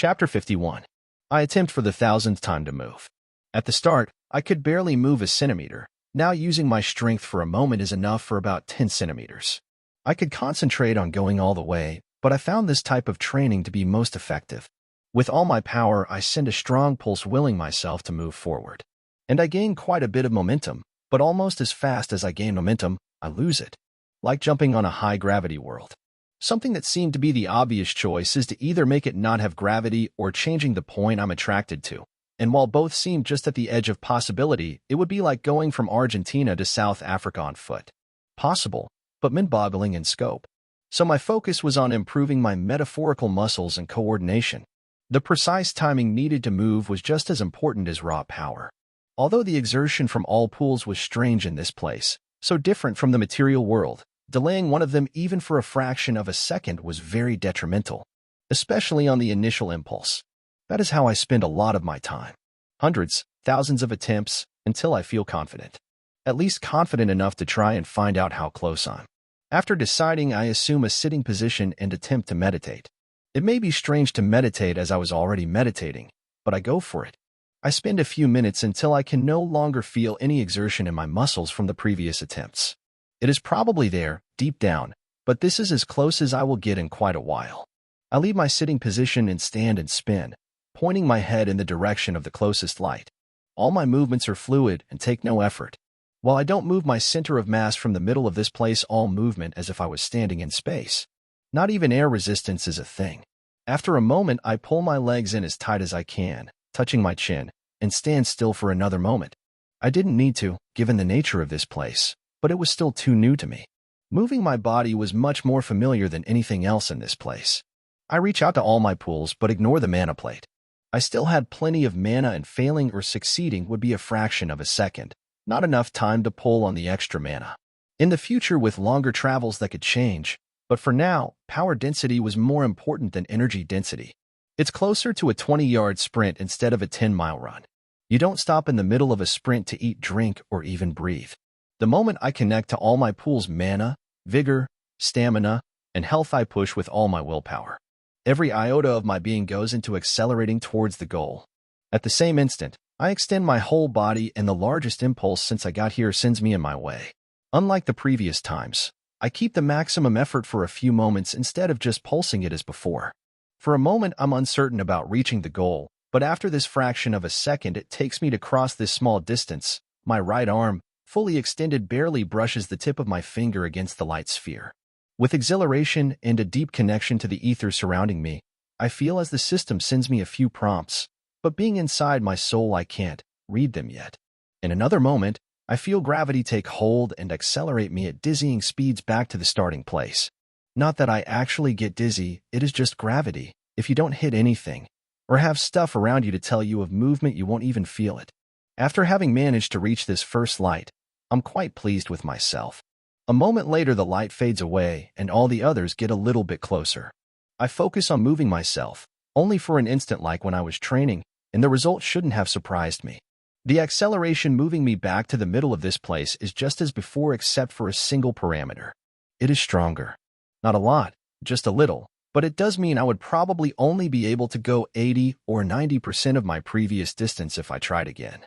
Chapter 51. I attempt for the 1000th time to move. At the start, I could barely move a centimeter. Now using my strength for a moment is enough for about 10 centimeters. I could concentrate on going all the way, but I found this type of training to be most effective. With all my power, I send a strong pulse willing myself to move forward. And I gain quite a bit of momentum, but almost as fast as I gain momentum, I lose it. Like jumping on a high-gravity world. Something that seemed to be the obvious choice is to either make it not have gravity or changing the point I'm attracted to. And while both seemed just at the edge of possibility, it would be like going from Argentina to South Africa on foot. Possible, but mind-boggling in scope. So my focus was on improving my metaphorical muscles and coordination. The precise timing needed to move was just as important as raw power. Although the exertion from all pools was strange in this place, so different from the material world, delaying one of them even for a fraction of a second was very detrimental, especially on the initial impulse. That is how I spend a lot of my time. Hundreds, thousands of attempts until I feel confident. At least confident enough to try and find out how close I'm. After deciding, I assume a sitting position and attempt to meditate. It may be strange to meditate as I was already meditating, but I go for it. I spend a few minutes until I can no longer feel any exertion in my muscles from the previous attempts. It is probably there, deep down, but this is as close as I will get in quite a while. I leave my sitting position and stand and spin, pointing my head in the direction of the closest light. All my movements are fluid and take no effort. While I don't move my center of mass from the middle of this place, all movement as if I was standing in space. Not even air resistance is a thing. After a moment, I pull my legs in as tight as I can, touching my chin, and stand still for another moment. I didn't need to, given the nature of this place, but it was still too new to me. Moving my body was much more familiar than anything else in this place. I reach out to all my pools but ignore the mana plate. I still had plenty of mana and failing or succeeding would be a fraction of a second, not enough time to pull on the extra mana. In the future with longer travels that could change, but for now, power density was more important than energy density. It's closer to a 20-yard sprint instead of a 10-mile run. You don't stop in the middle of a sprint to eat, drink, or even breathe. The moment I connect to all my pools' mana, vigor, stamina, and health, I push with all my willpower. Every iota of my being goes into accelerating towards the goal. At the same instant, I extend my whole body, and the largest impulse since I got here sends me in my way. Unlike the previous times, I keep the maximum effort for a few moments instead of just pulsing it as before. For a moment, I'm uncertain about reaching the goal, but after this fraction of a second it takes me to cross this small distance, my right arm, fully extended, barely brushes the tip of my finger against the light sphere. With exhilaration and a deep connection to the ether surrounding me, I feel as the system sends me a few prompts, but being inside my soul, I can't read them yet. In another moment, I feel gravity take hold and accelerate me at dizzying speeds back to the starting place. Not that I actually get dizzy, it is just gravity. If you don't hit anything, or have stuff around you to tell you of movement, you won't even feel it. After having managed to reach this first light, I'm quite pleased with myself. A moment later, the light fades away, and all the others get a little bit closer. I focus on moving myself, only for an instant like when I was training, and the result shouldn't have surprised me. The acceleration moving me back to the middle of this place is just as before except for a single parameter. It is stronger. Not a lot, just a little, but it does mean I would probably only be able to go 80 or 90% of my previous distance if I tried again.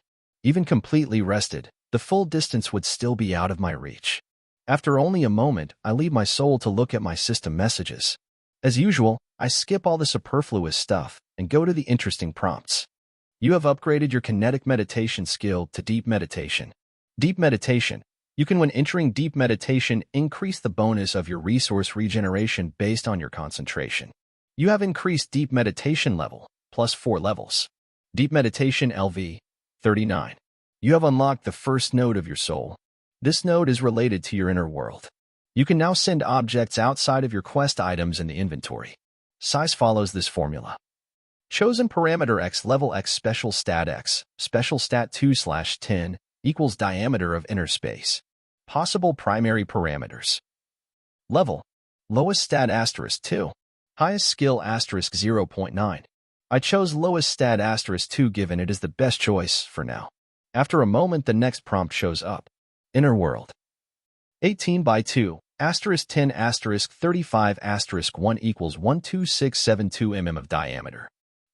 Even completely rested, the full distance would still be out of my reach. After only a moment, I leave my soul to look at my system messages. As usual, I skip all the superfluous stuff and go to the interesting prompts. You have upgraded your kinetic meditation skill to deep meditation. Deep meditation. You can, when entering deep meditation, increase the bonus of your resource regeneration based on your concentration. You have increased deep meditation level, plus 4 levels. Deep meditation LV, 39. You have unlocked the first node of your soul. This node is related to your inner world. You can now send objects outside of your quest items in the inventory. Size follows this formula. Chosen parameter X level X special stat 2/10 equals diameter of inner space. Possible primary parameters. Level. Lowest stat *2. Highest skill *0.9. I chose lowest stat *2 given it is the best choice for now. After a moment, the next prompt shows up. Inner world. 18 by 2, *10 *35 *1 equals 12672 mm of diameter.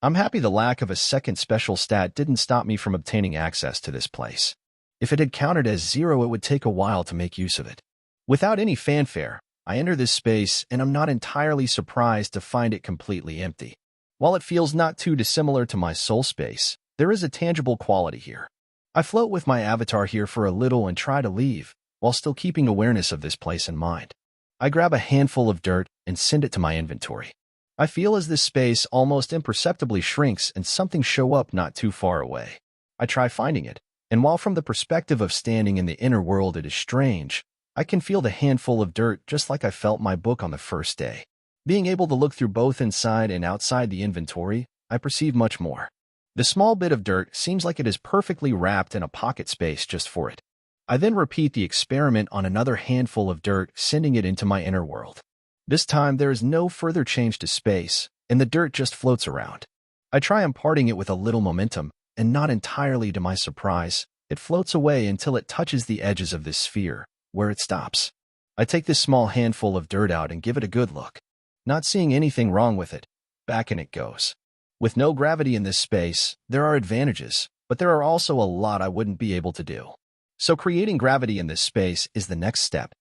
I'm happy the lack of a second special stat didn't stop me from obtaining access to this place. If it had counted as 0, it would take a while to make use of it. Without any fanfare, I enter this space, and I'm not entirely surprised to find it completely empty. While it feels not too dissimilar to my soul space, there is a tangible quality here. I float with my avatar here for a little and try to leave, while still keeping awareness of this place in mind. I grab a handful of dirt and send it to my inventory. I feel as this space almost imperceptibly shrinks and something show up not too far away. I try finding it, and while from the perspective of standing in the inner world it is strange, I can feel the handful of dirt just like I felt my book on the first day. Being able to look through both inside and outside the inventory, I perceive much more. The small bit of dirt seems like it is perfectly wrapped in a pocket space just for it. I then repeat the experiment on another handful of dirt, sending it into my inner world. This time there is no further change to space, and the dirt just floats around. I try imparting it with a little momentum, and not entirely to my surprise, it floats away until it touches the edges of this sphere, where it stops. I take this small handful of dirt out and give it a good look. Not seeing anything wrong with it, back in it goes. With no gravity in this space, there are advantages, but there are also a lot I wouldn't be able to do. So creating gravity in this space is the next step.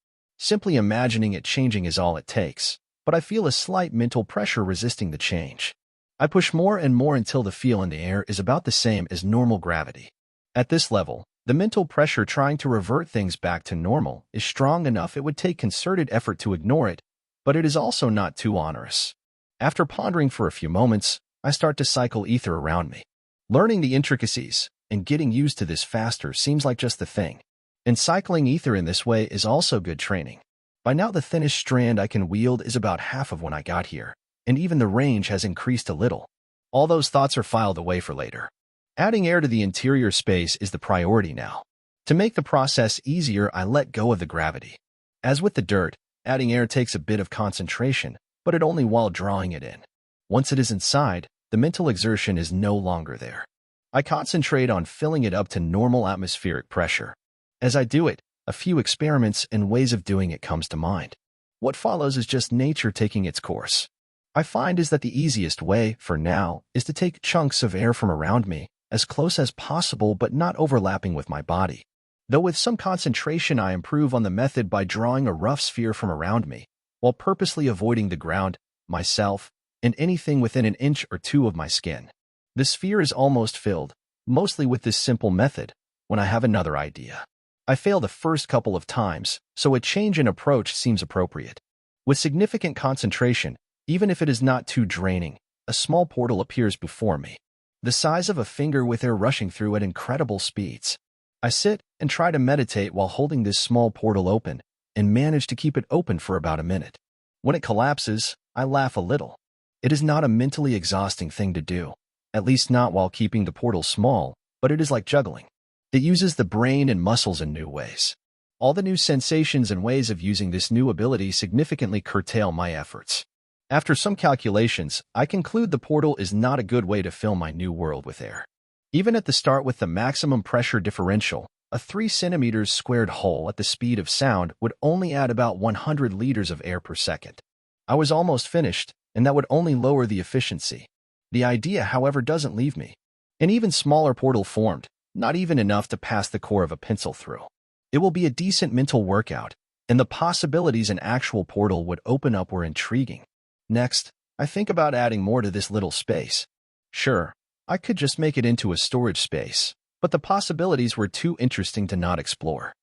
Simply imagining it changing is all it takes, but I feel a slight mental pressure resisting the change. I push more and more until the feel in the air is about the same as normal gravity. At this level, the mental pressure trying to revert things back to normal is strong enough it would take concerted effort to ignore it, but it is also not too onerous. After pondering for a few moments, I start to cycle ether around me. Learning the intricacies and getting used to this faster seems like just the thing. And cycling ether in this way is also good training. By now the thinnest strand I can wield is about half of when I got here, and even the range has increased a little. All those thoughts are filed away for later. Adding air to the interior space is the priority now. To make the process easier, I let go of the gravity. As with the dirt, adding air takes a bit of concentration, but it only while drawing it in. Once it is inside, the mental exertion is no longer there. I concentrate on filling it up to normal atmospheric pressure. As I do it, a few experiments and ways of doing it comes to mind. What follows is just nature taking its course. I find is that the easiest way, for now, is to take chunks of air from around me, as close as possible but not overlapping with my body. Though with some concentration I improve on the method by drawing a rough sphere from around me, while purposely avoiding the ground, myself, and anything within an inch or two of my skin. The sphere is almost filled, mostly with this simple method, when I have another idea. I fail the first couple of times, so a change in approach seems appropriate. With significant concentration, even if it is not too draining, a small portal appears before me, the size of a finger with air rushing through at incredible speeds. I sit and try to meditate while holding this small portal open, and manage to keep it open for about a minute. When it collapses, I laugh a little. It is not a mentally exhausting thing to do, at least not while keeping the portal small, but it is like juggling. It uses the brain and muscles in new ways. All the new sensations and ways of using this new ability significantly curtail my efforts. After some calculations, I conclude the portal is not a good way to fill my new world with air. Even at the start with the maximum pressure differential, a 3 centimeters squared hole at the speed of sound would only add about 100 liters of air per second. I was almost finished, and that would only lower the efficiency. The idea, however, doesn't leave me. An even smaller portal formed, not even enough to pass the core of a pencil through. It will be a decent mental workout, and the possibilities an actual portal would open up were intriguing. Next, I think about adding more to this little space. Sure, I could just make it into a storage space, but the possibilities were too interesting to not explore.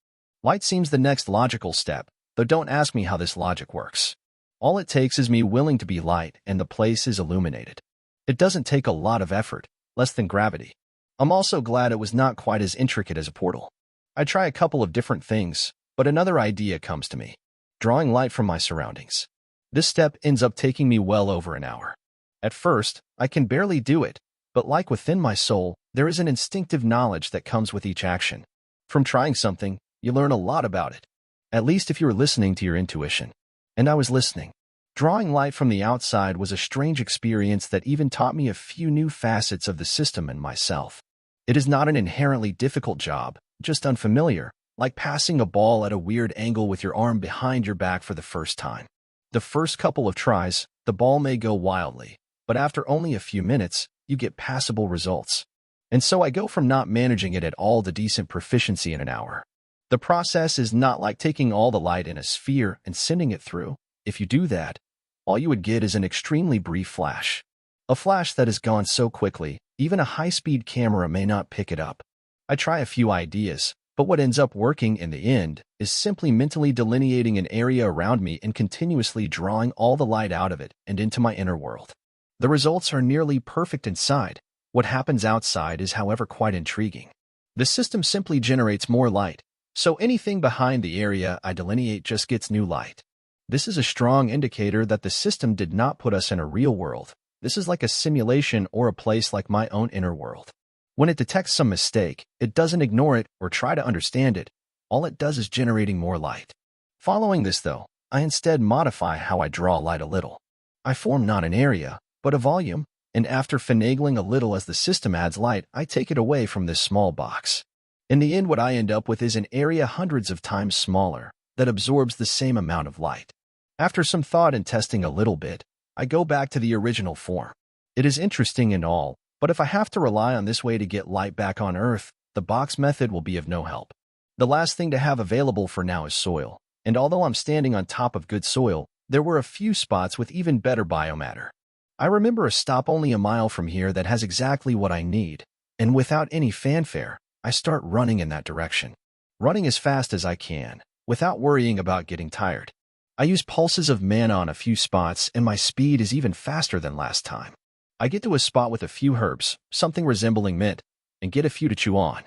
Light seems the next logical step, though don't ask me how this logic works. All it takes is me willing to be light, and the place is illuminated. It doesn't take a lot of effort, less than gravity. I'm also glad it was not quite as intricate as a portal. I try a couple of different things, but another idea comes to me. Drawing light from my surroundings. This step ends up taking me well over an hour. At first, I can barely do it, but like within my soul, there is an instinctive knowledge that comes with each action. From trying something, you learn a lot about it. At least if you're listening to your intuition. And I was listening. Drawing light from the outside was a strange experience that even taught me a few new facets of the system and myself. It is not an inherently difficult job, just unfamiliar, like passing a ball at a weird angle with your arm behind your back for the first time. The first couple of tries, the ball may go wildly, but after only a few minutes, you get passable results. And so I go from not managing it at all to decent proficiency in an hour. The process is not like taking all the light in a sphere and sending it through. If you do that, all you would get is an extremely brief flash. A flash that is gone so quickly, even a high-speed camera may not pick it up. I try a few ideas, but what ends up working in the end is simply mentally delineating an area around me and continuously drawing all the light out of it and into my inner world. The results are nearly perfect inside. What happens outside is, however, quite intriguing. The system simply generates more light, so anything behind the area I delineate just gets new light. This is a strong indicator that the system did not put us in a real world. This is like a simulation or a place like my own inner world. When it detects some mistake, it doesn't ignore it or try to understand it. All it does is generating more light. Following this, though, I instead modify how I draw light a little. I form not an area, but a volume, and after finagling a little as the system adds light, I take it away from this small box. In the end, what I end up with is an area hundreds of times smaller that absorbs the same amount of light. After some thought and testing a little bit, I go back to the original form. It is interesting and all, but if I have to rely on this way to get light back on Earth, the box method will be of no help. The last thing to have available for now is soil, and although I'm standing on top of good soil, there were a few spots with even better biomatter. I remember a stop only a mile from here that has exactly what I need, and without any fanfare, I start running in that direction. Running as fast as I can, without worrying about getting tired. I use pulses of mana on a few spots, and my speed is even faster than last time. I get to a spot with a few herbs, something resembling mint, and get a few to chew on.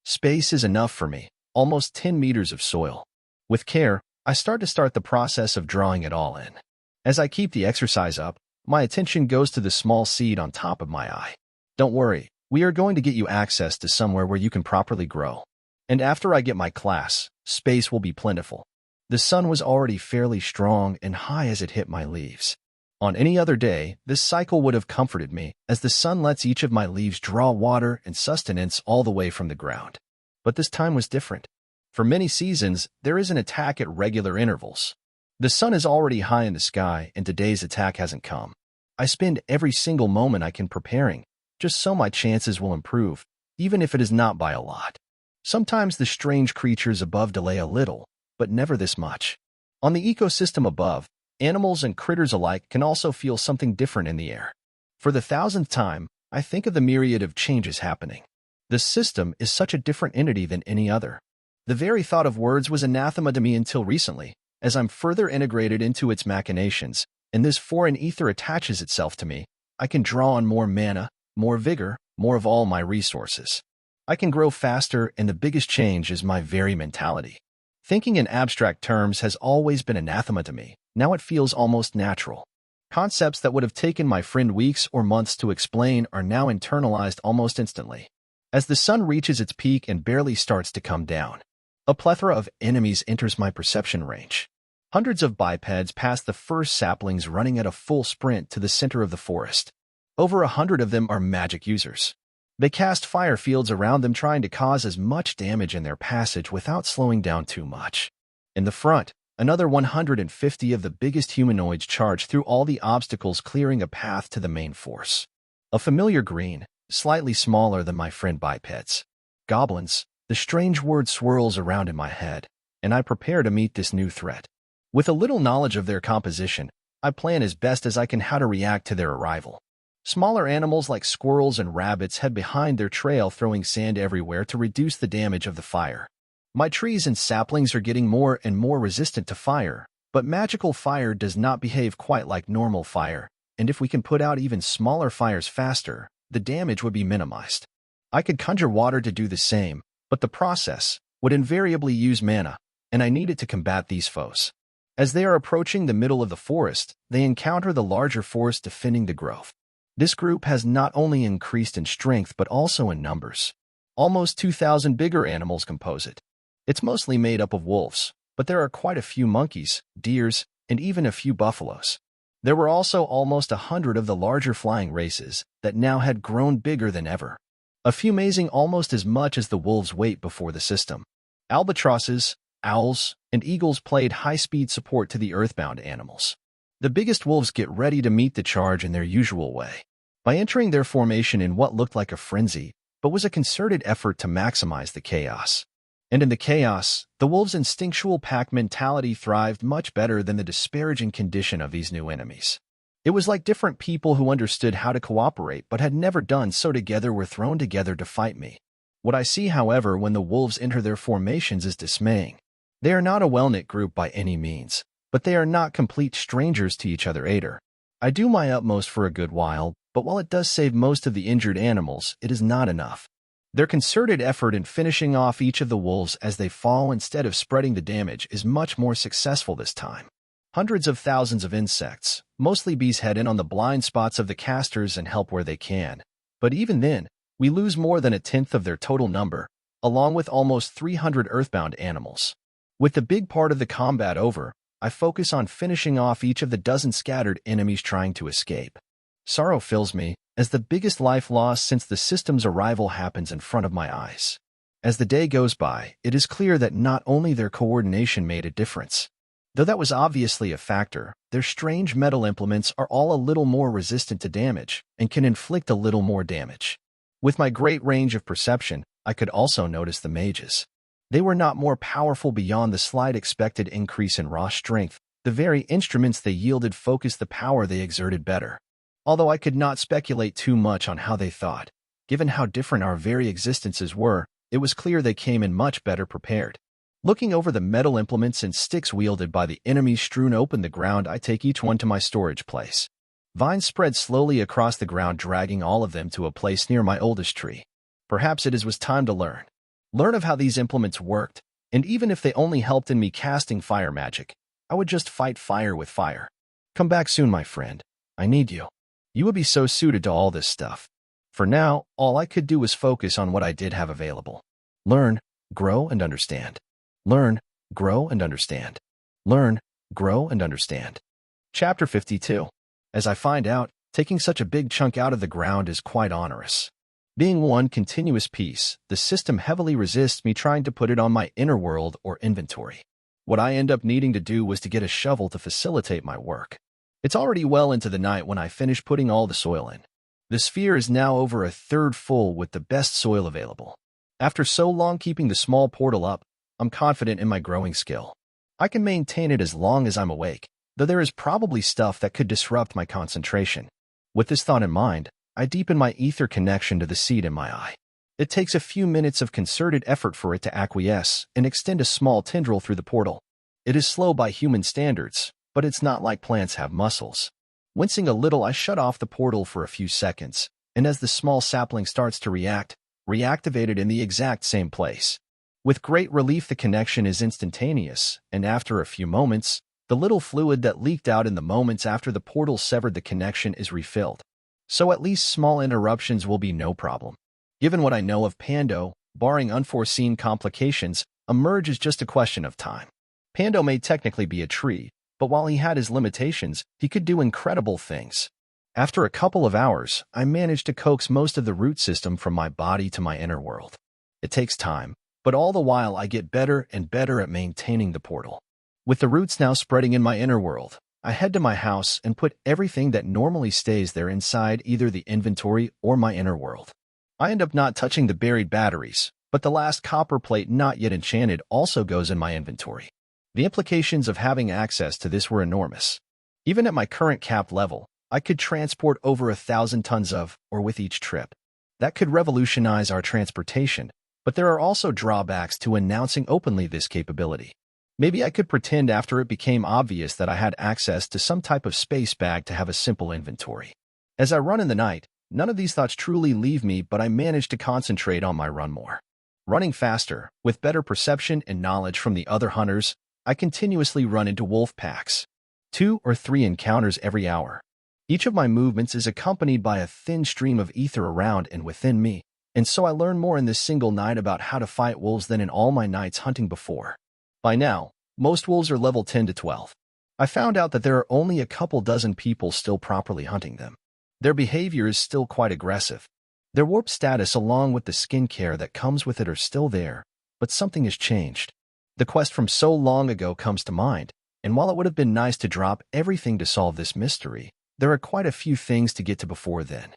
Space is enough for me, almost 10 meters of soil. With care, I start the process of drawing it all in. As I keep the exercise up, my attention goes to the small seed on top of my eye. Don't worry, we are going to get you access to somewhere where you can properly grow. And after I get my class, space will be plentiful. The sun was already fairly strong and high as it hit my leaves. On any other day, this cycle would have comforted me, as the sun lets each of my leaves draw water and sustenance all the way from the ground. But this time was different. For many seasons, there is an attack at regular intervals. The sun is already high in the sky, and today's attack hasn't come. I spend every single moment I can preparing, just so my chances will improve, even if it is not by a lot. Sometimes the strange creatures above delay a little, but never this much. On the ecosystem above, animals and critters alike can also feel something different in the air. For the 1000th time, I think of the myriad of changes happening. The system is such a different entity than any other. The very thought of words was anathema to me until recently, as I'm further integrated into its machinations, and this foreign ether attaches itself to me. I can draw on more mana, more vigor, more of all my resources. I can grow faster, and the biggest change is my very mentality. Thinking in abstract terms has always been anathema to me. Now it feels almost natural. Concepts that would have taken my friend weeks or months to explain are now internalized almost instantly. As the sun reaches its peak and barely starts to come down, a plethora of enemies enters my perception range. Hundreds of bipeds pass the first saplings running at a full sprint to the center of the forest. Over 100 of them are magic users. They cast fire fields around them, trying to cause as much damage in their passage without slowing down too much. In the front, another 150 of the biggest humanoids charge through all the obstacles, clearing a path to the main force. A familiar green, slightly smaller than my friend bipeds. Goblins. The strange word swirls around in my head, and I prepare to meet this new threat. With a little knowledge of their composition, I plan as best as I can how to react to their arrival. Smaller animals like squirrels and rabbits head behind their trail, throwing sand everywhere to reduce the damage of the fire. My trees and saplings are getting more and more resistant to fire, but magical fire does not behave quite like normal fire, and if we can put out even smaller fires faster, the damage would be minimized. I could conjure water to do the same, but the process would invariably use mana, and I need it to combat these foes. As they are approaching the middle of the forest, they encounter the larger forest defending the grove. This group has not only increased in strength but also in numbers. Almost 2,000 bigger animals compose it. It's mostly made up of wolves, but there are quite a few monkeys, deers, and even a few buffaloes. There were also almost 100 of the larger flying races that now had grown bigger than ever. A few mazing almost as much as the wolves' weight before the system. Albatrosses, owls, and eagles played high-speed support to the earthbound animals. The biggest wolves get ready to meet the charge in their usual way. by entering their formation in what looked like a frenzy, but was a concerted effort to maximize the chaos. And in the chaos, the wolves' instinctual pack mentality thrived much better than the disparaging condition of these new enemies. It was like different people who understood how to cooperate but had never done so together were thrown together to fight me. What I see, however, when the wolves enter their formations is dismaying. They are not a well-knit group by any means, but they are not complete strangers to each other either. I do my utmost for a good while, but while it does save most of the injured animals, it is not enough. Their concerted effort in finishing off each of the wolves as they fall instead of spreading the damage is much more successful this time. Hundreds of thousands of insects, mostly bees, head in on the blind spots of the casters and help where they can. But even then, we lose more than a tenth of their total number, along with almost 300 earthbound animals. With the big part of the combat over, I focus on finishing off each of the dozen scattered enemies trying to escape. Sorrow fills me, as the biggest life loss since the system's arrival happens in front of my eyes. As the day goes by, it is clear that not only their coordination made a difference. Though that was obviously a factor, their strange metal implements are all a little more resistant to damage and can inflict a little more damage. With my great range of perception, I could also notice the mages. They were not more powerful beyond the slight expected increase in raw strength. The very instruments they yielded focused the power they exerted better. Although I could not speculate too much on how they thought, given how different our very existences were, it was clear they came in much better prepared. Looking over the metal implements and sticks wielded by the enemies strewn open the ground, I take each one to my storage place. Vines spread slowly across the ground, dragging all of them to a place near my oldest tree. Perhaps it was time to learn. Learn of how these implements worked, and even if they only helped in me casting fire magic, I would just fight fire with fire. Come back soon, my friend. I need you. You would be so suited to all this stuff. For now, all I could do was focus on what I did have available. Learn, grow, and understand. Learn, grow, and understand. Learn, grow, and understand. Chapter 52. As I find out, taking such a big chunk out of the ground is quite onerous. Being one continuous piece, the system heavily resists me trying to put it on my inner world or inventory. What I end up needing to do was to get a shovel to facilitate my work. It's already well into the night when I finish putting all the soil in. The sphere is now over a third full with the best soil available. After so long keeping the small portal up, I'm confident in my growing skill. I can maintain it as long as I'm awake, though there is probably stuff that could disrupt my concentration. With this thought in mind, I deepen my ether connection to the seed in my eye. It takes a few minutes of concerted effort for it to acquiesce and extend a small tendril through the portal. It is slow by human standards, but it's not like plants have muscles. Wincing a little, I shut off the portal for a few seconds, and as the small sapling starts to reactivate it in the exact same place. With great relief, the connection is instantaneous, and after a few moments, the little fluid that leaked out in the moments after the portal severed the connection is refilled. So at least small interruptions will be no problem. Given what I know of Pando, barring unforeseen complications, a merge is just a question of time. Pando may technically be a tree, but while he had his limitations, he could do incredible things. After a couple of hours, I managed to coax most of the root system from my body to my inner world. It takes time, but all the while I get better and better at maintaining the portal. With the roots now spreading in my inner world, I head to my house and put everything that normally stays there inside either the inventory or my inner world. I end up not touching the buried batteries, but the last copper plate not yet enchanted also goes in my inventory. The implications of having access to this were enormous. Even at my current capped level, I could transport over 1,000 tons of, or with each trip. That could revolutionize our transportation, but there are also drawbacks to announcing openly this capability. Maybe I could pretend after it became obvious that I had access to some type of space bag to have a simple inventory. As I run in the night, none of these thoughts truly leave me, but I manage to concentrate on my run more. Running faster, with better perception and knowledge from the other hunters, I continuously run into wolf packs. 2 or 3 encounters every hour. Each of my movements is accompanied by a thin stream of ether around and within me, and so I learn more in this single night about how to fight wolves than in all my nights hunting before. By now, most wolves are level 10 to 12. I found out that there are only a couple dozen people still properly hunting them. Their behavior is still quite aggressive. Their warp status along with the skincare that comes with it are still there, but something has changed. The quest from so long ago comes to mind, and while it would have been nice to drop everything to solve this mystery, there are quite a few things to get to before then.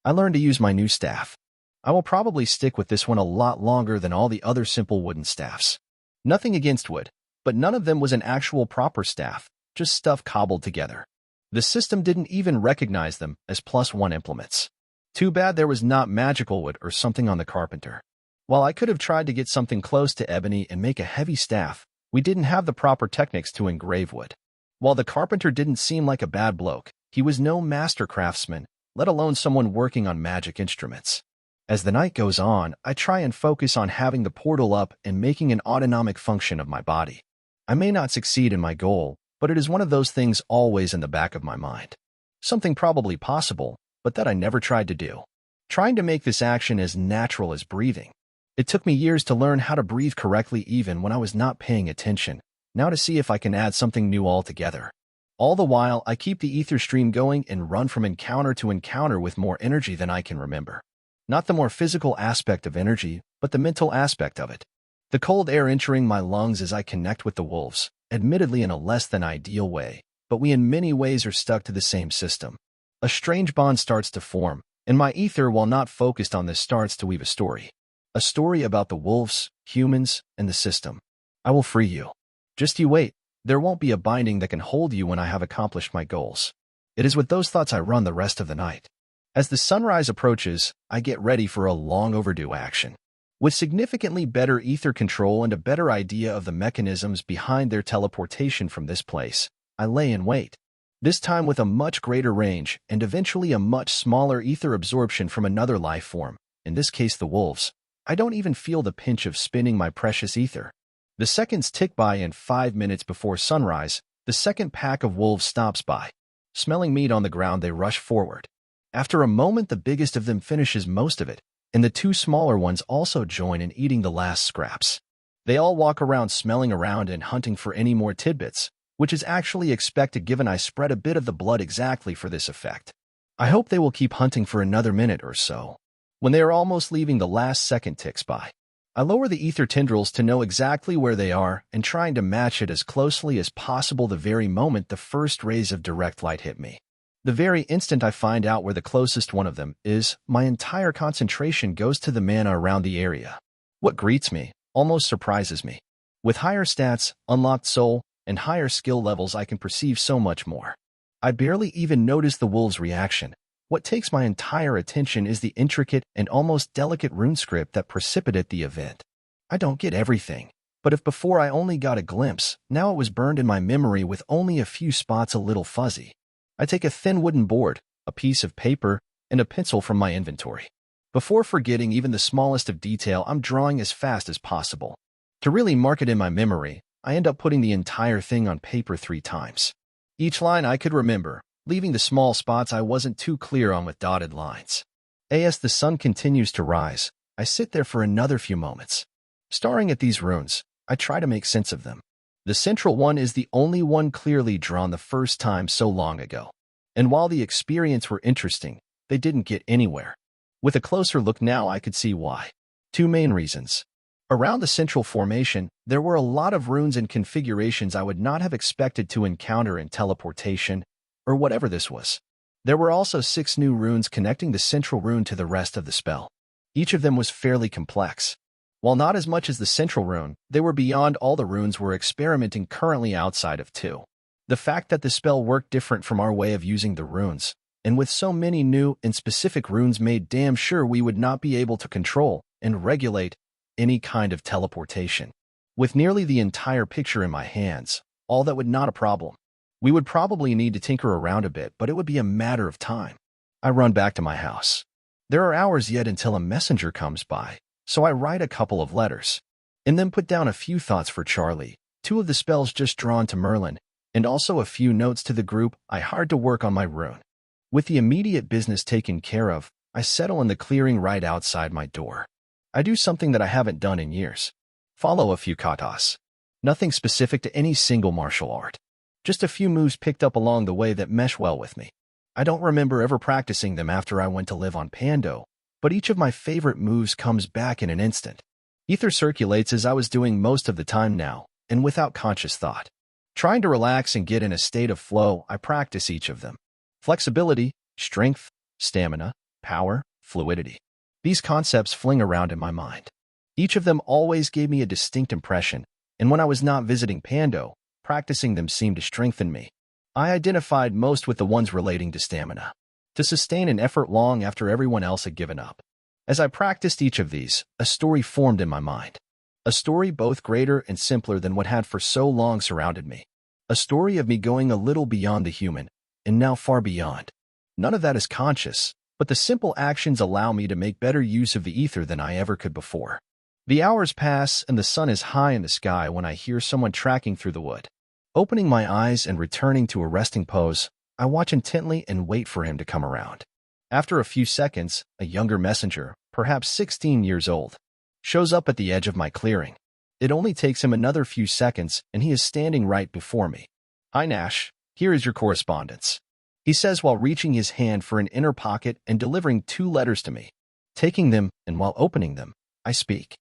I learned to use my new staff. I will probably stick with this one a lot longer than all the other simple wooden staffs. Nothing against wood, but none of them was an actual proper staff, just stuff cobbled together. The system didn't even recognize them as +1 implements. Too bad there was not magical wood or something on the carpenter. While I could have tried to get something close to ebony and make a heavy staff, we didn't have the proper techniques to engrave wood. While the carpenter didn't seem like a bad bloke, he was no master craftsman, let alone someone working on magic instruments. As the night goes on, I try and focus on having the portal up and making an autonomic function of my body. I may not succeed in my goal, but it is one of those things always in the back of my mind. Something probably possible, but that I never tried to do. Trying to make this action as natural as breathing. It took me years to learn how to breathe correctly even when I was not paying attention, now to see if I can add something new altogether. All the while, I keep the ether stream going and run from encounter to encounter with more energy than I can remember. Not the more physical aspect of energy, but the mental aspect of it. The cold air entering my lungs as I connect with the wolves, admittedly in a less than ideal way, but we in many ways are stuck to the same system. A strange bond starts to form, and my ether, while not focused on this, starts to weave a story. A story about the wolves, humans, and the system. I will free you. Just you wait. There won't be a binding that can hold you when I have accomplished my goals. It is with those thoughts I run the rest of the night. As the sunrise approaches, I get ready for a long overdue action. With significantly better ether control and a better idea of the mechanisms behind their teleportation from this place, I lay in wait. This time with a much greater range and eventually a much smaller ether absorption from another life form, in this case the wolves. I don't even feel the pinch of spinning my precious ether. The seconds tick by, and 5 minutes before sunrise, the second pack of wolves stops by. Smelling meat on the ground, they rush forward. After a moment, the biggest of them finishes most of it, and the 2 smaller ones also join in eating the last scraps. They all walk around smelling around and hunting for any more tidbits, which is actually expected given I spread a bit of the blood exactly for this effect. I hope they will keep hunting for another minute or so. When they are almost leaving, the last second ticks by. I lower the ether tendrils to know exactly where they are and trying to match it as closely as possible the very moment the first rays of direct light hit me. The very instant I find out where the closest one of them is, my entire concentration goes to the mana around the area. What greets me almost surprises me. With higher stats, unlocked soul, and higher skill levels, I can perceive so much more. I barely even notice the wolves' reaction. What takes my entire attention is the intricate and almost delicate rune script that precipitated the event. I don't get everything, but if before I only got a glimpse, now it was burned in my memory with only a few spots a little fuzzy. I take a thin wooden board, a piece of paper, and a pencil from my inventory. Before forgetting even the smallest of detail, I'm drawing as fast as possible. To really mark it in my memory, I end up putting the entire thing on paper 3 times. Each line I could remember, leaving the small spots I wasn't too clear on with dotted lines. As the sun continues to rise, I sit there for another few moments. Staring at these runes, I try to make sense of them. The central one is the only one clearly drawn the first time so long ago. And while the experience were interesting, they didn't get anywhere. With a closer look now, I could see why. 2 main reasons. Around the central formation, there were a lot of runes and configurations I would not have expected to encounter in teleportation, or whatever this was. There were also 6 new runes connecting the central rune to the rest of the spell. Each of them was fairly complex. While not as much as the central rune, they were beyond all the runes we're experimenting currently outside of 2. The fact that the spell worked different from our way of using the runes, and with so many new and specific runes, made damn sure we would not be able to control and regulate any kind of teleportation. With nearly the entire picture in my hands, all that would not a problem. We would probably need to tinker around a bit, but it would be a matter of time. I run back to my house. There are hours yet until a messenger comes by, so I write a couple of letters, and then put down a few thoughts for Charlie, 2 of the spells just drawn to Merlin, and also a few notes to the group I hired to work on my rune. With the immediate business taken care of, I settle in the clearing right outside my door. I do something that I haven't done in years. Follow a few katas. Nothing specific to any single martial art. Just a few moves picked up along the way that mesh well with me. I don't remember ever practicing them after I went to live on Pando, but each of my favorite moves comes back in an instant. Ether circulates as I was doing most of the time now, and without conscious thought. Trying to relax and get in a state of flow, I practice each of them. Flexibility, strength, stamina, power, fluidity. These concepts fling around in my mind. Each of them always gave me a distinct impression, and when I was not visiting Pando, practicing them seemed to strengthen me. I identified most with the ones relating to stamina, to sustain an effort long after everyone else had given up. As I practiced each of these, a story formed in my mind. A story both greater and simpler than what had for so long surrounded me. A story of me going a little beyond the human, and now far beyond. None of that is conscious, but the simple actions allow me to make better use of the ether than I ever could before. The hours pass and the sun is high in the sky when I hear someone tracking through the wood. Opening my eyes and returning to a resting pose, I watch intently and wait for him to come around. After a few seconds, a younger messenger, perhaps 16 years old, shows up at the edge of my clearing. It only takes him another few seconds and he is standing right before me. "Hi Nash, here is your correspondence," he says while reaching his hand for an inner pocket and delivering 2 letters to me. Taking them, and while opening them, I speak.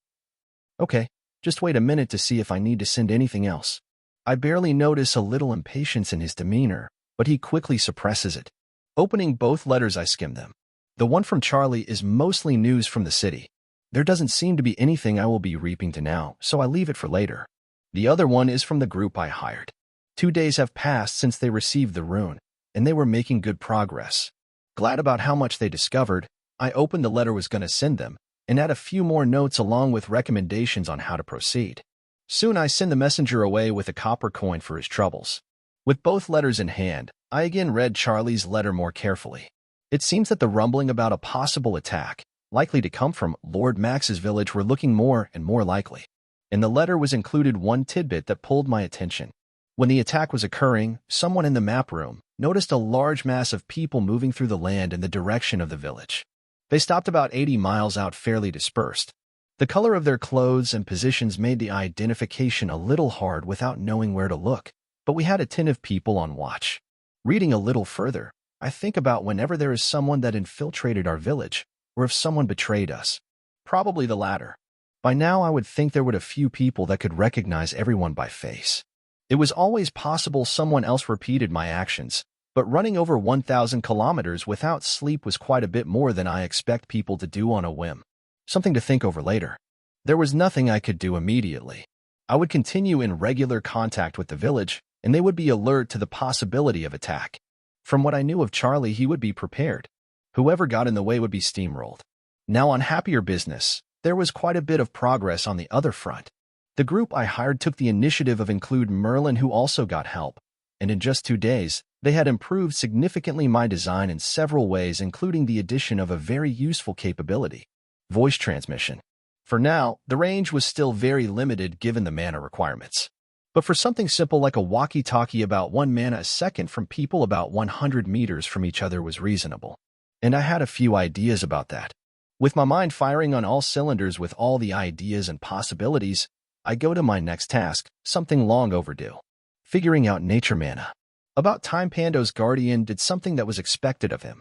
"Okay, just wait a minute to see if I need to send anything else." I barely notice a little impatience in his demeanor, but he quickly suppresses it. Opening both letters, I skim them. The one from Charlie is mostly news from the city. There doesn't seem to be anything I will be reaping to now, so I leave it for later. The other one is from the group I hired. 2 days have passed since they received the rune, and they were making good progress. Glad about how much they discovered, I opened the letter was going to send them, and add a few more notes along with recommendations on how to proceed. Soon I send the messenger away with a copper coin for his troubles. With both letters in hand, I again read Charlie's letter more carefully. It seems that the rumbling about a possible attack, likely to come from Lord Max's village, were looking more and more likely. In the letter was included one tidbit that pulled my attention. When the attack was occurring, someone in the map room noticed a large mass of people moving through the land in the direction of the village. They stopped about 80 miles out, fairly dispersed. The color of their clothes and positions made the identification a little hard without knowing where to look, but we had attentive people on watch. Reading a little further, I think about whenever there is someone that infiltrated our village, or if someone betrayed us. Probably the latter. By now I would think there were a few people that could recognize everyone by face. It was always possible someone else repeated my actions, but running over 1,000 kilometers without sleep was quite a bit more than I expect people to do on a whim. Something to think over later. There was nothing I could do immediately. I would continue in regular contact with the village, and they would be alert to the possibility of attack. From what I knew of Charlie, he would be prepared. Whoever got in the way would be steamrolled. Now on happier business, there was quite a bit of progress on the other front. The group I hired took the initiative of include Merlin, who also got help, and in just 2 days, they had improved significantly my design in several ways, including the addition of a very useful capability: voice transmission. For now, the range was still very limited given the mana requirements. But for something simple like a walkie-talkie about 1 mana a second from people about 100 meters from each other was reasonable. And I had a few ideas about that. With my mind firing on all cylinders with all the ideas and possibilities, I go to my next task, something long overdue. Figuring out nature mana. About time Pando's guardian did something that was expected of him.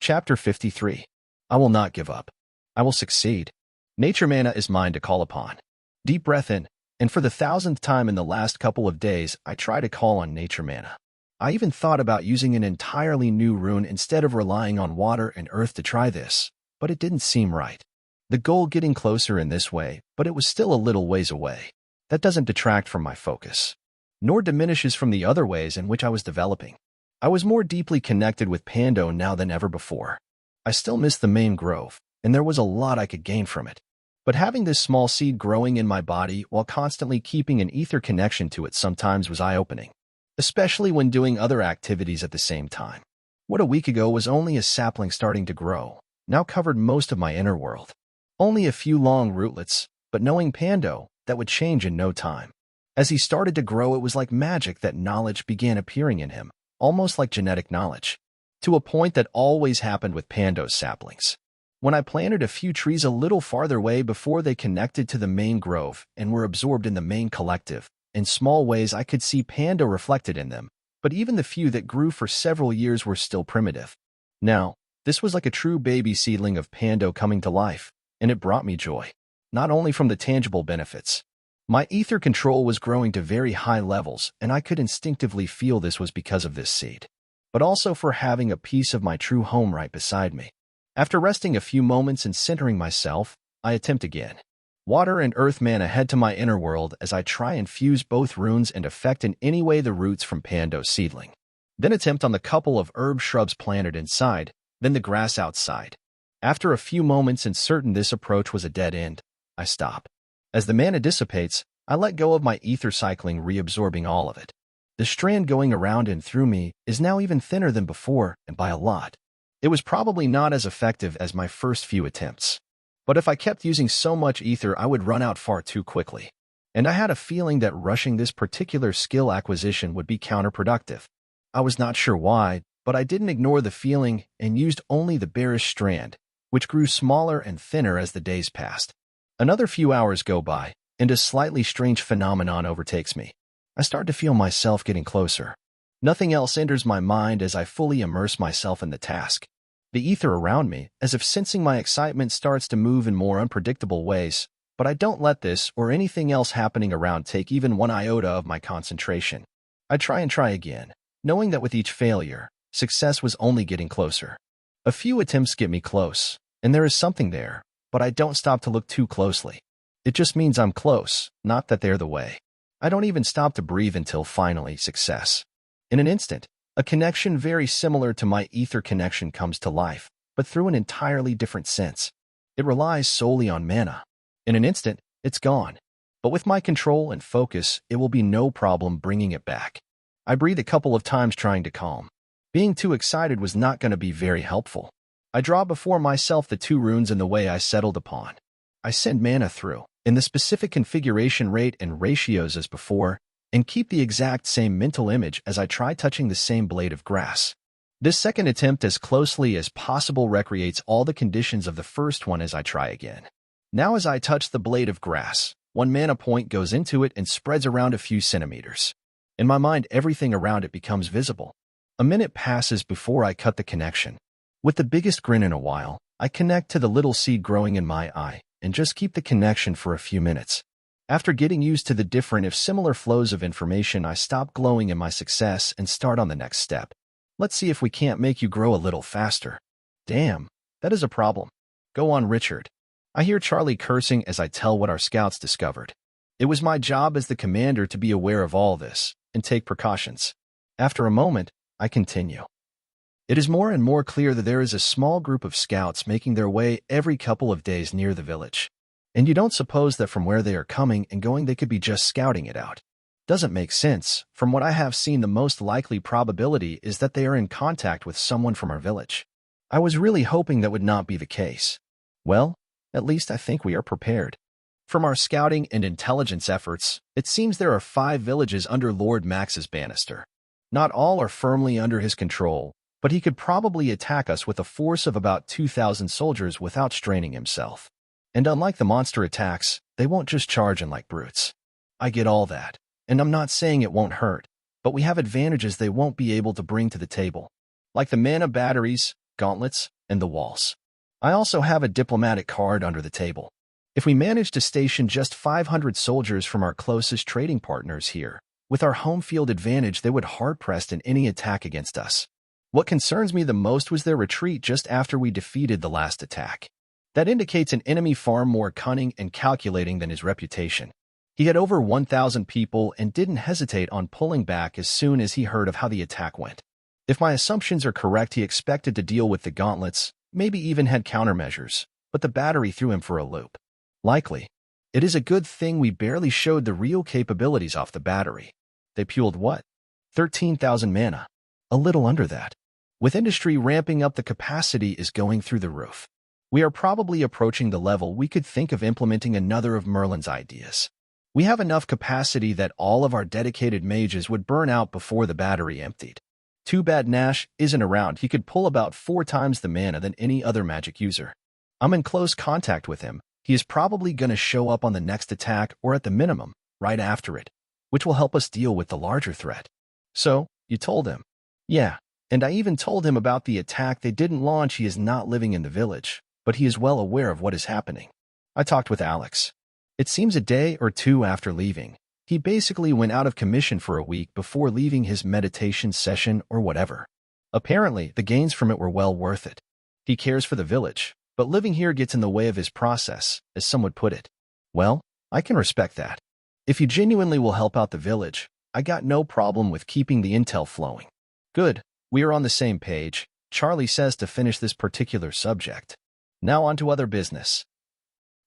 Chapter 53. I will not give up. I will succeed. Nature mana is mine to call upon. Deep breath in, and for the 1,000th time in the last couple of days, I try to call on nature mana. I even thought about using an entirely new rune instead of relying on water and earth to try this, but it didn't seem right. The goal getting closer in this way, but it was still a little ways away. That doesn't detract from my focus, nor diminishes from the other ways in which I was developing. I was more deeply connected with Pando now than ever before. I still missed the main grove, and there was a lot I could gain from it. But having this small seed growing in my body while constantly keeping an ether connection to it sometimes was eye-opening, especially when doing other activities at the same time. What a week ago was only a sapling starting to grow, now covered most of my inner world. Only a few long rootlets, but knowing Pando, that would change in no time. As he started to grow, it was like magic that knowledge began appearing in him, almost like genetic knowledge, to a point that always happened with Pando's saplings. When I planted a few trees a little farther away before they connected to the main grove and were absorbed in the main collective, in small ways I could see Pando reflected in them, but even the few that grew for several years were still primitive. Now, this was like a true baby seedling of Pando coming to life, and it brought me joy, not only from the tangible benefits. My ether control was growing to very high levels, and I could instinctively feel this was because of this seed, but also for having a piece of my true home right beside me. After resting a few moments and centering myself, I attempt again. Water and earth mana head to my inner world as I try and fuse both runes and affect in any way the roots from Pando seedling. Then attempt on the couple of herb shrubs planted inside, then the grass outside. After a few moments and certain this approach was a dead end, I stop. As the mana dissipates, I let go of my ether cycling, reabsorbing all of it. The strand going around and through me is now even thinner than before, and by a lot. It was probably not as effective as my first few attempts. But if I kept using so much ether, I would run out far too quickly. And I had a feeling that rushing this particular skill acquisition would be counterproductive. I was not sure why, but I didn't ignore the feeling and used only the bearish strand, which grew smaller and thinner as the days passed. Another few hours go by, and a slightly strange phenomenon overtakes me. I start to feel myself getting closer. Nothing else enters my mind as I fully immerse myself in the task. The ether around me, as if sensing my excitement, starts to move in more unpredictable ways, but I don't let this or anything else happening around take even one iota of my concentration. I try and try again, knowing that with each failure, success was only getting closer. A few attempts get me close, and there is something there, but I don't stop to look too closely. It just means I'm close, not that they're the way. I don't even stop to breathe until finally success. In an instant, a connection very similar to my ether connection comes to life, but through an entirely different sense. It relies solely on mana. In an instant, it's gone. But with my control and focus, it will be no problem bringing it back. I breathe a couple of times trying to calm. Being too excited was not going to be very helpful. I draw before myself the two runes in the way I settled upon. I send mana through, in the specific configuration rate and ratios as before, and keep the exact same mental image as I try touching the same blade of grass. This second attempt as closely as possible recreates all the conditions of the first one as I try again. Now as I touch the blade of grass, one mana point goes into it and spreads around a few centimeters. In my mind, everything around it becomes visible. A minute passes before I cut the connection. With the biggest grin in a while, I connect to the little seed growing in my eye and just keep the connection for a few minutes. After getting used to the different if similar flows of information, I stop glowing in my success and start on the next step. Let's see if we can't make you grow a little faster. Damn, that is a problem. Go on, Richard. I hear Charlie cursing as I tell what our scouts discovered. It was my job as the commander to be aware of all this and take precautions. After a moment, I continue. It is more and more clear that there is a small group of scouts making their way every couple of days near the village. And you don't suppose that from where they are coming and going they could be just scouting it out. Doesn't make sense. From what I have seen, the most likely probability is that they are in contact with someone from our village. I was really hoping that would not be the case. Well, at least I think we are prepared. From our scouting and intelligence efforts, it seems there are 5 villages under Lord Max's banister. Not all are firmly under his control, but he could probably attack us with a force of about 2,000 soldiers without straining himself. And unlike the monster attacks, they won't just charge in like brutes. I get all that, and I'm not saying it won't hurt, but we have advantages they won't be able to bring to the table, like the mana batteries, gauntlets, and the walls. I also have a diplomatic card under the table. If we manage to station just 500 soldiers from our closest trading partners here, with our home field advantage, they would hard-pressed in any attack against us. What concerns me the most was their retreat just after we defeated the last attack. That indicates an enemy far more cunning and calculating than his reputation. He had over 1,000 people and didn't hesitate on pulling back as soon as he heard of how the attack went. If my assumptions are correct, he expected to deal with the gauntlets, maybe even had countermeasures, but the battery threw him for a loop. Likely. It is a good thing we barely showed the real capabilities off the battery. They fueled what? 13,000 mana. A little under that. With industry ramping up, the capacity is going through the roof. We are probably approaching the level we could think of implementing another of Merlin's ideas. We have enough capacity that all of our dedicated mages would burn out before the battery emptied. Too bad Nash isn't around. He could pull about 4 times the mana than any other magic user. I'm in close contact with him. He is probably going to show up on the next attack or at the minimum, right after it, which will help us deal with the larger threat. So, you told him? Yeah, and I even told him about the attack they didn't launch. He is not living in the village, but he is well aware of what is happening. I talked with Alex. It seems a day or two after leaving, he basically went out of commission for a week before leaving his meditation session or whatever. Apparently, the gains from it were well worth it. He cares for the village, but living here gets in the way of his process, as some would put it. Well, I can respect that. If you genuinely will help out the village, I got no problem with keeping the intel flowing. Good, we are on the same page, Charlie says to finish this particular subject. Now on to other business.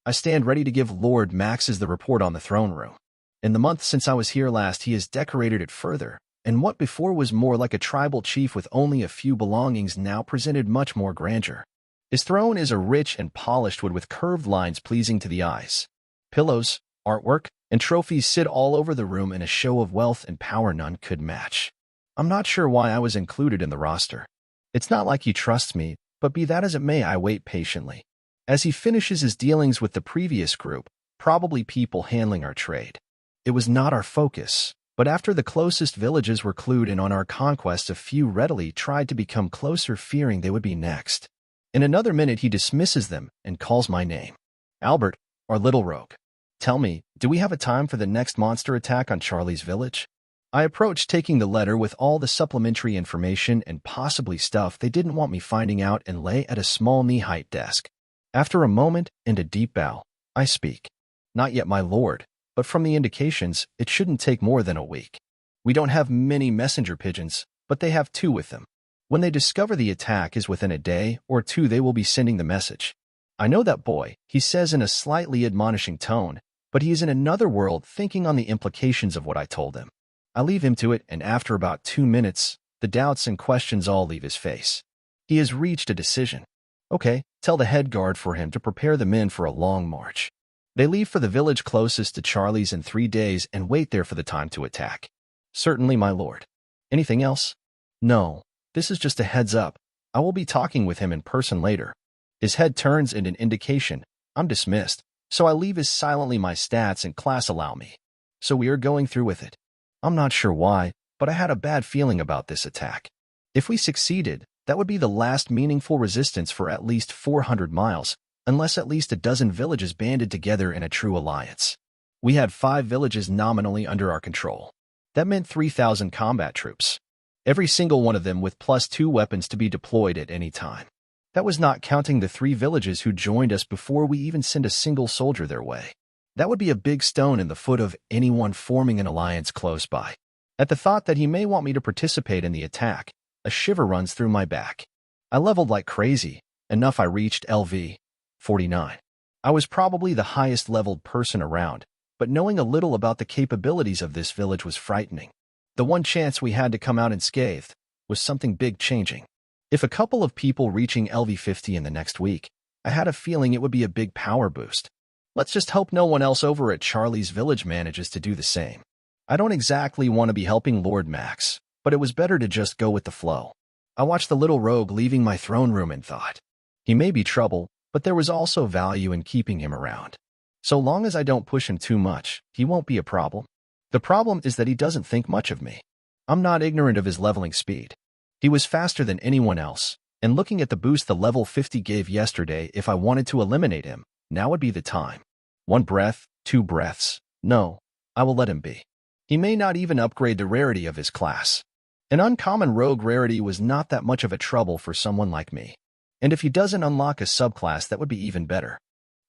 I stand ready to give Lord Max's the report on the throne room. In the month since I was here last, he has decorated it further, and what before was more like a tribal chief with only a few belongings now presented much more grandeur. His throne is a rich and polished wood with curved lines pleasing to the eyes. Pillows, artwork, and trophies sit all over the room in a show of wealth and power none could match. I'm not sure why I was included in the roster. It's not like he trusts me, but be that as it may, I wait patiently. As he finishes his dealings with the previous group, probably people handling our trade. It was not our focus, but after the closest villages were clued in on our conquest, a few readily tried to become closer, fearing they would be next. In another minute he dismisses them and calls my name. Albert, our little rogue. Tell me, do we have a time for the next monster attack on Charlie's village? I approached, taking the letter with all the supplementary information and possibly stuff they didn't want me finding out, and lay at a small knee-height desk. After a moment and a deep bow, I speak. Not yet, my lord, but from the indications, it shouldn't take more than a week. We don't have many messenger pigeons, but they have 2 with them. When they discover the attack is within a day or 2, they will be sending the message. I know that boy, he says in a slightly admonishing tone, but he is in another world thinking on the implications of what I told him. I leave him to it, and after about 2 minutes, the doubts and questions all leave his face. He has reached a decision. Okay, tell the head guard for him to prepare the men for a long march. They leave for the village closest to Charlie's in 3 days and wait there for the time to attack. Certainly, my lord. Anything else? No, this is just a heads up. I will be talking with him in person later. His head turns in an indication. I'm dismissed, so I leave as silently. My stats and class allow me. So we are going through with it. I'm not sure why, but I had a bad feeling about this attack. If we succeeded, that would be the last meaningful resistance for at least 400 miles, unless at least a dozen villages banded together in a true alliance. We had 5 villages nominally under our control. That meant 3,000 combat troops. Every single one of them with +2 weapons to be deployed at any time. That was not counting the 3 villages who joined us before we even sent a single soldier their way. That would be a big stone in the foot of anyone forming an alliance close by. At the thought that he may want me to participate in the attack, a shiver runs through my back. I leveled like crazy. Enough, I reached LV 49. I was probably the highest leveled person around, but knowing a little about the capabilities of this village was frightening. The one chance we had to come out unscathed was something big changing. If a couple of people reaching LV 50 in the next week, I had a feeling it would be a big power boost. Let's just hope no one else over at Charlie's village manages to do the same. I don't exactly want to be helping Lord Max, but it was better to just go with the flow. I watched the little rogue leaving my throne room and thought, he may be trouble, but there was also value in keeping him around. So long as I don't push him too much, he won't be a problem. The problem is that he doesn't think much of me. I'm not ignorant of his leveling speed. He was faster than anyone else, and looking at the boost the level 50 gave yesterday, if I wanted to eliminate him, now would be the time. 1 breath, 2 breaths. No, I will let him be. He may not even upgrade the rarity of his class. An uncommon rogue rarity was not that much of a trouble for someone like me. And if he doesn't unlock a subclass, that would be even better.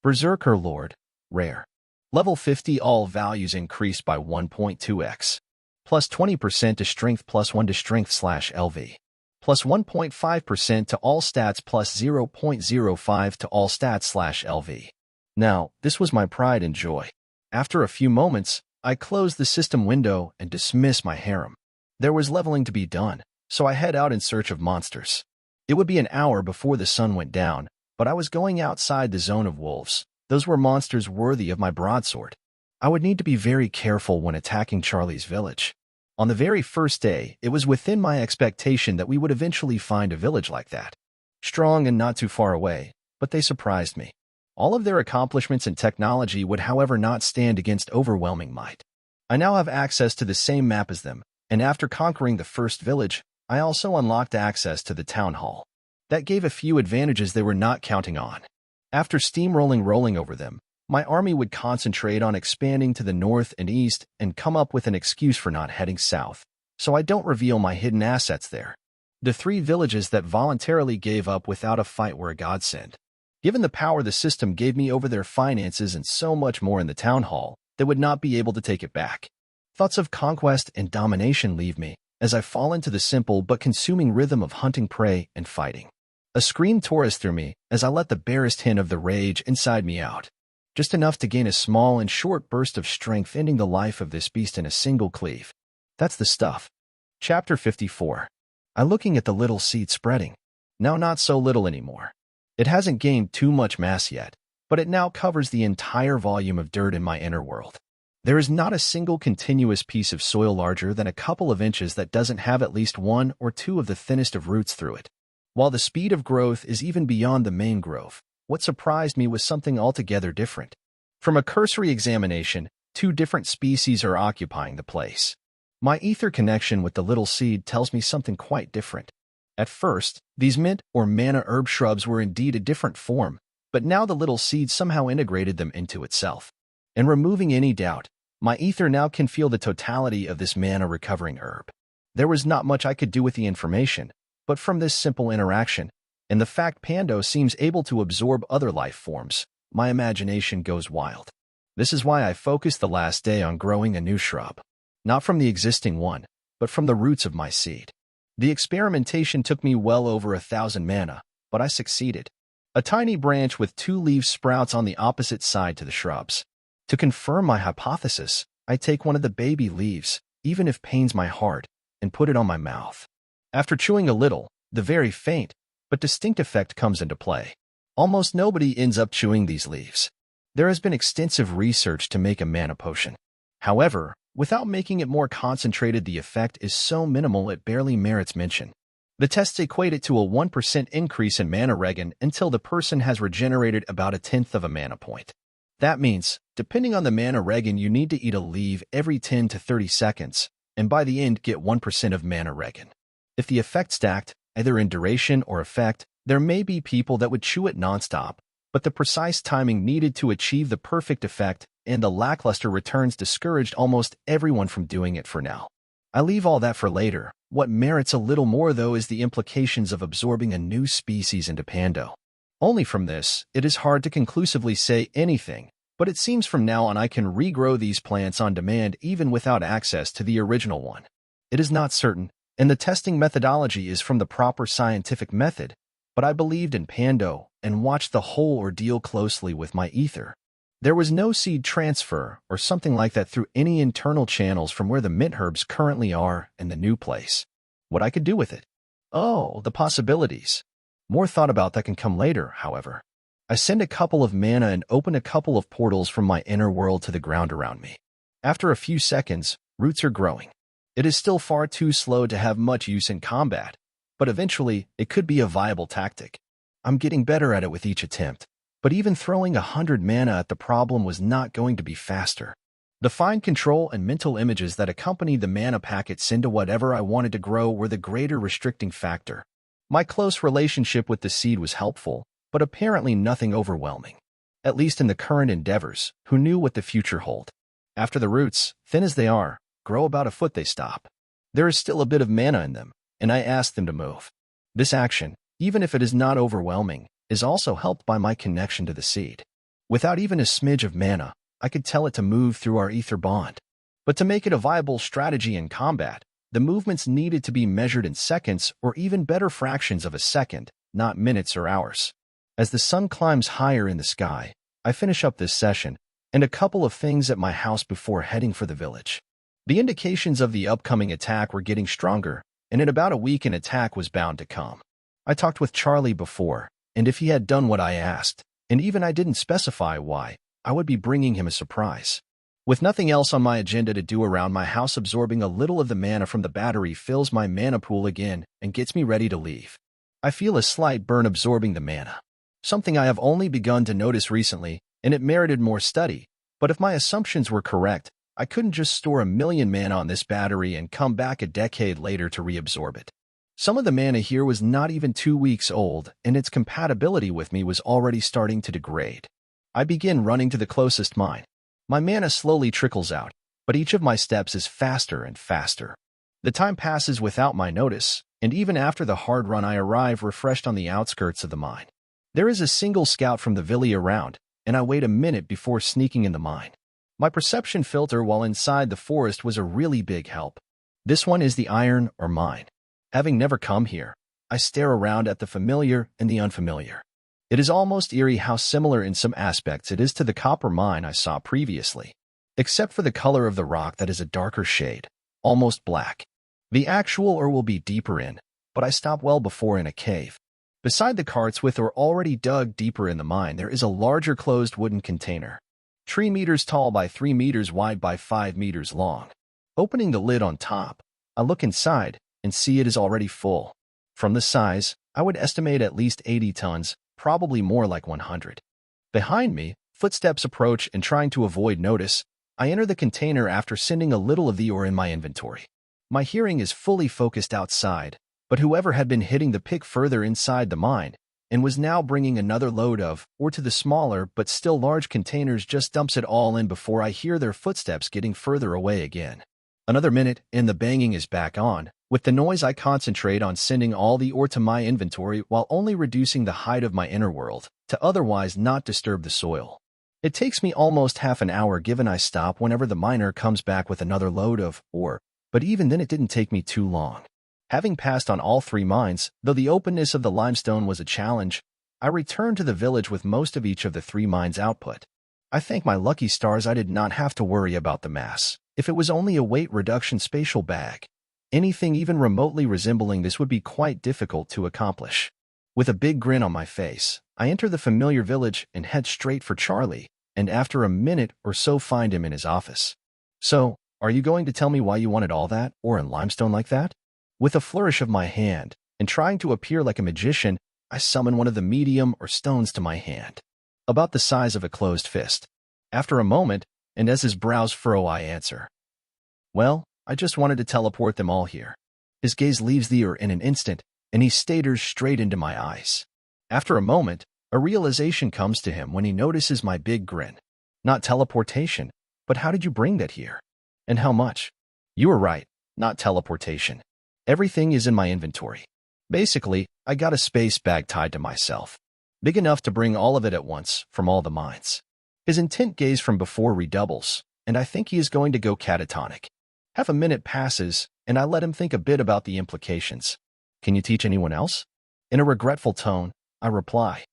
Berserker Lord, rare. Level 50, all values increased by 1.2x. Plus 20% to strength, plus 1 to strength/LV. Plus 1.5% to all stats, plus 0.05 to all stats/LV. Now, this was my pride and joy. After a few moments, I closed the system window and dismissed my harem. There was leveling to be done, so I head out in search of monsters. It would be an hour before the sun went down, but I was going outside the zone of wolves. Those were monsters worthy of my broadsword. I would need to be very careful when attacking Charlie's village. On the very first day, it was within my expectation that we would eventually find a village like that. Strong and not too far away, but they surprised me. All of their accomplishments and technology would, however, not stand against overwhelming might. I now have access to the same map as them, and after conquering the first village, I also unlocked access to the town hall. That gave a few advantages they were not counting on. After rolling over them, my army would concentrate on expanding to the north and east and come up with an excuse for not heading south, so I don't reveal my hidden assets there. The 3 villages that voluntarily gave up without a fight were a godsend. Given the power the system gave me over their finances and so much more in the town hall, they would not be able to take it back. Thoughts of conquest and domination leave me, as I fall into the simple but consuming rhythm of hunting prey and fighting. A scream tore through me as I let the barest hint of the rage inside me out. Just enough to gain a small and short burst of strength, ending the life of this beast in a single cleave. That's the stuff. Chapter 54. I'm looking at the little seed spreading. Now not so little anymore. It hasn't gained too much mass yet, but it now covers the entire volume of dirt in my inner world. There is not a single continuous piece of soil larger than a couple of inches that doesn't have at least 1 or 2 of the thinnest of roots through it. While the speed of growth is even beyond the main growth, what surprised me was something altogether different. From a cursory examination, 2 different species are occupying the place. My ether connection with the little seed tells me something quite different. At first, these mint or mana herb shrubs were indeed a different form, but now the little seed somehow integrated them into itself. And removing any doubt, my ether now can feel the totality of this mana-recovering herb. There was not much I could do with the information, but from this simple interaction, and the fact Pando seems able to absorb other life forms, my imagination goes wild. This is why I focused the last day on growing a new shrub. Not from the existing one, but from the roots of my seed. The experimentation took me well over 1,000 mana, but I succeeded. A tiny branch with 2 leaves sprouts on the opposite side to the shrubs. To confirm my hypothesis, I take one of the baby leaves, even if pains my heart, and put it on my mouth. After chewing a little, the very faint but distinct effect comes into play. Almost nobody ends up chewing these leaves. There has been extensive research to make a mana potion. However, without making it more concentrated, the effect is so minimal it barely merits mention. The tests equate it to a 1% increase in mana regen until the person has regenerated about 1/10 of a mana point. That means, depending on the mana regen, you need to eat a leaf every 10 to 30 seconds, and by the end get 1% of mana regen. If the effect stacked, either in duration or effect, there may be people that would chew it nonstop, but the precise timing needed to achieve the perfect effect and the lackluster returns discouraged almost everyone from doing it for now. I leave all that for later. What merits a little more, though, is the implications of absorbing a new species into Pando. Only from this, it is hard to conclusively say anything, but it seems from now on I can regrow these plants on demand even without access to the original one. It is not certain, and the testing methodology is from the proper scientific method, but I believed in Pando and watched the whole ordeal closely with my ether. There was no seed transfer or something like that through any internal channels from where the mint herbs currently are in the new place. What I could do with it? Oh, the possibilities. More thought about that can come later, however. I send a couple of mana and open a couple of portals from my inner world to the ground around me. After a few seconds, roots are growing. It is still far too slow to have much use in combat, but eventually it could be a viable tactic. I'm getting better at it with each attempt, but even throwing 100 mana at the problem was not going to be faster. The fine control and mental images that accompanied the mana packets into whatever I wanted to grow were the greater restricting factor. My close relationship with the seed was helpful, but apparently nothing overwhelming. At least in the current endeavors, who knew what the future held. After the roots, thin as they are, grow about a foot, they stop. There is still a bit of mana in them, and I ask them to move. This action, even if it is not overwhelming, is also helped by my connection to the seed. Without even a smidge of mana, I could tell it to move through our ether bond. But to make it a viable strategy in combat, the movements needed to be measured in seconds or even better fractions of a second, not minutes or hours. As the sun climbs higher in the sky, I finish up this session and a couple of things at my house before heading for the village. The indications of the upcoming attack were getting stronger, and in about a week an attack was bound to come. I talked with Charlie before, and if he had done what I asked, and even I didn't specify why, I would be bringing him a surprise. With nothing else on my agenda to do around my house, absorbing a little of the mana from the battery fills my mana pool again and gets me ready to leave. I feel a slight burn absorbing the mana. Something I have only begun to notice recently, and it merited more study, but if my assumptions were correct, I couldn't just store 1,000,000 mana on this battery and come back a decade later to reabsorb it. Some of the mana here was not even 2 weeks old, and its compatibility with me was already starting to degrade. I begin running to the closest mine. My mana slowly trickles out, but each of my steps is faster and faster. The time passes without my notice, And even after the hard run, I arrive refreshed on the outskirts of the mine. There is a single scout from the village around, and I wait a minute before sneaking in the mine. My perception filter while inside the forest was a really big help. This one is the iron or mine. Having never come here, I stare around at the familiar and the unfamiliar. It is almost eerie how similar in some aspects it is to the copper mine I saw previously, except for the color of the rock that is a darker shade, almost black. The actual ore will be deeper in, but I stop well before in a cave. Beside the carts with ore already dug deeper in the mine, there is a larger closed wooden container, 3 meters tall by 3 meters wide by 5 meters long. Opening the lid on top, I look inside and see it is already full. From the size, I would estimate at least 80 tons, probably more like 100. Behind me, footsteps approach, and trying to avoid notice, I enter the container after sending a little of the ore in my inventory. My hearing is fully focused outside, but whoever had been hitting the pick further inside the mine and was now bringing another load of ore to the smaller but still large containers just dumps it all in before I hear their footsteps getting further away again. Another minute, and the banging is back on. With the noise, I concentrate on sending all the ore to my inventory while only reducing the height of my inner world to otherwise not disturb the soil. It takes me almost half an hour given I stop whenever the miner comes back with another load of ore, but even then it didn't take me too long. Having passed on all 3 mines, though the openness of the limestone was a challenge, I returned to the village with most of each of the 3 mines' output. I thank my lucky stars I did not have to worry about the mass. If it was only a weight reduction spatial bag, anything even remotely resembling this would be quite difficult to accomplish. With a big grin on my face, I enter the familiar village and head straight for Charlie, and after a minute or so find him in his office. So, are you going to tell me why you wanted all that ore in limestone like that? With a flourish of my hand, and trying to appear like a magician, I summon one of the medium or stones to my hand, about the size of a closed fist. After a moment, and as his brows furrow, I answer, "Well, I just wanted to teleport them all here." His gaze leaves the ore in an instant, and he stares straight into my eyes. After a moment, a realization comes to him when he notices my big grin. Not teleportation, but how did you bring that here? And how much? You were right, not teleportation. Everything is in my inventory. Basically, I got a space bag tied to myself, big enough to bring all of it at once from all the mines. His intent gaze from before redoubles, and I think he is going to go catatonic. Half a minute passes, and I let him think a bit about the implications. Can you teach anyone else? In a regretful tone, I reply,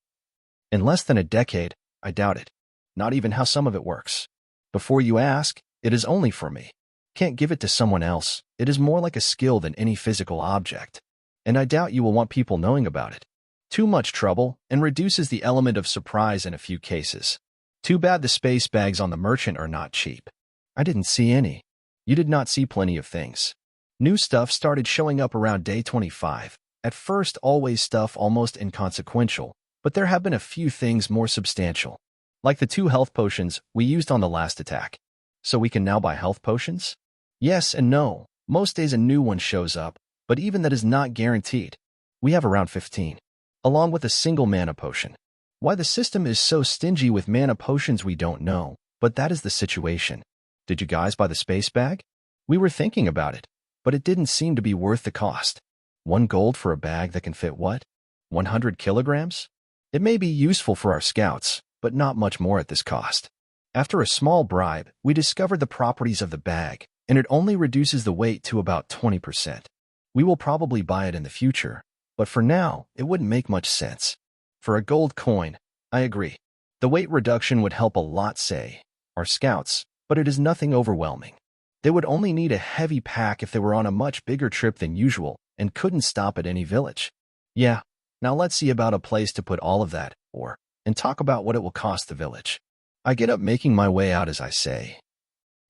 in less than a decade, I doubt it. Not even how some of it works. Before you ask, it is only for me. Can't give it to someone else. It is more like a skill than any physical object. And I doubt you will want people knowing about it. Too much trouble, and reduces the element of surprise in a few cases. Too bad the space bags on the merchant are not cheap. I didn't see any. You did not see plenty of things. New stuff started showing up around day 25. At first, always stuff almost inconsequential, but there have been a few things more substantial. Like the 2 health potions we used on the last attack. So we can now buy health potions? Yes and no. Most days a new one shows up, but even that is not guaranteed. We have around 15, along with a single mana potion. Why the system is so stingy with mana potions we don't know, but that is the situation. Did you guys buy the space bag? We were thinking about it, but it didn't seem to be worth the cost. 1 gold for a bag that can fit what? 100 kilograms? It may be useful for our scouts, but not much more at this cost. After a small bribe, we discovered the properties of the bag, and it only reduces the weight to about 20%. We will probably buy it in the future, but for now, it wouldn't make much sense. For a gold coin, I agree. The weight reduction would help a lot, say, our scouts, but it is nothing overwhelming. They would only need a heavy pack if they were on a much bigger trip than usual and couldn't stop at any village. Yeah, now let's see about a place to put all of that ore, and talk about what it will cost the village. I get up making my way out as I say.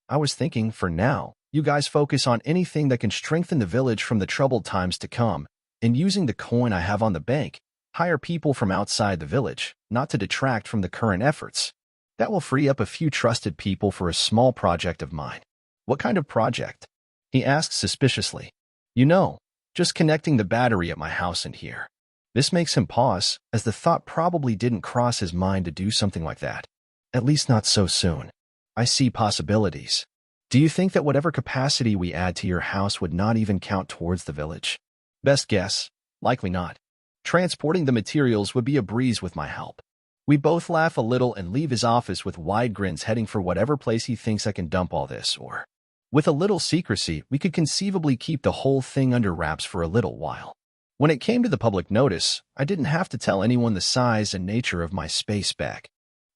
I was thinking, for now, you guys focus on anything that can strengthen the village from the troubled times to come, and using the coin I have on the bank, hire people from outside the village, not to detract from the current efforts. That will free up a few trusted people for a small project of mine. What kind of project? He asks suspiciously. You know, just connecting the battery at my house and here. This makes him pause, as the thought probably didn't cross his mind to do something like that. At least not so soon. I see possibilities. Do you think that whatever capacity we add to your house would not even count towards the village? Best guess, likely not. Transporting the materials would be a breeze with my help. We both laugh a little and leave his office with wide grins, heading for whatever place he thinks I can dump all this, or with a little secrecy, we could conceivably keep the whole thing under wraps for a little while. When it came to the public notice, I didn't have to tell anyone the size and nature of my space bag.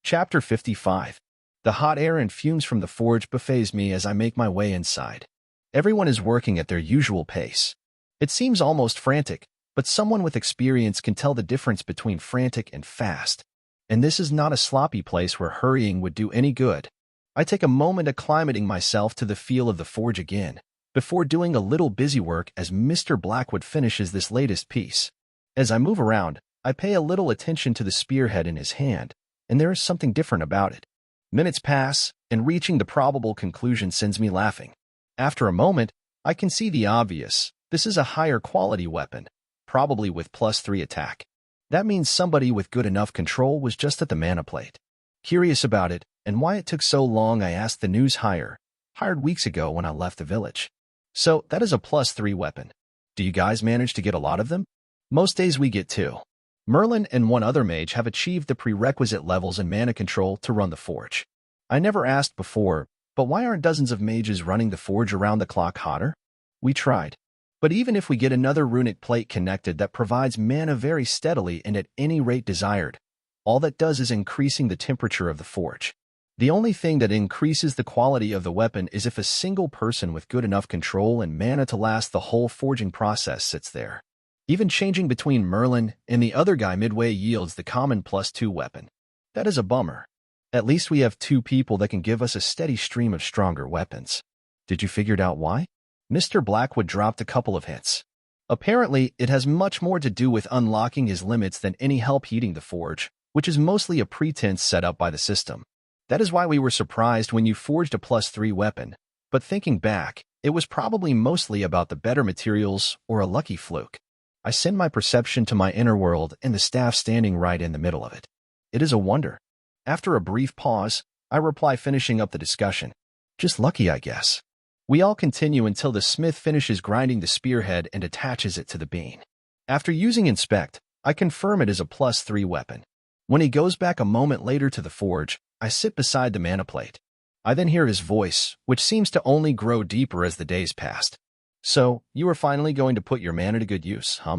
Chapter 55. The hot air and fumes from the forge befaze me as I make my way inside. Everyone is working at their usual pace. It seems almost frantic, but someone with experience can tell the difference between frantic and fast. And this is not a sloppy place where hurrying would do any good. I take a moment acclimating myself to the feel of the forge again, before doing a little busy work as Mr. Blackwood finishes this latest piece. As I move around, I pay a little attention to the spearhead in his hand, and there is something different about it. Minutes pass, and reaching the probable conclusion sends me laughing. After a moment, I can see the obvious. This is a higher quality weapon, probably with +3 attack. That means somebody with good enough control was just at the mana plate. Curious about it, and why it took so long, I asked the news hired weeks ago when I left the village. So, that is a +3 weapon. Do you guys manage to get a lot of them? Most days we get 2. Merlin and one other mage have achieved the prerequisite levels in mana control to run the forge. I never asked before, but why aren't dozens of mages running the forge around the clock hotter? We tried. But even if we get another runic plate connected that provides mana very steadily and at any rate desired, all that does is increasing the temperature of the forge. The only thing that increases the quality of the weapon is if a single person with good enough control and mana to last the whole forging process sits there. Even changing between Merlin and the other guy midway yields the common +2 weapon. That is a bummer. At least we have 2 people that can give us a steady stream of stronger weapons. Did you figure out why? Mr. Blackwood dropped a couple of hints. Apparently, it has much more to do with unlocking his limits than any help heating the forge, which is mostly a pretense set up by the system. That is why we were surprised when you forged a +3 weapon, but thinking back, it was probably mostly about the better materials or a lucky fluke. I send my perception to my inner world and the staff standing right in the middle of it. It is a wonder. After a brief pause, I reply, finishing up the discussion. Just lucky, I guess. We all continue until the smith finishes grinding the spearhead and attaches it to the beam. After using Inspect, I confirm it is a +3 weapon. When he goes back a moment later to the forge, I sit beside the mana plate. I then hear his voice, which seems to only grow deeper as the days passed. So, you are finally going to put your mana to good use, huh?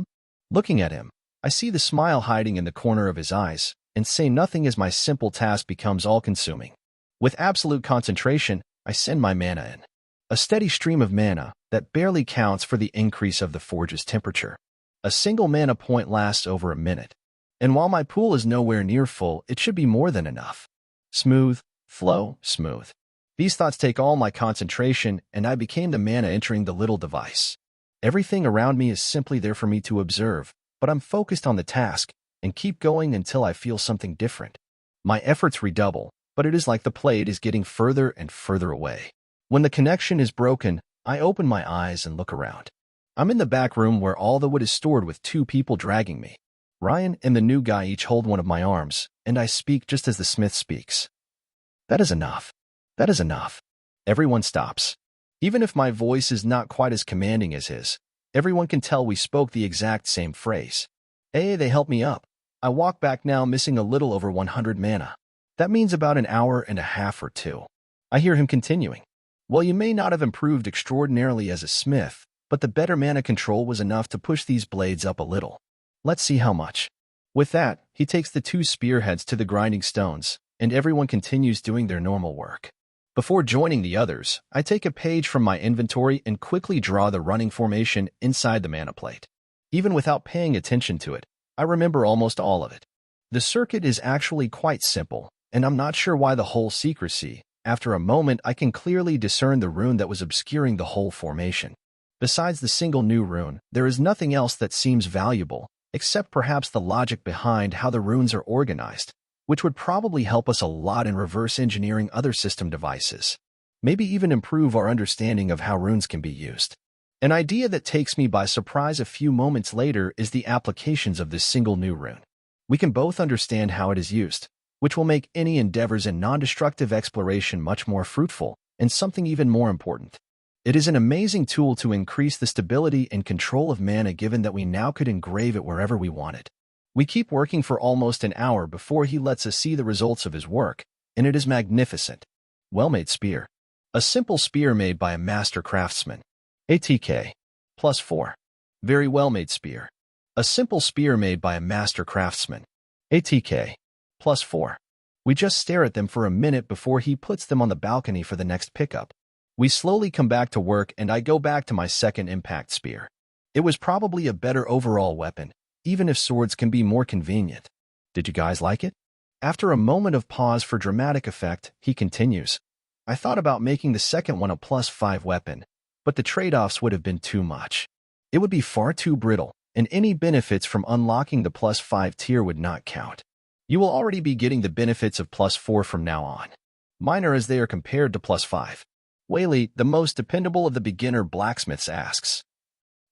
Looking at him, I see the smile hiding in the corner of his eyes, and say nothing as my simple task becomes all-consuming. With absolute concentration, I send my mana in. A steady stream of mana that barely counts for the increase of the forge's temperature. A single mana point lasts over a minute. And while my pool is nowhere near full, it should be more than enough. Smooth, flow, smooth. These thoughts take all my concentration, and I became the mana entering the little device. Everything around me is simply there for me to observe, but I'm focused on the task, and keep going until I feel something different. My efforts redouble, but it is like the plate is getting further and further away. When the connection is broken, I open my eyes and look around. I'm in the back room where all the wood is stored with 2 people dragging me. Ryan and the new guy each hold one of my arms, and I speak just as the smith speaks. That is enough. That is enough. Everyone stops. Even if my voice is not quite as commanding as his, everyone can tell we spoke the exact same phrase. They help me up. I walk back now missing a little over 100 mana. That means about an hour and a half or 2. I hear him continuing. Well, you may not have improved extraordinarily as a smith, but the better mana control was enough to push these blades up a little. Let's see how much. With that, he takes the 2 spearheads to the grinding stones, and everyone continues doing their normal work. Before joining the others, I take a page from my inventory and quickly draw the running formation inside the mana plate. Even without paying attention to it, I remember almost all of it. The circuit is actually quite simple, and I'm not sure why the whole secrecy. After a moment, I can clearly discern the rune that was obscuring the whole formation. Besides the single new rune, there is nothing else that seems valuable, except perhaps the logic behind how the runes are organized, which would probably help us a lot in reverse engineering other system devices. Maybe even improve our understanding of how runes can be used. An idea that takes me by surprise a few moments later is the applications of this single new rune. We can both understand how it is used, which will make any endeavors in non-destructive exploration much more fruitful, and something even more important. It is an amazing tool to increase the stability and control of mana given that we now could engrave it wherever we wanted. We keep working for almost an hour before he lets us see the results of his work, and it is magnificent. Well-made spear. A simple spear made by a master craftsman. ATK. +4. Very well-made spear. A simple spear made by a master craftsman. ATK. +4. We just stare at them for a minute before he puts them on the balcony for the next pickup. We slowly come back to work and I go back to my second impact spear. It was probably a better overall weapon, even if swords can be more convenient. Did you guys like it? After a moment of pause for dramatic effect, he continues. I thought about making the second one a +5 weapon, but the trade-offs would have been too much. It would be far too brittle, and any benefits from unlocking the +5 tier would not count. You will already be getting the benefits of +4 from now on. Minor as they are compared to +5. Whaley, the most dependable of the beginner blacksmiths, asks.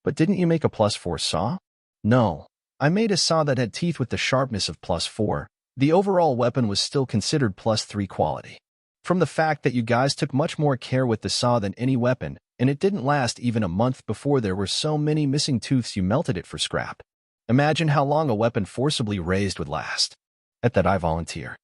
But didn't you make a +4 saw? No. I made a saw that had teeth with the sharpness of +4. The overall weapon was still considered +3 quality. From the fact that you guys took much more care with the saw than any weapon, and it didn't last even a month before there were so many missing tooths you melted it for scrap. Imagine how long a weapon forcibly raised would last. At that I volunteer.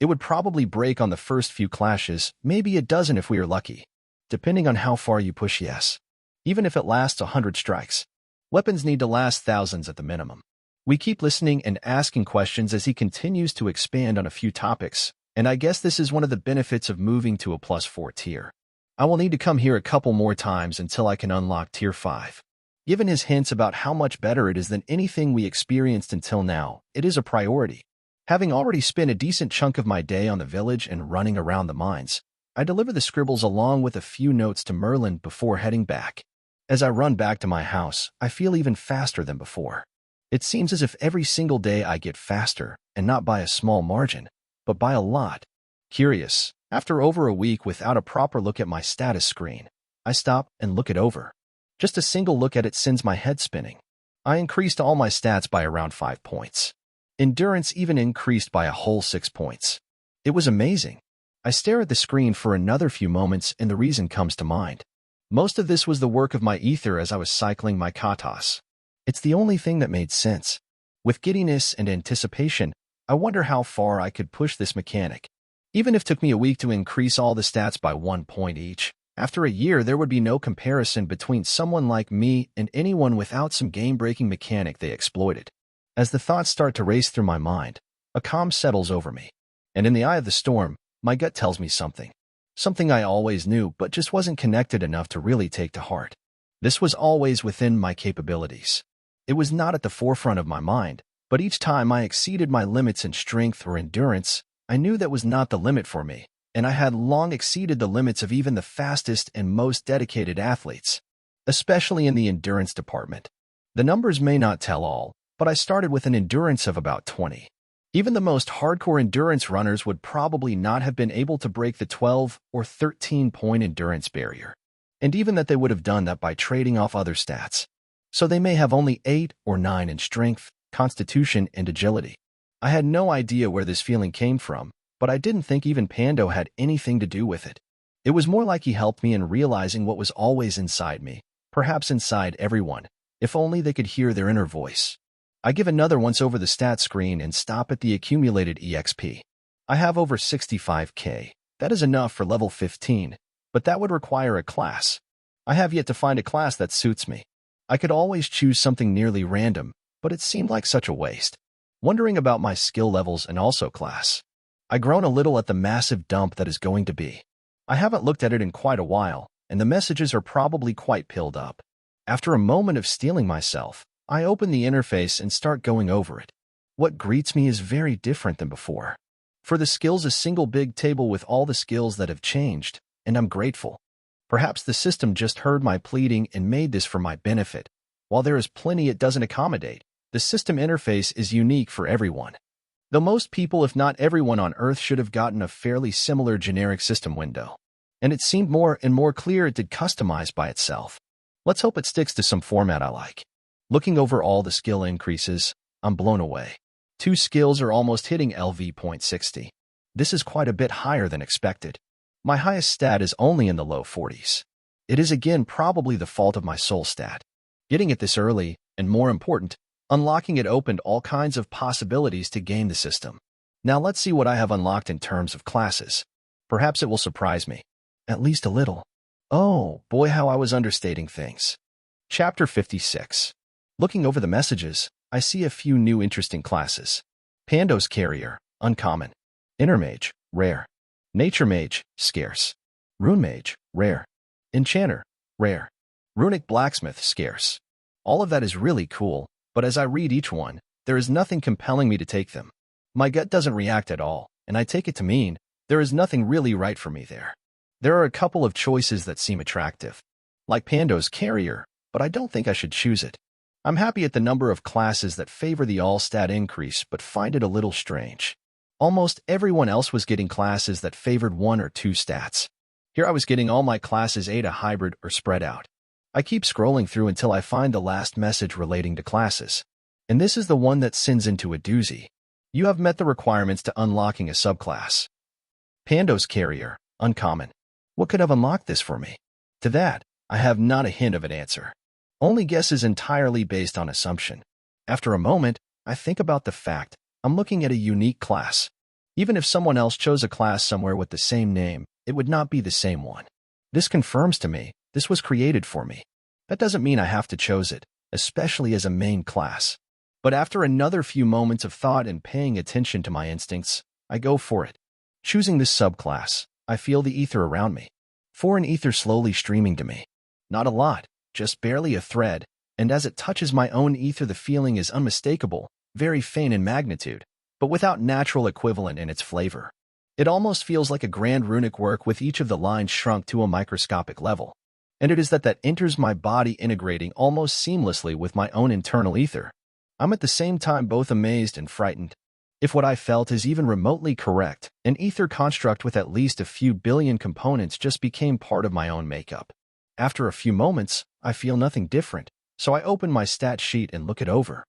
It would probably break on the first few clashes, maybe a dozen if we are lucky. Depending on how far you push, yes. Even if it lasts 100 strikes. Weapons need to last thousands at the minimum. We keep listening and asking questions as he continues to expand on a few topics, and I guess this is one of the benefits of moving to a +4 tier. I will need to come here a couple more times until I can unlock tier 5. Given his hints about how much better it is than anything we experienced until now, it is a priority. Having already spent a decent chunk of my day on the village and running around the mines, I deliver the scribbles along with a few notes to Merlin before heading back. As I run back to my house, I feel even faster than before. It seems as if every single day I get faster, and not by a small margin, but by a lot. Curious, after over a week without a proper look at my status screen, I stop and look it over. Just a single look at it sends my head spinning. I increased all my stats by around 5 points. Endurance even increased by a whole 6 points. It was amazing. I stare at the screen for another few moments and the reason comes to mind. Most of this was the work of my ether as I was cycling my katas. It's the only thing that made sense. With giddiness and anticipation, I wonder how far I could push this mechanic. Even if it took me a week to increase all the stats by 1 point each, after a year there would be no comparison between someone like me and anyone without some game-breaking mechanic they exploited. As the thoughts start to race through my mind, a calm settles over me. And in the eye of the storm, my gut tells me something. Something I always knew but just wasn't connected enough to really take to heart. This was always within my capabilities. It was not at the forefront of my mind, but each time I exceeded my limits in strength or endurance, I knew that was not the limit for me, and I had long exceeded the limits of even the fastest and most dedicated athletes, especially in the endurance department. The numbers may not tell all, but I started with an endurance of about 20. Even the most hardcore endurance runners would probably not have been able to break the 12 or 13-point endurance barrier. And even that they would have done that by trading off other stats. So they may have only 8 or 9 in strength, constitution, and agility. I had no idea where this feeling came from, but I didn't think even Pando had anything to do with it. It was more like he helped me in realizing what was always inside me, perhaps inside everyone, if only they could hear their inner voice. I give another once over the stat screen and stop at the accumulated EXP. I have over 65k. That is enough for level 15, but that would require a class. I have yet to find a class that suits me. I could always choose something nearly random, but it seemed like such a waste. Wondering about my skill levels and also class. I groan a little at the massive dump that is going to be. I haven't looked at it in quite a while, and the messages are probably quite pilled up. After a moment of steeling myself, I open the interface and start going over it. What greets me is very different than before. For the skills, a single big table with all the skills that have changed, and I'm grateful. Perhaps the system just heard my pleading and made this for my benefit. While there is plenty it doesn't accommodate, the system interface is unique for everyone. Though most people, if not everyone on Earth, should have gotten a fairly similar generic system window. And it seemed more and more clear it did customize by itself. Let's hope it sticks to some format I like. Looking over all the skill increases, I'm blown away. 2 skills are almost hitting LV.60. This is quite a bit higher than expected. My highest stat is only in the low 40s. It is again probably the fault of my soul stat. Getting it this early, and more important, unlocking it opened all kinds of possibilities to game the system. Now let's see what I have unlocked in terms of classes. Perhaps it will surprise me. At least a little. Oh, boy, how I was understating things. Chapter 56. Looking over the messages, I see a few new interesting classes. Pando's Carrier, uncommon. Inner Mage, rare. Nature Mage, scarce. Rune Mage, rare. Enchanter, rare. Runic Blacksmith, scarce. All of that is really cool, but as I read each one, there is nothing compelling me to take them. My gut doesn't react at all, and I take it to mean there is nothing really right for me there. There are a couple of choices that seem attractive, like Pando's Carrier, but I don't think I should choose it. I'm happy at the number of classes that favor the all-stat increase, but find it a little strange. Almost everyone else was getting classes that favored 1 or 2 stats. Here I was getting all my classes A to hybrid or spread out. I keep scrolling through until I find the last message relating to classes. And this is the one that sends into a doozy. You have met the requirements to unlocking a subclass. Pando's Carrier, uncommon. What could have unlocked this for me? To that, I have not a hint of an answer. Only guesses entirely based on assumption. After a moment, I think about the fact I'm looking at a unique class. Even if someone else chose a class somewhere with the same name, it would not be the same one. This confirms to me this was created for me. That doesn't mean I have to choose it, especially as a main class. But after another few moments of thought and paying attention to my instincts, I go for it. Choosing this subclass, I feel the ether around me. Foreign ether slowly streaming to me. Not a lot, just barely a thread, and as it touches my own ether the feeling is unmistakable, very faint in magnitude, but without natural equivalent in its flavor. It almost feels like a grand runic work with each of the lines shrunk to a microscopic level. And it is that enters my body integrating almost seamlessly with my own internal ether. I'm at the same time both amazed and frightened. If what I felt is even remotely correct, an ether construct with at least a few billion components just became part of my own makeup. After a few moments, I feel nothing different, so I open my stat sheet and look it over.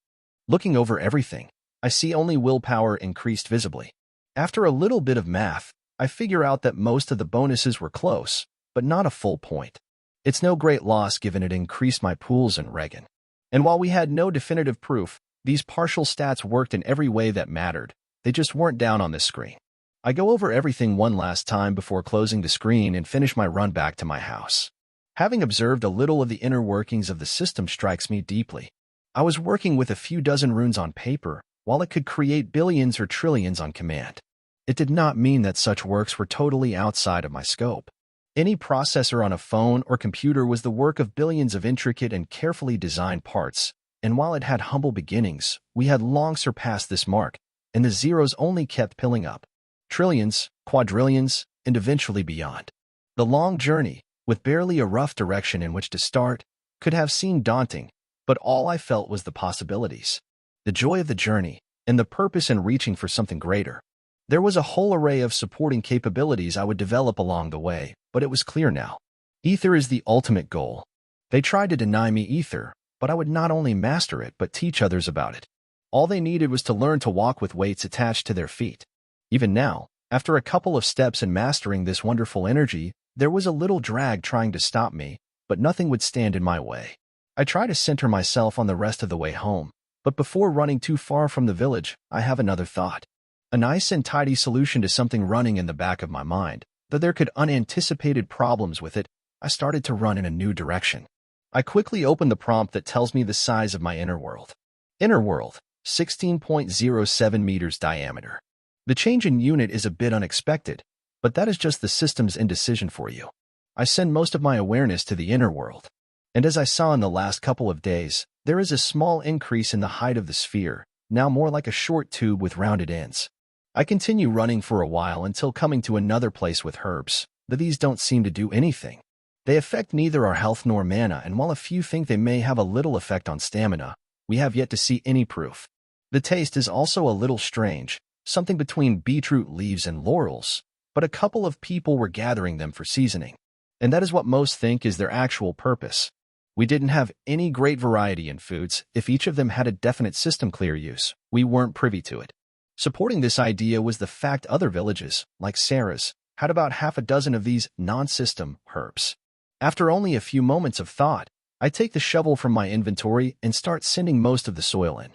Looking over everything, I see only willpower increased visibly. After a little bit of math, I figure out that most of the bonuses were close, but not a full point. It's no great loss given it increased my pools and regen. And while we had no definitive proof, these partial stats worked in every way that mattered. They just weren't down on this screen. I go over everything one last time before closing the screen and finish my run back to my house. Having observed a little of the inner workings of the system strikes me deeply. I was working with a few dozen runes on paper, while it could create billions or trillions on command. It did not mean that such works were totally outside of my scope. Any processor on a phone or computer was the work of billions of intricate and carefully designed parts, and while it had humble beginnings, we had long surpassed this mark, and the zeros only kept piling up. Trillions, quadrillions, and eventually beyond. The long journey, with barely a rough direction in which to start, could have seemed daunting, but all I felt was the possibilities. The joy of the journey, and the purpose in reaching for something greater. There was a whole array of supporting capabilities I would develop along the way, but it was clear now. Ether is the ultimate goal. They tried to deny me ether, but I would not only master it but teach others about it. All they needed was to learn to walk with weights attached to their feet. Even now, after a couple of steps in mastering this wonderful energy, there was a little drag trying to stop me, but nothing would stand in my way. I try to center myself on the rest of the way home, but before running too far from the village, I have another thought. A nice and tidy solution to something running in the back of my mind. Though there could unanticipated problems with it, I started to run in a new direction. I quickly opened the prompt that tells me the size of my inner world. Inner world, 16.07 meters diameter. The change in unit is a bit unexpected, but that is just the system's indecision for you. I send most of my awareness to the inner world. And as I saw in the last couple of days, there is a small increase in the height of the sphere, now more like a short tube with rounded ends. I continue running for a while until coming to another place with herbs, though these don't seem to do anything. They affect neither our health nor mana, and while a few think they may have a little effect on stamina, we have yet to see any proof. The taste is also a little strange, something between beetroot leaves and laurels, but a couple of people were gathering them for seasoning. And that is what most think is their actual purpose. We didn't have any great variety in foods. If each of them had a definite system clear use, we weren't privy to it. Supporting this idea was the fact other villages, like Sarah's, had about half a dozen of these non-system herbs. After only a few moments of thought, I take the shovel from my inventory and start sending most of the soil in.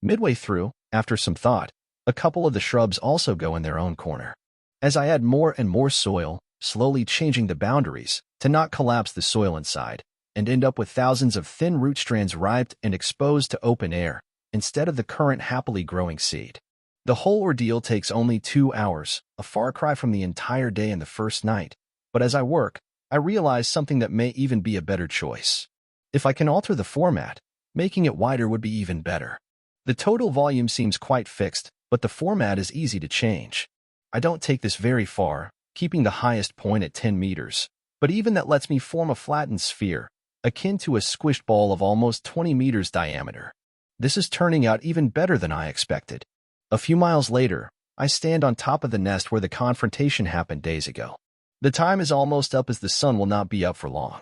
Midway through, after some thought, a couple of the shrubs also go in their own corner. As I add more and more soil, slowly changing the boundaries to not collapse the soil inside, and end up with thousands of thin root strands ripe and exposed to open air, instead of the current happily growing seed. The whole ordeal takes only 2 hours, a far cry from the entire day and the first night, but as I work, I realize something that may even be a better choice. If I can alter the format, making it wider would be even better. The total volume seems quite fixed, but the format is easy to change. I don't take this very far, keeping the highest point at 10 meters, but even that lets me form a flattened sphere, akin to a squished ball of almost 20 meters diameter. This is turning out even better than I expected. A few miles later, I stand on top of the nest where the confrontation happened days ago. The time is almost up as the sun will not be up for long.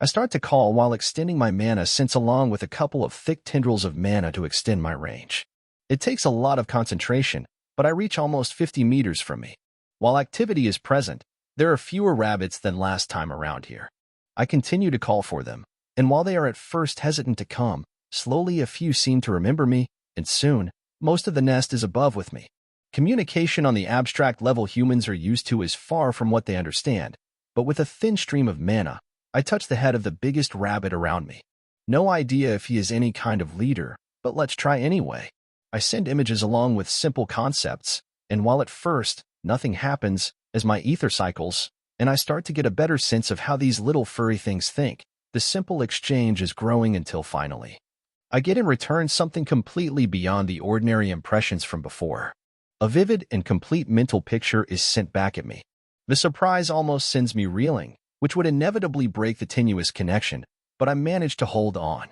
I start to call while extending my mana sense along with a couple of thick tendrils of mana to extend my range. It takes a lot of concentration, but I reach almost 50 meters from me. While activity is present, there are fewer rabbits than last time around here. I continue to call for them, and while they are at first hesitant to come, slowly a few seem to remember me, and soon, most of the nest is above with me. Communication on the abstract level humans are used to is far from what they understand, but with a thin stream of mana, I touch the head of the biggest rabbit around me. No idea if he is any kind of leader, but let's try anyway. I send images along with simple concepts, and while at first, nothing happens, as my ether cycles, and I start to get a better sense of how these little furry things think, the simple exchange is growing until finally, I get in return something completely beyond the ordinary impressions from before. A vivid and complete mental picture is sent back at me. The surprise almost sends me reeling, which would inevitably break the tenuous connection, but I manage to hold on.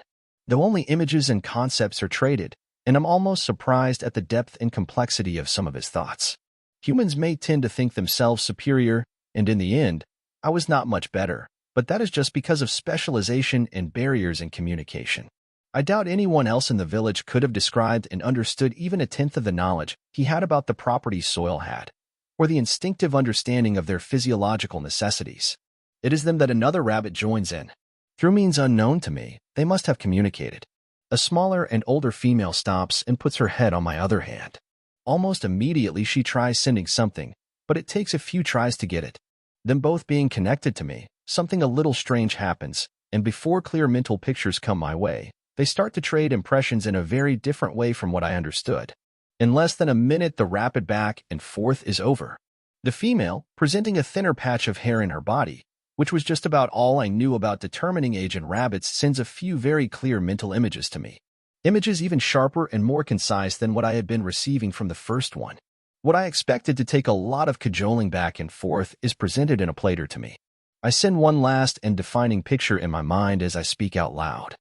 Though only images and concepts are traded, and I'm almost surprised at the depth and complexity of some of his thoughts. Humans may tend to think themselves superior, and in the end, I was not much better, but that is just because of specialization and barriers in communication. I doubt anyone else in the village could have described and understood even a tenth of the knowledge he had about the properties soil had, or the instinctive understanding of their physiological necessities. It is then that another rabbit joins in. Through means unknown to me, they must have communicated. A smaller and older female stops and puts her head on my other hand. Almost immediately she tries sending something, but it takes a few tries to get it. Them both being connected to me, something a little strange happens, and before clear mental pictures come my way, they start to trade impressions in a very different way from what I understood. In less than a minute, the rapid back and forth is over. The female, presenting a thinner patch of hair in her body, which was just about all I knew about determining age in rabbits, sends a few very clear mental images to me. Images even sharper and more concise than what I had been receiving from the first one. What I expected to take a lot of cajoling back and forth is presented in a plater to me. I send one last and defining picture in my mind as I speak out loud.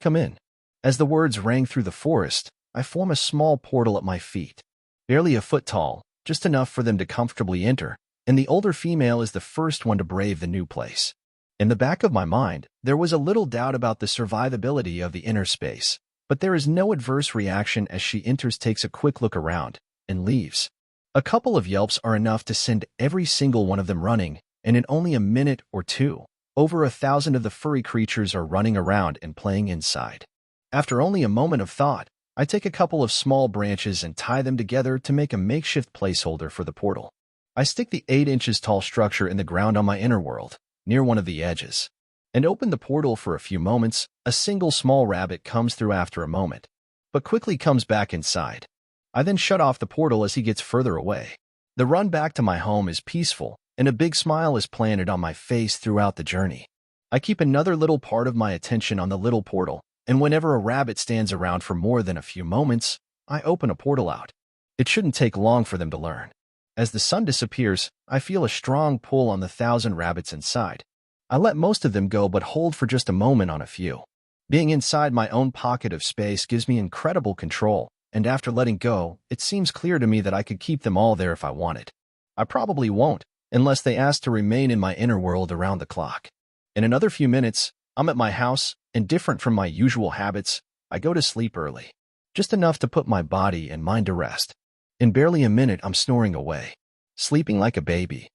Come in. As the words rang through the forest, I form a small portal at my feet. Barely a foot tall, just enough for them to comfortably enter, and the older female is the first one to brave the new place. In the back of my mind, there was a little doubt about the survivability of the inner space, but there is no adverse reaction as she enters, takes a quick look around, and leaves. A couple of yelps are enough to send every single one of them running, and in only a minute or two, over 1,000 of the furry creatures are running around and playing inside. After only a moment of thought, I take a couple of small branches and tie them together to make a makeshift placeholder for the portal. I stick the 8 inches tall structure in the ground on my inner world, near one of the edges, and open the portal for a few moments. A single small rabbit comes through after a moment, but quickly comes back inside. I then shut off the portal as he gets further away. The run back to my home is peaceful, and a big smile is planted on my face throughout the journey. I keep another little part of my attention on the little portal, and whenever a rabbit stands around for more than a few moments, I open a portal out. It shouldn't take long for them to learn. As the sun disappears, I feel a strong pull on the 1,000 rabbits inside. I let most of them go but hold for just a moment on a few. Being inside my own pocket of space gives me incredible control, and after letting go, it seems clear to me that I could keep them all there if I wanted. I probably won't, unless they ask to remain in my inner world around the clock. In another few minutes, I'm at my house, and different from my usual habits, I go to sleep early. Just enough to put my body and mind to rest. In barely a minute, I'm snoring away, sleeping like a baby.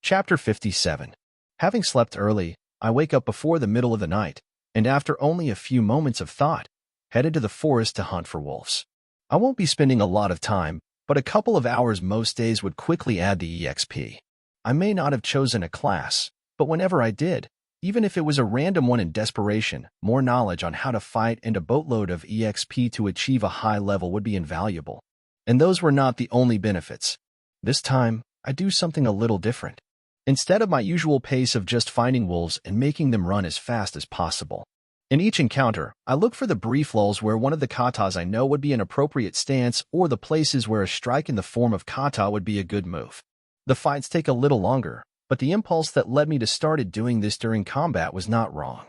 Chapter 57. Having slept early, I wake up before the middle of the night, and after only a few moments of thought, headed to the forest to hunt for wolves. I won't be spending a lot of time, but a couple of hours most days would quickly add the EXP. I may not have chosen a class, but whenever I did, even if it was a random one in desperation, more knowledge on how to fight and a boatload of EXP to achieve a high level would be invaluable. And those were not the only benefits. This time, I do something a little different. Instead of my usual pace of just finding wolves and making them run as fast as possible. In each encounter, I look for the brief lulls where one of the katas I know would be an appropriate stance or the places where a strike in the form of kata would be a good move. The fights take a little longer, but the impulse that led me to started doing this during combat was not wrong.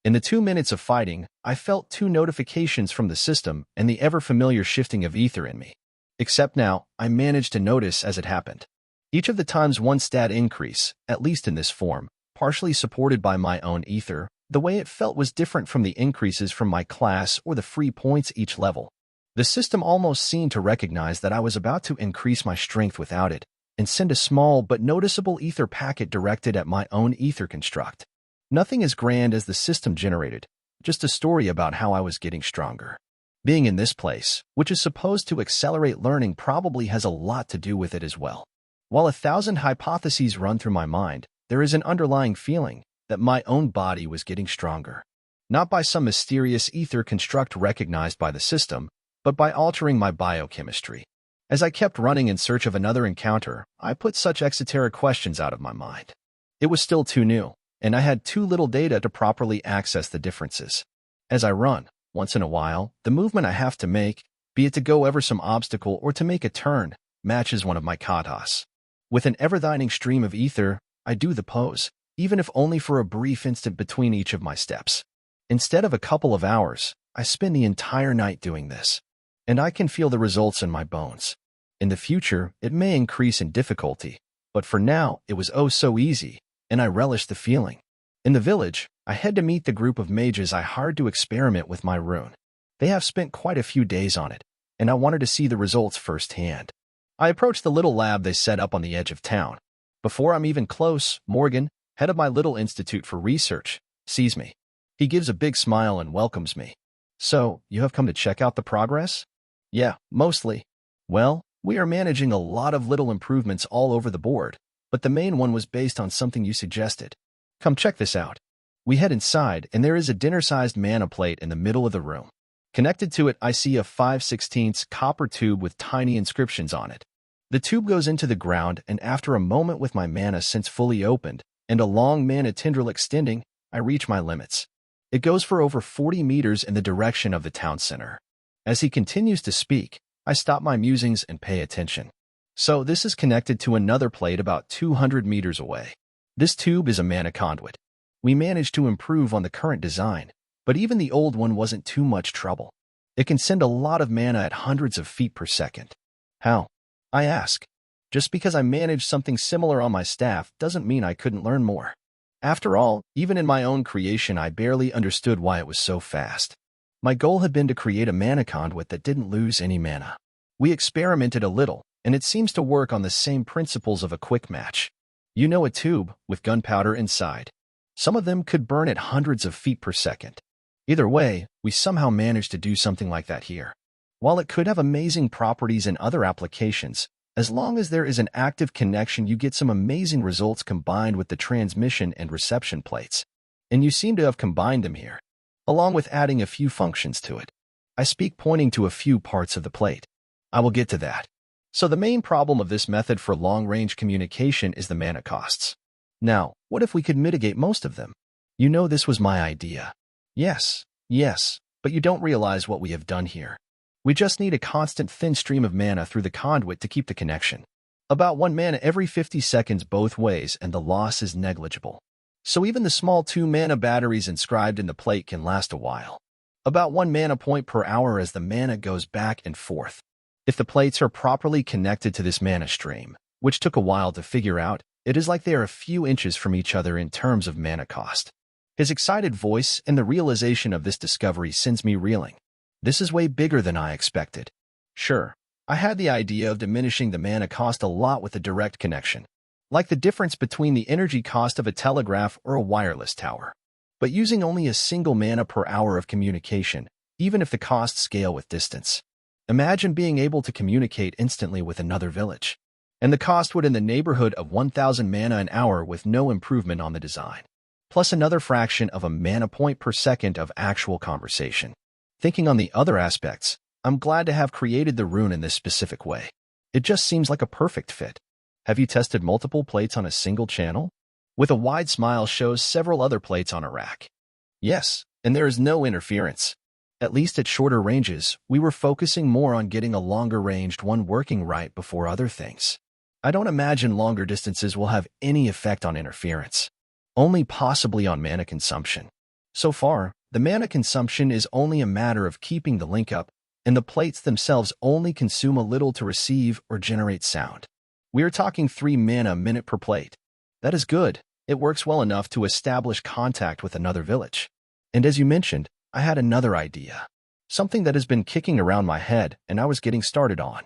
In the 2 minutes of fighting, I felt 2 notifications from the system and the ever-familiar shifting of ether in me. Except now, I managed to notice as it happened. Each of the times one stat increase, at least in this form, partially supported by my own ether, the way it felt was different from the increases from my class or the free points each level. The system almost seemed to recognize that I was about to increase my strength without it, and send a small but noticeable ether packet directed at my own ether construct. Nothing as grand as the system generated, just a story about how I was getting stronger. Being in this place, which is supposed to accelerate learning, probably has a lot to do with it as well. While 1,000 hypotheses run through my mind, there is an underlying feeling that my own body was getting stronger. Not by some mysterious ether construct recognized by the system, but by altering my biochemistry. As I kept running in search of another encounter, I put such exoteric questions out of my mind. It was still too new, and I had too little data to properly access the differences. As I run, once in a while, the movement I have to make, be it to go over some obstacle or to make a turn, matches one of my katas. With an ever-widening stream of ether, I do the pose, even if only for a brief instant between each of my steps. Instead of a couple of hours, I spend the entire night doing this. And I can feel the results in my bones. In the future, it may increase in difficulty, but for now, it was oh so easy, and I relished the feeling. In the village, I had to meet the group of mages I hired to experiment with my rune. They have spent quite a few days on it, and I wanted to see the results firsthand. I approached the little lab they set up on the edge of town. Before I'm even close, Morgan, head of my little institute for research, sees me. He gives a big smile and welcomes me. So, you have come to check out the progress? Yeah, mostly. Well, we are managing a lot of little improvements all over the board, but the main one was based on something you suggested. Come check this out. We head inside, and there is a dinner-sized mana plate in the middle of the room. Connected to it, I see a 5/16 copper tube with tiny inscriptions on it. The tube goes into the ground, and after a moment with my mana sense fully opened, and a long mana tendril extending, I reach my limits. It goes for over 40 meters in the direction of the town center. As he continues to speak, I stop my musings and pay attention. So this is connected to another plate about 200 meters away. This tube is a mana conduit. We managed to improve on the current design, but even the old one wasn't too much trouble. It can send a lot of mana at hundreds of feet per second. How? I ask. Just because I managed something similar on my staff doesn't mean I couldn't learn more. After all, even in my own creation, I barely understood why it was so fast. My goal had been to create a mana conduit that didn't lose any mana. We experimented a little, and it seems to work on the same principles of a quick match. You know, a tube with gunpowder inside. Some of them could burn at hundreds of feet per second. Either way, we somehow managed to do something like that here. While it could have amazing properties in other applications, as long as there is an active connection, you get some amazing results combined with the transmission and reception plates. And you seem to have combined them here, along with adding a few functions to it. I speak pointing to a few parts of the plate. I will get to that. So the main problem of this method for long-range communication is the mana costs. Now, what if we could mitigate most of them? You know, this was my idea. Yes, but you don't realize what we have done here. We just need a constant thin stream of mana through the conduit to keep the connection. About 1 mana every 50 seconds both ways, and the loss is negligible. So even the small 2 mana batteries inscribed in the plate can last a while. About 1 mana point per hour as the mana goes back and forth. If the plates are properly connected to this mana stream, which took a while to figure out, it is like they are a few inches from each other in terms of mana cost. His excited voice and the realization of this discovery sends me reeling. This is way bigger than I expected. Sure, I had the idea of diminishing the mana cost a lot with a direct connection. like the difference between the energy cost of a telegraph or a wireless tower. But using only a single mana per hour of communication, even if the costs scale with distance. Imagine being able to communicate instantly with another village. And the cost would in the neighborhood of 1,000 mana an hour with no improvement on the design. Plus another fraction of a mana point per second of actual conversation. Thinking on the other aspects, I'm glad to have created the rune in this specific way. It just seems like a perfect fit. Have you tested multiple plates on a single channel? With a wide smile shows several other plates on a rack. Yes, and there is no interference. At least at shorter ranges, we were focusing more on getting a longer-ranged one working right before other things. I don't imagine longer distances will have any effect on interference. Only possibly on mana consumption. So far, the mana consumption is only a matter of keeping the link up, and the plates themselves only consume a little to receive or generate sound. We are talking 3 mana a minute per plate. That is good. It works well enough to establish contact with another village. And as you mentioned, I had another idea. Something that has been kicking around my head and I was getting started on.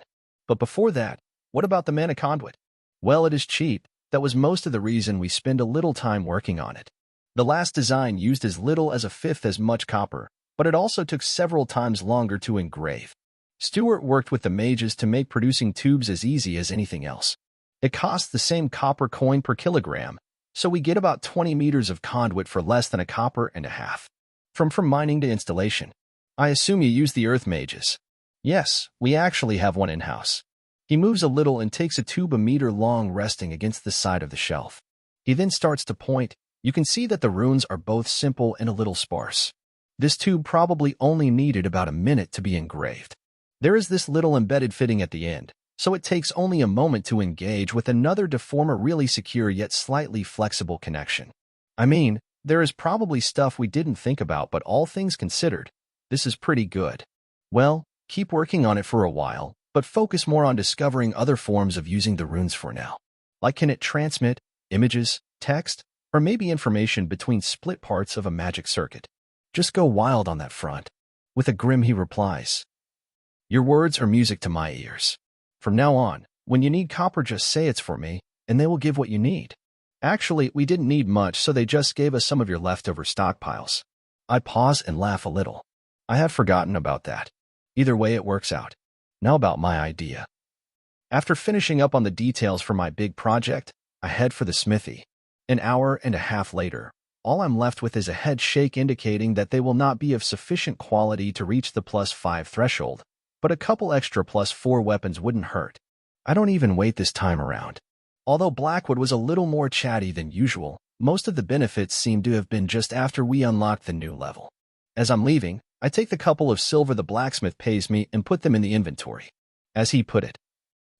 But before that, what about the mana conduit? Well, it is cheap. That was most of the reason we spend a little time working on it. The last design used as little as a fifth as much copper, but it also took several times longer to engrave. Stewart worked with the mages to make producing tubes as easy as anything else. It costs the same copper coin per kilogram, so we get about 20 meters of conduit for less than a copper and a half. From mining to installation. I assume you use the earth mages. Yes, we actually have one in-house. He moves a little and takes a tube a meter long resting against the side of the shelf. He then starts to point. You can see that the runes are both simple and a little sparse. This tube probably only needed about a minute to be engraved. There is this little embedded fitting at the end, so it takes only a moment to engage with another to form a really secure yet slightly flexible connection. I mean, there is probably stuff we didn't think about, but all things considered, this is pretty good. Well, keep working on it for a while, but focus more on discovering other forms of using the runes for now. Like, can it transmit images, text, or maybe information between split parts of a magic circuit? Just go wild on that front. With a grim he replies, "Your words are music to my ears. From now on, when you need copper, just say it's for me, and they will give what you need. Actually, we didn't need much, so they just gave us some of your leftover stockpiles." I pause and laugh a little. I had forgotten about that. Either way, it works out. Now about my idea. After finishing up on the details for my big project, I head for the smithy. An hour and a half later, all I'm left with is a head shake indicating that they will not be of sufficient quality to reach the +5 threshold, but a couple extra +4 weapons wouldn't hurt. I don't even wait this time around. Although Blackwood was a little more chatty than usual, most of the benefits seem to have been just after we unlocked the new level. As I'm leaving, I take the couple of silver the blacksmith pays me and put them in the inventory. As he put it,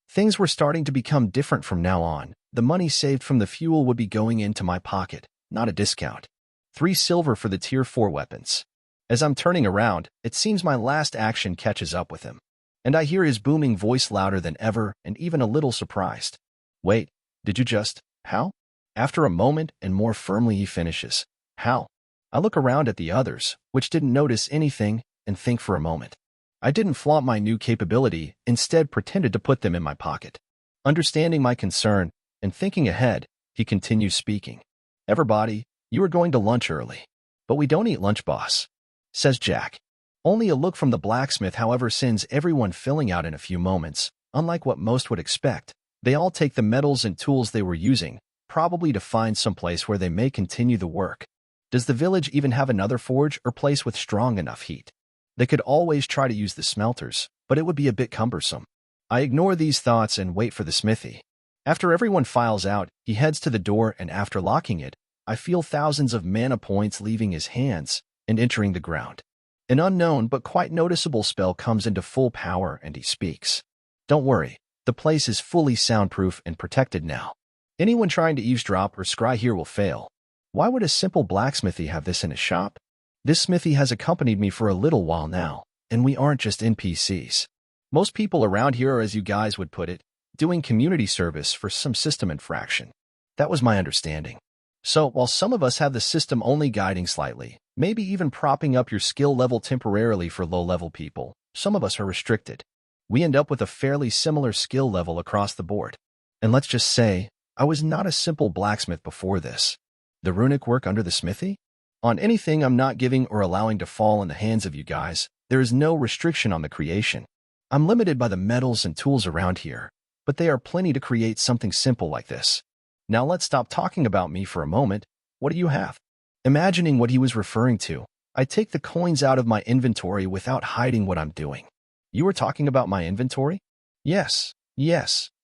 things were starting to become different from now on. The money saved from the fuel would be going into my pocket, not a discount. 3 silver for the tier 4 weapons. As I'm turning around, it seems my last action catches up with him. And I hear his booming voice louder than ever and even a little surprised. "Wait, did you just, how?" After a moment and more firmly he finishes, "How?" I look around at the others, which didn't notice anything, and think for a moment. I didn't flaunt my new capability, instead pretended to put them in my pocket. Understanding my concern, and thinking ahead, he continues speaking. "Everybody, you are going to lunch early." "But we don't eat lunch, boss," says Jack. Only a look from the blacksmith, however, sends everyone filling out in a few moments. Unlike what most would expect, they all take the metals and tools they were using, probably to find some place where they may continue the work. Does the village even have another forge or place with strong enough heat? They could always try to use the smelters, but it would be a bit cumbersome. I ignore these thoughts and wait for the smithy. After everyone files out, he heads to the door, and after locking it, I feel thousands of mana points leaving his hands and entering the ground. An unknown but quite noticeable spell comes into full power, and he speaks. "Don't worry, the place is fully soundproof and protected now. Anyone trying to eavesdrop or scry here will fail. Why would a simple blacksmithy have this in his shop? This smithy has accompanied me for a little while now, and we aren't just NPCs. Most people around here are, as you guys would put it, doing community service for some system infraction. That was my understanding. So, while some of us have the system only guiding slightly, maybe even propping up your skill level temporarily for low-level people, some of us are restricted. We end up with a fairly similar skill level across the board. And let's just say, I was not a simple blacksmith before this. The runic work under the smithy? On anything I'm not giving or allowing to fall in the hands of you guys, there is no restriction on the creation. I'm limited by the metals and tools around here, but they are plenty to create something simple like this. Now let's stop talking about me for a moment. What do you have? Imagining what he was referring to, I take the coins out of my inventory without hiding what I'm doing. You were talking about my inventory? Yes,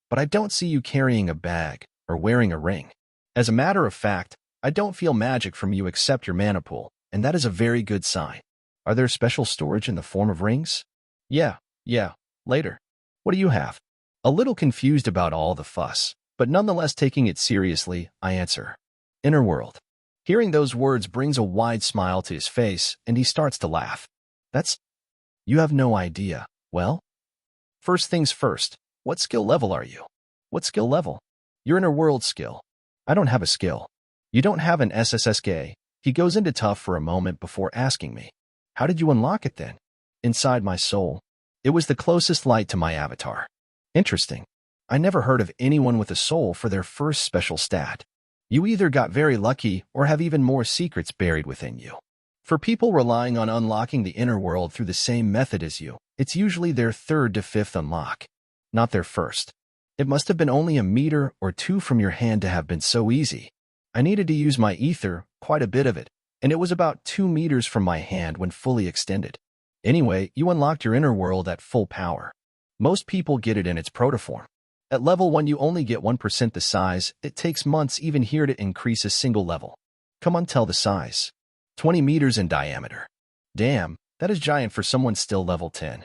but I don't see you carrying a bag or wearing a ring. As a matter of fact, I don't feel magic from you except your mana pool, and that is a very good sign. Are there special storage in the form of rings? Yeah, later. What do you have? A little confused about all the fuss, but nonetheless taking it seriously, I answer. Inner world. Hearing those words brings a wide smile to his face, and he starts to laugh. You have no idea. Well? First things first, what skill level are you? What skill level? Your inner world skill. I don't have a skill. You don't have an SSSK. He goes into tough for a moment before asking me. How did you unlock it then? Inside my soul. It was the closest light to my avatar. Interesting. I never heard of anyone with a soul for their first special stat. You either got very lucky or have even more secrets buried within you. For people relying on unlocking the inner world through the same method as you, it's usually their third to fifth unlock, not their first. It must have been only a meter or two from your hand to have been so easy. I needed to use my ether, quite a bit of it, and it was about 2 meters from my hand when fully extended. Anyway, you unlocked your inner world at full power. Most people get it in its protoform. At level 1 you only get 1% the size. It takes months even here to increase a single level. Come on, tell the size. 20 meters in diameter. Damn, that is giant for someone still level 10.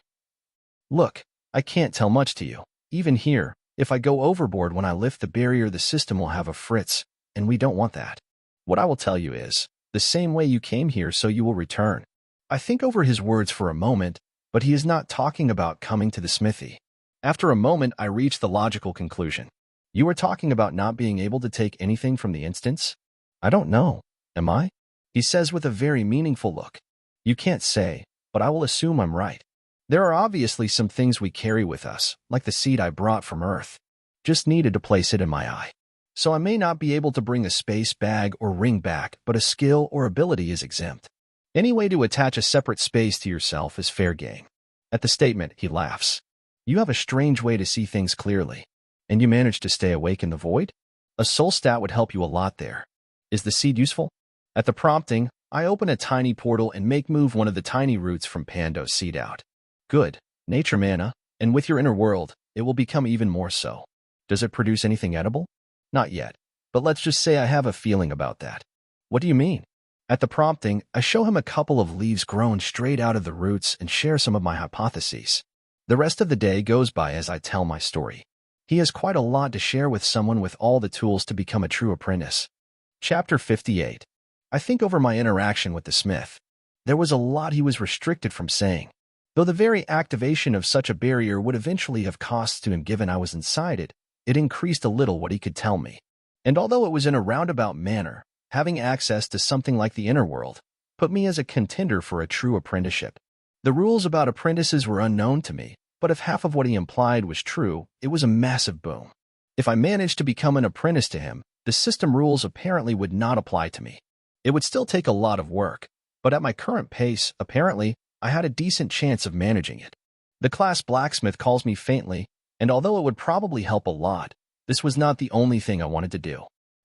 Look, I can't tell much to you. Even here, if I go overboard when I lift the barrier, the system will have a fritz, and we don't want that. What I will tell you is, the same way you came here so you will return. I think over his words for a moment, but he is not talking about coming to the smithy. After a moment, I reach the logical conclusion. You are talking about not being able to take anything from the instance? I don't know. Am I? He says with a very meaningful look. You can't say, but I will assume I'm right. There are obviously some things we carry with us, like the seed I brought from Earth. Just needed to place it in my eye. So I may not be able to bring a space bag or ring back, but a skill or ability is exempt. Any way to attach a separate space to yourself is fair game. At the statement, he laughs. You have a strange way to see things clearly. And you manage to stay awake in the void? A soul stat would help you a lot there. Is the seed useful? At the prompting, I open a tiny portal and make move one of the tiny roots from Pando's seed out. Good. Nature mana, and with your inner world, it will become even more so. Does it produce anything edible? Not yet, but let's just say I have a feeling about that. What do you mean? At the prompting, I show him a couple of leaves grown straight out of the roots and share some of my hypotheses. The rest of the day goes by as I tell my story. He has quite a lot to share with someone with all the tools to become a true apprentice. Chapter 58. I think over my interaction with the smith. There was a lot he was restricted from saying. Though the very activation of such a barrier would eventually have cost to him given I was inside it, it increased a little what he could tell me. And although it was in a roundabout manner, having access to something like the inner world put me as a contender for a true apprenticeship. The rules about apprentices were unknown to me, but if half of what he implied was true, it was a massive boom. If I managed to become an apprentice to him, the system rules apparently would not apply to me. It would still take a lot of work, but at my current pace, apparently, I had a decent chance of managing it. The class blacksmith calls me faintly, and although it would probably help a lot, this was not the only thing I wanted to do.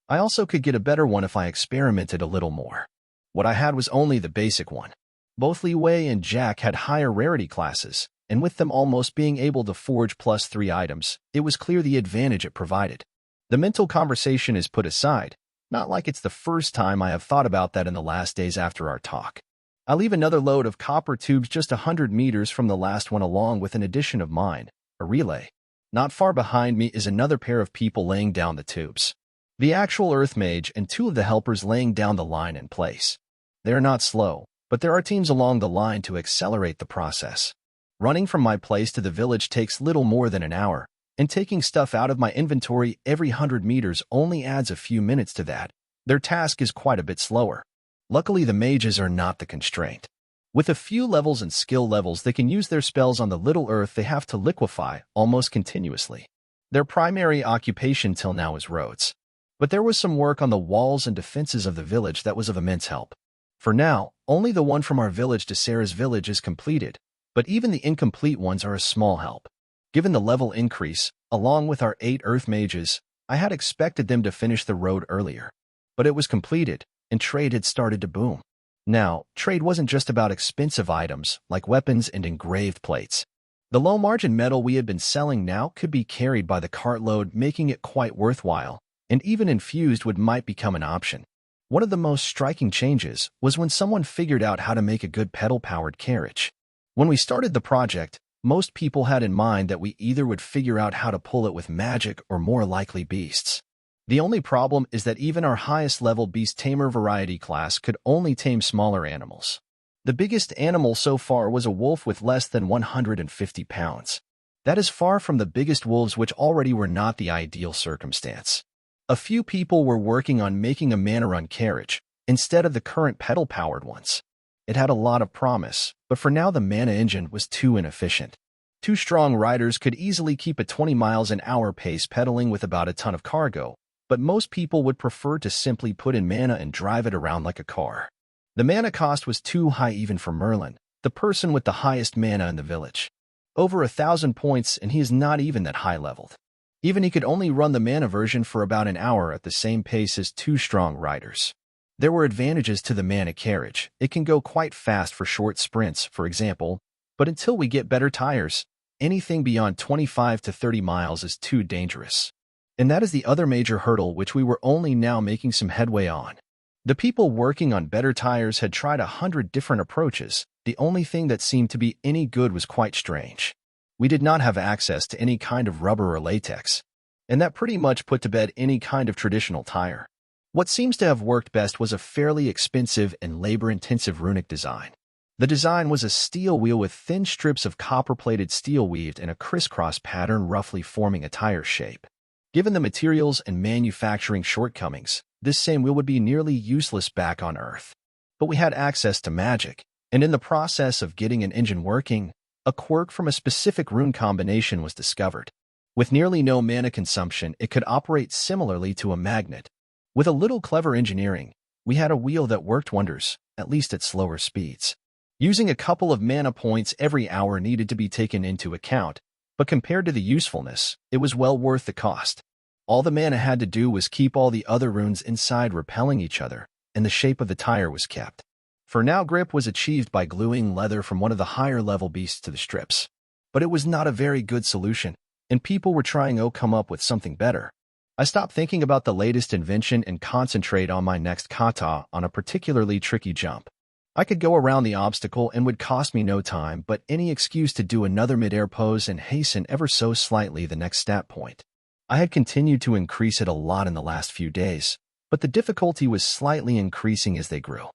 I also could get a better one if I experimented a little more. What I had was only the basic one. Both Li Wei and Jack had higher rarity classes, and with them almost being able to forge +3 items, it was clear the advantage it provided. The mental conversation is put aside, not like it's the first time I have thought about that in the last days after our talk. I leave another load of copper tubes just 100 meters from the last one along with an addition of mine, a relay. Not far behind me is another pair of people laying down the tubes. The actual Earth Mage and 2 of the helpers laying down the line in place. They are not slow, but there are teams along the line to accelerate the process. Running from my place to the village takes little more than an hour, and taking stuff out of my inventory every 100 meters only adds a few minutes to that. Their task is quite a bit slower. Luckily, the mages are not the constraint. With a few levels and skill levels, they can use their spells on the little earth they have to liquefy almost continuously. Their primary occupation till now is roads. But there was some work on the walls and defenses of the village that was of immense help. For now, only the one from our village to Sarah's village is completed, but even the incomplete ones are a small help. Given the level increase, along with our 8 Earth Mages, I had expected them to finish the road earlier. But it was completed, and trade had started to boom. Now, trade wasn't just about expensive items, like weapons and engraved plates. The low-margin metal we had been selling now could be carried by the cartload, making it quite worthwhile, and even infused wood might become an option. One of the most striking changes was when someone figured out how to make a good pedal-powered carriage. When we started the project, most people had in mind that we either would figure out how to pull it with magic or more likely beasts. The only problem is that even our highest level beast tamer variety class could only tame smaller animals. The biggest animal so far was a wolf with less than 150 pounds. That is far from the biggest wolves, which already were not the ideal circumstance. A few people were working on making a mana run carriage, instead of the current pedal-powered ones. It had a lot of promise, but for now the mana engine was too inefficient. 2 strong riders could easily keep a 20 miles an hour pace pedaling with about a ton of cargo, but most people would prefer to simply put in mana and drive it around like a car. The mana cost was too high even for Merlin, the person with the highest mana in the village. Over 1,000 points, and he is not even that high-leveled. Even he could only run the mana version for about an hour at the same pace as 2 strong riders. There were advantages to the mana carriage. It can go quite fast for short sprints, for example, but until we get better tires, anything beyond 25 to 30 miles is too dangerous. And that is the other major hurdle which we were only now making some headway on. The people working on better tires had tried 100 different approaches. The only thing that seemed to be any good was quite strange. We did not have access to any kind of rubber or latex, and that pretty much put to bed any kind of traditional tire. What seems to have worked best was a fairly expensive and labor-intensive runic design. The design was a steel wheel with thin strips of copper-plated steel weaved in a crisscross pattern roughly forming a tire shape. Given the materials and manufacturing shortcomings, this same wheel would be nearly useless back on Earth. But we had access to magic, and in the process of getting an engine working, a quirk from a specific rune combination was discovered. With nearly no mana consumption, it could operate similarly to a magnet. With a little clever engineering, we had a wheel that worked wonders, at least at slower speeds. Using a couple of mana points every hour needed to be taken into account, but compared to the usefulness, it was well worth the cost. All the mana had to do was keep all the other runes inside repelling each other, and the shape of the tire was kept. For now, grip was achieved by gluing leather from one of the higher-level beasts to the strips. But it was not a very good solution, and people were trying to come up with something better. I stopped thinking about the latest invention and concentrate on my next kata on a particularly tricky jump. I could go around the obstacle and would cost me no time, but any excuse to do another mid-air pose and hasten ever so slightly the next stat point. I had continued to increase it a lot in the last few days, but the difficulty was slightly increasing as they grew.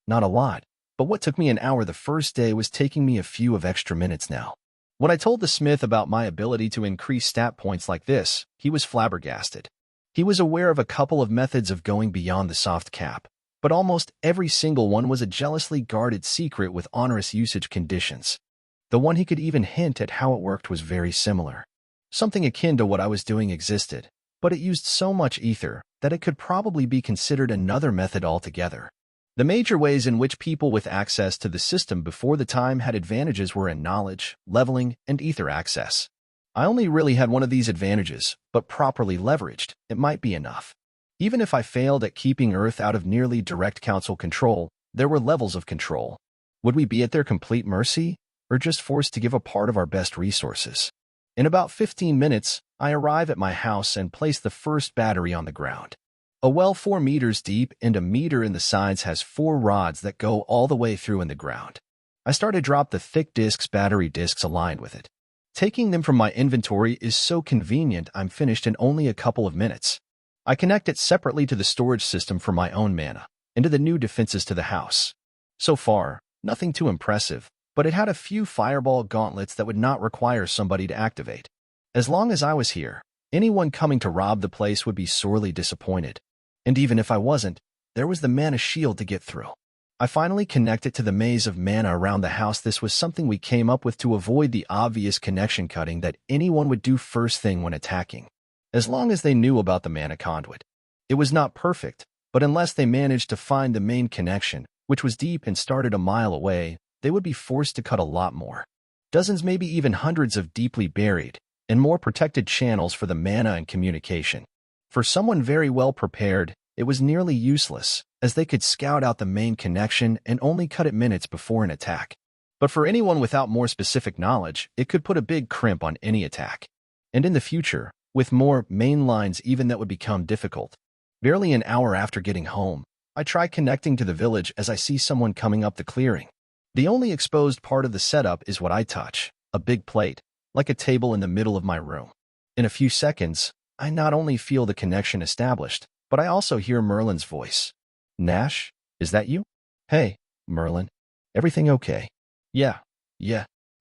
Not a lot, but what took me an hour the first day was taking me a few of extra minutes now. When I told the smith about my ability to increase stat points like this, he was flabbergasted. He was aware of a couple of methods of going beyond the soft cap, but almost every single one was a jealously guarded secret with onerous usage conditions. The one he could even hint at how it worked was very similar. Something akin to what I was doing existed, but it used so much ether that it could probably be considered another method altogether. The major ways in which people with access to the system before the time had advantages were in knowledge, leveling, and ether access. I only really had one of these advantages, but properly leveraged, it might be enough. Even if I failed at keeping Earth out of nearly direct council control, there were levels of control. Would we be at their complete mercy, or just forced to give a part of our best resources? In about 15 minutes, I arrive at my house and place the first battery on the ground. A well 4 meters deep and 1 meter in the sides has 4 rods that go all the way through in the ground. I start to drop the thick battery discs aligned with it. Taking them from my inventory is so convenient I'm finished in only a couple of minutes. I connect it separately to the storage system for my own mana, and to the new defenses to the house. So far, nothing too impressive, but it had a few fireball gauntlets that would not require somebody to activate. As long as I was here, anyone coming to rob the place would be sorely disappointed. And even if I wasn't, there was the mana shield to get through. I finally connected to the maze of mana around the house. This was something we came up with to avoid the obvious connection cutting that anyone would do first thing when attacking, as long as they knew about the mana conduit. It was not perfect, but unless they managed to find the main connection, which was deep and started a mile away, they would be forced to cut a lot more. Dozens, maybe even hundreds of deeply buried and more protected channels for the mana and communication. For someone very well prepared, it was nearly useless, as they could scout out the main connection and only cut it minutes before an attack. But for anyone without more specific knowledge, it could put a big crimp on any attack. And in the future, with more main lines, even that would become difficult. Barely an hour after getting home, I try connecting to the village as I see someone coming up the clearing. The only exposed part of the setup is what I touch, a big plate, like a table in the middle of my room. In a few seconds, I not only feel the connection established, but I also hear Merlin's voice. Nash, is that you? Hey, Merlin. Everything okay? Yeah.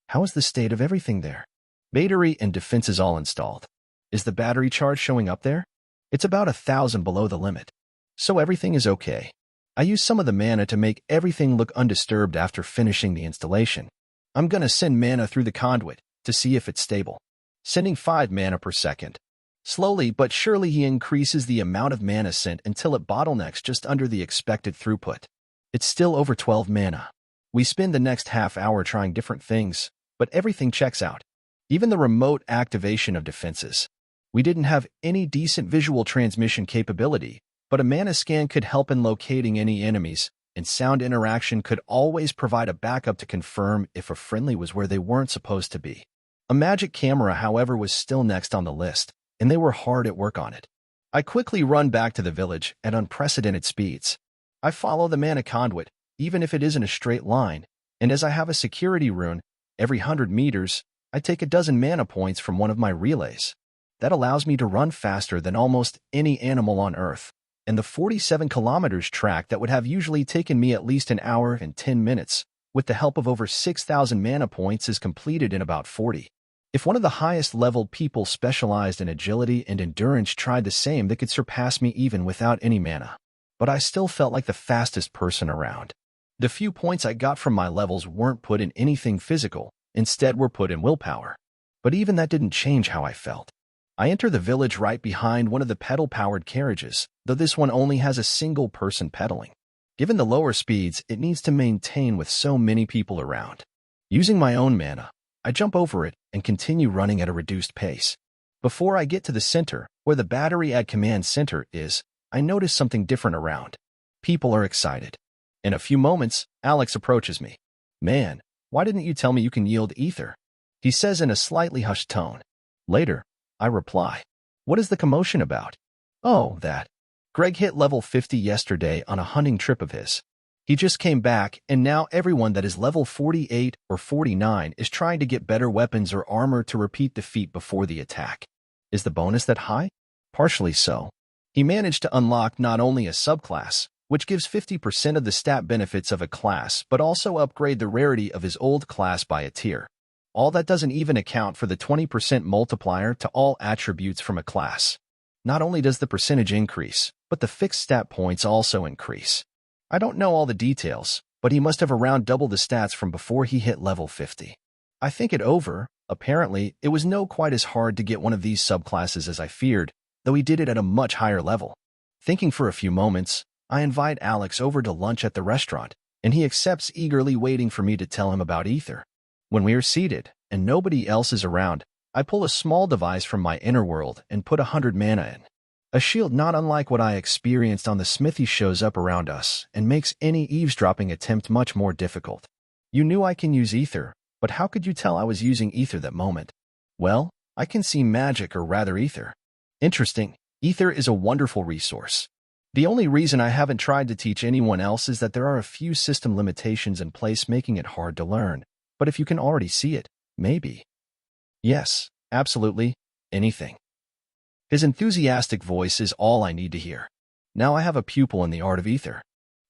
How is the state of everything there? Battery and defenses all installed. Is the battery charge showing up there? It's about 1,000 below the limit. So everything is okay. I use some of the mana to make everything look undisturbed after finishing the installation. I'm gonna send mana through the conduit to see if it's stable. Sending 5 mana per second. Slowly but surely he increases the amount of mana sent until it bottlenecks just under the expected throughput. It's still over 12 mana. We spend the next half hour trying different things, but everything checks out. Even the remote activation of defenses. We didn't have any decent visual transmission capability, but a mana scan could help in locating any enemies, and sound interaction could always provide a backup to confirm if a friendly was where they weren't supposed to be. A magic camera, however, was still next on the list, and they were hard at work on it. I quickly run back to the village at unprecedented speeds. I follow the mana conduit, even if it isn't a straight line, and as I have a security rune, every 100 meters, I take a dozen mana points from one of my relays. That allows me to run faster than almost any animal on Earth, and the 47 kilometers track that would have usually taken me at least an hour and 10 minutes, with the help of over 6,000 mana points, is completed in about 40. If one of the highest level people specialized in agility and endurance tried the same, they could surpass me even without any mana. But I still felt like the fastest person around. The few points I got from my levels weren't put in anything physical, instead were put in willpower. But even that didn't change how I felt. I enter the village right behind one of the pedal-powered carriages, though this one only has a single person pedaling. Given the lower speeds it needs to maintain with so many people around. Using my own mana, I jump over it and continue running at a reduced pace. Before I get to the center, where the battery at command center is, I notice something different around. People are excited. In a few moments, Alex approaches me. Man, why didn't you tell me you can yield ether? He says in a slightly hushed tone. Later, I reply. What is the commotion about? Oh, that. Greg hit level 50 yesterday on a hunting trip of his. He just came back, and now everyone that is level 48 or 49 is trying to get better weapons or armor to repeat the feat before the attack. Is the bonus that high? Partially so. He managed to unlock not only a subclass, which gives 50% of the stat benefits of a class, but also upgrade the rarity of his old class by a tier. All that doesn't even account for the 20% multiplier to all attributes from a class. Not only does the percentage increase, but the fixed stat points also increase. I don't know all the details, but he must have around double the stats from before he hit level 50. I think it over. Apparently, it was no quite as hard to get one of these subclasses as I feared, though he did it at a much higher level. Thinking for a few moments, I invite Alex over to lunch at the restaurant, and he accepts, eagerly waiting for me to tell him about ether. When we are seated, and nobody else is around, I pull a small device from my inner world and put 100 mana in. A shield not unlike what I experienced on the smithy shows up around us and makes any eavesdropping attempt much more difficult. You knew I can use ether, but how could you tell I was using ether that moment? Well, I can see magic, or rather ether. Interesting, ether is a wonderful resource. The only reason I haven't tried to teach anyone else is that there are a few system limitations in place making it hard to learn. But if you can already see it, maybe. Yes, absolutely, anything. His enthusiastic voice is all I need to hear. Now I have a pupil in the art of ether.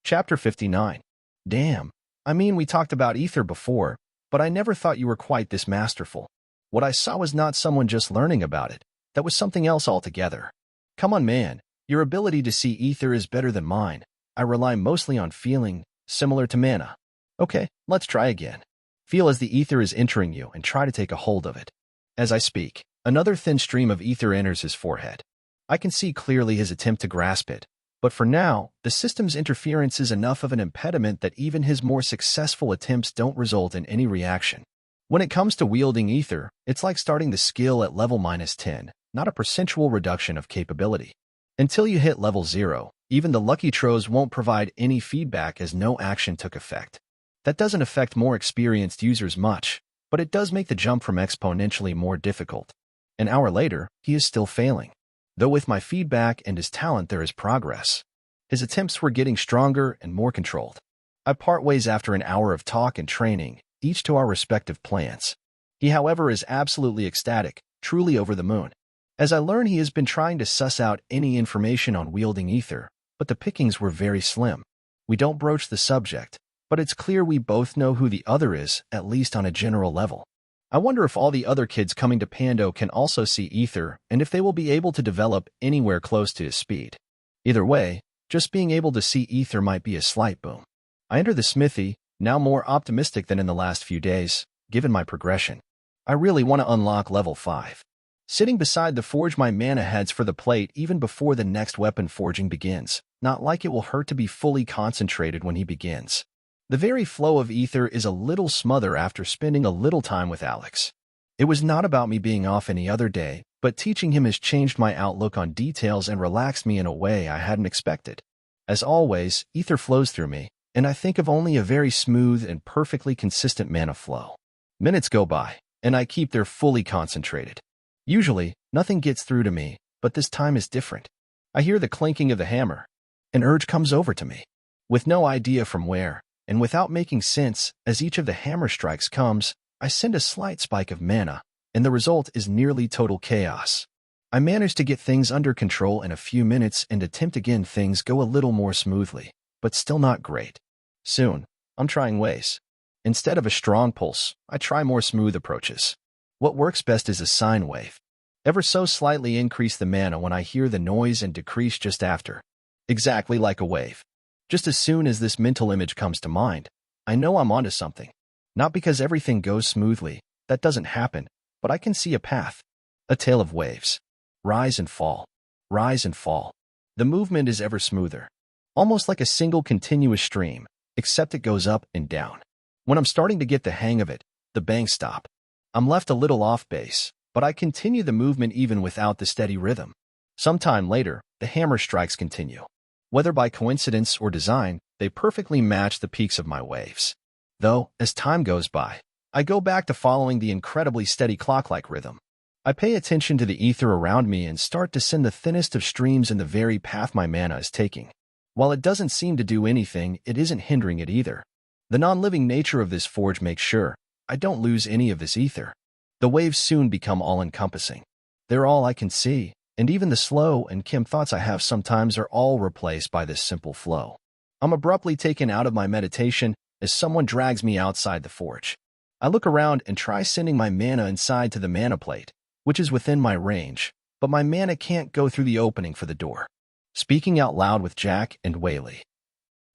Chapter 59. Damn, I mean, we talked about ether before, but I never thought you were quite this masterful. What I saw was not someone just learning about it. That was something else altogether. Come on, man, your ability to see ether is better than mine. I rely mostly on feeling, similar to mana. Okay, let's try again. Feel as the ether is entering you and try to take a hold of it. As I speak, another thin stream of ether enters his forehead. I can see clearly his attempt to grasp it, but for now, the system's interference is enough of an impediment that even his more successful attempts don't result in any reaction. When it comes to wielding ether, it's like starting the skill at level -10, not a percentual reduction of capability. Until you hit level 0, even the lucky throws won't provide any feedback as no action took effect. That doesn't affect more experienced users much, but it does make the jump from exponentially more difficult. An hour later, he is still failing. Though with my feedback and his talent there is progress. His attempts were getting stronger and more controlled. I part ways after an hour of talk and training, each to our respective plans. He, however, is absolutely ecstatic, truly over the moon. As I learn, he has been trying to suss out any information on wielding ether, but the pickings were very slim. We don't broach the subject, but it's clear we both know who the other is, at least on a general level. I wonder if all the other kids coming to Pando can also see ether and if they will be able to develop anywhere close to his speed. Either way, just being able to see ether might be a slight boom. I enter the smithy, now more optimistic than in the last few days, given my progression. I really want to unlock level 5. Sitting beside the forge, my mana heads for the plate even before the next weapon forging begins, not like it will hurt to be fully concentrated when he begins. The very flow of ether is a little smother after spending a little time with Alex. It was not about me being off any other day, but teaching him has changed my outlook on details and relaxed me in a way I hadn't expected. As always, ether flows through me, and I think of only a very smooth and perfectly consistent mana flow. Minutes go by, and I keep there fully concentrated. Usually, nothing gets through to me, but this time is different. I hear the clinking of the hammer. An urge comes over to me. With no idea from where, and without making sense, as each of the hammer strikes comes, I send a slight spike of mana, and the result is nearly total chaos. I manage to get things under control in a few minutes and attempt again. Things go a little more smoothly, but still not great. Soon, I'm trying ways. Instead of a strong pulse, I try more smooth approaches. What works best is a sine wave. Ever so slightly increase the mana when I hear the noise and decrease just after. Exactly like a wave. Just as soon as this mental image comes to mind, I know I'm onto something. Not because everything goes smoothly, that doesn't happen, but I can see a path. A tale of waves. Rise and fall. Rise and fall. The movement is ever smoother. Almost like a single continuous stream, except it goes up and down. When I'm starting to get the hang of it, the bangs stop. I'm left a little off base, but I continue the movement even without the steady rhythm. Sometime later, the hammer strikes continue. Whether by coincidence or design, they perfectly match the peaks of my waves. Though, as time goes by, I go back to following the incredibly steady clock-like rhythm. I pay attention to the ether around me and start to send the thinnest of streams in the very path my mana is taking. While it doesn't seem to do anything, it isn't hindering it either. The non-living nature of this forge makes sure I don't lose any of this ether. The waves soon become all-encompassing. They're all I can see, and even the slow and Kim thoughts I have sometimes are all replaced by this simple flow. I'm abruptly taken out of my meditation as someone drags me outside the forge. I look around and try sending my mana inside to the mana plate, which is within my range, but my mana can't go through the opening for the door. Speaking out loud with Jack and Whaley.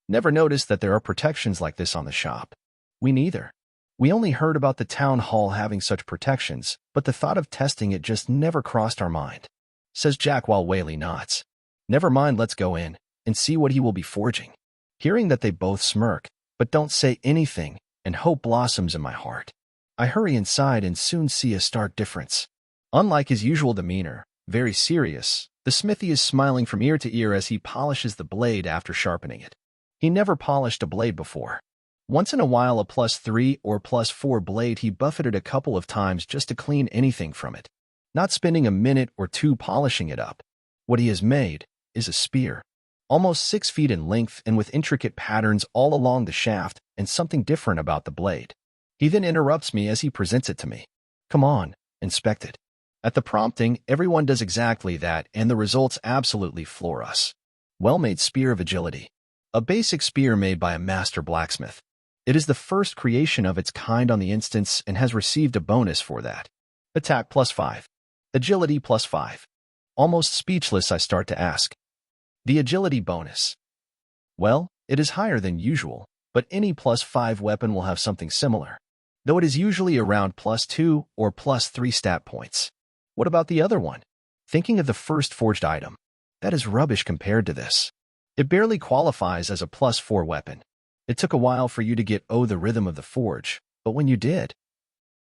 Never noticed that there are protections like this on the shop. We neither. We only heard about the town hall having such protections, but the thought of testing it just never crossed our mind. Says Jack while Whaley nods. Never mind, let's go in and see what he will be forging. Hearing that they both smirk, but don't say anything, and hope blossoms in my heart. I hurry inside and soon see a stark difference. Unlike his usual demeanor, very serious, the smithy is smiling from ear to ear as he polishes the blade after sharpening it. He never polished a blade before. Once in a while a +3 or +4 blade he buffeted a couple of times just to clean anything from it. Not spending a minute or two polishing it up. What he has made is a spear. Almost 6 feet in length and with intricate patterns all along the shaft and something different about the blade. He then interrupts me as he presents it to me. Come on, inspect it. At the prompting, everyone does exactly that and the results absolutely floor us. Well-made spear of agility. A basic spear made by a master blacksmith. It is the first creation of its kind on the instance and has received a bonus for that. Attack +5. Agility +5. Almost speechless, I start to ask. The agility bonus. Well, it is higher than usual, but any +5 weapon will have something similar, though it is usually around +2 or +3 stat points. What about the other one? Thinking of the first forged item. That is rubbish compared to this. It barely qualifies as a +4 weapon. It took a while for you to get the rhythm of the forge, but when you did...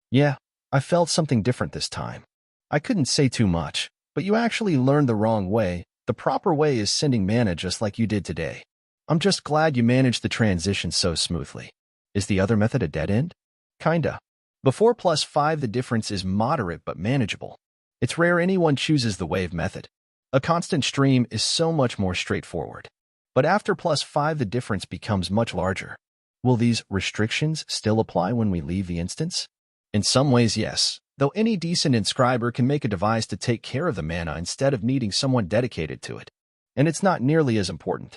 Yeah, I felt something different this time. I couldn't say too much, but you actually learned the wrong way. The proper way is sending mana just like you did today. I'm just glad you managed the transition so smoothly. Is the other method a dead end? Kinda. Before +5, the difference is moderate but manageable. It's rare anyone chooses the wave method. A constant stream is so much more straightforward. But after +5, the difference becomes much larger. Will these restrictions still apply when we leave the instance? In some ways, yes, though any decent inscriber can make a device to take care of the mana instead of needing someone dedicated to it. And it's not nearly as important.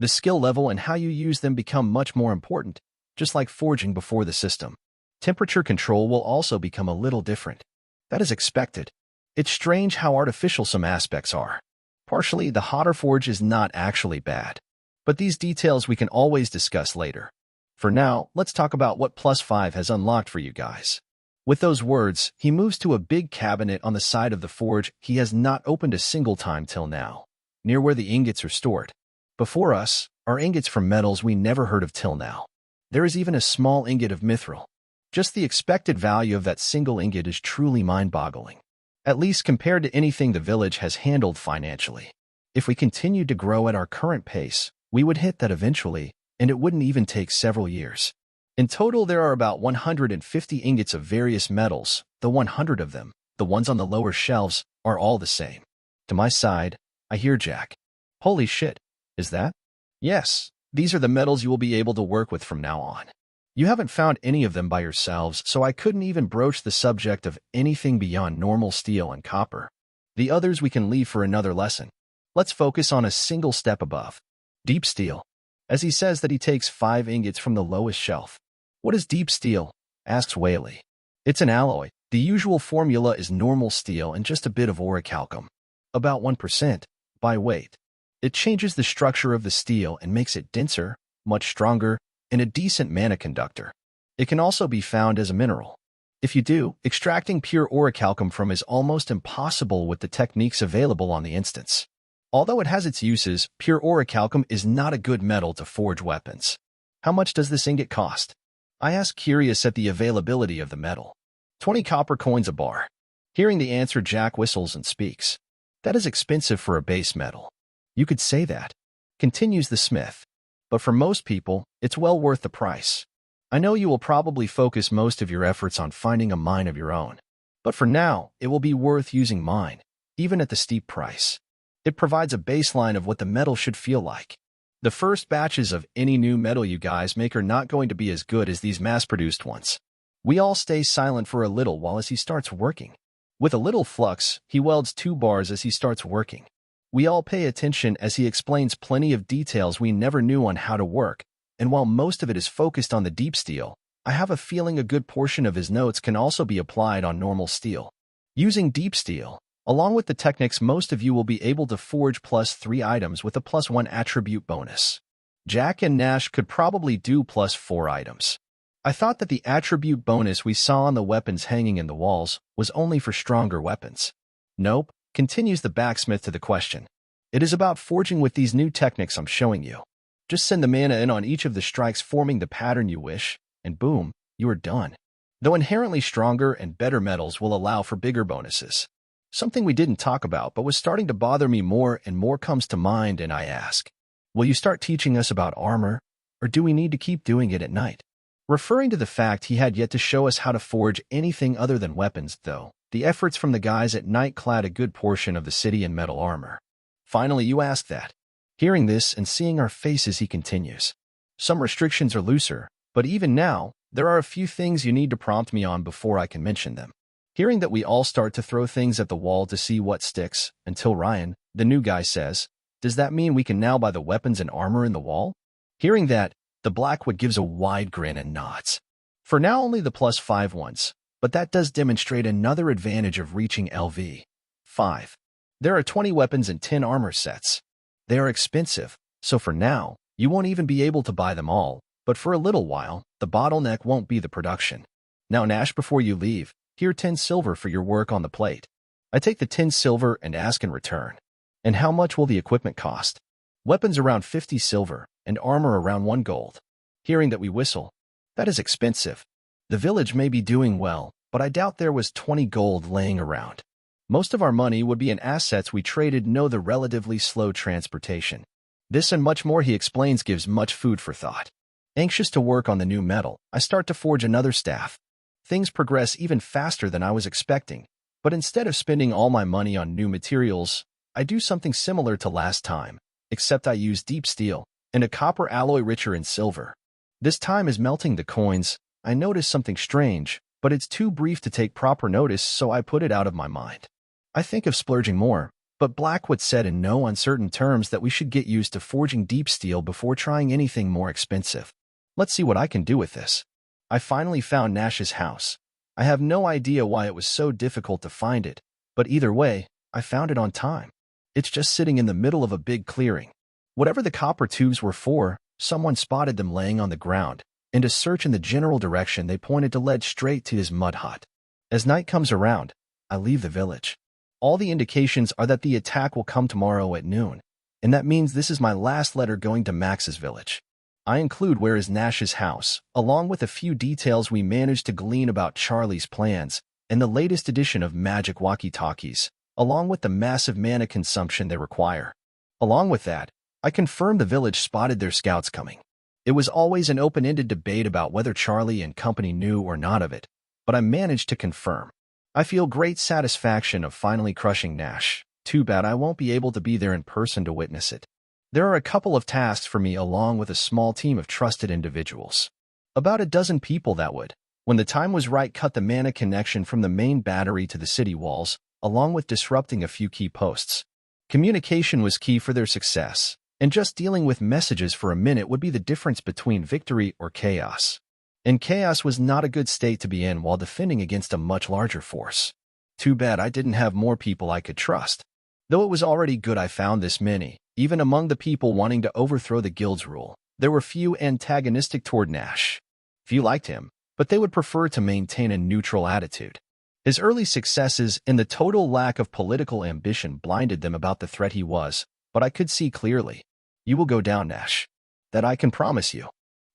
The skill level and how you use them become much more important, just like forging before the system. Temperature control will also become a little different. That is expected. It's strange how artificial some aspects are. Partially, the hotter forge is not actually bad. But these details we can always discuss later. For now, let's talk about what +5 has unlocked for you guys. With those words, he moves to a big cabinet on the side of the forge he has not opened a single time till now, near where the ingots are stored. Before us are ingots from metals we never heard of till now. There is even a small ingot of mithril. Just the expected value of that single ingot is truly mind-boggling, at least compared to anything the village has handled financially. If we continued to grow at our current pace, we would hit that eventually, and it wouldn't even take several years. In total, there are about 150 ingots of various metals. The 100 of them, the ones on the lower shelves, are all the same. To my side, I hear Jack. Holy shit, is that? Yes, these are the metals you will be able to work with from now on. You haven't found any of them by yourselves, so I couldn't even broach the subject of anything beyond normal steel and copper. The others we can leave for another lesson. Let's focus on a single step above. Deep steel. As he says that he takes 5 ingots from the lowest shelf. What is deep steel? Asks Whaley. It's an alloy. The usual formula is normal steel and just a bit of orichalcum. About 1%, by weight. It changes the structure of the steel and makes it denser, much stronger, and a decent mana conductor. It can also be found as a mineral. If you do, extracting pure orichalcum from is almost impossible with the techniques available on the instance. Although it has its uses, pure orichalcum is not a good metal to forge weapons. How much does this ingot cost? I ask, curious at the availability of the metal. 20 copper coins a bar. Hearing the answer, Jack whistles and speaks. That is expensive for a base metal. You could say that. Continues the smith. But for most people, it's well worth the price. I know you will probably focus most of your efforts on finding a mine of your own. But for now, it will be worth using mine, even at the steep price. It provides a baseline of what the metal should feel like. The first batches of any new metal you guys make are not going to be as good as these mass-produced ones. We all stay silent for a little while as he starts working. With a little flux, he welds 2 bars as he starts working. We all pay attention as he explains plenty of details we never knew on how to work, and while most of it is focused on the deep steel, I have a feeling a good portion of his notes can also be applied on normal steel. Using deep steel, along with the techniques, most of you will be able to forge +3 items with a +1 attribute bonus. Jack and Nash could probably do +4 items. I thought that the attribute bonus we saw on the weapons hanging in the walls was only for stronger weapons. Nope. Continues the blacksmith to the question. It is about forging with these new techniques I'm showing you. Just send the mana in on each of the strikes forming the pattern you wish, and boom, you are done. Though inherently stronger and better metals will allow for bigger bonuses. Something we didn't talk about but was starting to bother me more and more comes to mind, and I ask, will you start teaching us about armor, or do we need to keep doing it at night? Referring to the fact he had yet to show us how to forge anything other than weapons, though. The efforts from the guys at night clad a good portion of the city in metal armor. Finally, you ask that. Hearing this and seeing our faces, he continues. Some restrictions are looser, but even now, there are a few things you need to prompt me on before I can mention them. Hearing that, we all start to throw things at the wall to see what sticks, until Ryan, the new guy, says, does that mean we can now buy the weapons and armor in the wall? Hearing that, the Blackwood gives a wide grin and nods. For now, only the +5 ones. But that does demonstrate another advantage of reaching LV 5. There are 20 weapons and 10 armor sets. They are expensive, so for now, you won't even be able to buy them all, But for a little while, the bottleneck won't be the production. Now, Nash, before you leave, here 10 silver for your work on the plate. I take the 10 silver and ask in return. And how much will the equipment cost? Weapons around 50 silver, and armor around 1 gold. Hearing that we whistle, that is expensive. The village may be doing well, but I doubt there was 20 gold laying around. Most of our money would be in assets we traded, know the relatively slow transportation. This and much more, he explains, gives much food for thought. Anxious to work on the new metal, I start to forge another staff. Things progress even faster than I was expecting, but instead of spending all my money on new materials, I do something similar to last time, except I use deep steel and a copper alloy richer in silver. This time is melting the coins. I notice something strange, but it's too brief to take proper notice, so I put it out of my mind. I think of splurging more, but Blackwood said in no uncertain terms that we should get used to forging deep steel before trying anything more expensive. Let's see what I can do with this. I finally found Nash's house. I have no idea why it was so difficult to find it, but either way, I found it on time. It's just sitting in the middle of a big clearing. Whatever the copper tubes were for, someone spotted them laying on the ground, and to search in the general direction they pointed to led straight to his mud hut. As night comes around, I leave the village. All the indications are that the attack will come tomorrow at noon, and that means this is my last letter going to Max's village. I include where is Nash's house, along with a few details we managed to glean about Charlie's plans, and the latest edition of magic walkie-talkies, along with the massive mana consumption they require. Along with that, I confirm the village spotted their scouts coming. It was always an open-ended debate about whether Charlie and company knew or not of it, but I managed to confirm. I feel great satisfaction of finally crushing Nash. Too bad I won't be able to be there in person to witness it. There are a couple of tasks for me along with a small team of trusted individuals. About a dozen people that would, when the time was right, cut the mana connection from the main battery to the city walls, along with disrupting a few key posts. Communication was key for their success, and just dealing with messages for a minute would be the difference between victory or chaos. And chaos was not a good state to be in while defending against a much larger force. Too bad I didn't have more people I could trust. Though it was already good I found this many, even among the people wanting to overthrow the guild's rule, there were few antagonistic toward Nash. Few liked him, but they would prefer to maintain a neutral attitude. His early successes and the total lack of political ambition blinded them about the threat he was, but I could see clearly. You will go down, Nash. That I can promise you.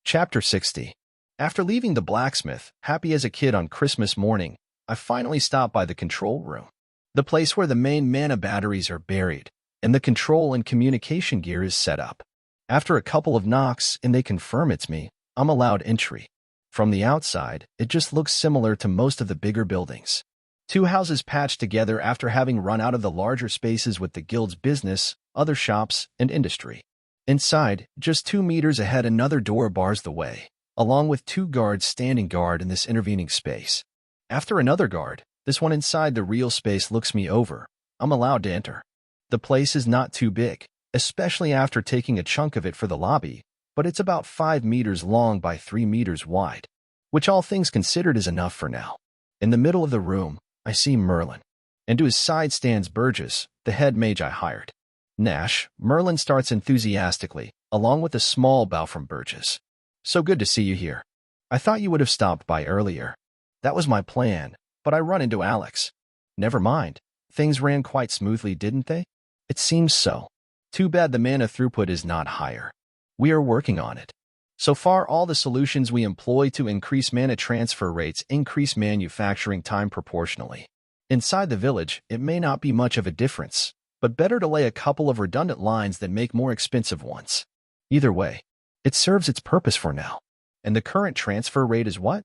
Chapter 60. After leaving the blacksmith, happy as a kid on Christmas morning, I finally stopped by the control room. The place where the main mana batteries are buried, and the control and communication gear is set up. After a couple of knocks and they confirm it's me, I'm allowed entry. From the outside, it just looks similar to most of the bigger buildings. Two houses patched together after having run out of the larger spaces with the guild's business, other shops, and industry. Inside, just 2 meters ahead, another door bars the way, along with 2 guards standing guard in this intervening space. After another guard, this one inside the real space looks me over. I'm allowed to enter. The place is not too big, especially after taking a chunk of it for the lobby, but it's about 5 meters long by 3 meters wide, which all things considered is enough for now. In the middle of the room, I see Merlin, and to his side stands Burgess, the head mage I hired. Nash, Merlin starts enthusiastically, along with a small bow from Burgess. So good to see you here. I thought you would have stopped by earlier. That was my plan, but I run into Alex. Never mind. Things ran quite smoothly, didn't they? It seems so. Too bad the mana throughput is not higher. We are working on it. So far, all the solutions we employ to increase mana transfer rates increase manufacturing time proportionally. Inside the village, it may not be much of a difference, but better to lay a couple of redundant lines than make more expensive ones. Either way, it serves its purpose for now. And the current transfer rate is what?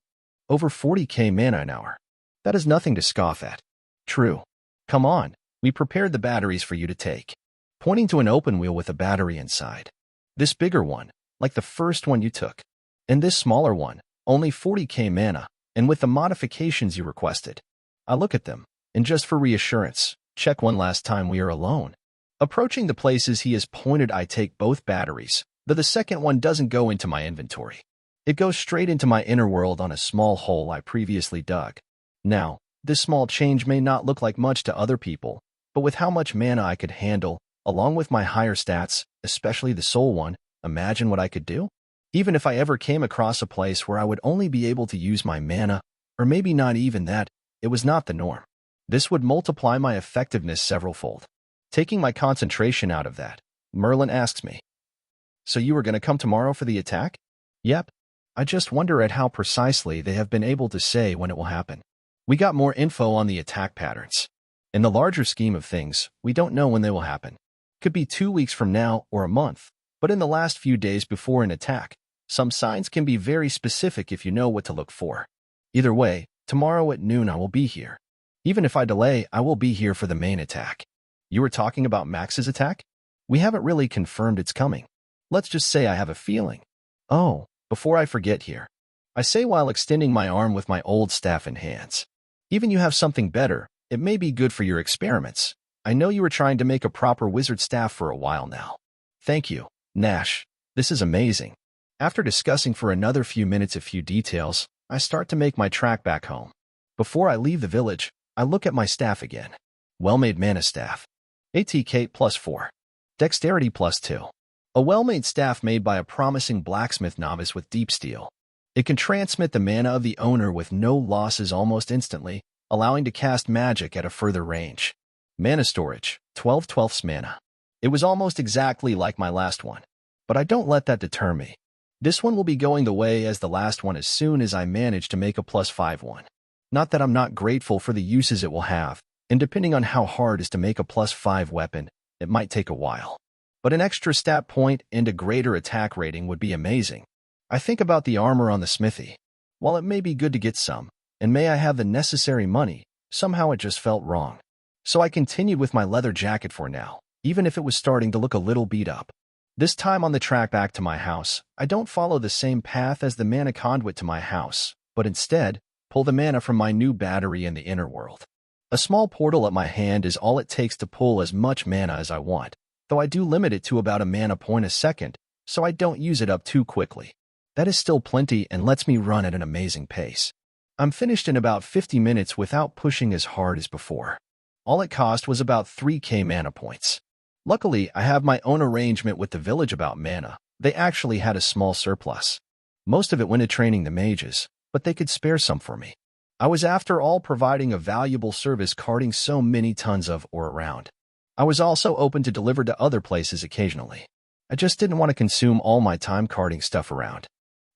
Over 40k mana an hour. That is nothing to scoff at. True. Come on, we prepared the batteries for you to take. Pointing to an open wheel with a battery inside. This bigger one, like the first one you took. And this smaller one, only 40k mana, and with the modifications you requested. I look at them, and just for reassurance, check one last time we are alone. Approaching the places he has pointed, I take both batteries, though the second one doesn't go into my inventory. It goes straight into my inner world on a small hole I previously dug. Now, this small change may not look like much to other people, but with how much mana I could handle, along with my higher stats, especially the soul one, imagine what I could do? Even if I ever came across a place where I would only be able to use my mana, or maybe not even that, it was not the norm. This would multiply my effectiveness several-fold. Taking my concentration out of that, Merlin asks me, "So you were going to come tomorrow for the attack?" "Yep." I just wonder at how precisely they have been able to say when it will happen. We got more info on the attack patterns. In the larger scheme of things, we don't know when they will happen. Could be 2 weeks from now or a month, but in the last few days before an attack, some signs can be very specific if you know what to look for. Either way, tomorrow at noon I will be here. Even if I delay, I will be here for the main attack. You were talking about Max's attack? We haven't really confirmed it's coming. Let's just say I have a feeling. Oh, before I forget here, I say while extending my arm with my old staff in hands. Even you have something better, it may be good for your experiments. I know you were trying to make a proper wizard staff for a while now. Thank you, Nash. This is amazing. After discussing for another few minutes a few details, I start to make my track back home. Before I leave the village, I look at my staff again. Well-made mana staff. ATK +4. Dexterity +2. A well-made staff made by a promising blacksmith novice with deep steel. It can transmit the mana of the owner with no losses almost instantly, allowing to cast magic at a further range. Mana storage, 12/12 mana. It was almost exactly like my last one, but I don't let that deter me. This one will be going the way as the last one as soon as I manage to make a +5 one. Not that I'm not grateful for the uses it will have, and depending on how hard it is to make a +5 weapon, it might take a while. But an extra stat point and a greater attack rating would be amazing. I think about the armor on the smithy. While it may be good to get some, and may I have the necessary money, somehow it just felt wrong. So I continued with my leather jacket for now, even if it was starting to look a little beat up. This time on the track back to my house, I don't follow the same path as the mana conduit to my house, but instead, pull the mana from my new battery in the inner world. A small portal at my hand is all it takes to pull as much mana as I want, though I do limit it to about a mana point a second, so I don't use it up too quickly. That is still plenty and lets me run at an amazing pace. I'm finished in about 50 minutes without pushing as hard as before. All it cost was about 3k mana points. Luckily, I have my own arrangement with the village about mana. They actually had a small surplus. Most of it went to training the mages, but they could spare some for me. I was after all providing a valuable service carting so many tons of or around. I was also open to deliver to other places occasionally. I just didn't want to consume all my time carting stuff around.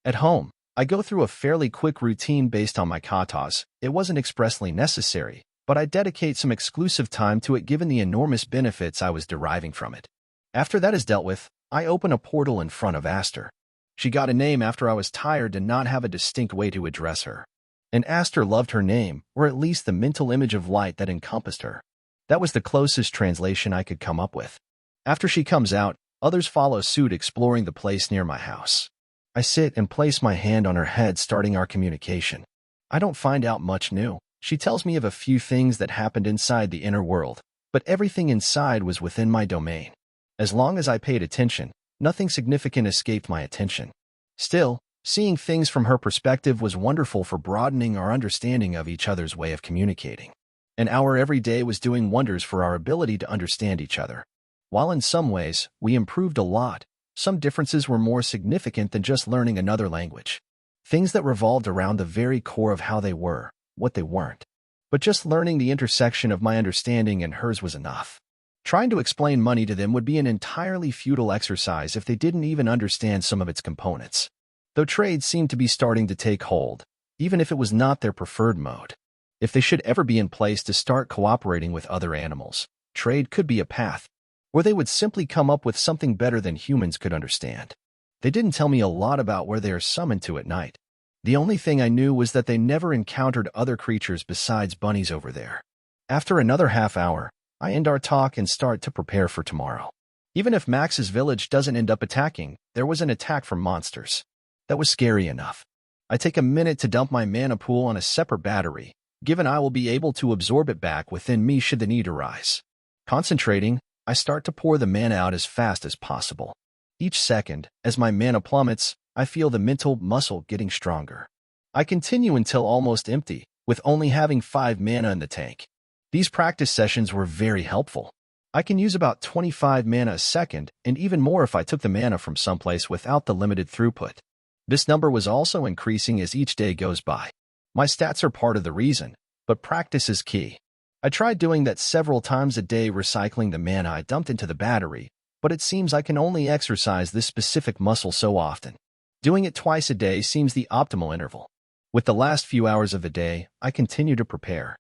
At home, I go through a fairly quick routine based on my katas. It wasn't expressly necessary, but I dedicate some exclusive time to it given the enormous benefits I was deriving from it. After that is dealt with, I open a portal in front of Aster. She got a name after I was tired to not have a distinct way to address her. And Aster loved her name, or at least the mental image of light that encompassed her. That was the closest translation I could come up with. After she comes out, others follow suit exploring the place near my house. I sit and place my hand on her head starting our communication. I don't find out much new. She tells me of a few things that happened inside the inner world, but everything inside was within my domain. As long as I paid attention, nothing significant escaped my attention. Still, seeing things from her perspective was wonderful for broadening our understanding of each other's way of communicating. An hour every day was doing wonders for our ability to understand each other. While in some ways, we improved a lot, some differences were more significant than just learning another language. Things that revolved around the very core of how they were, what they weren't. But just learning the intersection of my understanding and hers was enough. Trying to explain money to them would be an entirely futile exercise if they didn't even understand some of its components. Though trade seemed to be starting to take hold, even if it was not their preferred mode. If they should ever be in place to start cooperating with other animals, trade could be a path, or they would simply come up with something better than humans could understand. They didn't tell me a lot about where they are summoned to at night. The only thing I knew was that they never encountered other creatures besides bunnies over there. After another half hour, I end our talk and start to prepare for tomorrow. Even if Max's village doesn't end up attacking, there was an attack from monsters. That was scary enough. I take a minute to dump my mana pool on a separate battery, given I will be able to absorb it back within me should the need arise. Concentrating, I start to pour the mana out as fast as possible. Each second, as my mana plummets, I feel the mental muscle getting stronger. I continue until almost empty, with only having 5 mana in the tank. These practice sessions were very helpful. I can use about 25 mana a second, and even more if I took the mana from someplace without the limited throughput. This number was also increasing as each day goes by. My stats are part of the reason, but practice is key. I tried doing that several times a day, recycling the mana I dumped into the battery, but it seems I can only exercise this specific muscle so often. Doing it twice a day seems the optimal interval. With the last few hours of the day, I continue to prepare.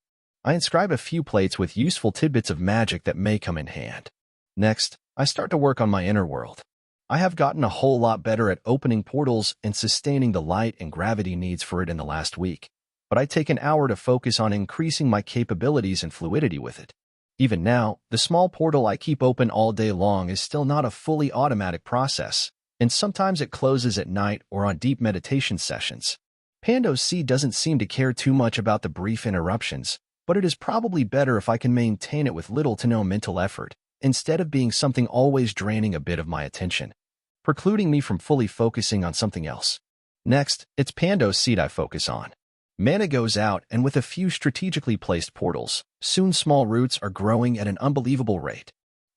I inscribe a few plates with useful tidbits of magic that may come in hand. Next, I start to work on my inner world. I have gotten a whole lot better at opening portals and sustaining the light and gravity needs for it in the last week, but I take an hour to focus on increasing my capabilities and fluidity with it. Even now, the small portal I keep open all day long is still not a fully automatic process, and sometimes it closes at night or on deep meditation sessions. Pando C doesn't seem to care too much about the brief interruptions, but it is probably better if I can maintain it with little to no mental effort, instead of being something always draining a bit of my attention, precluding me from fully focusing on something else. Next, it's Pando's seed I focus on. Mana goes out, and with a few strategically placed portals, soon small roots are growing at an unbelievable rate.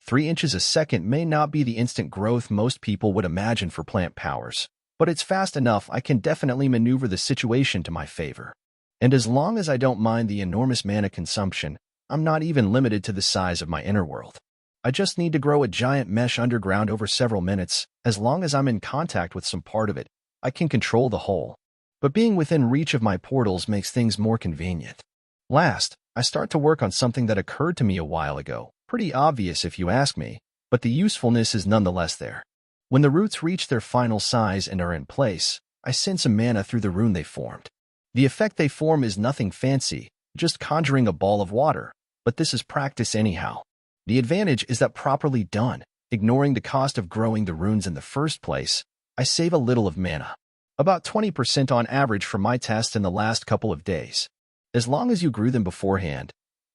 3 inches a second may not be the instant growth most people would imagine for plant powers, but it's fast enough I can definitely maneuver the situation to my favor. And as long as I don't mind the enormous mana consumption, I'm not even limited to the size of my inner world. I just need to grow a giant mesh underground over several minutes. As long as I'm in contact with some part of it, I can control the whole. But being within reach of my portals makes things more convenient. Last, I start to work on something that occurred to me a while ago. Pretty obvious if you ask me, but the usefulness is nonetheless there. When the roots reach their final size and are in place, I send some mana through the rune they formed. The effect they form is nothing fancy, just conjuring a ball of water, but this is practice anyhow. The advantage is that properly done, ignoring the cost of growing the runes in the first place, I save a little of mana. About 20% on average for my test in the last couple of days. As long as you grew them beforehand,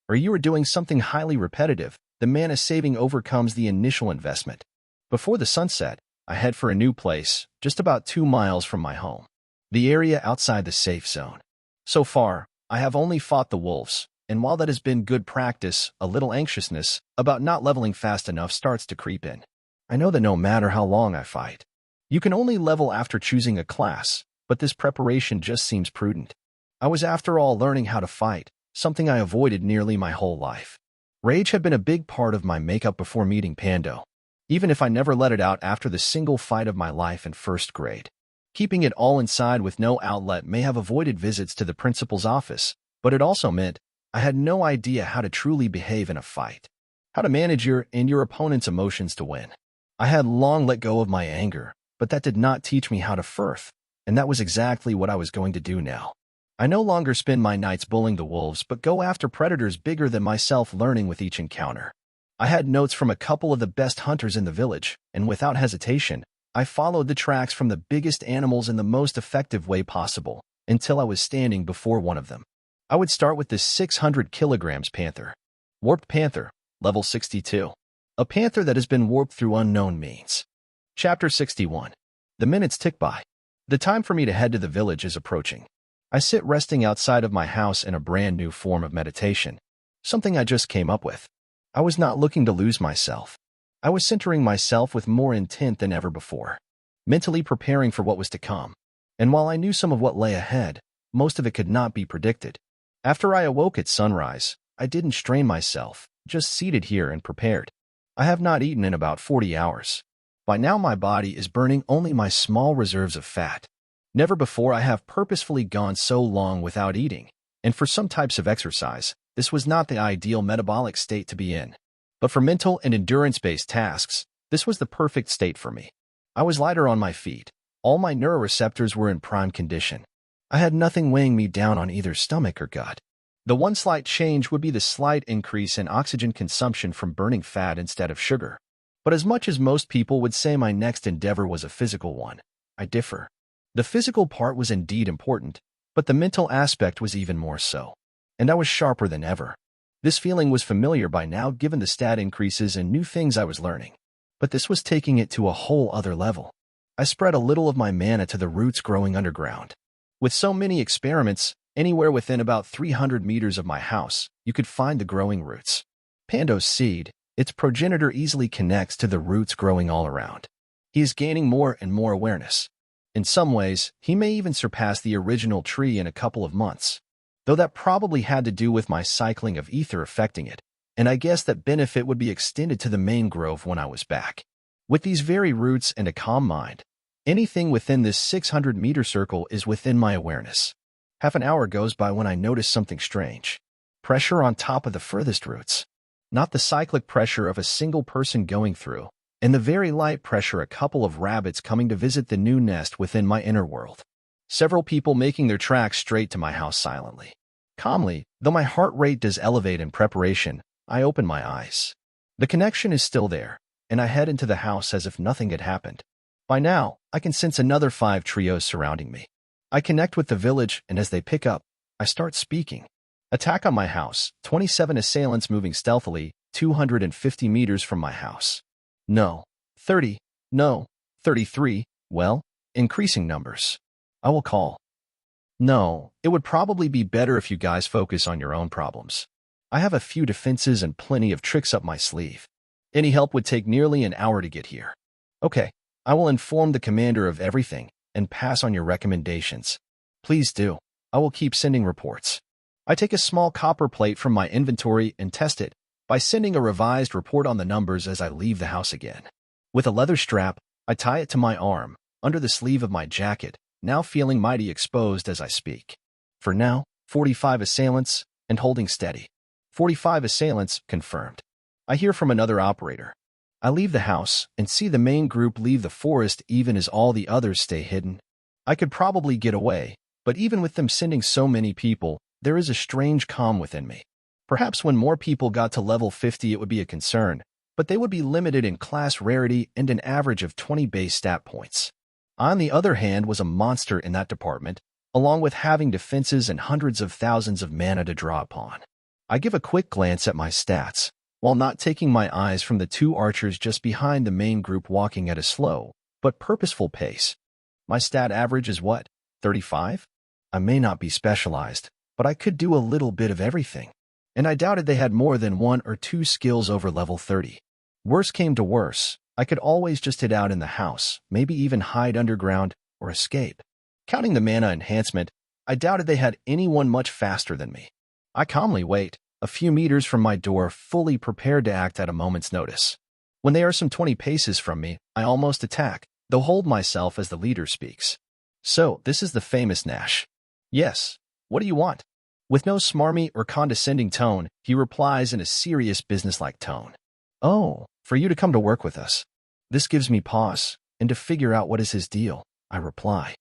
or you are doing something highly repetitive, the mana saving overcomes the initial investment. Before the sunset, I head for a new place, just about 2 miles from my home. The area outside the safe zone. So far, I have only fought the wolves, and while that has been good practice, a little anxiousness about not leveling fast enough starts to creep in. I know that no matter how long I fight, you can only level after choosing a class, but this preparation just seems prudent. I was after all learning how to fight, something I avoided nearly my whole life. Rage had been a big part of my makeup before meeting Pando, even if I never let it out after the single fight of my life in first grade. Keeping it all inside with no outlet may have avoided visits to the principal's office, but it also meant I had no idea how to truly behave in a fight, how to manage your and your opponent's emotions to win. I had long let go of my anger, but that did not teach me how to firth, and that was exactly what I was going to do now. I no longer spend my nights bullying the wolves, but go after predators bigger than myself, learning with each encounter. I had notes from a couple of the best hunters in the village, and without hesitation, I followed the tracks from the biggest animals in the most effective way possible, until I was standing before one of them. I would start with the 600 kilograms panther. Warped panther, level 62. A panther that has been warped through unknown means. Chapter 61. The minutes tick by. The time for me to head to the village is approaching. I sit resting outside of my house in a brand new form of meditation, something I just came up with. I was not looking to lose myself. I was centering myself with more intent than ever before, mentally preparing for what was to come. And while I knew some of what lay ahead, most of it could not be predicted. After I awoke at sunrise, I didn't strain myself, just seated here and prepared. I have not eaten in about 40 hours. By now my body is burning only my small reserves of fat. Never before I have purposefully gone so long without eating, and for some types of exercise, this was not the ideal metabolic state to be in. But for mental and endurance-based tasks, this was the perfect state for me. I was lighter on my feet. All my neuroreceptors were in prime condition. I had nothing weighing me down on either stomach or gut. The one slight change would be the slight increase in oxygen consumption from burning fat instead of sugar. But as much as most people would say my next endeavor was a physical one, I differ. The physical part was indeed important, but the mental aspect was even more so. And I was sharper than ever. This feeling was familiar by now given the stat increases and new things I was learning. But this was taking it to a whole other level. I spread a little of my mana to the roots growing underground. With so many experiments, anywhere within about 300 meters of my house, you could find the growing roots. Pando's seed, Its progenitor easily connects to the roots growing all around. He is gaining more and more awareness. In some ways, he may even surpass the original tree in a couple of months. Though that probably had to do with my cycling of ether affecting it, and I guess that benefit would be extended to the main grove when I was back. With these very roots and a calm mind, anything within this 600-meter circle is within my awareness. Half an hour goes by when I notice something strange. Pressure on top of the furthest roots. Not the cyclic pressure of a single person going through, and the very light pressure a couple of rabbits coming to visit the new nest within my inner world. Several people making their tracks straight to my house silently. Calmly, though my heart rate does elevate in preparation, I open my eyes. The connection is still there, and I head into the house as if nothing had happened. By now, I can sense another 5 trios surrounding me. I connect with the village, and as they pick up, I start speaking. Attack on my house, 27 assailants moving stealthily, 250 meters from my house. No. 30. No. 33. Well, increasing numbers. I will call. No, it would probably be better if you guys focus on your own problems. I have a few defenses and plenty of tricks up my sleeve. Any help would take nearly an hour to get here. Okay, I will inform the commander of everything and pass on your recommendations. Please do. I will keep sending reports. I take a small copper plate from my inventory and test it by sending a revised report on the numbers as I leave the house again. With a leather strap, I tie it to my arm, under the sleeve of my jacket, now feeling mighty exposed as I speak. For now, 45 assailants, and holding steady. 45 assailants, confirmed. I hear from another operator. I leave the house and see the main group leave the forest even as all the others stay hidden. I could probably get away, but even with them sending so many people, there is a strange calm within me. Perhaps when more people got to level 50 it would be a concern, but they would be limited in class rarity and an average of 20 base stat points. I, on the other hand, was a monster in that department, along with having defenses and hundreds of thousands of mana to draw upon. I give a quick glance at my stats, while not taking my eyes from the 2 archers just behind the main group walking at a slow, but purposeful pace. My stat average is what, 35? I may not be specialized, but I could do a little bit of everything. And I doubted they had more than 1 or 2 skills over level 30. Worse came to worse, I could always just hid out in the house, maybe even hide underground or escape. Counting the mana enhancement, I doubted they had anyone much faster than me. I calmly wait, a few meters from my door, fully prepared to act at a moment's notice. When they are some 20 paces from me, I almost attack, though hold myself as the leader speaks. So, this is the famous Nash. Yes. What do you want? With no smarmy or condescending tone, he replies in a serious businesslike tone. Oh, for you to come to work with us. This gives me pause, and to figure out what is his deal, I reply.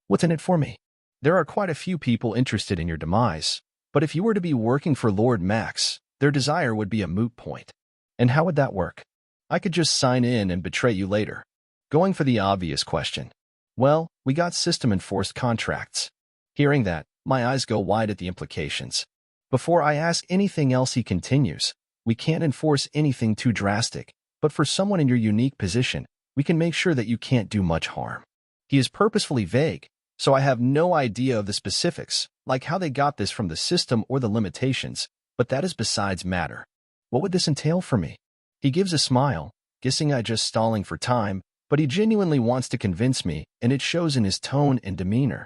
What's in it for me? There are quite a few people interested in your demise, but if you were to be working for Lord Max, their desire would be a moot point. And how would that work? I could just sign in and betray you later. Going for the obvious question. Well, we got system-enforced contracts. Hearing that, my eyes go wide at the implications. Before I ask anything else, he continues, we can't enforce anything too drastic, but for someone in your unique position, we can make sure that you can't do much harm. He is purposefully vague, so I have no idea of the specifics, like how they got this from the system or the limitations, but that is besides matter. What would this entail for me? He gives a smile, guessing I just stalling for time, but he genuinely wants to convince me, and it shows in his tone and demeanor.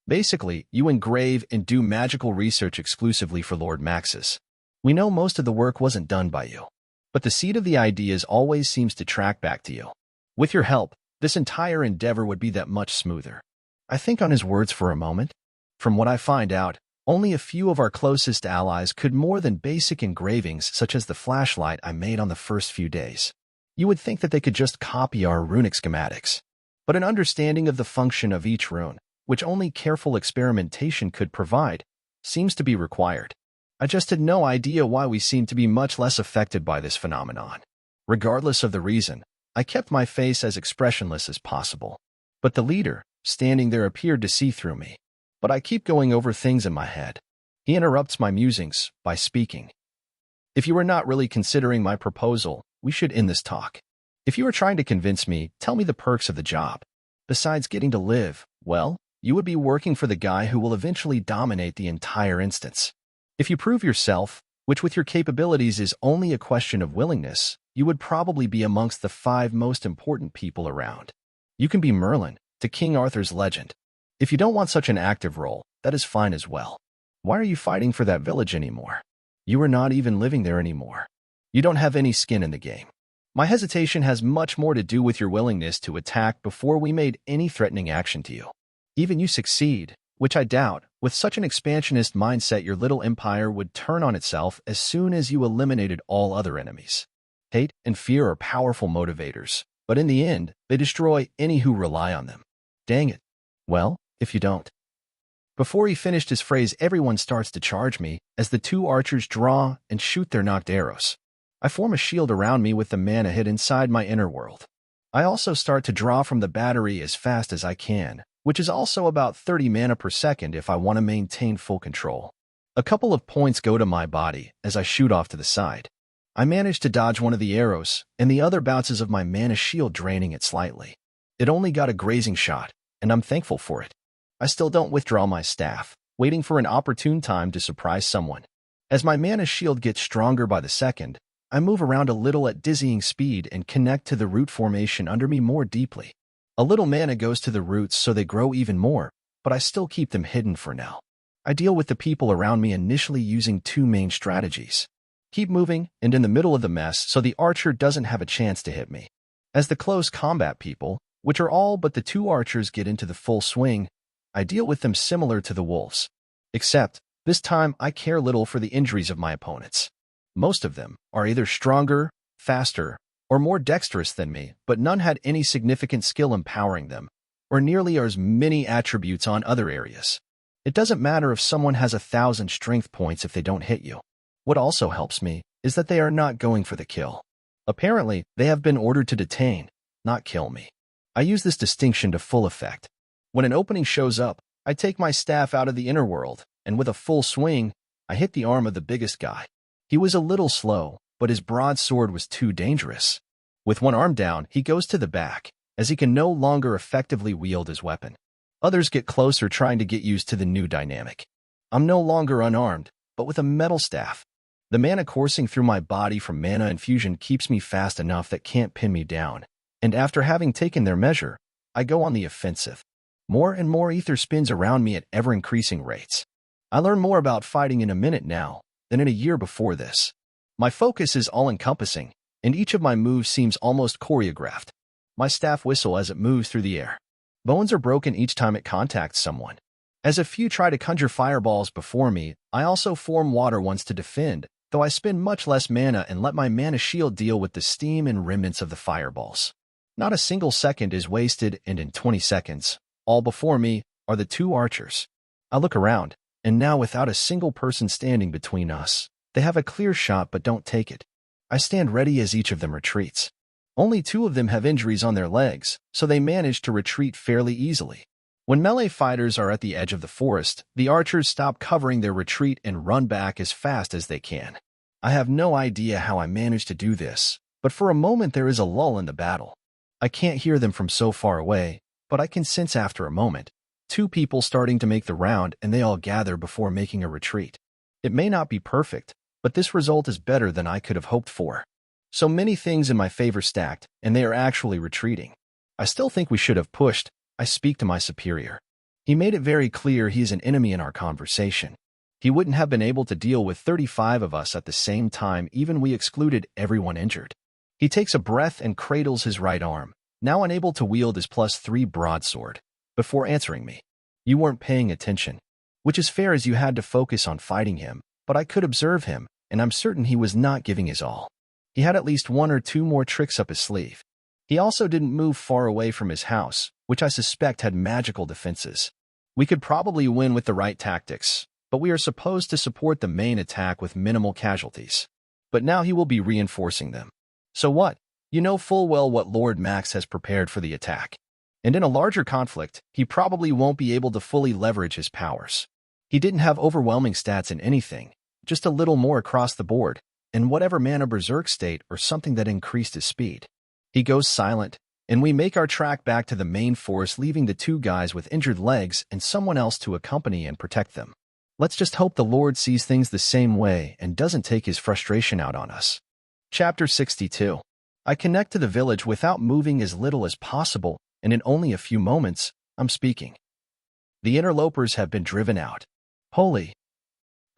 Basically, you engrave and do magical research exclusively for Lord Max's. We know most of the work wasn't done by you, but the seed of the ideas always seems to track back to you. With your help, this entire endeavor would be that much smoother. I think on his words for a moment. From what I find out, only a few of our closest allies could more than basic engravings such as the flashlight I made on the first few days. You would think that they could just copy our runic schematics, but an understanding of the function of each rune, which only careful experimentation could provide, seems to be required. I just had no idea why we seemed to be much less affected by this phenomenon. Regardless of the reason, I kept my face as expressionless as possible. But the leader, standing there, appeared to see through me. But I keep going over things in my head. He interrupts my musings by speaking. If you are not really considering my proposal, we should end this talk. If you are trying to convince me, tell me the perks of the job. Besides getting to live, well, you would be working for the guy who will eventually dominate the entire instance. If you prove yourself, which with your capabilities is only a question of willingness, you would probably be amongst the 5 most important people around. You can be Merlin, to King Arthur's legend. If you don't want such an active role, that is fine as well. Why are you fighting for that village anymore? You are not even living there anymore. You don't have any skin in the game. My hesitation has much more to do with your willingness to attack before we made any threatening action to you. Even you succeed, which I doubt. With such an expansionist mindset, your little empire would turn on itself as soon as you eliminated all other enemies. Hate and fear are powerful motivators, but in the end, they destroy any who rely on them. Dang it. Well, if you don't. Before he finished his phrase, everyone starts to charge me as the 2 archers draw and shoot their knocked arrows. I form a shield around me with the mana hid inside my inner world. I also start to draw from the battery as fast as I can, which is also about 30 mana per second if I want to maintain full control. A couple of points go to my body as I shoot off to the side. I manage to dodge one of the arrows, and the other bounces of my mana shield, draining it slightly. It only got a grazing shot, and I'm thankful for it. I still don't withdraw my staff, waiting for an opportune time to surprise someone. As my mana shield gets stronger by the second, I move around a little at dizzying speed and connect to the root formation under me more deeply. A little mana goes to the roots so they grow even more, but I still keep them hidden for now. I deal with the people around me initially using 2 main strategies. Keep moving and in the middle of the mess so the archer doesn't have a chance to hit me. As the close combat people, which are all but the 2 archers, get into the full swing, I deal with them similar to the wolves. Except, this time I care little for the injuries of my opponents. Most of them are either stronger, faster, or more dexterous than me, but none had any significant skill empowering them, or nearly as many attributes on other areas. It doesn't matter if someone has 1,000 strength points if they don't hit you. What also helps me is that they are not going for the kill. Apparently, they have been ordered to detain, not kill me. I use this distinction to full effect. When an opening shows up, I take my staff out of the inner world, and with a full swing, I hit the arm of the biggest guy. He was a little slow, but his broadsword was too dangerous. With one arm down, he goes to the back, as he can no longer effectively wield his weapon. Others get closer, trying to get used to the new dynamic. I'm no longer unarmed, but with a metal staff. The mana coursing through my body from mana infusion keeps me fast enough that can't pin me down, and after having taken their measure, I go on the offensive. More and more ether spins around me at ever-increasing rates. I learn more about fighting in a minute now than in a year before this. My focus is all-encompassing, and each of my moves seems almost choreographed. My staff whistle as it moves through the air. Bones are broken each time it contacts someone. As a few try to conjure fireballs before me, I also form water ones to defend, though I spend much less mana and let my mana shield deal with the steam and remnants of the fireballs. Not a single second is wasted, and in 20 seconds, all before me are the 2 archers. I look around, and now without a single person standing between us, they have a clear shot but don't take it. I stand ready as each of them retreats. Only 2 of them have injuries on their legs, so they manage to retreat fairly easily. When melee fighters are at the edge of the forest, the archers stop covering their retreat and run back as fast as they can. I have no idea how I managed to do this, but for a moment there is a lull in the battle. I can't hear them from so far away, but I can sense after a moment 2 people starting to make the round, and they all gather before making a retreat. It may not be perfect, but this result is better than I could have hoped for. So many things in my favor stacked, and they are actually retreating. I still think we should have pushed. I speak to my superior. He made it very clear he is an enemy in our conversation. He wouldn't have been able to deal with 35 of us at the same time, even we excluded everyone injured. He takes a breath and cradles his right arm, now unable to wield his +3 broadsword, before answering me. You weren't paying attention. Which is fair, as you had to focus on fighting him, but I could observe him, and I'm certain he was not giving his all. He had at least 1 or 2 more tricks up his sleeve. He also didn't move far away from his house, which I suspect had magical defenses. We could probably win with the right tactics, but we are supposed to support the main attack with minimal casualties. But now he will be reinforcing them. So what? You know full well what Lord Max has prepared for the attack. And in a larger conflict, he probably won't be able to fully leverage his powers. He didn't have overwhelming stats in anything, just a little more across the board, and whatever mana berserk state or something that increased his speed. He goes silent, and we make our track back to the main forest, leaving the 2 guys with injured legs and someone else to accompany and protect them. Let's just hope the Lord sees things the same way and doesn't take his frustration out on us. Chapter 62. I connect to the village without moving as little as possible, and in only a few moments, I'm speaking. The interlopers have been driven out. Holy!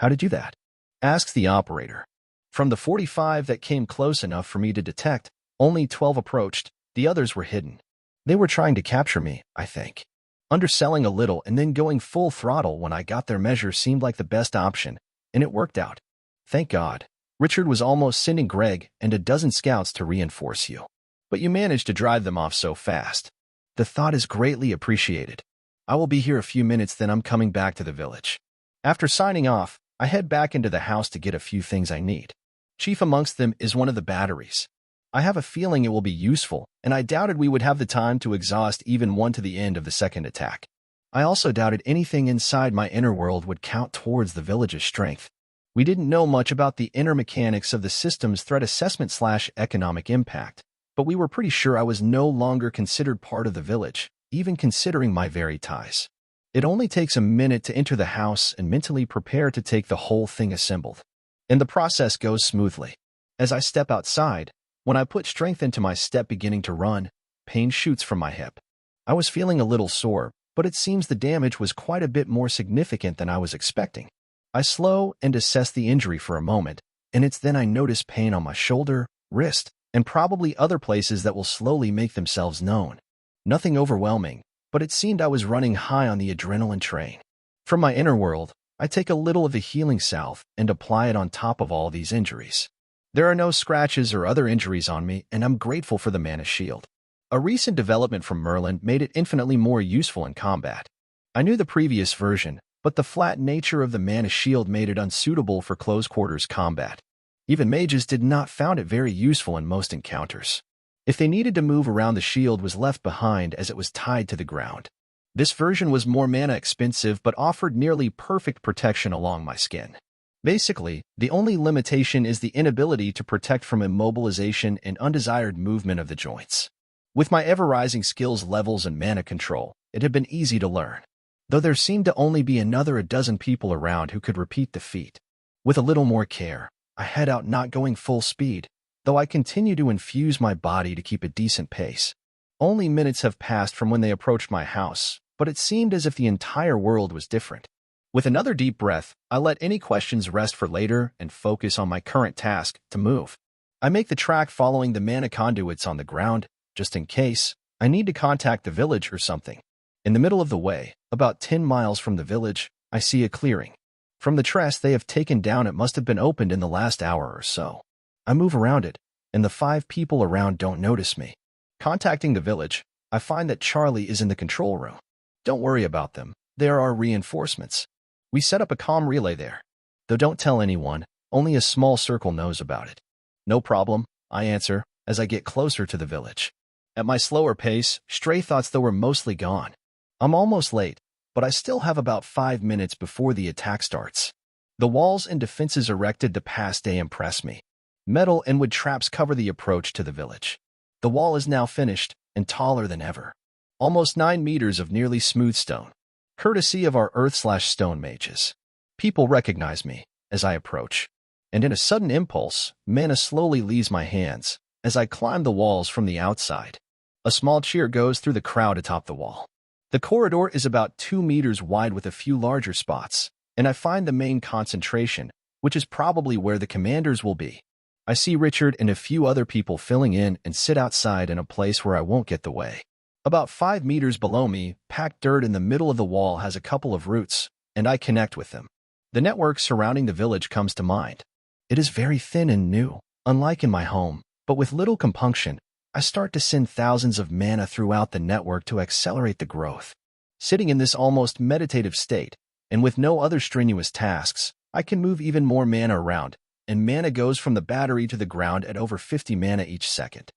How did you do that? Asks the operator. From the 45 that came close enough for me to detect, only 12 approached, the others were hidden. They were trying to capture me, I think. Underselling a little and then going full throttle when I got their measure seemed like the best option, and it worked out. Thank God. Richard was almost sending Greg and a dozen scouts to reinforce you. But you managed to drive them off so fast. The thought is greatly appreciated. I will be here a few minutes, then I'm coming back to the village. After signing off, I head back into the house to get a few things I need. Chief amongst them is one of the batteries. I have a feeling it will be useful, and I doubted we would have the time to exhaust even one to the end of the second attack. I also doubted anything inside my inner world would count towards the village's strength. We didn't know much about the inner mechanics of the system's threat assessment/economic impact, but we were pretty sure I was no longer considered part of the village, even considering my very ties. It only takes a minute to enter the house and mentally prepare to take the whole thing assembled. And the process goes smoothly. As I step outside, when I put strength into my step beginning to run, pain shoots from my hip. I was feeling a little sore, but it seems the damage was quite a bit more significant than I was expecting. I slow and assess the injury for a moment, and it's then I notice pain on my shoulder, wrist, and probably other places that will slowly make themselves known. Nothing overwhelming, but it seemed I was running high on the adrenaline train. From my inner world, I take a little of the healing salve and apply it on top of all these injuries. There are no scratches or other injuries on me, and I'm grateful for the mana shield. A recent development from Merlin made it infinitely more useful in combat. I knew the previous version, but the flat nature of the mana shield made it unsuitable for close-quarters combat. Even mages did not find it very useful in most encounters. If they needed to move around, the shield was left behind as it was tied to the ground. This version was more mana expensive but offered nearly perfect protection along my skin. Basically, the only limitation is the inability to protect from immobilization and undesired movement of the joints. With my ever-rising skills levels and mana control, it had been easy to learn, though there seemed to only be another a dozen people around who could repeat the feat. With a little more care, I head out, not going full speed, though I continue to infuse my body to keep a decent pace. Only minutes have passed from when they approached my house, but it seemed as if the entire world was different. With another deep breath, I let any questions rest for later and focus on my current task, to move. I make the track following the mana conduits on the ground, just in case I need to contact the village or something. In the middle of the way, about 10 miles from the village, I see a clearing. From the tress they have taken down, it must have been opened in the last hour or so. I move around it, and the 5 people around don't notice me. Contacting the village, I find that Charlie is in the control room. Don't worry about them, they are our reinforcements. We set up a comm relay there. Though don't tell anyone, only a small circle knows about it. No problem, I answer, as I get closer to the village. At my slower pace, stray thoughts though were mostly gone. I'm almost late, but I still have about 5 minutes before the attack starts. The walls and defenses erected the past day impress me. Metal and wood traps cover the approach to the village. The wall is now finished, and taller than ever. Almost 9 meters of nearly smooth stone. Courtesy of our earth/stone mages. People recognize me as I approach, and in a sudden impulse, mana slowly leaves my hands as I climb the walls from the outside. A small cheer goes through the crowd atop the wall. The corridor is about 2 meters wide with a few larger spots, and I find the main concentration, which is probably where the commanders will be. I see Richard and a few other people filling in and sit outside in a place where I won't get the way. About 5 meters below me, packed dirt in the middle of the wall has a couple of roots, and I connect with them. The network surrounding the village comes to mind. It is very thin and new, unlike in my home, but with little compunction, I start to send thousands of mana throughout the network to accelerate the growth. Sitting in this almost meditative state, and with no other strenuous tasks, I can move even more mana around, and mana goes from the battery to the ground at over 50 mana each second.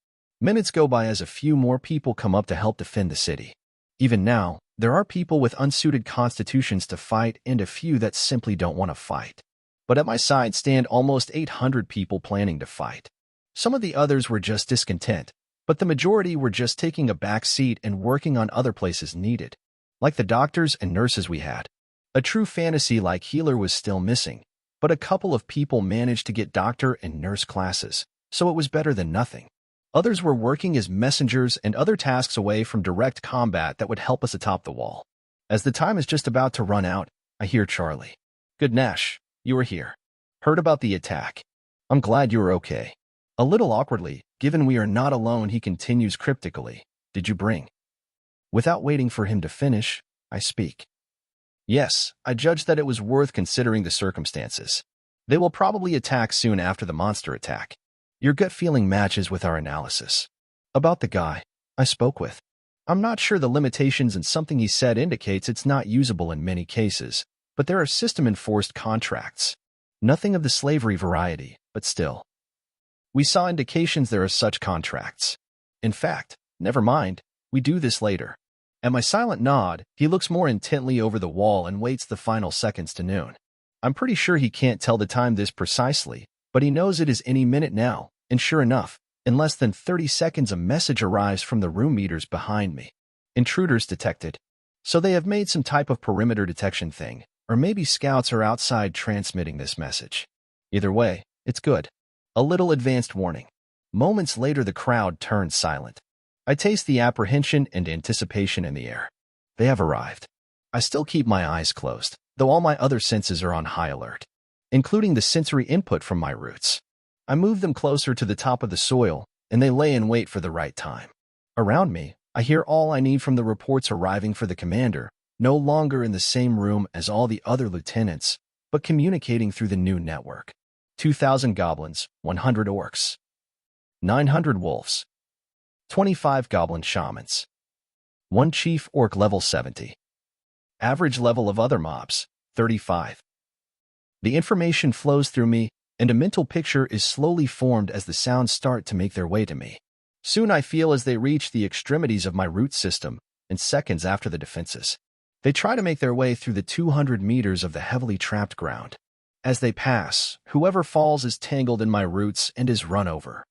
Minutes go by as a few more people come up to help defend the city. Even now, there are people with unsuited constitutions to fight and a few that simply don't want to fight. But at my side stand almost 800 people planning to fight. Some of the others were just discontent, but the majority were just taking a back seat and working on other places needed, like the doctors and nurses we had. A true fantasy like healer was still missing, but a couple of people managed to get doctor and nurse classes, so it was better than nothing. Others were working as messengers and other tasks away from direct combat that would help us atop the wall. As the time is just about to run out, I hear Charlie. Good Nash, you are here. Heard about the attack. I'm glad you are okay. A little awkwardly, given we are not alone, he continues cryptically. Did you bring? Without waiting for him to finish, I speak. Yes, I judged that it was worth considering the circumstances. They will probably attack soon after the monster attack. Your gut feeling matches with our analysis. About the guy I spoke with. I'm not sure the limitations, and something he said indicates it's not usable in many cases, but there are system-enforced contracts. Nothing of the slavery variety, but still. We saw indications there are such contracts. In fact, never mind, we do this later. At my silent nod, he looks more intently over the wall and waits the final seconds to noon. I'm pretty sure he can't tell the time this precisely, but he knows it is any minute now, and sure enough, in less than 30 seconds a message arrives from the room meters behind me. Intruders detected. So they have made some type of perimeter detection thing, or maybe scouts are outside transmitting this message. Either way, it's good. A little advanced warning. Moments later the crowd turns silent. I taste the apprehension and anticipation in the air. They have arrived. I still keep my eyes closed, though all my other senses are on high alert, including the sensory input from my roots. I move them closer to the top of the soil, and they lay in wait for the right time. Around me, I hear all I need from the reports arriving for the commander, no longer in the same room as all the other lieutenants, but communicating through the new network. 2,000 goblins, 100 orcs, 900 wolves, 25 goblin shamans, 1 chief orc level 70. Average level of other mobs, 35. The information flows through me, and a mental picture is slowly formed as the sounds start to make their way to me. Soon I feel as they reach the extremities of my root system, and seconds after the defenses. They try to make their way through the 200 meters of the heavily trapped ground. As they pass, whoever falls is tangled in my roots and is run over.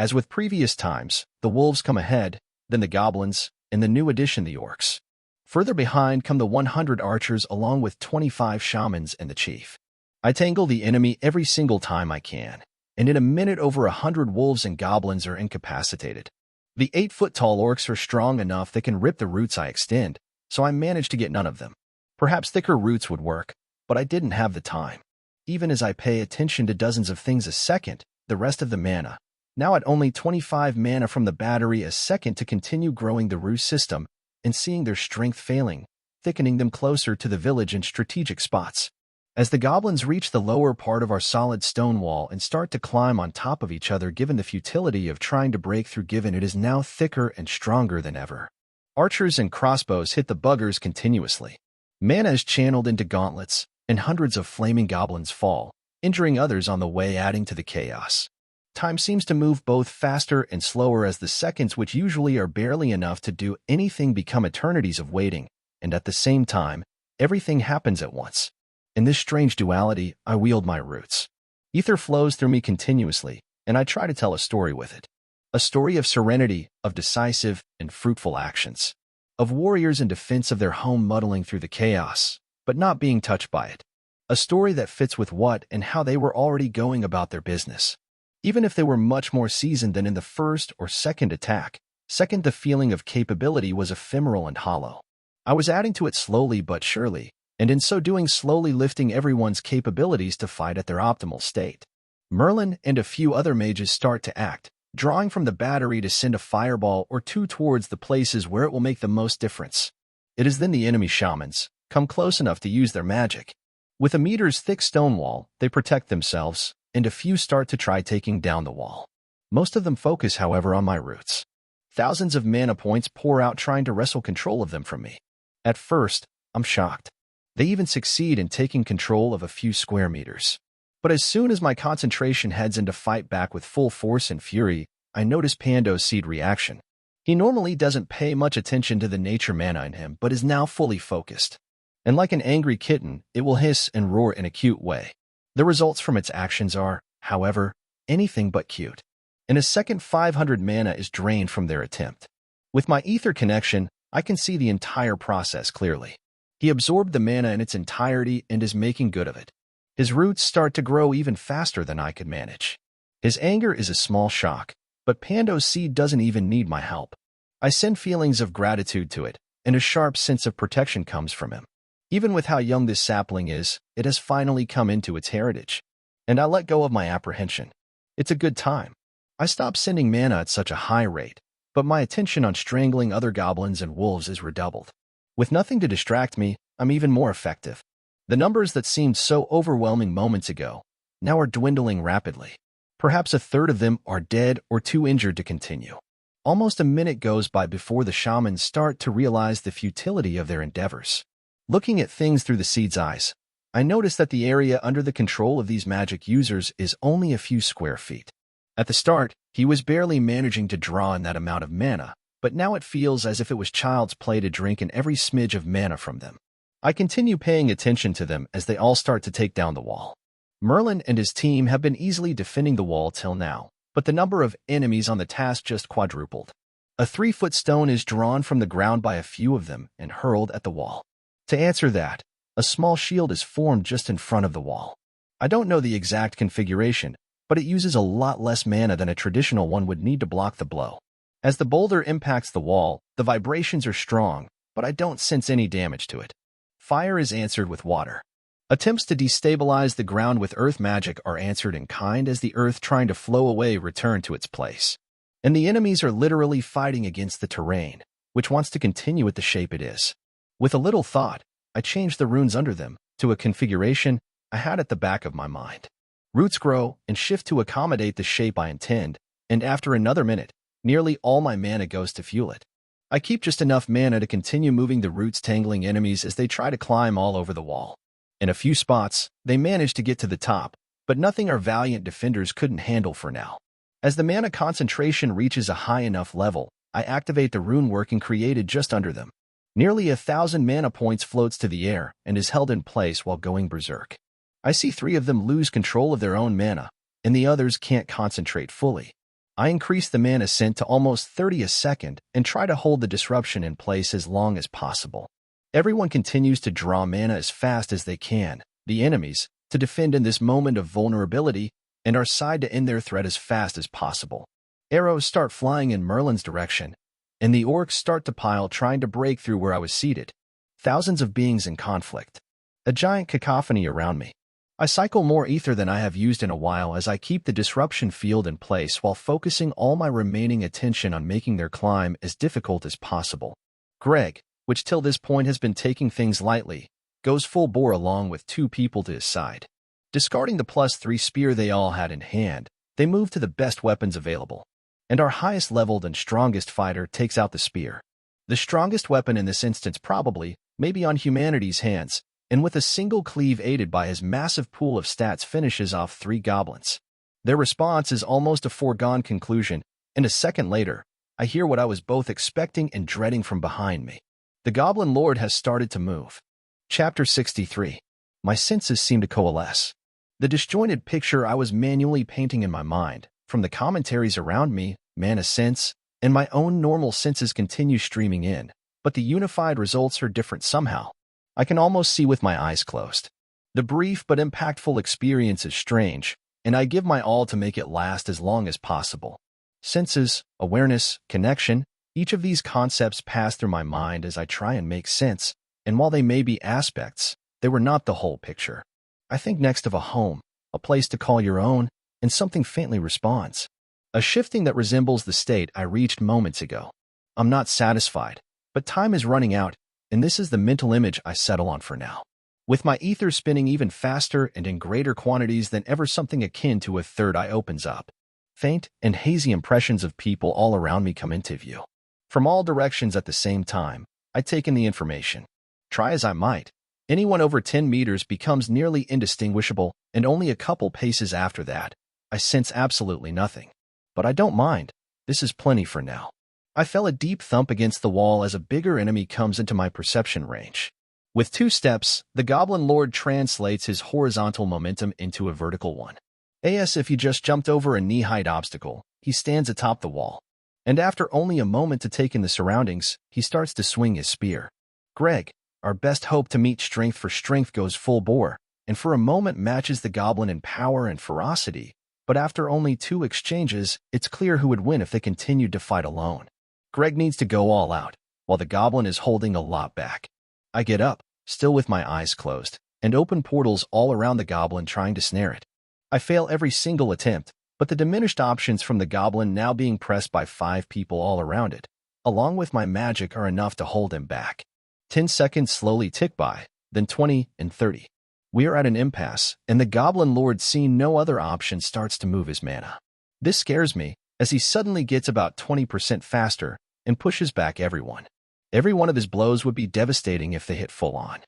As with previous times, the wolves come ahead, then the goblins, and the new addition the orcs. Further behind come the 100 archers along with 25 shamans and the chief. I tangle the enemy every single time I can, and in a minute over 100 wolves and goblins are incapacitated. The 8-foot-tall orcs are strong enough they can rip the roots I extend, so I manage to get none of them. Perhaps thicker roots would work, but I didn't have the time. Even as I pay attention to dozens of things a second, the rest of the mana, now at only 25 mana from the battery a second to continue growing the root system, and seeing their strength failing, thickening them closer to the village in strategic spots. As the goblins reach the lower part of our solid stone wall and start to climb on top of each other given the futility of trying to break through given it is now thicker and stronger than ever. Archers and crossbows hit the buggers continuously. Mana is channeled into gauntlets, and hundreds of flaming goblins fall, injuring others on the way adding to the chaos. Time seems to move both faster and slower as the seconds which usually are barely enough to do anything become eternities of waiting, and at the same time, everything happens at once. In this strange duality, I wield my roots. Ether flows through me continuously, and I try to tell a story with it. A story of serenity, of decisive and fruitful actions. Of warriors in defense of their home muddling through the chaos, but not being touched by it. A story that fits with what and how they were already going about their business. Even if they were much more seasoned than in the first or second attack, the feeling of capability was ephemeral and hollow. I was adding to it slowly but surely, and in so doing slowly lifting everyone's capabilities to fight at their optimal state. Merlin and a few other mages start to act, drawing from the battery to send a fireball or two towards the places where it will make the most difference. It is then the enemy shamans come close enough to use their magic. With a meter's thick stone wall, they protect themselves, and a few start to try taking down the wall. Most of them focus, however, on my roots. Thousands of mana points pour out trying to wrestle control of them from me. At first, I'm shocked. They even succeed in taking control of a few square meters. But as soon as my concentration heads into fight back with full force and fury, I notice Pando's seed reaction. He normally doesn't pay much attention to the nature mana in him, but is now fully focused. And like an angry kitten, it will hiss and roar in a cute way. The results from its actions are, however, anything but cute. In a second 500 mana is drained from their attempt. With my ether connection, I can see the entire process clearly. He absorbed the mana in its entirety and is making good of it. His roots start to grow even faster than I could manage. His anger is a small shock, but Pando's seed doesn't even need my help. I send feelings of gratitude to it, and a sharp sense of protection comes from him. Even with how young this sapling is, it has finally come into its heritage. And I let go of my apprehension. It's a good time. I stop sending mana at such a high rate, but my attention on strangling other goblins and wolves is redoubled. With nothing to distract me, I'm even more effective. The numbers that seemed so overwhelming moments ago now are dwindling rapidly. Perhaps a third of them are dead or too injured to continue. Almost a minute goes by before the shamans start to realize the futility of their endeavors. Looking at things through the seed's eyes, I notice that the area under the control of these magic users is only a few square feet. At the start, he was barely managing to draw in that amount of mana, but now it feels as if it was child's play to drink in every smidge of mana from them. I continue paying attention to them as they all start to take down the wall. Merlin and his team have been easily defending the wall till now, but the number of enemies on the task just quadrupled. A 3-foot stone is drawn from the ground by a few of them and hurled at the wall. To answer that, a small shield is formed just in front of the wall. I don't know the exact configuration, but it uses a lot less mana than a traditional one would need to block the blow. As the boulder impacts the wall, the vibrations are strong, but I don't sense any damage to it. Fire is answered with water. Attempts to destabilize the ground with earth magic are answered in kind as the earth trying to flow away return to its place. And the enemies are literally fighting against the terrain, which wants to continue at the shape it is. With a little thought, I changed the runes under them to a configuration I had at the back of my mind. Roots grow and shift to accommodate the shape I intend, and after another minute, nearly all my mana goes to fuel it. I keep just enough mana to continue moving the roots tangling enemies as they try to climb all over the wall. In a few spots, they manage to get to the top, but nothing our valiant defenders couldn't handle for now. As the mana concentration reaches a high enough level, I activate the rune working created just under them. Nearly 1,000 mana points floats to the air and is held in place while going berserk. I see 3 of them lose control of their own mana, and the others can't concentrate fully. I increase the mana sent to almost 30 a second and try to hold the disruption in place as long as possible. Everyone continues to draw mana as fast as they can, the enemies, to defend in this moment of vulnerability, and our side to end their threat as fast as possible. Arrows start flying in Merlin's direction, and the orcs start to pile trying to break through where I was seated. Thousands of beings in conflict. A giant cacophony around me. I cycle more ether than I have used in a while as I keep the disruption field in place while focusing all my remaining attention on making their climb as difficult as possible. Greg, which till this point has been taking things lightly, goes full bore along with 2 people to his side. Discarding the +3 spear they all had in hand, they move to the best weapons available. And our highest leveled and strongest fighter takes out the spear. The strongest weapon in this instance probably, maybe on humanity's hands, and with a single cleave aided by his massive pool of stats finishes off 3 goblins. Their response is almost a foregone conclusion, and a second later, I hear what I was both expecting and dreading from behind me. The Goblin Lord has started to move. Chapter 63. My senses seem to coalesce. The disjointed picture I was manually painting in my mind, from the commentaries around me, mana sense, and my own normal senses continue streaming in, but the unified results are different somehow. I can almost see with my eyes closed. The brief but impactful experience is strange, and I give my all to make it last as long as possible. Senses, awareness, connection, each of these concepts pass through my mind as I try and make sense, and while they may be aspects, they were not the whole picture. I think next of a home, a place to call your own, and something faintly responds. A shifting that resembles the state I reached moments ago. I'm not satisfied, but time is running out, and this is the mental image I settle on for now. With my ether spinning even faster and in greater quantities than ever, something akin to a third eye opens up. Faint and hazy impressions of people all around me come into view. From all directions at the same time, I take in the information. Try as I might, anyone over 10 meters becomes nearly indistinguishable, and only a couple paces after that, I sense absolutely nothing. But I don't mind. This is plenty for now. I felt a deep thump against the wall as a bigger enemy comes into my perception range. With 2 steps, the Goblin Lord translates his horizontal momentum into a vertical one. As if he just jumped over a knee-height obstacle, he stands atop the wall. And after only a moment to take in the surroundings, he starts to swing his spear. Greg, our best hope to meet strength for strength goes full bore, and for a moment matches the goblin in power and ferocity, but after only 2 exchanges, it's clear who would win if they continued to fight alone. Greg needs to go all out, while the goblin is holding a lot back. I get up, still with my eyes closed, and open portals all around the goblin trying to snare it. I fail every single attempt, but the diminished options from the goblin now being pressed by 5 people all around it, along with my magic, are enough to hold him back. 10 seconds slowly tick by, then 20 and 30. We are at an impasse, and the Goblin Lord, seeing no other option, starts to move his mana. This scares me, as he suddenly gets about 20% faster and pushes back everyone. Every one of his blows would be devastating if they hit full on.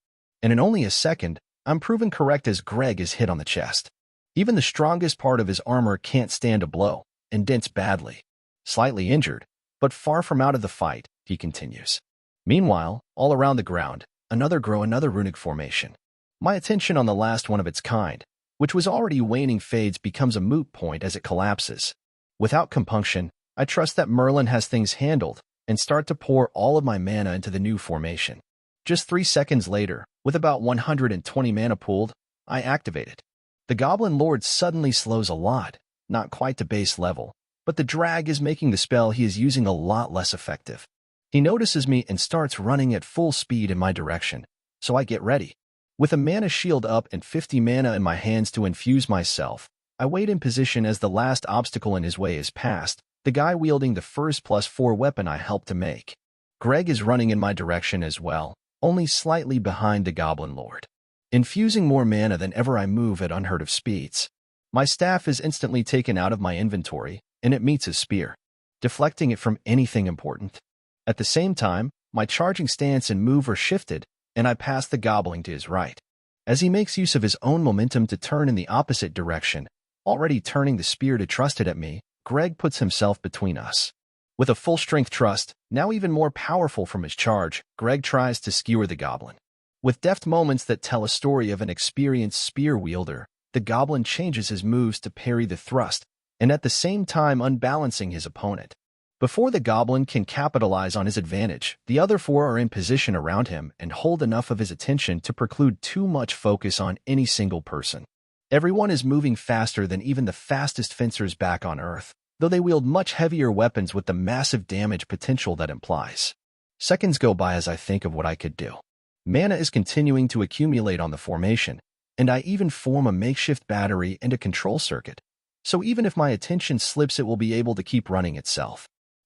And in only a second, I'm proven correct as Greg is hit on the chest. Even the strongest part of his armor can't stand a blow, and dents badly. Slightly injured, but far from out of the fight, he continues. Meanwhile, all around the ground, another runic formation. My attention on the last one of its kind, which was already waning, fades, becomes a moot point as it collapses. Without compunction, I trust that Merlin has things handled and start to pour all of my mana into the new formation. Just 3 seconds later, with about 120 mana pooled, I activate it. The Goblin Lord suddenly slows a lot, not quite to base level, but the drag is making the spell he is using a lot less effective. He notices me and starts running at full speed in my direction, so I get ready. With a mana shield up and 50 mana in my hands to infuse myself, I wait in position as the last obstacle in his way is passed, the guy wielding the first +4 weapon I helped to make. Greg is running in my direction as well, only slightly behind the Goblin Lord. Infusing more mana than ever, I move at unheard of speeds. My staff is instantly taken out of my inventory, and it meets his spear, deflecting it from anything important. At the same time, my charging stance and move are shifted, and I pass the goblin to his right. As he makes use of his own momentum to turn in the opposite direction, already turning the spear to thrust it at me, Greg puts himself between us. With a full-strength thrust, now even more powerful from his charge, Greg tries to skewer the goblin. With deft moments that tell a story of an experienced spear wielder, the goblin changes his moves to parry the thrust, and at the same time unbalancing his opponent. Before the goblin can capitalize on his advantage, the other 4 are in position around him and hold enough of his attention to preclude too much focus on any single person. Everyone is moving faster than even the fastest fencers back on Earth, though they wield much heavier weapons with the massive damage potential that implies. Seconds go by as I think of what I could do. Mana is continuing to accumulate on the formation, and I even form a makeshift battery and a control circuit, so even if my attention slips, it will be able to keep running itself.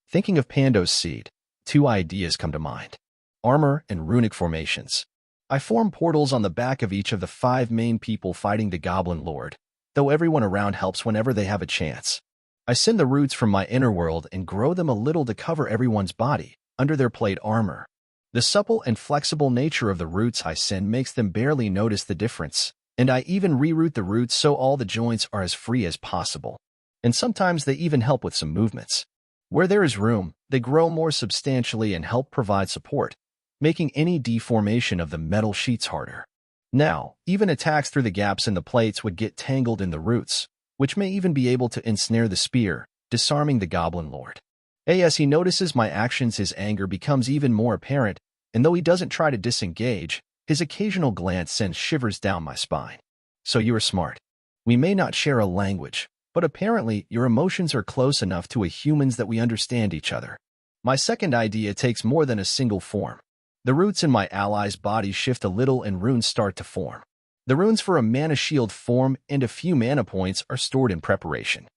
Thinking of Pando's seed, 2 ideas come to mind: armor and runic formations. I form portals on the back of each of the 5 main people fighting the Goblin Lord, though everyone around helps whenever they have a chance. I send the roots from my inner world and grow them a little to cover everyone's body, under their plate armor. The supple and flexible nature of the roots I send makes them barely notice the difference, and I even reroute the roots so all the joints are as free as possible. And sometimes they even help with some movements. Where there is room, they grow more substantially and help provide support, making any deformation of the metal sheets harder. Now, even attacks through the gaps in the plates would get tangled in the roots, which may even be able to ensnare the spear, disarming the Goblin Lord. As he notices my actions, his anger becomes even more apparent, and though he doesn't try to disengage, his occasional glance sends shivers down my spine. So you are smart. We may not share a language, but apparently your emotions are close enough to a human's that we understand each other. My second idea takes more than a single form. The roots in my allies' bodies shift a little and runes start to form. The runes for a mana shield form and a few mana points are stored in preparation.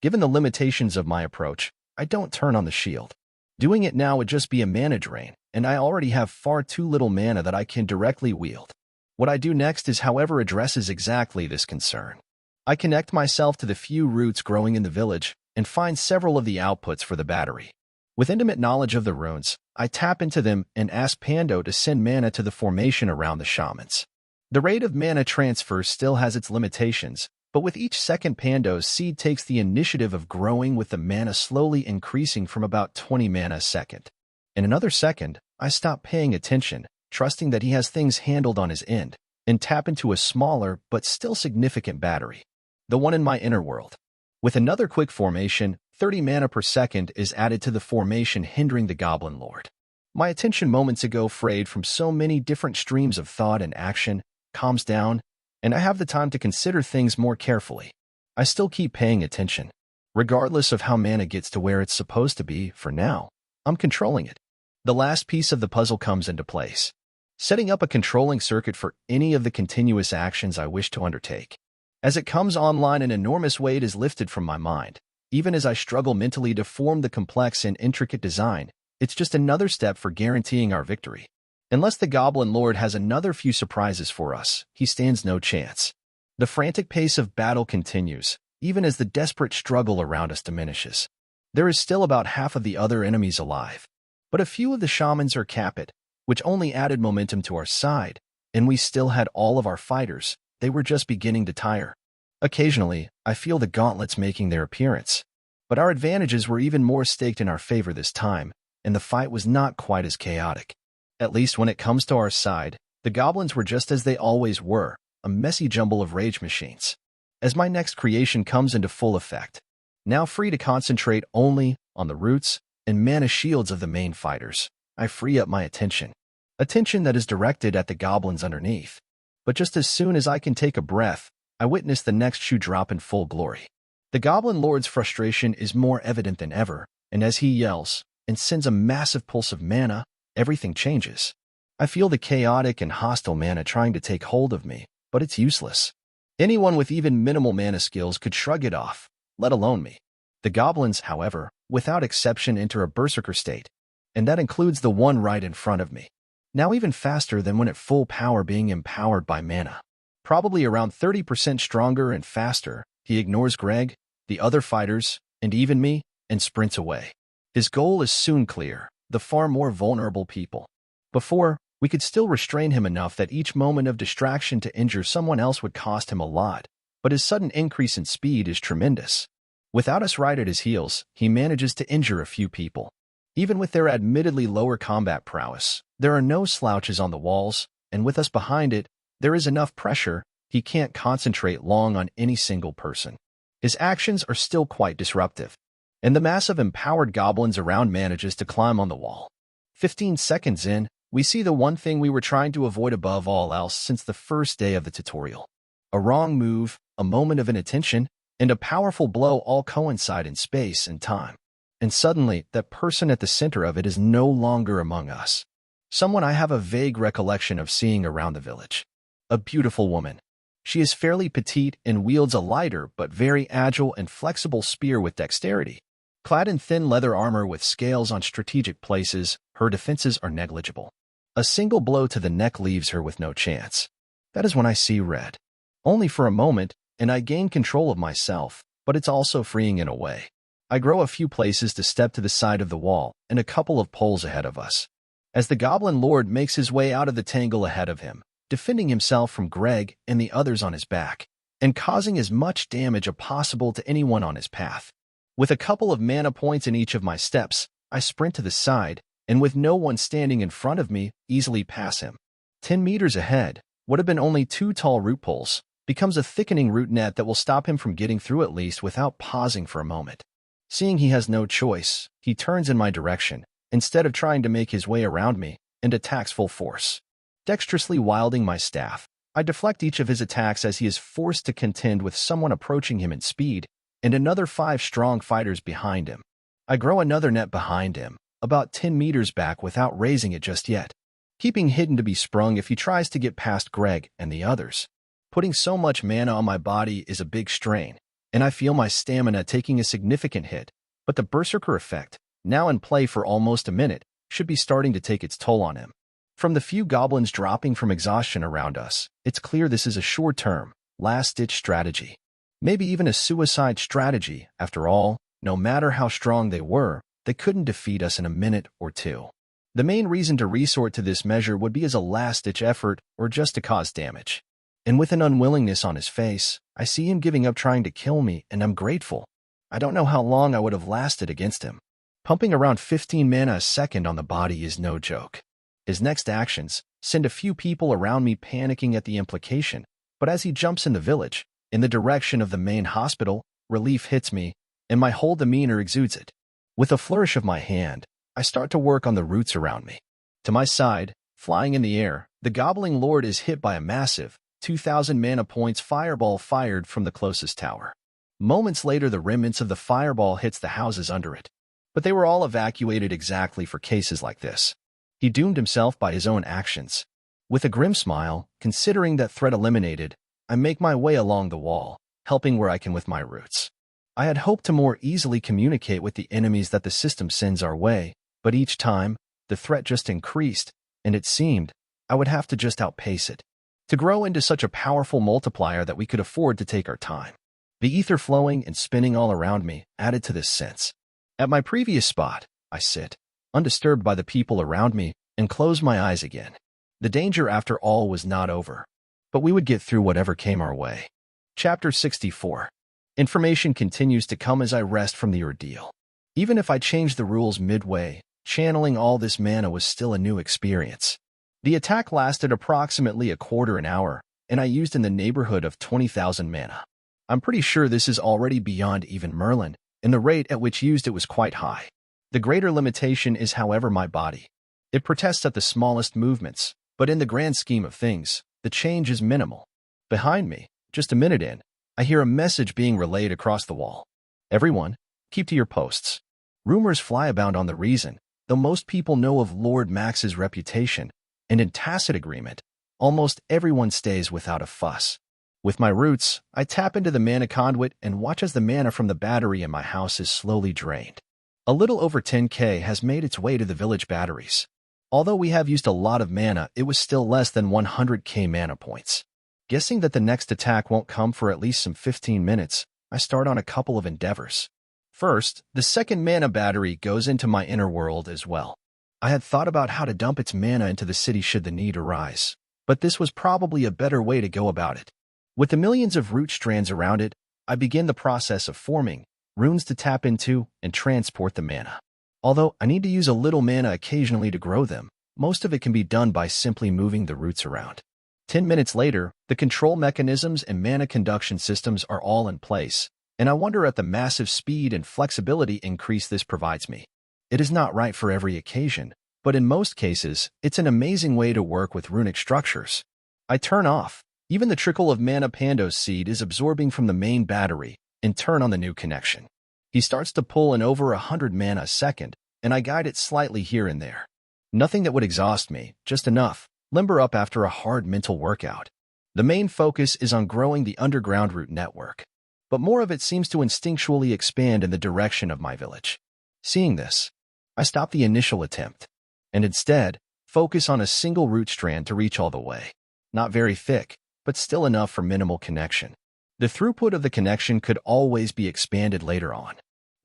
Given the limitations of my approach, I don't turn on the shield. Doing it now would just be a mana drain, and I already have far too little mana that I can directly wield. What I do next is, however, addresses exactly this concern. I connect myself to the few roots growing in the village and find several of the outputs for the battery. With intimate knowledge of the runes, I tap into them and ask Pando to send mana to the formation around the shamans. The rate of mana transfer still has its limitations, but with each second Pando's seed takes the initiative of growing, with the mana slowly increasing from about 20 mana a second. In another second, I stop paying attention, trusting that he has things handled on his end, and tap into a smaller but still significant battery. The one in my inner world. With another quick formation, 30 mana per second is added to the formation, hindering the Goblin Lord. My attention moments ago frayed from so many different streams of thought and action, calms down, and I have the time to consider things more carefully. I still keep paying attention. Regardless of how mana gets to where it's supposed to be, for now, I'm controlling it. The last piece of the puzzle comes into place. Setting up a controlling circuit for any of the continuous actions I wish to undertake. As it comes online, an enormous weight is lifted from my mind. Even as I struggle mentally to form the complex and intricate design, it's just another step for guaranteeing our victory. Unless the Goblin Lord has another few surprises for us, he stands no chance. The frantic pace of battle continues, even as the desperate struggle around us diminishes. There is still about half of the other enemies alive, but a few of the shamans are captured, which only added momentum to our side, and we still had all of our fighters. They were just beginning to tire. Occasionally, I feel the gauntlets making their appearance, but our advantages were even more staked in our favor this time, and the fight was not quite as chaotic. At least when it comes to our side, the goblins were just as they always were, a messy jumble of rage machines. As my next creation comes into full effect, now free to concentrate only on the roots and mana shields of the main fighters, I free up my attention. Attention that is directed at the goblins underneath. But just as soon as I can take a breath, I witness the next shoe drop in full glory. The Goblin Lord's frustration is more evident than ever, and as he yells and sends a massive pulse of mana, everything changes. I feel the chaotic and hostile mana trying to take hold of me, but it's useless. Anyone with even minimal mana skills could shrug it off, let alone me. The goblins, however, without exception enter a berserker state, and that includes the one right in front of me. Now even faster than when at full power, being empowered by mana. Probably around 30% stronger and faster, he ignores Greg, the other fighters, and even me, and sprints away. His goal is soon clear, the far more vulnerable people. Before, we could still restrain him enough that each moment of distraction to injure someone else would cost him a lot, but his sudden increase in speed is tremendous. Without us right at his heels, he manages to injure a few people. Even with their admittedly lower combat prowess, there are no slouches on the walls, and with us behind it, there is enough pressure, he can't concentrate long on any single person. His actions are still quite disruptive, and the mass of empowered goblins around manages to climb on the wall. 15 seconds in, we see the one thing we were trying to avoid above all else since the first day of the tutorial. A wrong move, a moment of inattention, and a powerful blow all coincide in space and time. And suddenly, that person at the center of it is no longer among us. Someone I have a vague recollection of seeing around the village. A beautiful woman. She is fairly petite and wields a lighter but very agile and flexible spear with dexterity. Clad in thin leather armor with scales on strategic places, her defenses are negligible. A single blow to the neck leaves her with no chance. That is when I see red. Only for a moment, and I gain control of myself, but it's also freeing in a way. I grow a few places to step to the side of the wall and a couple of poles ahead of us. As the Goblin Lord makes his way out of the tangle ahead of him, defending himself from Greg and the others on his back, and causing as much damage as possible to anyone on his path. With a couple of mana points in each of my steps, I sprint to the side, and with no one standing in front of me, easily pass him. 10 meters ahead, what have been only 2 tall root poles, becomes a thickening root net that will stop him from getting through at least without pausing for a moment. Seeing he has no choice, he turns in my direction, instead of trying to make his way around me, and attacks full force. Dexterously wielding my staff, I deflect each of his attacks as he is forced to contend with someone approaching him in speed, and another 5 strong fighters behind him. I grow another net behind him, about 10 meters back without raising it just yet, keeping hidden to be sprung if he tries to get past Greg and the others. Putting so much mana on my body is a big strain, and I feel my stamina taking a significant hit, but the Berserker effect, now in play for almost a minute, should be starting to take its toll on him. From the few goblins dropping from exhaustion around us, it's clear this is a short-term, last-ditch strategy. Maybe even a suicide strategy. After all, no matter how strong they were, they couldn't defeat us in a minute or two. The main reason to resort to this measure would be as a last-ditch effort or just to cause damage. And with an unwillingness on his face, I see him giving up trying to kill me, and I'm grateful. I don't know how long I would have lasted against him. Pumping around 15 mana a second on the body is no joke. His next actions send a few people around me panicking at the implication, but as he jumps in the village, in the direction of the main hospital, relief hits me, and my whole demeanor exudes it. With a flourish of my hand, I I start to work on the roots around me. To my side, flying in the air, the Gobbling Lord is hit by a massive, 2,000 mana points fireball fired from the closest tower. Moments later, the remnants of the fireball hits the houses under it. But they were all evacuated exactly for cases like this. He doomed himself by his own actions. With a grim smile, considering that threat eliminated, I make my way along the wall, helping where I can with my roots. I had hoped to more easily communicate with the enemies that the system sends our way, but each time, the threat just increased, and it seemed I would have to just outpace it to grow into such a powerful multiplier that we could afford to take our time. The ether flowing and spinning all around me added to this sense. At my previous spot, I sit, undisturbed by the people around me, and close my eyes again. The danger, after all, was not over, but we would get through whatever came our way. Chapter 64. Information continues to come as I rest from the ordeal. Even if I changed the rules midway, channeling all this mana was still a new experience. The attack lasted approximately a quarter an hour, and I used in the neighborhood of 20,000 mana. I'm pretty sure this is already beyond even Merlin, and the rate at which used it was quite high. The greater limitation is, however, my body. It protests at the smallest movements, but in the grand scheme of things, the change is minimal. Behind me, just a minute in, I hear a message being relayed across the wall. Everyone, keep to your posts. Rumors fly abound on the reason, though most people know of Lord Max's reputation, and in tacit agreement, almost everyone stays without a fuss. With my roots, I tap into the mana conduit and watch as the mana from the battery in my house is slowly drained. A little over 10k has made its way to the village batteries. Although we have used a lot of mana, it was still less than 100k mana points. Guessing that the next attack won't come for at least some 15 minutes, I start on a couple of endeavors. First, the second mana battery goes into my inner world as well. I had thought about how to dump its mana into the city should the need arise, but this was probably a better way to go about it. With the millions of root strands around it, I begin the process of forming runes to tap into and transport the mana. Although I need to use a little mana occasionally to grow them, most of it can be done by simply moving the roots around. 10 minutes later, the control mechanisms and mana conduction systems are all in place, and I wonder at the massive speed and flexibility increase this provides me. It is not right for every occasion, but in most cases, it's an amazing way to work with runic structures. I turn off. Even the trickle of mana Pando's seed is absorbing from the main battery, and turn on the new connection. He starts to pull in over 100 mana a second, and I guide it slightly here and there. Nothing that would exhaust me, just enough, limber up after a hard mental workout. The main focus is on growing the underground root network, but more of it seems to instinctually expand in the direction of my village. Seeing this, I stop the initial attempt, and instead, focus on a single root strand to reach all the way. Not very thick, but still enough for minimal connection. The throughput of the connection could always be expanded later on.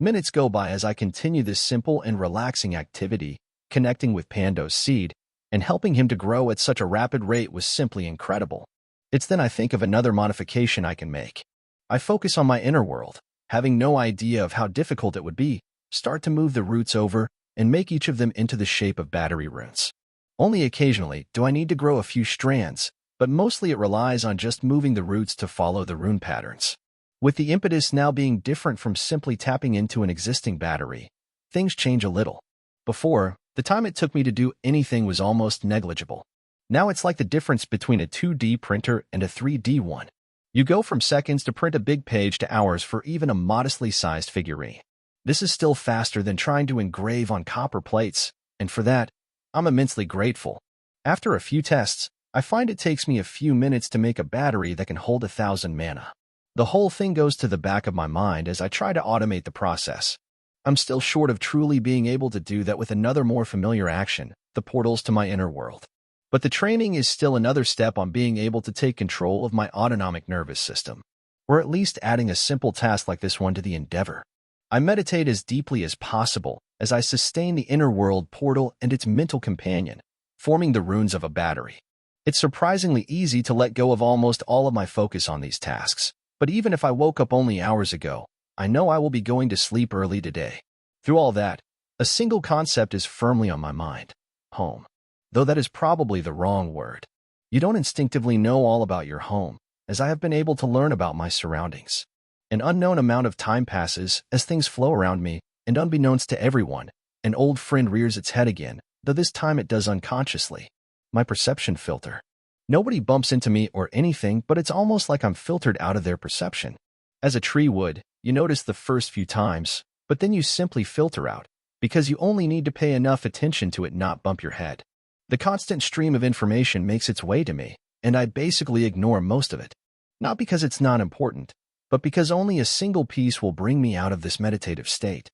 Minutes go by as I continue this simple and relaxing activity, connecting with Pando's seed, and helping him to grow at such a rapid rate was simply incredible. It's then I think of another modification I can make. I focus on my inner world, having no idea of how difficult it would be, start to move the roots over, and make each of them into the shape of battery runes. Only occasionally do I need to grow a few strands, but mostly it relies on just moving the roots to follow the rune patterns. With the impetus now being different from simply tapping into an existing battery, things change a little. Before, the time it took me to do anything was almost negligible. Now it's like the difference between a 2D printer and a 3D one. You go from seconds to print a big page to hours for even a modestly sized figurine. This is still faster than trying to engrave on copper plates, and for that, I'm immensely grateful. After a few tests, I find it takes me a few minutes to make a battery that can hold 1,000 mana. The whole thing goes to the back of my mind as I try to automate the process. I'm still short of truly being able to do that with another more familiar action, the portals to my inner world. But the training is still another step on being able to take control of my autonomic nervous system, or at least adding a simple task like this one to the endeavor. I meditate as deeply as possible as I sustain the inner world portal and its mental companion, forming the runes of a battery. It's surprisingly easy to let go of almost all of my focus on these tasks, but even if I woke up only hours ago, I know I will be going to sleep early today. Through all that, a single concept is firmly on my mind: home. Though that is probably the wrong word. You don't instinctively know all about your home, as I have been able to learn about my surroundings. An unknown amount of time passes as things flow around me, and unbeknownst to everyone, An old friend rears its head again, though this time it does unconsciously. My perception filter. Nobody bumps into me or anything, but it's almost like I'm filtered out of their perception. As a tree would, you notice the first few times, but then you simply filter out, because you only need to pay enough attention to it not bump your head. The constant stream of information makes its way to me, and I basically ignore most of it. Not because it's not important, but because only a single piece will bring me out of this meditative state.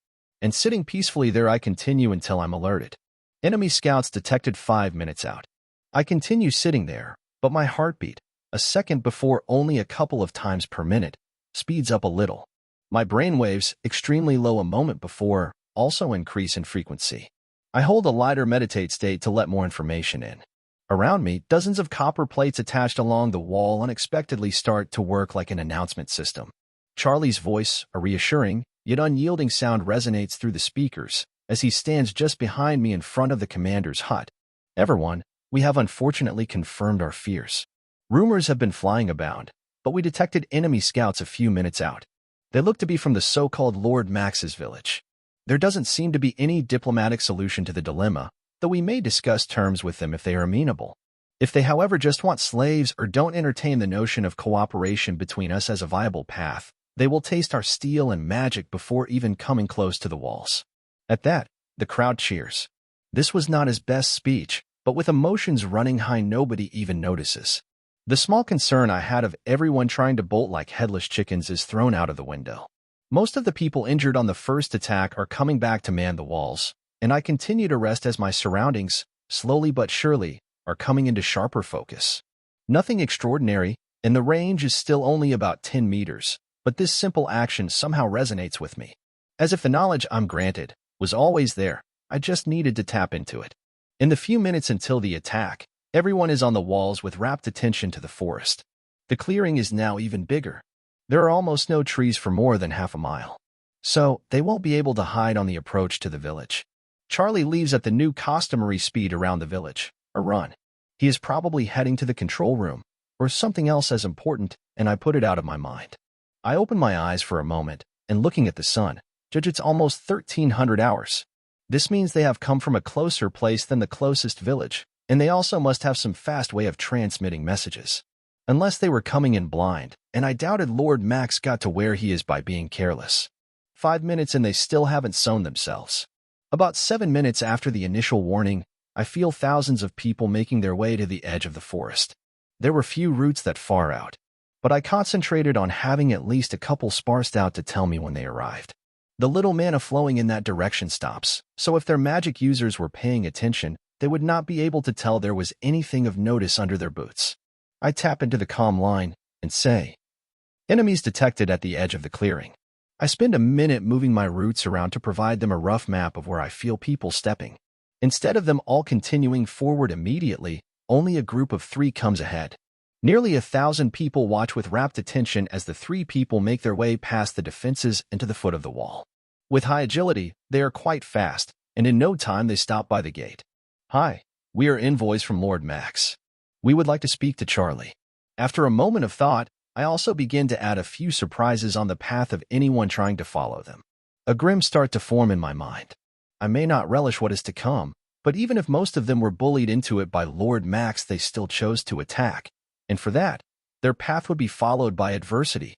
And sitting peacefully there I continue until I'm alerted. Enemy scouts detected 5 minutes out. I continue sitting there, but my heartbeat, a second before only a couple of times per minute, speeds up a little. My brainwaves, extremely low a moment before, also increase in frequency. I hold a lighter meditate state to let more information in. Around me, dozens of copper plates attached along the wall unexpectedly start to work like an announcement system. Charlie's voice, a reassuring, yet unyielding sound resonates through the speakers as he stands just behind me in front of the commander's hut. Everyone, we have unfortunately confirmed our fears. Rumors have been flying abound, but we detected enemy scouts a few minutes out. They look to be from the so-called Lord Max's village. There doesn't seem to be any diplomatic solution to the dilemma, though we may discuss terms with them if they are amenable. If they, however, just want slaves or don't entertain the notion of cooperation between us as a viable path, they will taste our steel and magic before even coming close to the walls. At that, the crowd cheers. This was not his best speech, but with emotions running high nobody even notices. The small concern I had of everyone trying to bolt like headless chickens is thrown out of the window. Most of the people injured on the first attack are coming back to man the walls, and I continue to rest as my surroundings, slowly but surely, are coming into sharper focus. Nothing extraordinary, and the range is still only about 10 meters, but this simple action somehow resonates with me. As if the knowledge I'm granted was always there, I just needed to tap into it. In the few minutes until the attack, everyone is on the walls with rapt attention to the forest. The clearing is now even bigger. There are almost no trees for more than half a mile. So, they won't be able to hide on the approach to the village. Charlie leaves at the new customary speed around the village, a run. He is probably heading to the control room, or something else as important, and I put it out of my mind. I open my eyes for a moment, and looking at the sun, judge it's almost 1300 hours. This means they have come from a closer place than the closest village, and they also must have some fast way of transmitting messages. Unless they were coming in blind, and I doubted Lord Max got to where he is by being careless. 5 minutes and they still haven't sown themselves. About 7 minutes after the initial warning, I feel thousands of people making their way to the edge of the forest. There were few routes that far out, but I concentrated on having at least a couple sparsed out to tell me when they arrived. The little mana flowing in that direction stops, so if their magic users were paying attention, they would not be able to tell there was anything of notice under their boots. I tap into the comm line and say, "Enemies detected at the edge of the clearing." I spend a minute moving my routes around to provide them a rough map of where I feel people stepping. Instead of them all continuing forward immediately, only a group of 3 comes ahead. Nearly 1,000 people watch with rapt attention as the 3 people make their way past the defenses and to the foot of the wall. With high agility, they are quite fast, and in no time they stop by the gate. "Hi, we are envoys from Lord Max. We would like to speak to Charlie." After a moment of thought, I also begin to add a few surprises on the path of anyone trying to follow them. A grim start to form in my mind. I may not relish what is to come, but even if most of them were bullied into it by Lord Max, they still chose to attack, and for that, their path would be followed by adversity.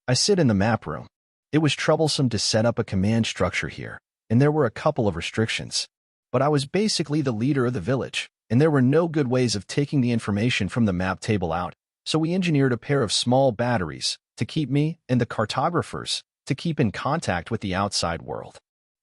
I sit in the map room. It was troublesome to set up a command structure here, and there were a couple of restrictions. But I was basically the leader of the village, and there were no good ways of taking the information from the map table out, so we engineered a pair of small batteries to keep me and the cartographers to keep in contact with the outside world.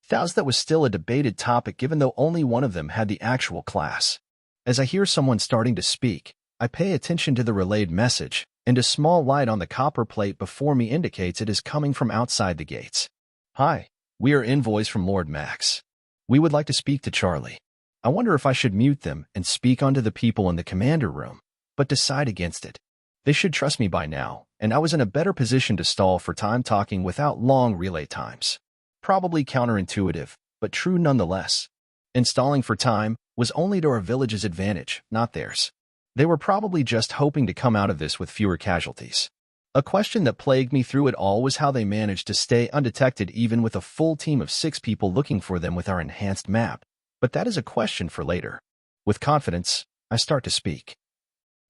That was still a debated topic given though only one of them had the actual class. As I hear someone starting to speak, I pay attention to the relayed message, and a small light on the copper plate before me indicates it is coming from outside the gates. "Hi, we are envoys from Lord Max. We would like to speak to Charlie." I wonder if I should mute them and speak onto the people in the commander room, but decide against it. They should trust me by now, and I was in a better position to stall for time talking without long relay times. Probably counterintuitive, but true nonetheless. Installing for time was only to our village's advantage, not theirs. They were probably just hoping to come out of this with fewer casualties. A question that plagued me through it all was how they managed to stay undetected even with a full team of 6 people looking for them with our enhanced map. But that is a question for later. With confidence, I start to speak.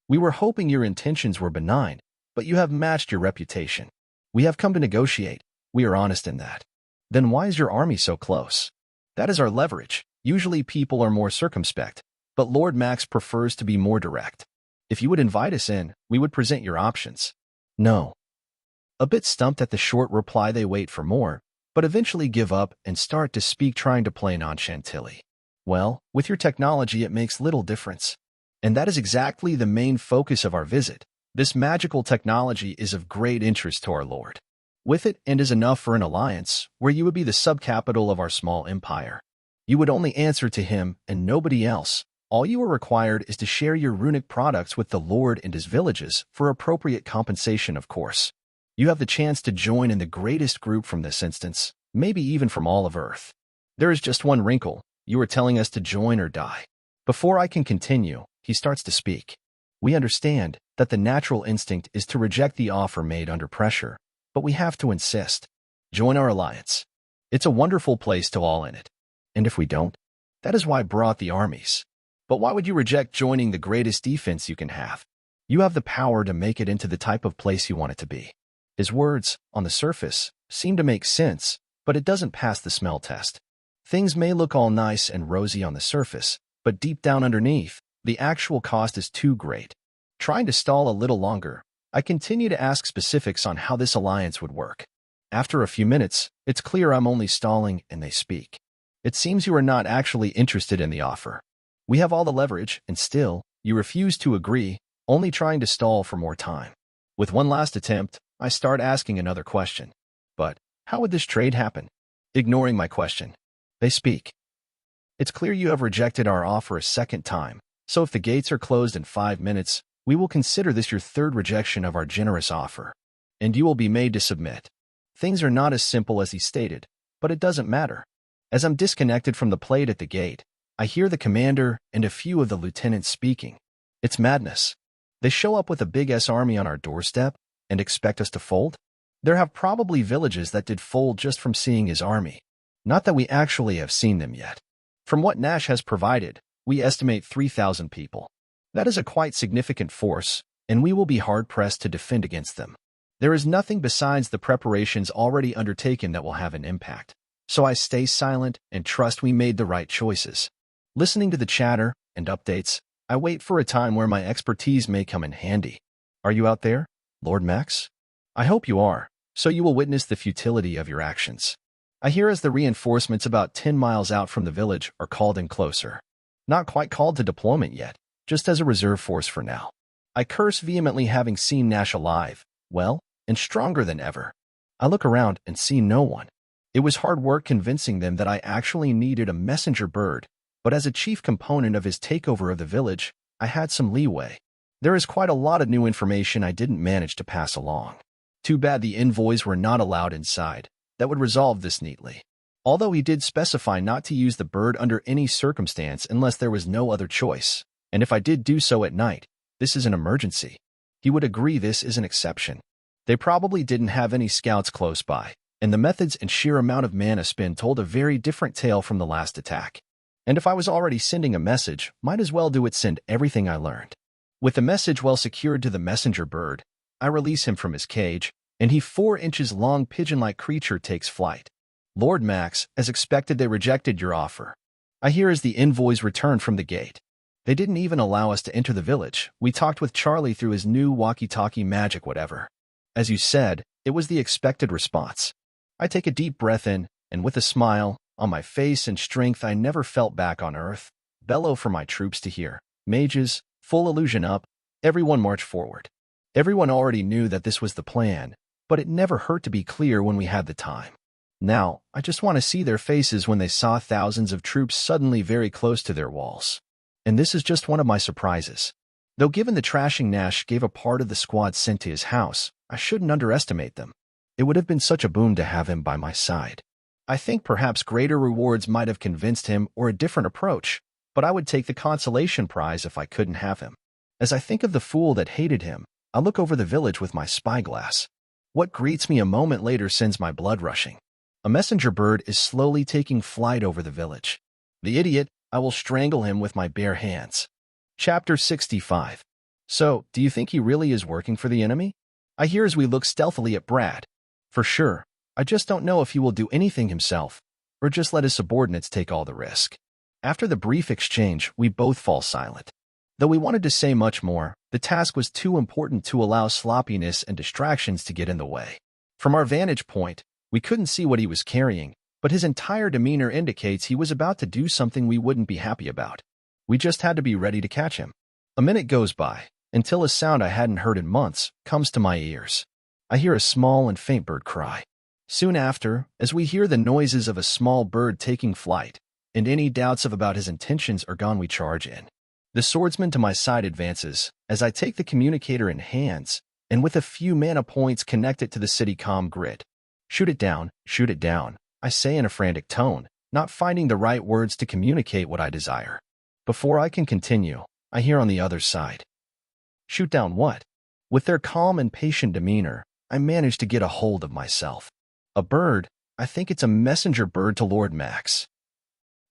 We were hoping your intentions were benign, but you have matched your reputation. We have come to negotiate. We are honest in that. Then why is your army so close? That is our leverage. Usually people are more circumspect, but Lord Max prefers to be more direct. If you would invite us in, we would present your options. No. A bit stumped at the short reply, they wait for more, but eventually give up and start to speak, trying to play nonchalantly. Well, with your technology it makes little difference. And that is exactly the main focus of our visit. This magical technology is of great interest to our Lord. With it, and is enough for an alliance, where you would be the subcapital of our small empire. You would only answer to him and nobody else. All you are required is to share your runic products with the Lord and his villages, for appropriate compensation, of course. You have the chance to join in the greatest group from this instance, maybe even from all of Earth. There is just one wrinkle. You are telling us to join or die. Before I can continue, he starts to speak. We understand that the natural instinct is to reject the offer made under pressure, but we have to insist. Join our alliance. It's a wonderful place to all in it. And if we don't, that is why I brought the armies. But why would you reject joining the greatest defense you can have? You have the power to make it into the type of place you want it to be. His words, on the surface, seem to make sense, but it doesn't pass the smell test. Things may look all nice and rosy on the surface, but deep down underneath, the actual cost is too great. Trying to stall a little longer, I continue to ask specifics on how this alliance would work. After a few minutes, it's clear I'm only stalling and they speak. It seems you are not actually interested in the offer. We have all the leverage, and still, you refuse to agree, only trying to stall for more time. With one last attempt, I start asking another question. But, how would this trade happen? Ignoring my question, they speak. It's clear you have rejected our offer a second time, so if the gates are closed in 5 minutes, we will consider this your third rejection of our generous offer. And you will be made to submit. Things are not as simple as he stated, but it doesn't matter. As I'm disconnected from the plate at the gate, I hear the commander and a few of the lieutenants speaking. It's madness. They show up with a big-ass army on our doorstep and expect us to fold? There have probably villages that did fold just from seeing his army. Not that we actually have seen them yet. From what Nash has provided, we estimate 3,000 people. That is a quite significant force, and we will be hard-pressed to defend against them. There is nothing besides the preparations already undertaken that will have an impact. So I stay silent and trust we made the right choices. Listening to the chatter and updates, I wait for a time where my expertise may come in handy. Are you out there, Lord Max? I hope you are, so you will witness the futility of your actions. I hear as the reinforcements about 10 miles out from the village are called in closer. Not quite called to deployment yet, just as a reserve force for now. I curse vehemently, having seen Nash alive, well, and stronger than ever. I look around and see no one. It was hard work convincing them that I actually needed a messenger bird, but as a chief component of his takeover of the village, I had some leeway. There is quite a lot of new information I didn't manage to pass along. Too bad the envoys were not allowed inside. That would resolve this neatly. Although he did specify not to use the bird under any circumstance unless there was no other choice, and if I did do so at night, this is an emergency. He would agree this is an exception. They probably didn't have any scouts close by, and the methods and sheer amount of mana spent told a very different tale from the last attack. And if I was already sending a message, might as well do it, send everything I learned. With the message well secured to the messenger bird, I release him from his cage, and he 4 inches long pigeon-like creature takes flight. Lord Max, as expected, they rejected your offer. I hear as the envoys return from the gate. They didn't even allow us to enter the village. We talked with Charlie through his new walkie-talkie magic whatever. As you said, it was the expected response. I take a deep breath in, and with a smile on my face and strength I never felt back on Earth, bellow for my troops to hear. Mages, full illusion up, everyone march forward. Everyone already knew that this was the plan, but it never hurt to be clear when we had the time. Now, I just want to see their faces when they saw thousands of troops suddenly very close to their walls. And this is just one of my surprises. Though given the trashing Nash gave a part of the squad sent to his house, I shouldn't underestimate them. It would have been such a boon to have him by my side. I think perhaps greater rewards might have convinced him, or a different approach, but I would take the consolation prize if I couldn't have him. As I think of the fool that hated him, I look over the village with my spyglass. What greets me a moment later sends my blood rushing. A messenger bird is slowly taking flight over the village. The idiot, I will strangle him with my bare hands. Chapter 65. So, do you think he really is working for the enemy? I hear as we look stealthily at Brad. For sure, I just don't know if he will do anything himself, or just let his subordinates take all the risk. After the brief exchange, we both fall silent. Though we wanted to say much more, the task was too important to allow sloppiness and distractions to get in the way. From our vantage point, we couldn't see what he was carrying, but his entire demeanor indicates he was about to do something we wouldn't be happy about. We just had to be ready to catch him. A minute goes by, until a sound I hadn't heard in months comes to my ears. I hear a small and faint bird cry. Soon after, as we hear the noises of a small bird taking flight, and any doubts about his intentions are gone, we charge in. The swordsman to my side advances, as I take the communicator in hands, and with a few mana points connect it to the city comm grid. Shoot it down, I say in a frantic tone, not finding the right words to communicate what I desire. Before I can continue, I hear on the other side. Shoot down what? With their calm and patient demeanor, I manage to get a hold of myself. A bird? I think it's a messenger bird to Lord Max.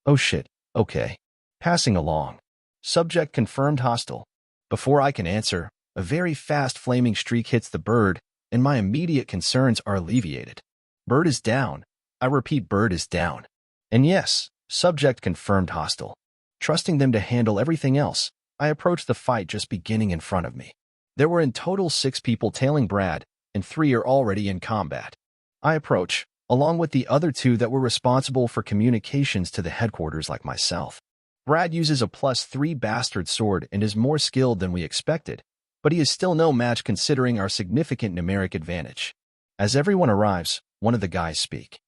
Oh shit, okay. Passing along. Subject confirmed hostile. Before I can answer, a very fast flaming streak hits the bird, and my immediate concerns are alleviated. Bird is down. I repeat, bird is down. And yes, subject confirmed hostile. Trusting them to handle everything else, I approach the fight just beginning in front of me. There were in total 6 people tailing Brad, and 3 are already in combat. I approach, along with the other 2 that were responsible for communications to the headquarters like myself. Brad uses a +3 bastard sword and is more skilled than we expected, but he is still no match considering our significant numeric advantage. As everyone arrives, one of the guys speak.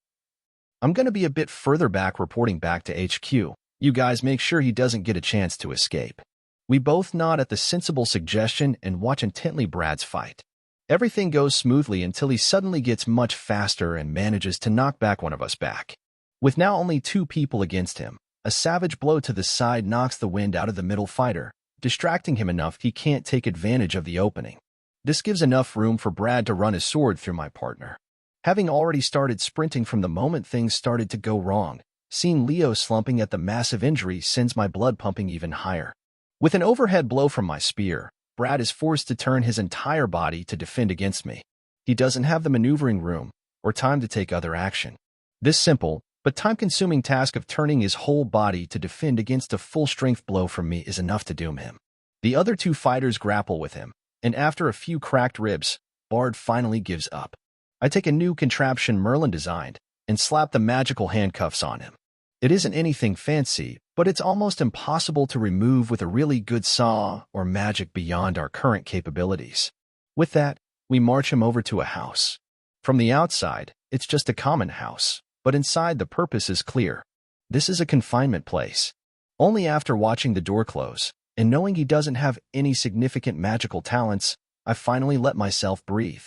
I'm going to be a bit further back reporting back to HQ. You guys make sure he doesn't get a chance to escape. We both nod at the sensible suggestion and watch intently Brad's fight. Everything goes smoothly until he suddenly gets much faster and manages to knock back one of us back. With now only 2 people against him, a savage blow to the side knocks the wind out of the middle fighter, distracting him enough he can't take advantage of the opening. This gives enough room for Brad to run his sword through my partner. Having already started sprinting from the moment things started to go wrong, seeing Leo slumping at the massive injury sends my blood pumping even higher. With an overhead blow from my spear, Brad is forced to turn his entire body to defend against me. He doesn't have the maneuvering room or time to take other action. This simple, but time-consuming task of turning his whole body to defend against a full-strength blow from me is enough to doom him. The other 2 fighters grapple with him, and after a few cracked ribs, Bard finally gives up. I take a new contraption Merlin designed and slap the magical handcuffs on him. It isn't anything fancy, but it's almost impossible to remove with a really good saw or magic beyond our current capabilities. With that, we march him over to a house. From the outside, it's just a common house, but inside the purpose is clear. This is a confinement place. Only after watching the door close, and knowing he doesn't have any significant magical talents, I finally let myself breathe.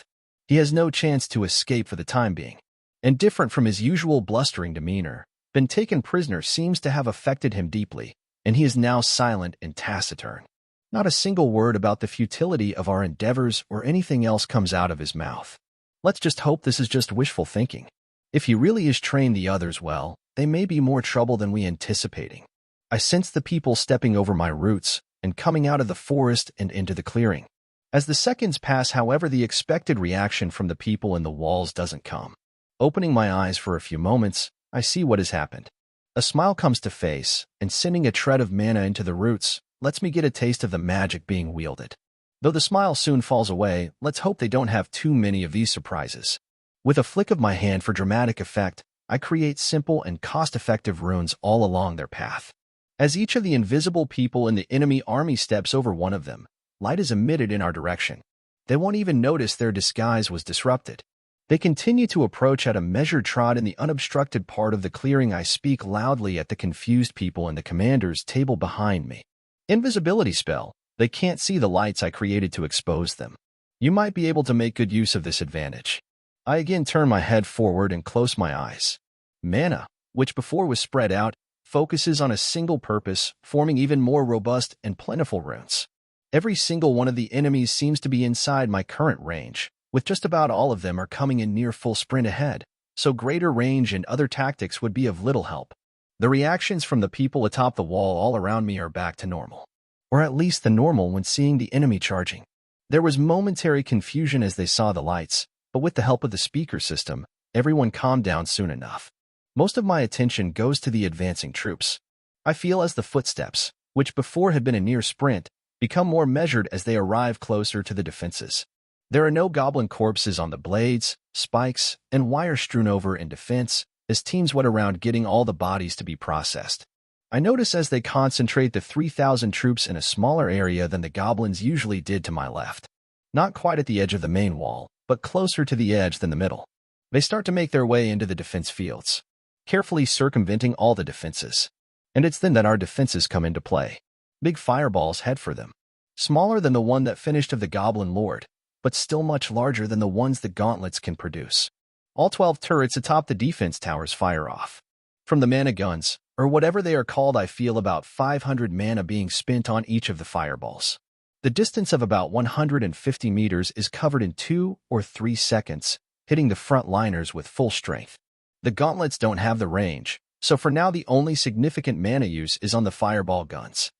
He has no chance to escape for the time being. And different from his usual blustering demeanor, being taken prisoner seems to have affected him deeply, and he is now silent and taciturn. Not a single word about the futility of our endeavors or anything else comes out of his mouth. Let's just hope this is just wishful thinking. If he really is trained the others well, they may be more trouble than we anticipating. I sense the people stepping over my roots and coming out of the forest and into the clearing. As the seconds pass, however, the expected reaction from the people in the walls doesn't come. Opening my eyes for a few moments, I see what has happened. A smile comes to face, and sending a tread of mana into the roots lets me get a taste of the magic being wielded. Though the smile soon falls away, let's hope they don't have too many of these surprises. With a flick of my hand for dramatic effect, I create simple and cost-effective runes all along their path. As each of the invisible people in the enemy army steps over one of them, light is emitted in our direction. They won't even notice their disguise was disrupted. They continue to approach at a measured trot in the unobstructed part of the clearing. I speak loudly at the confused people in the commander's table behind me. Invisibility spell. They can't see the lights I created to expose them. You might be able to make good use of this advantage. I again turn my head forward and close my eyes. Mana, which before was spread out, focuses on a single purpose, forming even more robust and plentiful runes. Every single one of the enemies seems to be inside my current range, with just about all of them are coming in near full sprint ahead, so greater range and other tactics would be of little help. The reactions from the people atop the wall all around me are back to normal. Or at least the normal when seeing the enemy charging. There was momentary confusion as they saw the lights, but with the help of the speaker system, everyone calmed down soon enough. Most of my attention goes to the advancing troops. I feel as the footsteps, which before had been a near sprint, become more measured as they arrive closer to the defenses. There are no goblin corpses on the blades, spikes, and wire strewn over in defense, as teams went around getting all the bodies to be processed. I notice as they concentrate the 3,000 troops in a smaller area than the goblins usually did to my left. Not quite at the edge of the main wall, but closer to the edge than the middle. They start to make their way into the defense fields, carefully circumventing all the defenses. And it's then that our defenses come into play. Big fireballs head for them. Smaller than the one that finished of the Goblin Lord, but still much larger than the ones the gauntlets can produce. All 12 turrets atop the defense towers fire off. From the mana guns, or whatever they are called, I feel about 500 mana being spent on each of the fireballs. The distance of about 150 meters is covered in 2 or 3 seconds, hitting the front liners with full strength. The gauntlets don't have the range, so for now the only significant mana use is on the fireball guns.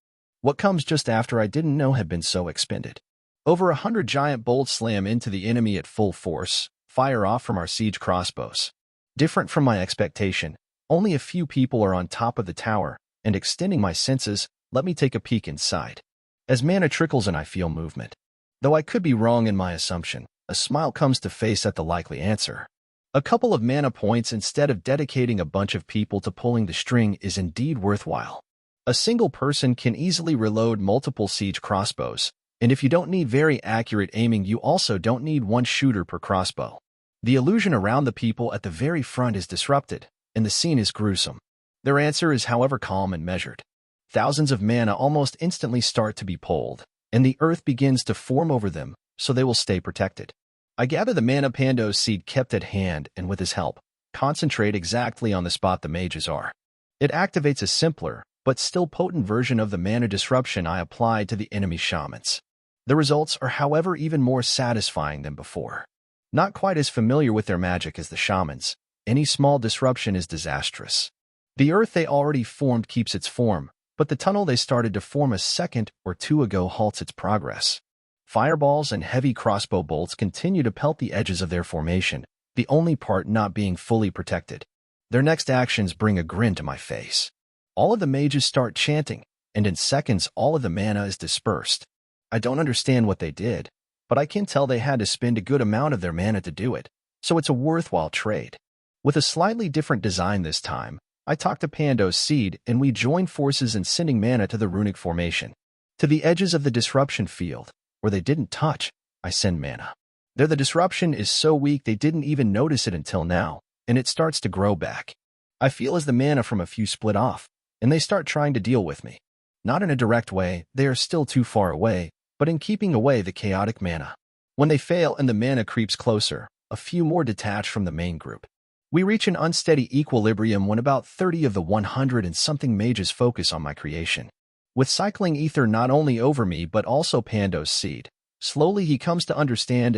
What comes just after I didn't know had been so expended. Over 100 giant bolts slam into the enemy at full force, fire off from our siege crossbows. Different from my expectation, only a few people are on top of the tower, and extending my senses, let me take a peek inside. As mana trickles in, I feel movement. Though I could be wrong in my assumption, a smile comes to face at the likely answer. A couple of mana points instead of dedicating a bunch of people to pulling the string is indeed worthwhile. A single person can easily reload multiple siege crossbows, and if you don't need very accurate aiming, you also don't need one shooter per crossbow. The illusion around the people at the very front is disrupted, and the scene is gruesome. Their answer is however calm and measured. Thousands of mana almost instantly start to be pulled, and the earth begins to form over them, so they will stay protected. I gather the mana Pando's seed kept at hand, and with his help, concentrate exactly on the spot the mages are. It activates a simpler, but still potent version of the mana disruption I applied to the enemy shamans. The results are however even more satisfying than before. Not quite as familiar with their magic as the shamans, any small disruption is disastrous. The earth they already formed keeps its form, but the tunnel they started to form a second or two ago halts its progress. Fireballs and heavy crossbow bolts continue to pelt the edges of their formation, the only part not being fully protected. Their next actions bring a grin to my face. All of the mages start chanting, and in seconds all of the mana is dispersed. I don't understand what they did, but I can tell they had to spend a good amount of their mana to do it, so it's a worthwhile trade. With a slightly different design this time, I talked to Pando's seed and we joined forces in sending mana to the runic formation. To the edges of the disruption field, where they didn't touch, I send mana. There the disruption is so weak they didn't even notice it until now, and it starts to grow back. I feel as the mana from a few split off, and they start trying to deal with me. Not in a direct way, they are still too far away, but in keeping away the chaotic mana. When they fail and the mana creeps closer, a few more detach from the main group. We reach an unsteady equilibrium when about 30 of the 100 and something mages focus on my creation. With cycling ether not only over me but also Pando's seed, slowly he comes to understand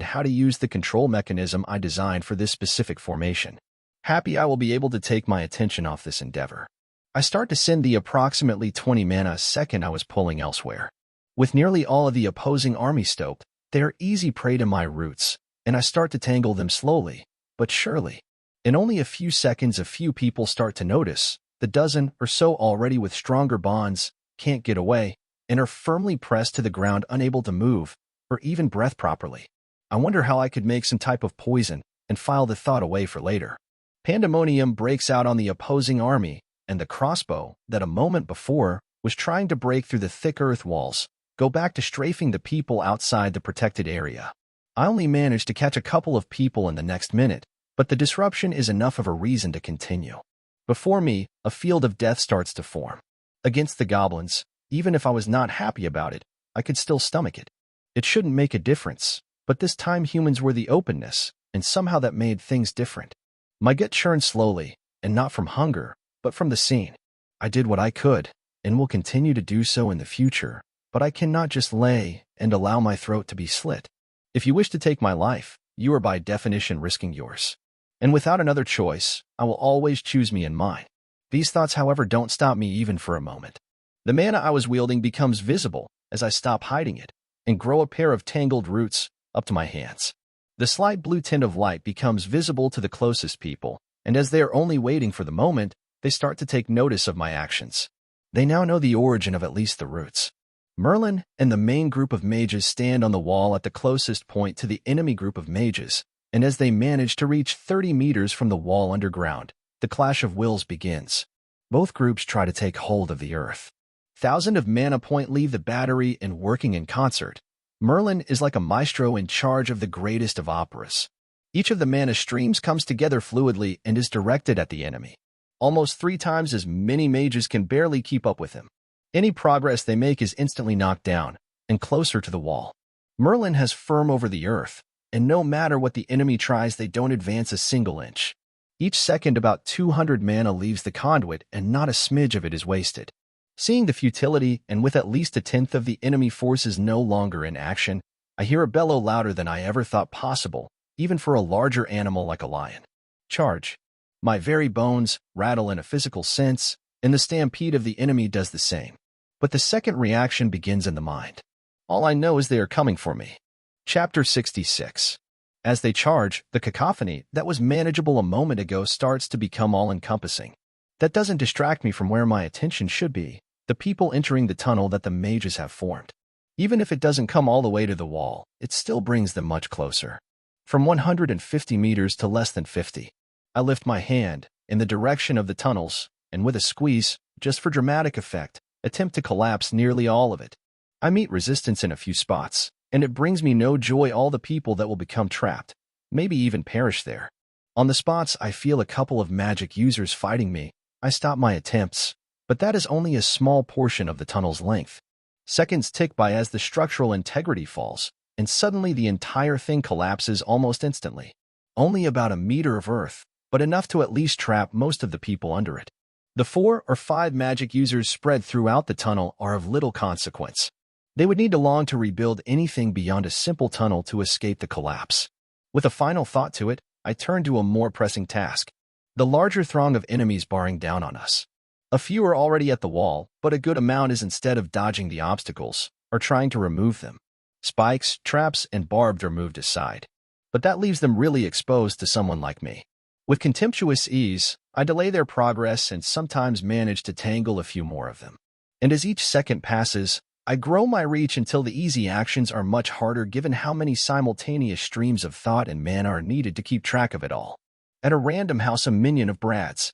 how to use the control mechanism I designed for this specific formation. Happy I will be able to take my attention off this endeavor. I start to send the approximately 20 mana a second I was pulling elsewhere. With nearly all of the opposing army stoked, they are easy prey to my roots, and I start to tangle them slowly, but surely. In only a few seconds a few people start to notice, the dozen or so already with stronger bonds, can't get away, and are firmly pressed to the ground unable to move, or even breath properly. I wonder how I could make some type of poison, and file the thought away for later. Pandemonium breaks out on the opposing army, and the crossbow, that a moment before was trying to break through the thick earth walls, go back to strafing the people outside the protected area. I only managed to catch a couple of people in the next minute, but the disruption is enough of a reason to continue. Before me, a field of death starts to form. Against the goblins, even if I was not happy about it, I could still stomach it. It shouldn't make a difference, but this time humans were the openness, and somehow that made things different. My gut churned slowly, and not from hunger, but from the scene. I did what I could, and will continue to do so in the future, but I cannot just lay and allow my throat to be slit. If you wish to take my life, you are by definition risking yours. And without another choice, I will always choose me and mine. These thoughts, however, don't stop me even for a moment. The mana I was wielding becomes visible as I stop hiding it and grow a pair of tangled roots up to my hands. The slight blue tint of light becomes visible to the closest people, and as they are only waiting for the moment, they start to take notice of my actions. They now know the origin of at least the roots. Merlin and the main group of mages stand on the wall at the closest point to the enemy group of mages, and as they manage to reach 30 meters from the wall underground, the clash of wills begins. Both groups try to take hold of the earth. Thousands of mana point leave the battery and working in concert. Merlin is like a maestro in charge of the greatest of operas. Each of the mana streams comes together fluidly and is directed at the enemy. Almost 3 times as many mages can barely keep up with him. Any progress they make is instantly knocked down and closer to the wall. Merlin has firm over the earth, and no matter what the enemy tries, they don't advance a single inch. Each second about 200 mana leaves the conduit, and not a smidge of it is wasted. Seeing the futility, and with at least a tenth of the enemy forces no longer in action, I hear a bellow louder than I ever thought possible, even for a larger animal like a lion. Charge. My very bones rattle in a physical sense, and the stampede of the enemy does the same. But the second reaction begins in the mind. All I know is they are coming for me. Chapter 66. As they charge, the cacophony that was manageable a moment ago starts to become all-encompassing. That doesn't distract me from where my attention should be, the people entering the tunnel that the mages have formed. Even if it doesn't come all the way to the wall, it still brings them much closer. From 150 meters to less than 50. I lift my hand in the direction of the tunnels, and with a squeeze, just for dramatic effect, attempt to collapse nearly all of it. I meet resistance in a few spots, and it brings me no joy all the people that will become trapped, maybe even perish there. On the spots I feel a couple of magic users fighting me, I stop my attempts, but that is only a small portion of the tunnel's length. Seconds tick by as the structural integrity falls, and suddenly the entire thing collapses almost instantly. Only about a meter of earth, but enough to at least trap most of the people under it. The 4 or 5 magic users spread throughout the tunnel are of little consequence. They would need to long to rebuild anything beyond a simple tunnel to escape the collapse. With a final thought to it, I turn to a more pressing task. The larger throng of enemies bearing down on us. A few are already at the wall, but a good amount is instead of dodging the obstacles, or trying to remove them. Spikes, traps, and barbed are moved aside. But that leaves them really exposed to someone like me. With contemptuous ease, I delay their progress and sometimes manage to tangle a few more of them. And as each second passes, I grow my reach until the easy actions are much harder given how many simultaneous streams of thought and mana are needed to keep track of it all. At a random house, a minion of Brad's.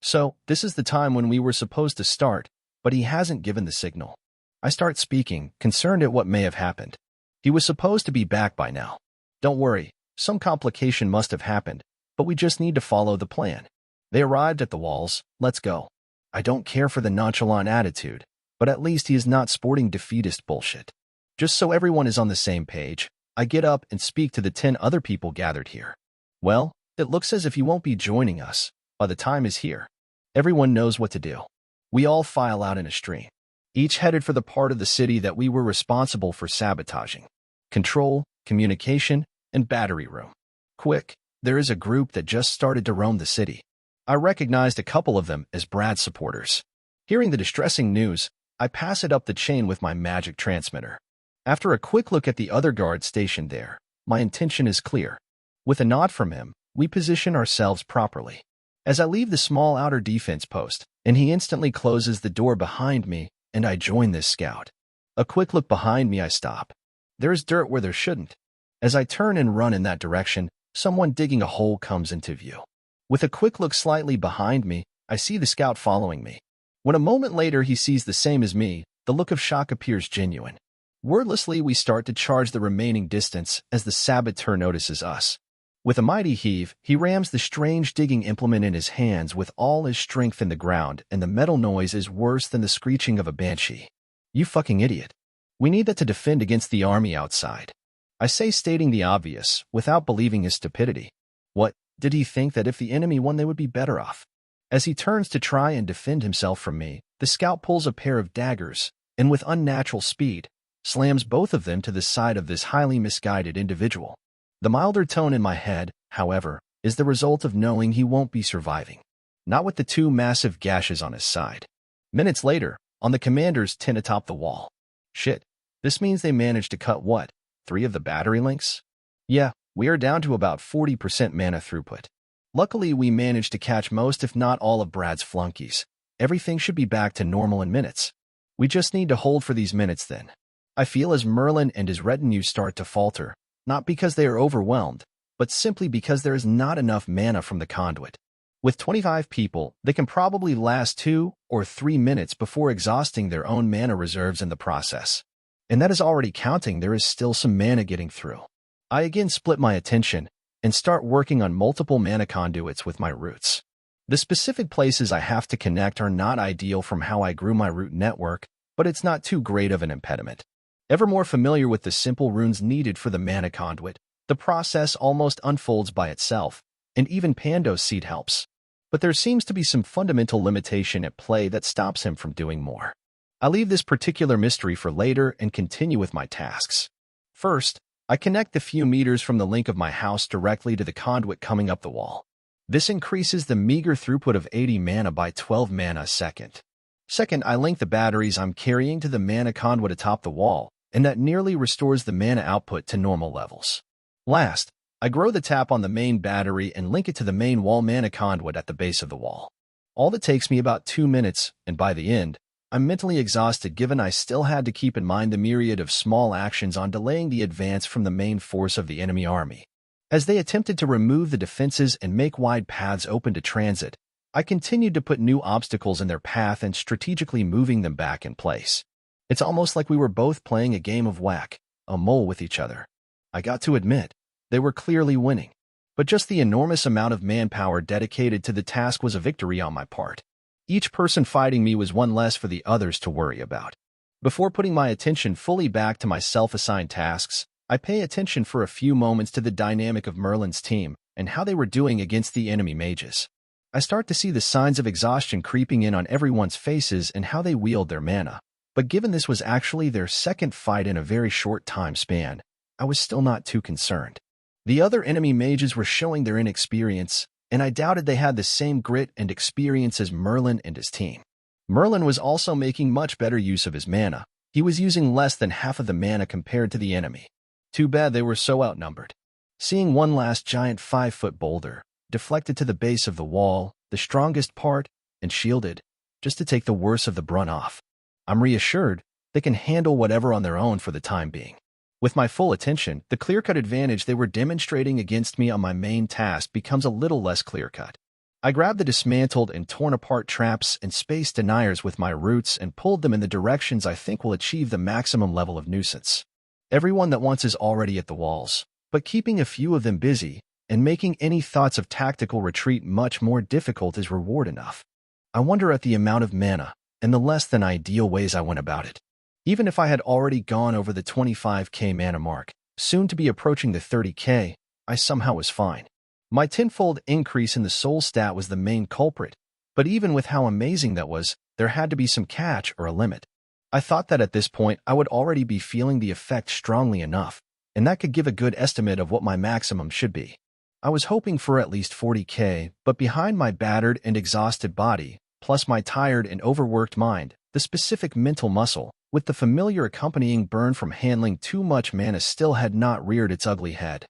So, this is the time when we were supposed to start, but he hasn't given the signal. I start speaking, concerned at what may have happened. He was supposed to be back by now. Don't worry, some complication must have happened, but we just need to follow the plan. They arrived at the walls, let's go. I don't care for the nonchalant attitude, but at least he is not sporting defeatist bullshit. Just so everyone is on the same page, I get up and speak to the 10 other people gathered here. Well, it looks as if you won't be joining us by the time is here. Everyone knows what to do. We all file out in a stream, each headed for the part of the city that we were responsible for sabotaging. Control, communication, and battery room. Quick, there is a group that just started to roam the city. I recognized a couple of them as Brad's supporters. Hearing the distressing news, I pass it up the chain with my magic transmitter. After a quick look at the other guard stationed there, my intention is clear. With a nod from him, we position ourselves properly. As I leave the small outer defense post, and he instantly closes the door behind me, and I join this scout. A quick look behind me, I stop. There is dirt where there shouldn't. As I turn and run in that direction, someone digging a hole comes into view. With a quick look slightly behind me, I see the scout following me. When a moment later he sees the same as me, the look of shock appears genuine. Wordlessly, we start to charge the remaining distance as the saboteur notices us. With a mighty heave, he rams the strange digging implement in his hands with all his strength in the ground, and the metal noise is worse than the screeching of a banshee. You fucking idiot. We need that to defend against the army outside. I say, stating the obvious, without believing his stupidity. What, did he think that if the enemy won they would be better off? As he turns to try and defend himself from me, the scout pulls a pair of daggers, and with unnatural speed, slams both of them to the side of this highly misguided individual. The milder tone in my head, however, is the result of knowing he won't be surviving. Not with the 2 massive gashes on his side. Minutes later, on the commander's tin atop the wall. Shit, this means they managed to cut what? 3 of the battery links? Yeah, we are down to about 40% mana throughput. Luckily, we managed to catch most if not all of Brad's flunkies. Everything should be back to normal in minutes. We just need to hold for these minutes then. I feel as Merlin and his retinue start to falter, not because they are overwhelmed, but simply because there is not enough mana from the conduit. With 25 people, they can probably last 2 or 3 minutes before exhausting their own mana reserves in the process. And that is already counting there is still some mana getting through. I again split my attention and start working on multiple mana conduits with my roots. The specific places I have to connect are not ideal from how I grew my root network, but it's not too great of an impediment. Ever more familiar with the simple runes needed for the mana conduit, the process almost unfolds by itself, and even Pando's seed helps. But there seems to be some fundamental limitation at play that stops him from doing more. I leave this particular mystery for later and continue with my tasks. First, I connect the few meters from the link of my house directly to the conduit coming up the wall. This increases the meager throughput of 80 mana by 12 mana a second. Second, I link the batteries I'm carrying to the mana conduit atop the wall, and that nearly restores the mana output to normal levels. Last, I grow the tap on the main battery and link it to the main wall mana conduit at the base of the wall. All that takes me about 2 minutes, and by the end, I'm mentally exhausted given I still had to keep in mind the myriad of small actions on delaying the advance from the main force of the enemy army. As they attempted to remove the defenses and make wide paths open to transit, I continued to put new obstacles in their path and strategically moving them back in place. It's almost like we were both playing a game of whack-a-mole with each other. I got to admit, they were clearly winning, but just the enormous amount of manpower dedicated to the task was a victory on my part. Each person fighting me was one less for the others to worry about. Before putting my attention fully back to my self-assigned tasks, I pay attention for a few moments to the dynamic of Merlin's team and how they were doing against the enemy mages. I start to see the signs of exhaustion creeping in on everyone's faces and how they wield their mana. But given this was actually their second fight in a very short time span, I was still not too concerned. The other enemy mages were showing their inexperience, and I doubted they had the same grit and experience as Merlin and his team. Merlin was also making much better use of his mana. He was using less than half of the mana compared to the enemy. Too bad they were so outnumbered. Seeing one last giant 5-foot boulder, deflected to the base of the wall, the strongest part, and shielded, just to take the worst of the brunt off. I'm reassured they can handle whatever on their own for the time being. With my full attention, the clear-cut advantage they were demonstrating against me on my main task becomes a little less clear-cut. I grabbed the dismantled and torn-apart traps and space deniers with my roots and pulled them in the directions I think will achieve the maximum level of nuisance. Everyone that wants is already at the walls, but keeping a few of them busy and making any thoughts of tactical retreat much more difficult is reward enough. I wonder at the amount of mana and the less than ideal ways I went about it. Even if I had already gone over the 25k mana mark, soon to be approaching the 30k, I somehow was fine. My tenfold increase in the soul stat was the main culprit, but even with how amazing that was, there had to be some catch or a limit. I thought that at this point I would already be feeling the effect strongly enough, and that could give a good estimate of what my maximum should be. I was hoping for at least 40k, but behind my battered and exhausted body, plus my tired and overworked mind, the specific mental muscle, with the familiar accompanying burn from handling too much mana still had not reared its ugly head.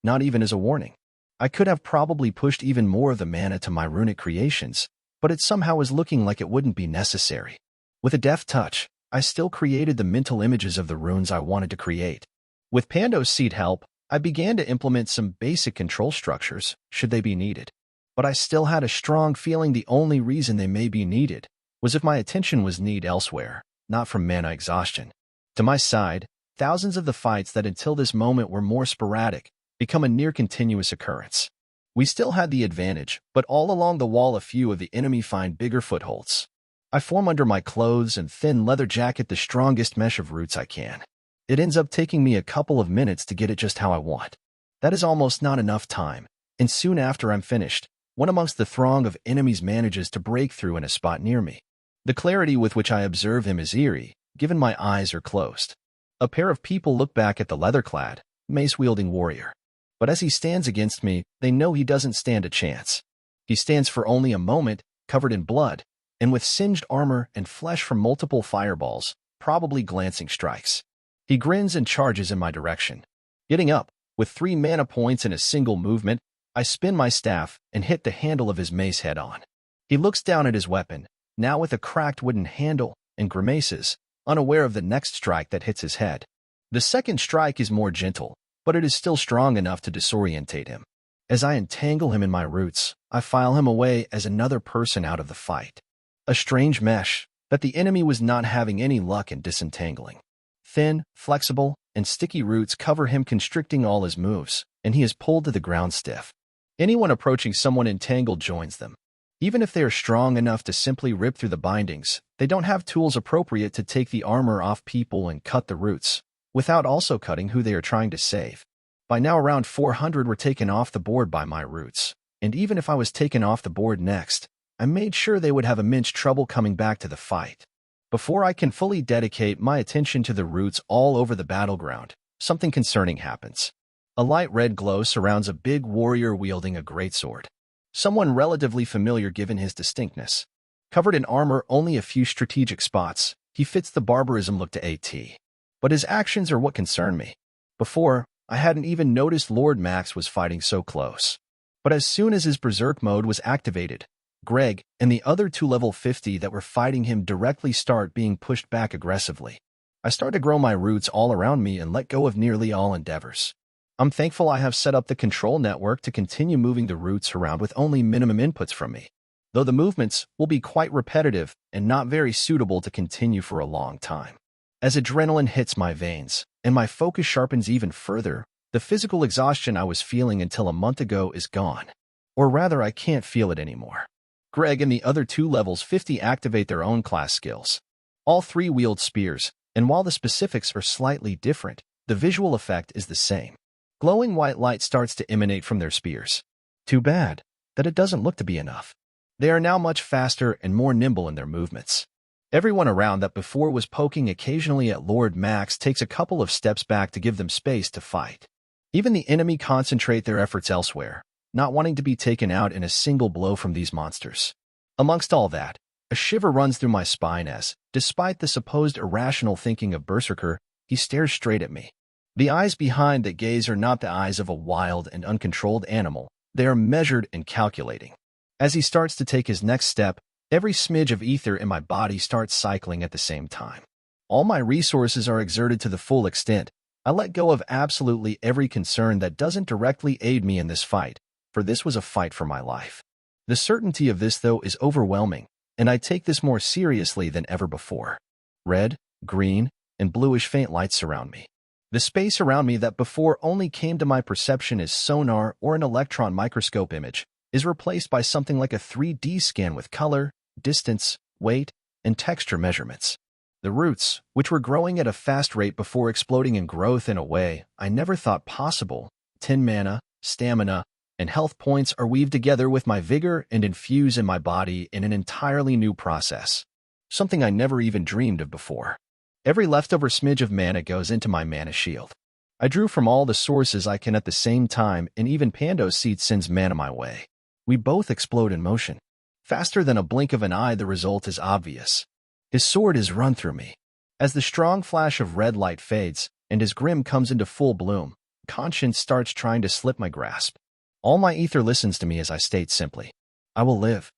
Not even as a warning. I could have probably pushed even more of the mana to my runic creations, but it somehow was looking like it wouldn't be necessary. With a deft touch, I still created the mental images of the runes I wanted to create. With Pando's seed help, I began to implement some basic control structures, should they be needed. But I still had a strong feeling the only reason they may be needed was if my attention was needed elsewhere, not from mana exhaustion. To my side, thousands of the fights that until this moment were more sporadic become a near-continuous occurrence. We still had the advantage, but all along the wall a few of the enemy find bigger footholds. I form under my clothes and thin leather jacket the strongest mesh of roots I can. It ends up taking me a couple of minutes to get it just how I want. That is almost not enough time, and soon after I'm finished, one amongst the throng of enemies manages to break through in a spot near me. The clarity with which I observe him is eerie, given my eyes are closed. A pair of people look back at the leather-clad, mace-wielding warrior. But as he stands against me, they know he doesn't stand a chance. He stands for only a moment, covered in blood, and with singed armor and flesh from multiple fireballs, probably glancing strikes. He grins and charges in my direction. Getting up, with 3 mana points in a single movement, I spin my staff and hit the handle of his mace head-on. He looks down at his weapon, now with a cracked wooden handle, and grimaces, unaware of the next strike that hits his head. The second strike is more gentle, but it is still strong enough to disorientate him. As I entangle him in my roots, I file him away as another person out of the fight. A strange mesh that the enemy was not having any luck in disentangling. Thin, flexible, and sticky roots cover him, constricting all his moves, and he is pulled to the ground stiff. Anyone approaching someone entangled joins them. Even if they are strong enough to simply rip through the bindings, they don't have tools appropriate to take the armor off people and cut the roots, without also cutting who they are trying to save. By now around 400 were taken off the board by my roots, and even if I was taken off the board next, I made sure they would have immense trouble coming back to the fight. Before I can fully dedicate my attention to the roots all over the battleground, something concerning happens. A light red glow surrounds a big warrior wielding a greatsword. Someone relatively familiar given his distinctness. Covered in armor only a few strategic spots, he fits the barbarism look to AT. But his actions are what concern me. Before, I hadn't even noticed Lord Max was fighting so close. But as soon as his berserk mode was activated, Greg and the other 2 level 50 that were fighting him directly start being pushed back aggressively. I start to grow my roots all around me and let go of nearly all endeavors. I'm thankful I have set up the control network to continue moving the roots around with only minimum inputs from me, though the movements will be quite repetitive and not very suitable to continue for a long time. As adrenaline hits my veins, and my focus sharpens even further, the physical exhaustion I was feeling until a month ago is gone. Or rather, I can't feel it anymore. Greg and the other 2 levels 50 activate their own class skills. All 3 wield spears, and while the specifics are slightly different, the visual effect is the same. Glowing white light starts to emanate from their spears. Too bad that it doesn't look to be enough. They are now much faster and more nimble in their movements. Everyone around that before was poking occasionally at Lord Max takes a couple of steps back to give them space to fight. Even the enemy concentrate their efforts elsewhere, not wanting to be taken out in a single blow from these monsters. Amongst all that, a shiver runs through my spine as, despite the supposed irrational thinking of Berserker, he stares straight at me. The eyes behind that gaze are not the eyes of a wild and uncontrolled animal. They are measured and calculating. As he starts to take his next step, every smidge of ether in my body starts cycling at the same time. All my resources are exerted to the full extent. I let go of absolutely every concern that doesn't directly aid me in this fight, for this was a fight for my life. The certainty of this, though, is overwhelming, and I take this more seriously than ever before. Red, green, and bluish faint lights surround me. The space around me that before only came to my perception as sonar or an electron microscope image is replaced by something like a 3D scan with color, distance, weight, and texture measurements. The roots, which were growing at a fast rate before exploding in growth in a way I never thought possible, 10 mana, stamina, and health points are weaved together with my vigor and infuse in my body in an entirely new process. Something I never even dreamed of before. Every leftover smidge of mana goes into my mana shield. I drew from all the sources I can at the same time, and even Pando's seed sends mana my way. We both explode in motion. Faster than a blink of an eye, the result is obvious. His sword is run through me. As the strong flash of red light fades, and his grim comes into full bloom, conscience starts trying to slip my grasp. All my ether listens to me as I state simply, I will live.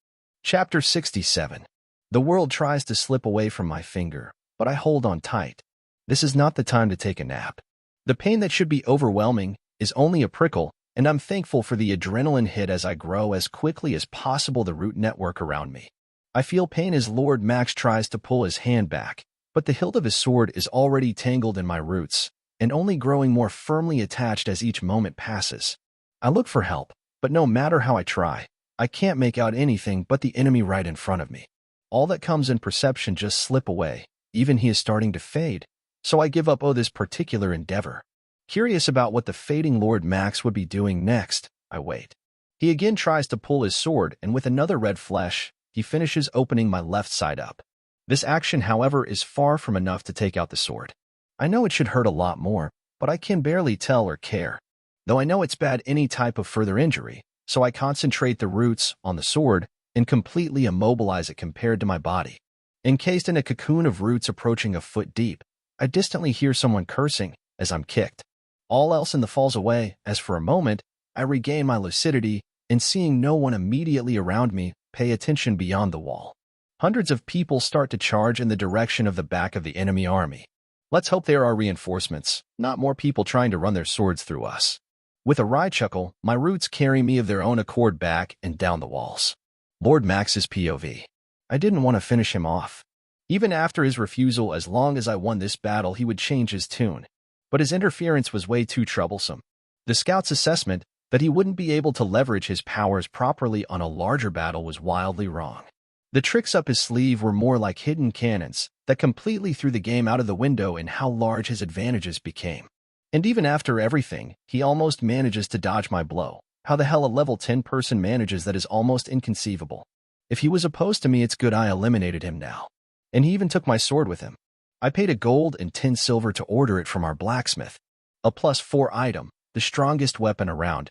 Chapter 67. The world tries to slip away from my finger, but I hold on tight. This is not the time to take a nap. The pain that should be overwhelming is only a prickle, and I'm thankful for the adrenaline hit as I grow as quickly as possible the root network around me. I feel pain as Lord Max tries to pull his hand back, but the hilt of his sword is already tangled in my roots, and only growing more firmly attached as each moment passes. I look for help, but no matter how I try, I can't make out anything but the enemy right in front of me. All that comes in perception just slip away. Even he is starting to fade, so I give up this particular endeavor. Curious about what the fading Lord Max would be doing next, I wait. He again tries to pull his sword, and with another red flesh, he finishes opening my left side up. This action, however, is far from enough to take out the sword. I know it should hurt a lot more, but I can barely tell or care. Though I know it's bad any type of further injury, so I concentrate the roots on the sword and completely immobilize it compared to my body. Encased in a cocoon of roots approaching a foot deep, I distantly hear someone cursing as I'm kicked. All else in the falls away, as for a moment, I regain my lucidity and seeing no one immediately around me, pay attention beyond the wall. Hundreds of people start to charge in the direction of the back of the enemy army. Let's hope there are reinforcements, not more people trying to run their swords through us. With a wry chuckle, my roots carry me of their own accord back and down the walls. Lord Max's POV. I didn't want to finish him off. Even after his refusal, as long as I won this battle, he would change his tune. But his interference was way too troublesome. The scout's assessment that he wouldn't be able to leverage his powers properly on a larger battle was wildly wrong. The tricks up his sleeve were more like hidden cannons that completely threw the game out of the window in how large his advantages became. And even after everything, he almost manages to dodge my blow. How the hell a level 10 person manages that is almost inconceivable. If he was opposed to me, it's good I eliminated him now. And he even took my sword with him. I paid a gold and 10 silver to order it from our blacksmith. A +4 item, the strongest weapon around.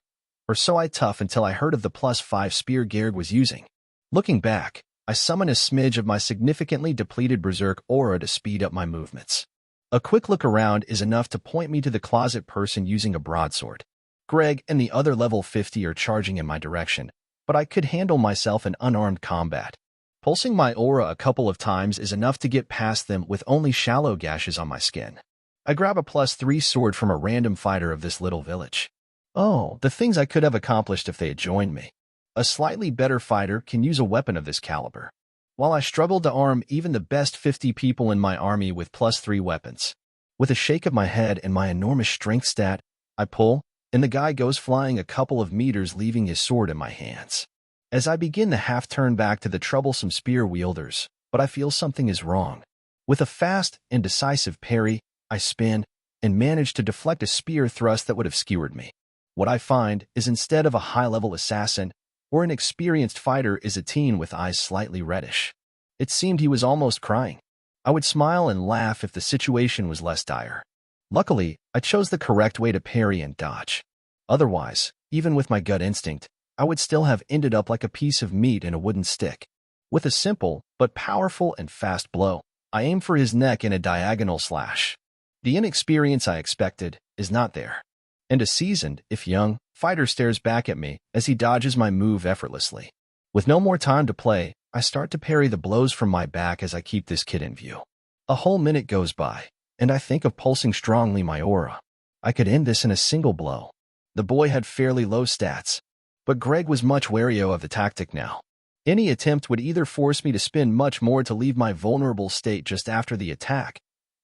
Or so I tough until I heard of the +5 spear Garg was using. Looking back, I summon a smidge of my significantly depleted berserk aura to speed up my movements. A quick look around is enough to point me to the closet person using a broadsword. Greg and the other level 50 are charging in my direction, but I could handle myself in unarmed combat. Pulsing my aura a couple of times is enough to get past them with only shallow gashes on my skin. I grab a +3 sword from a random fighter of this little village. Oh, the things I could have accomplished if they had joined me. A slightly better fighter can use a weapon of this caliber, while I struggled to arm even the best 50 people in my army with +3 weapons. With a shake of my head and my enormous strength stat, I pull, and the guy goes flying a couple of meters, leaving his sword in my hands. As I begin the half-turn back to the troublesome spear wielders, but I feel something is wrong. With a fast and decisive parry, I spin and manage to deflect a spear thrust that would have skewered me. What I find is instead of a high-level assassin or an experienced fighter is a teen with eyes slightly reddish. It seemed he was almost crying. I would smile and laugh if the situation was less dire. Luckily, I chose the correct way to parry and dodge. Otherwise, even with my gut instinct, I would still have ended up like a piece of meat in a wooden stick. With a simple, but powerful and fast blow, I aim for his neck in a diagonal slash. The inexperience I expected is not there. And a seasoned, if young, fighter stares back at me as he dodges my move effortlessly. With no more time to play, I start to parry the blows from my back as I keep this kid in view. A whole minute goes by, and I think of pulsing strongly my aura. I could end this in a single blow. The boy had fairly low stats, but Greg was much wary of the tactic now. Any attempt would either force me to spin much more to leave my vulnerable state just after the attack,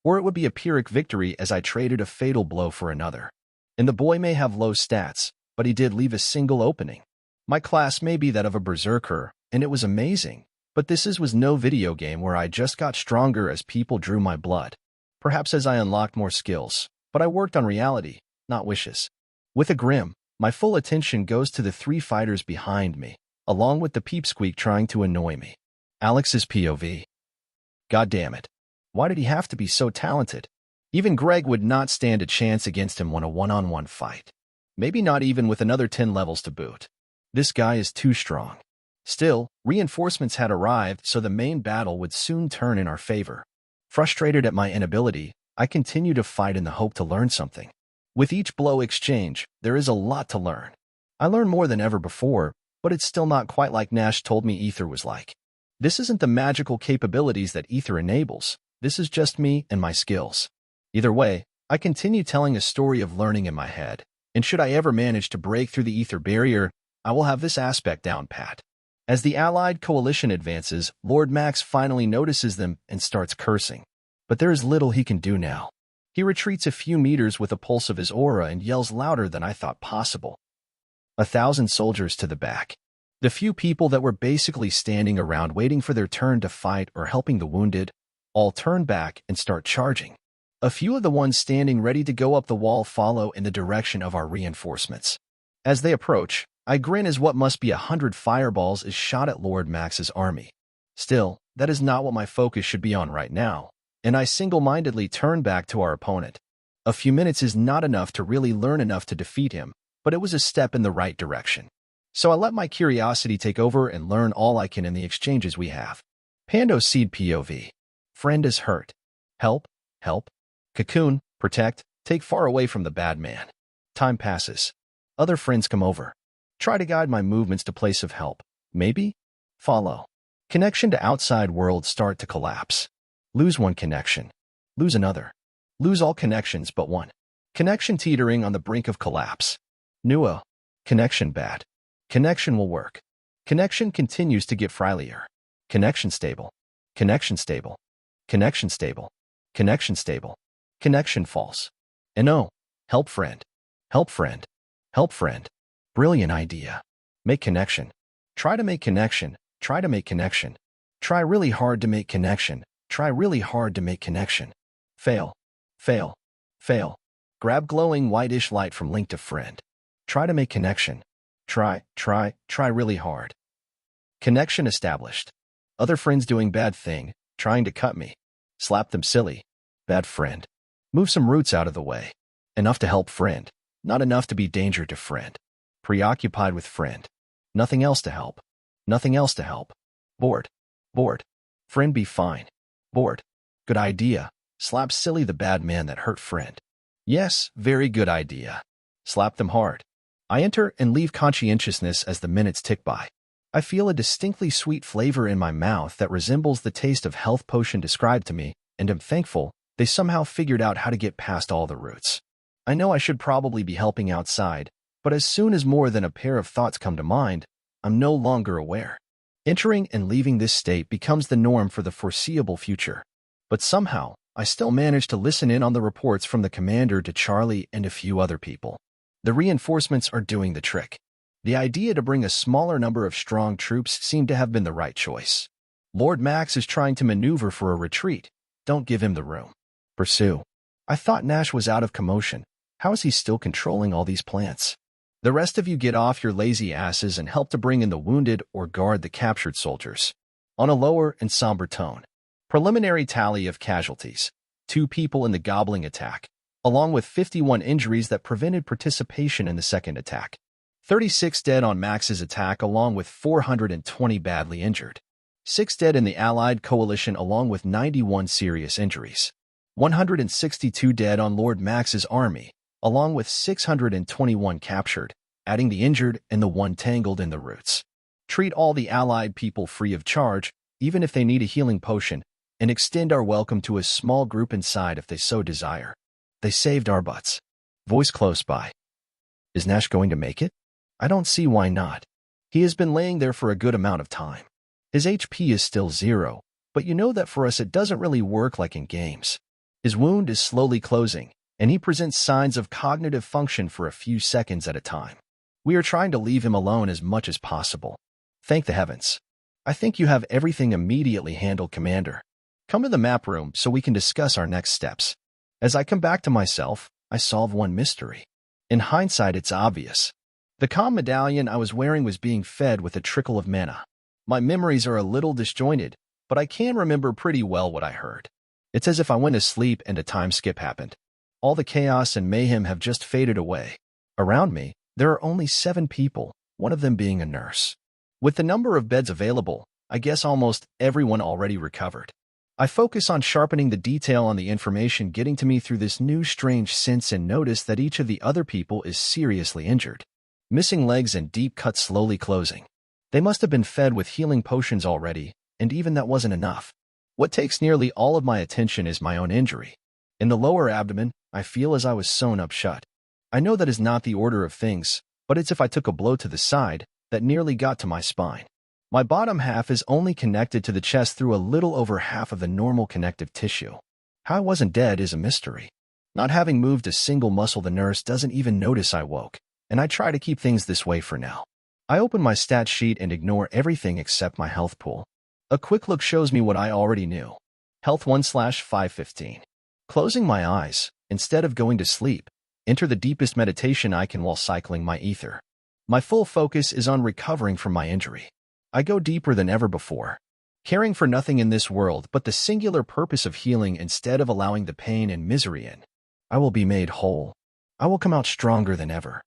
or it would be a Pyrrhic victory as I traded a fatal blow for another. And the boy may have low stats, but he did leave a single opening. My class may be that of a berserker, and it was amazing, but this was no video game where I just got stronger as people drew my blood. Perhaps as I unlocked more skills, but I worked on reality, not wishes. With a grim, my full attention goes to the 3 fighters behind me, along with the peepsqueak trying to annoy me. Alex's POV. God damn it. Why did he have to be so talented? Even Greg would not stand a chance against him on a one-on-one fight. Maybe not even with another 10 levels to boot. This guy is too strong. Still, reinforcements had arrived, so the main battle would soon turn in our favor. Frustrated at my inability, I continue to fight in the hope to learn something. With each blow exchange, there is a lot to learn. I learn more than ever before, but it's still not quite like Nash told me Ether was like. This isn't the magical capabilities that Ether enables. This is just me and my skills. Either way, I continue telling a story of learning in my head, and should I ever manage to break through the Ether barrier, I will have this aspect down pat. As the Allied coalition advances, Lord Max finally notices them and starts cursing. But there is little he can do now. He retreats a few meters with a pulse of his aura and yells louder than I thought possible. 1,000 soldiers to the back. The few people that were basically standing around waiting for their turn to fight or helping the wounded, all turn back and start charging. A few of the ones standing ready to go up the wall follow in the direction of our reinforcements. As they approach, I grin as what must be 100 fireballs is shot at Lord Max's army. Still, that is not what my focus should be on right now, and I single-mindedly turned back to our opponent. A few minutes is not enough to really learn enough to defeat him, but it was a step in the right direction. So I let my curiosity take over and learn all I can in the exchanges we have. Pando Seed POV. Friend is hurt. Help, help. Cocoon, protect, take far away from the bad man. Time passes. Other friends come over. Try to guide my movements to place of help. Maybe? Follow. Connection to outside world start to collapse. Lose one connection. Lose another. Lose all connections but one. Connection teetering on the brink of collapse. Nuo. Connection bad. Connection will work. Connection continues to get friendlier. Connection stable. Connection stable. Connection stable. Connection stable. Connection false. And oh, help friend. Help friend. Help friend. Brilliant idea. Make connection. Try to make connection. Try to make connection. Try really hard to make connection. Try really hard to make connection. Fail. Fail. Fail. Grab glowing whitish light from link to friend. Try to make connection. Try really hard. Connection established. Other friends doing bad thing, trying to cut me. Slap them silly. Bad friend. Move some roots out of the way. Enough to help friend. Not enough to be danger to friend. Preoccupied with friend. Nothing else to help. Nothing else to help. Bored. Bored. Friend be fine. Bored. Good idea. Slap silly the bad man that hurt friend. Yes, very good idea. Slap them hard. I enter and leave conscientiousness as the minutes tick by. I feel a distinctly sweet flavor in my mouth that resembles the taste of health potion described to me, and am thankful they somehow figured out how to get past all the roots. I know I should probably be helping outside, but as soon as more than a pair of thoughts come to mind, I'm no longer aware. Entering and leaving this state becomes the norm for the foreseeable future. But somehow, I still manage to listen in on the reports from the commander to Charlie and a few other people. The reinforcements are doing the trick. The idea to bring a smaller number of strong troops seemed to have been the right choice. Lord Max is trying to maneuver for a retreat. Don't give him the room. Pursue. I thought Nash was out of commotion. How is he still controlling all these plants? The rest of you get off your lazy asses and help to bring in the wounded or guard the captured soldiers. On a lower and somber tone. Preliminary tally of casualties. 2 people in the gobbling attack, along with 51 injuries that prevented participation in the second attack. 36 dead on Max's attack along with 420 badly injured. 6 dead in the Allied coalition along with 91 serious injuries. 162 dead on Lord Max's army, along with 621 captured, adding the injured and the one tangled in the roots. Treat all the Allied people free of charge, even if they need a healing potion, and extend our welcome to a small group inside if they so desire. They saved our butts. Voice close by. Is Nash going to make it? I don't see why not. He has been laying there for a good amount of time. His HP is still 0, but you know that for us it doesn't really work like in games. His wound is slowly closing, and he presents signs of cognitive function for a few seconds at a time. We are trying to leave him alone as much as possible. Thank the heavens. I think you have everything immediately handled, Commander. Come to the map room so we can discuss our next steps. As I come back to myself, I solve one mystery. In hindsight, it's obvious. The comm medallion I was wearing was being fed with a trickle of mana. My memories are a little disjointed, but I can remember pretty well what I heard. It's as if I went to sleep and a time skip happened. All the chaos and mayhem have just faded away. Around me, there are only 7 people, one of them being a nurse. With the number of beds available, I guess almost everyone already recovered. I focus on sharpening the detail on the information getting to me through this new strange sense and notice that each of the other people is seriously injured. Missing legs and deep cuts slowly closing. They must have been fed with healing potions already, and even that wasn't enough. What takes nearly all of my attention is my own injury. In the lower abdomen, I feel as I was sewn up shut. I know that is not the order of things, but it's if I took a blow to the side that nearly got to my spine. My bottom half is only connected to the chest through a little over half of the normal connective tissue. How I wasn't dead is a mystery. Not having moved a single muscle, the nurse doesn't even notice I woke, and I try to keep things this way for now. I open my stat sheet and ignore everything except my health pool. A quick look shows me what I already knew. Health 1/515. Closing my eyes, instead of going to sleep, enter the deepest meditation I can while cycling my ether. My full focus is on recovering from my injury. I go deeper than ever before. caring for nothing in this world but the singular purpose of healing instead of allowing the pain and misery in. I will be made whole. I will come out stronger than ever.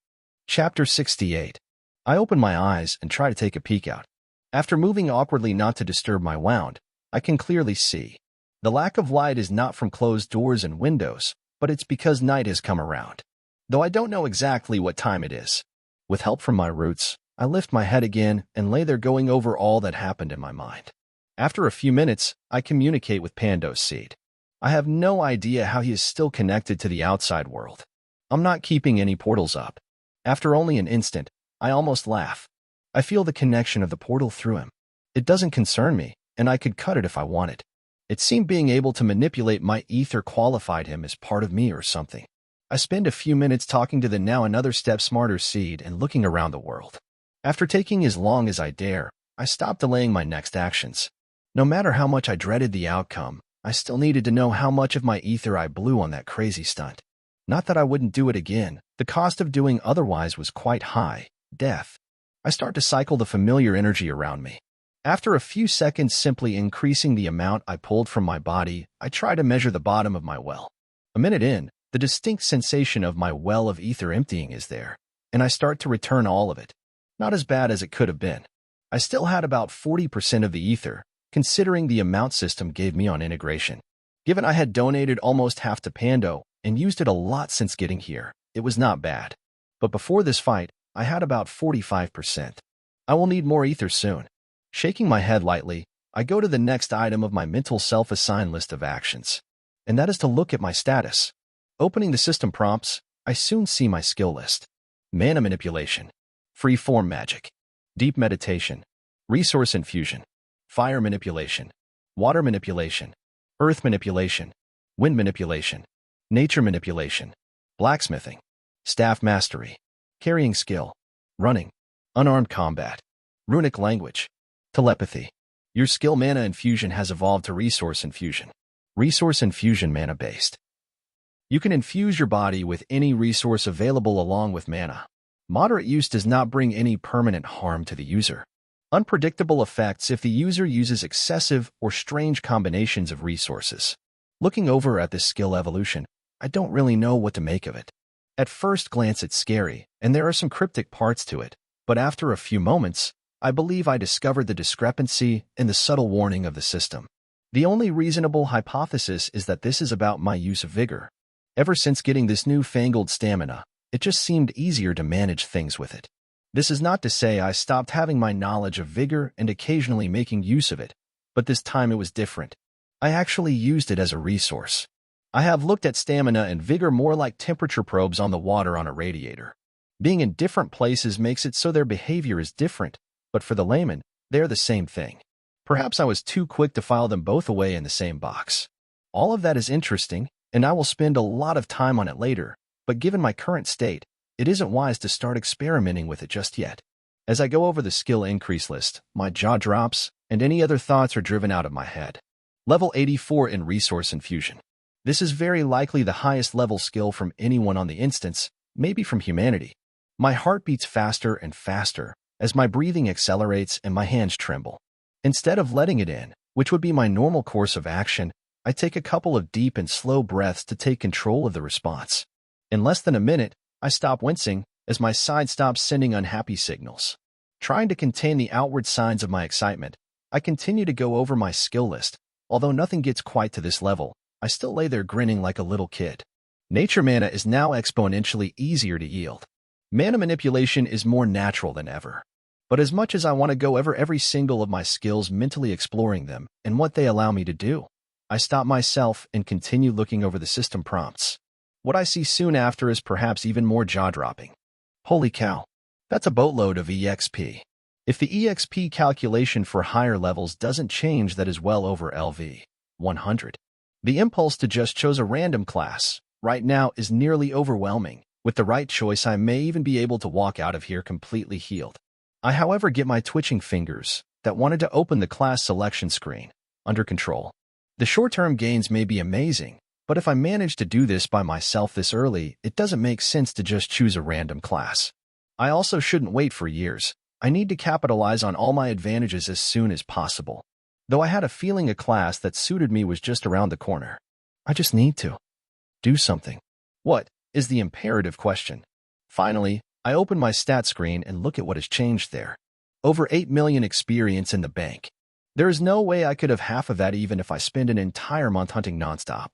Chapter 68. I open my eyes and try to take a peek out. After moving awkwardly not to disturb my wound, I can clearly see. The lack of light is not from closed doors and windows, but it's because night has come around. Though I don't know exactly what time it is. With help from my roots, I lift my head again and lay there going over all that happened in my mind. After a few minutes, I communicate with Pando's seed. I have no idea how he is still connected to the outside world. I'm not keeping any portals up. After only an instant, I almost laugh. I feel the connection of the portal through him. It doesn't concern me, and I could cut it if I wanted. It seemed being able to manipulate my ether qualified him as part of me or something. I spend a few minutes talking to the now another step smarter seed and looking around the world. After taking as long as I dare, I stop delaying my next actions. No matter how much I dreaded the outcome, I still needed to know how much of my ether I blew on that crazy stunt. Not that I wouldn't do it again, the cost of doing otherwise was quite high. Death. I start to cycle the familiar energy around me. After a few seconds simply increasing the amount I pulled from my body, I try to measure the bottom of my well. A minute in, the distinct sensation of my well of ether emptying is there, and I start to return all of it. Not as bad as it could have been. I still had about 40% of the ether, considering the amount system gave me on integration. Given I had donated almost half to Pando and used it a lot since getting here, it was not bad. But before this fight, I had about 45%. I will need more ether soon. Shaking my head lightly, I go to the next item of my mental self-assigned list of actions, and that is to look at my status. Opening the system prompts, I soon see my skill list. Mana manipulation, free-form magic, deep meditation, resource infusion, fire manipulation, water manipulation, earth manipulation, wind manipulation, nature manipulation, blacksmithing, staff mastery, carrying skill, running, unarmed combat, runic language, telepathy. Your skill mana infusion has evolved to resource infusion. Resource infusion mana-based. You can infuse your body with any resource available along with mana. Moderate use does not bring any permanent harm to the user. Unpredictable effects if the user uses excessive or strange combinations of resources. Looking over at this skill evolution, I don't really know what to make of it. At first glance it's scary, and there are some cryptic parts to it, but after a few moments, I believe I discovered the discrepancy in the subtle warning of the system. The only reasonable hypothesis is that this is about my use of vigor. Ever since getting this newfangled stamina, it just seemed easier to manage things with it. This is not to say I stopped having my knowledge of vigor and occasionally making use of it, but this time it was different. I actually used it as a resource. I have looked at stamina and vigor more like temperature probes on the water on a radiator. Being in different places makes it so their behavior is different, but for the layman, they're the same thing. Perhaps I was too quick to file them both away in the same box. All of that is interesting, and I will spend a lot of time on it later, but given my current state, it isn't wise to start experimenting with it just yet. As I go over the skill increase list, my jaw drops, and any other thoughts are driven out of my head. Level 84 in Resource Infusion. This is very likely the highest level skill from anyone on the instance, maybe from humanity. My heart beats faster and faster as my breathing accelerates and my hands tremble. Instead of letting it in, which would be my normal course of action, I take a couple of deep and slow breaths to take control of the response. In less than a minute, I stop wincing as my side stops sending unhappy signals. Trying to contain the outward signs of my excitement, I continue to go over my skill list. Although nothing gets quite to this level, I still lay there grinning like a little kid. Nature mana is now exponentially easier to yield. Mana manipulation is more natural than ever. But as much as I want to go over every single of my skills mentally exploring them and what they allow me to do, I stop myself and continue looking over the system prompts. What I see soon after is perhaps even more jaw-dropping. Holy cow, that's a boatload of EXP. If the EXP calculation for higher levels doesn't change, that is well over LV 100. The impulse to just choose a random class right now is nearly overwhelming. With the right choice, I may even be able to walk out of here completely healed. I, however, get my twitching fingers that wanted to open the class selection screen under control. The short-term gains may be amazing, but if I manage to do this by myself this early, it doesn't make sense to just choose a random class. I also shouldn't wait for years. I need to capitalize on all my advantages as soon as possible. though I had a feeling a class that suited me was just around the corner. I just need to do something. What is the imperative question? Finally, I open my stat screen and look at what has changed there. Over 8 million experience in the bank. There is no way I could have half of that even if I spend an entire month hunting nonstop.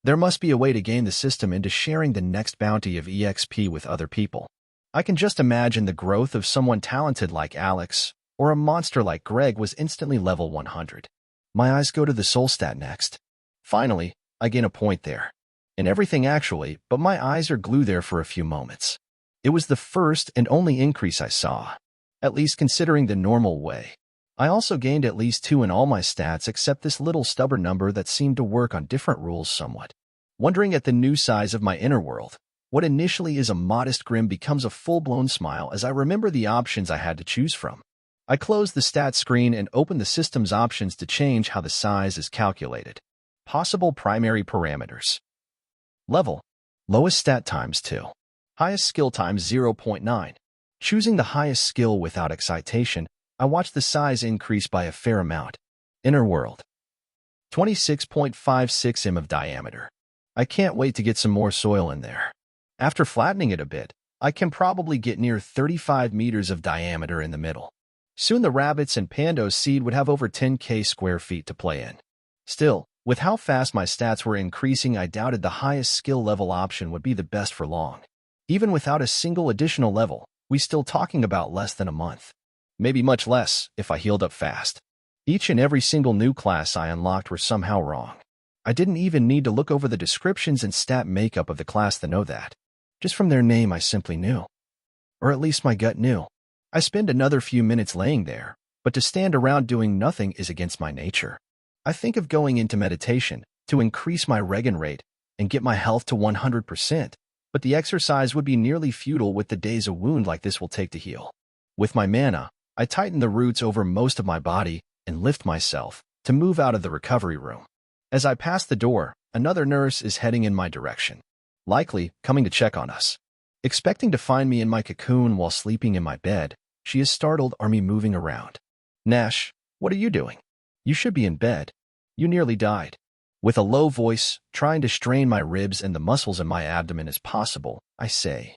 There must be a way to game the system into sharing the next bounty of EXP with other people. I can just imagine the growth of someone talented like Alex, or a monster like Greg was instantly level 100. My eyes go to the soul stat next. Finally, I gain a point there. And everything actually, but my eyes are glued there for a few moments. It was the first and only increase I saw, at least considering the normal way. I also gained at least 2 in all my stats except this little stubborn number that seemed to work on different rules somewhat. Wondering at the new size of my inner world, what initially is a modest grin becomes a full-blown smile as I remember the options I had to choose from. I close the stat screen and open the system's options to change how the size is calculated. Possible primary parameters. Level. Lowest stat times 2. Highest skill times 0.9. Choosing the highest skill without excitation, I watch the size increase by a fair amount. Inner world. 26.56 m of diameter. I can't wait to get some more soil in there. After flattening it a bit, I can probably get near 35 meters of diameter in the middle. Soon the rabbits and pandos seed would have over 10k square feet to play in. Still, with how fast my stats were increasing, I doubted the highest skill level option would be the best for long. Even without a single additional level, we're still talking about less than a month. Maybe much less if I healed up fast. Each and every single new class I unlocked were somehow wrong. I didn't even need to look over the descriptions and stat makeup of the class to know that. Just from their name I simply knew. Or at least my gut knew. I spend another few minutes laying there, but to stand around doing nothing is against my nature. I think of going into meditation to increase my regen rate and get my health to 100%, but the exercise would be nearly futile with the days a wound like this will take to heal. With my mana, I tighten the roots over most of my body and lift myself to move out of the recovery room. As I pass the door, another nurse is heading in my direction, likely coming to check on us. Expecting to find me in my cocoon while sleeping in my bed, she is startled at me moving around. Nash, what are you doing? You should be in bed. You nearly died. With a low voice, trying to strain my ribs and the muscles in my abdomen as possible, I say,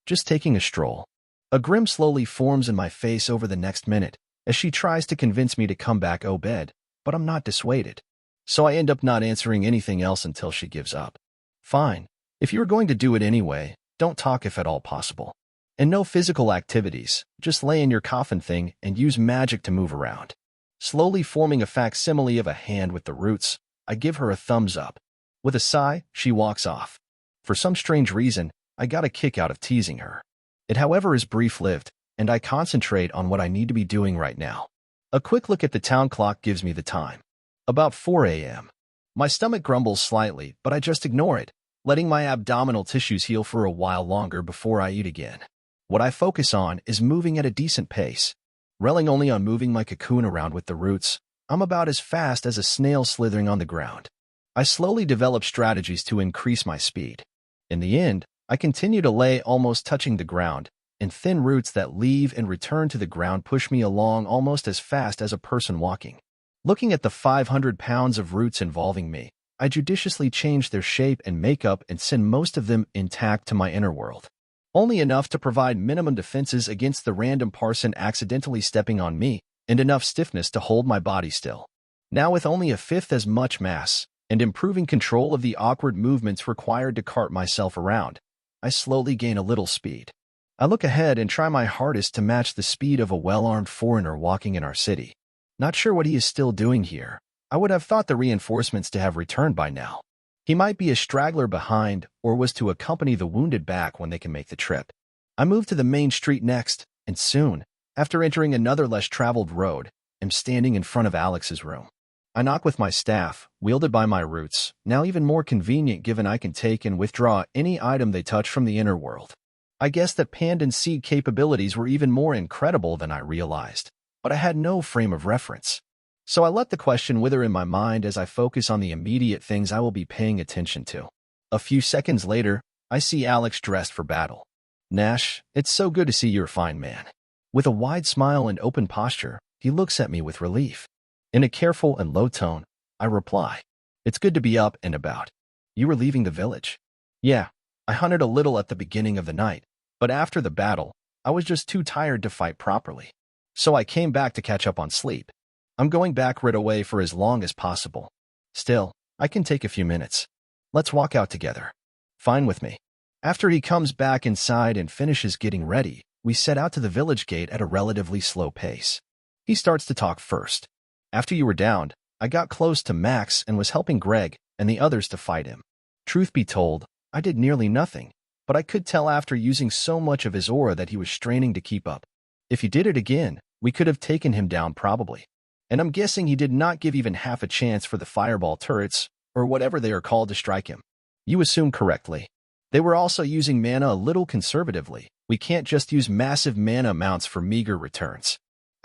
just taking a stroll. A grin slowly forms in my face over the next minute as she tries to convince me to come back to bed, but I'm not dissuaded. So I end up not answering anything else until she gives up. Fine. If you're going to do it anyway, don't talk if at all possible. And no physical activities, just lay in your coffin thing and use magic to move around. Slowly forming a facsimile of a hand with the roots, I give her a thumbs up. With a sigh, she walks off. For some strange reason, I got a kick out of teasing her. It, however, is brief-lived, and I concentrate on what I need to be doing right now. A quick look at the town clock gives me the time. About 4 a.m. My stomach grumbles slightly, but I just ignore it, letting my abdominal tissues heal for a while longer before I eat again. What I focus on is moving at a decent pace. Relying only on moving my cocoon around with the roots, I'm about as fast as a snail slithering on the ground. I slowly develop strategies to increase my speed. In the end, I continue to lay almost touching the ground, and thin roots that leave and return to the ground push me along almost as fast as a person walking. Looking at the 500 pounds of roots involving me, I judiciously change their shape and makeup and send most of them intact to my inner world. Only enough to provide minimum defenses against the random person accidentally stepping on me, and enough stiffness to hold my body still. Now with only a fifth as much mass, and improving control of the awkward movements required to cart myself around, I slowly gain a little speed. I look ahead and try my hardest to match the speed of a well-armed foreigner walking in our city. Not sure what he is still doing here. I would have thought the reinforcements to have returned by now. He might be a straggler behind, or was to accompany the wounded back when they can make the trip. I move to the main street next, and soon, after entering another less traveled road, am standing in front of Alex's room. I knock with my staff, wielded by my roots, now even more convenient given I can take and withdraw any item they touch from the inner world. I guess that Pandan Seed capabilities were even more incredible than I realized, but I had no frame of reference. So I let the question wither in my mind as I focus on the immediate things I will be paying attention to. A few seconds later, I see Alex dressed for battle. Nash, it's so good to see you're a fine man. With a wide smile and open posture, he looks at me with relief. In a careful and low tone, I reply, "It's good to be up and about. You were leaving the village?" "Yeah, I hunted a little at the beginning of the night, but after the battle, I was just too tired to fight properly. So I came back to catch up on sleep. I'm going back right away for as long as possible. Still, I can take a few minutes. Let's walk out together." "Fine with me." After he comes back inside and finishes getting ready, we set out to the village gate at a relatively slow pace. He starts to talk first. "After you were downed, I got close to Max and was helping Greg and the others to fight him. Truth be told, I did nearly nothing, but I could tell after using so much of his aura that he was straining to keep up. If he did it again, we could have taken him down probably. And I'm guessing he did not give even half a chance for the fireball turrets, or whatever they are called, to strike him." "You assume correctly. They were also using mana a little conservatively. We can't just use massive mana amounts for meager returns.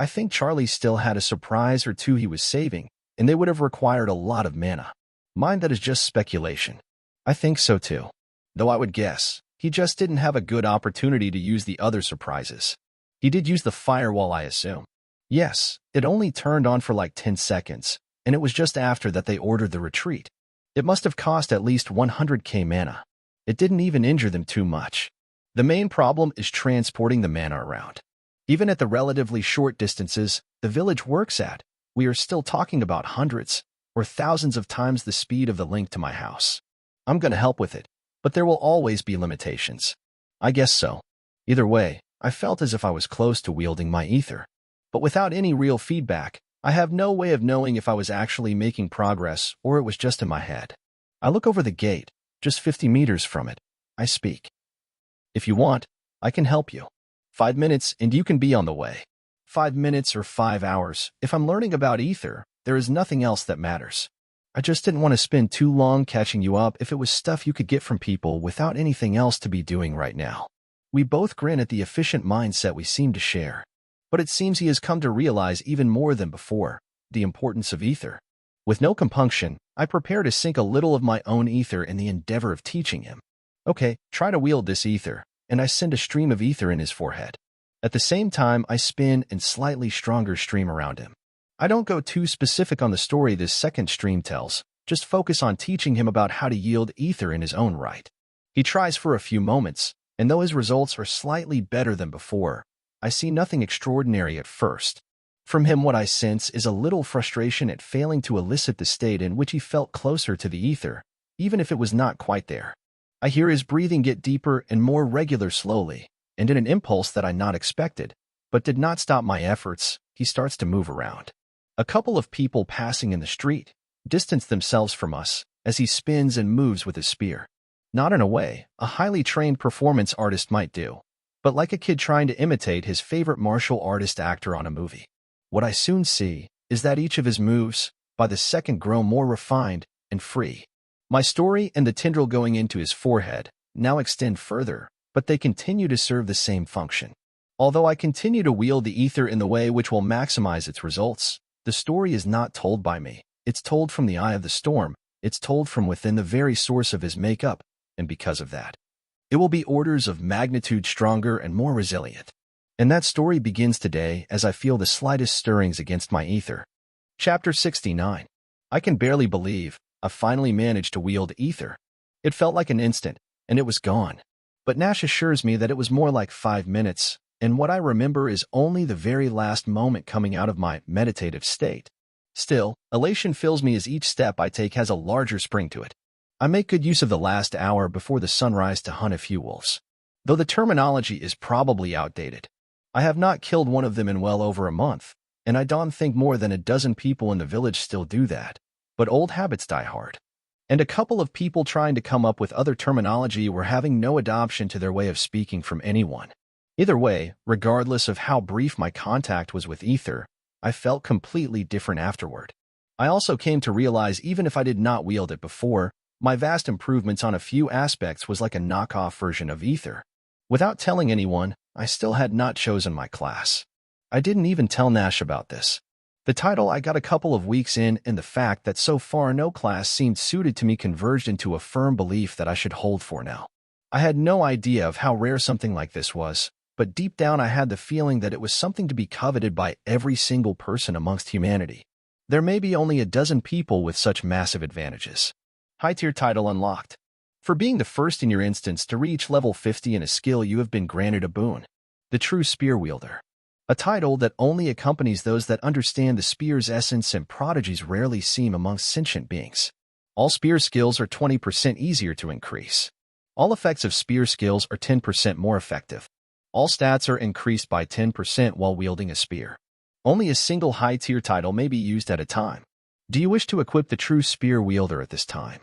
I think Charlie still had a surprise or two he was saving, and they would have required a lot of mana. Mind that is just speculation." "I think so too. Though I would guess, he just didn't have a good opportunity to use the other surprises." "He did use the firewall, I assume." "Yes, it only turned on for like 10 seconds, and it was just after that they ordered the retreat. It must have cost at least 100k mana. It didn't even injure them too much. The main problem is transporting the mana around. Even at the relatively short distances the village works at, we are still talking about hundreds or thousands of times the speed of the link to my house. I'm going to help with it, but there will always be limitations." "I guess so." Either way, I felt as if I was close to wielding my ether. But without any real feedback, I have no way of knowing if I was actually making progress or it was just in my head. I look over the gate, just 50 meters from it. I speak. "If you want, I can help you. 5 minutes and you can be on the way. 5 minutes or 5 hours, if I'm learning about ether, there is nothing else that matters. I just didn't want to spend too long catching you up if it was stuff you could get from people without anything else to be doing right now." We both grin at the efficient mindset we seem to share. But it seems he has come to realize even more than before the importance of ether. With no compunction, I prepare to sink a little of my own ether in the endeavor of teaching him. "Okay, try to wield this ether," and I send a stream of ether in his forehead. At the same time, I spin a slightly stronger stream around him. I don't go too specific on the story this second stream tells, just focus on teaching him about how to yield ether in his own right. He tries for a few moments, and though his results are slightly better than before, I see nothing extraordinary at first. From him, what I sense is a little frustration at failing to elicit the state in which he felt closer to the ether, even if it was not quite there. I hear his breathing get deeper and more regular slowly, and in an impulse that I not expected, but did not stop my efforts, he starts to move around. A couple of people passing in the street distance themselves from us as he spins and moves with his spear. Not in a way a highly trained performance artist might do, but like a kid trying to imitate his favorite martial artist actor on a movie. What I soon see is that each of his moves, by the second, grow more refined and free. My story and the tendril going into his forehead now extend further, but they continue to serve the same function. Although I continue to wield the ether in the way which will maximize its results, the story is not told by me. It's told from the eye of the storm. It's told from within the very source of his makeup, and because of that, it will be orders of magnitude stronger and more resilient. And that story begins today as I feel the slightest stirrings against my ether. Chapter 69. I can barely believe I finally managed to wield ether. It felt like an instant, and it was gone. But Nash assures me that it was more like 5 minutes, and what I remember is only the very last moment coming out of my meditative state. Still, elation fills me as each step I take has a larger spring to it. I make good use of the last hour before the sunrise to hunt a few wolves. Though the terminology is probably outdated. I have not killed one of them in well over a month, and I don't think more than a dozen people in the village still do that. But old habits die hard. And a couple of people trying to come up with other terminology were having no adoption to their way of speaking from anyone. Either way, regardless of how brief my contact was with ether, I felt completely different afterward. I also came to realize even if I did not wield it before, my vast improvements on a few aspects was like a knockoff version of ether. Without telling anyone, I still had not chosen my class. I didn't even tell Nash about this. The title I got a couple of weeks in, and the fact that so far no class seemed suited to me converged into a firm belief that I should hold for now. I had no idea of how rare something like this was, but deep down I had the feeling that it was something to be coveted by every single person amongst humanity. There may be only a dozen people with such massive advantages. High-tier title unlocked. For being the first in your instance to reach level 50 in a skill, you have been granted a boon. The True Spear Wielder. A title that only accompanies those that understand the spear's essence and prodigies rarely seen amongst sentient beings. All spear skills are 20% easier to increase. All effects of spear skills are 10% more effective. All stats are increased by 10% while wielding a spear. Only a single high-tier title may be used at a time. Do you wish to equip the True Spear Wielder at this time?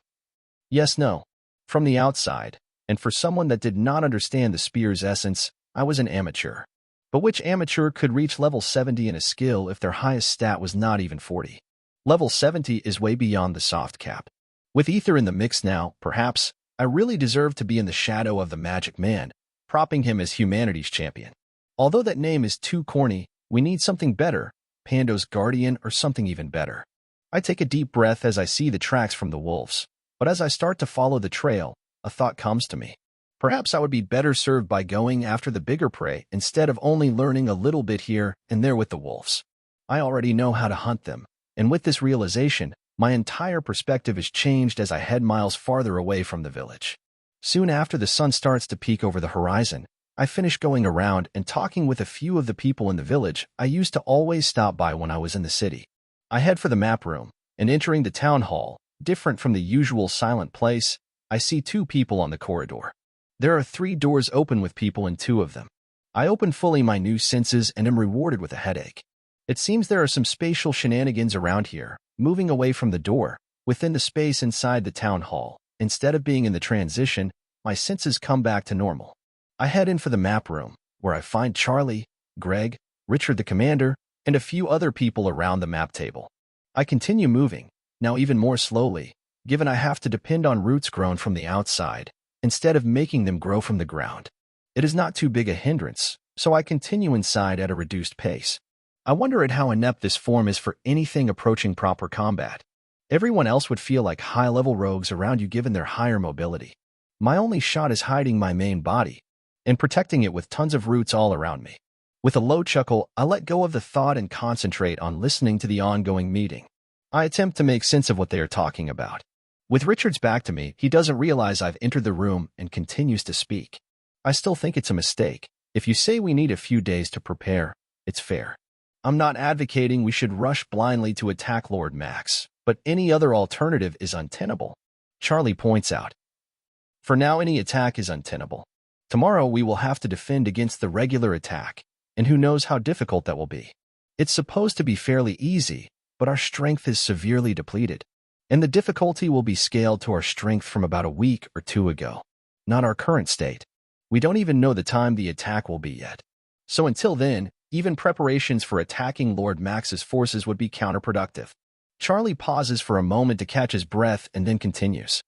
Yes, no. From the outside, and for someone that did not understand the spear's essence, I was an amateur. But which amateur could reach level 70 in a skill if their highest stat was not even 40? Level 70 is way beyond the soft cap. With Ether in the mix now, perhaps, I really deserve to be in the shadow of the Magic Man, propping him as humanity's champion. Although that name is too corny, we need something better, Pando's Guardian or something even better. I take a deep breath as I see the tracks from the wolves, but as I start to follow the trail, a thought comes to me. Perhaps I would be better served by going after the bigger prey instead of only learning a little bit here and there with the wolves. I already know how to hunt them, and with this realization, my entire perspective is changed as I head miles farther away from the village. Soon after the sun starts to peak over the horizon, I finish going around and talking with a few of the people in the village I used to always stop by when I was in the city. I head for the map room, and entering the town hall, different from the usual silent place, I see two people on the corridor. There are 3 doors open with people in 2 of them. I open fully my new senses and am rewarded with a headache. It seems there are some spatial shenanigans around here, moving away from the door, within the space inside the town hall. Instead of being in the transition, my senses come back to normal. I head in for the map room, where I find Charlie, Greg, Richard the commander, and a few other people around the map table. I continue moving, now even more slowly, given I have to depend on roots grown from the outside, instead of making them grow from the ground. It is not too big a hindrance, so I continue inside at a reduced pace. I wonder at how inept this form is for anything approaching proper combat. Everyone else would feel like high-level rogues around you given their higher mobility. My only shot is hiding my main body, and protecting it with tons of roots all around me. With a low chuckle, I let go of the thought and concentrate on listening to the ongoing meeting. I attempt to make sense of what they are talking about. With Richard's back to me, he doesn't realize I've entered the room and continues to speak. I still think it's a mistake. If you say we need a few days to prepare, it's fair. I'm not advocating we should rush blindly to attack Lord Max, but any other alternative is untenable. Charlie points out. For now, any attack is untenable. Tomorrow we will have to defend against the regular attack, and who knows how difficult that will be. It's supposed to be fairly easy, but our strength is severely depleted, and the difficulty will be scaled to our strength from about a week or 2 ago, not our current state. We don't even know the time the attack will be yet. So until then, even preparations for attacking Lord Max's forces would be counterproductive. Charlie pauses for a moment to catch his breath and then continues.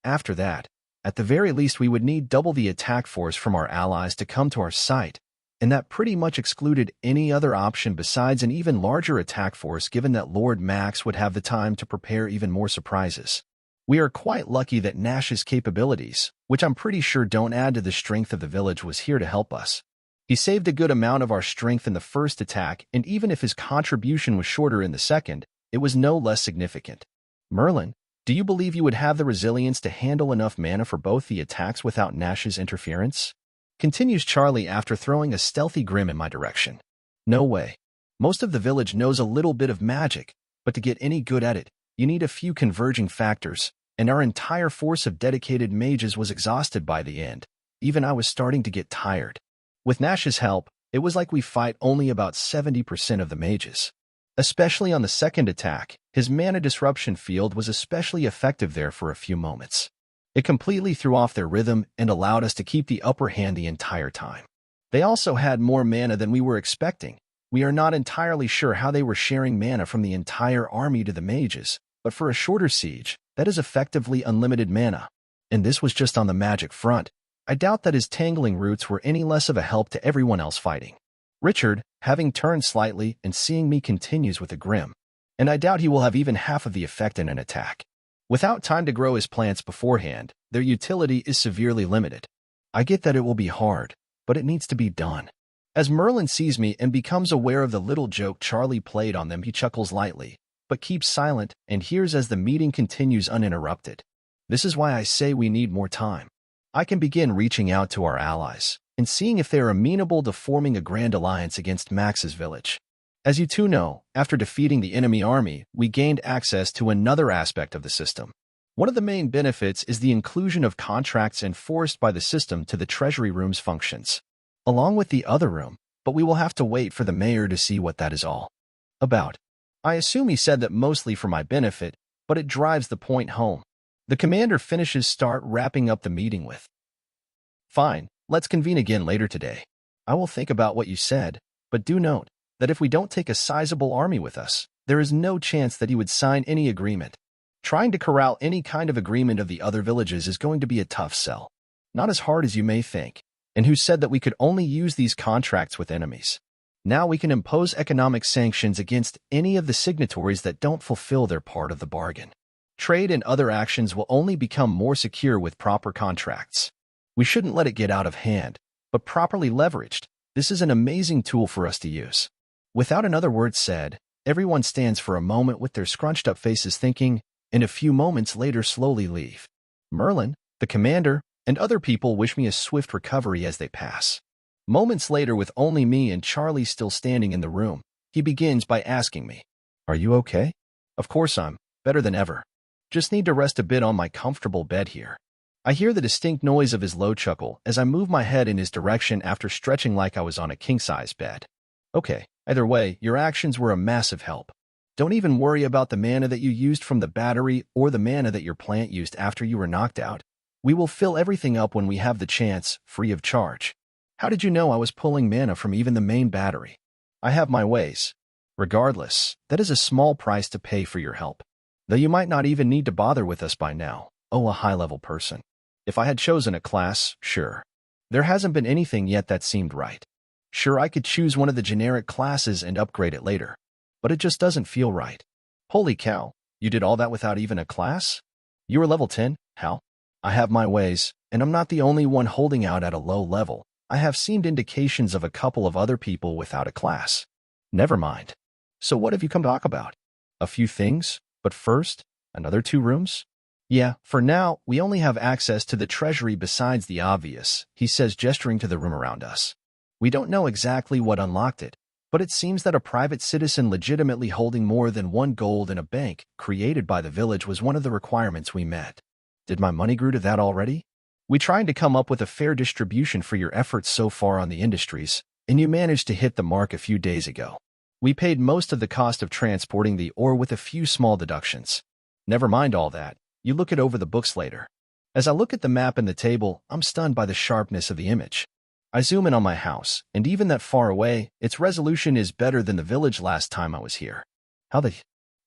After that, at the very least we would need double the attack force from our allies to come to our site, and that pretty much excluded any other option besides an even larger attack force given that Lord Max would have the time to prepare even more surprises. We are quite lucky that Nash's capabilities, which I'm pretty sure don't add to the strength of the village, was here to help us. He saved a good amount of our strength in the first attack, and even if his contribution was shorter in the second, it was no less significant. Merlin, do you believe you would have the resilience to handle enough mana for both the attacks without Nash's interference? Continues Charlie after throwing a stealthy grin in my direction. No way. Most of the village knows a little bit of magic, but to get any good at it, you need a few converging factors, and our entire force of dedicated mages was exhausted by the end. Even I was starting to get tired. With Nash's help, it was like we fight only about 70% of the mages. Especially on the second attack, his mana disruption field was especially effective there for a few moments. It completely threw off their rhythm and allowed us to keep the upper hand the entire time. They also had more mana than we were expecting. We are not entirely sure how they were sharing mana from the entire army to the mages, but for a shorter siege, that is effectively unlimited mana. And this was just on the magic front. I doubt that his tangling roots were any less of a help to everyone else fighting. Richard, having turned slightly and seeing me, continues with a grim. And I doubt he will have even half of the effect in an attack. Without time to grow his plants beforehand, their utility is severely limited. I get that it will be hard, but it needs to be done. As Merlin sees me and becomes aware of the little joke Charlie played on them, he chuckles lightly, but keeps silent and hears as the meeting continues uninterrupted. This is why I say we need more time. I can begin reaching out to our allies and seeing if they are amenable to forming a grand alliance against Max's village. As you two know, after defeating the enemy army, we gained access to another aspect of the system. One of the main benefits is the inclusion of contracts enforced by the system to the treasury room's functions, along with the other room, but we will have to wait for the mayor to see what that is all about. I assume he said that mostly for my benefit, but it drives the point home. The commander start wrapping up the meeting with, "Fine, let's convene again later today. I will think about what you said, but do note that if we don't take a sizable army with us, there is no chance that he would sign any agreement. Trying to corral any kind of agreement of the other villages is going to be a tough sell. Not as hard as you may think. And who said that we could only use these contracts with enemies? Now we can impose economic sanctions against any of the signatories that don't fulfill their part of the bargain. Trade and other actions will only become more secure with proper contracts. We shouldn't let it get out of hand, but properly leveraged, this is an amazing tool for us to use." Without another word said, everyone stands for a moment with their scrunched-up faces thinking, and a few moments later slowly leave. Merlin, the commander, and other people wish me a swift recovery as they pass. Moments later, with only me and Charlie still standing in the room, he begins by asking me, "Are you okay?" Of course I'm better than ever. Just need to rest a bit on my comfortable bed here. I hear the distinct noise of his low chuckle as I move my head in his direction after stretching like I was on a king-size bed. "Okay, either way, your actions were a massive help. Don't even worry about the mana that you used from the battery or the mana that your plant used after you were knocked out. We will fill everything up when we have the chance, free of charge. How did you know I was pulling mana from even the main battery? I have my ways. Regardless, that is a small price to pay for your help. Though you might not even need to bother with us by now, a high-level person. If I had chosen a class, sure. There hasn't been anything yet that seemed right. Sure, I could choose one of the generic classes and upgrade it later. But it just doesn't feel right. Holy cow, you did all that without even a class? You were level 10, Hal? I have my ways, and I'm not the only one holding out at a low level. I have seen indications of a couple of other people without a class. Never mind. So what have you come to talk about? A few things, but first, another 2 rooms? Yeah, for now, we only have access to the treasury besides the obvious, he says, gesturing to the room around us. We don't know exactly what unlocked it, but it seems that a private citizen legitimately holding more than 1 gold in a bank created by the village was one of the requirements we met. Did my money grew to that already? We tried to come up with a fair distribution for your efforts so far on the industries, and you managed to hit the mark a few days ago. We paid most of the cost of transporting the ore with a few small deductions. Never mind all that. You look it over the books later. As I look at the map and the table, I'm stunned by the sharpness of the image. I zoom in on my house, and even that far away, its resolution is better than the village last time I was here. How the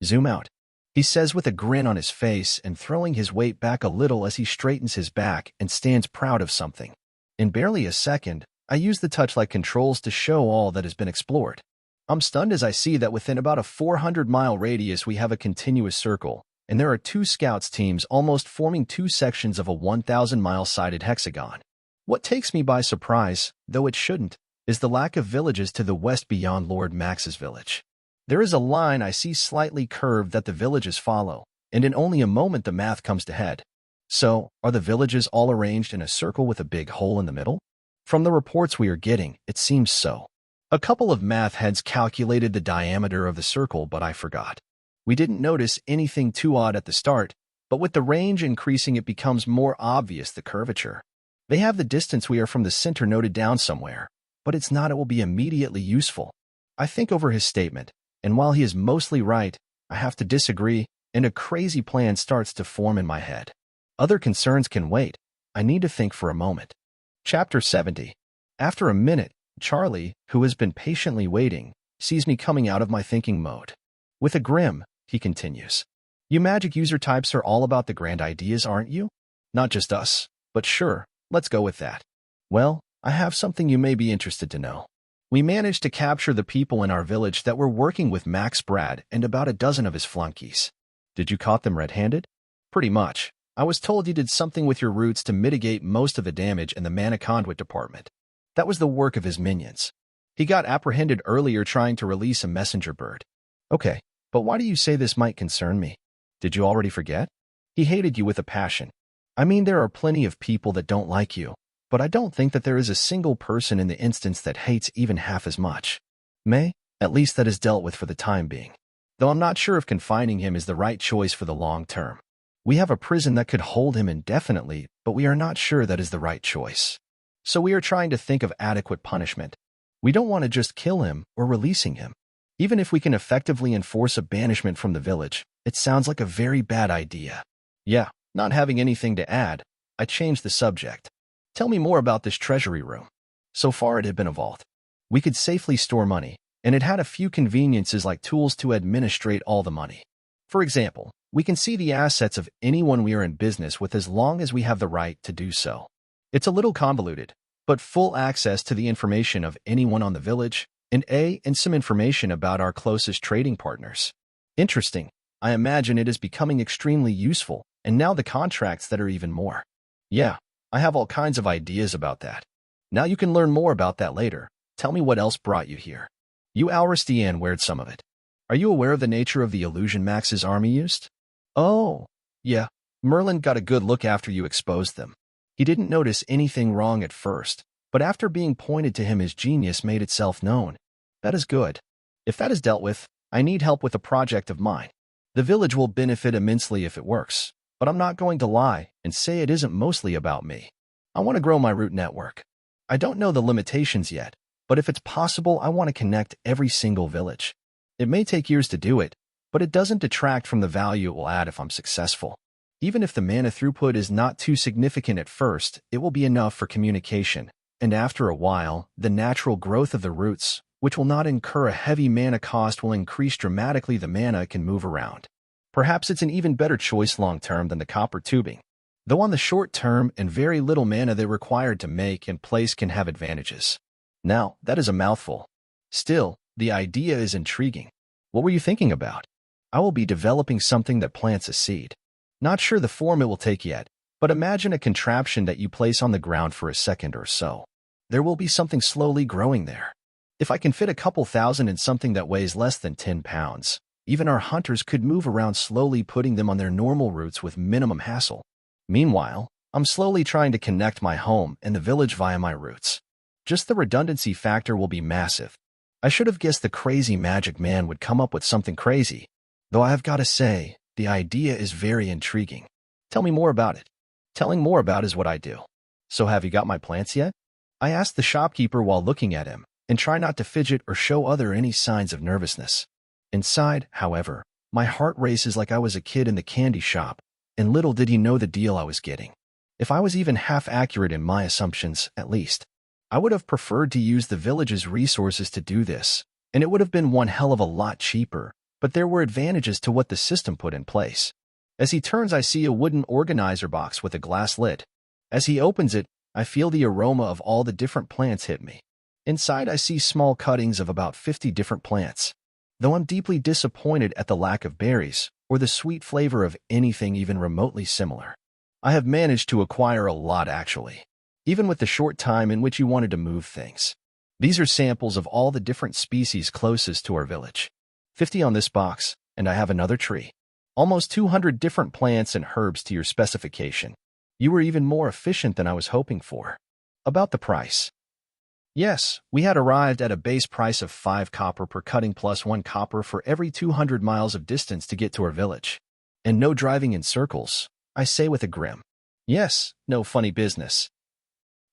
zoom out? He says with a grin on his face and throwing his weight back a little as he straightens his back and stands proud of something. In barely a second, I use the touch-like controls to show all that has been explored. I'm stunned as I see that within about a 400-mile radius we have a continuous circle, and there are 2 scouts teams almost forming 2 sections of a 1,000-mile sided hexagon. What takes me by surprise, though it shouldn't, is the lack of villages to the west beyond Lord Max's village. There is a line I see slightly curved that the villages follow, and in only a moment the math comes to head. So, are the villages all arranged in a circle with a big hole in the middle? From the reports we are getting, it seems so. A couple of math heads calculated the diameter of the circle, but I forgot. We didn't notice anything too odd at the start, but with the range increasing it becomes more obvious the curvature. They have the distance we are from the center noted down somewhere, but it's not it will be immediately useful. I think over his statement, and while he is mostly right, I have to disagree, and a crazy plan starts to form in my head. Other concerns can wait. I need to think for a moment. Chapter 70. After a minute, Charlie, who has been patiently waiting, sees me coming out of my thinking mode. With a grim, he continues. You magic user types are all about the grand ideas, aren't you? Not just us, but sure, let's go with that. Well, I have something you may be interested to know. We managed to capture the people in our village that were working with Max Brad and about a dozen of his flunkies. Did you caught them red-handed? Pretty much. I was told you did something with your roots to mitigate most of the damage in the mana conduit department. That was the work of his minions. He got apprehended earlier trying to release a messenger bird. Okay, But why do you say this might concern me? Did you already forget? He hated you with a passion. I mean, there are plenty of people that don't like you, but I don't think that there is a single person in the instance that hates even half as much. May, at least that is dealt with for the time being. Though I'm not sure if confining him is the right choice for the long term. We have a prison that could hold him indefinitely, but we are not sure that is the right choice. So we are trying to think of adequate punishment. We don't want to just kill him or releasing him. Even if we can effectively enforce a banishment from the village, it sounds like a very bad idea. Yeah, not having anything to add, I changed the subject. Tell me more about this treasury room. So far it had been a vault. We could safely store money, and it had a few conveniences like tools to administrate all the money. For example, we can see the assets of anyone we are in business with as long as we have the right to do so. It's a little convoluted, but full access to the information of anyone on the village, and some information about our closest trading partners. Interesting. I imagine it is becoming extremely useful, and now the contracts that are even more. Yeah, I have all kinds of ideas about that. Now you can learn more about that later. Tell me what else brought you here. You Alristian weared some of it. Are you aware of the nature of the illusion Max's army used? Oh, yeah. Merlin got a good look after you exposed them. He didn't notice anything wrong at first, but after being pointed to him, his genius made itself known. That is good. If that is dealt with, I need help with a project of mine. The village will benefit immensely if it works, but I'm not going to lie and say it isn't mostly about me. I want to grow my root network. I don't know the limitations yet, but if it's possible, I want to connect every single village. It may take years to do it, but it doesn't detract from the value it will add if I'm successful. Even if the mana throughput is not too significant at first, it will be enough for communication, and after a while, the natural growth of the roots, which will not incur a heavy mana cost, will increase dramatically. The mana can move around. Perhaps it's an even better choice long-term than the copper tubing. Though on the short term and very little mana they're required to make and place can have advantages. Now, that is a mouthful. Still, the idea is intriguing. What were you thinking about? I will be developing something that plants a seed. Not sure the form it will take yet, but imagine a contraption that you place on the ground for a second or so. There will be something slowly growing there. If I can fit a couple thousand in something that weighs less than 10 pounds, even our hunters could move around slowly, putting them on their normal routes with minimum hassle. Meanwhile, I'm slowly trying to connect my home and the village via my roots. Just the redundancy factor will be massive. I should have guessed the crazy magic man would come up with something crazy. Though I have got to say, the idea is very intriguing. Tell me more about it. Telling more about is what I do. So have you got my plants yet? I asked the shopkeeper while looking at him, and try not to fidget or show any signs of nervousness. Inside, however, my heart races like I was a kid in the candy shop, and little did he know the deal I was getting. If I was even half accurate in my assumptions, at least, I would have preferred to use the village's resources to do this, and it would have been one hell of a lot cheaper, but there were advantages to what the system put in place. As he turns, I see a wooden organizer box with a glass lid. As he opens it, I feel the aroma of all the different plants hit me. Inside, I see small cuttings of about 50 different plants. Though I'm deeply disappointed at the lack of berries, or the sweet flavor of anything even remotely similar. I have managed to acquire a lot actually, even with the short time in which you wanted to move things. These are samples of all the different species closest to our village. 50 on this box, and I have another tree. Almost 200 different plants and herbs to your specification. You were even more efficient than I was hoping for. About the price. Yes, we had arrived at a base price of 5 copper per cutting plus 1 copper for every 200 miles of distance to get to our village. And no driving in circles, I say with a grin. Yes, no funny business.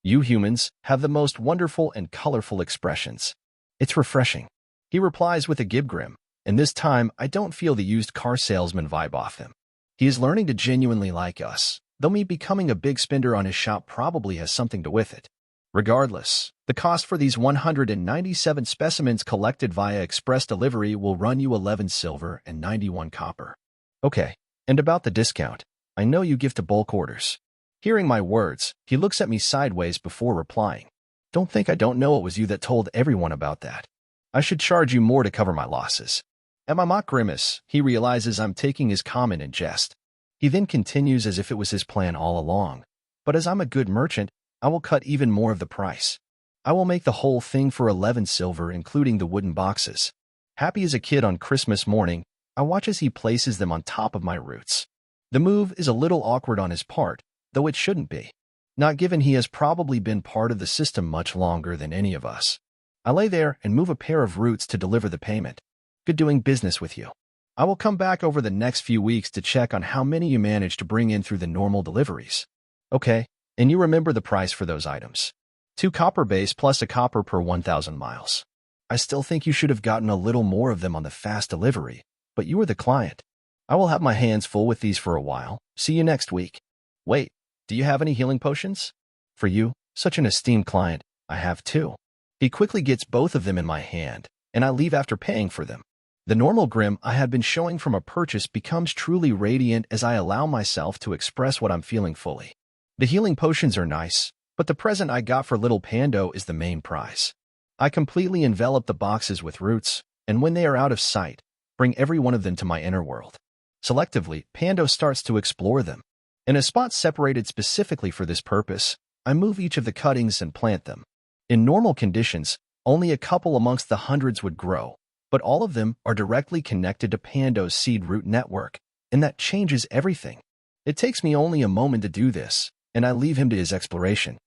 You humans have the most wonderful and colorful expressions. It's refreshing. He replies with a grim, and this time I don't feel the used car salesman vibe off him. He is learning to genuinely like us, though me becoming a big spender on his shop probably has something to do with it. Regardless, the cost for these 197 specimens collected via express delivery will run you 11 silver and 91 copper. Okay, and about the discount, I know you give to bulk orders. Hearing my words, he looks at me sideways before replying. Don't think I don't know it was you that told everyone about that. I should charge you more to cover my losses. At my mock grimace, he realizes I'm taking his comment in jest. He then continues as if it was his plan all along. But as I'm a good merchant, I will cut even more of the price. I will make the whole thing for 11 silver, including the wooden boxes. Happy as a kid on Christmas morning, I watch as he places them on top of my roots. The move is a little awkward on his part, though it shouldn't be, not given he has probably been part of the system much longer than any of us. I lay there and move a pair of roots to deliver the payment. Good doing business with you. I will come back over the next few weeks to check on how many you managed to bring in through the normal deliveries. Okay, and you remember the price for those items. 2 copper base plus a copper per 1,000 miles. I still think you should have gotten a little more of them on the fast delivery, but you were the client. I will have my hands full with these for a while. See you next week. Wait, do you have any healing potions? For you, such an esteemed client, I have 2. He quickly gets both of them in my hand, and I leave after paying for them. The normal grim I had been showing from a purchase becomes truly radiant as I allow myself to express what I'm feeling fully. The healing potions are nice, but the present I got for little Pando is the main prize. I completely envelop the boxes with roots, and when they are out of sight, bring every one of them to my inner world. Selectively, Pando starts to explore them. In a spot separated specifically for this purpose, I move each of the cuttings and plant them. In normal conditions, only a couple amongst the hundreds would grow, but all of them are directly connected to Pando's seed root network, and that changes everything. It takes me only a moment to do this, and I leave him to his exploration.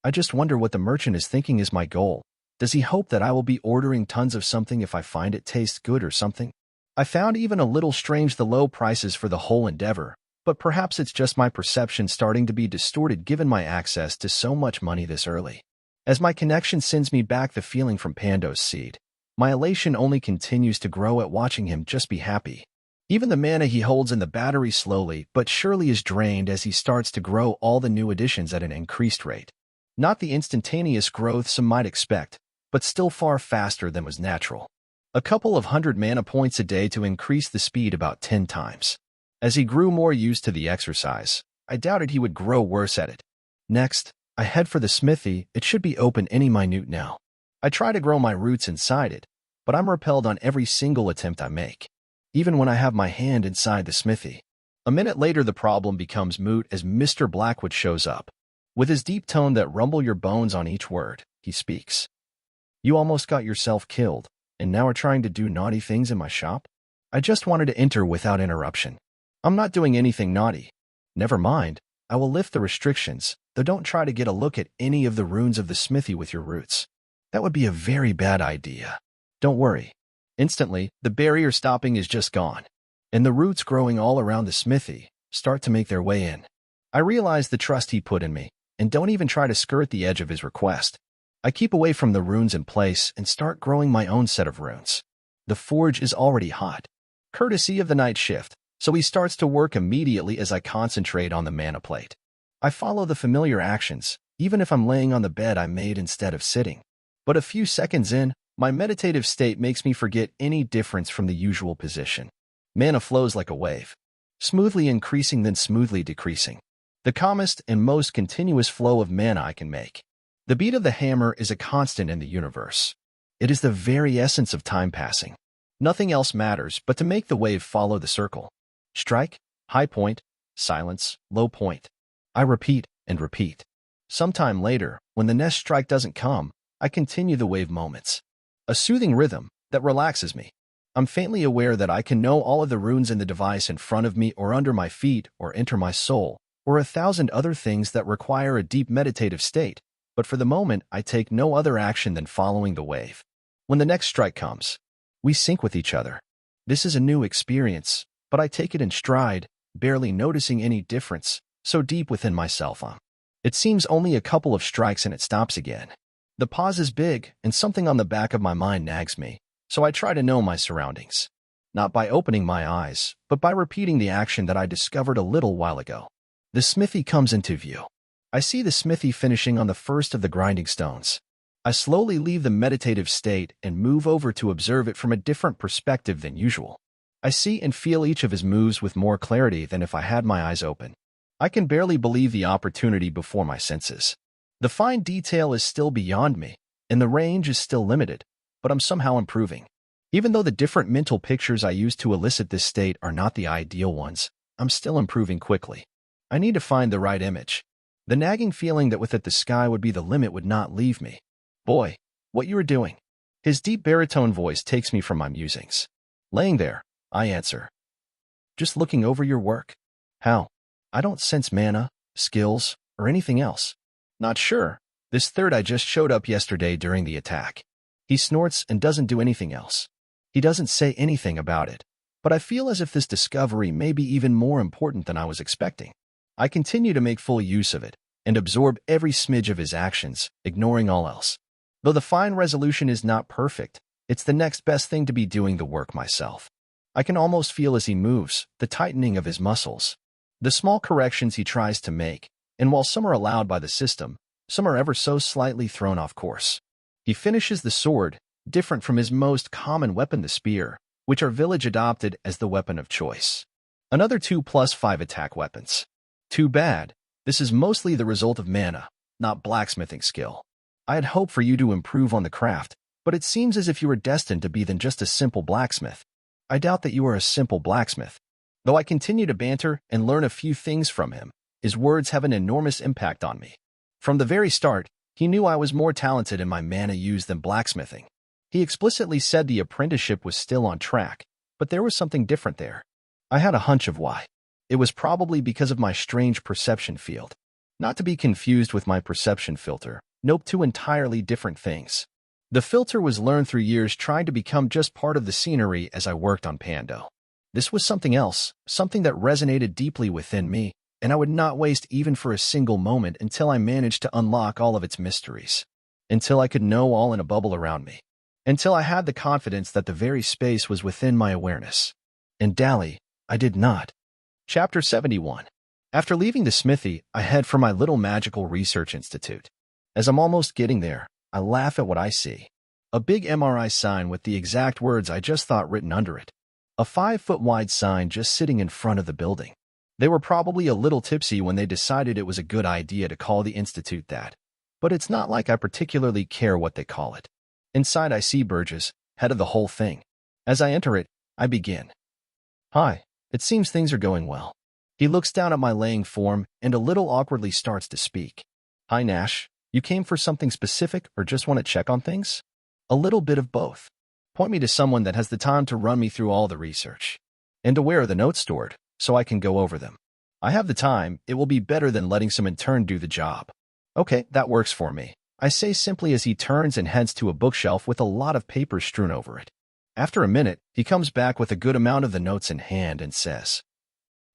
I just wonder what the merchant is thinking is my goal. Does he hope that I will be ordering tons of something if I find it tastes good or something? I found even a little strange the low prices for the whole endeavor, but perhaps it's just my perception starting to be distorted given my access to so much money this early. As my connection sends me back the feeling from Pando's seed, my elation only continues to grow at watching him just be happy. Even the mana he holds in the battery slowly but surely is drained as he starts to grow all the new additions at an increased rate. Not the instantaneous growth some might expect, but still far faster than was natural. A couple of 100 mana points a day to increase the speed about 10 times. As he grew more used to the exercise, I doubted he would grow worse at it. Next, I head for the smithy. It should be open any minute now. I try to grow my roots inside it, but I'm repelled on every single attempt I make, even when I have my hand inside the smithy. A minute later the problem becomes moot as Mr. Blackwood shows up. With his deep tone that rumble your bones on each word, he speaks. You almost got yourself killed, and now are trying to do naughty things in my shop? I just wanted to enter without interruption. I'm not doing anything naughty. Never mind, I will lift the restrictions, though don't try to get a look at any of the runes of the smithy with your roots. That would be a very bad idea. Don't worry. Instantly, the barrier stopping is just gone, and the roots growing all around the smithy start to make their way in. I realize the trust he put in me, and don't even try to skirt the edge of his request. I keep away from the runes in place and start growing my own set of runes. The forge is already hot, courtesy of the night shift, so he starts to work immediately as I concentrate on the mana plate. I follow the familiar actions, even if I'm laying on the bed I made instead of sitting. But a few seconds in, my meditative state makes me forget any difference from the usual position. Mana flows like a wave, smoothly increasing then smoothly decreasing. The calmest and most continuous flow of mana I can make. The beat of the hammer is a constant in the universe. It is the very essence of time passing. Nothing else matters but to make the wave follow the circle. Strike, high point, silence, low point. I repeat and repeat. Sometime later, when the next strike doesn't come, I continue the wave moments. A soothing rhythm that relaxes me. I'm faintly aware that I can know all of the runes in the device in front of me or under my feet or enter my soul, or 1,000 other things that require a deep meditative state. But for the moment, I take no other action than following the wave. When the next strike comes, we sync with each other. This is a new experience, but I take it in stride, barely noticing any difference, so deep within myself it seems only a couple of strikes and it stops again. The pause is big, and something on the back of my mind nags me, so I try to know my surroundings. Not by opening my eyes, but by repeating the action that I discovered a little while ago. The smithy comes into view. I see the smithy finishing on the first of the grinding stones. I slowly leave the meditative state and move over to observe it from a different perspective than usual. I see and feel each of his moves with more clarity than if I had my eyes open. I can barely believe the opportunity before my senses. The fine detail is still beyond me, and the range is still limited, but I'm somehow improving. Even though the different mental pictures I use to elicit this state are not the ideal ones, I'm still improving quickly. I need to find the right image. The nagging feeling that with it the sky would be the limit would not leave me. Boy, what you are doing. His deep baritone voice takes me from my musings. Laying there, I answer. Just looking over your work. How? I don't sense mana, skills, or anything else. Not sure. This third I just showed up yesterday during the attack. He snorts and doesn't do anything else. He doesn't say anything about it, but I feel as if this discovery may be even more important than I was expecting. I continue to make full use of it and absorb every smidge of his actions, ignoring all else. Though the fine resolution is not perfect, it's the next best thing to be doing the work myself. I can almost feel as he moves, the tightening of his muscles, the small corrections he tries to make, and while some are allowed by the system, some are ever so slightly thrown off course. He finishes the sword, different from his most common weapon, the spear, which our village adopted as the weapon of choice. Another 2+5 attack weapons. Too bad. This is mostly the result of mana, not blacksmithing skill. I had hoped for you to improve on the craft, but it seems as if you were destined to be than just a simple blacksmith. I doubt that you are a simple blacksmith. Though I continue to banter and learn a few things from him, his words have an enormous impact on me. From the very start, he knew I was more talented in my mana use than blacksmithing. He explicitly said the apprenticeship was still on track, but there was something different there. I had a hunch of why. It was probably because of my strange perception field. Not to be confused with my perception filter. Nope, two entirely different things. The filter was learned through years trying to become just part of the scenery as I worked on Pando. This was something else, something that resonated deeply within me, and I would not waste even for a single moment until I managed to unlock all of its mysteries. Until I could know all in a bubble around me. Until I had the confidence that the very space was within my awareness. And dally, I did not. Chapter 71. After leaving the smithy, I head for my little magical research institute. As I'm almost getting there, I laugh at what I see. A big MRI sign with the exact words I just thought written under it. A 5-foot-wide sign just sitting in front of the building. They were probably a little tipsy when they decided it was a good idea to call the institute that. But it's not like I particularly care what they call it. Inside I see Burgess, head of the whole thing. As I enter it, I begin. Hi, it seems things are going well. He looks down at my laying form and a little awkwardly starts to speak. Hi Nash, you came for something specific or just want to check on things? A little bit of both. Point me to someone that has the time to run me through all the research. And to where are the notes stored, so I can go over them. I have the time, it will be better than letting some intern do the job. Okay, that works for me. I say simply as he turns and heads to a bookshelf with a lot of papers strewn over it. After a minute, he comes back with a good amount of the notes in hand and says,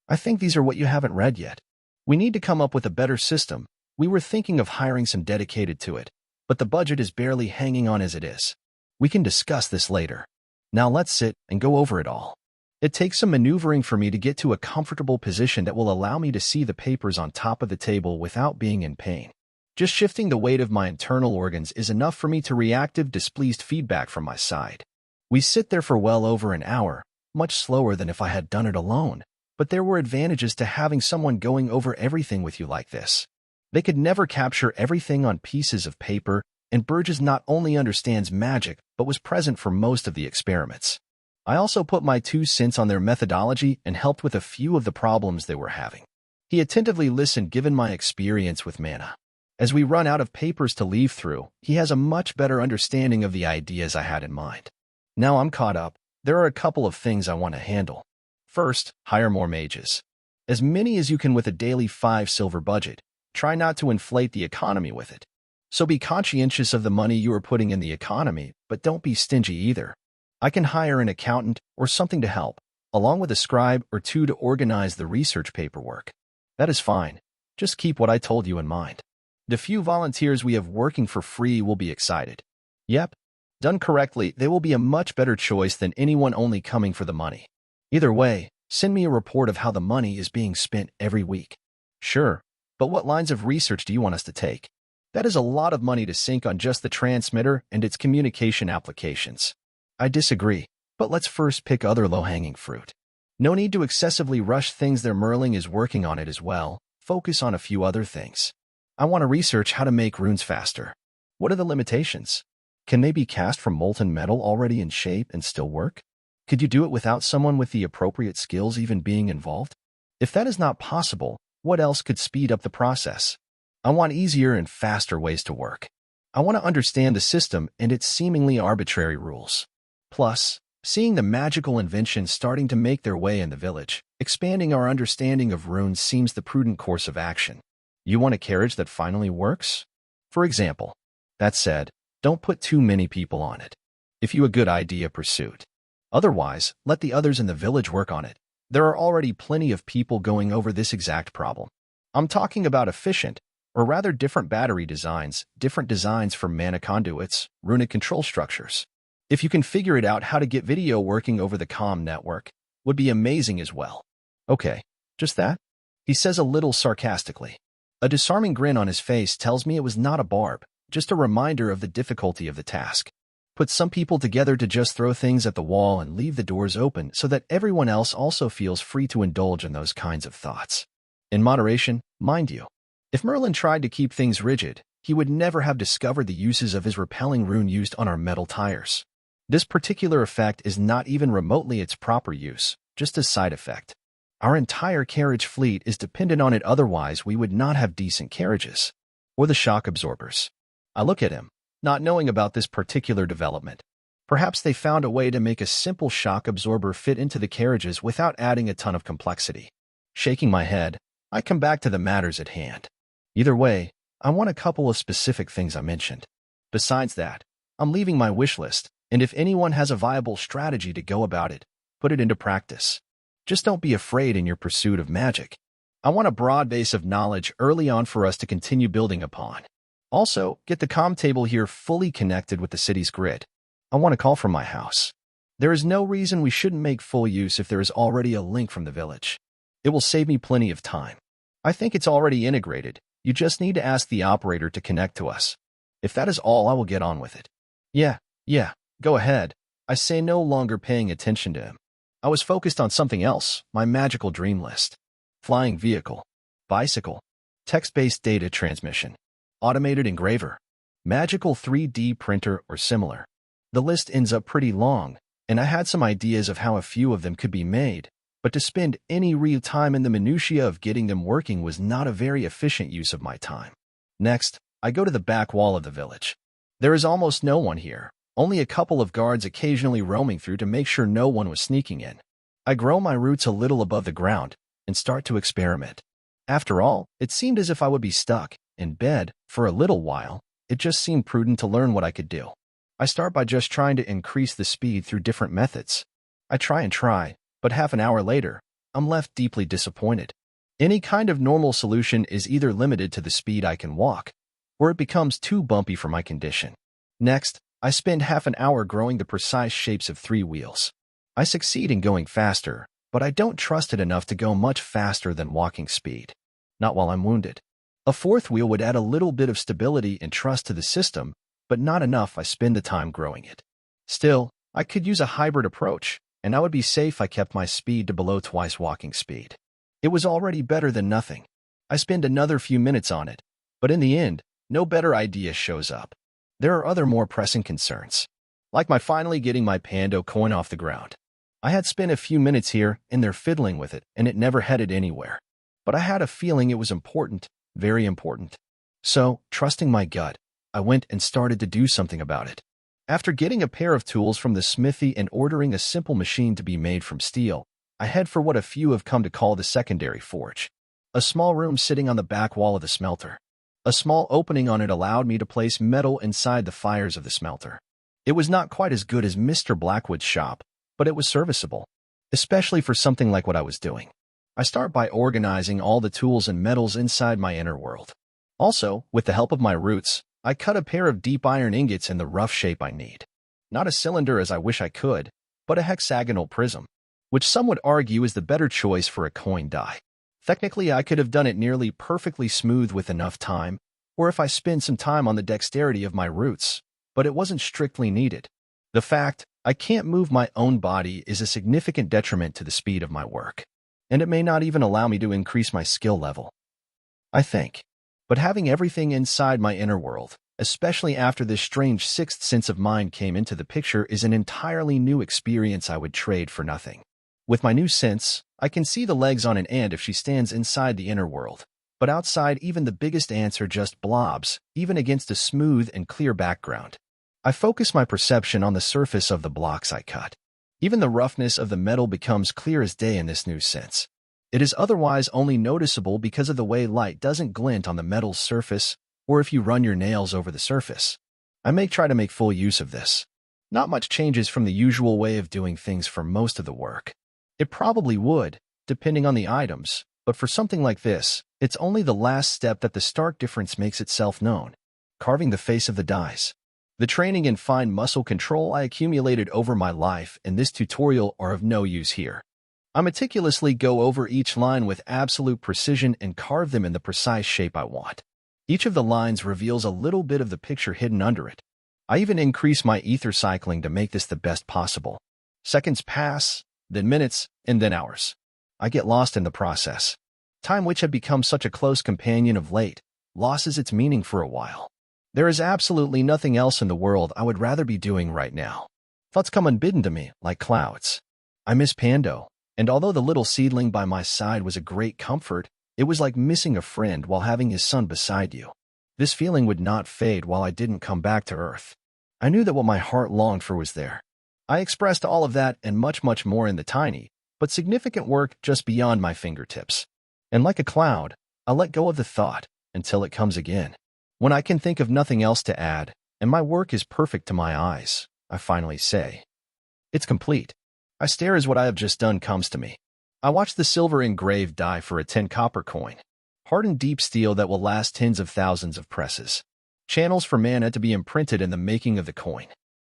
I think these are what you haven't read yet. We need to come up with a better system. We were thinking of hiring some dedicated to it, but the budget is barely hanging on as it is. We can discuss this later. Now let's sit and go over it all. It takes some maneuvering for me to get to a comfortable position that will allow me to see the papers on top of the table without being in pain. Just shifting the weight of my internal organs is enough for me to reactive displeased feedback from my side. We sit there for well over an hour, much slower than if I had done it alone, but there were advantages to having someone going over everything with you like this. They could never capture everything on pieces of paper, and Burgess not only understands magic, but was present for most of the experiments. I also put my 2 cents on their methodology and helped with a few of the problems they were having. He attentively listened given my experience with mana. As we run out of papers to leaf through, he has a much better understanding of the ideas I had in mind. Now I'm caught up, there are a couple of things I want to handle. First, hire more mages. As many as you can with a daily 5 silver budget. Try not to inflate the economy with it. So be conscientious of the money you are putting in the economy, but don't be stingy either. I can hire an accountant or something to help, along with a scribe or 2 to organize the research paperwork. That is fine. Just keep what I told you in mind. The few volunteers we have working for free will be excited. Yep. Done correctly, they will be a much better choice than anyone only coming for the money. Either way, send me a report of how the money is being spent every week. Sure, but what lines of research do you want us to take? That is a lot of money to sink on just the transmitter and its communication applications. I disagree, but let's first pick other low-hanging fruit. No need to excessively rush things. Their Merling is working on it as well. Focus on a few other things. I want to research how to make runes faster. What are the limitations? Can they be cast from molten metal already in shape and still work? Could you do it without someone with the appropriate skills even being involved? If that is not possible, what else could speed up the process? I want easier and faster ways to work. I want to understand the system and its seemingly arbitrary rules. Plus, Seeing the magical inventions starting to make their way in the village, expanding our understanding of runes seems the prudent course of action. You want a carriage that finally works? For example. That said, don't put too many people on it. If you a good idea pursuit. Otherwise, let the others in the village work on it. There are already plenty of people going over this exact problem. I'm talking about efficient, or rather different battery designs, different designs for mana conduits, runic control structures. If you can figure it out how to get video working over the comm network, would be amazing as well. Okay, just that? He says a little sarcastically. A disarming grin on his face tells me it was not a barb, just a reminder of the difficulty of the task. Put some people together to just throw things at the wall and leave the doors open so that everyone else also feels free to indulge in those kinds of thoughts. In moderation, mind you. If Merlin tried to keep things rigid, he would never have discovered the uses of his repelling rune used on our metal tires. This particular effect is not even remotely its proper use, just a side effect. Our entire carriage fleet is dependent on it, otherwise we would not have decent carriages. Or the shock absorbers. I look at him, not knowing about this particular development. Perhaps they found a way to make a simple shock absorber fit into the carriages without adding a ton of complexity. Shaking my head, I come back to the matters at hand. Either way, I want a couple of specific things I mentioned. Besides that, I'm leaving my wish list, and if anyone has a viable strategy to go about it, put it into practice. Just don't be afraid in your pursuit of magic. I want a broad base of knowledge early on for us to continue building upon. Also, get the comm table here fully connected with the city's grid. I want a call from my house. There is no reason we shouldn't make full use if there is already a link from the village. It will save me plenty of time. I think it's already integrated. You just need to ask the operator to connect to us. If that is all, I will get on with it. Yeah, go ahead. I say, no longer paying attention to him. I was focused on something else, my magical dream list. Flying vehicle, bicycle, text-based data transmission, automated engraver, magical 3D printer or similar. The list ends up pretty long, and I had some ideas of how a few of them could be made, but to spend any real time in the minutiae of getting them working was not a very efficient use of my time. Next, I go to the back wall of the village. There is almost no one here, only a couple of guards occasionally roaming through to make sure no one was sneaking in. I grow my roots a little above the ground and start to experiment. After all, it seemed as if I would be stuck in bed for a little while. It just seemed prudent to learn what I could do. I start by just trying to increase the speed through different methods. I try, but half an hour later, I'm left deeply disappointed. Any kind of normal solution is either limited to the speed I can walk, or it becomes too bumpy for my condition. Next, I spend half an hour growing the precise shapes of 3 wheels. I succeed in going faster, but I don't trust it enough to go much faster than walking speed. Not while I'm wounded. A 4th wheel would add a little bit of stability and trust to the system, but not enough I spend the time growing it. Still, I could use a hybrid approach, and I would be safe if I kept my speed to below twice walking speed. It was already better than nothing. I spend another few minutes on it, but in the end, no better idea shows up. There are other more pressing concerns, like my finally getting my Pando coin off the ground. I had spent a few minutes here and there fiddling with it, and it never headed anywhere. But I had a feeling it was important, very important. So, trusting my gut, I went and started to do something about it. After getting a pair of tools from the smithy and ordering a simple machine to be made from steel, I head for what a few have come to call the secondary forge. A small room sitting on the back wall of the smelter. A small opening on it allowed me to place metal inside the fires of the smelter. It was not quite as good as Mr. Blackwood's shop, but it was serviceable, especially for something like what I was doing. I start by organizing all the tools and metals inside my inner world. Also, with the help of my roots, I cut a pair of deep iron ingots in the rough shape I need. Not a cylinder as I wish I could, but a hexagonal prism, which some would argue is the better choice for a coin die. Technically, I could have done it nearly perfectly smooth with enough time, or if I spend some time on the dexterity of my roots, but it wasn't strictly needed. The fact I can't move my own body is a significant detriment to the speed of my work, and it may not even allow me to increase my skill level, I think. But having everything inside my inner world, especially after this strange 6th sense of mine came into the picture, is an entirely new experience I would trade for nothing. With my new sense, I can see the legs on an ant if she stands inside the inner world, but outside even the biggest ants are just blobs, even against a smooth and clear background. I focus my perception on the surface of the blocks I cut. Even the roughness of the metal becomes clear as day in this new sense. It is otherwise only noticeable because of the way light doesn't glint on the metal's surface or if you run your nails over the surface. I try to make full use of this. Not much changes from the usual way of doing things for most of the work. It probably would, depending on the items, but for something like this, it's only the last step that the stark difference makes itself known. Carving the face of the dice. The training and fine muscle control I accumulated over my life in this tutorial are of no use here. I meticulously go over each line with absolute precision and carve them in the precise shape I want. Each of the lines reveals a little bit of the picture hidden under it. I even increase my ether cycling to make this the best possible. Seconds pass, then minutes, and then hours. I get lost in the process. Time, which had become such a close companion of late, loses its meaning for a while. There is absolutely nothing else in the world I would rather be doing right now. Thoughts come unbidden to me, like clouds. I miss Pando, and although the little seedling by my side was a great comfort, it was like missing a friend while having his son beside you. This feeling would not fade while I didn't come back to Earth. I knew that what my heart longed for was there. I expressed all of that and much, much more in the tiny, but significant work just beyond my fingertips. And like a cloud, I let go of the thought until it comes again. When I can think of nothing else to add, and my work is perfect to my eyes, I finally say, "It's complete." I stare as what I have just done comes to me. I watch the silver engraved die for a 10 copper coin. Hardened deep steel that will last tens of thousands of presses. Channels for mana to be imprinted in the making of the coin.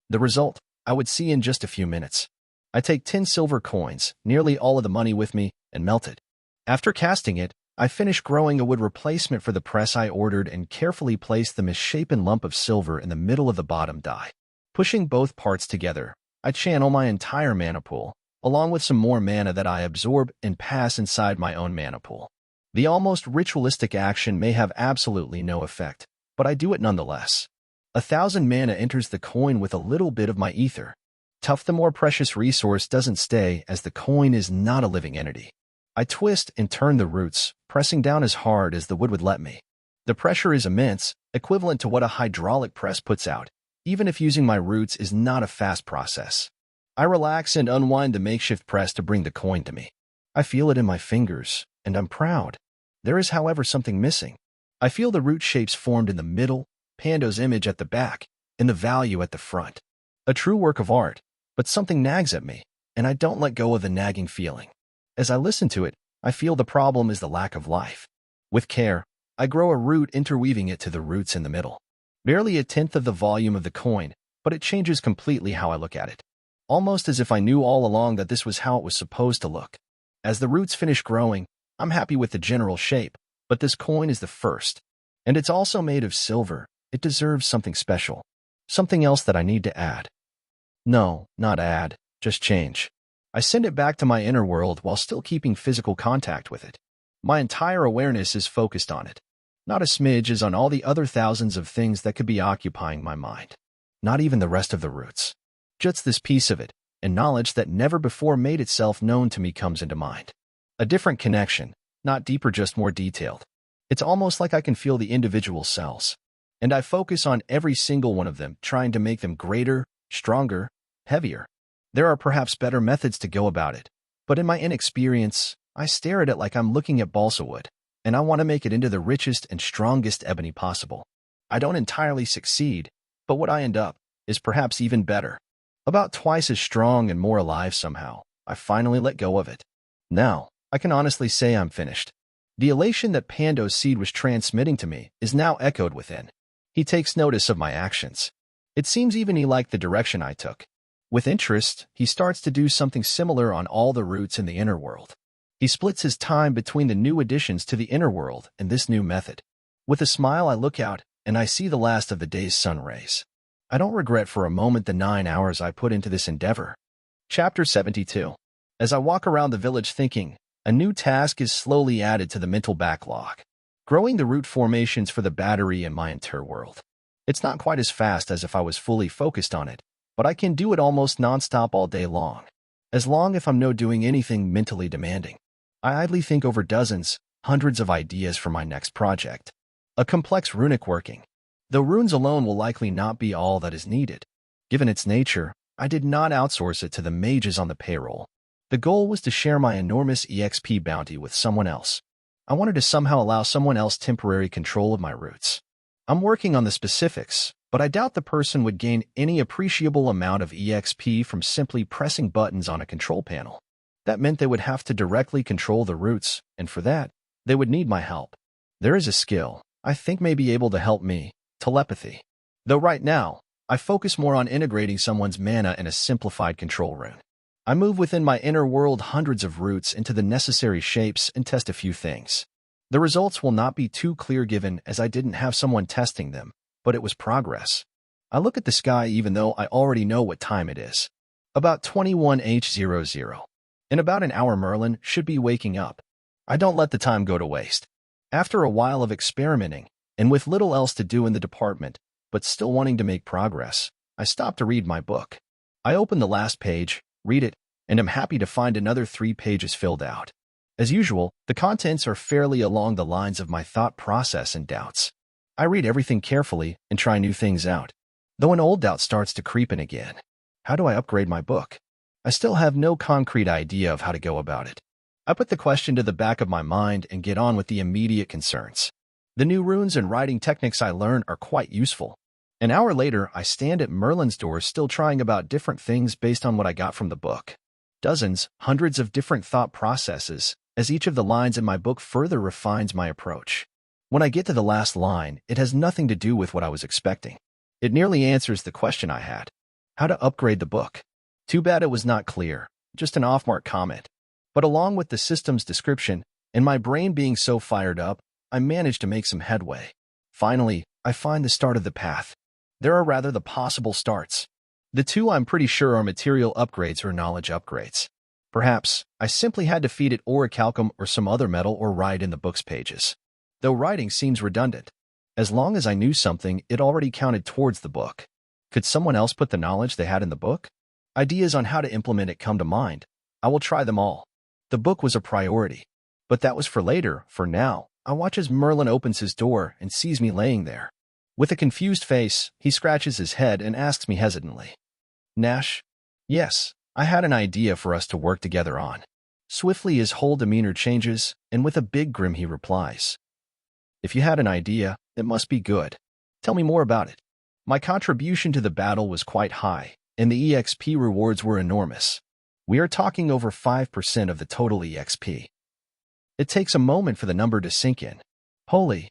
The result, I would see in just a few minutes. I take 10 silver coins, nearly all of the money with me, and melt it. After casting it, I finish growing a wood replacement for the press I ordered and carefully place the misshapen lump of silver in the middle of the bottom die. Pushing both parts together, I channel my entire mana pool, along with some more mana that I absorb and pass inside my own mana pool. The almost ritualistic action may have absolutely no effect, but I do it nonetheless. 1,000 mana enters the coin with a little bit of my ether. Tough, the more precious resource doesn't stay, as the coin is not a living entity. I twist and turn the roots, pressing down as hard as the wood would let me. The pressure is immense, equivalent to what a hydraulic press puts out, even if using my roots is not a fast process. I relax and unwind the makeshift press to bring the coin to me. I feel it in my fingers, and I'm proud. There is, however, something missing. I feel the root shapes formed in the middle, Pando's image at the back, and the value at the front. A true work of art, but something nags at me, and I don't let go of the nagging feeling. As I listen to it, I feel the problem is the lack of life. With care, I grow a root interweaving it to the roots in the middle. Barely a tenth of the volume of the coin, but it changes completely how I look at it. Almost as if I knew all along that this was how it was supposed to look. As the roots finish growing, I'm happy with the general shape, but this coin is the first. And it's also made of silver. It deserves something special. Something else that I need to add. No, not add, just change. I send it back to my inner world while still keeping physical contact with it. My entire awareness is focused on it. Not a smidge is on all the other thousands of things that could be occupying my mind. Not even the rest of the roots. Just this piece of it, and knowledge that never before made itself known to me comes into mind. A different connection, not deeper, just more detailed. It's almost like I can feel the individual cells. And I focus on every single one of them, trying to make them greater, stronger, heavier. There are perhaps better methods to go about it, but in my inexperience, I stare at it like I'm looking at balsa wood, and I want to make it into the richest and strongest ebony possible. I don't entirely succeed, but what I end up is perhaps even better. About twice as strong and more alive somehow. I finally let go of it. Now, I can honestly say I'm finished. The elation that Pando's seed was transmitting to me is now echoed within. He takes notice of my actions. It seems even he liked the direction I took. With interest, he starts to do something similar on all the roots in the inner world. He splits his time between the new additions to the inner world and this new method. With a smile, I look out, and I see the last of the day's sun rays. I don't regret for a moment the 9 hours I put into this endeavor. Chapter 72. As I walk around the village thinking, a new task is slowly added to the mental backlog. Growing the root formations for the battery in my inner world. It's not quite as fast as if I was fully focused on it, but I can do it almost non-stop all day long. As long if I'm no doing anything mentally demanding. I idly think over dozens, hundreds of ideas for my next project. A complex runic working. Though runes alone will likely not be all that is needed. Given its nature, I did not outsource it to the mages on the payroll. The goal was to share my enormous EXP bounty with someone else. I wanted to somehow allow someone else temporary control of my roots. I'm working on the specifics, but I doubt the person would gain any appreciable amount of EXP from simply pressing buttons on a control panel. That meant they would have to directly control the roots, and for that, they would need my help. There is a skill I think may be able to help me, telepathy. Though right now, I focus more on integrating someone's mana in a simplified control rune. I move within my inner world hundreds of roots into the necessary shapes and test a few things. The results will not be too clear given as I didn't have someone testing them, but it was progress. I look at the sky even though I already know what time it is. About 21h00. In about an hour Merlin should be waking up. I don't let the time go to waste. After a while of experimenting, and with little else to do in the department, but still wanting to make progress, I stop to read my book. I open the last page, read it, and am happy to find another 3 pages filled out. As usual, the contents are fairly along the lines of my thought process and doubts. I read everything carefully and try new things out, though an old doubt starts to creep in again. How do I upgrade my book? I still have no concrete idea of how to go about it. I put the question to the back of my mind and get on with the immediate concerns. The new runes and writing techniques I learn are quite useful. An hour later, I stand at Merlin's door still trying about different things based on what I got from the book. Dozens, hundreds of different thought processes, as each of the lines in my book further refines my approach. When I get to the last line, it has nothing to do with what I was expecting. It nearly answers the question I had. How to upgrade the book. Too bad it was not clear, just an off-mark comment. But along with the system's description, and my brain being so fired up, I managed to make some headway. Finally, I find the start of the path. There are rather the possible starts. The two I'm pretty sure are material upgrades or knowledge upgrades. Perhaps, I simply had to feed it orichalcum or some other metal or write in the book's pages. Though writing seems redundant. As long as I knew something, it already counted towards the book. Could someone else put the knowledge they had in the book? Ideas on how to implement it come to mind. I will try them all. The book was a priority. But that was for later. For now, I watch as Merlin opens his door and sees me laying there. With a confused face, he scratches his head and asks me hesitantly. Nash? Yes, I had an idea for us to work together on. Swiftly his whole demeanor changes, and with a big grin he replies. If you had an idea, it must be good. Tell me more about it. My contribution to the battle was quite high, and the EXP rewards were enormous. We are talking over 5% of the total EXP. It takes a moment for the number to sink in. Holy.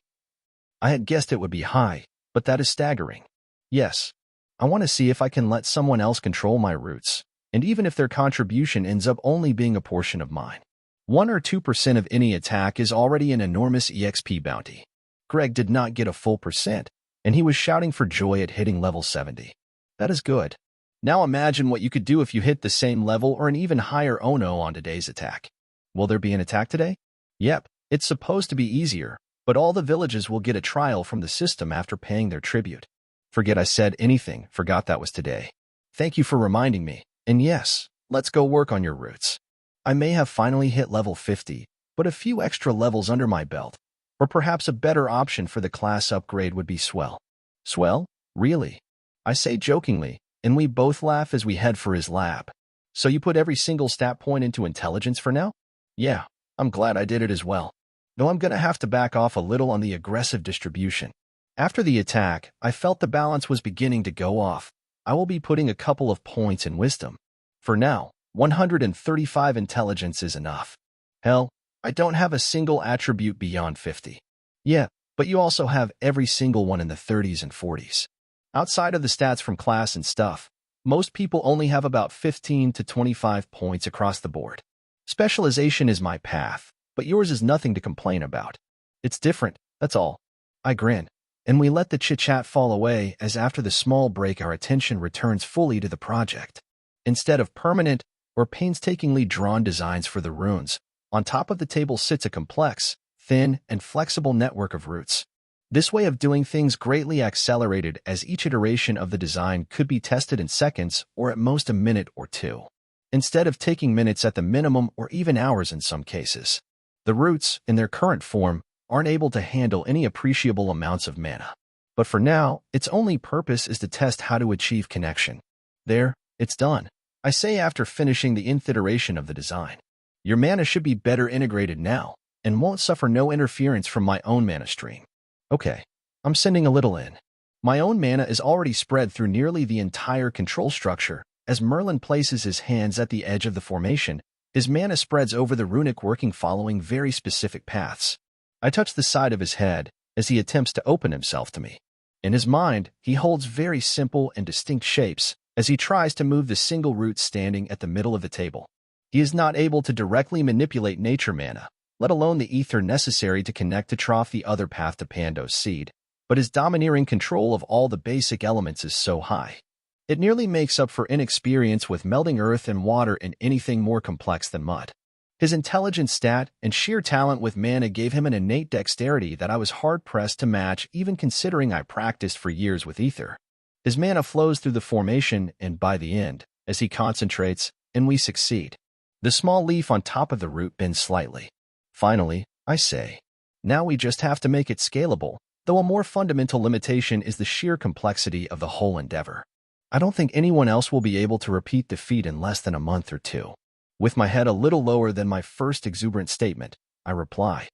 I had guessed it would be high, but that is staggering. Yes, I want to see if I can let someone else control my roots, and even if their contribution ends up only being a portion of mine. 1 or 2% of any attack is already an enormous EXP bounty. Greg did not get a full percent, and he was shouting for joy at hitting level 70. That is good. Now imagine what you could do if you hit the same level or an even higher Ono on today's attack. Will there be an attack today? Yep, it's supposed to be easier, but all the villages will get a trial from the system after paying their tribute. Forget I said anything, forgot that was today. Thank you for reminding me, and yes, let's go work on your roots. I may have finally hit level 50, but a few extra levels under my belt, or perhaps a better option for the class upgrade would be swell. Swell? Really? I say jokingly, and we both laugh as we head for his lab. So you put every single stat point into intelligence for now? Yeah, I'm glad I did it as well. Though I'm gonna have to back off a little on the aggressive distribution. After the attack, I felt the balance was beginning to go off. I will be putting a couple of points in wisdom. For now, 135 intelligence is enough. Hell, I don't have a single attribute beyond 50. Yeah, but you also have every single one in the 30s and 40s. Outside of the stats from class and stuff, most people only have about 15 to 25 points across the board. Specialization is my path, but yours is nothing to complain about. It's different, that's all. I grin, and we let the chit-chat fall away as after the small break our attention returns fully to the project. Instead of permanent or painstakingly drawn designs for the runes, on top of the table sits a complex, thin, and flexible network of roots. This way of doing things greatly accelerated as each iteration of the design could be tested in seconds or at most a minute or two, instead of taking minutes at the minimum or even hours in some cases. The roots, in their current form, aren't able to handle any appreciable amounts of mana. But for now, its only purpose is to test how to achieve connection. There, It's done, I say after finishing the nth iteration of the design. Your mana should be better integrated now, and won't suffer no interference from my own mana stream. Okay, I'm sending a little in. My own mana is already spread through nearly the entire control structure. As Merlin places his hands at the edge of the formation, his mana spreads over the runic working following very specific paths. I touch the side of his head as he attempts to open himself to me. In his mind, he holds very simple and distinct shapes as he tries to move the single root standing at the middle of the table. He is not able to directly manipulate nature mana, let alone the ether necessary to connect to trough the other path to Pando's seed, but his domineering control of all the basic elements is so high. It nearly makes up for inexperience with melding earth and water in anything more complex than mud. His intelligence stat and sheer talent with mana gave him an innate dexterity that I was hard-pressed to match even considering I practiced for years with ether. His mana flows through the formation and by the end, as he concentrates, and we succeed. The small leaf on top of the root bends slightly. Finally, I say, now we just have to make it scalable, though a more fundamental limitation is the sheer complexity of the whole endeavor. I don't think anyone else will be able to repeat the feat in less than a month or two. With my head a little lower than my first exuberant statement, I reply,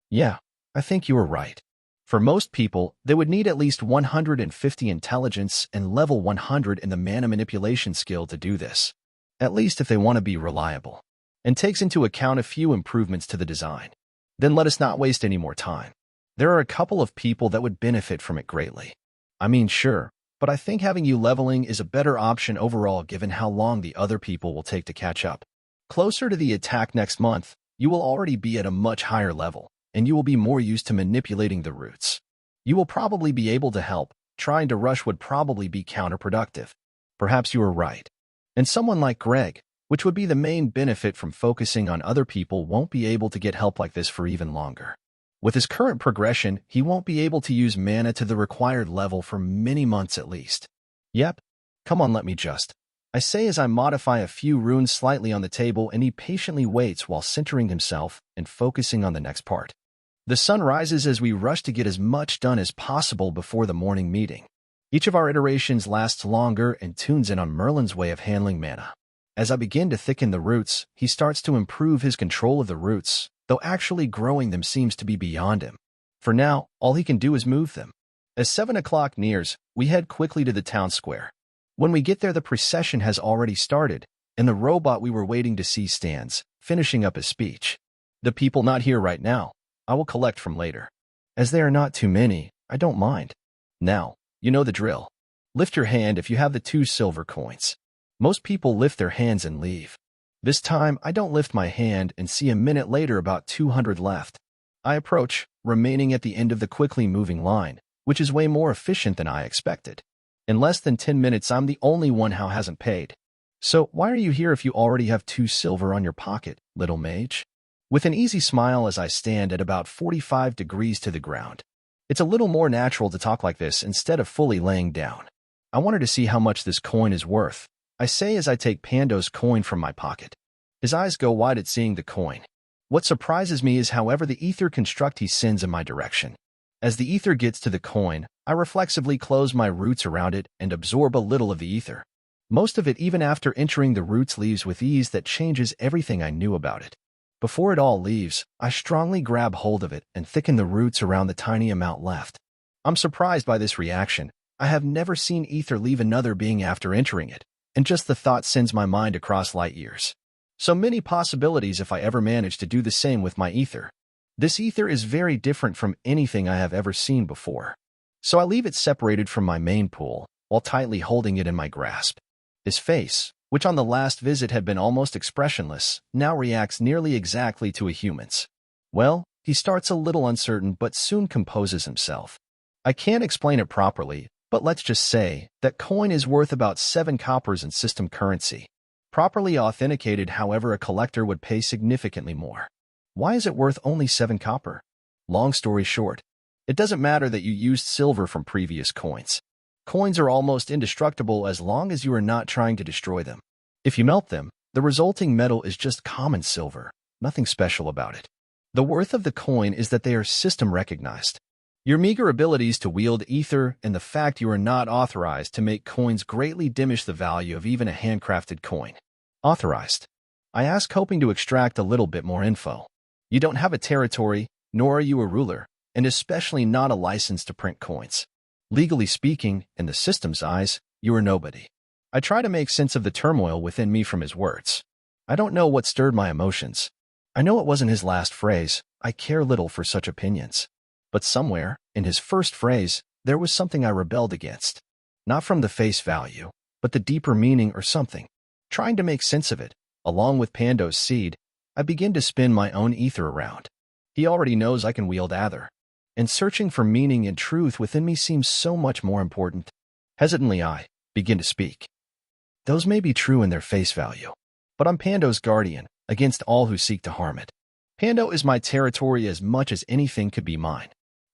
yeah, I think you were right. For most people, they would need at least 150 intelligence and level 100 in the mana manipulation skill to do this. At least if they want to be reliable. And takes into account a few improvements to the design. Then let us not waste any more time. There are a couple of people that would benefit from it greatly. I mean, sure, but I think having you leveling is a better option overall given how long the other people will take to catch up. Closer to the attack next month, you will already be at a much higher level, and you will be more used to manipulating the roots. You will probably be able to help. Trying to rush would probably be counterproductive. Perhaps you are right. And someone like Greg, which would be the main benefit from focusing on other people, won't be able to get help like this for even longer. With his current progression, he won't be able to use mana to the required level for many months at least. Yep. Come on, let me just. I say as I modify a few runes slightly on the table, and he patiently waits while centering himself and focusing on the next part. The sun rises as we rush to get as much done as possible before the morning meeting. Each of our iterations lasts longer and tunes in on Merlin's way of handling mana. As I begin to thicken the roots, he starts to improve his control of the roots, though actually growing them seems to be beyond him. For now, all he can do is move them. As 7 o'clock nears, we head quickly to the town square. When we get there, the procession has already started, and the robot we were waiting to see stands, finishing up his speech. The people not here right now, I will collect from later. As they are not too many, I don't mind. Now, you know the drill. Lift your hand if you have the 2 silver coins. Most people lift their hands and leave. This time, I don't lift my hand and see a minute later about 200 left. I approach, remaining at the end of the quickly moving line, which is way more efficient than I expected. In less than 10 minutes, I'm the only one who hasn't paid. So why are you here if you already have 2 silver on your pocket, little mage? With an easy smile as I stand at about 45 degrees to the ground. It's a little more natural to talk like this instead of fully laying down. I wanted to see how much this coin is worth, I say as I take Pando's coin from my pocket. His eyes go wide at seeing the coin. What surprises me is however the ether construct he sends in my direction. As the ether gets to the coin, I reflexively close my roots around it and absorb a little of the ether. Most of it even after entering the roots leaves with ease that changes everything I knew about it. Before it all leaves, I strongly grab hold of it and thicken the roots around the tiny amount left. I'm surprised by this reaction. I have never seen ether leave another being after entering it, and just the thought sends my mind across light years. So many possibilities if I ever manage to do the same with my ether. This ether is very different from anything I have ever seen before. So I leave it separated from my main pool, while tightly holding it in my grasp. His face, which on the last visit had been almost expressionless, now reacts nearly exactly to a human's. Well, he starts a little uncertain but soon composes himself. I can't explain it properly, but let's just say that coin is worth about 7 coppers in system currency. Properly authenticated, however, a collector would pay significantly more. Why is it worth only 7 copper? Long story short, it doesn't matter that you used silver from previous coins. Coins are almost indestructible as long as you are not trying to destroy them. If you melt them, the resulting metal is just common silver, nothing special about it. The worth of the coin is that they are system recognized. Your meager abilities to wield ether and the fact you are not authorized to make coins greatly diminish the value of even a handcrafted coin. Authorized. I ask, hoping to extract a little bit more info. You don't have a territory, nor are you a ruler, and especially not a license to print coins. Legally speaking, in the system's eyes, you are nobody. I try to make sense of the turmoil within me from his words. I don't know what stirred my emotions. I know it wasn't his last phrase. I care little for such opinions. But somewhere, in his first phrase, there was something I rebelled against. Not from the face value, but the deeper meaning or something. Trying to make sense of it, along with Pando's seed, I begin to spin my own ether around. He already knows I can wield Aether. And searching for meaning and truth within me seems so much more important. Hesitantly I begin to speak. Those may be true in their face value, but I'm Pando's guardian, against all who seek to harm it. Pando is my territory as much as anything could be mine.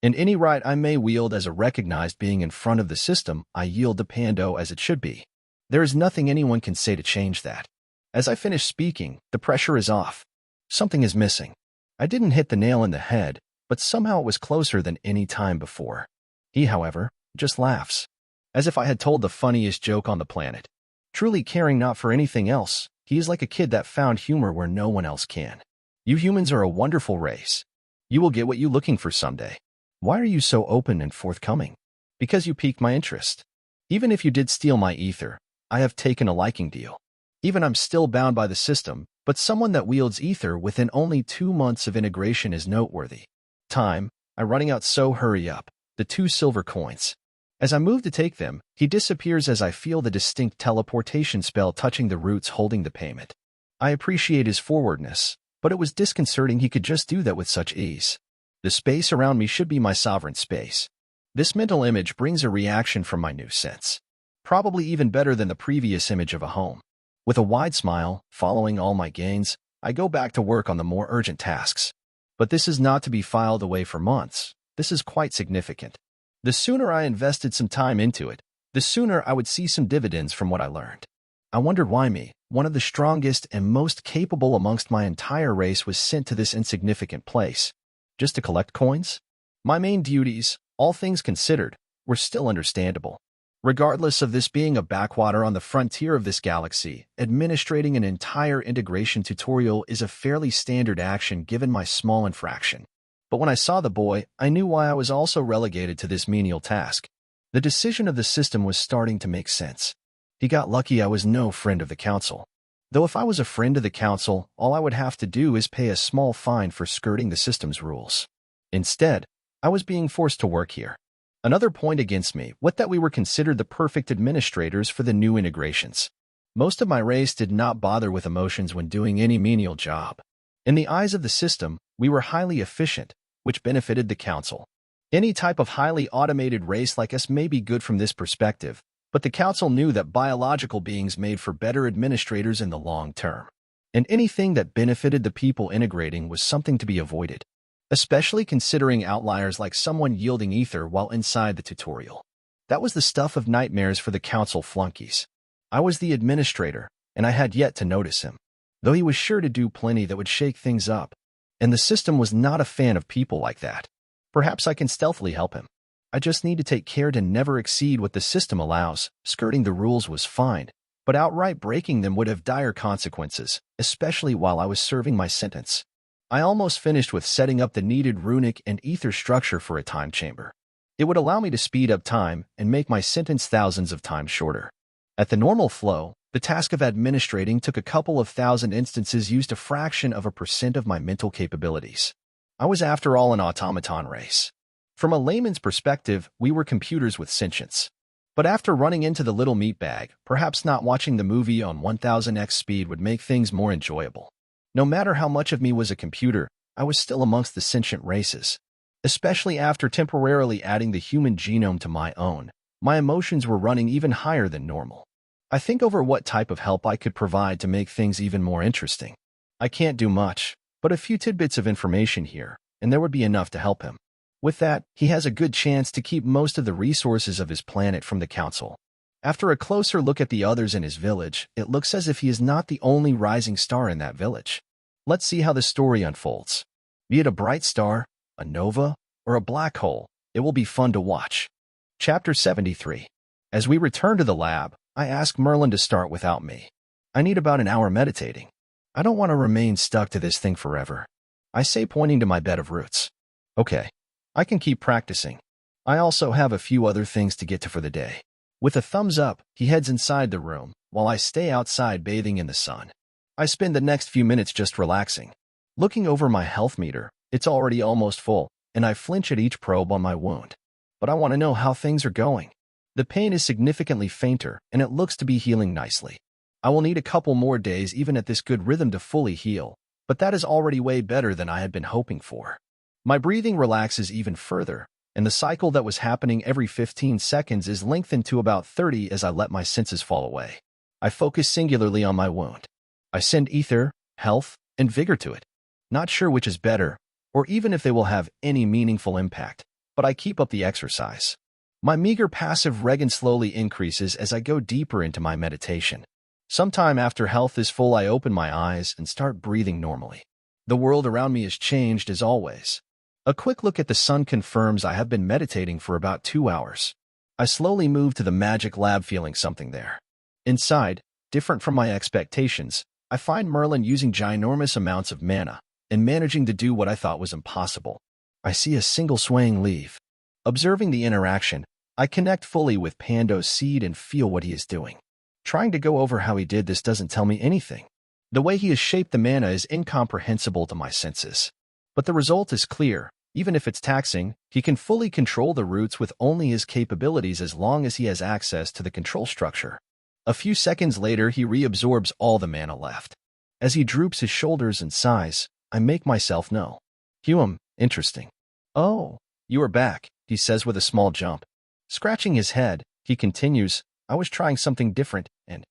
And any right I may wield as a recognized being in front of the system, I yield to Pando as it should be. There is nothing anyone can say to change that. As I finish speaking, the pressure is off. Something is missing. I didn't hit the nail in the head, but somehow it was closer than any time before. He, however, just laughs, as if I had told the funniest joke on the planet. Truly caring not for anything else, he is like a kid that found humor where no one else can. You humans are a wonderful race. You will get what you're looking for someday. Why are you so open and forthcoming? Because you piqued my interest. Even if you did steal my ether, I have taken a liking to you. Even I'm still bound by the system, but someone that wields ether within only 2 months of integration is noteworthy. Time, I'm running out, so hurry up. The 2 silver coins. As I move to take them, he disappears as I feel the distinct teleportation spell touching the roots holding the payment. I appreciate his forwardness, but it was disconcerting he could just do that with such ease. The space around me should be my sovereign space. This mental image brings a reaction from my new sense. Probably even better than the previous image of a home. With a wide smile, following all my gains, I go back to work on the more urgent tasks. But this is not to be filed away for months. This is quite significant. The sooner I invested some time into it, the sooner I would see some dividends from what I learned. I wondered why me, one of the strongest and most capable amongst my entire race, was sent to this insignificant place. Just to collect coins? My main duties, all things considered, were still understandable. Regardless of this being a backwater on the frontier of this galaxy, administrating an entire integration tutorial is a fairly standard action given my small infraction. But when I saw the boy, I knew why I was also relegated to this menial task. The decision of the system was starting to make sense. He got lucky I was no friend of the council. Though if I was a friend of the council, all I would have to do is pay a small fine for skirting the system's rules. Instead, I was being forced to work here. Another point against me was that we were considered the perfect administrators for the new integrations. Most of my race did not bother with emotions when doing any menial job. In the eyes of the system, we were highly efficient, which benefited the council. Any type of highly automated race like us may be good from this perspective, but the council knew that biological beings made for better administrators in the long term. And anything that benefited the people integrating was something to be avoided, especially considering outliers like someone yielding ether while inside the tutorial. That was the stuff of nightmares for the council flunkies. I was the administrator, and I had yet to notice him, though he was sure to do plenty that would shake things up. And the system was not a fan of people like that. Perhaps I can stealthily help him. I just need to take care to never exceed what the system allows. Skirting the rules was fine, but outright breaking them would have dire consequences, especially while I was serving my sentence. I almost finished with setting up the needed runic and ether structure for a time chamber. It would allow me to speed up time and make my sentence thousands of times shorter. At the normal flow, the task of administrating took a couple of thousand instances, used a fraction of a % of my mental capabilities. I was, after all, an automaton race. From a layman's perspective, we were computers with sentience. But after running into the little meatbag, perhaps not watching the movie on 1000x speed would make things more enjoyable. No matter how much of me was a computer, I was still amongst the sentient races. Especially after temporarily adding the human genome to my own, my emotions were running even higher than normal. I think over what type of help I could provide to make things even more interesting. I can't do much, but a few tidbits of information here, and there would be enough to help him. With that, he has a good chance to keep most of the resources of his planet from the council. After a closer look at the others in his village, it looks as if he is not the only rising star in that village. Let's see how the story unfolds. Be it a bright star, a nova, or a black hole, It will be fun to watch. Chapter 73. As we return to the lab, I ask Merlin to start without me. I need about an hour meditating. I don't want to remain stuck to this thing forever. I say, pointing to my bed of roots. Okay, I can keep practicing. I also have a few other things to get to for the day. With a thumbs up, he heads inside the room, while I stay outside bathing in the sun. I spend the next few minutes just relaxing. Looking over my health meter, it's already almost full, and I flinch at each probe on my wound. But I want to know how things are going. The pain is significantly fainter, and it looks to be healing nicely. I will need a couple more days even at this good rhythm to fully heal, but that is already way better than I had been hoping for. My breathing relaxes even further, and the cycle that was happening every 15 seconds is lengthened to about 30 as I let my senses fall away. I focus singularly on my wound. I send ether, health, and vigor to it. Not sure which is better, or even if they will have any meaningful impact, but I keep up the exercise. My meager passive regen slowly increases as I go deeper into my meditation. Sometime after health is full, I open my eyes and start breathing normally. The world around me has changed as always. A quick look at the sun confirms I have been meditating for about 2 hours. I slowly move to the magic lab, feeling something there. Inside, different from my expectations, I find Merlin using ginormous amounts of mana and managing to do what I thought was impossible. I see a single swaying leaf. Observing the interaction, I connect fully with Pando's seed and feel what he is doing. Trying to go over how he did this doesn't tell me anything. The way he has shaped the mana is incomprehensible to my senses. But the result is clear. Even if it's taxing, he can fully control the roots with only his capabilities as long as he has access to the control structure. A few seconds later, he reabsorbs all the mana left. As he droops his shoulders and sighs, I make myself know. Interesting. Oh, you are back, he says with a small jump. Scratching his head, he continues, I was trying something different, and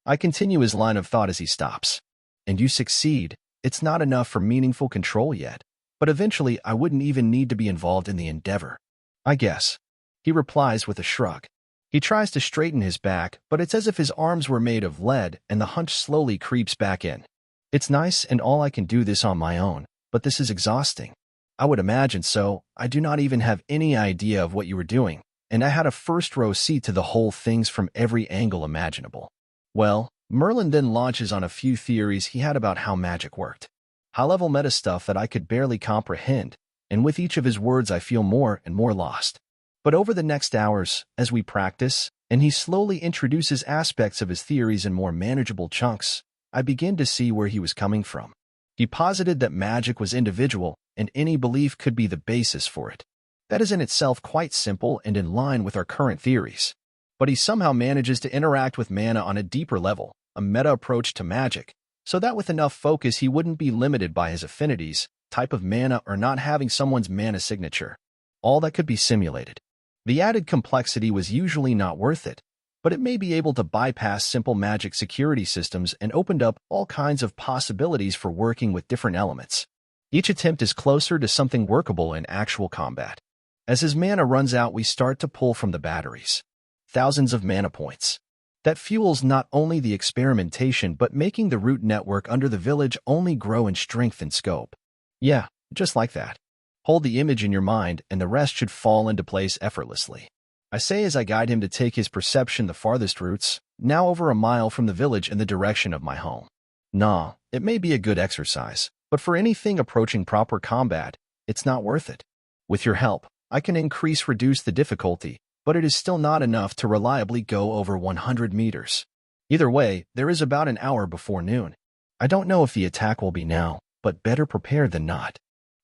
I continue his line of thought as he stops. And you succeed. It's not enough for meaningful control yet, but eventually I wouldn't even need to be involved in the endeavor. I guess. He replies with a shrug. He tries to straighten his back, but it's as if his arms were made of lead and the hunch slowly creeps back in. It's nice and all, I can do this on my own, but this is exhausting. I would imagine so. I do not even have any idea of what you were doing, and I had a first-row seat to the whole things from every angle imaginable. Well, Merlin then launches on a few theories he had about how magic worked. High-level meta stuff that I could barely comprehend, and with each of his words I feel more and more lost. But over the next hours, as we practice, and he slowly introduces aspects of his theories in more manageable chunks, I begin to see where he was coming from. He posited that magic was individual, and any belief could be the basis for it. That is in itself quite simple and in line with our current theories. But he somehow manages to interact with mana on a deeper level, a meta approach to magic, so that with enough focus he wouldn't be limited by his affinities, type of mana, or not having someone's mana signature. All that could be simulated. The added complexity was usually not worth it, but it may be able to bypass simple magic security systems and opened up all kinds of possibilities for working with different elements. Each attempt is closer to something workable in actual combat. As his mana runs out, we start to pull from the batteries. Thousands of mana points. That fuels not only the experimentation but making the root network under the village only grow in strength and scope. Yeah, just like that. Hold the image in your mind and the rest should fall into place effortlessly. I say as I guide him to take his perception the farthest routes, now over a mile from the village in the direction of my home. Nah, it may be a good exercise, but for anything approaching proper combat, it's not worth it. With your help, I can reduce the difficulty, but it is still not enough to reliably go over 100 meters. Either way, there is about an hour before noon. I don't know if the attack will be now, but better prepared than not.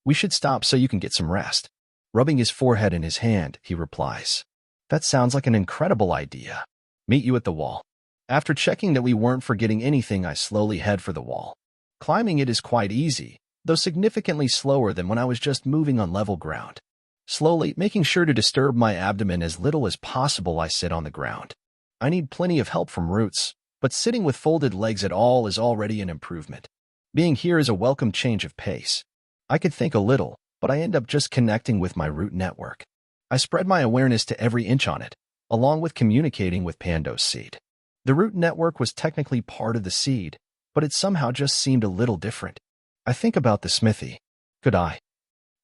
We should stop so you can get some rest. Rubbing his forehead in his hand, he replies. That sounds like an incredible idea. Meet you at the wall. After checking that we weren't forgetting anything, I slowly head for the wall. Climbing it is quite easy, though significantly slower than when I was just moving on level ground. Slowly, making sure to disturb my abdomen as little as possible, I sit on the ground. I need plenty of help from roots, but sitting with folded legs at all is already an improvement. Being here is a welcome change of pace. I could think a little, but I end up just connecting with my root network. I spread my awareness to every inch on it, along with communicating with Pando's seed. The root network was technically part of the seed, but it somehow just seemed a little different. I think about the smithy. Could I?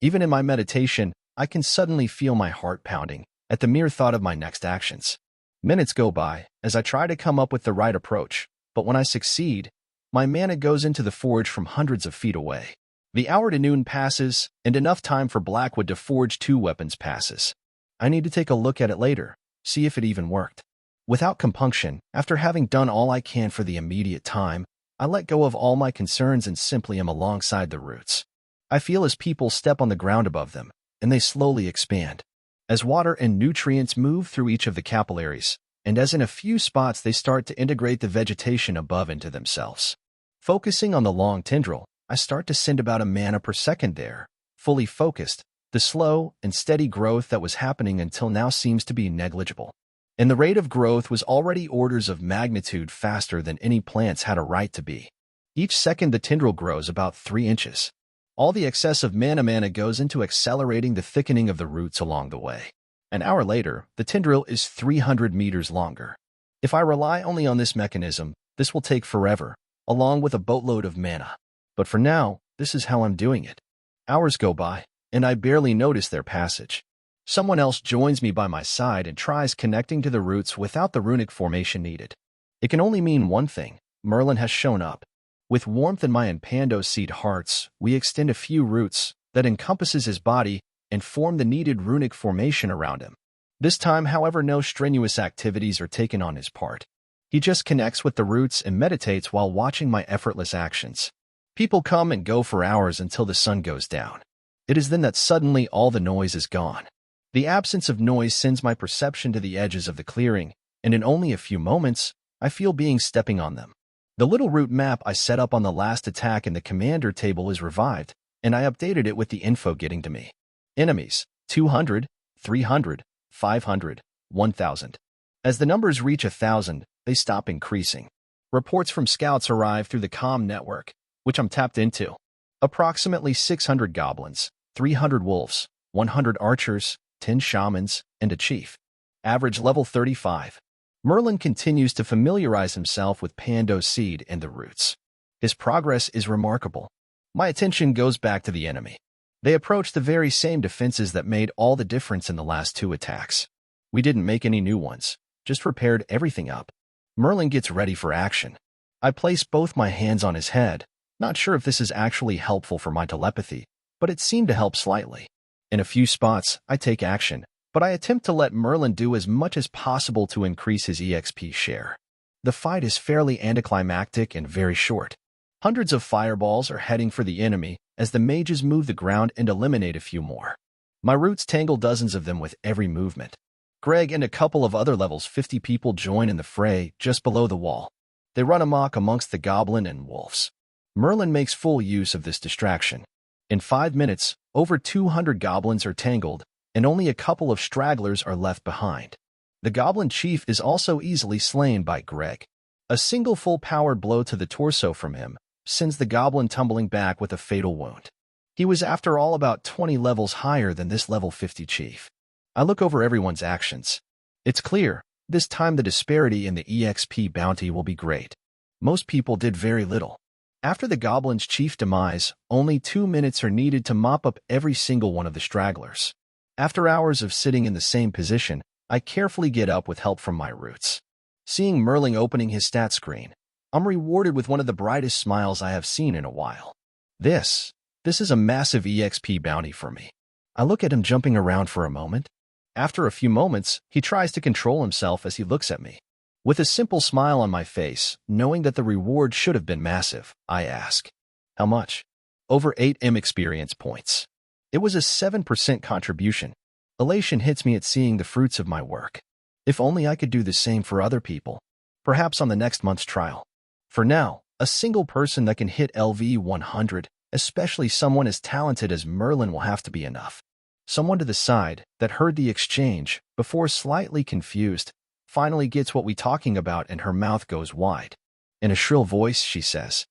Even in my meditation, I can suddenly feel my heart pounding at the mere thought of my next actions. Minutes go by as I try to come up with the right approach, but when I succeed, my mana goes into the forge from hundreds of feet away. The hour to noon passes, and enough time for Blackwood to forge 2 weapons passes. I need to take a look at it later, see if it even worked. Without compunction, after having done all I can for the immediate time, I let go of all my concerns and simply am alongside the roots. I feel as people step on the ground above them, and they slowly expand. As water and nutrients move through each of the capillaries, and as in a few spots they start to integrate the vegetation above into themselves. Focusing on the long tendril, I start to send about a mana per second there. Fully focused, the slow and steady growth that was happening until now seems to be negligible. And the rate of growth was already orders of magnitude faster than any plants had a right to be. Each second the tendril grows about 3 inches. All the excess of mana goes into accelerating the thickening of the roots along the way. An hour later, the tendril is 300 meters longer. If I rely only on this mechanism, this will take forever, along with a boatload of mana. But for now, this is how I'm doing it. Hours go by, and I barely notice their passage. Someone else joins me by my side and tries connecting to the roots without the runic formation needed. It can only mean one thing: Merlin has shown up. With warmth in my and Pando's seed hearts, we extend a few roots that encompasses his body and form the needed runic formation around him. This time, however, no strenuous activities are taken on his part. He just connects with the roots and meditates while watching my effortless actions. People come and go for hours until the sun goes down. It is then that suddenly all the noise is gone. The absence of noise sends my perception to the edges of the clearing, and in only a few moments, I feel beings stepping on them. The little route map I set up on the last attack in the commander table is revived, and I updated it with the info getting to me. Enemies: 200, 300, 500, 1,000. As the numbers reach 1,000, they stop increasing. Reports from scouts arrive through the comm network, which I'm tapped into. Approximately 600 goblins, 300 wolves, 100 archers, 10 shamans, and a chief. Average level 35. Merlin continues to familiarize himself with Pando's seed and the roots. His progress is remarkable. My attention goes back to the enemy. They approach the very same defenses that made all the difference in the last 2 attacks. We didn't make any new ones, just repaired everything up. Merlin gets ready for action. I place both my hands on his head, not sure if this is actually helpful for my telepathy, but it seemed to help slightly. In a few spots, I take action, but I attempt to let Merlin do as much as possible to increase his EXP share. The fight is fairly anticlimactic and very short. Hundreds of fireballs are heading for the enemy as the mages move the ground and eliminate a few more. My roots tangle dozens of them with every movement. Greg and a couple of other levels 50 people join in the fray just below the wall. They run amok amongst the goblin and wolves. Merlin makes full use of this distraction. In 5 minutes, over 200 goblins are tangled, and only a couple of stragglers are left behind. The goblin chief is also easily slain by Greg. A single full-powered blow to the torso from him sends the goblin tumbling back with a fatal wound. He was, after all, about 20 levels higher than this level 50 chief. I look over everyone's actions. It's clear, this time the disparity in the EXP bounty will be great. Most people did very little. After the goblin's chief demise, only 2 minutes are needed to mop up every single one of the stragglers. After hours of sitting in the same position, I carefully get up with help from my roots. Seeing Merlin opening his stat screen, I'm rewarded with one of the brightest smiles I have seen in a while. This is a massive EXP bounty for me. I look at him jumping around for a moment. After a few moments, he tries to control himself as he looks at me. With a simple smile on my face, knowing that the reward should have been massive, I ask, "How much?" "Over 8M experience points." It was a 7% contribution. Elation hits me at seeing the fruits of my work. If only I could do the same for other people. Perhaps on the next month's trial. For now, a single person that can hit LV 100, especially someone as talented as Merlin, will have to be enough. Someone to the side that heard the exchange, before slightly confused, finally gets what we talking about and her mouth goes wide. In a shrill voice, she says,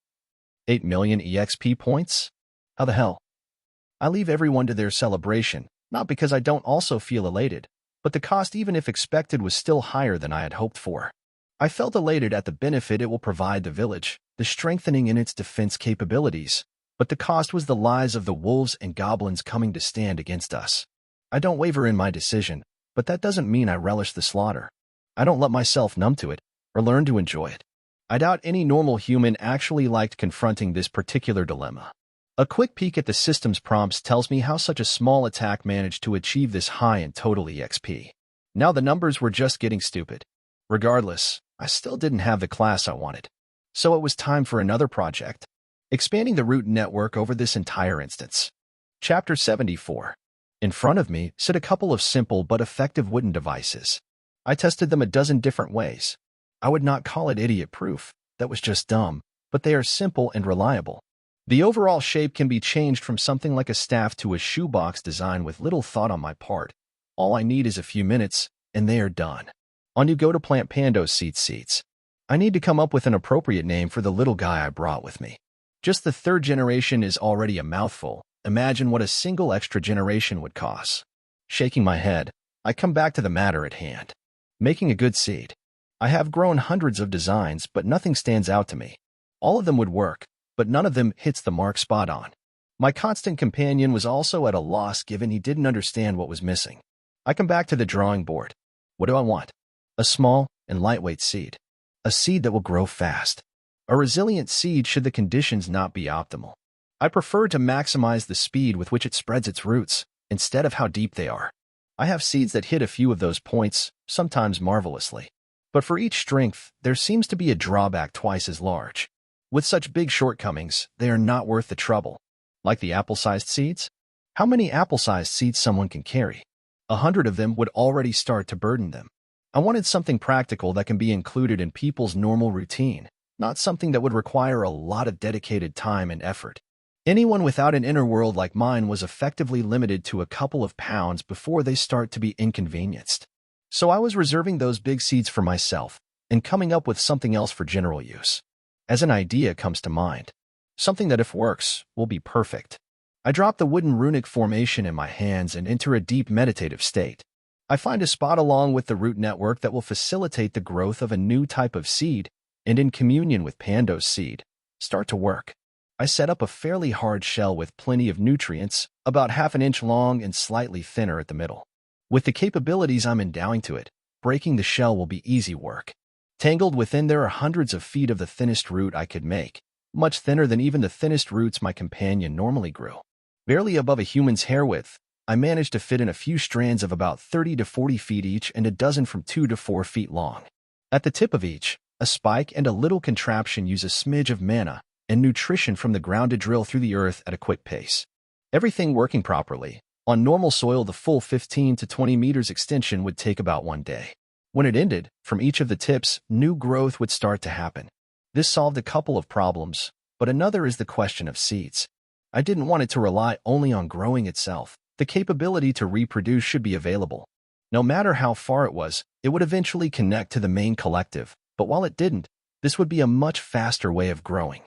8 million EXP points? How the hell? I leave everyone to their celebration, not because I don't also feel elated, but the cost, even if expected, was still higher than I had hoped for. I felt elated at the benefit it will provide the village, the strengthening in its defense capabilities, but the cost was the lives of the wolves and goblins coming to stand against us. I don't waver in my decision, but that doesn't mean I relish the slaughter. I don't let myself numb to it or learn to enjoy it. I doubt any normal human actually liked confronting this particular dilemma. A quick peek at the system's prompts tells me how such a small attack managed to achieve this high in total EXP. Now the numbers were just getting stupid. Regardless, I still didn't have the class I wanted. So it was time for another project, expanding the root network over this entire instance. Chapter 74. In front of me sit a couple of simple but effective wooden devices. I tested them a dozen different ways. I would not call it idiot-proof, that was just dumb, but they are simple and reliable. The overall shape can be changed from something like a staff to a shoebox design with little thought on my part. All I need is a few minutes, and they are done. On you go to plant Pando's seeds. I need to come up with an appropriate name for the little guy I brought with me. Just the third generation is already a mouthful. Imagine what a single extra generation would cost. Shaking my head, I come back to the matter at hand. Making a good seed. I have grown hundreds of designs, but nothing stands out to me. All of them would work, but none of them hits the mark spot on. My constant companion was also at a loss given he didn't understand what was missing. I come back to the drawing board. What do I want? A small and lightweight seed. A seed that will grow fast. A resilient seed should the conditions not be optimal. I prefer to maximize the speed with which it spreads its roots, instead of how deep they are. I have seeds that hit a few of those points, sometimes marvelously. But for each strength, there seems to be a drawback twice as large. With such big shortcomings, they are not worth the trouble. Like the apple-sized seeds? How many apple-sized seeds someone can carry? 100 of them would already start to burden them. I wanted something practical that can be included in people's normal routine, not something that would require a lot of dedicated time and effort. Anyone without an inner world like mine was effectively limited to a couple of pounds before they start to be inconvenienced. So I was reserving those big seeds for myself and coming up with something else for general use. As an idea comes to mind, something that if works, will be perfect. I drop the wooden runic formation in my hands and enter a deep meditative state. I find a spot along with the root network that will facilitate the growth of a new type of seed, and in communion with Pando's seed, start to work. I set up a fairly hard shell with plenty of nutrients, about half an inch long and slightly thinner at the middle. With the capabilities I'm endowing to it, breaking the shell will be easy work. Tangled within there are hundreds of feet of the thinnest root I could make, much thinner than even the thinnest roots my companion normally grew. Barely above a human's hair width, I managed to fit in a few strands of about 30 to 40 feet each and a dozen from 2 to 4 feet long. At the tip of each, a spike and a little contraption use a smidge of mana and nutrition from the ground to drill through the earth at a quick pace. Everything working properly. On normal soil, the full 15 to 20 meters extension would take about 1 day. When it ended, from each of the tips, new growth would start to happen. This solved a couple of problems, but another is the question of seeds. I didn't want it to rely only on growing itself. The capability to reproduce should be available. No matter how far it was, it would eventually connect to the main collective, but while it didn't, this would be a much faster way of growing.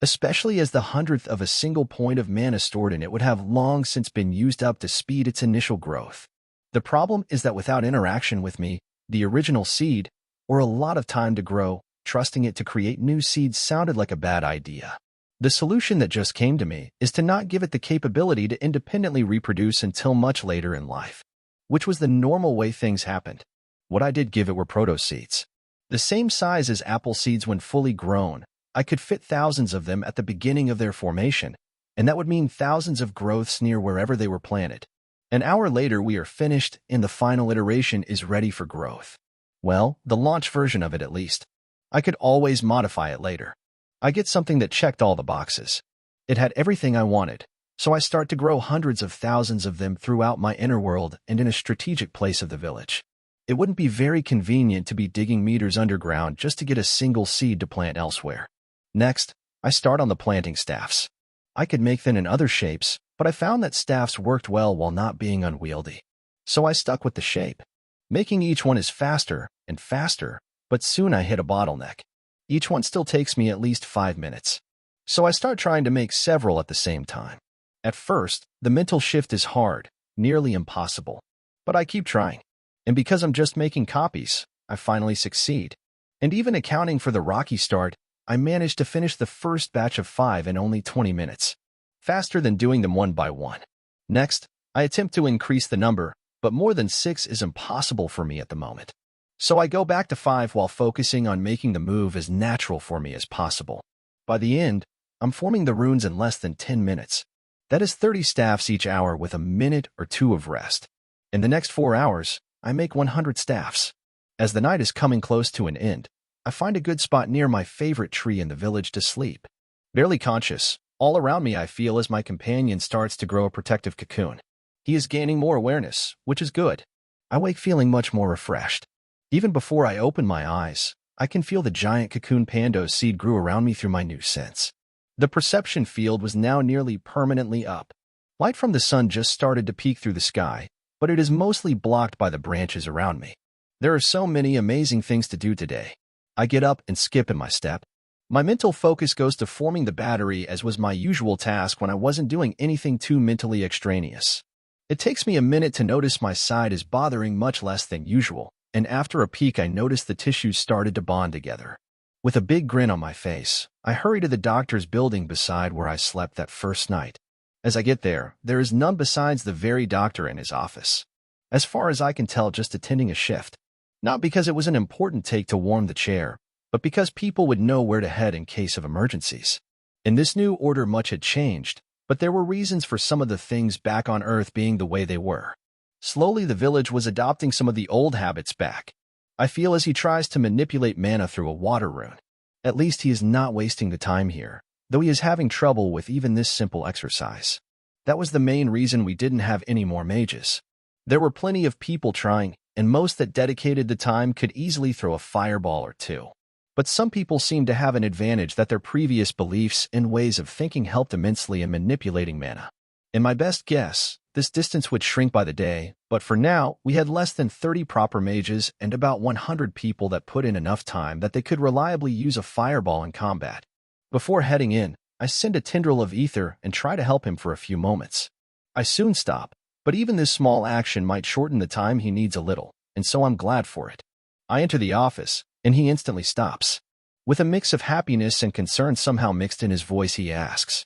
Especially as the 100th of a single point of mana stored in it would have long since been used up to speed its initial growth. The problem is that without interaction with me, the original seed, or a lot of time to grow, trusting it to create new seeds sounded like a bad idea. The solution that just came to me is to not give it the capability to independently reproduce until much later in life, which was the normal way things happened. What I did give it were proto-seeds. The same size as apple seeds when fully grown. I could fit thousands of them at the beginning of their formation, and that would mean thousands of growths near wherever they were planted. An hour later, we are finished, and the final iteration is ready for growth. Well, the launch version of it at least. I could always modify it later. I get something that checked all the boxes. It had everything I wanted, so I start to grow hundreds of thousands of them throughout my inner world and in a strategic place of the village. It wouldn't be very convenient to be digging meters underground just to get a single seed to plant elsewhere. Next, I start on the planting staffs. I could make them in other shapes, but I found that staffs worked well while not being unwieldy. So I stuck with the shape. Making each one is faster and faster, but soon I hit a bottleneck. Each one still takes me at least 5 minutes. So I start trying to make several at the same time. At first, the mental shift is hard, nearly impossible. But I keep trying. And because I'm just making copies, I finally succeed. And even accounting for the rocky start, I managed to finish the first batch of 5 in only 20 minutes. Faster than doing them one by one. Next, I attempt to increase the number, but more than 6 is impossible for me at the moment. So I go back to 5 while focusing on making the move as natural for me as possible. By the end, I'm forming the runes in less than 10 minutes. That is 30 staffs each hour with a minute or 2 of rest. In the next 4 hours, I make 100 staffs. As the night is coming close to an end, I find a good spot near my favorite tree in the village to sleep. Barely conscious, all around me I feel as my companion starts to grow a protective cocoon. He is gaining more awareness, which is good. I wake feeling much more refreshed. Even before I open my eyes, I can feel the giant cocoon pando seed grew around me through my new sense. The perception field was now nearly permanently up. Light from the sun just started to peek through the sky, but it is mostly blocked by the branches around me. There are so many amazing things to do today. I get up and skip in my step. My mental focus goes to forming the battery, as was my usual task when I wasn't doing anything too mentally extraneous. It takes me a minute to notice my side is bothering much less than usual, and after a peek I notice the tissues started to bond together. With a big grin on my face, I hurry to the doctor's building beside where I slept that first night. As I get there, there is none besides the very doctor in his office. As far as I can tell, just attending a shift. Not because it was an important take to warm the chair, but because people would know where to head in case of emergencies. In this new order much had changed, but there were reasons for some of the things back on Earth being the way they were. Slowly the village was adopting some of the old habits back. I feel as he tries to manipulate mana through a water rune. At least he is not wasting the time here, though he is having trouble with even this simple exercise. That was the main reason we didn't have any more mages. There were plenty of people trying, and most that dedicated the time could easily throw a fireball or two. But some people seemed to have an advantage that their previous beliefs and ways of thinking helped immensely in manipulating mana. In my best guess, this distance would shrink by the day, but for now, we had less than 30 proper mages and about 100 people that put in enough time that they could reliably use a fireball in combat. Before heading in, I send a tendril of ether and try to help him for a few moments. I soon stop, but even this small action might shorten the time he needs a little, and so I'm glad for it. I enter the office, and he instantly stops. With a mix of happiness and concern somehow mixed in his voice, he asks,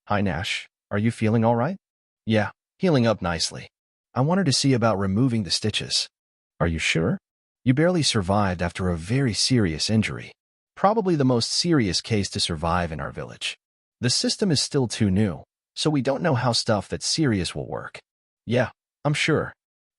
"Hi Nash, are you feeling all right?" "Yeah, healing up nicely. I wanted to see about removing the stitches." "Are you sure? You barely survived after a very serious injury. Probably the most serious case to survive in our village. The system is still too new, so we don't know how stuff that's serious will work." "Yeah, I'm sure."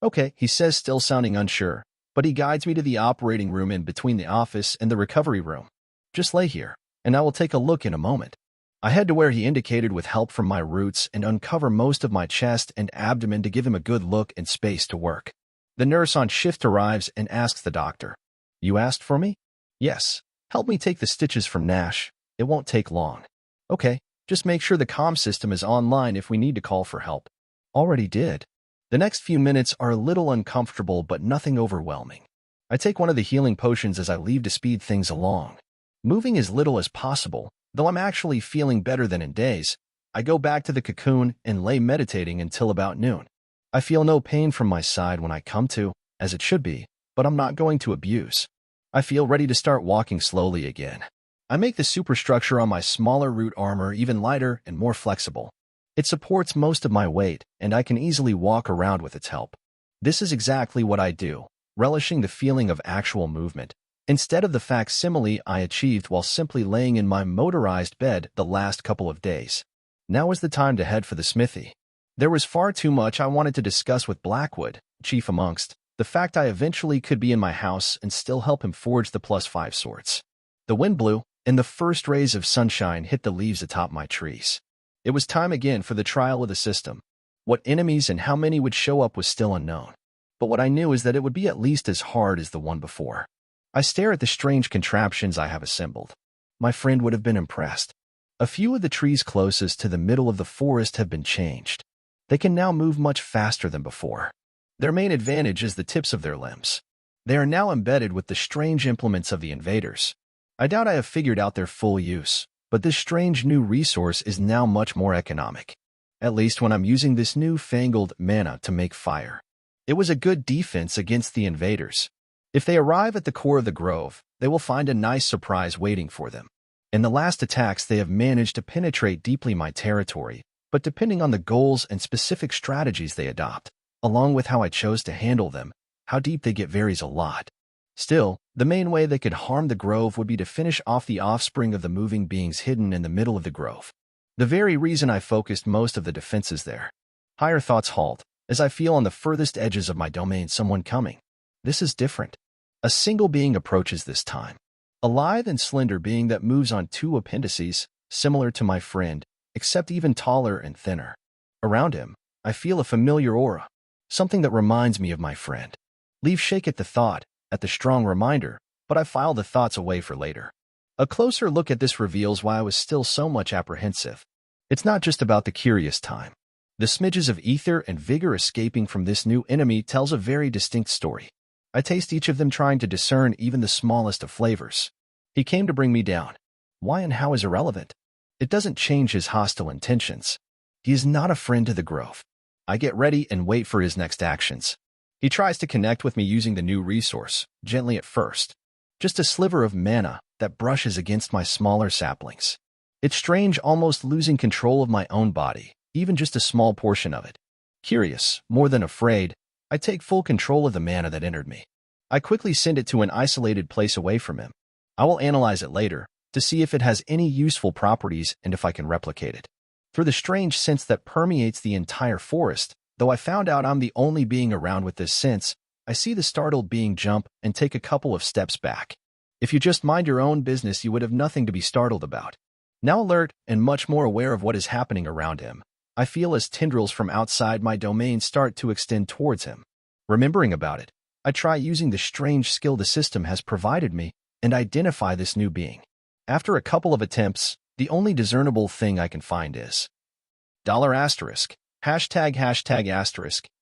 "Okay," he says, still sounding unsure, but he guides me to the operating room in between the office and the recovery room. "Just lay here, and I will take a look in a moment." I head to where he indicated with help from my roots and uncover most of my chest and abdomen to give him a good look and space to work. The nurse on shift arrives and asks the doctor, "You asked for me?" "Yes. Help me take the stitches from Nash. It won't take long." "Okay, just make sure the comm system is online if we need to call for help." "Already did." The next few minutes are a little uncomfortable but nothing overwhelming. I take one of the healing potions as I leave to speed things along. Moving as little as possible, though I'm actually feeling better than in days, I go back to the cocoon and lay meditating until about noon. I feel no pain from my side when I come to, as it should be, but I'm not going to abuse. I feel ready to start walking slowly again. I make the superstructure on my smaller root armor even lighter and more flexible. It supports most of my weight, and I can easily walk around with its help. This is exactly what I do, relishing the feeling of actual movement, instead of the facsimile I achieved while simply laying in my motorized bed the last couple of days. Now is the time to head for the smithy. There was far too much I wanted to discuss with Blackwood, chief amongst the fact I eventually could be in my house and still help him forge the +5 swords. The wind blew, and the first rays of sunshine hit the leaves atop my trees. It was time again for the trial of the system. What enemies and how many would show up was still unknown, but what I knew is that it would be at least as hard as the one before. I stare at the strange contraptions I have assembled. My friend would have been impressed. A few of the trees closest to the middle of the forest have been changed. They can now move much faster than before. Their main advantage is the tips of their limbs. They are now embedded with the strange implements of the invaders. I doubt I have figured out their full use, but this strange new resource is now much more economic. At least when I'm using this new-fangled mana to make fire. It was a good defense against the invaders. If they arrive at the core of the grove, they will find a nice surprise waiting for them. In the last attacks they have managed to penetrate deeply my territory, but depending on the goals and specific strategies they adopt, along with how I chose to handle them, how deep they get varies a lot. Still, the main way they could harm the grove would be to finish off the offspring of the moving beings hidden in the middle of the grove. The very reason I focused most of the defenses there. Higher thoughts halt, as I feel on the furthest edges of my domain someone coming. This is different. A single being approaches this time. A lithe and slender being that moves on two appendices, similar to my friend, except even taller and thinner. Around him, I feel a familiar aura, something that reminds me of my friend. Leave shake at the thought, at the strong reminder, but I file the thoughts away for later. A closer look at this reveals why I was still so much apprehensive. It's not just about the curious time. The smidges of ether and vigor escaping from this new enemy tells a very distinct story. I taste each of them trying to discern even the smallest of flavors. He came to bring me down. Why and how is irrelevant. It doesn't change his hostile intentions. He is not a friend to the grove. I get ready and wait for his next actions. He tries to connect with me using the new resource, gently at first. Just a sliver of mana that brushes against my smaller saplings. It's strange almost losing control of my own body, even just a small portion of it. Curious, more than afraid, I take full control of the mana that entered me. I quickly send it to an isolated place away from him. I will analyze it later, to see if it has any useful properties and if I can replicate it. Through the strange sense that permeates the entire forest, though I found out I'm the only being around with this sense, I see the startled being jump and take a couple of steps back. If you just mind your own business, you would have nothing to be startled about. Now alert and much more aware of what is happening around him, I feel as tendrils from outside my domain start to extend towards him. Remembering about it, I try using the strange skill the system has provided me and identify this new being. After a couple of attempts, the only discernible thing I can find is $**, ##**,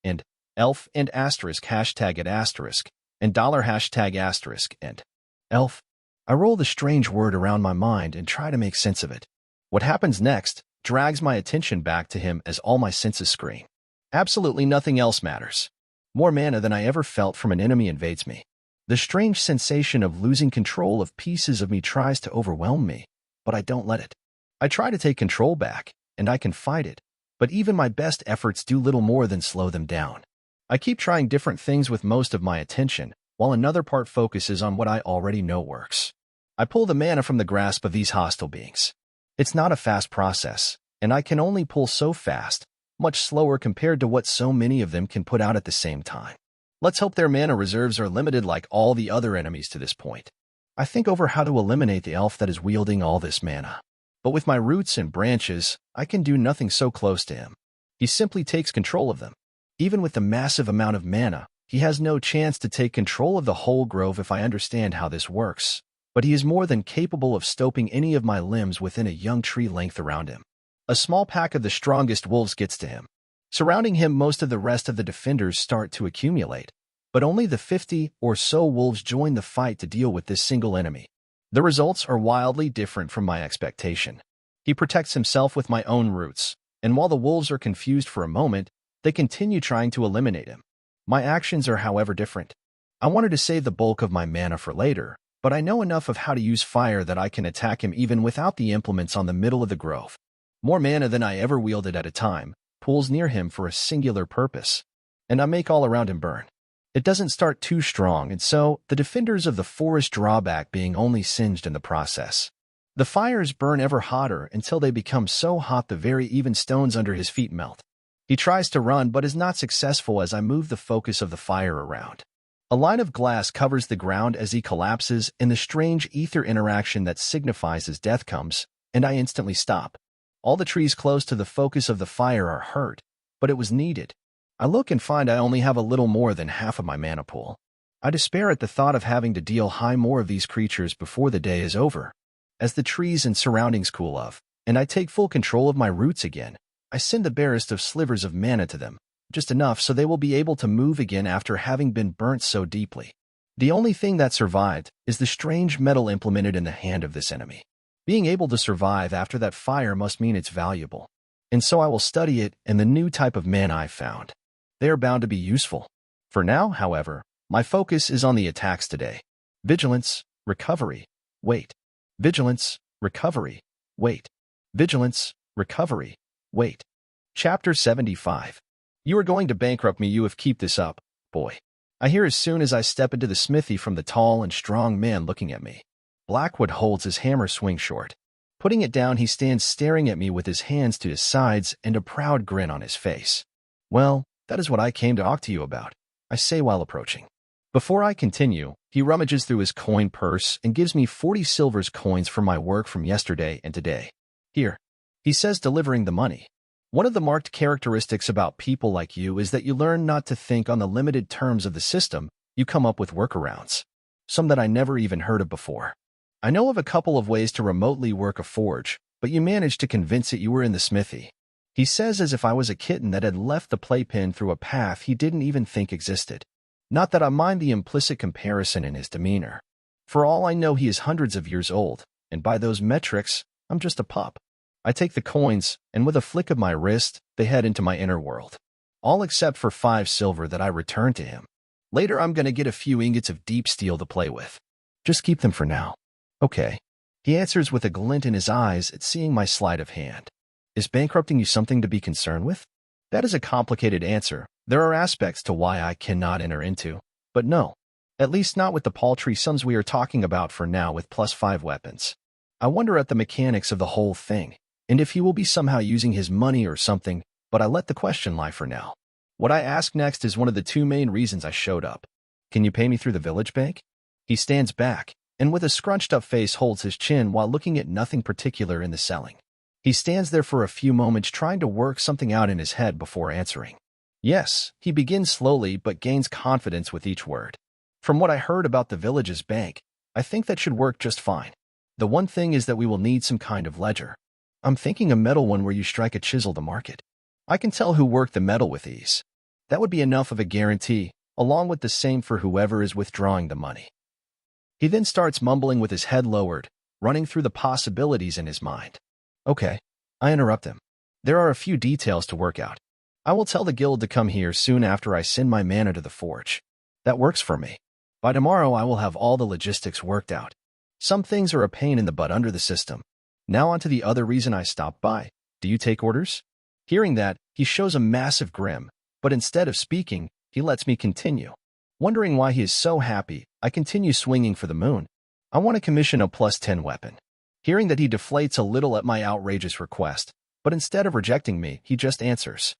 and elf and asterisk #at asterisk, and $#, and elf. I roll the strange word around my mind and try to make sense of it. What happens next drags my attention back to him as all my senses scream. Absolutely nothing else matters. More mana than I ever felt from an enemy invades me. The strange sensation of losing control of pieces of me tries to overwhelm me, but I don't let it. I try to take control back, and I can fight it, but even my best efforts do little more than slow them down. I keep trying different things with most of my attention, while another part focuses on what I already know works. I pull the mana from the grasp of these hostile beings. It's not a fast process, and I can only pull so fast, much slower compared to what so many of them can put out at the same time. Let's hope their mana reserves are limited like all the other enemies to this point. I think over how to eliminate the elf that is wielding all this mana. But with my roots and branches, I can do nothing so close to him. He simply takes control of them. Even with the massive amount of mana, he has no chance to take control of the whole grove if I understand how this works. But he is more than capable of stopping any of my limbs within a young tree length around him. A small pack of the strongest wolves gets to him. Surrounding him, most of the rest of the defenders start to accumulate, but only the 50 or so wolves join the fight to deal with this single enemy. The results are wildly different from my expectation. He protects himself with my own roots, and while the wolves are confused for a moment, they continue trying to eliminate him. My actions are, however, different. I wanted to save the bulk of my mana for later, but I know enough of how to use fire that I can attack him even without the implements on the middle of the grove. More mana than I ever wielded at a time pulls near him for a singular purpose, and I make all around him burn. It doesn't start too strong, and so the defenders of the forest drawback being only singed in the process. The fires burn ever hotter until they become so hot the very even stones under his feet melt. He tries to run but is not successful as I move the focus of the fire around. A line of glass covers the ground as he collapses, and the strange ether interaction that signifies his death comes, and I instantly stop. All the trees close to the focus of the fire are hurt, but it was needed. I look and find I only have a little more than half of my mana pool. I despair at the thought of having to deal high more of these creatures before the day is over. As the trees and surroundings cool off, and I take full control of my roots again, I send the barest of slivers of mana to them, just enough so they will be able to move again after having been burnt so deeply. The only thing that survived is the strange metal implemented in the hand of this enemy. Being able to survive after that fire must mean it's valuable, and so I will study it and the new type of mana I found. They are bound to be useful. For now, however, my focus is on the attacks today. Vigilance, recovery, wait. Vigilance, recovery, wait. Vigilance, recovery, wait. Chapter 75. You are going to bankrupt me you if keep this up, boy. I hear as soon as I step into the smithy from the tall and strong man looking at me. Blackwood holds his hammer swing short. Putting it down, he stands staring at me with his hands to his sides and a proud grin on his face. Well, that is what I came to talk to you about, I say while approaching. Before I continue, he rummages through his coin purse and gives me 40 silver coins for my work from yesterday and today. Here, he says, delivering the money. One of the marked characteristics about people like you is that you learn not to think on the limited terms of the system, you come up with workarounds. Some that I never even heard of before. I know of a couple of ways to remotely work a forge, but you managed to convince it you were in the smithy. He says as if I was a kitten that had left the playpen through a path he didn't even think existed. Not that I mind the implicit comparison in his demeanor. For all I know, he is hundreds of years old, and by those metrics, I'm just a pup. I take the coins, and with a flick of my wrist, they head into my inner world. All except for 5 silver that I return to him. Later I'm gonna get a few ingots of deep steel to play with. Just keep them for now. Okay. He answers with a glint in his eyes at seeing my sleight of hand. Is bankrupting you something to be concerned with? That is a complicated answer. There are aspects to why I cannot enter into, but no. At least not with the paltry sums we are talking about for now with +5 weapons. I wonder at the mechanics of the whole thing, and if he will be somehow using his money or something, but I let the question lie for now. What I ask next is one of the 2 main reasons I showed up. Can you pay me through the village bank? He stands back, and with a scrunched-up face holds his chin while looking at nothing particular in the selling. He stands there for a few moments trying to work something out in his head before answering. Yes, he begins slowly but gains confidence with each word. From what I heard about the village's bank, I think that should work just fine. The one thing is that we will need some kind of ledger. I'm thinking a metal one where you strike a chisel to mark it. I can tell who worked the metal with ease. That would be enough of a guarantee, along with the same for whoever is withdrawing the money. He then starts mumbling with his head lowered, running through the possibilities in his mind. Okay, I interrupt him. There are a few details to work out. I will tell the guild to come here soon after I send my mana to the forge. That works for me. By tomorrow I will have all the logistics worked out. Some things are a pain in the butt under the system. Now on to the other reason I stopped by. Do you take orders? Hearing that, he shows a massive grin, but instead of speaking, he lets me continue. Wondering why he is so happy, I continue swinging for the moon. I want to commission a +10 weapon. Hearing that, he deflates a little at my outrageous request, but instead of rejecting me, he just answers.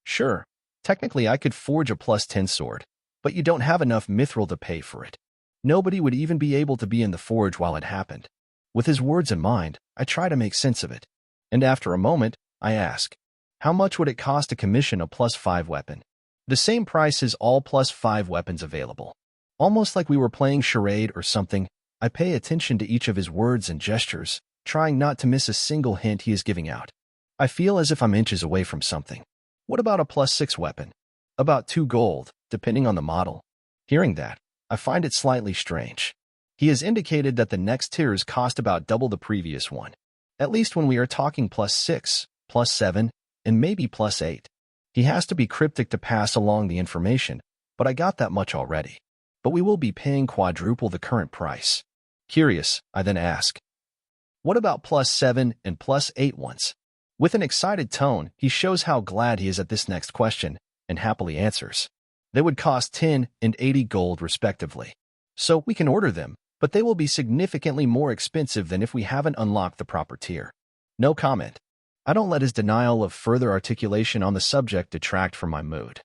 Sure, technically I could forge a +10 sword, but you don't have enough mithril to pay for it. Nobody would even be able to be in the forge while it happened. With his words in mind, I try to make sense of it. And after a moment, I ask, how much would it cost to commission a +5 weapon? The same price as all +5 weapons available. Almost like we were playing charade or something, I pay attention to each of his words and gestures, trying not to miss a single hint he is giving out. I feel as if I'm inches away from something. What about a +6 weapon? About 2 gold, depending on the model. Hearing that, I find it slightly strange. He has indicated that the next tiers cost about double the previous one. At least when we are talking +6, +7, and maybe +8. He has to be cryptic to pass along the information, but I got that much already. But we will be paying quadruple the current price. Curious, I then ask, what about +7 and +8 ones? With an excited tone, he shows how glad he is at this next question, and happily answers. They would cost 10 and 80 gold respectively. So we can order them, but they will be significantly more expensive than if we haven't unlocked the proper tier. No comment. I don't let his denial of further articulation on the subject detract from my mood.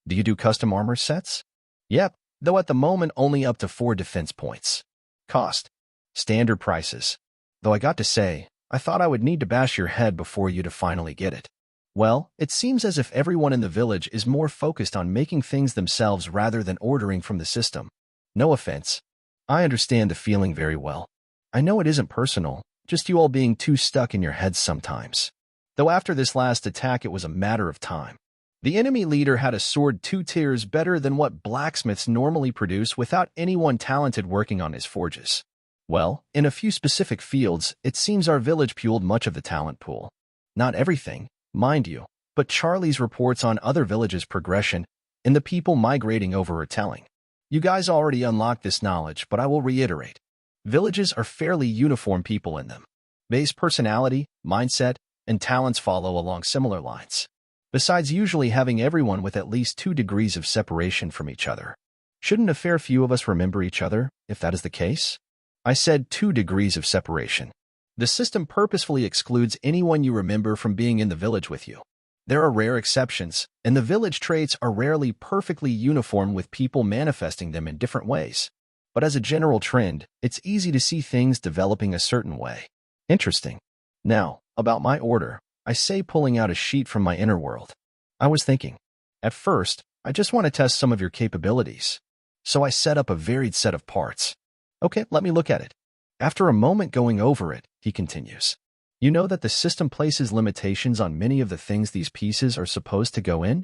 Do you do custom armor sets? Yep, though at the moment only up to 4 defense points. Cost. Standard prices. Though I got to say, I thought I would need to bash your head before you to finally get it. Well, it seems as if everyone in the village is more focused on making things themselves rather than ordering from the system. No offense. I understand the feeling very well. I know it isn't personal, just you all being too stuck in your heads sometimes. Though after this last attack it was a matter of time. The enemy leader had a sword 2 tiers better than what blacksmiths normally produce without anyone talented working on his forges. Well, in a few specific fields, it seems our village fueled much of the talent pool. Not everything, mind you, but Charlie's reports on other villages' progression and the people migrating over are telling. You guys already unlocked this knowledge, but I will reiterate. Villages are fairly uniform people in them. Base personality, mindset, and talents follow along similar lines. besides usually having everyone with at least 2 degrees of separation from each other. Shouldn't a fair few of us remember each other, if that is the case? I said 2 degrees of separation. The system purposefully excludes anyone you remember from being in the village with you. There are rare exceptions, and the village traits are rarely perfectly uniform with people manifesting them in different ways. But as a general trend, it's easy to see things developing a certain way. Interesting. Now, about my order, I say, pulling out a sheet from my inner world. I was thinking. At first, I just want to test some of your capabilities. So I set up a varied set of parts. Okay, let me look at it. After a moment going over it, he continues. You know that the system places limitations on many of the things these pieces are supposed to go in?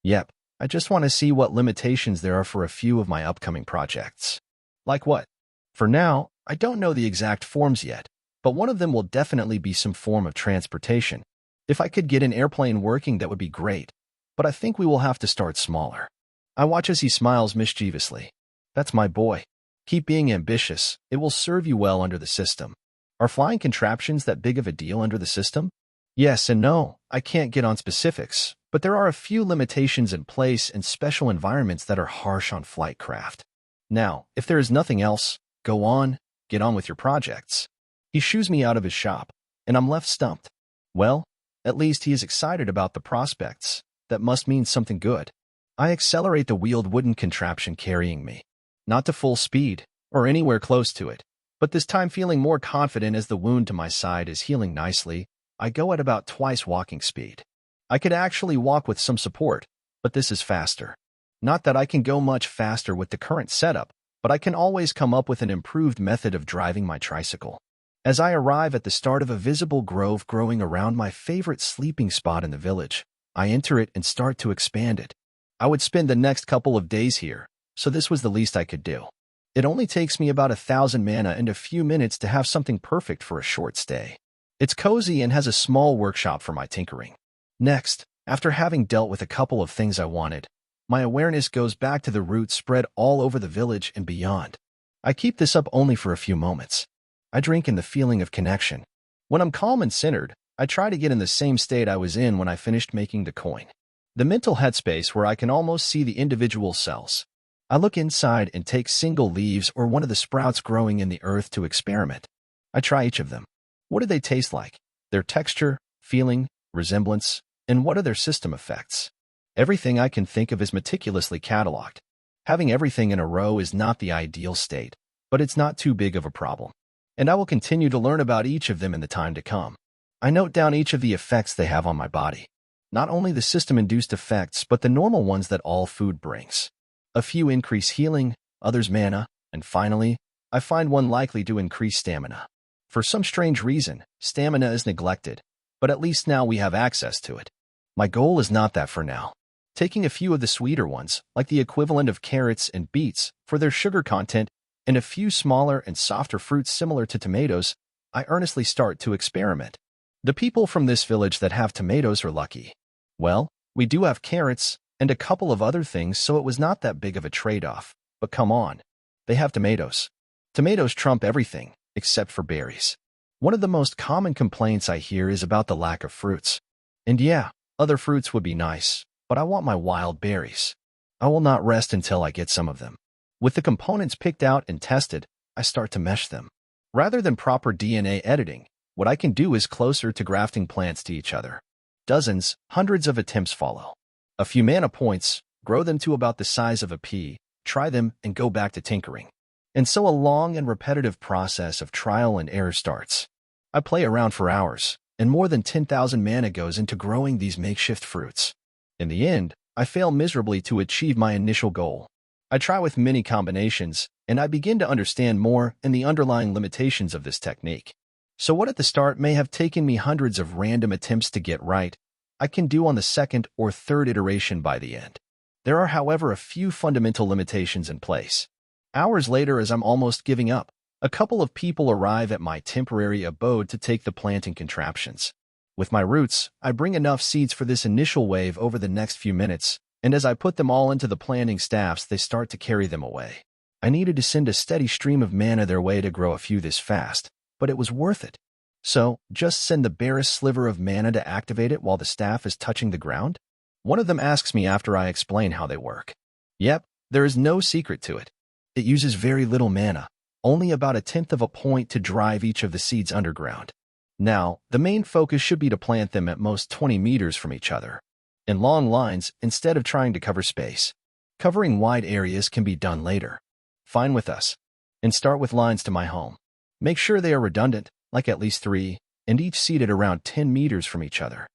Yep, I just want to see what limitations there are for a few of my upcoming projects. Like what? For now, I don't know the exact forms yet, but one of them will definitely be some form of transportation. If I could get an airplane working, that would be great, but I think we will have to start smaller. I watch as he smiles mischievously. That's my boy. Keep being ambitious, it will serve you well under the system. Are flying contraptions that big of a deal under the system? Yes and no, I can't get on specifics, but there are a few limitations in place and special environments that are harsh on flight craft. Now, if there is nothing else, go on, get on with your projects. He shoos me out of his shop, and I'm left stumped. Well, at least he is excited about the prospects. That must mean something good. I accelerate the wheeled wooden contraption carrying me. Not to full speed, or anywhere close to it, but this time feeling more confident as the wound to my side is healing nicely. I go at about twice walking speed. I could actually walk with some support, but this is faster. Not that I can go much faster with the current setup, but I can always come up with an improved method of driving my tricycle. As I arrive at the start of a visible grove growing around my favorite sleeping spot in the village, I enter it and start to expand it. I would spend the next couple of days here, so this was the least I could do. It only takes me about 1,000 mana and a few minutes to have something perfect for a short stay. It's cozy and has a small workshop for my tinkering. Next, after having dealt with a couple of things I wanted, my awareness goes back to the roots spread all over the village and beyond. I keep this up only for a few moments. I drink in the feeling of connection. When I'm calm and centered, I try to get in the same state I was in when I finished making the coin. The mental headspace where I can almost see the individual cells. I look inside and take single leaves or one of the sprouts growing in the earth to experiment. I try each of them. What do they taste like? Their texture, feeling, resemblance, and what are their system effects? Everything I can think of is meticulously cataloged. Having everything in a row is not the ideal state, but it's not too big of a problem. And I will continue to learn about each of them in the time to come. I note down each of the effects they have on my body. Not only the system-induced effects, but the normal ones that all food brings. A few increase healing, others mana, and finally, I find one likely to increase stamina. For some strange reason, stamina is neglected, but at least now we have access to it. My goal is not that for now. Taking a few of the sweeter ones, like the equivalent of carrots and beets, for their sugar content, and a few smaller and softer fruits similar to tomatoes, I earnestly start to experiment. The people from this village that have tomatoes are lucky. Well, we do have carrots and a couple of other things, so it was not that big of a trade-off. But come on, they have tomatoes. Tomatoes trump everything, except for berries. One of the most common complaints I hear is about the lack of fruits. And yeah, other fruits would be nice, but I want my wild berries. I will not rest until I get some of them. With the components picked out and tested, I start to mesh them. Rather than proper DNA editing, what I can do is closer to grafting plants to each other. Dozens, hundreds of attempts follow. A few mana points, grow them to about the size of a pea, try them, and go back to tinkering. And so a long and repetitive process of trial and error starts. I play around for hours, and more than 10,000 mana goes into growing these makeshift fruits. In the end, I fail miserably to achieve my initial goal. I try with many combinations, and I begin to understand more and the underlying limitations of this technique. So what at the start may have taken me hundreds of random attempts to get right, I can do on the second or third iteration by the end. There are, however, a few fundamental limitations in place. Hours later, as I'm almost giving up, a couple of people arrive at my temporary abode to take the planting contraptions. With my roots, I bring enough seeds for this initial wave over the next few minutes, and as I put them all into the planting staffs, they start to carry them away. I needed to send a steady stream of mana their way to grow a few this fast, but it was worth it. So, just send the barest sliver of mana to activate it while the staff is touching the ground? One of them asks me after I explain how they work. Yep, there is no secret to it. It uses very little mana, only about 1/10 of a point to drive each of the seeds underground. Now, the main focus should be to plant them at most 20 meters from each other, in long lines instead of trying to cover space. Covering wide areas can be done later. Fine with us. And start with lines to my home. Make sure they are redundant, like at least 3, and each seated around 10 meters from each other.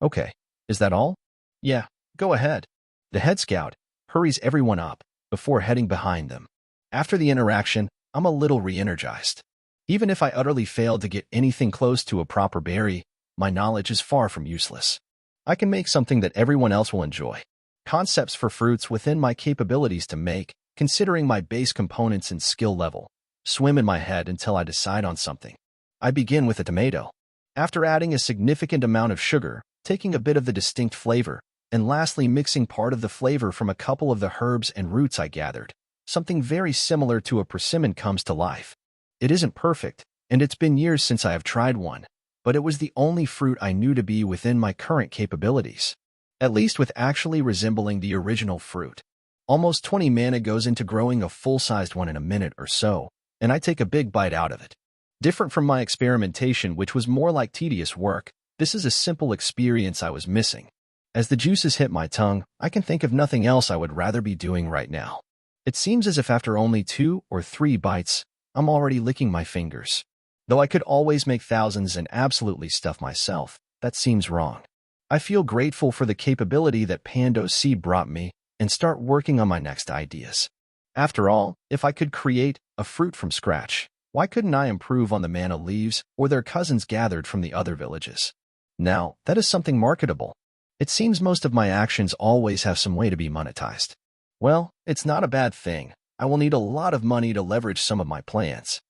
Okay, is that all? Yeah, go ahead. The head scout hurries everyone up before heading behind them. After the interaction, I'm a little re-energized. Even if I utterly failed to get anything close to a proper berry, my knowledge is far from useless. I can make something that everyone else will enjoy. Concepts for fruits within my capabilities to make, considering my base components and skill level, swim in my head until I decide on something. I begin with a tomato. After adding a significant amount of sugar, taking a bit of the distinct flavor, and lastly mixing part of the flavor from a couple of the herbs and roots I gathered, something very similar to a persimmon comes to life. It isn't perfect, and it's been years since I have tried one, but it was the only fruit I knew to be within my current capabilities, at least with actually resembling the original fruit. Almost 20 mana goes into growing a full-sized one in a minute or so, and I take a big bite out of it. Different from my experimentation, which was more like tedious work, this is a simple experience I was missing. As the juices hit my tongue, I can think of nothing else I would rather be doing right now. It seems as if after only 2 or 3 bites, I'm already licking my fingers. Though I could always make thousands and absolutely stuff myself, that seems wrong. I feel grateful for the capability that Pando's seed brought me and start working on my next ideas. After all, if I could create a fruit from scratch, why couldn't I improve on the mana leaves or their cousins gathered from the other villages? Now, that is something marketable. It seems most of my actions always have some way to be monetized. Well, it's not a bad thing. I will need a lot of money to leverage some of my plans.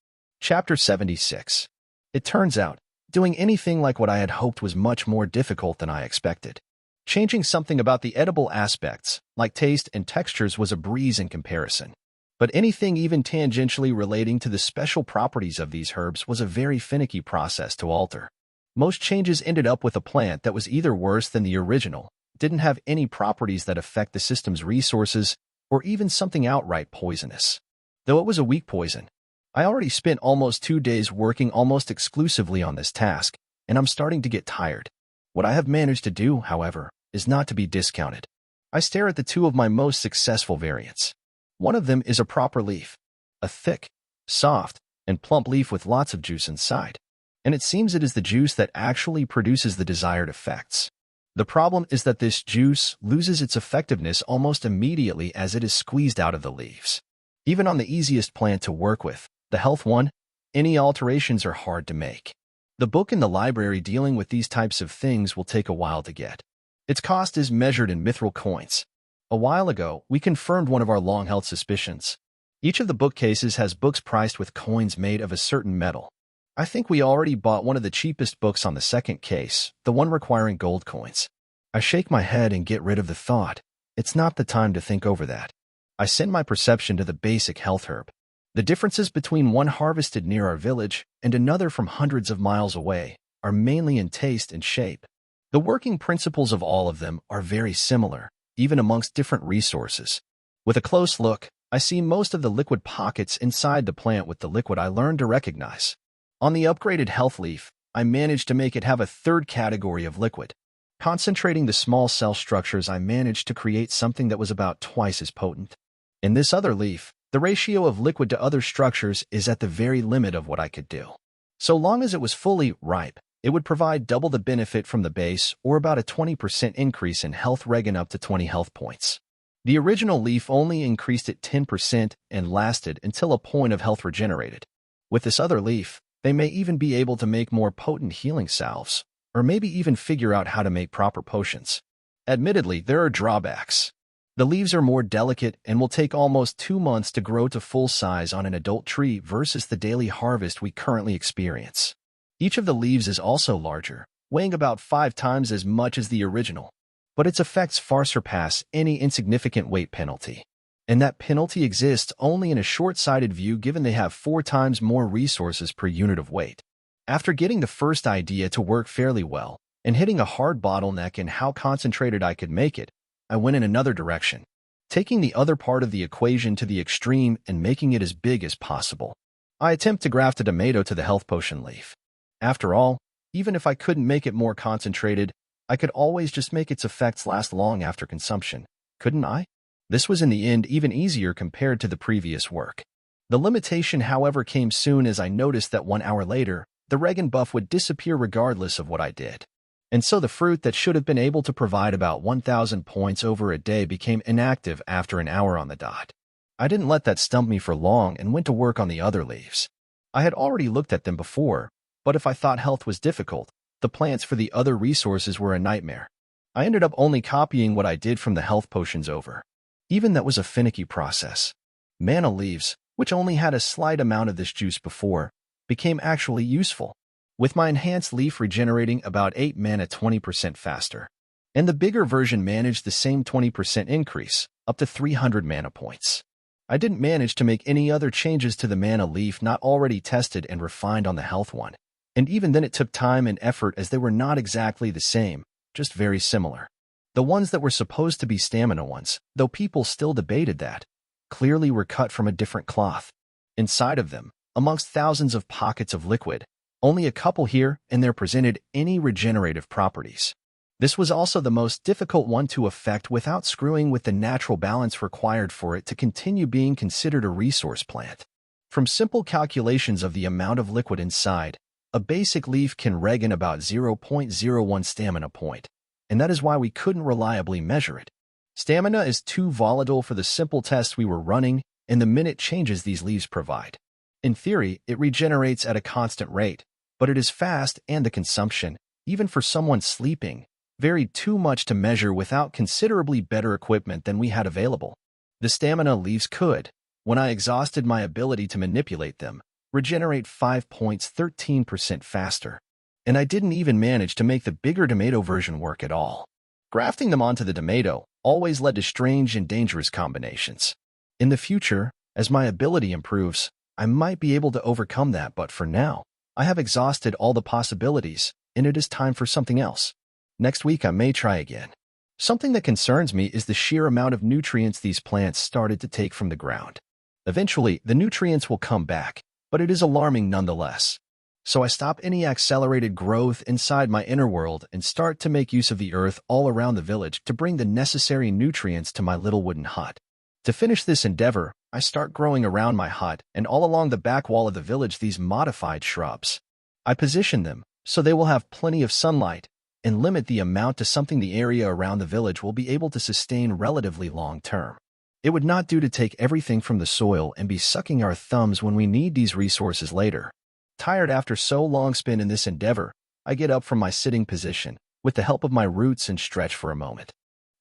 Chapter 76. It turns out, doing anything like what I had hoped was much more difficult than I expected. Changing something about the edible aspects, like taste and textures, was a breeze in comparison. But anything even tangentially relating to the special properties of these herbs was a very finicky process to alter. Most changes ended up with a plant that was either worse than the original, didn't have any properties that affect the system's resources, or even something outright poisonous. Though it was a weak poison. I already spent almost 2 days working almost exclusively on this task, and I'm starting to get tired. What I have managed to do, however, is not to be discounted. I stare at the 2 of my most successful variants. One of them is a proper leaf, a thick, soft, and plump leaf with lots of juice inside. And it seems it is the juice that actually produces the desired effects. The problem is that this juice loses its effectiveness almost immediately as it is squeezed out of the leaves. Even on the easiest plant to work with, the health one, any alterations are hard to make. The book in the library dealing with these types of things will take a while to get. Its cost is measured in mithril coins. A while ago, we confirmed one of our long-held suspicions. Each of the bookcases has books priced with coins made of a certain metal. I think we already bought one of the cheapest books on the second case, the one requiring gold coins. I shake my head and get rid of the thought. It's not the time to think over that. I send my perception to the basic health herb. The differences between one harvested near our village and another from hundreds of miles away are mainly in taste and shape. The working principles of all of them are very similar, even amongst different resources. With a close look, I see most of the liquid pockets inside the plant with the liquid I learned to recognize. On the upgraded health leaf, I managed to make it have a third category of liquid. Concentrating the small cell structures, I managed to create something that was about twice as potent. In this other leaf, the ratio of liquid to other structures is at the very limit of what I could do. So long as it was fully ripe, it would provide double the benefit from the base, or about a 20% increase in health regen up to 20 health points. The original leaf only increased it 10% and lasted until a point of health regenerated. With this other leaf, they may even be able to make more potent healing salves, or maybe even figure out how to make proper potions. Admittedly, there are drawbacks. The leaves are more delicate and will take almost 2 months to grow to full size on an adult tree versus the daily harvest we currently experience. Each of the leaves is also larger, weighing about 5 times as much as the original, but its effects far surpass any insignificant weight penalty. And that penalty exists only in a short-sighted view given they have 4 times more resources per unit of weight. After getting the first idea to work fairly well and hitting a hard bottleneck in how concentrated I could make it, I went in another direction, taking the other part of the equation to the extreme and making it as big as possible. I attempt to graft a tomato to the health potion leaf. After all, even if I couldn't make it more concentrated, I could always just make its effects last long after consumption, couldn't I? This was in the end even easier compared to the previous work. The limitation, however, came soon as I noticed that 1 hour later, the regen buff would disappear regardless of what I did. And so the fruit that should have been able to provide about 1,000 points over a day became inactive after an hour on the dot. I didn't let that stump me for long and went to work on the other leaves. I had already looked at them before, but if I thought health was difficult, the plants for the other resources were a nightmare. I ended up only copying what I did from the health potions over. Even that was a finicky process. Mana leaves, which only had a slight amount of this juice before, became actually useful, with my enhanced leaf regenerating about 8 mana 20% faster. And the bigger version managed the same 20% increase, up to 300 mana points. I didn't manage to make any other changes to the mana leaf not already tested and refined on the health one. And even then it took time and effort as they were not exactly the same, just very similar. The ones that were supposed to be stamina ones, though people still debated that, clearly were cut from a different cloth. Inside of them, amongst thousands of pockets of liquid, only a couple here and there presented any regenerative properties. This was also the most difficult one to effect without screwing with the natural balance required for it to continue being considered a resource plant. From simple calculations of the amount of liquid inside, a basic leaf can regen about 0.01 stamina point, and that is why we couldn't reliably measure it. Stamina is too volatile for the simple tests we were running, and the minute changes these leaves provide. In theory, it regenerates at a constant rate, but it is fast and the consumption, even for someone sleeping, varied too much to measure without considerably better equipment than we had available. The stamina leaves could, when I exhausted my ability to manipulate them, regenerate 5 points 13% faster. And I didn't even manage to make the bigger tomato version work at all. Grafting them onto the tomato always led to strange and dangerous combinations. In the future, as my ability improves, I might be able to overcome that, but for now, I have exhausted all the possibilities, and it is time for something else. Next week I may try again. Something that concerns me is the sheer amount of nutrients these plants started to take from the ground. Eventually, the nutrients will come back, but it is alarming nonetheless. So I stop any accelerated growth inside my inner world and start to make use of the earth all around the village to bring the necessary nutrients to my little wooden hut. To finish this endeavor, I start growing around my hut and all along the back wall of the village these modified shrubs. I position them so they will have plenty of sunlight and limit the amount to something the area around the village will be able to sustain relatively long term. It would not do to take everything from the soil and be sucking our thumbs when we need these resources later. Tired after so long spent in this endeavor, I get up from my sitting position, with the help of my roots, and stretch for a moment.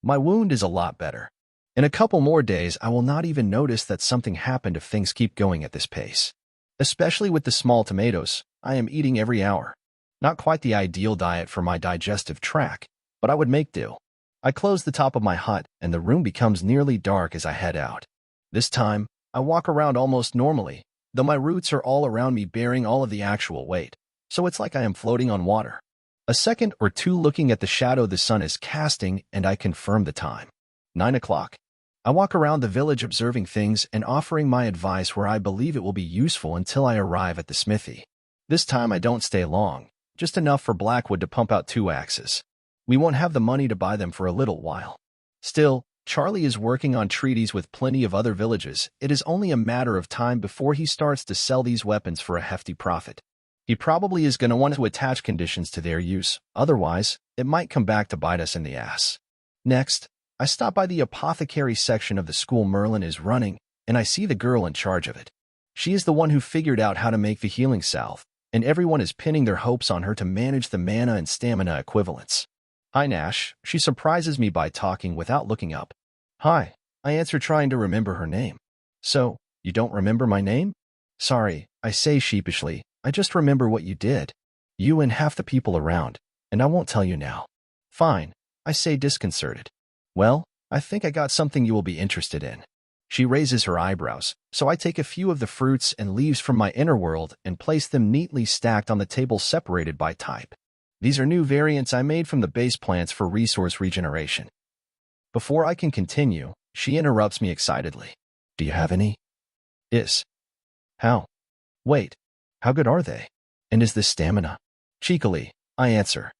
My wound is a lot better. In a couple more days, I will not even notice that something happened if things keep going at this pace. Especially with the small tomatoes, I am eating every hour. Not quite the ideal diet for my digestive tract, but I would make do. I close the top of my hut, and the room becomes nearly dark as I head out. This time, I walk around almost normally, though my roots are all around me bearing all of the actual weight, so it's like I am floating on water. A second or two looking at the shadow the sun is casting, and I confirm the time. 9 o'clock. I walk around the village observing things and offering my advice where I believe it will be useful until I arrive at the smithy. This time I don't stay long, just enough for Blackwood to pump out 2 axes. We won't have the money to buy them for a little while. Still, Charlie is working on treaties with plenty of other villages. It is only a matter of time before he starts to sell these weapons for a hefty profit. He probably is going to want to attach conditions to their use, otherwise, it might come back to bite us in the ass. Next, I stop by the apothecary section of the school Merlin is running, and I see the girl in charge of it. She is the one who figured out how to make the healing salve, and everyone is pinning their hopes on her to manage the mana and stamina equivalents. Hi, Nash. She surprises me by talking without looking up. Hi, I answer, trying to remember her name. So, you don't remember my name? Sorry, I say sheepishly. I just remember what you did. You and half the people around, and I won't tell you now. Fine, I say, disconcerted. Well, I think I got something you will be interested in. She raises her eyebrows, so I take a few of the fruits and leaves from my inner world and place them neatly stacked on the table separated by type. These are new variants I made from the base plants for resource regeneration. Before I can continue, she interrupts me excitedly. Do you have any? How? Wait, how good are they? And is this stamina? Cheekily, I answer.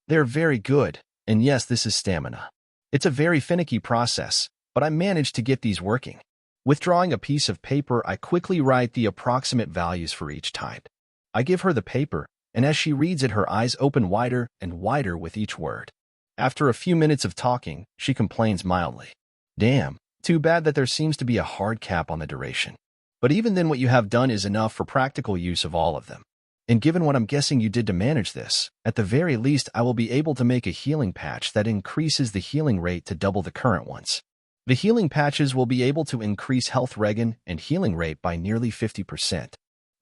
They're very good, and yes, this is stamina. It's a very finicky process, but I managed to get these working. Withdrawing a piece of paper, I quickly write the approximate values for each type. I give her the paper, and as she reads it, her eyes open wider and wider with each word. After a few minutes of talking, she complains mildly. Damn, too bad that there seems to be a hard cap on the duration. But even then, what you have done is enough for practical use of all of them. And given what I'm guessing you did to manage this, at the very least I will be able to make a healing patch that increases the healing rate to double the current ones. The healing patches will be able to increase health regen and healing rate by nearly 50%.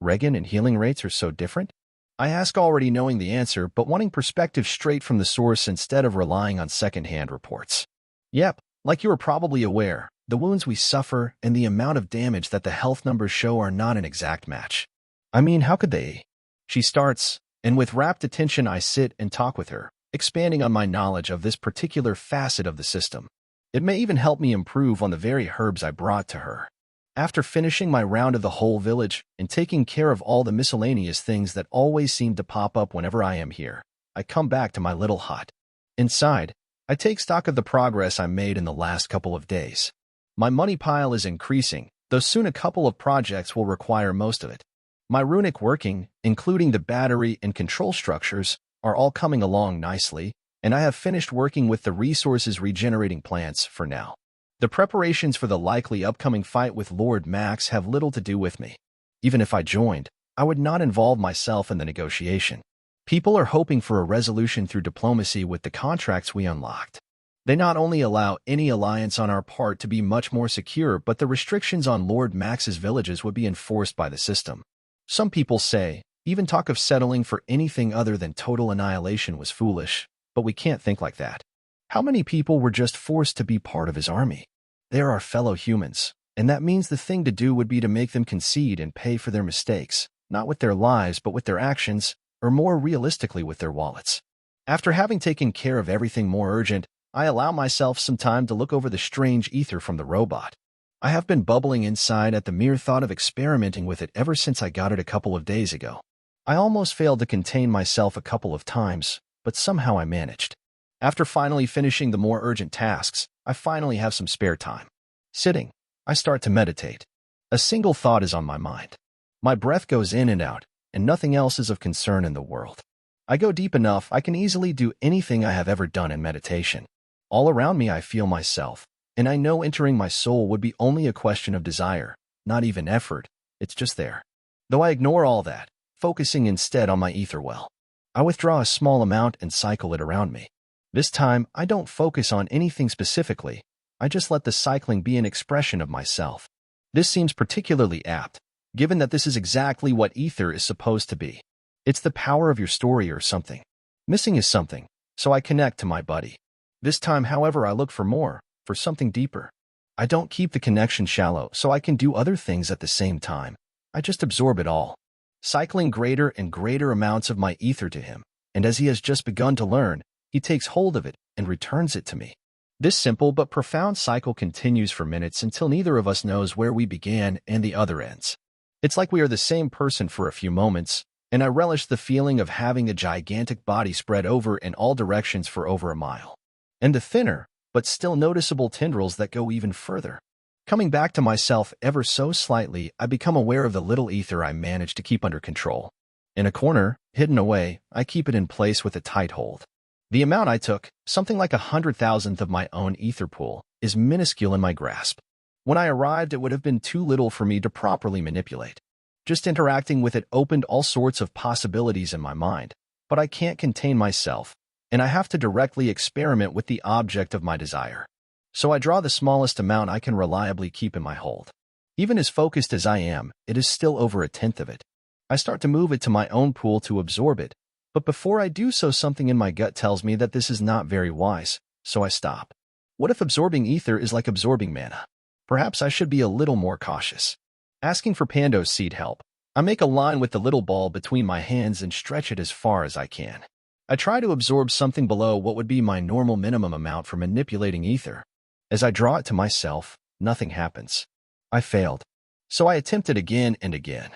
Regen and healing rates are so different? I ask, already knowing the answer, but wanting perspective straight from the source instead of relying on second-hand reports. Yep, like you are probably aware, the wounds we suffer and the amount of damage that the health numbers show are not an exact match. I mean, how could they? She starts, and with rapt attention I sit and talk with her, expanding on my knowledge of this particular facet of the system. It may even help me improve on the very herbs I brought to her. After finishing my round of the whole village and taking care of all the miscellaneous things that always seem to pop up whenever I am here, I come back to my little hut. Inside, I take stock of the progress I made in the last couple of days. My money pile is increasing, though soon a couple of projects will require most of it. My runic working, including the battery and control structures, are all coming along nicely, and I have finished working with the resources regenerating plants for now. The preparations for the likely upcoming fight with Lord Max have little to do with me. Even if I joined, I would not involve myself in the negotiation. People are hoping for a resolution through diplomacy with the contracts we unlocked. They not only allow any alliance on our part to be much more secure, but the restrictions on Lord Max's villages would be enforced by the system. Some people say, even talk of settling for anything other than total annihilation was foolish, but we can't think like that. How many people were just forced to be part of his army? They are our fellow humans, and that means the thing to do would be to make them concede and pay for their mistakes, not with their lives but with their actions, or more realistically with their wallets. After having taken care of everything more urgent, I allow myself some time to look over the strange ether from the robot. I have been bubbling inside at the mere thought of experimenting with it ever since I got it a couple of days ago. I almost failed to contain myself a couple of times, but somehow I managed. After finally finishing the more urgent tasks, I finally have some spare time. Sitting, I start to meditate. A single thought is on my mind. My breath goes in and out, and nothing else is of concern in the world. I go deep enough I can easily do anything I have ever done in meditation. All around me I feel myself, and I know entering my soul would be only a question of desire, not even effort, it's just there. Though I ignore all that, focusing instead on my ether well. I withdraw a small amount and cycle it around me. This time, I don't focus on anything specifically, I just let the cycling be an expression of myself. This seems particularly apt, given that this is exactly what ether is supposed to be. It's the power of your story or something. Missing is something, so I connect to my buddy. This time, however, I look for more, for something deeper. I don't keep the connection shallow so I can do other things at the same time. I just absorb it all, cycling greater and greater amounts of my ether to him, and as he has just begun to learn, he takes hold of it and returns it to me. This simple but profound cycle continues for minutes until neither of us knows where we began and the other ends. It's like we are the same person for a few moments, and I relish the feeling of having a gigantic body spread over in all directions for over a mile. And the thinner, but still noticeable tendrils that go even further. Coming back to myself ever so slightly, I become aware of the little ether I managed to keep under control. In a corner, hidden away, I keep it in place with a tight hold. The amount I took, something like 100,000th of my own ether pool, is minuscule in my grasp. When I arrived, it would have been too little for me to properly manipulate. Just interacting with it opened all sorts of possibilities in my mind, but I can't contain myself, and I have to directly experiment with the object of my desire. So I draw the smallest amount I can reliably keep in my hold. Even as focused as I am, it is still over a tenth of it. I start to move it to my own pool to absorb it, but before I do so, something in my gut tells me that this is not very wise, so I stop. What if absorbing ether is like absorbing mana? Perhaps I should be a little more cautious. Asking for Pando's seed help, I make a line with the little ball between my hands and stretch it as far as I can. I try to absorb something below what would be my normal minimum amount for manipulating ether. As I draw it to myself, nothing happens. I failed. So I attempt it again and again.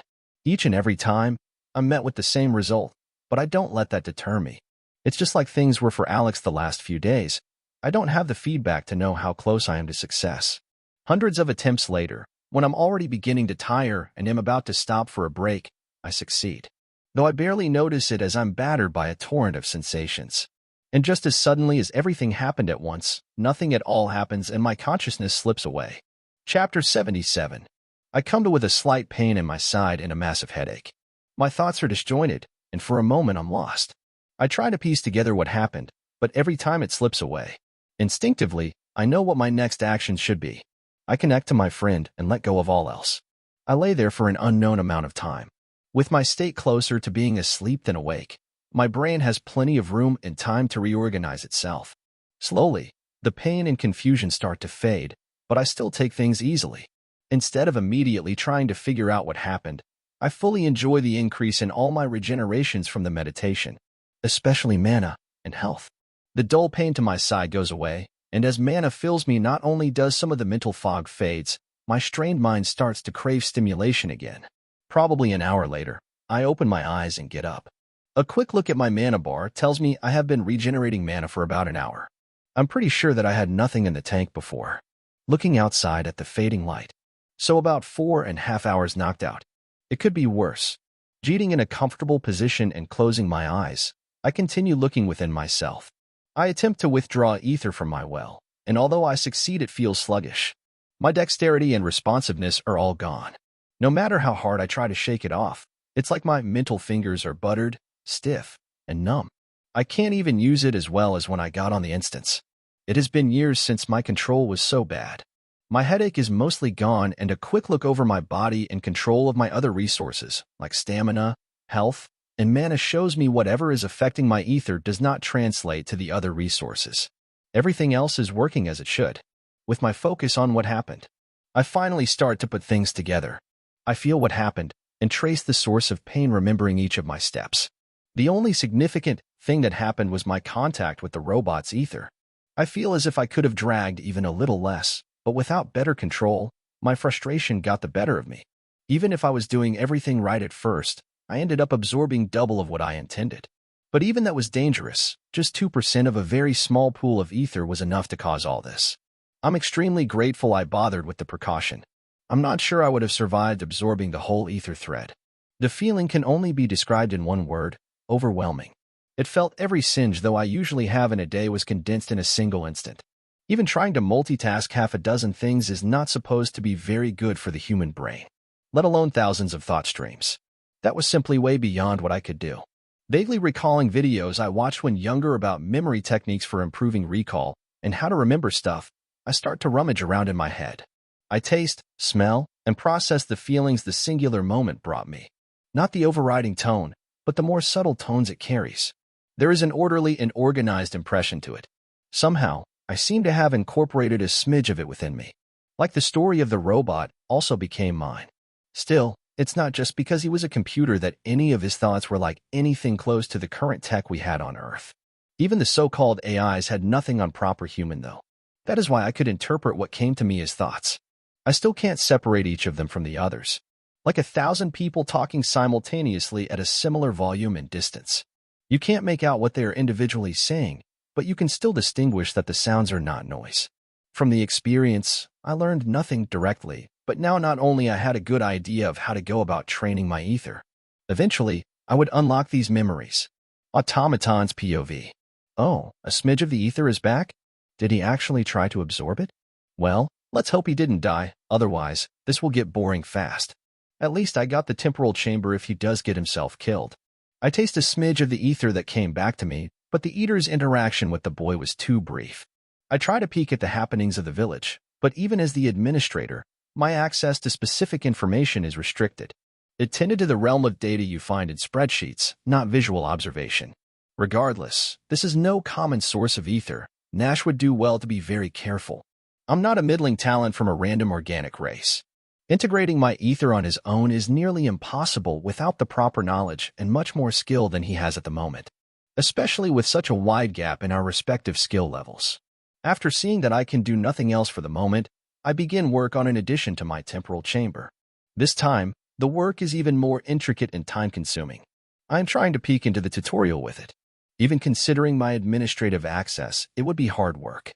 Each and every time, I'm met with the same result, but I don't let that deter me. It's just like things were for Alex the last few days. I don't have the feedback to know how close I am to success. Hundreds of attempts later, when I'm already beginning to tire and am about to stop for a break, I succeed. Though I barely notice it as I'm battered by a torrent of sensations. And just as suddenly as everything happened at once, nothing at all happens and my consciousness slips away. Chapter 77. I come to with a slight pain in my side and a massive headache. My thoughts are disjointed, and for a moment I'm lost. I try to piece together what happened, but every time it slips away. Instinctively, I know what my next action should be. I connect to my friend and let go of all else. I lay there for an unknown amount of time. With my state closer to being asleep than awake, my brain has plenty of room and time to reorganize itself. Slowly, the pain and confusion start to fade, but I still take things easily. Instead of immediately trying to figure out what happened, I fully enjoy the increase in all my regenerations from the meditation, especially mana and health. The dull pain to my side goes away, and as mana fills me, not only does some of the mental fog fades, my strained mind starts to crave stimulation again. Probably an hour later, I open my eyes and get up. A quick look at my mana bar tells me I have been regenerating mana for about an hour. I'm pretty sure that I had nothing in the tank before. Looking outside at the fading light. So about 4.5 hours knocked out. It could be worse. Jetting in a comfortable position and closing my eyes, I continue looking within myself. I attempt to withdraw ether from my well, and although I succeed, it feels sluggish. My dexterity and responsiveness are all gone. No matter how hard I try to shake it off, it's like my mental fingers are buttered, stiff, and numb. I can't even use it as well as when I got on the instance. It has been years since my control was so bad. My headache is mostly gone, and a quick look over my body and control of my other resources, like stamina, health, and mana, shows me whatever is affecting my ether does not translate to the other resources. Everything else is working as it should. With my focus on what happened, I finally start to put things together. I feel what happened and trace the source of pain, remembering each of my steps. The only significant thing that happened was my contact with the robot's ether. I feel as if I could have dragged even a little less, but without better control, my frustration got the better of me. Even if I was doing everything right at first, I ended up absorbing double of what I intended. But even that was dangerous. Just 2% of a very small pool of ether was enough to cause all this. I'm extremely grateful I bothered with the precaution. I'm not sure I would have survived absorbing the whole ether thread. The feeling can only be described in one word: overwhelming. It felt every singe though I usually have in a day was condensed in a single instant. Even trying to multitask half a dozen things is not supposed to be very good for the human brain, let alone thousands of thought streams. That was simply way beyond what I could do. Vaguely recalling videos I watched when younger about memory techniques for improving recall and how to remember stuff, I start to rummage around in my head. I taste, smell, and process the feelings the singular moment brought me. Not the overriding tone, but the more subtle tones it carries. There is an orderly and organized impression to it. Somehow, I seem to have incorporated a smidge of it within me. Like the story of the robot also became mine. Still, it's not just because he was a computer that any of his thoughts were like anything close to the current tech we had on Earth. Even the so-called AIs had nothing on proper human, though. That is why I could interpret what came to me as thoughts. I still can't separate each of them from the others. Like 1,000 people talking simultaneously at a similar volume and distance. You can't make out what they are individually saying, but you can still distinguish that the sounds are not noise. From the experience, I learned nothing directly, but now not only I had a good idea of how to go about training my ether. Eventually, I would unlock these memories. Automaton's POV. Oh, a smidge of the ether is back? Did he actually try to absorb it? Well, let's hope he didn't die, otherwise, this will get boring fast. At least I got the temporal chamber if he does get himself killed. I taste a smidge of the ether that came back to me, but the eater's interaction with the boy was too brief. I try to peek at the happenings of the village, but even as the administrator, my access to specific information is restricted. It tended to the realm of data you find in spreadsheets, not visual observation. Regardless, this is no common source of ether. Nash would do well to be very careful. I'm not a middling talent from a random organic race. Integrating my ether on his own is nearly impossible without the proper knowledge and much more skill than he has at the moment, especially with such a wide gap in our respective skill levels. After seeing that I can do nothing else for the moment, I begin work on an addition to my temporal chamber. This time, the work is even more intricate and time-consuming. I am trying to peek into the tutorial with it. Even considering my administrative access, it would be hard work.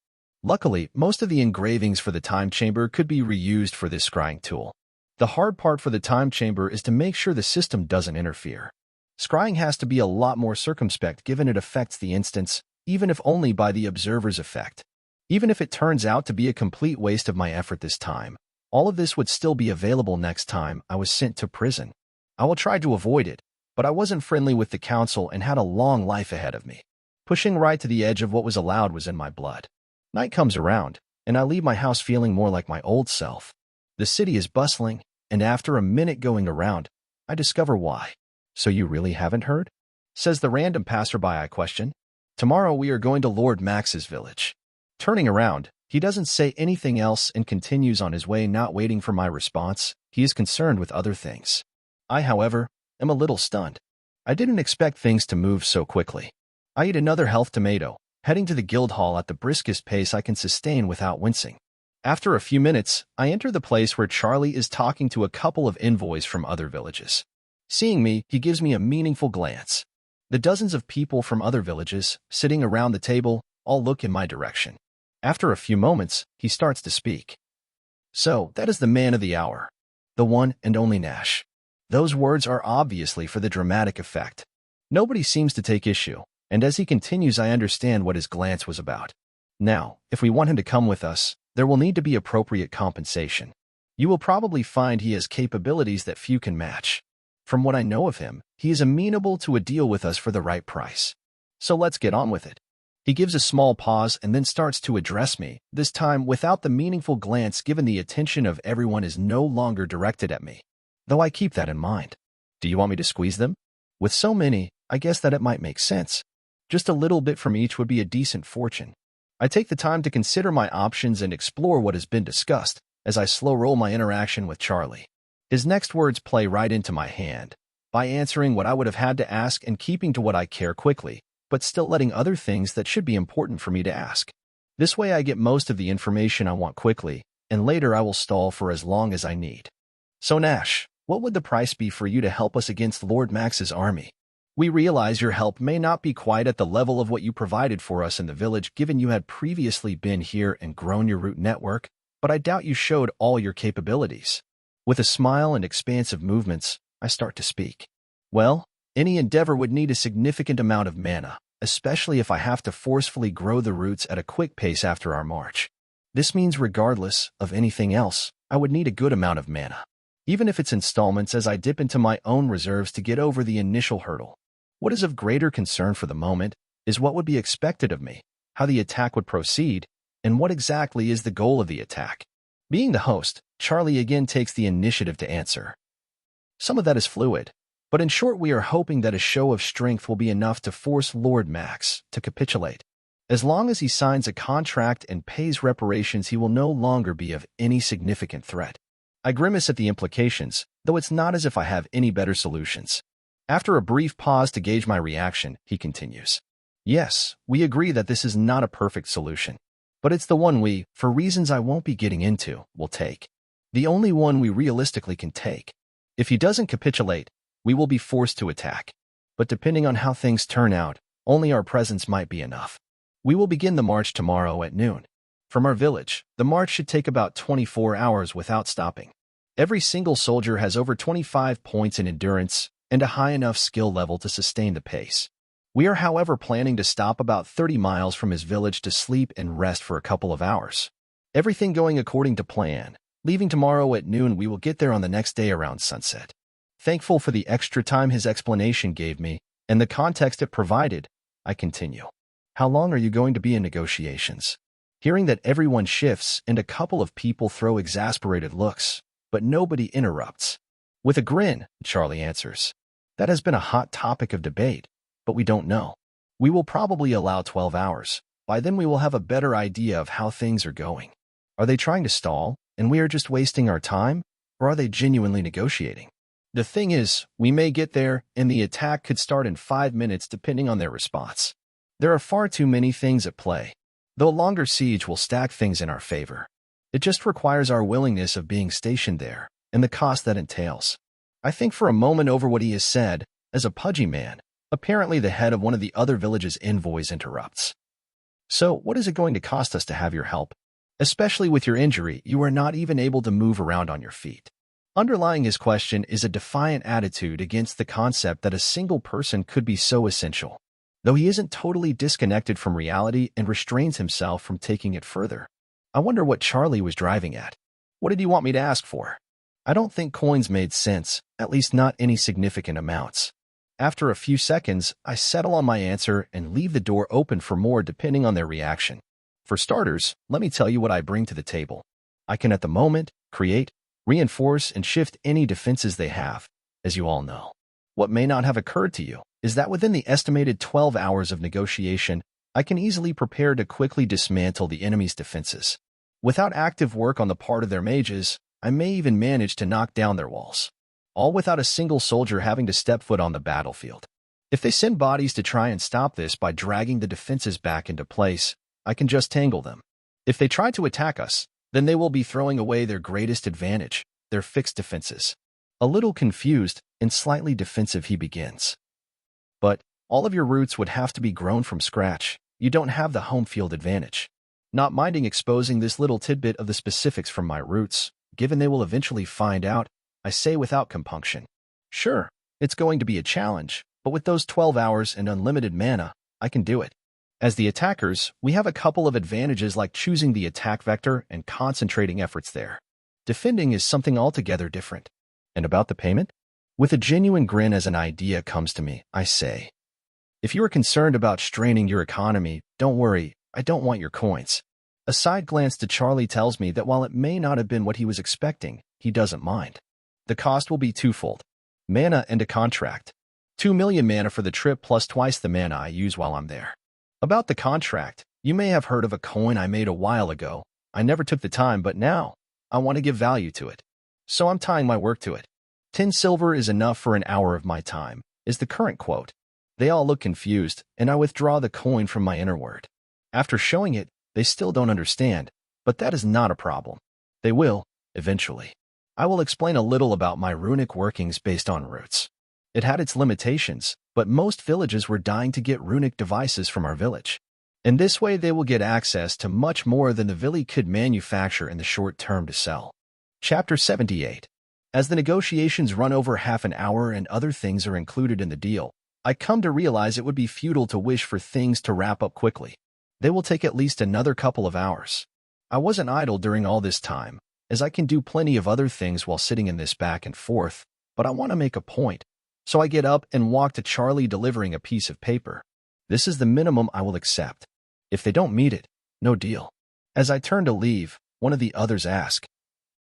Luckily, most of the engravings for the time chamber could be reused for this scrying tool. The hard part for the time chamber is to make sure the system doesn't interfere. Scrying has to be a lot more circumspect given it affects the instance, even if only by the observer's effect. Even if it turns out to be a complete waste of my effort this time, all of this would still be available next time I was sent to prison. I will try to avoid it, but I wasn't friendly with the council and had a long life ahead of me. Pushing right to the edge of what was allowed was in my blood. Night comes around, and I leave my house feeling more like my old self. The city is bustling, and after a minute going around, I discover why. "So you really haven't heard?" says the random passerby I question. "Tomorrow we are going to Lord Max's village." Turning around, he doesn't say anything else and continues on his way, not waiting for my response. He is concerned with other things. I, however, am a little stunned. I didn't expect things to move so quickly. I eat another health tomato, heading to the guild hall at the briskest pace I can sustain without wincing. After a few minutes, I enter the place where Charlie is talking to a couple of envoys from other villages. Seeing me, he gives me a meaningful glance. The dozens of people from other villages, sitting around the table, all look in my direction. After a few moments, he starts to speak. "So, that is the man of the hour. The one and only Nash." Those words are obviously for the dramatic effect. Nobody seems to take issue, and as he continues I understand what his glance was about. "Now, if we want him to come with us, there will need to be appropriate compensation. You will probably find he has capabilities that few can match. From what I know of him, he is amenable to a deal with us for the right price. So let's get on with it." He gives a small pause and then starts to address me, this time without the meaningful glance given the attention of everyone is no longer directed at me. Though I keep that in mind. "Do you want me to squeeze them? With so many, I guess that it might make sense. Just a little bit from each would be a decent fortune." I take the time to consider my options and explore what has been discussed as I slow roll my interaction with Charlie. His next words play right into my hand, by answering what I would have had to ask and keeping to what I care quickly, but still letting other things that should be important for me to ask. This way I get most of the information I want quickly, and later I will stall for as long as I need. "So Nash, what would the price be for you to help us against Lord Max's army? We realize your help may not be quite at the level of what you provided for us in the village given you had previously been here and grown your root network, but I doubt you showed all your capabilities." With a smile and expansive movements, I start to speak. "Well, any endeavor would need a significant amount of mana, especially if I have to forcefully grow the roots at a quick pace after our march. This means regardless of anything else, I would need a good amount of mana. Even if it's installments as I dip into my own reserves to get over the initial hurdle. What is of greater concern for the moment is what would be expected of me, how the attack would proceed, and what exactly is the goal of the attack." Being the host, Charlie again takes the initiative to answer. "Some of that is fluid, but in short we are hoping that a show of strength will be enough to force Lord Max to capitulate. As long as he signs a contract and pays reparations he will no longer be of any significant threat." I grimace at the implications, though it's not as if I have any better solutions. After a brief pause to gauge my reaction, he continues. "Yes, we agree that this is not a perfect solution, but it's the one we, for reasons I won't be getting into, will take. The only one we realistically can take. If he doesn't capitulate, we will be forced to attack. But depending on how things turn out, only our presence might be enough. We will begin the march tomorrow at noon. From our village, the march should take about 24 hours without stopping. Every single soldier has over 25 points in endurance and a high enough skill level to sustain the pace. We are, however, planning to stop about 30 miles from his village to sleep and rest for a couple of hours. Everything going according to plan. Leaving tomorrow at noon, we will get there on the next day around sunset." Thankful for the extra time his explanation gave me and the context it provided, I continue. "How long are you going to be in negotiations?" Hearing that everyone shifts and a couple of people throw exasperated looks, but nobody interrupts. With a grin, Charlie answers. "That has been a hot topic of debate, but we don't know. We will probably allow 12 hours. By then we will have a better idea of how things are going." Are they trying to stall, and we are just wasting our time? Or are they genuinely negotiating? The thing is, we may get there, and the attack could start in 5 minutes depending on their response. There are far too many things at play. Though a longer siege will stack things in our favor. It just requires our willingness of being stationed there, and the cost that entails. I think for a moment over what he has said, as a pudgy man, apparently the head of one of the other village's envoys interrupts. So, what is it going to cost us to have your help? Especially with your injury, you are not even able to move around on your feet. Underlying his question is a defiant attitude against the concept that a single person could be so essential, though he isn't totally disconnected from reality and restrains himself from taking it further. I wonder what Charlie was driving at. What did he want me to ask for? I don't think coins made sense, at least not any significant amounts. After a few seconds, I settle on my answer and leave the door open for more depending on their reaction. For starters, let me tell you what I bring to the table. I can at the moment create, reinforce, and shift any defenses they have, as you all know. What may not have occurred to you is that within the estimated 12 hours of negotiation, I can easily prepare to quickly dismantle the enemy's defenses. Without active work on the part of their mages, I may even manage to knock down their walls, all without a single soldier having to step foot on the battlefield. If they send bodies to try and stop this by dragging the defenses back into place, I can just tangle them. If they try to attack us, then they will be throwing away their greatest advantage, their fixed defenses. A little confused and slightly defensive he begins. But all of your roots would have to be grown from scratch. You don't have the home field advantage. Not minding exposing this little tidbit of the specifics from my roots, given they will eventually find out, I say without compunction. Sure, it's going to be a challenge, but with those 12 hours and unlimited mana, I can do it. As the attackers, we have a couple of advantages like choosing the attack vector and concentrating efforts there. Defending is something altogether different. And about the payment? With a genuine grin as an idea comes to me, I say, if you are concerned about straining your economy, don't worry, I don't want your coins. A side glance to Charlie tells me that while it may not have been what he was expecting, he doesn't mind. The cost will be twofold. Mana and a contract. 2 million mana for the trip plus twice the mana I use while I'm there. About the contract, you may have heard of a coin I made a while ago. I never took the time, but now, I want to give value to it. So I'm tying my work to it. 10 silver is enough for an hour of my time, is the current quote. They all look confused, and I withdraw the coin from my inner word. After showing it, they still don't understand, but that is not a problem. They will, eventually. I will explain a little about my runic workings based on roots. It had its limitations, but most villages were dying to get runic devices from our village. In this way, they will get access to much more than the village could manufacture in the short term to sell. Chapter 78. As the negotiations run over half an hour and other things are included in the deal, I come to realize it would be futile to wish for things to wrap up quickly. They will take at least another couple of hours. I wasn't idle during all this time, as I can do plenty of other things while sitting in this back and forth, but I want to make a point. So I get up and walk to Charlie delivering a piece of paper. This is the minimum I will accept. If they don't meet it, no deal. As I turn to leave, one of the others asks,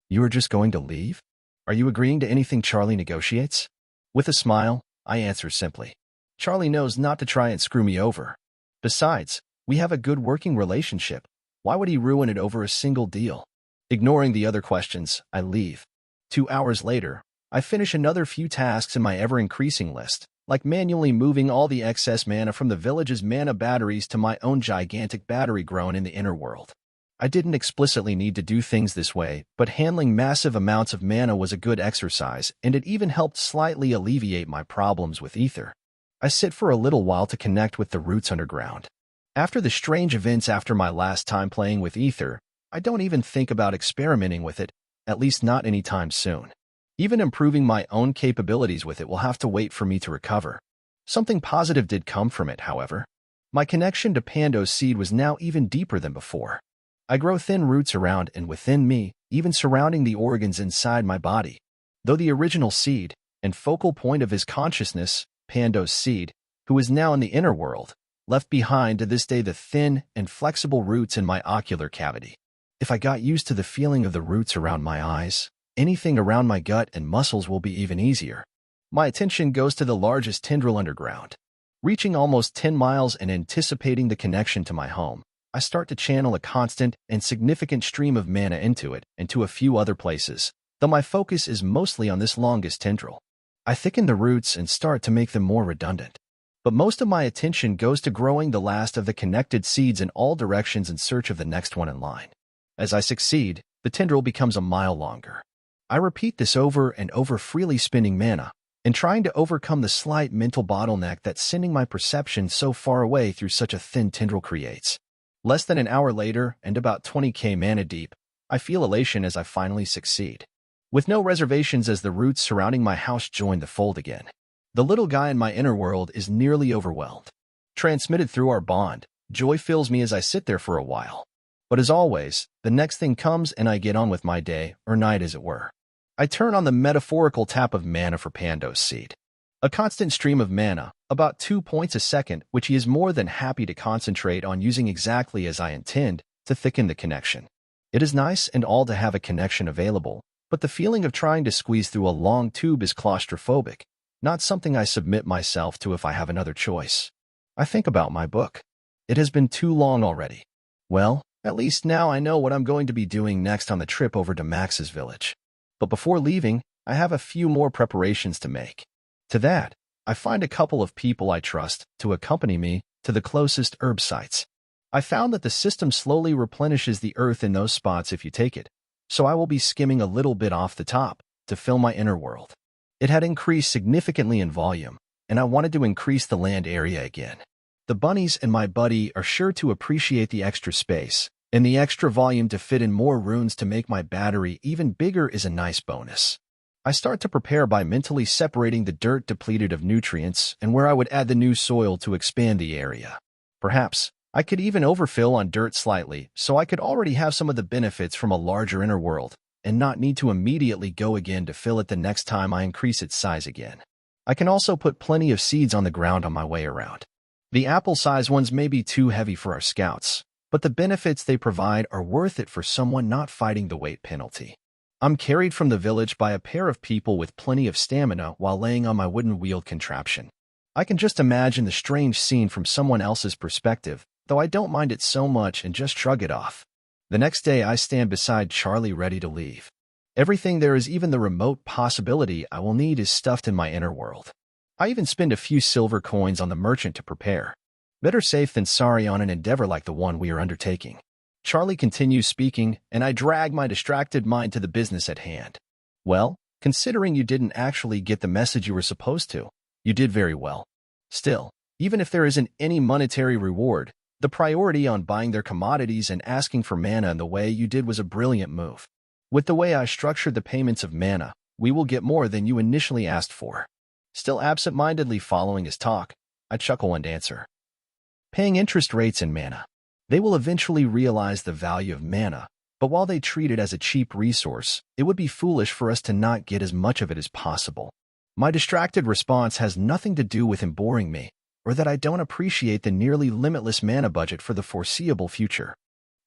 "You are just going to leave? Are you agreeing to anything Charlie negotiates?" With a smile, I answer simply, "Charlie knows not to try and screw me over. Besides, we have a good working relationship. Why would he ruin it over a single deal?" Ignoring the other questions, I leave. 2 hours later, I finish another few tasks in my ever-increasing list, like manually moving all the excess mana from the village's mana batteries to my own gigantic battery grown in the inner world. I didn't explicitly need to do things this way, but handling massive amounts of mana was a good exercise, and it even helped slightly alleviate my problems with ether. I sit for a little while to connect with the roots underground. After the strange events after my last time playing with ether, I don't even think about experimenting with it, at least not anytime soon. Even improving my own capabilities with it will have to wait for me to recover. Something positive did come from it, however. My connection to Pando's seed was now even deeper than before. I grow thin roots around and within me, even surrounding the organs inside my body. Though the original seed, and focal point of his consciousness, Pando's seed, who is now in the inner world, left behind to this day the thin and flexible roots in my ocular cavity. If I got used to the feeling of the roots around my eyes, anything around my gut and muscles will be even easier. My attention goes to the largest tendril underground. Reaching almost 10 miles and anticipating the connection to my home, I start to channel a constant and significant stream of mana into it and to a few other places, though my focus is mostly on this longest tendril. I thicken the roots and start to make them more redundant. But most of my attention goes to growing the last of the connected seeds in all directions in search of the next one in line. As I succeed, the tendril becomes a mile longer. I repeat this over and over, freely spending mana, and trying to overcome the slight mental bottleneck that sending my perception so far away through such a thin tendril creates. Less than an hour later, and about 20k mana deep, I feel elation as I finally succeed. With no reservations as the roots surrounding my house join the fold again. The little guy in my inner world is nearly overwhelmed. Transmitted through our bond, joy fills me as I sit there for a while. But as always, the next thing comes and I get on with my day, or night as it were. I turn on the metaphorical tap of mana for Pando's seed. A constant stream of mana, about 2 points a second, which he is more than happy to concentrate on using exactly as I intend to thicken the connection. It is nice and all to have a connection available, but the feeling of trying to squeeze through a long tube is claustrophobic, not something I submit myself to if I have another choice. I think about my book. It has been too long already. Well, at least now I know what I'm going to be doing next on the trip over to Max's village. But before leaving, I have a few more preparations to make. To that, I find a couple of people I trust to accompany me to the closest herb sites. I found that the system slowly replenishes the earth in those spots if you take it, so I will be skimming a little bit off the top to fill my inner world. It had increased significantly in volume, and I wanted to increase the land area again. The bunnies and my buddy are sure to appreciate the extra space, and the extra volume to fit in more runes to make my battery even bigger is a nice bonus. I start to prepare by mentally separating the dirt depleted of nutrients and where I would add the new soil to expand the area. Perhaps I could even overfill on dirt slightly so I could already have some of the benefits from a larger inner world and not need to immediately go again to fill it the next time I increase its size again. I can also put plenty of seeds on the ground on my way around. The apple-sized ones may be too heavy for our scouts, but the benefits they provide are worth it for someone not fighting the weight penalty. I'm carried from the village by a pair of people with plenty of stamina while laying on my wooden-wheeled contraption. I can just imagine the strange scene from someone else's perspective, though I don't mind it so much and just shrug it off. The next day I stand beside Charlie ready to leave. Everything there is even the remote possibility I will need is stuffed in my inner world. I even spend a few silver coins on the merchant to prepare. Better safe than sorry on an endeavor like the one we are undertaking. Charlie continues speaking, and I drag my distracted mind to the business at hand. Well, considering you didn't actually get the message you were supposed to, you did very well. Still, even if there isn't any monetary reward, the priority on buying their commodities and asking for mana in the way you did was a brilliant move. With the way I structured the payments of mana, we will get more than you initially asked for. Still absent-mindedly following his talk, I chuckle and answer. Paying interest rates in mana. They will eventually realize the value of mana, but while they treat it as a cheap resource, it would be foolish for us to not get as much of it as possible. My distracted response has nothing to do with him boring me, or that I don't appreciate the nearly limitless mana budget for the foreseeable future.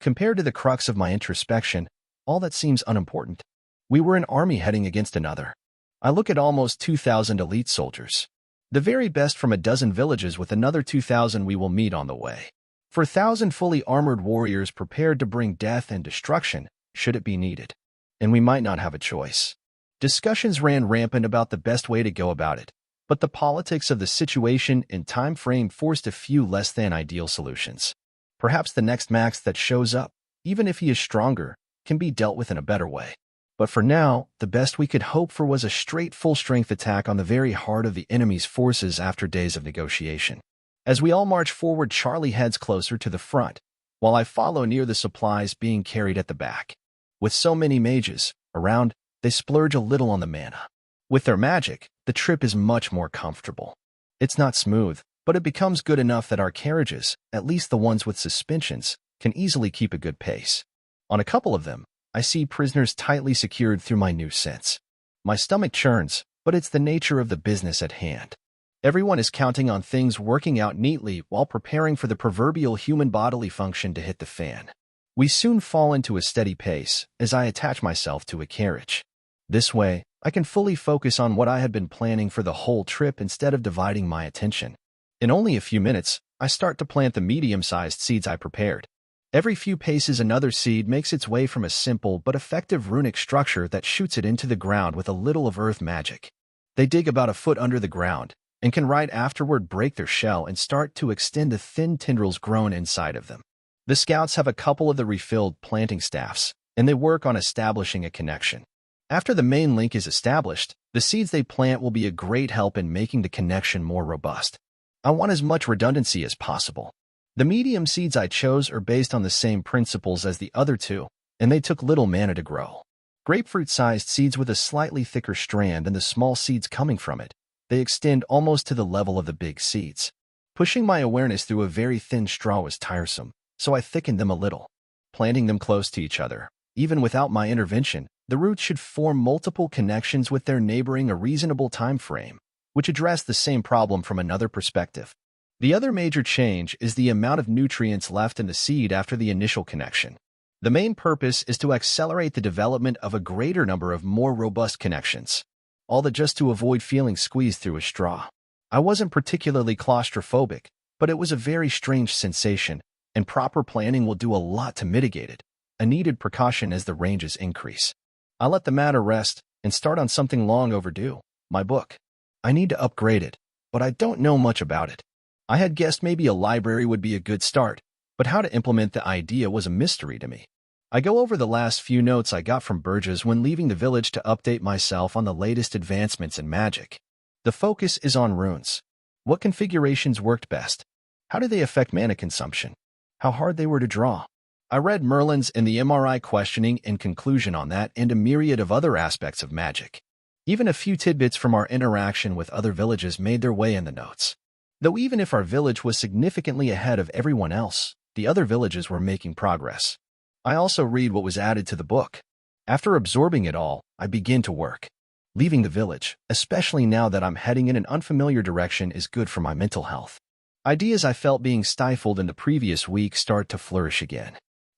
Compared to the crux of my introspection, all that seems unimportant. We were an army heading against another. I look at almost 2,000 elite soldiers. The very best from a dozen villages with another 2,000 we will meet on the way. For 1,000 fully armored warriors prepared to bring death and destruction, should it be needed. And we might not have a choice. Discussions ran rampant about the best way to go about it, but the politics of the situation and time frame forced a few less than ideal solutions. Perhaps the next Max that shows up, even if he is stronger, can be dealt with in a better way. But for now, the best we could hope for was a straight full-strength attack on the very heart of the enemy's forces after days of negotiation. As we all march forward, Charlie heads closer to the front, while I follow near the supplies being carried at the back. With so many mages around, they splurge a little on the mana. With their magic, the trip is much more comfortable. It's not smooth, but it becomes good enough that our carriages, at least the ones with suspensions, can easily keep a good pace. On a couple of them, I see prisoners tightly secured through my new sense. My stomach churns, but it's the nature of the business at hand. Everyone is counting on things working out neatly while preparing for the proverbial human bodily function to hit the fan. We soon fall into a steady pace as I attach myself to a carriage. This way, I can fully focus on what I had been planning for the whole trip instead of dividing my attention. In only a few minutes, I start to plant the medium-sized seeds I prepared. Every few paces another seed makes its way from a simple but effective runic structure that shoots it into the ground with a little of earth magic. They dig about a foot under the ground, and can right afterward break their shell and start to extend the thin tendrils grown inside of them. The scouts have a couple of the refilled planting staffs, and they work on establishing a connection. After the main link is established, the seeds they plant will be a great help in making the connection more robust. I want as much redundancy as possible. The medium seeds I chose are based on the same principles as the other two, and they took little mana to grow. Grapefruit-sized seeds with a slightly thicker strand and the small seeds coming from it, they extend almost to the level of the big seeds. Pushing my awareness through a very thin straw was tiresome, so I thickened them a little. Planting them close to each other, even without my intervention, the roots should form multiple connections with their neighboring a reasonable time frame, which address the same problem from another perspective. The other major change is the amount of nutrients left in the seed after the initial connection. The main purpose is to accelerate the development of a greater number of more robust connections. All that just to avoid feeling squeezed through a straw. I wasn't particularly claustrophobic, but it was a very strange sensation, and proper planning will do a lot to mitigate it, a needed precaution as the ranges increase. I let the matter rest and start on something long overdue, my book. I need to upgrade it, but I don't know much about it. I had guessed maybe a library would be a good start, but how to implement the idea was a mystery to me. I go over the last few notes I got from Burgess when leaving the village to update myself on the latest advancements in magic. The focus is on runes. What configurations worked best? How do they affect mana consumption? How hard they were to draw? I read Merlin's and the MRI questioning and conclusion on that and a myriad of other aspects of magic. Even a few tidbits from our interaction with other villages made their way in the notes. Though even if our village was significantly ahead of everyone else, the other villages were making progress. I also read what was added to the book. After absorbing it all, I begin to work. Leaving the village, especially now that I'm heading in an unfamiliar direction, is good for my mental health. Ideas I felt being stifled in the previous week start to flourish again.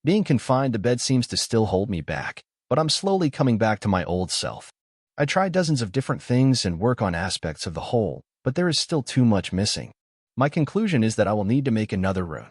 Being confined to bed seems to still hold me back, but I'm slowly coming back to my old self. I try dozens of different things and work on aspects of the whole, but there is still too much missing. My conclusion is that I will need to make another rune.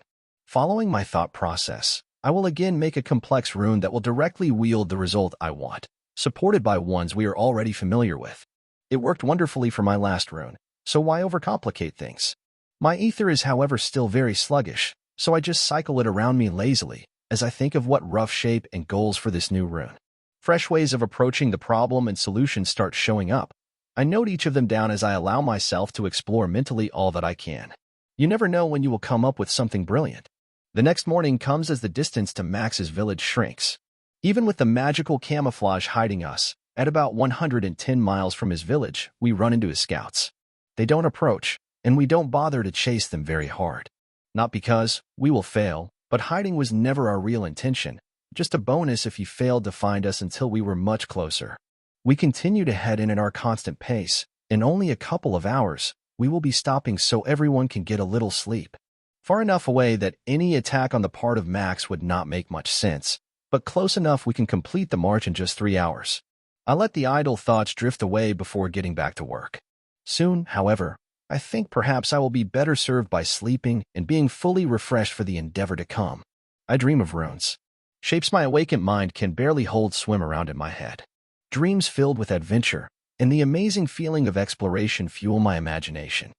Following my thought process, I will again make a complex rune that will directly wield the result I want, supported by ones we are already familiar with. It worked wonderfully for my last rune, so why overcomplicate things? My ether is, however, still very sluggish, so I just cycle it around me lazily as I think of what rough shape and goals for this new rune. Fresh ways of approaching the problem and solutions start showing up. I note each of them down as I allow myself to explore mentally all that I can. You never know when you will come up with something brilliant. The next morning comes as the distance to Max's village shrinks. Even with the magical camouflage hiding us, at about 110 miles from his village, we run into his scouts. They don't approach, and we don't bother to chase them very hard. Not because we will fail, but hiding was never our real intention, just a bonus if he failed to find us until we were much closer. We continue to head in at our constant pace. In only a couple of hours, we will be stopping so everyone can get a little sleep. Far enough away that any attack on the part of Max would not make much sense, but close enough we can complete the march in just 3 hours. I let the idle thoughts drift away before getting back to work. Soon, however, I think perhaps I will be better served by sleeping and being fully refreshed for the endeavor to come. I dream of runes. Shapes my awakened mind can barely hold swim around in my head. Dreams filled with adventure, and the amazing feeling of exploration fuel my imagination.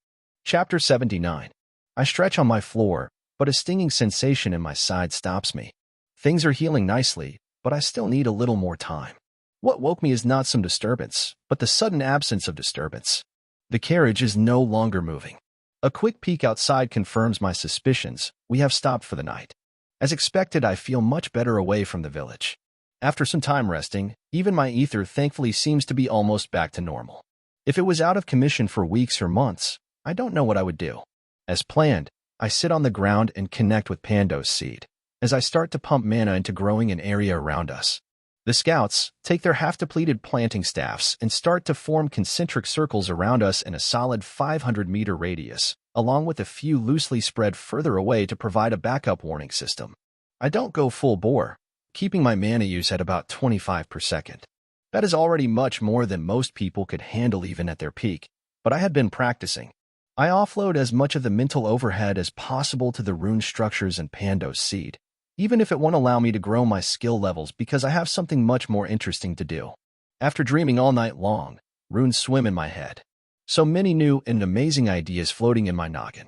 Chapter 79. I stretch on my floor, but a stinging sensation in my side stops me. Things are healing nicely, but I still need a little more time. What woke me is not some disturbance, but the sudden absence of disturbance. The carriage is no longer moving. A quick peek outside confirms my suspicions. We have stopped for the night. As expected, I feel much better away from the village. After some time resting, even my ether thankfully seems to be almost back to normal. If it was out of commission for weeks or months, I don't know what I would do. As planned, I sit on the ground and connect with Pando's seed, as I start to pump mana into growing an area around us. The scouts take their half-depleted planting staffs and start to form concentric circles around us in a solid 500-meter radius, along with a few loosely spread further away to provide a backup warning system. I don't go full bore, keeping my mana use at about 25 per second. That is already much more than most people could handle even at their peak, but I had been practicing. I offload as much of the mental overhead as possible to the rune structures and Pando's seed, even if it won't allow me to grow my skill levels because I have something much more interesting to do. After dreaming all night long, runes swim in my head. So many new and amazing ideas floating in my noggin.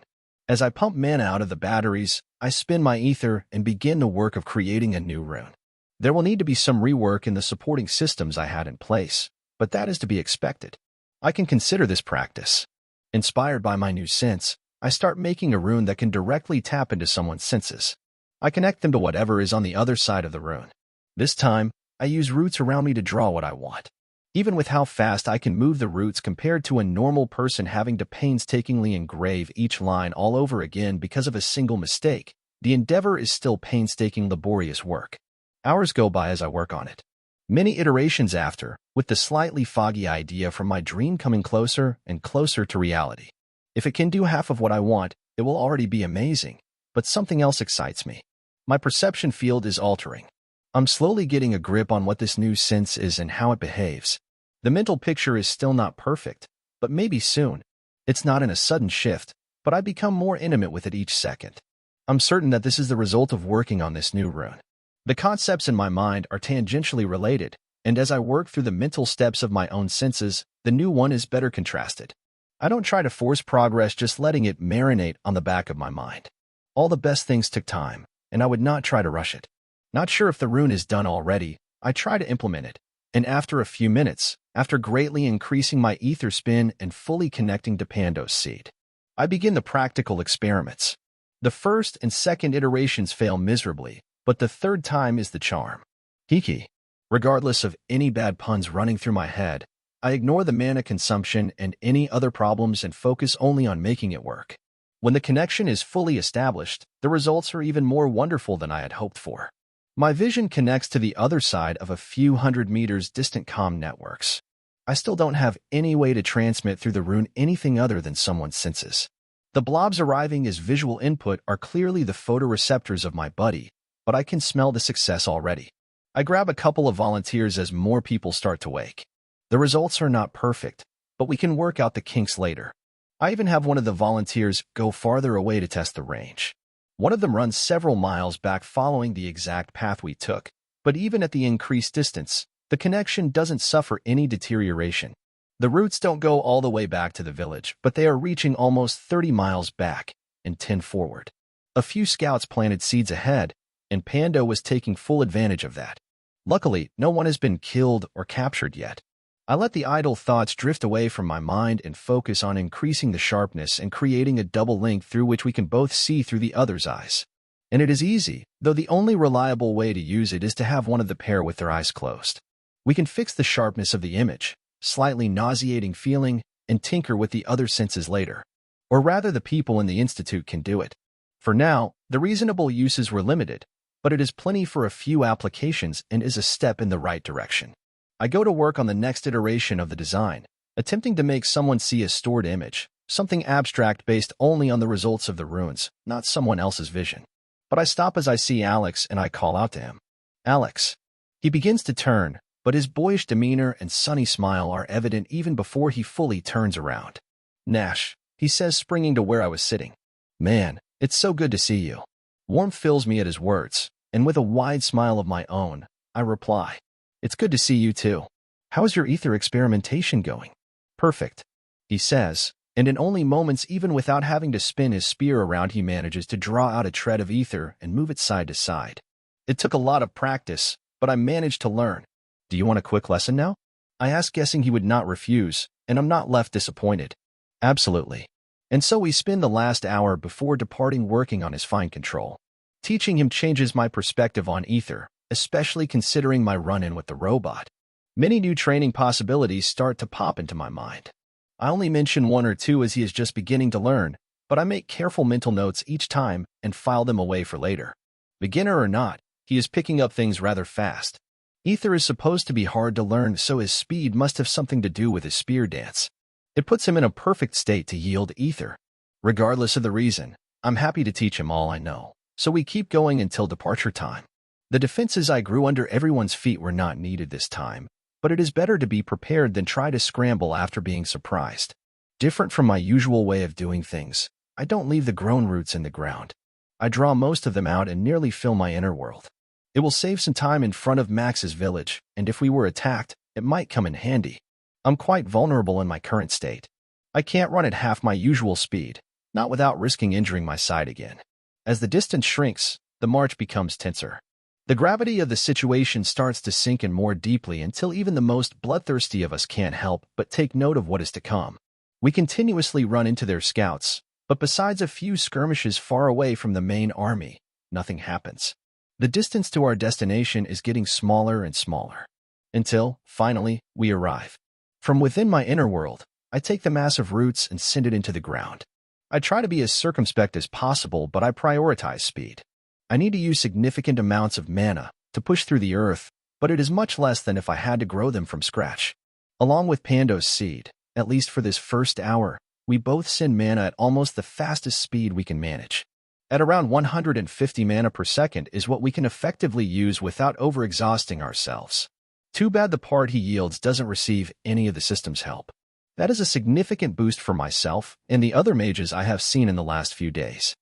As I pump mana out of the batteries, I spin my ether and begin the work of creating a new rune. There will need to be some rework in the supporting systems I had in place, but that is to be expected. I can consider this practice. Inspired by my new sense, I start making a rune that can directly tap into someone's senses. I connect them to whatever is on the other side of the rune. This time, I use roots around me to draw what I want. Even with how fast I can move the roots compared to a normal person having to painstakingly engrave each line all over again because of a single mistake, the endeavor is still painstaking, laborious work. Hours go by as I work on it. Many iterations after, with the slightly foggy idea from my dream coming closer and closer to reality. If it can do half of what I want, it will already be amazing, but something else excites me. My perception field is altering. I'm slowly getting a grip on what this new sense is and how it behaves. The mental picture is still not perfect, but maybe soon. It's not in a sudden shift, but I become more intimate with it each second. I'm certain that this is the result of working on this new rune. The concepts in my mind are tangentially related, and as I work through the mental steps of my own senses, the new one is better contrasted. I don't try to force progress, just letting it marinate on the back of my mind. All the best things took time, and I would not try to rush it. Not sure if the rune is done already, I try to implement it, and after a few minutes, after greatly increasing my ether spin and fully connecting to Pando's seed, I begin the practical experiments. The first and second iterations fail miserably, but the third time is the charm. Hiki. Regardless of any bad puns running through my head, I ignore the mana consumption and any other problems and focus only on making it work. When the connection is fully established, the results are even more wonderful than I had hoped for. My vision connects to the other side of a few hundred meters distant comm networks. I still don't have any way to transmit through the rune anything other than someone's senses. The blobs arriving as visual input are clearly the photoreceptors of my buddy, but I can smell the success already. I grab a couple of volunteers as more people start to wake. The results are not perfect, but we can work out the kinks later. I even have one of the volunteers go farther away to test the range. One of them runs several miles back following the exact path we took, but even at the increased distance, the connection doesn't suffer any deterioration. The roots don't go all the way back to the village, but they are reaching almost 30 miles back and 10 forward. A few scouts planted seeds ahead, and Pando was taking full advantage of that. Luckily, no one has been killed or captured yet. I let the idle thoughts drift away from my mind and focus on increasing the sharpness and creating a double link through which we can both see through the other's eyes. And it is easy, though the only reliable way to use it is to have one of the pair with their eyes closed. We can fix the sharpness of the image, slightly nauseating feeling, and tinker with the other senses later. Or rather, the people in the Institute can do it. For now, the reasonable uses were limited, but it is plenty for a few applications and is a step in the right direction. I go to work on the next iteration of the design, attempting to make someone see a stored image, something abstract based only on the results of the runes, not someone else's vision. But I stop as I see Alex and I call out to him. Alex. He begins to turn, but his boyish demeanor and sunny smile are evident even before he fully turns around. Nash, he says, springing to where I was sitting. Man, it's so good to see you. Warmth fills me at his words, and with a wide smile of my own, I reply. It's good to see you too. How's your ether experimentation going? Perfect, he says, and in only moments, even without having to spin his spear around, he manages to draw out a tread of ether and move it side to side. It took a lot of practice, but I managed to learn. Do you want a quick lesson now? I ask, guessing he would not refuse, and I'm not left disappointed. Absolutely. And so we spend the last hour before departing working on his fine control. Teaching him changes my perspective on ether, especially considering my run-in with the robot. Many new training possibilities start to pop into my mind. I only mention one or two as he is just beginning to learn, but I make careful mental notes each time and file them away for later. Beginner or not, he is picking up things rather fast. Ether is supposed to be hard to learn, so his speed must have something to do with his spear dance. It puts him in a perfect state to yield ether. Regardless of the reason, I'm happy to teach him all I know, so we keep going until departure time. The defenses I grew under everyone's feet were not needed this time, but it is better to be prepared than try to scramble after being surprised. Different from my usual way of doing things, I don't leave the grown roots in the ground. I draw most of them out and nearly fill my inner world. It will save some time in front of Max's village, and if we were attacked, it might come in handy. I'm quite vulnerable in my current state. I can't run at half my usual speed, not without risking injuring my side again. As the distance shrinks, the march becomes tenser. The gravity of the situation starts to sink in more deeply until even the most bloodthirsty of us can't help but take note of what is to come. We continuously run into their scouts, but besides a few skirmishes far away from the main army, nothing happens. The distance to our destination is getting smaller and smaller. Until, finally, we arrive. From within my inner world, I take the mass of roots and send it into the ground. I try to be as circumspect as possible, but I prioritize speed. I need to use significant amounts of mana to push through the earth, but it is much less than if I had to grow them from scratch. Along with Pando's seed, at least for this first hour, we both send mana at almost the fastest speed we can manage. At around 150 mana per second is what we can effectively use without overexhausting ourselves. Too bad the part he yields doesn't receive any of the system's help. That is a significant boost for myself and the other mages I have seen in the last few days.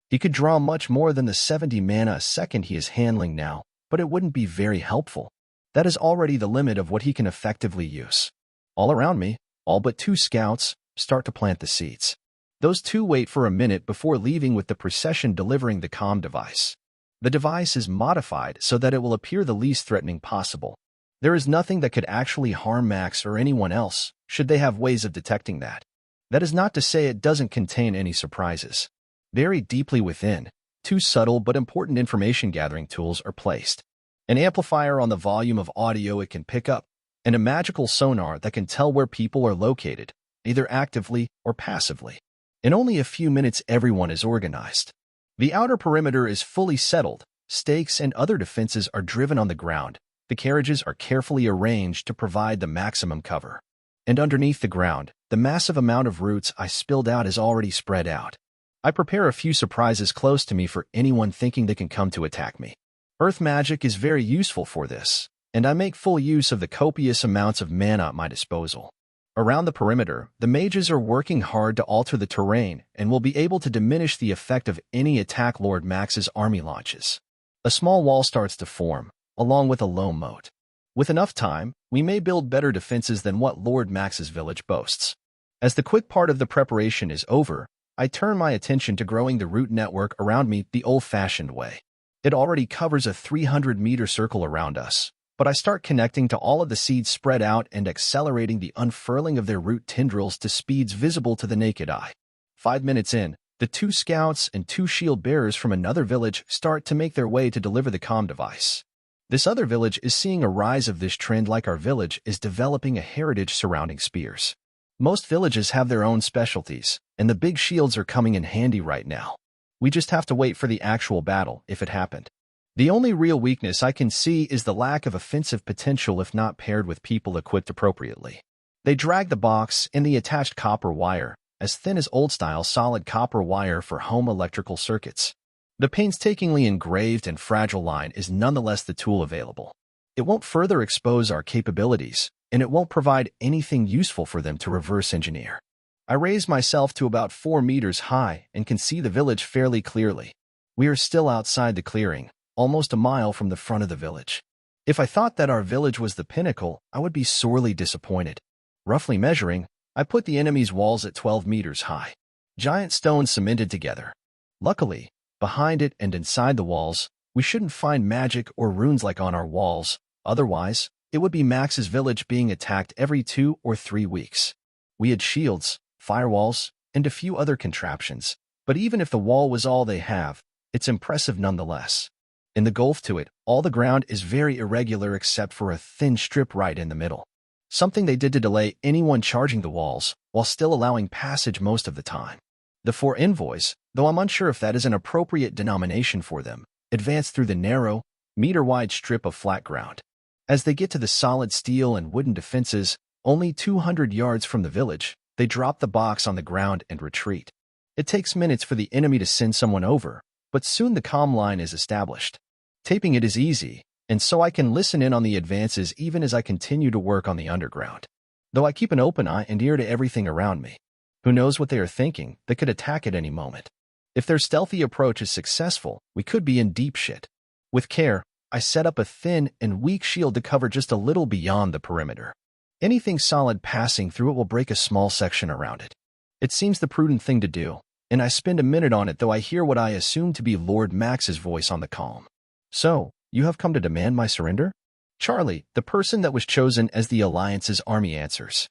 He could draw much more than the 70 mana a second he is handling now, but it wouldn't be very helpful. That is already the limit of what he can effectively use. All around me, all but 2 scouts, start to plant the seeds. Those 2 wait for a minute before leaving with the procession delivering the comm device. The device is modified so that it will appear the least threatening possible. There is nothing that could actually harm Max or anyone else, should they have ways of detecting that. That is not to say it doesn't contain any surprises. Very deeply within, 2 subtle but important information-gathering tools are placed. An amplifier on the volume of audio it can pick up, and a magical sonar that can tell where people are located, either actively or passively. In only a few minutes, everyone is organized. The outer perimeter is fully settled, stakes and other defenses are driven on the ground, the carriages are carefully arranged to provide the maximum cover. And underneath the ground, the massive amount of roots I spilled out is already spread out. I prepare a few surprises close to me for anyone thinking they can come to attack me. Earth magic is very useful for this, and I make full use of the copious amounts of mana at my disposal. Around the perimeter, the mages are working hard to alter the terrain and will be able to diminish the effect of any attack Lord Max's army launches. A small wall starts to form, along with a low moat. With enough time, we may build better defenses than what Lord Max's village boasts. As the quick part of the preparation is over, I turn my attention to growing the root network around me the old-fashioned way. It already covers a 300-meter circle around us, but I start connecting to all of the seeds spread out and accelerating the unfurling of their root tendrils to speeds visible to the naked eye. 5 minutes in, the 2 scouts and 2 shield bearers from another village start to make their way to deliver the comm device. This other village is seeing a rise of this trend, like our village is developing a heritage surrounding spears. Most villages have their own specialties, and the big shields are coming in handy right now. We just have to wait for the actual battle, if it happened. The only real weakness I can see is the lack of offensive potential if not paired with people equipped appropriately. They drag the box and the attached copper wire, as thin as old-style solid copper wire for home electrical circuits. The painstakingly engraved and fragile line is nonetheless the tool available. It won't further expose our capabilities, and it won't provide anything useful for them to reverse engineer. I raise myself to about 4 meters high and can see the village fairly clearly. We are still outside the clearing, almost a mile from the front of the village. If I thought that our village was the pinnacle, I would be sorely disappointed. Roughly measuring, I put the enemy's walls at 12 meters high. Giant stones cemented together. Luckily, behind it and inside the walls, we shouldn't find magic or runes like on our walls. Otherwise, it would be Max's village being attacked every 2 or 3 weeks. We had shields, firewalls, and a few other contraptions, but even if the wall was all they have, it's impressive nonetheless. In the gulf to it, all the ground is very irregular except for a thin strip right in the middle. Something they did to delay anyone charging the walls, while still allowing passage most of the time. The 4 envoys, though I'm unsure if that is an appropriate denomination for them, advance through the narrow, meter-wide strip of flat ground. As they get to the solid steel and wooden defenses, only 200 yards from the village, they drop the box on the ground and retreat. It takes minutes for the enemy to send someone over, but soon the comm line is established. Taping it is easy, and so I can listen in on the advances even as I continue to work on the underground. Though I keep an open eye and ear to everything around me. Who knows what they are thinking that could attack at any moment. If their stealthy approach is successful, we could be in deep shit. With care, I set up a thin and weak shield to cover just a little beyond the perimeter. Anything solid passing through it will break a small section around it. It seems the prudent thing to do, and I spend a minute on it, though I hear what I assume to be Lord Max's voice on the comm. So, you have come to demand my surrender? Charlie, the person that was chosen as the Alliance's army, answers.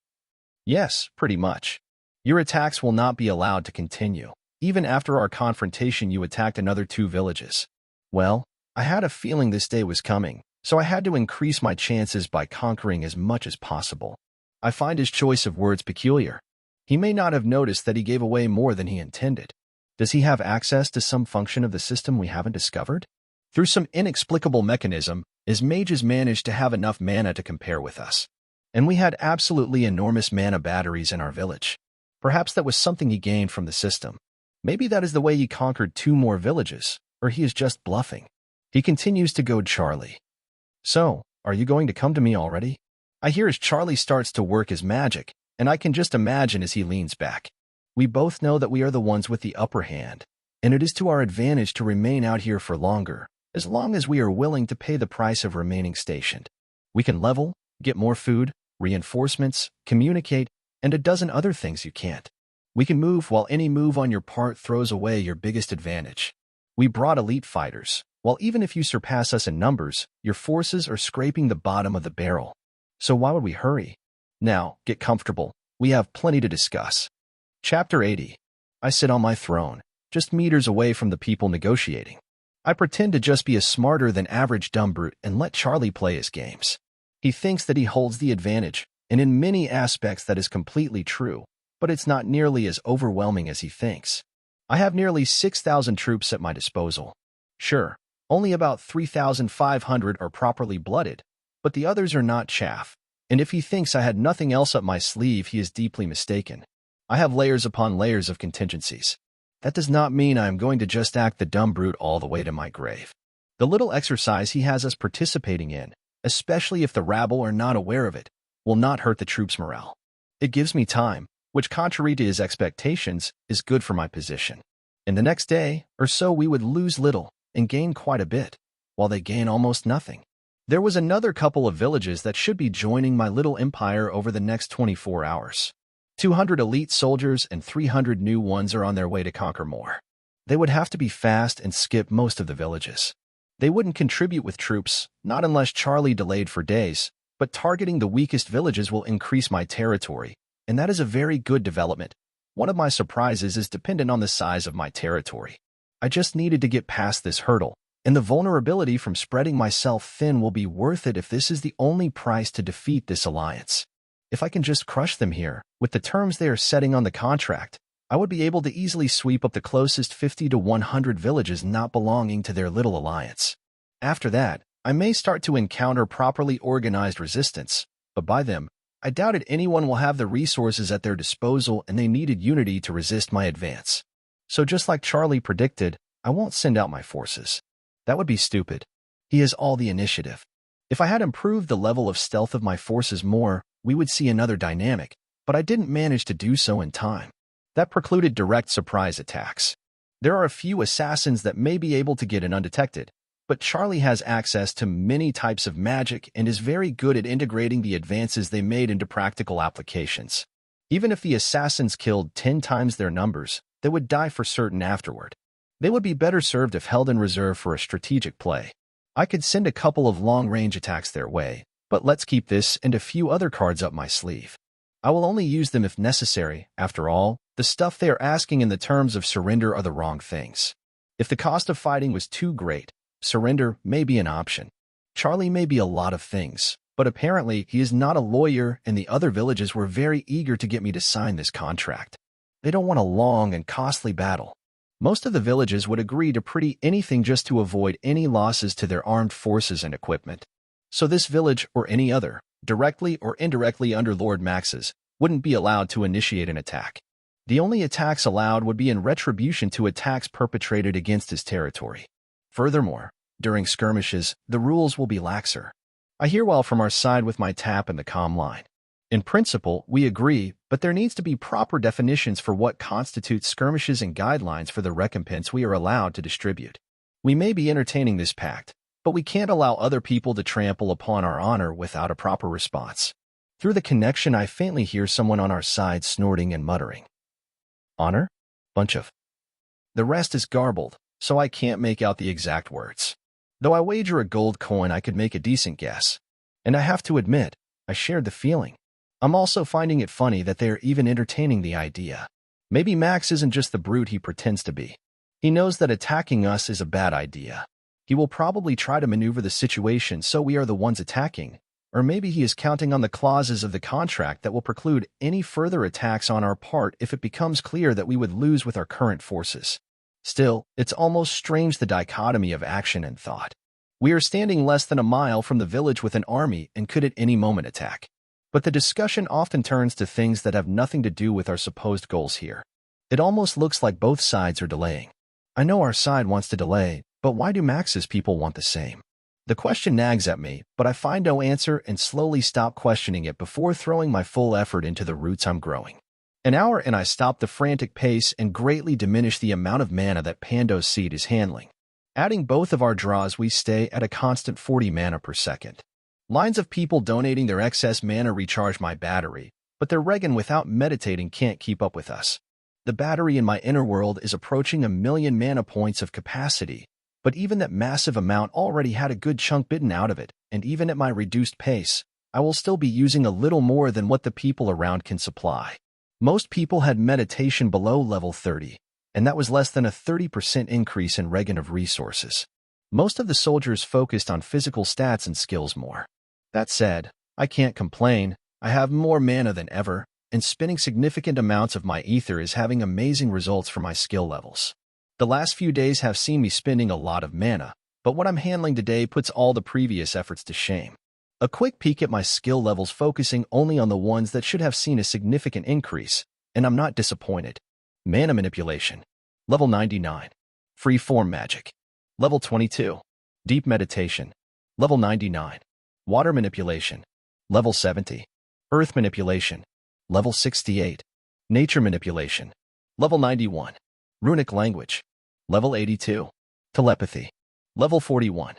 Yes, pretty much. Your attacks will not be allowed to continue. Even after our confrontation, you attacked another 2 villages. Well, I had a feeling this day was coming, so I had to increase my chances by conquering as much as possible. I find his choice of words peculiar. He may not have noticed that he gave away more than he intended. Does he have access to some function of the system we haven't discovered? Through some inexplicable mechanism, his mages managed to have enough mana to compare with us. And we had absolutely enormous mana batteries in our village. Perhaps that was something he gained from the system. Maybe that is the way he conquered 2 more villages, or he is just bluffing. He continues to goad Charlie. So, are you going to come to me already? I hear as Charlie starts to work his magic, and I can just imagine as he leans back. We both know that we are the ones with the upper hand, and it is to our advantage to remain out here for longer, as long as we are willing to pay the price of remaining stationed. We can level, get more food, reinforcements, communicate, and a dozen other things you can't. We can move while any move on your part throws away your biggest advantage. We brought elite fighters, while even if you surpass us in numbers, your forces are scraping the bottom of the barrel. So why would we hurry? Now, get comfortable. We have plenty to discuss. Chapter 80. I sit on my throne, just meters away from the people negotiating. I pretend to just be a smarter than average dumb brute and let Charlie play his games. He thinks that he holds the advantage, and in many aspects that is completely true, but it's not nearly as overwhelming as he thinks. I have nearly 6,000 troops at my disposal. Sure, only about 3,500 are properly blooded, but the others are not chaff, and if he thinks I had nothing else up my sleeve, he is deeply mistaken. I have layers upon layers of contingencies. That does not mean I am going to just act the dumb brute all the way to my grave. The little exercise he has us participating in, especially if the rabble are not aware of it, will not hurt the troops' morale. It gives me time, which, contrary to his expectations, is good for my position. In the next day or so we would lose little and gain quite a bit, while they gain almost nothing. There was another couple of villages that should be joining my little empire over the next 24 hours. 200 elite soldiers and 300 new ones are on their way to conquer more. They would have to be fast and skip most of the villages. They wouldn't contribute with troops, not unless Charlie delayed for days, but targeting the weakest villages will increase my territory, and that is a very good development. One of my surprises is dependent on the size of my territory. I just needed to get past this hurdle, and the vulnerability from spreading myself thin will be worth it if this is the only price to defeat this alliance. If I can just crush them here, with the terms they are setting on the contract, I would be able to easily sweep up the closest 50 to 100 villages not belonging to their little alliance. After that, I may start to encounter properly organized resistance, but by them, I doubted anyone will have the resources at their disposal, and they needed unity to resist my advance. So just like Charlie predicted, I won't send out my forces. That would be stupid. He has all the initiative. If I had improved the level of stealth of my forces more, we would see another dynamic, but I didn't manage to do so in time. That precluded direct surprise attacks. There are a few assassins that may be able to get in undetected, but Charlie has access to many types of magic and is very good at integrating the advances they made into practical applications. Even if the assassins killed 10 times their numbers, they would die for certain afterward. They would be better served if held in reserve for a strategic play. I could send a couple of long-range attacks their way, but let's keep this and a few other cards up my sleeve. I will only use them if necessary. After all, the stuff they are asking in the terms of surrender are the wrong things. If the cost of fighting was too great, surrender may be an option. Charlie may be a lot of things, but apparently he is not a lawyer, and the other villages were very eager to get me to sign this contract. They don't want a long and costly battle. Most of the villages would agree to pretty anything just to avoid any losses to their armed forces and equipment. So this village, or any other, directly or indirectly under Lord Max's, wouldn't be allowed to initiate an attack. The only attacks allowed would be in retribution to attacks perpetrated against his territory. Furthermore, during skirmishes, the rules will be laxer. I hear well from our side with my tap and the comm line. In principle, we agree, but there needs to be proper definitions for what constitutes skirmishes and guidelines for the recompense we are allowed to distribute. We may be entertaining this pact, but we can't allow other people to trample upon our honor without a proper response. Through the connection, I faintly hear someone on our side snorting and muttering. Honor? Bunch of. The rest is garbled, so I can't make out the exact words. Though I wager a gold coin, I could make a decent guess. And I have to admit, I shared the feeling. I'm also finding it funny that they are even entertaining the idea. Maybe Max isn't just the brute he pretends to be. He knows that attacking us is a bad idea. He will probably try to maneuver the situation so we are the ones attacking, or maybe he is counting on the clauses of the contract that will preclude any further attacks on our part if it becomes clear that we would lose with our current forces. Still, it's almost strange, the dichotomy of action and thought. We are standing less than a mile from the village with an army and could at any moment attack. But the discussion often turns to things that have nothing to do with our supposed goals here. It almost looks like both sides are delaying. I know our side wants to delay, but why do Max's people want the same? The question nags at me, but I find no answer and slowly stop questioning it before throwing my full effort into the roots I'm growing. An hour and I stop the frantic pace and greatly diminish the amount of mana that Pando's seed is handling. Adding both of our draws, we stay at a constant 40 mana per second. Lines of people donating their excess mana recharge my battery, but their Regan without meditating can't keep up with us. The battery in my inner world is approaching 1,000,000 mana points of capacity, but even that massive amount already had a good chunk bitten out of it, and even at my reduced pace, I will still be using a little more than what the people around can supply. Most people had meditation below level 30, and that was less than a 30% increase in Regan of resources. Most of the soldiers focused on physical stats and skills more. That said, I can't complain. I have more mana than ever, and spending significant amounts of my ether is having amazing results for my skill levels. The last few days have seen me spending a lot of mana, but what I'm handling today puts all the previous efforts to shame. A quick peek at my skill levels, focusing only on the ones that should have seen a significant increase, and I'm not disappointed. Mana Manipulation, level 99. Free Form Magic, level 22. Deep Meditation, level 99. Water Manipulation, level 70. Earth Manipulation, level 68. Nature Manipulation, level 91. Runic Language, level 82. Telepathy, level 41.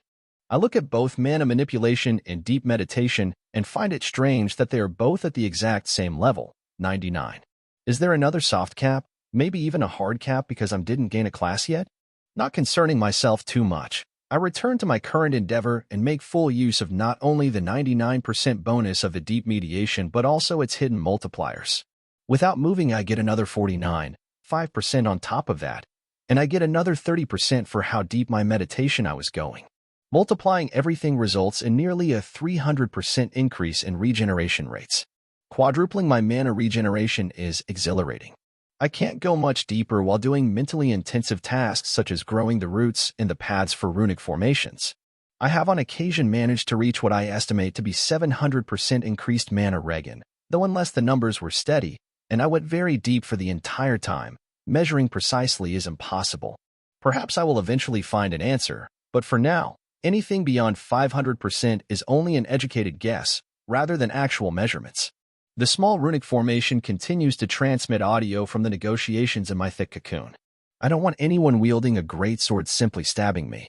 I look at both Mana Manipulation and Deep Meditation and find it strange that they are both at the exact same level, 99. Is there another soft cap, maybe even a hard cap because I didn't gain a class yet? Not concerning myself too much, I return to my current endeavor and make full use of not only the 99% bonus of the Deep Mediation but also its hidden multipliers. Without moving, I get another 49, 5% on top of that, and I get another 30% for how deep my meditation I was going. Multiplying everything results in nearly a 300% increase in regeneration rates. Quadrupling my mana regeneration is exhilarating. I can't go much deeper while doing mentally intensive tasks such as growing the roots and the paths for runic formations. I have on occasion managed to reach what I estimate to be 700% increased mana Regan, though unless the numbers were steady, and I went very deep for the entire time, measuring precisely is impossible. Perhaps I will eventually find an answer, but for now, anything beyond 500% is only an educated guess, rather than actual measurements. The small runic formation continues to transmit audio from the negotiations in my thick cocoon. I don't want anyone wielding a greatsword simply stabbing me.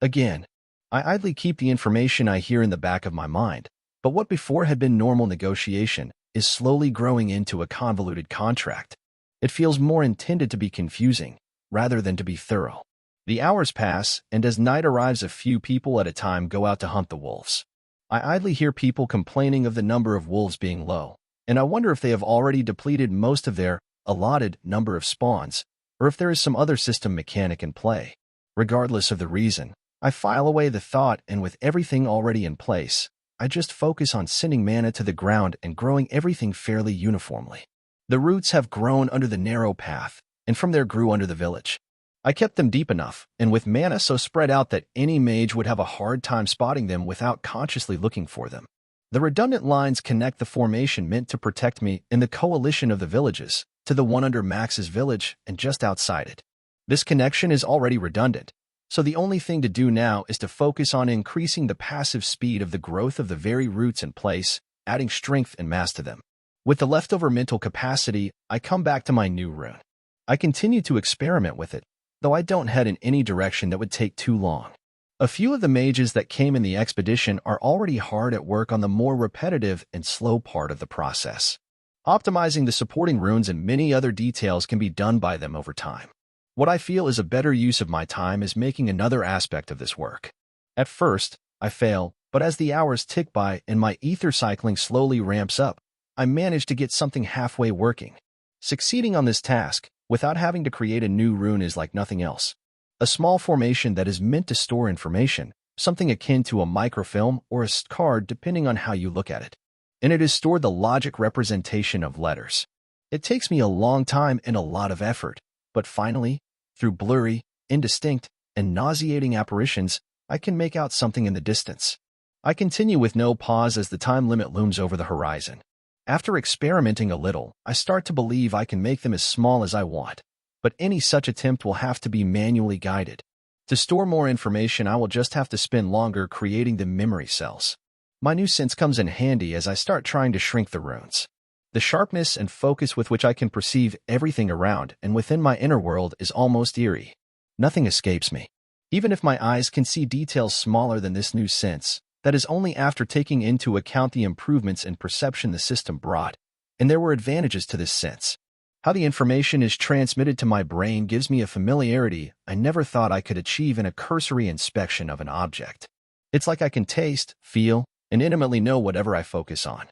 Again, I idly keep the information I hear in the back of my mind, but what before had been normal negotiation is slowly growing into a convoluted contract. It feels more intended to be confusing, rather than to be thorough. The hours pass, and as night arrives, a few people at a time go out to hunt the wolves. I idly hear people complaining of the number of wolves being low, and I wonder if they have already depleted most of their allotted number of spawns, or if there is some other system mechanic in play. Regardless of the reason, I file away the thought, and with everything already in place, I just focus on sending mana to the ground and growing everything fairly uniformly. The roots have grown under the narrow path, and from there grew under the village. I kept them deep enough, and with mana so spread out that any mage would have a hard time spotting them without consciously looking for them. The redundant lines connect the formation meant to protect me in the coalition of the villages to the one under Max's village and just outside it. This connection is already redundant, so the only thing to do now is to focus on increasing the passive speed of the growth of the very roots in place adding strength and mass to them. With the leftover mental capacity, I come back to my new rune. I continue to experiment with it, though I don't head in any direction that would take too long. A few of the mages that came in the expedition are already hard at work on the more repetitive and slow part of the process. Optimizing the supporting runes and many other details can be done by them over time. What I feel is a better use of my time is making another aspect of this work. At first, I fail, but as the hours tick by and my ether cycling slowly ramps up, I manage to get something halfway working. Succeeding on this task, without having to create a new rune, is like nothing else. A small formation that is meant to store information, something akin to a microfilm or a card depending on how you look at it. And it is stored the logic representation of letters. It takes me a long time and a lot of effort, but finally, through blurry, indistinct, and nauseating apparitions, I can make out something in the distance. I continue with no pause as the time limit looms over the horizon. After experimenting a little, I start to believe I can make them as small as I want, but any such attempt will have to be manually guided. To store more information, I will just have to spend longer creating the memory cells. My new sense comes in handy as I start trying to shrink the runes. The sharpness and focus with which I can perceive everything around and within my inner world is almost eerie. Nothing escapes me. Even if my eyes can see details smaller than this new sense, that is only after taking into account the improvements in perception the system brought, and there were advantages to this sense. How the information is transmitted to my brain gives me a familiarity I never thought I could achieve in a cursory inspection of an object. It's like I can taste, feel, and intimately know whatever I focus on.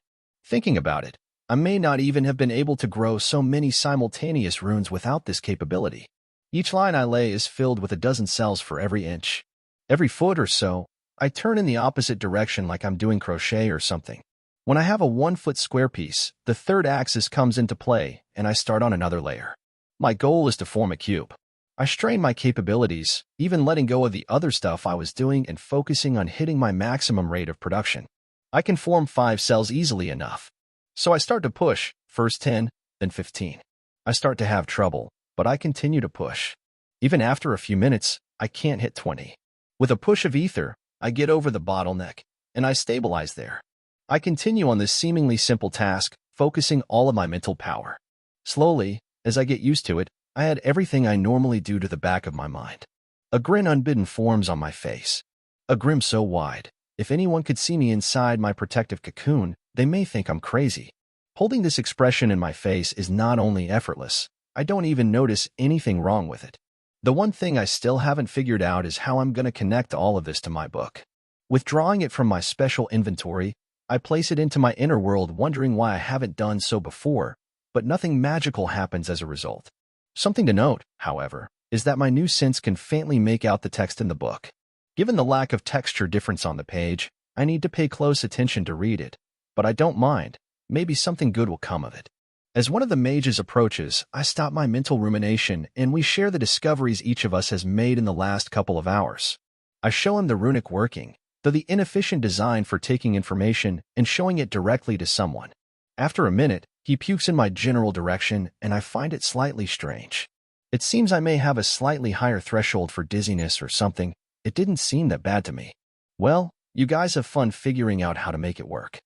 Thinking about it, I may not even have been able to grow so many simultaneous runes without this capability. Each line I lay is filled with a dozen cells for every inch. Every foot or so, I turn in the opposite direction like I'm doing crochet or something. When I have a 1-foot square piece, the third axis comes into play, and I start on another layer. My goal is to form a cube. I strain my capabilities, even letting go of the other stuff I was doing and focusing on hitting my maximum rate of production. I can form 5 cells easily enough. So I start to push, first 10, then 15. I start to have trouble, but I continue to push. Even after a few minutes, I can't hit 20. With a push of ether, I get over the bottleneck, and I stabilize there. I continue on this seemingly simple task, focusing all of my mental power. Slowly, as I get used to it, I add everything I normally do to the back of my mind. A grin unbidden forms on my face. A grin so wide, if anyone could see me inside my protective cocoon, they may think I'm crazy. Holding this expression in my face is not only effortless, I don't even notice anything wrong with it. The one thing I still haven't figured out is how I'm going to connect all of this to my book. Withdrawing it from my special inventory, I place it into my inner world, wondering why I haven't done so before, but nothing magical happens as a result. Something to note, however, is that my new sense can faintly make out the text in the book. Given the lack of texture difference on the page, I need to pay close attention to read it, but I don't mind. Maybe something good will come of it. As one of the mages approaches, I stop my mental rumination and we share the discoveries each of us has made in the last couple of hours. I show him the runic working, though the inefficient design for taking information and showing it directly to someone. After a minute, he pukes in my general direction and I find it slightly strange. It seems I may have a slightly higher threshold for dizziness or something. It didn't seem that bad to me. Well, you guys have fun figuring out how to make it work.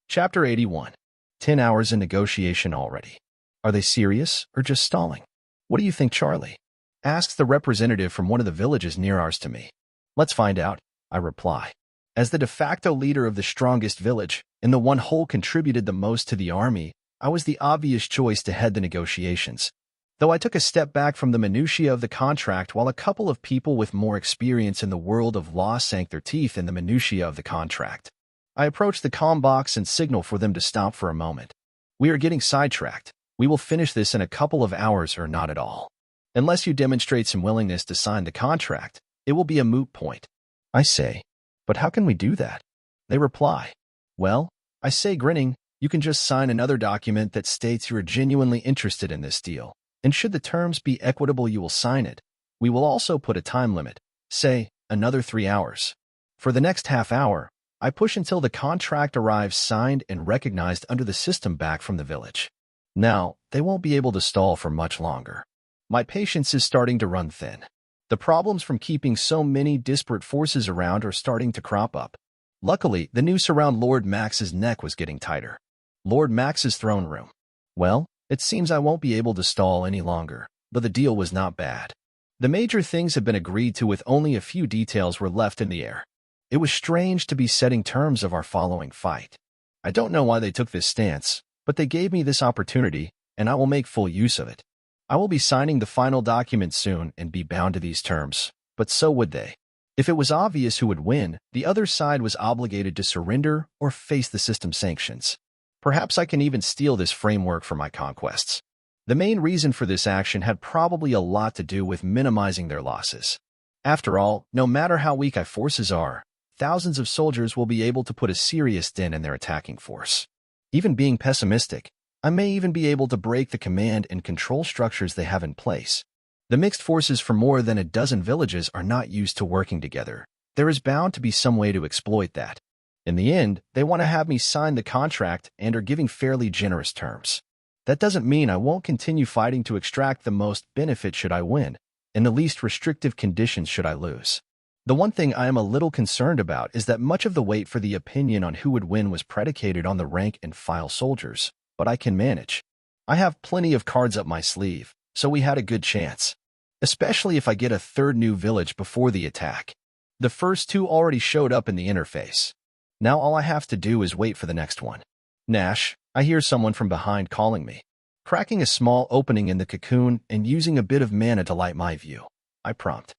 Chapter 81. 10 hours in negotiation already. Are they serious or just stalling? What do you think, Charlie? Asks the representative from one of the villages near ours to me. Let's find out, I reply. As the de facto leader of the strongest village, and the one who contributed the most to the army, I was the obvious choice to head the negotiations. Though I took a step back from the minutiae of the contract while a couple of people with more experience in the world of law sank their teeth in the minutiae of the contract. I approach the comm box and signal for them to stop for a moment. We are getting sidetracked. We will finish this in a couple of hours or not at all. Unless you demonstrate some willingness to sign the contract, it will be a moot point. I say, but how can we do that? They reply, well, I say grinning, you can just sign another document that states you are genuinely interested in this deal, and should the terms be equitable you will sign it. We will also put a time limit, say, another 3 hours. For the next half hour, I push until the contract arrives signed and recognized under the system back from the village. Now, they won't be able to stall for much longer. My patience is starting to run thin. The problems from keeping so many disparate forces around are starting to crop up. Luckily, the noose around Lord Max's neck was getting tighter. Lord Max's throne room. Well, it seems I won't be able to stall any longer, but the deal was not bad. The major things had been agreed to with only a few details were left in the air. It was strange to be setting terms of our following fight. I don't know why they took this stance, but they gave me this opportunity, and I will make full use of it. I will be signing the final document soon and be bound to these terms, but so would they. If it was obvious who would win, the other side was obligated to surrender or face the system sanctions. Perhaps I can even steal this framework for my conquests. The main reason for this action had probably a lot to do with minimizing their losses. After all, no matter how weak our forces are, thousands of soldiers will be able to put a serious dent in their attacking force. Even being pessimistic, I may even be able to break the command and control structures they have in place. The mixed forces from more than a dozen villages are not used to working together. There is bound to be some way to exploit that. In the end, they want to have me sign the contract and are giving fairly generous terms. That doesn't mean I won't continue fighting to extract the most benefit should I win, and the least restrictive conditions should I lose. The one thing I am a little concerned about is that much of the weight for the opinion on who would win was predicated on the rank and file soldiers, but I can manage. I have plenty of cards up my sleeve, so we had a good chance. Especially if I get a third new village before the attack. The first two already showed up in the interface. Now all I have to do is wait for the next one. Nash, I hear someone from behind calling me. Cracking a small opening in the cocoon and using a bit of mana to light my view, I prompt.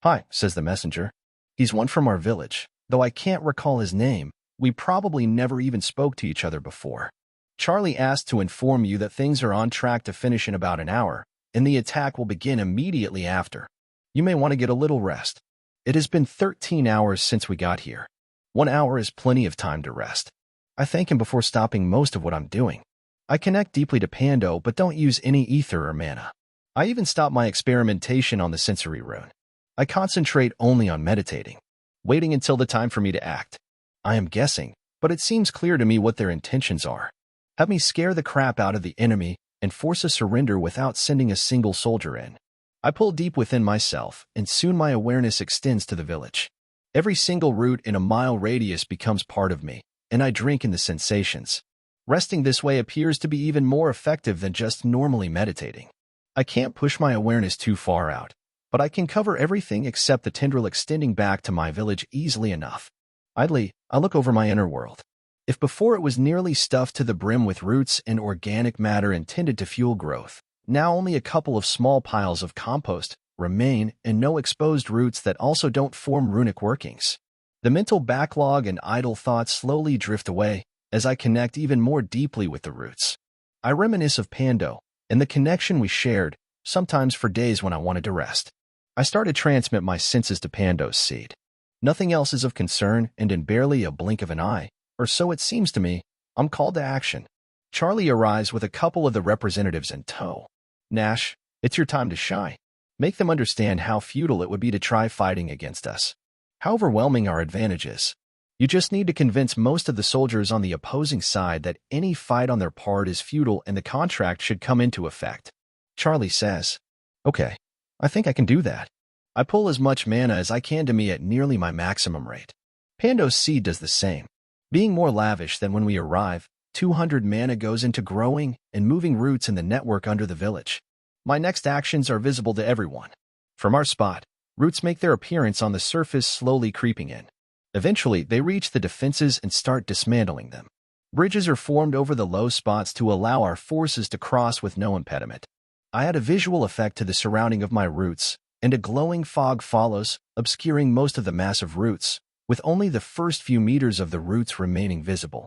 Hi, says the messenger. He's one from our village, though I can't recall his name. We probably never even spoke to each other before. Charlie asked to inform you that things are on track to finish in about an hour, and the attack will begin immediately after. You may want to get a little rest. It has been 13 hours since we got here. 1 hour is plenty of time to rest. I thank him before stopping most of what I'm doing. I connect deeply to Pando but don't use any ether or mana. I even stop my experimentation on the sensory rune. I concentrate only on meditating, waiting until the time for me to act. I am guessing, but it seems clear to me what their intentions are. Have me scare the crap out of the enemy and force a surrender without sending a single soldier in. I pull deep within myself, and soon my awareness extends to the village. Every single root in a mile radius becomes part of me, and I drink in the sensations. Resting this way appears to be even more effective than just normally meditating. I can't push my awareness too far out, but I can cover everything except the tendril extending back to my village easily enough. Idly, I look over my inner world. If before it was nearly stuffed to the brim with roots and organic matter intended to fuel growth, now only a couple of small piles of compost remain and no exposed roots that also don't form runic workings. The mental backlog and idle thoughts slowly drift away as I connect even more deeply with the roots. I reminisce of Pando and the connection we shared, sometimes for days when I wanted to rest. I start to transmit my senses to Pando's seed. Nothing else is of concern, and in barely a blink of an eye, or so it seems to me, I'm called to action. Charlie arrives with a couple of the representatives in tow. Nash, it's your time to shine. Make them understand how futile it would be to try fighting against us. How overwhelming our advantage is. You just need to convince most of the soldiers on the opposing side that any fight on their part is futile and the contract should come into effect. Charlie says, Okay, I think I can do that. I pull as much mana as I can to me at nearly my maximum rate. Pando's seed does the same. Being more lavish than when we arrive, 200 mana goes into growing and moving roots in the network under the village. My next actions are visible to everyone. From our spot, roots make their appearance on the surface, slowly creeping in. Eventually, they reach the defenses and start dismantling them. Bridges are formed over the low spots to allow our forces to cross with no impediment. I add a visual effect to the surrounding of my roots, and a glowing fog follows, obscuring most of the massive roots, with only the first few meters of the roots remaining visible.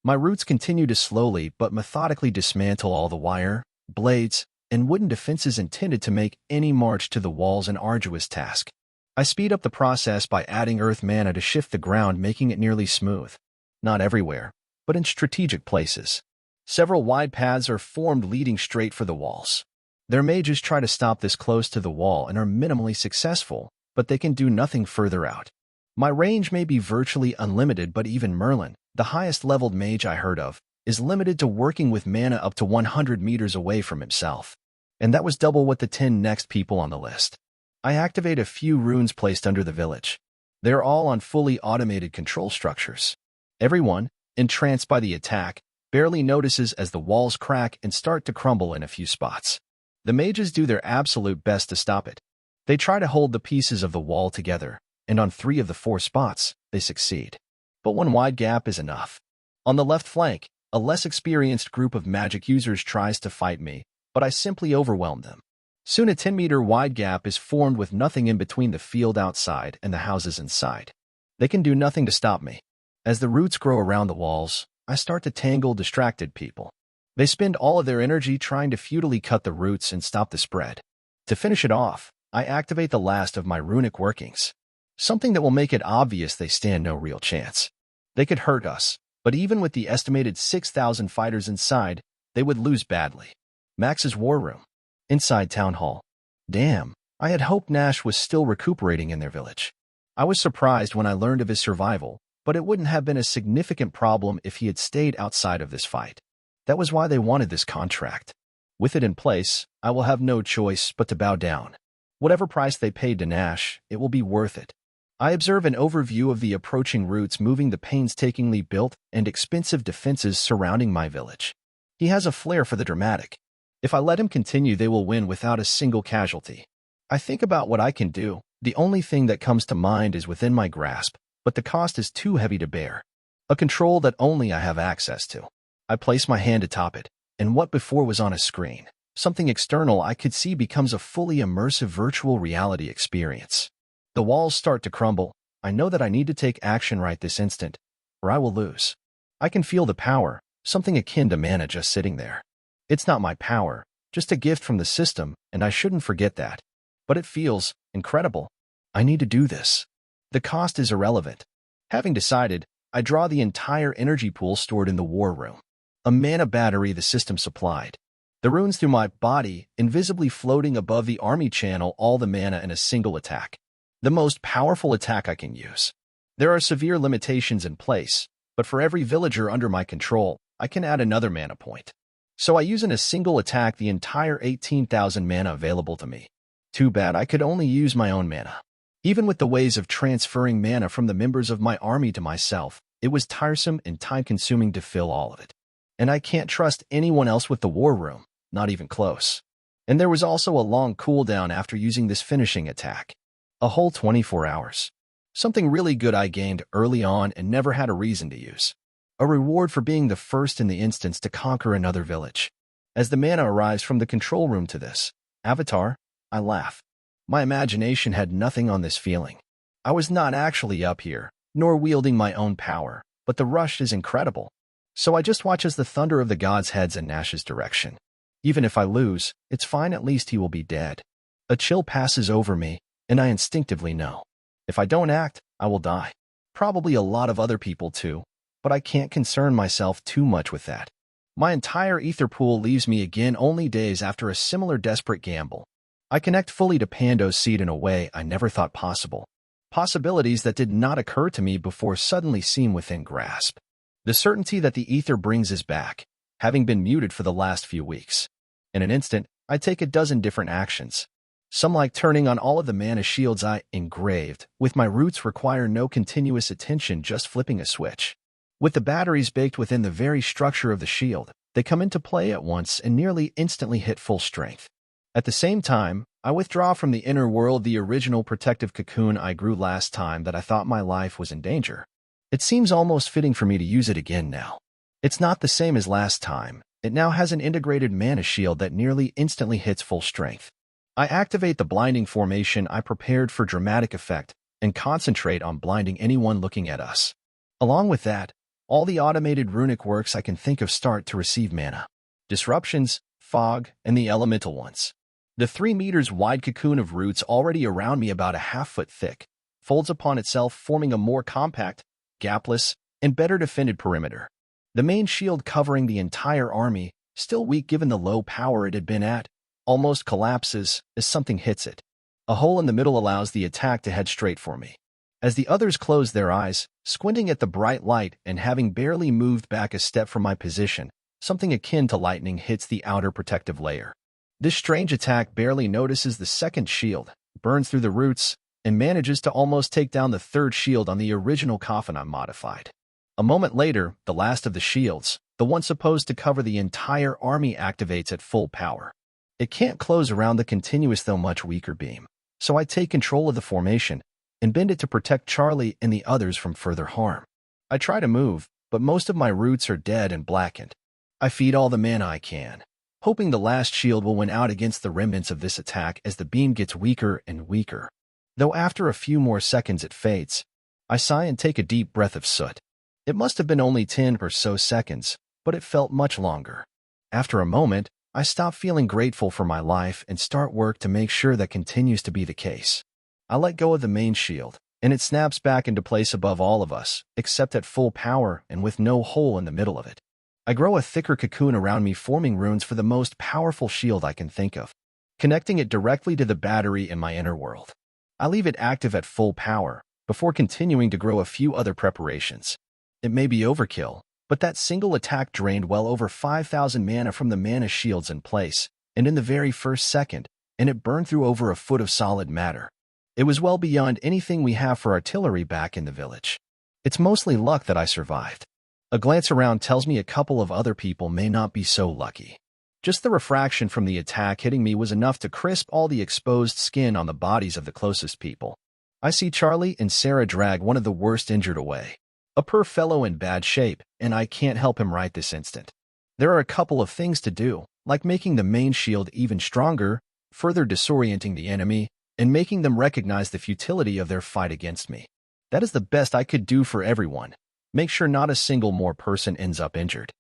My roots continue to slowly but methodically dismantle all the wire, blades, and wooden defenses intended to make any march to the walls an arduous task. I speed up the process by adding earth mana to shift the ground, making it nearly smooth. Not everywhere, but in strategic places. Several wide paths are formed leading straight for the walls. Their mages try to stop this close to the wall and are minimally successful, but they can do nothing further out. My range may be virtually unlimited, but even Merlin, the highest leveled mage I heard of, is limited to working with mana up to 100 meters away from himself. And that was double what the 10 next people on the list. I activate a few runes placed under the village. They're all on fully automated control structures. Everyone, entranced by the attack, barely notices as the walls crack and start to crumble in a few spots. The mages do their absolute best to stop it. They try to hold the pieces of the wall together, and on 3 of the 4 spots, they succeed. But one wide gap is enough. On the left flank, a less experienced group of magic users tries to fight me, but I simply overwhelm them. Soon a 10-meter wide gap is formed with nothing in between the field outside and the houses inside. They can do nothing to stop me. As the roots grow around the walls, I start to tangle distracted people. They spend all of their energy trying to futilely cut the roots and stop the spread. To finish it off, I activate the last of my runic workings. Something that will make it obvious they stand no real chance. They could hurt us, but even with the estimated 6,000 fighters inside, they would lose badly. Max's war room. Inside Town Hall. Damn, I had hoped Nash was still recuperating in their village. I was surprised when I learned of his survival, but it wouldn't have been a significant problem if he had stayed outside of this fight. That was why they wanted this contract. With it in place, I will have no choice but to bow down. Whatever price they paid to Nash, it will be worth it. I observe an overview of the approaching roots moving the painstakingly built and expensive defenses surrounding my village. He has a flair for the dramatic. If I let him continue, they will win without a single casualty. I think about what I can do. The only thing that comes to mind is within my grasp, but the cost is too heavy to bear. A control that only I have access to. I place my hand atop it, and what before was on a screen, something external I could see, becomes a fully immersive virtual reality experience. The walls start to crumble. I know that I need to take action right this instant, or I will lose. I can feel the power, something akin to mana just sitting there. It's not my power, just a gift from the system, and I shouldn't forget that. But it feels incredible. I need to do this. The cost is irrelevant. Having decided, I draw the entire energy pool stored in the war room. A mana battery the system supplied. The runes through my body, invisibly floating above the army, channel all the mana in a single attack. The most powerful attack I can use. There are severe limitations in place, but for every villager under my control, I can add another mana point. So I use in a single attack the entire 18,000 mana available to me. Too bad I could only use my own mana. Even with the ways of transferring mana from the members of my army to myself, it was tiresome and time-consuming to fill all of it. And I can't trust anyone else with the war room, not even close. And there was also a long cooldown after using this finishing attack. A whole 24 hours. Something really good I gained early on and never had a reason to use. A reward for being the first in the instance to conquer another village. As the mana arrives from the control room to this avatar, I laugh. My imagination had nothing on this feeling. I was not actually up here, nor wielding my own power, but the rush is incredible. So I just watch as the thunder of the gods heads in Nash's direction. Even if I lose, it's fine, at least he will be dead. A chill passes over me, and I instinctively know. If I don't act, I will die. Probably a lot of other people too, but I can't concern myself too much with that. My entire ether pool leaves me again only days after a similar desperate gamble. I connect fully to Pando's seed in a way I never thought possible. Possibilities that did not occur to me before suddenly seem within grasp. The certainty that the ether brings is back, having been muted for the last few weeks. In an instant, I take a dozen different actions. Some, like turning on all of the mana shields I engraved with my roots, require no continuous attention, just flipping a switch. With the batteries baked within the very structure of the shield, they come into play at once and nearly instantly hit full strength. At the same time, I withdraw from the inner world the original protective cocoon I grew last time that I thought my life was in danger. It seems almost fitting for me to use it again now. It's not the same as last time. It now has an integrated mana shield that nearly instantly hits full strength. I activate the blinding formation I prepared for dramatic effect and concentrate on blinding anyone looking at us. Along with that, all the automated runic works I can think of start to receive mana. Disruptions, fog, and the elemental ones. The 3 meters wide cocoon of roots already around me, about a half-foot thick, folds upon itself, forming a more compact, gapless, and better defended perimeter. The main shield covering the entire army, still weak given the low power it had been at, almost collapses as something hits it. A hole in the middle allows the attack to head straight for me. As the others close their eyes, squinting at the bright light and having barely moved back a step from my position, something akin to lightning hits the outer protective layer. This strange attack barely notices the second shield, burns through the roots, and manages to almost take down the third shield on the original coffin I modified. A moment later, the last of the shields, the one supposed to cover the entire army, activates at full power. It can't close around the continuous though much weaker beam, so I take control of the formation and bend it to protect Charlie and the others from further harm. I try to move, but most of my roots are dead and blackened. I feed all the mana I can, hoping the last shield will win out against the remnants of this attack as the beam gets weaker and weaker. Though after a few more seconds it fades. I sigh and take a deep breath of soot. It must have been only 10 or so seconds, but it felt much longer. After a moment, I stop feeling grateful for my life and start work to make sure that continues to be the case. I let go of the main shield, and it snaps back into place above all of us, except at full power and with no hole in the middle of it. I grow a thicker cocoon around me, forming runes for the most powerful shield I can think of, connecting it directly to the battery in my inner world. I leave it active at full power, before continuing to grow a few other preparations. It may be overkill, but that single attack drained well over 5,000 mana from the mana shields in place, and in the very first second, and it burned through over a foot of solid matter. It was well beyond anything we have for artillery back in the village. It's mostly luck that I survived. A glance around tells me a couple of other people may not be so lucky. Just the refraction from the attack hitting me was enough to crisp all the exposed skin on the bodies of the closest people. I see Charlie and Sarah drag one of the worst injured away. A poor fellow in bad shape, and I can't help him right this instant. There are a couple of things to do, like making the main shield even stronger, further disorienting the enemy, and making them recognize the futility of their fight against me. That is the best I could do for everyone. Make sure not a single more person ends up injured.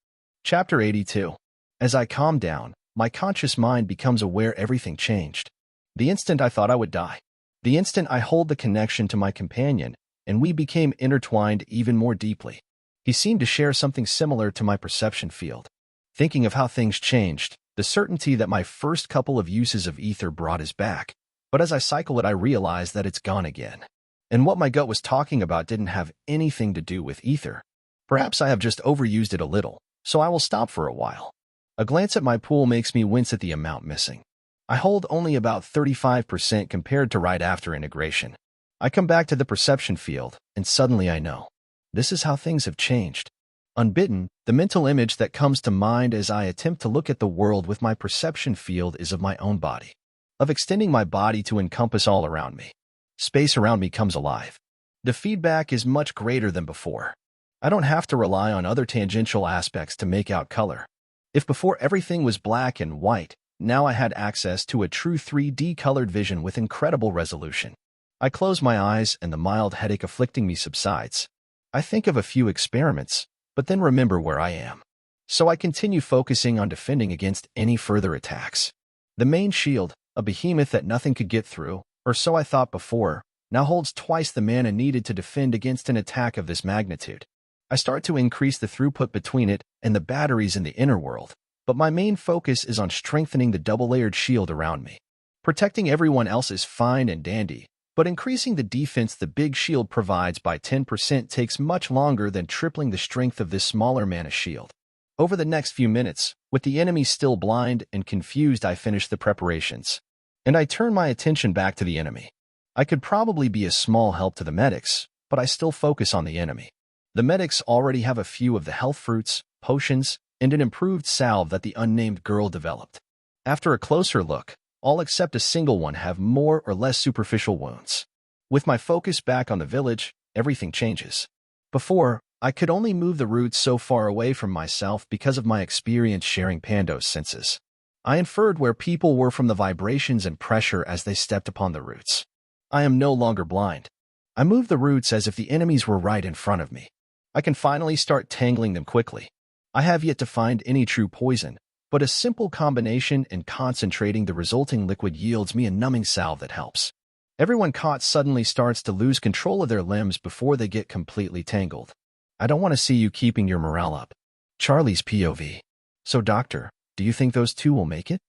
Chapter 82. As I calm down, my conscious mind becomes aware everything changed. The instant I thought I would die. The instant I hold the connection to my companion, and we became intertwined even more deeply. He seemed to share something similar to my perception field. Thinking of how things changed, the certainty that my first couple of uses of ether brought is back, but as I cycle it I realize that it's gone again. And what my gut was talking about didn't have anything to do with ether. Perhaps I have just overused it a little, so I will stop for a while. A glance at my pool makes me wince at the amount missing. I hold only about 35% compared to right after integration. I come back to the perception field, and suddenly I know. This is how things have changed. Unbidden, the mental image that comes to mind as I attempt to look at the world with my perception field is of my own body, of extending my body to encompass all around me. Space around me comes alive. The feedback is much greater than before. I don't have to rely on other tangential aspects to make out color. If before everything was black and white, now I had access to a true 3D colored vision with incredible resolution. I close my eyes and the mild headache afflicting me subsides. I think of a few experiments, but then remember where I am. So I continue focusing on defending against any further attacks. The main shield, a behemoth that nothing could get through, or so I thought before, now holds twice the mana needed to defend against an attack of this magnitude. I start to increase the throughput between it and the batteries in the inner world, but my main focus is on strengthening the double-layered shield around me. Protecting everyone else is fine and dandy, but increasing the defense the big shield provides by 10% takes much longer than tripling the strength of this smaller mana shield. Over the next few minutes, with the enemy still blind and confused, I finish the preparations. And I turn my attention back to the enemy. I could probably be a small help to the medics, but I still focus on the enemy. The medics already have a few of the health fruits, potions, and an improved salve that the unnamed girl developed. After a closer look, all except a single one have more or less superficial wounds. With my focus back on the village, everything changes. Before, I could only move the roots so far away from myself because of my experience sharing Pando's senses. I inferred where people were from the vibrations and pressure as they stepped upon the roots. I am no longer blind. I move the roots as if the enemies were right in front of me. I can finally start tangling them quickly. I have yet to find any true poison, but a simple combination and concentrating the resulting liquid yields me a numbing salve that helps. Everyone caught suddenly starts to lose control of their limbs before they get completely tangled. I don't want to see you keeping your morale up. Charlie's POV. So doctor, do you think those two will make it?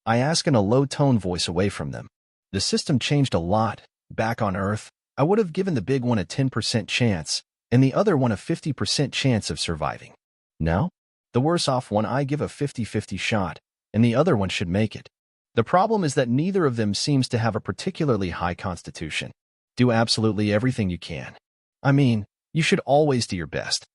I ask in a low-tone voice away from them. The system changed a lot. Back on Earth, I would have given the big one a 10% chance, and the other one a 50% chance of surviving. Now? The worse off one I give a 50-50 shot, and the other one should make it. The problem is that neither of them seems to have a particularly high constitution. Do absolutely everything you can. I mean, you should always do your best.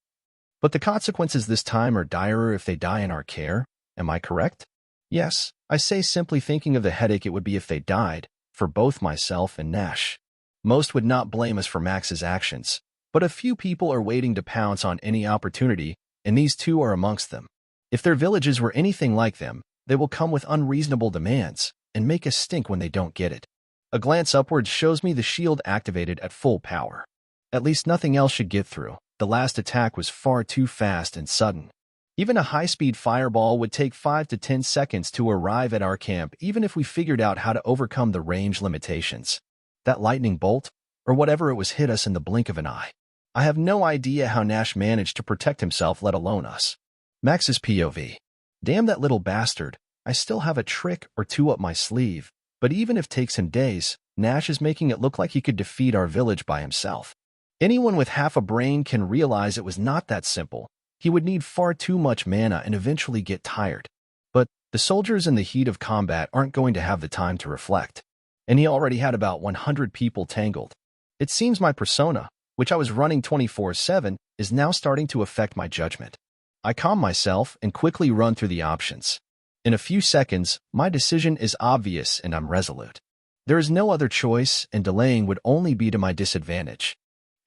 But the consequences this time are direr if they die in our care. Am I correct? Yes, I say, simply thinking of the headache it would be if they died, for both myself and Nash. Most would not blame us for Max's actions, but a few people are waiting to pounce on any opportunity, and these two are amongst them. If their villages were anything like them, they will come with unreasonable demands and make us stink when they don't get it. A glance upwards shows me the shield activated at full power. At least nothing else should get through. The last attack was far too fast and sudden. Even a high-speed fireball would take 5 to 10 seconds to arrive at our camp, even if we figured out how to overcome the range limitations. That lightning bolt, or whatever it was, hit us in the blink of an eye. I have no idea how Nash managed to protect himself, let alone us. Max's POV. Damn that little bastard. I still have a trick or two up my sleeve, but even if it takes him days, Nash is making it look like he could defeat our village by himself. Anyone with half a brain can realize it was not that simple. He would need far too much mana and eventually get tired. But the soldiers in the heat of combat aren't going to have the time to reflect. And he already had about 100 people tangled. It seems my persona, which I was running 24/7, is now starting to affect my judgment. I calm myself and quickly run through the options. In a few seconds, my decision is obvious and I'm resolute. There is no other choice, and delaying would only be to my disadvantage.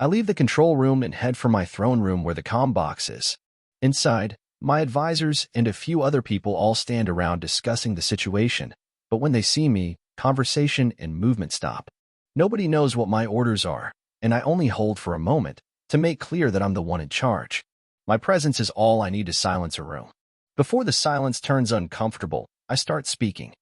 I leave the control room and head for my throne room where the comm box is. Inside, my advisors and a few other people all stand around discussing the situation, but when they see me, conversation and movement stop. Nobody knows what my orders are, and I only hold for a moment to make clear that I'm the one in charge. My presence is all I need to silence a room. Before the silence turns uncomfortable, I start speaking.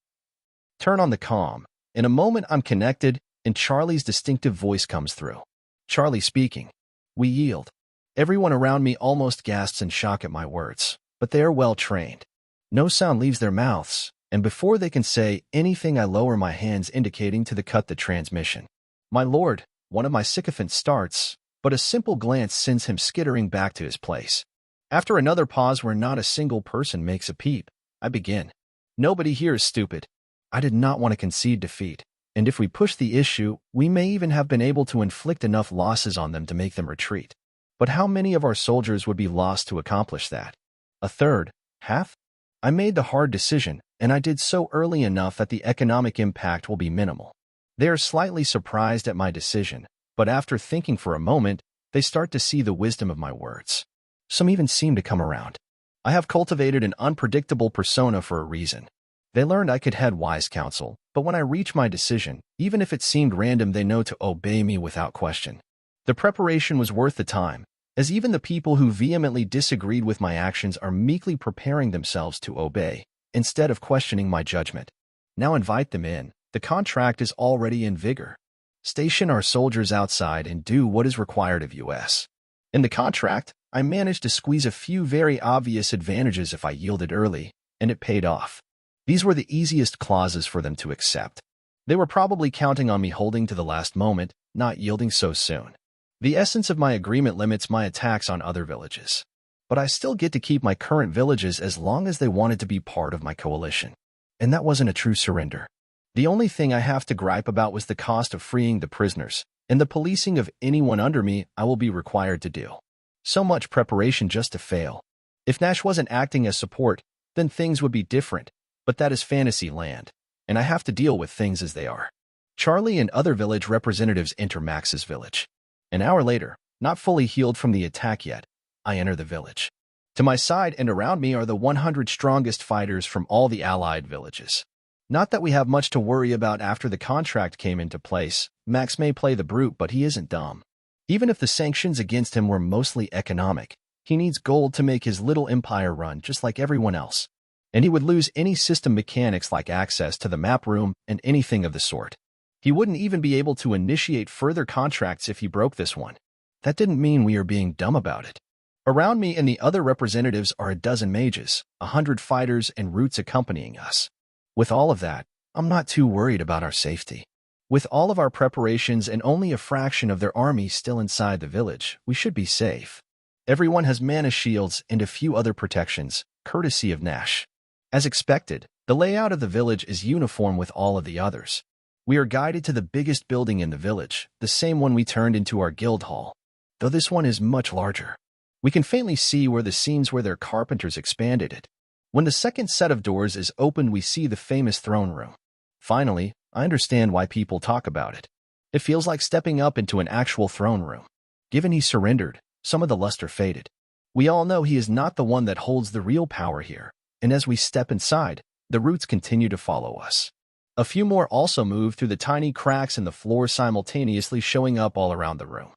Turn on the comm. In a moment I'm connected, and Charlie's distinctive voice comes through. Charlie speaking. We yield. Everyone around me almost gasps in shock at my words, but they are well trained. No sound leaves their mouths, and before they can say anything I lower my hands indicating to cut the transmission. My lord, one of my sycophants starts, but a simple glance sends him skittering back to his place. After another pause where not a single person makes a peep, I begin. Nobody here is stupid. I did not want to concede defeat, and if we push the issue, we may even have been able to inflict enough losses on them to make them retreat. But how many of our soldiers would be lost to accomplish that? A third? Half? I made the hard decision, and I did so early enough that the economic impact will be minimal. They are slightly surprised at my decision, but after thinking for a moment, they start to see the wisdom of my words. Some even seem to come around. I have cultivated an unpredictable persona for a reason. They learned I could head wise counsel, but when I reach my decision, even if it seemed random, they know to obey me without question. The preparation was worth the time, as even the people who vehemently disagreed with my actions are meekly preparing themselves to obey, instead of questioning my judgment. Now invite them in. The contract is already in vigor. Station our soldiers outside and do what is required of us. In the contract, I managed to squeeze a few very obvious advantages if I yielded early, and it paid off. These were the easiest clauses for them to accept. They were probably counting on me holding to the last moment, not yielding so soon. The essence of my agreement limits my attacks on other villages. But I still get to keep my current villages as long as they wanted to be part of my coalition. And that wasn't a true surrender. The only thing I have to gripe about was the cost of freeing the prisoners, and the policing of anyone under me I will be required to do. So much preparation just to fail. If Nash wasn't acting as support, then things would be different, but that is fantasy land, and I have to deal with things as they are. Charlie and other village representatives enter Max's village. An hour later, not fully healed from the attack yet, I enter the village. To my side and around me are the 100 strongest fighters from all the allied villages. Not that we have much to worry about after the contract came into place. Max may play the brute, but he isn't dumb. Even if the sanctions against him were mostly economic, he needs gold to make his little empire run just like everyone else. And he would lose any system mechanics like access to the map room and anything of the sort. He wouldn't even be able to initiate further contracts if he broke this one. That didn't mean we are being dumb about it. Around me and the other representatives are a dozen mages, 100 fighters and roots accompanying us. With all of that, I'm not too worried about our safety. With all of our preparations and only a fraction of their army still inside the village, we should be safe. Everyone has mana shields and a few other protections, courtesy of Nash. As expected, the layout of the village is uniform with all of the others. We are guided to the biggest building in the village, the same one we turned into our guild hall, though this one is much larger. We can faintly see where the scenes where their carpenters expanded it. When the second set of doors is opened, we see the famous throne room. Finally, I understand why people talk about it. It feels like stepping up into an actual throne room. Given he surrendered, some of the luster faded. We all know he is not the one that holds the real power here, and as we step inside, the roots continue to follow us. A few more also move through the tiny cracks in the floor, simultaneously showing up all around the room.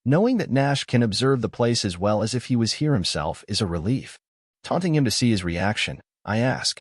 Knowing that Nash can observe the place as well as if he was here himself is a relief. Taunting him to see his reaction, I ask,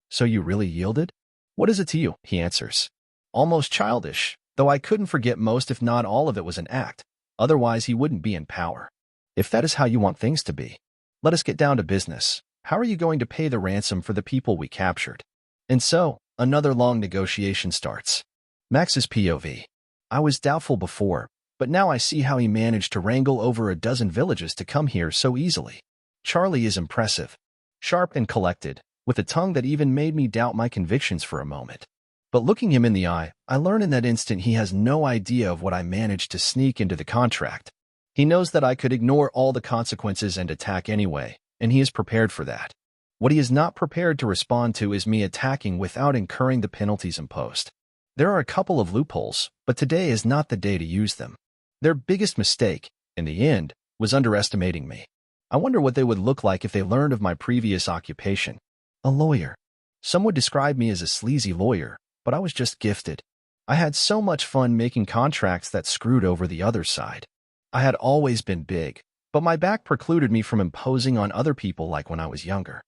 "So you really yielded? What is it to you?" He answers, almost childish, though I couldn't forget most if not all of it was an act. Otherwise he wouldn't be in power. If that is how you want things to be, let us get down to business. How are you going to pay the ransom for the people we captured? And so, another long negotiation starts. Max's POV. I was doubtful before, but now I see how he managed to wrangle over a dozen villages to come here so easily. Charlie is impressive, sharp and collected, with a tongue that even made me doubt my convictions for a moment. But looking him in the eye, I learn in that instant he has no idea of what I managed to sneak into the contract. He knows that I could ignore all the consequences and attack anyway, and he is prepared for that. What he is not prepared to respond to is me attacking without incurring the penalties imposed. There are a couple of loopholes, but today is not the day to use them. Their biggest mistake, in the end, was underestimating me. I wonder what they would look like if they learned of my previous occupation. A lawyer. Some would describe me as a sleazy lawyer, but I was just gifted. I had so much fun making contracts that screwed over the other side. I had always been big, but my back precluded me from imposing on other people like when I was younger.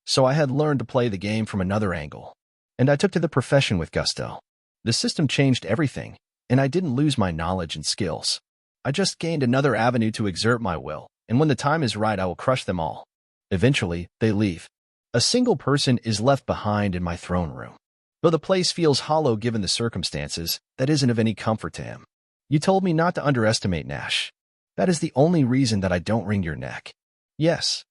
So I had learned to play the game from another angle, and I took to the profession with gusto. The system changed everything, and I didn't lose my knowledge and skills. I just gained another avenue to exert my will, and when the time is right, I will crush them all. Eventually, they leave. A single person is left behind in my throne room. Though the place feels hollow given the circumstances, that isn't of any comfort to him. You told me not to underestimate Nash. That is the only reason that I don't wring your neck. Yes.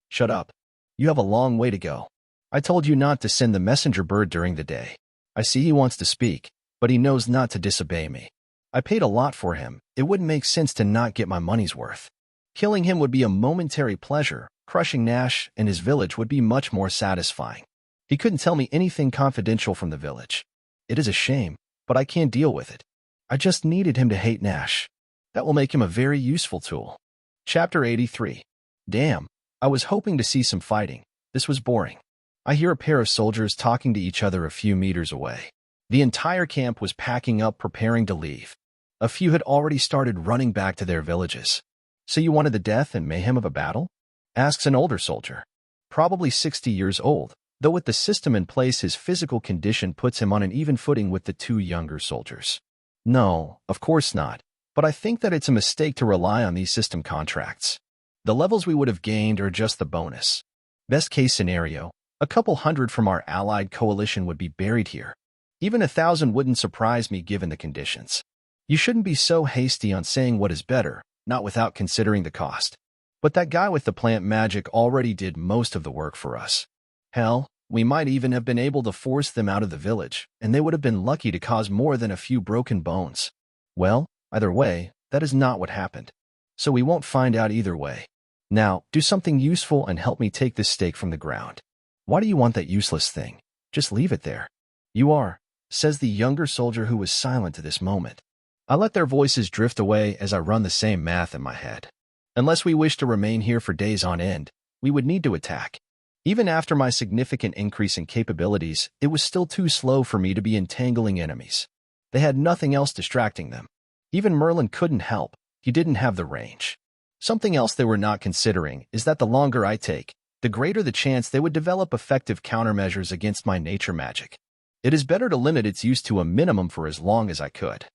Shut up. You have a long way to go. I told you not to send the messenger bird during the day. I see he wants to speak, but he knows not to disobey me. I paid a lot for him. It wouldn't make sense to not get my money's worth. Killing him would be a momentary pleasure. Crushing Nash and his village would be much more satisfying. He couldn't tell me anything confidential from the village. It is a shame, but I can't deal with it. I just needed him to hate Nash. That will make him a very useful tool. Chapter 83. Damn, I was hoping to see some fighting. This was boring. I hear a pair of soldiers talking to each other a few meters away. The entire camp was packing up, preparing to leave. A few had already started running back to their villages. So you wanted the death and mayhem of a battle? Asks an older soldier. Probably 60 years old, though with the system in place his physical condition puts him on an even footing with the two younger soldiers. No, of course not, but I think that it's a mistake to rely on these system contracts. The levels we would have gained are just the bonus. Best case scenario, a couple hundred from our allied coalition would be buried here. Even 1,000 wouldn't surprise me given the conditions. You shouldn't be so hasty on saying what is better, not without considering the cost. But that guy with the plant magic already did most of the work for us. Hell, we might even have been able to force them out of the village, and they would have been lucky to cause more than a few broken bones. Well, either way, that is not what happened. So we won't find out either way. Now, do something useful and help me take this stake from the ground. Why do you want that useless thing? Just leave it there. You are, says the younger soldier who was silent to this moment. I let their voices drift away as I run the same math in my head. Unless we wish to remain here for days on end, we would need to attack. Even after my significant increase in capabilities, it was still too slow for me to be entangling enemies. They had nothing else distracting them. Even Merlin couldn't help. He didn't have the range. Something else they were not considering is that the longer I take, the greater the chance they would develop effective countermeasures against my nature magic. It is better to limit its use to a minimum for as long as I could.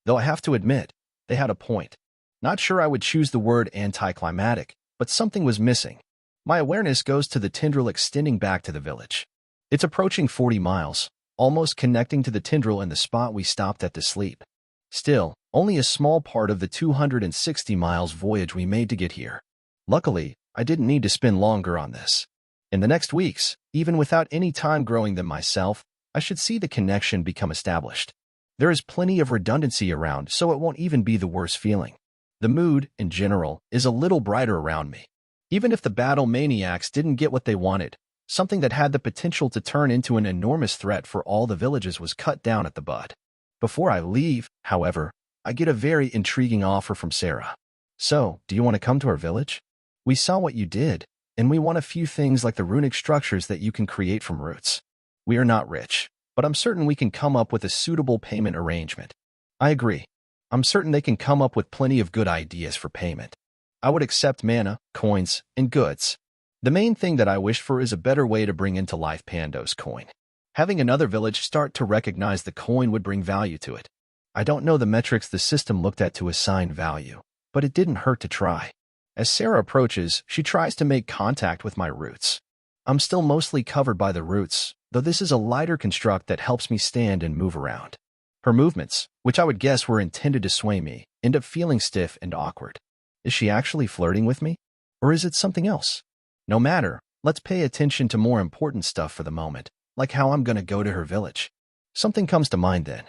Though I have to admit, they had a point. Not sure I would choose the word anticlimactic, but something was missing. My awareness goes to the tendril extending back to the village. It's approaching 40 miles, almost connecting to the tendril in the spot we stopped at to sleep. Still, only a small part of the 260 miles voyage we made to get here. Luckily, I didn't need to spend longer on this. In the next weeks, even without any time growing them myself, I should see the connection become established. There is plenty of redundancy around, so it won't even be the worst feeling. The mood, in general, is a little brighter around me. Even if the battle maniacs didn't get what they wanted, something that had the potential to turn into an enormous threat for all the villages was cut down at the bud. Before I leave, however, I get a very intriguing offer from Sarah. So, do you want to come to our village? We saw what you did, and we want a few things like the runic structures that you can create from roots. We are not rich, but I'm certain we can come up with a suitable payment arrangement. I agree. I'm certain they can come up with plenty of good ideas for payment. I would accept mana, coins, and goods. The main thing that I wish for is a better way to bring into life Pando's coin. Having another village start to recognize the coin would bring value to it. I don't know the metrics the system looked at to assign value, but it didn't hurt to try. As Sarah approaches, she tries to make contact with my roots. I'm still mostly covered by the roots, though this is a lighter construct that helps me stand and move around. Her movements, which I would guess were intended to sway me, end up feeling stiff and awkward. Is she actually flirting with me? Or is it something else? No matter, let's pay attention to more important stuff for the moment, like how I'm going to go to her village. Something comes to mind then.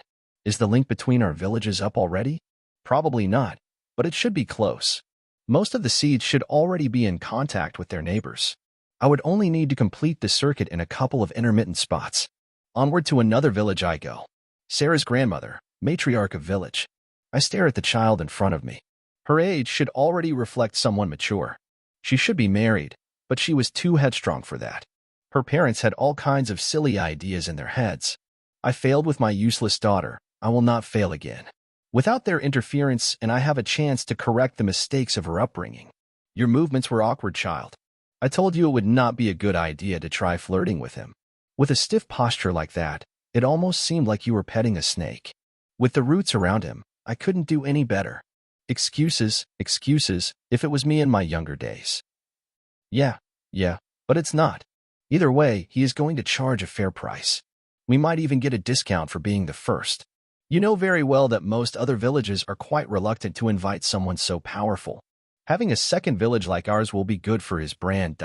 Is the link between our villages up already? Probably not, but it should be close. Most of the seeds should already be in contact with their neighbors. I would only need to complete the circuit in a couple of intermittent spots. Onward to another village I go. Sarah's grandmother, matriarch of village. I stare at the child in front of me. Her age should already reflect someone mature. She should be married, but she was too headstrong for that. Her parents had all kinds of silly ideas in their heads. I failed with my useless daughter. I will not fail again. Without their interference, and I have a chance to correct the mistakes of her upbringing. Your movements were awkward, child. I told you it would not be a good idea to try flirting with him. With a stiff posture like that, it almost seemed like you were petting a snake. With the roots around him, I couldn't do any better. Excuses, if it was me in my younger days. Yeah, but it's not. Either way, he is going to charge a fair price. We might even get a discount for being the first. You know very well that most other villages are quite reluctant to invite someone so powerful. Having a second village like ours will be good for his brand.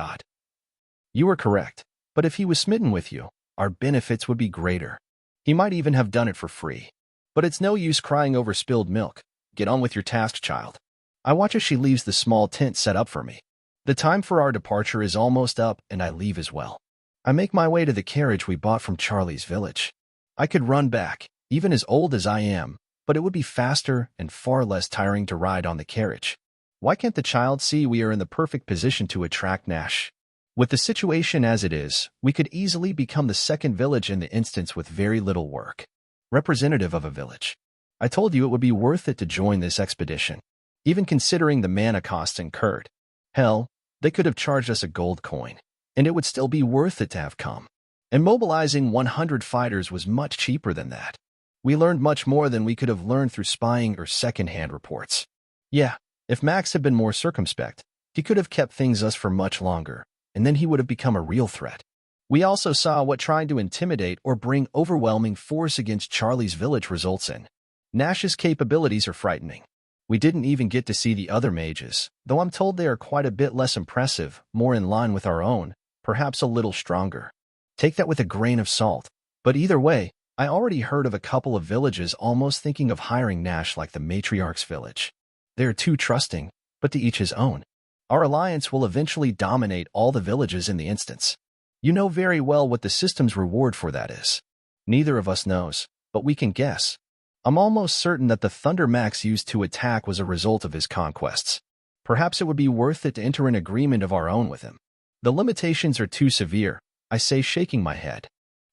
You were correct, but if he was smitten with you, our benefits would be greater. He might even have done it for free. But it's no use crying over spilled milk. Get on with your task, child. I watch as she leaves the small tent set up for me. The time for our departure is almost up, and I leave as well. I make my way to the carriage we bought from Charlie's village. I could run back, even as old as I am, but it would be faster and far less tiring to ride on the carriage. Why can't the child see we are in the perfect position to attract Nash? With the situation as it is, we could easily become the second village in the instance with very little work. Representative of a village. I told you it would be worth it to join this expedition, even considering the mana costs incurred. Hell, they could have charged us a gold coin, and it would still be worth it to have come. And mobilizing 100 fighters was much cheaper than that. We learned much more than we could have learned through spying or second-hand reports. Yeah, if Max had been more circumspect, he could have kept things us for much longer, and then he would have become a real threat. We also saw what trying to intimidate or bring overwhelming force against Charlie's village results in. Nash's capabilities are frightening. We didn't even get to see the other mages, though I'm told they are quite a bit less impressive, more in line with our own, perhaps a little stronger. Take that with a grain of salt. But either way, I already heard of a couple of villages almost thinking of hiring Nash like the matriarch's village. They are too trusting, but to each his own. Our alliance will eventually dominate all the villages in the instance. You know very well what the system's reward for that is. Neither of us knows, but we can guess. I'm almost certain that the thunder Max used to attack was a result of his conquests. Perhaps it would be worth it to enter an agreement of our own with him. The limitations are too severe, I say, shaking my head.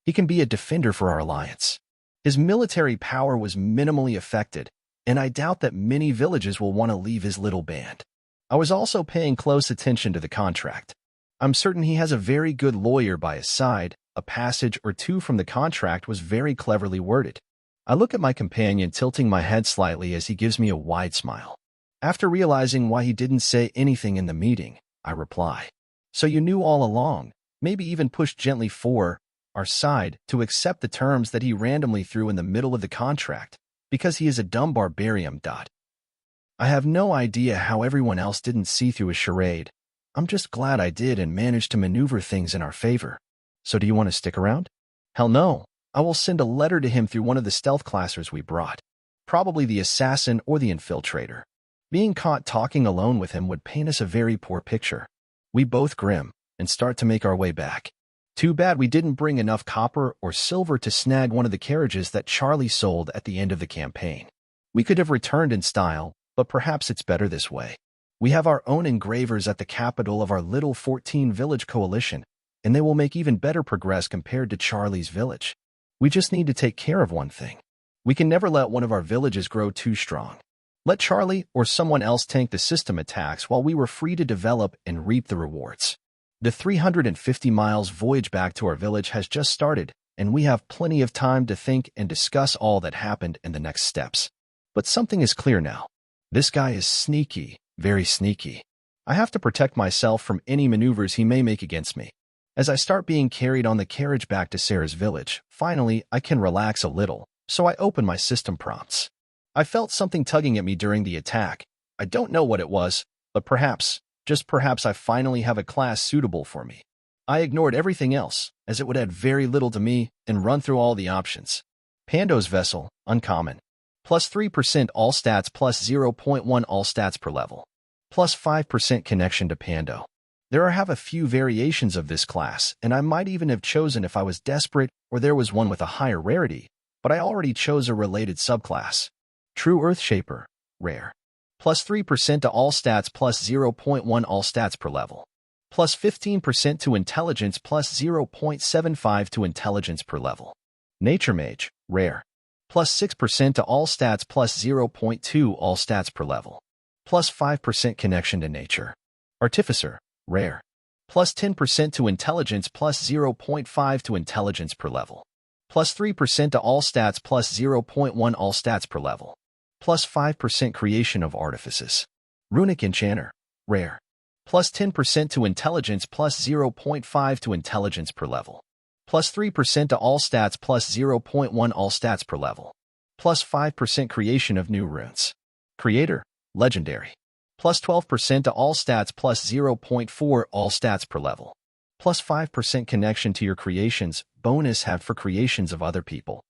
He can be a defender for our alliance. His military power was minimally affected, and I doubt that many villages will want to leave his little band. I was also paying close attention to the contract. I'm certain he has a very good lawyer by his side. A passage or two from the contract was very cleverly worded. I look at my companion, tilting my head slightly as he gives me a wide smile. After realizing why he didn't say anything in the meeting, I reply. So you knew all along, maybe even pushed gently for our side to accept the terms that he randomly threw in the middle of the contract, because he is a dumb barbarian. I have no idea how everyone else didn't see through his charade. I'm just glad I did and managed to maneuver things in our favor. So do you want to stick around? Hell no. I will send a letter to him through one of the stealth classers we brought. Probably the assassin or the infiltrator. Being caught talking alone with him would paint us a very poor picture. We both grim and start to make our way back. Too bad we didn't bring enough copper or silver to snag one of the carriages that Charlie sold at the end of the campaign. We could have returned in style, but perhaps it's better this way. We have our own engravers at the capital of our little 14-village coalition, and they will make even better progress compared to Charlie's village. We just need to take care of one thing. We can never let one of our villages grow too strong. Let Charlie or someone else tank the system attacks while we were free to develop and reap the rewards. The 350 miles voyage back to our village has just started, and we have plenty of time to think and discuss all that happened in the next steps. But something is clear now. This guy is sneaky, very sneaky. I have to protect myself from any maneuvers he may make against me. As I start being carried on the carriage back to Sarah's village, finally I can relax a little, so I open my system prompts. I felt something tugging at me during the attack. I don't know what it was, but perhaps, just perhaps I finally have a class suitable for me. I ignored everything else, as it would add very little to me, and run through all the options. Pando's Vessel, Uncommon. Plus 3% all stats plus 0.1 all stats per level. Plus 5% connection to Pando. There have a few variations of this class, and I might even have chosen if I was desperate or there was one with a higher rarity, but I already chose a related subclass. True Earthshaper, Rare. Plus 3% to all stats plus 0.1 all stats per level. Plus 15% to Intelligence plus 0.75 to Intelligence per level. Nature Mage, Rare. Plus 6% to all stats plus 0.2 all stats per level. Plus 5% connection to nature. Artificer, Rare. Plus 10% to Intelligence plus 0.5 to Intelligence per level. Plus 3% to all stats plus 0.1 all stats per level. Plus 5% creation of artifices. Runic Enchanter, Rare. Plus 10% to Intelligence plus 0.5 to Intelligence per level. Plus 3% to all stats plus 0.1 all stats per level. Plus 5% creation of new runes. Creator, Legendary. Plus 12% to all stats plus 0.4 all stats per level. Plus 5% connection to your creations, bonus have for creations of other people.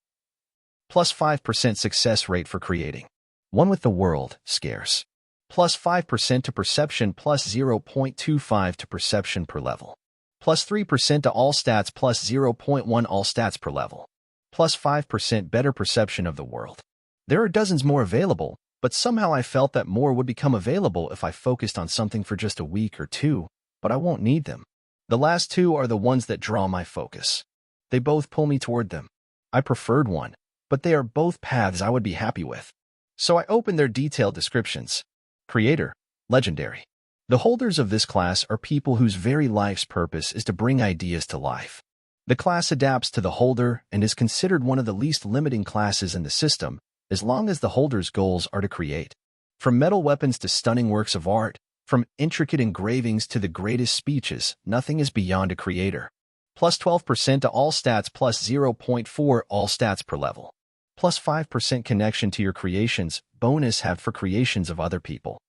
Plus 5% success rate for creating. One with the world, scarce. Plus 5% to perception plus 0.25 to perception per level. Plus 3% to all stats plus 0.1 all stats per level. Plus 5% better perception of the world. There are dozens more available, but somehow I felt that more would become available if I focused on something for just a week or two, but I won't need them. The last two are the ones that draw my focus. They both pull me toward them. I preferred one, but they are both paths I would be happy with. So I opened their detailed descriptions. Creator, Legendary. The holders of this class are people whose very life's purpose is to bring ideas to life. The class adapts to the holder and is considered one of the least limiting classes in the system, as long as the holder's goals are to create. From metal weapons to stunning works of art, from intricate engravings to the greatest speeches, nothing is beyond a creator. Plus 12% to all stats plus 0.4 all stats per level. Plus 5% connection to your creations, bonus have for creations of other people.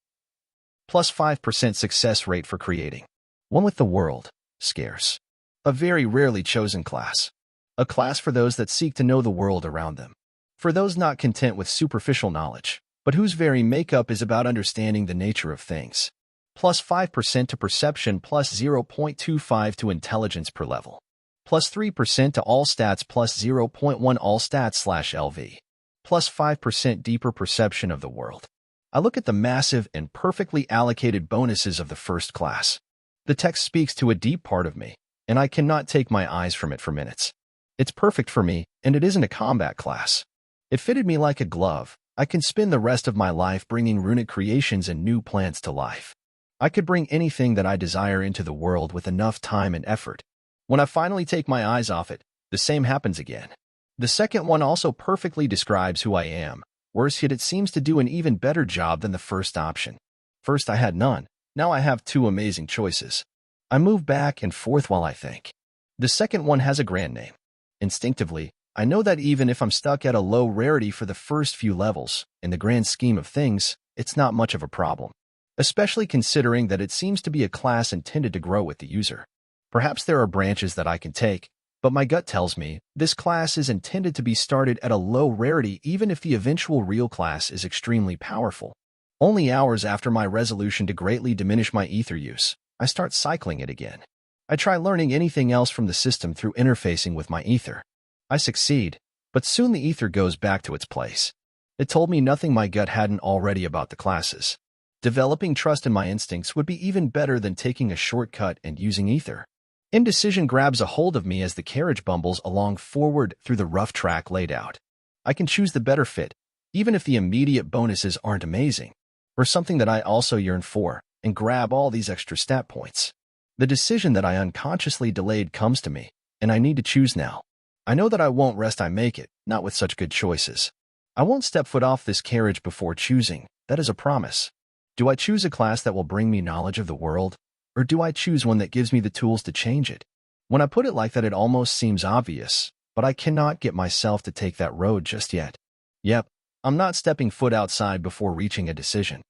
Plus 5% success rate for creating. One with the world, scarce. A very rarely chosen class. A class for those that seek to know the world around them. For those not content with superficial knowledge, but whose very makeup is about understanding the nature of things. Plus 5% to perception plus 0.25 to intelligence per level. Plus 3% to all stats plus 0.1 all stats /LV. Plus 5% deeper perception of the world. I look at the massive and perfectly allocated bonuses of the first class. The text speaks to a deep part of me, and I cannot take my eyes from it for minutes. It's perfect for me, and it isn't a combat class. It fitted me like a glove. I can spend the rest of my life bringing runic creations and new plants to life. I could bring anything that I desire into the world with enough time and effort. When I finally take my eyes off it, the same happens again. The second one also perfectly describes who I am. Worse yet, it seems to do an even better job than the first option. First I had none, now I have two amazing choices. I move back and forth while I think. The second one has a grand name. Instinctively, I know that even if I'm stuck at a low rarity for the first few levels, in the grand scheme of things, it's not much of a problem. Especially considering that it seems to be a class intended to grow with the user. Perhaps there are branches that I can take, But my gut tells me this class is intended to be started at a low rarity even if the eventual real class is extremely powerful. Only hours after my resolution to greatly diminish my ether use, I start cycling it again. I try learning anything else from the system through interfacing with my ether. I succeed, but soon the ether goes back to its place. It told me nothing my gut hadn't already about the classes. Developing trust in my instincts would be even better than taking a shortcut and using ether. Indecision grabs a hold of me as the carriage bumbles along forward through the rough track laid out. I can choose the better fit, even if the immediate bonuses aren't amazing, or something that I also yearn for, and grab all these extra stat points. The decision that I unconsciously delayed comes to me, and I need to choose now. I know that I won't rest I make it, not with such good choices. I won't step foot off this carriage before choosing, that is a promise. Do I choose a class that will bring me knowledge of the world, or do I choose one that gives me the tools to change it? When I put it like that, it almost seems obvious, but I cannot get myself to take that road just yet. Yep, I'm not stepping foot outside before reaching a decision.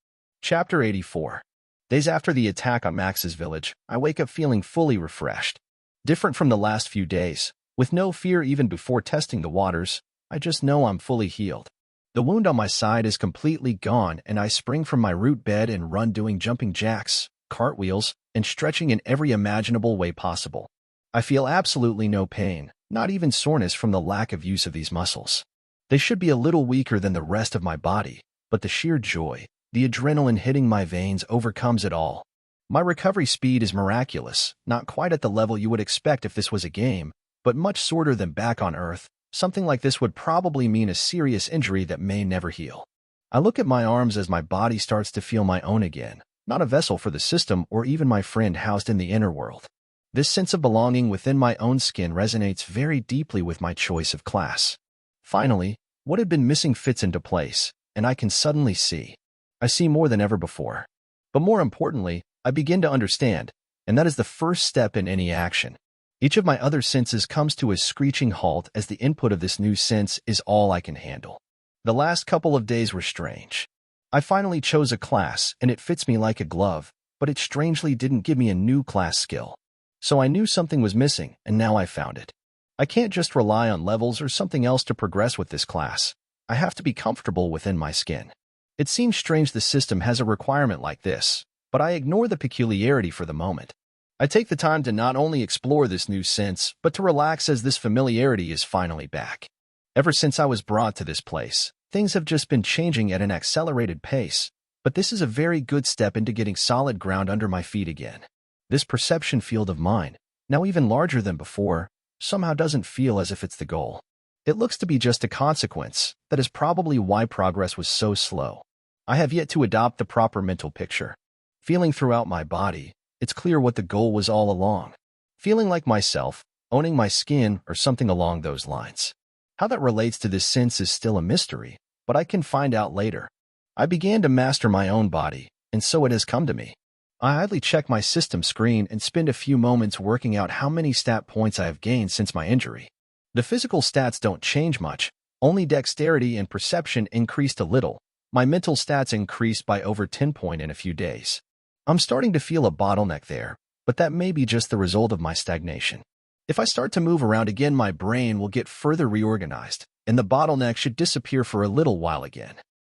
Chapter 84. Days after the attack on Max's village, I wake up feeling fully refreshed. Different from the last few days, with no fear even before testing the waters, I just know I'm fully healed. The wound on my side is completely gone, and I spring from my root bed and run doing jumping jacks, cartwheels, and stretching in every imaginable way possible. I feel absolutely no pain, not even soreness from the lack of use of these muscles. They should be a little weaker than the rest of my body, but the sheer joy, the adrenaline hitting my veins overcomes it all. My recovery speed is miraculous, not quite at the level you would expect if this was a game, but much shorter than back on Earth. Something like this would probably mean a serious injury that may never heal. I look at my arms as my body starts to feel my own again, not a vessel for the system or even my friend housed in the inner world. This sense of belonging within my own skin resonates very deeply with my choice of class. Finally, what had been missing fits into place, and I can suddenly see. I see more than ever before. But more importantly, I begin to understand, and that is the first step in any action. Each of my other senses comes to a screeching halt as the input of this new sense is all I can handle. The last couple of days were strange. I finally chose a class, and it fits me like a glove, but it strangely didn't give me a new class skill. So I knew something was missing, and now I found it. I can't just rely on levels or something else to progress with this class. I have to be comfortable within my skin. It seems strange the system has a requirement like this, but I ignore the peculiarity for the moment. I take the time to not only explore this new sense, but to relax as this familiarity is finally back. Ever since I was brought to this place, things have just been changing at an accelerated pace, but this is a very good step into getting solid ground under my feet again. This perception field of mine, now even larger than before, somehow doesn't feel as if it's the goal. It looks to be just a consequence. That is probably why progress was so slow. I have yet to adopt the proper mental picture. Feeling throughout my body, it's clear what the goal was all along. Feeling like myself, owning my skin, or something along those lines. How that relates to this sense is still a mystery, but I can find out later. I began to master my own body, and so it has come to me. I idly check my system screen and spend a few moments working out how many stat points I have gained since my injury. The physical stats don't change much, only dexterity and perception increased a little. My mental stats increased by over 10 points in a few days. I'm starting to feel a bottleneck there, but that may be just the result of my stagnation. If I start to move around again, my brain will get further reorganized, and the bottleneck should disappear for a little while again.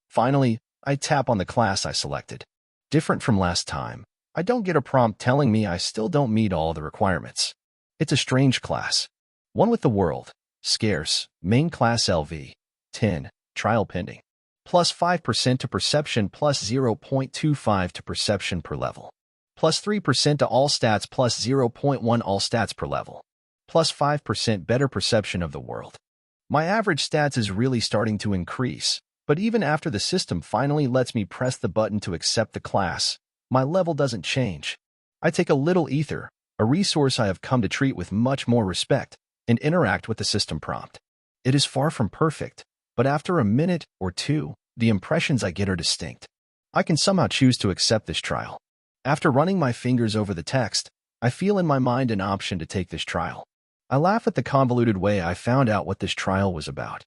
Finally, I tap on the class I selected. Different from last time, I don't get a prompt telling me I still don't meet all the requirements. It's a strange class. One with the world, scarce, main class LV, 10, trial pending. Plus 5% to perception, plus 0.25 to perception per level. Plus 3% to all stats, plus 0.1 all stats per level. Plus 5% better perception of the world. My average stats is really starting to increase, but even after the system finally lets me press the button to accept the class, my level doesn't change. I take a little ether, a resource I have come to treat with much more respect, and interact with the system prompt. It is far from perfect, but after a minute or two, the impressions I get are distinct. I can somehow choose to accept this trial. After running my fingers over the text, I feel in my mind an option to take this trial. I laugh at the convoluted way I found out what this trial was about.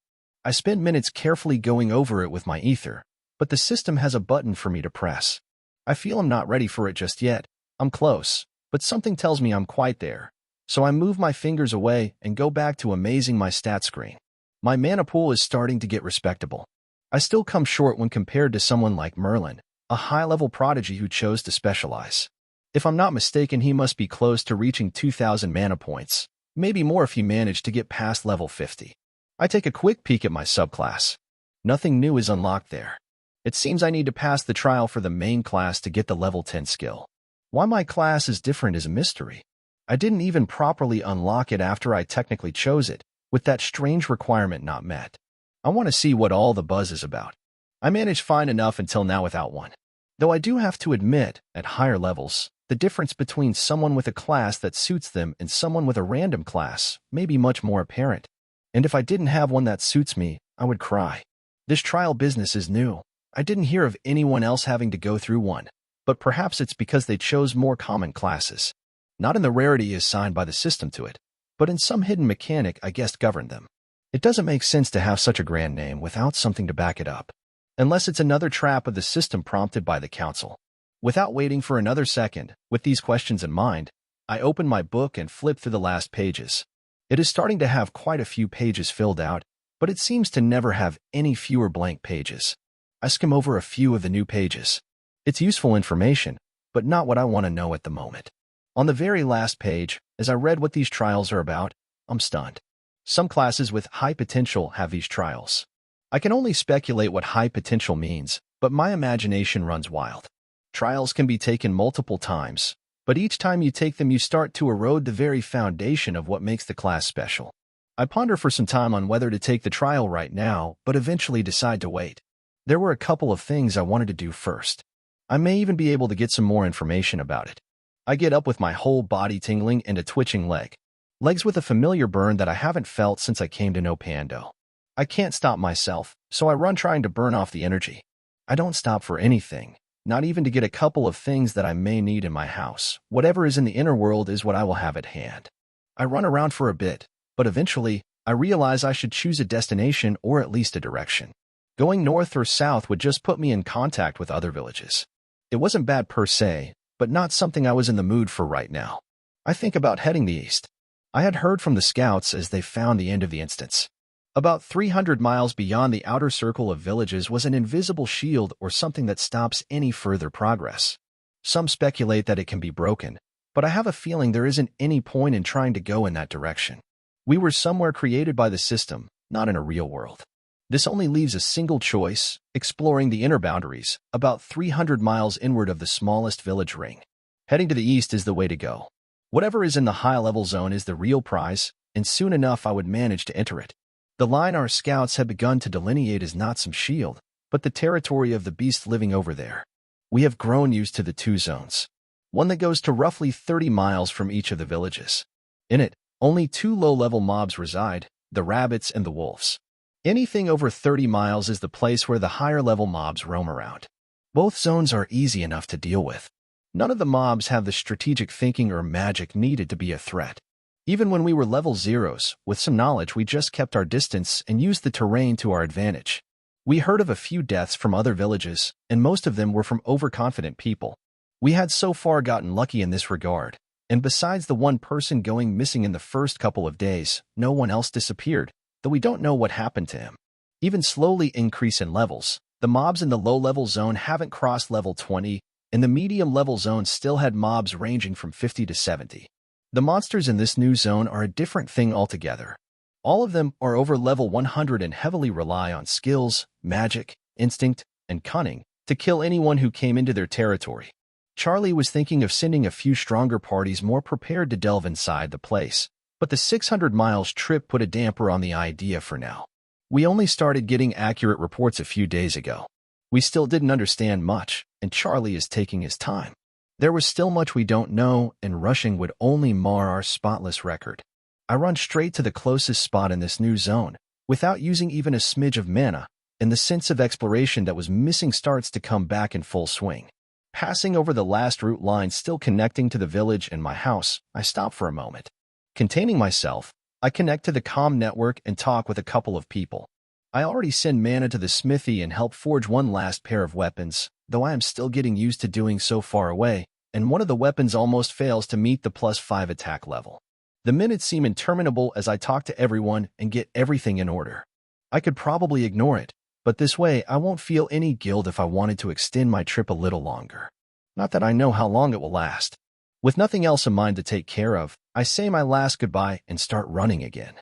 I spent minutes carefully going over it with my ether, but the system has a button for me to press. I feel I'm not ready for it just yet. I'm close, but something tells me I'm quite there. So I move my fingers away and go back to amazing my stat screen. My mana pool is starting to get respectable. I still come short when compared to someone like Merlin, a high-level prodigy who chose to specialize. If I'm not mistaken, he must be close to reaching 2,000 mana points, maybe more if he managed to get past level 50. I take a quick peek at my subclass. Nothing new is unlocked there. It seems I need to pass the trial for the main class to get the level 10 skill. Why my class is different is a mystery. I didn't even properly unlock it after I technically chose it, with that strange requirement not met. I want to see what all the buzz is about. I managed fine enough until now without one. Though I do have to admit, at higher levels, the difference between someone with a class that suits them and someone with a random class may be much more apparent. And if I didn't have one that suits me, I would cry. This trial business is new. I didn't hear of anyone else having to go through one, but perhaps it's because they chose more common classes. Not in the rarity assigned by the system to it, but in some hidden mechanic I guess governed them. It doesn't make sense to have such a grand name without something to back it up. Unless it's another trap of the system prompted by the council. Without waiting for another second, with these questions in mind, I open my book and flip through the last pages. It is starting to have quite a few pages filled out, but it seems to never have any fewer blank pages. I skim over a few of the new pages. It's useful information, but not what I want to know at the moment. On the very last page, as I read what these trials are about, I'm stunned. Some classes with high potential have these trials. I can only speculate what high potential means, but my imagination runs wild. Trials can be taken multiple times, but each time you take them you start to erode the very foundation of what makes the class special. I ponder for some time on whether to take the trial right now, but eventually decide to wait. There were a couple of things I wanted to do first. I may even be able to get some more information about it. I get up with my whole body tingling and a twitching leg. Legs with a familiar burn that I haven't felt since I came to know Pando. I can't stop myself, so I run trying to burn off the energy. I don't stop for anything, not even to get a couple of things that I may need in my house. Whatever is in the inner world is what I will have at hand. I run around for a bit, but eventually, I realize I should choose a destination or at least a direction. Going north or south would just put me in contact with other villages. It wasn't bad per se, but not something I was in the mood for right now. I think about heading the east. I had heard from the scouts as they found the end of the instance. About 300 miles beyond the outer circle of villages was an invisible shield or something that stops any further progress. Some speculate that it can be broken, but I have a feeling there isn't any point in trying to go in that direction. We were somewhere created by the system, not in a real world. This only leaves a single choice, exploring the inner boundaries, about 300 miles inward of the smallest village ring. Heading to the east is the way to go. Whatever is in the high-level zone is the real prize, and soon enough I would manage to enter it. The line our scouts had begun to delineate is not some shield, but the territory of the beast living over there. We have grown used to the two zones. One that goes to roughly 30 miles from each of the villages. In it, only two low-level mobs reside, the rabbits and the wolves. Anything over 30 miles is the place where the higher-level mobs roam around. Both zones are easy enough to deal with. None of the mobs have the strategic thinking or magic needed to be a threat. Even when we were level zeros, with some knowledge we just kept our distance and used the terrain to our advantage. We heard of a few deaths from other villages, and most of them were from overconfident people. We had so far gotten lucky in this regard, and besides the one person going missing in the first couple of days, no one else disappeared, though we don't know what happened to him. Even slowly increase in levels, the mobs in the low-level zone haven't crossed level 20, and the medium-level zone still had mobs ranging from 50 to 70. The monsters in this new zone are a different thing altogether. All of them are over level 100 and heavily rely on skills, magic, instinct, and cunning to kill anyone who came into their territory. Charlie was thinking of sending a few stronger parties more prepared to delve inside the place, but the 600 miles trip put a damper on the idea for now. We only started getting accurate reports a few days ago. We still didn't understand much, and Charlie is taking his time. There was still much we don't know, and rushing would only mar our spotless record. I run straight to the closest spot in this new zone, without using even a smidge of mana, and the sense of exploration that was missing starts to come back in full swing. Passing over the last route line still connecting to the village and my house, I stop for a moment. Containing myself, I connect to the comm network and talk with a couple of people. I already send mana to the smithy and help forge one last pair of weapons, though I am still getting used to doing so far away, and one of the weapons almost fails to meet the +5 attack level. The minutes seem interminable as I talk to everyone and get everything in order. I could probably ignore it, but this way I won't feel any guilt if I wanted to extend my trip a little longer. Not that I know how long it will last. With nothing else in mind to take care of, I say my last goodbye and start running again.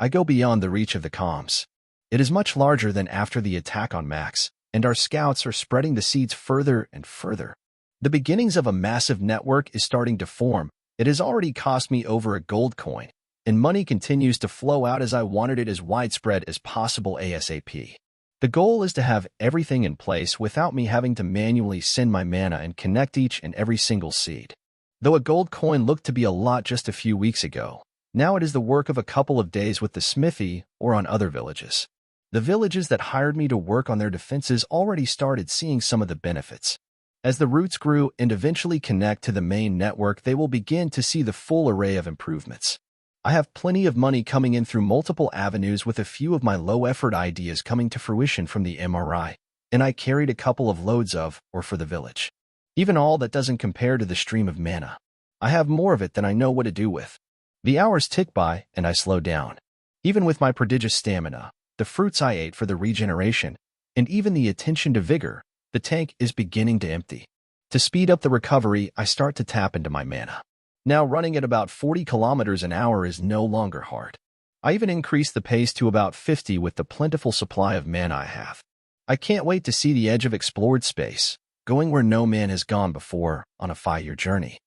I go beyond the reach of the comms. It is much larger than after the attack on Max, and our scouts are spreading the seeds further and further. The beginnings of a massive network is starting to form. It has already cost me over a gold coin, and money continues to flow out as I wanted it as widespread as possible ASAP. The goal is to have everything in place without me having to manually send my mana and connect each and every single seed. Though a gold coin looked to be a lot just a few weeks ago, now it is the work of a couple of days with the smithy or on other villages. The villages that hired me to work on their defenses already started seeing some of the benefits. As the roots grew and eventually connect to the main network, they will begin to see the full array of improvements. I have plenty of money coming in through multiple avenues, with a few of my low-effort ideas coming to fruition from the MRI, and I carried a couple of loads of, or for the village. Even all that doesn't compare to the stream of mana. I have more of it than I know what to do with. The hours tick by, and I slow down. Even with my prodigious stamina, the fruits I ate for the regeneration, and even the attention to vigor, the tank is beginning to empty. To speed up the recovery, I start to tap into my mana. Now running at about 40 kilometers an hour is no longer hard. I even increased the pace to about 50 with the plentiful supply of mana I have. I can't wait to see the edge of explored space, going where no man has gone before on a 5-year journey.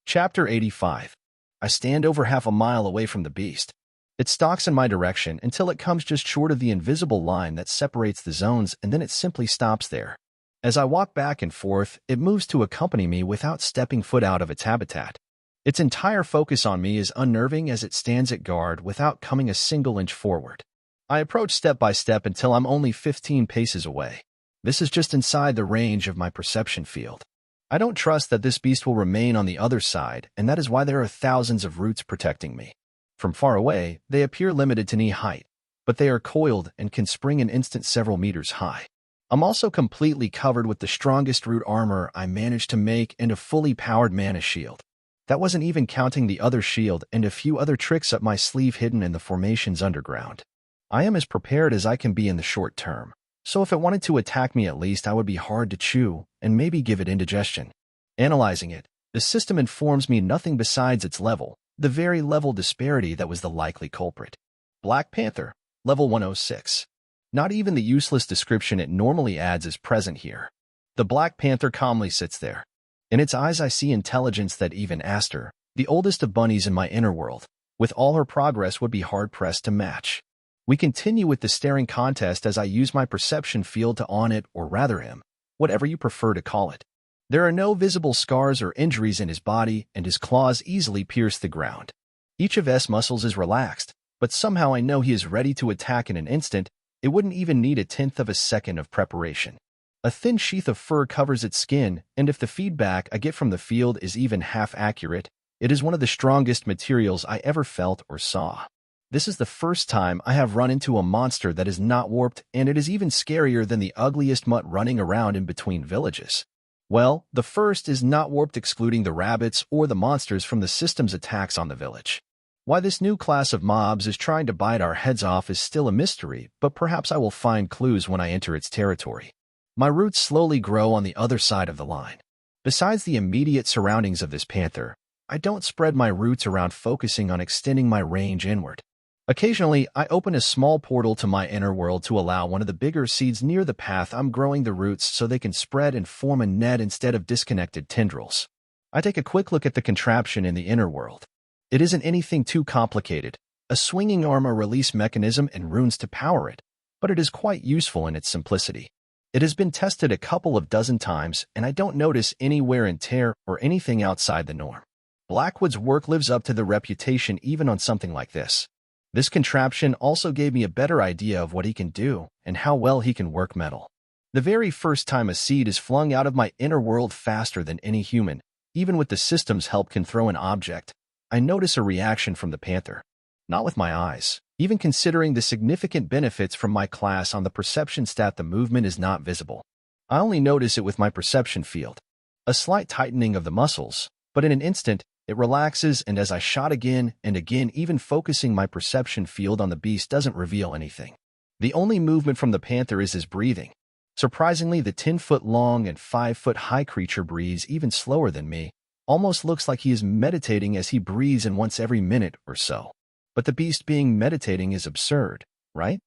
Chapter 85. I stand over half a mile away from the beast. It stalks in my direction until it comes just short of the invisible line that separates the zones, and then it simply stops there. As I walk back and forth, it moves to accompany me without stepping foot out of its habitat. Its entire focus on me is unnerving as it stands at guard without coming a single inch forward. I approach step by step until I'm only 15 paces away. This is just inside the range of my perception field. I don't trust that this beast will remain on the other side, and that is why there are thousands of roots protecting me. From far away, they appear limited to knee height, but they are coiled and can spring an instant several meters high. I'm also completely covered with the strongest root armor I managed to make and a fully powered mana shield. That wasn't even counting the other shield and a few other tricks up my sleeve hidden in the formation's underground. I am as prepared as I can be in the short term, so if it wanted to attack me, at least I would be hard to chew and maybe give it indigestion. Analyzing it, the system informs me nothing besides its level, the very level disparity that was the likely culprit. Black Panther, level 106. Not even the useless description it normally adds is present here. The Black Panther calmly sits there. In its eyes I see intelligence that even Aster, the oldest of bunnies in my inner world, with all her progress would be hard-pressed to match. We continue with the staring contest as I use my perception field to on it, or rather him, whatever you prefer to call it. There are no visible scars or injuries in his body, and his claws easily pierce the ground. Each of his muscles is relaxed, but somehow I know he is ready to attack in an instant. It wouldn't even need a tenth of a second of preparation. A thin sheath of fur covers its skin, and if the feedback I get from the field is even half accurate, it is one of the strongest materials I ever felt or saw. This is the first time I have run into a monster that is not warped, and it is even scarier than the ugliest mutt running around in between villages. Well, the first is not warped, excluding the rabbits or the monsters from the system's attacks on the village. Why this new class of mobs is trying to bite our heads off is still a mystery, but perhaps I will find clues when I enter its territory. My roots slowly grow on the other side of the line. Besides the immediate surroundings of this panther, I don't spread my roots around, focusing on extending my range inward. Occasionally, I open a small portal to my inner world to allow one of the bigger seeds near the path I'm growing the roots so they can spread and form a net instead of disconnected tendrils. I take a quick look at the contraption in the inner world. It isn't anything too complicated, a swinging arm, a release mechanism, and runes to power it, but it is quite useful in its simplicity. It has been tested a couple of dozen times, and I don't notice any wear and tear or anything outside the norm. Blackwood's work lives up to the reputation even on something like this. This contraption also gave me a better idea of what he can do and how well he can work metal. The very first time a seed is flung out of my inner world faster than any human, even with the system's help, can throw an object, I notice a reaction from the panther. Not with my eyes. Even considering the significant benefits from my class on the perception stat, the movement is not visible. I only notice it with my perception field. A slight tightening of the muscles, but in an instant, It relaxes, and as I shot again and again, even focusing my perception field on the beast doesn't reveal anything. The only movement from the panther is his breathing. Surprisingly, the 10-foot-long and 5-foot-high creature breathes even slower than me. Almost looks like he is meditating as he breathes in once every minute or so. But the beast being meditating is absurd, right?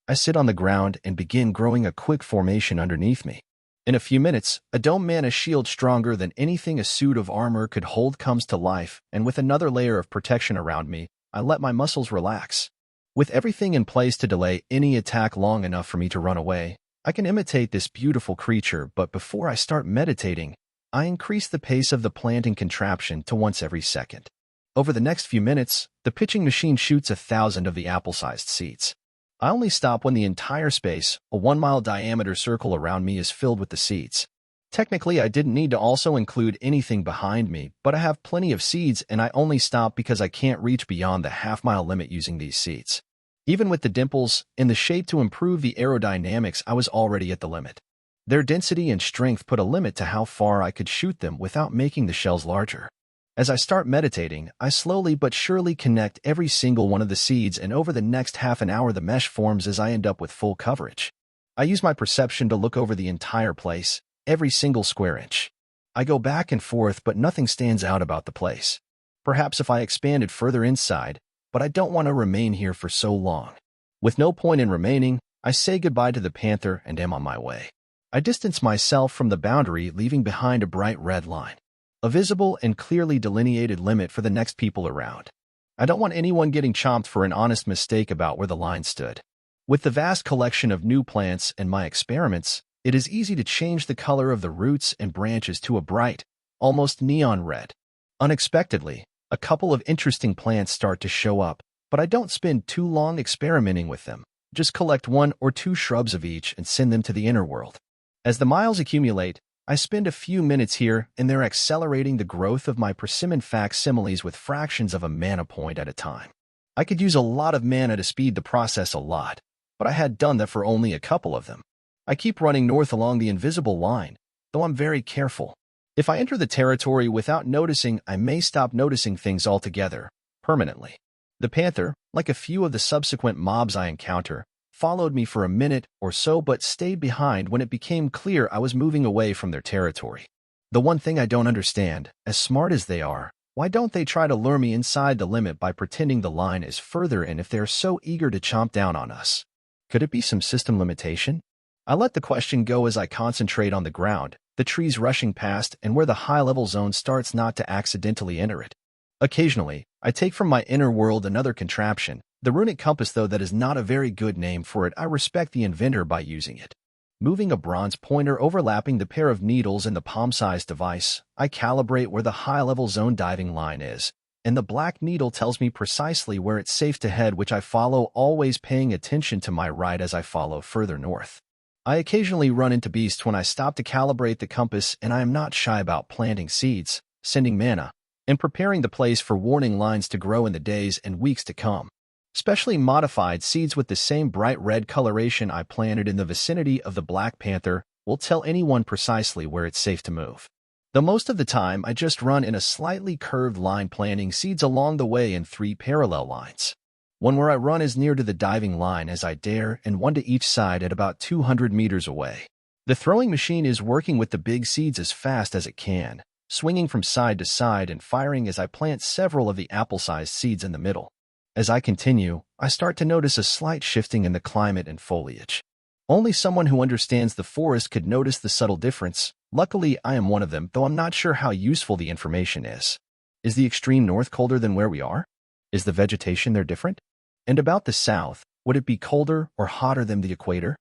I sit on the ground and begin growing a quick formation underneath me. In a few minutes, a dome mana shield stronger than anything a suit of armor could hold comes to life, and with another layer of protection around me, I let my muscles relax. With everything in place to delay any attack long enough for me to run away, I can imitate this beautiful creature, but before I start meditating, I increase the pace of the planting contraption to once every second. Over the next few minutes, the pitching machine shoots 1,000 of the apple-sized seeds. I only stop when the entire space, a 1-mile diameter circle around me, is filled with the seeds. Technically, I didn't need to also include anything behind me, but I have plenty of seeds, and I only stop because I can't reach beyond the half-mile limit using these seeds. Even with the dimples in the shape to improve the aerodynamics, I was already at the limit. Their density and strength put a limit to how far I could shoot them without making the shells larger. As I start meditating, I slowly but surely connect every single one of the seeds, and over the next half an hour the mesh forms as I end up with full coverage. I use my perception to look over the entire place, every single square inch. I go back and forth, but nothing stands out about the place. Perhaps if I expanded further inside, but I don't want to remain here for so long. With no point in remaining, I say goodbye to the panther and am on my way. I distance myself from the boundary, leaving behind a bright red line. A visible and clearly delineated limit for the next people around. I don't want anyone getting chomped for an honest mistake about where the line stood. With the vast collection of new plants and my experiments, it is easy to change the color of the roots and branches to a bright, almost neon red. Unexpectedly, a couple of interesting plants start to show up, but I don't spend too long experimenting with them. Just collect 1 or 2 shrubs of each and send them to the inner world. As the miles accumulate, I spend a few minutes here and there accelerating the growth of my persimmon facsimiles with fractions of a mana point at a time. I could use a lot of mana to speed the process a lot, but I had done that for only a couple of them. I keep running north along the invisible line, though I'm very careful. If I enter the territory without noticing, I may stop noticing things altogether, permanently. The panther, like a few of the subsequent mobs I encounter, followed me for a minute or so but stayed behind when it became clear I was moving away from their territory. The one thing I don't understand, as smart as they are, why don't they try to lure me inside the limit by pretending the line is further in if they're so eager to chomp down on us? Could it be some system limitation? I let the question go as I concentrate on the ground, the trees rushing past, and where the high-level zone starts not to accidentally enter it. Occasionally, I take from my inner world another contraption, the runic compass, though that is not a very good name for it. I respect the inventor by using it. Moving a bronze pointer overlapping the pair of needles in the palm-sized device, I calibrate where the high-level zone diving line is, and the black needle tells me precisely where it's safe to head, which I follow, always paying attention to my right as I follow further north. I occasionally run into beasts when I stop to calibrate the compass, and I am not shy about planting seeds, sending mana, and preparing the place for warning lines to grow in the days and weeks to come. Specially modified seeds with the same bright red coloration I planted in the vicinity of the Black Panther will tell anyone precisely where it's safe to move. Though most of the time I just run in a slightly curved line, planting seeds along the way in 3 parallel lines. One where I run as near to the diving line as I dare, and one to each side at about 200 meters away. The throwing machine is working with the big seeds as fast as it can, swinging from side to side and firing as I plant several of the apple-sized seeds in the middle. As I continue, I start to notice a slight shifting in the climate and foliage. Only someone who understands the forest could notice the subtle difference. Luckily, I am one of them, though I'm not sure how useful the information is. Is the extreme north colder than where we are? Is the vegetation there different? And about the south, would it be colder or hotter than the equator?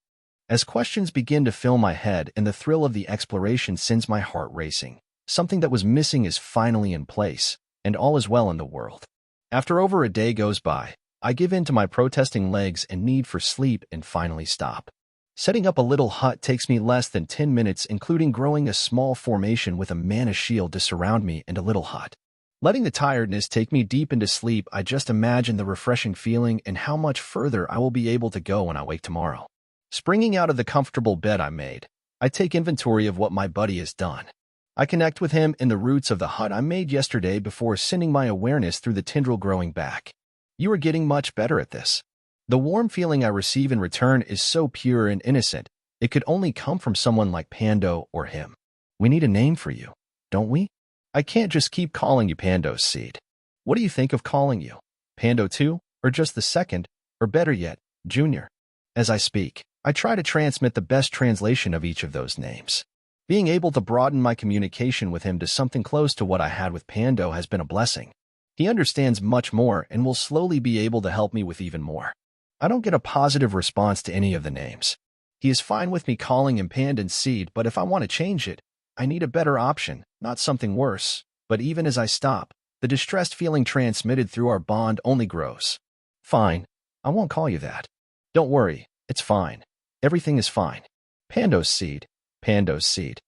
As questions begin to fill my head and the thrill of the exploration sends my heart racing, something that was missing is finally in place, and all is well in the world. After over a day goes by, I give in to my protesting legs and need for sleep and finally stop. Setting up a little hut takes me less than 10 minutes, including growing a small formation with a mana shield to surround me and a little hut. Letting the tiredness take me deep into sleep, I just imagine the refreshing feeling and how much further I will be able to go when I wake tomorrow. Springing out of the comfortable bed I made, I take inventory of what my buddy has done. I connect with him in the roots of the hut I made yesterday before sending my awareness through the tendril growing back. You are getting much better at this. The warm feeling I receive in return is so pure and innocent, it could only come from someone like Pando or him. We need a name for you, don't we? I can't just keep calling you Pando's seed. What do you think of calling you? Pando 2, or just the second, or better yet, Junior? As I speak, I try to transmit the best translation of each of those names. Being able to broaden my communication with him to something close to what I had with Pando has been a blessing. He understands much more and will slowly be able to help me with even more. I don't get a positive response to any of the names. He is fine with me calling him Pando's seed, but if I want to change it, I need a better option, not something worse. But even as I stop, the distressed feeling transmitted through our bond only grows. Fine, I won't call you that. Don't worry, it's fine. Everything is fine. Pando's seed, Pando's seed.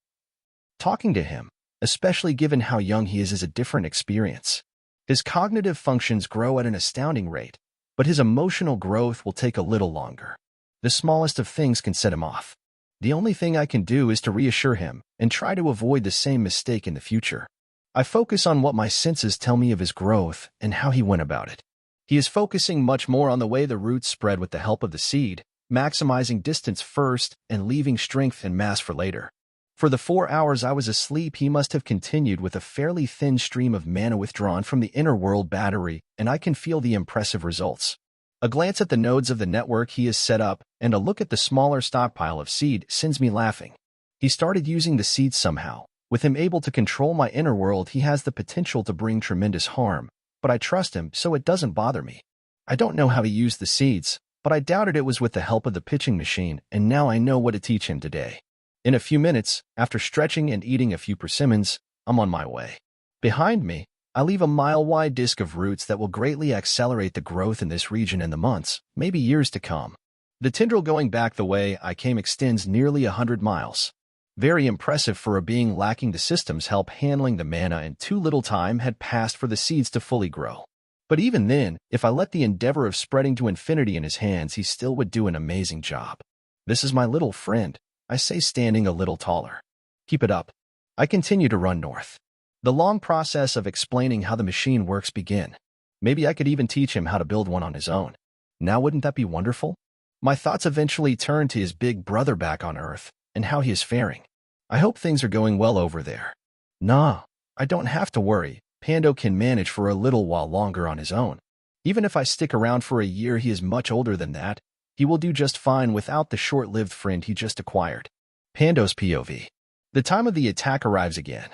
Talking to him, especially given how young he is a different experience. His cognitive functions grow at an astounding rate, but his emotional growth will take a little longer. The smallest of things can set him off. The only thing I can do is to reassure him and try to avoid the same mistake in the future. I focus on what my senses tell me of his growth and how he went about it. He is focusing much more on the way the roots spread with the help of the seed, maximizing distance first and leaving strength and mass for later. For the 4 hours I was asleep, he must have continued with a fairly thin stream of mana withdrawn from the inner world battery, and I can feel the impressive results. A glance at the nodes of the network he has set up and a look at the smaller stockpile of seed sends me laughing. He started using the seeds somehow. With him able to control my inner world, he has the potential to bring tremendous harm, but I trust him, so it doesn't bother me. I don't know how he used the seeds, but I doubted it was with the help of the pitching machine, and now I know what to teach him today. In a few minutes, after stretching and eating a few persimmons, I'm on my way. Behind me, I leave a mile-wide disk of roots that will greatly accelerate the growth in this region in the months, maybe years to come. The tendril going back the way I came extends nearly 100 miles. Very impressive for a being lacking the system's help handling the mana, and too little time had passed for the seeds to fully grow. But even then, if I let the endeavor of spreading to infinity in his hands, he still would do an amazing job. This is my little friend, I say, standing a little taller. Keep it up. I continue to run north. The long process of explaining how the machine works begin. Maybe I could even teach him how to build one on his own. Now wouldn't that be wonderful? My thoughts eventually turn to his big brother back on Earth, and how he is faring. I hope things are going well over there. Nah, I don't have to worry. Pando can manage for a little while longer on his own. Even if I stick around for a year, he is much older than that. He will do just fine without the short-lived friend he just acquired. Pando's POV. The time of the attack arrives again.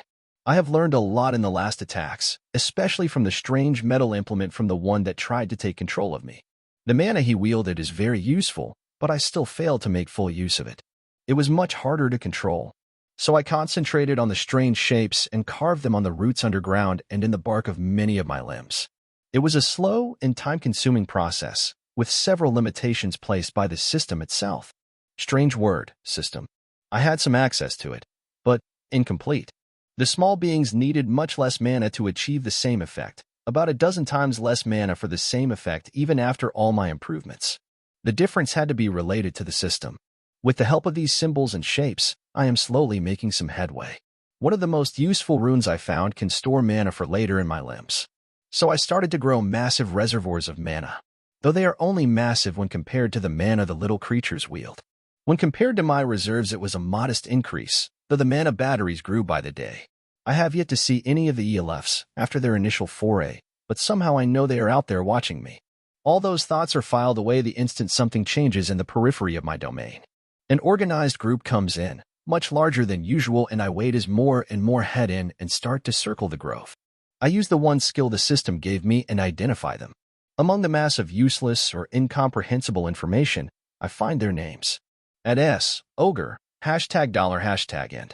I have learned a lot in the last attacks, especially from the strange metal implement from the one that tried to take control of me. The mana he wielded is very useful, but I still failed to make full use of it. It was much harder to control. So I concentrated on the strange shapes and carved them on the roots underground and in the bark of many of my limbs. It was a slow and time-consuming process, with several limitations placed by the system itself. Strange word, system. I had some access to it, but incomplete. The small beings needed much less mana to achieve the same effect, about a dozen times less mana for the same effect even after all my improvements. The difference had to be related to the system. With the help of these symbols and shapes, I am slowly making some headway. One of the most useful runes I found can store mana for later in my limbs. So I started to grow massive reservoirs of mana, though they are only massive when compared to the mana the little creatures wield. When compared to my reserves, it was a modest increase, though the mana batteries grew by the day. I have yet to see any of the ELFs after their initial foray, but somehow I know they are out there watching me. All those thoughts are filed away the instant something changes in the periphery of my domain. An organized group comes in, much larger than usual, and I wait as more and more head in and start to circle the growth. I use the one skill the system gave me and identify them. Among the mass of useless or incomprehensible information, I find their names. At S, Ogre, $, $,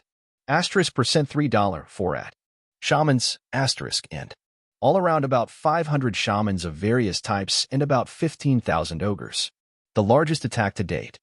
asterisk %3, 4 at. Shamans, asterisk, and. All around about 500 shamans of various types and about 15,000 ogres. The largest attack to date.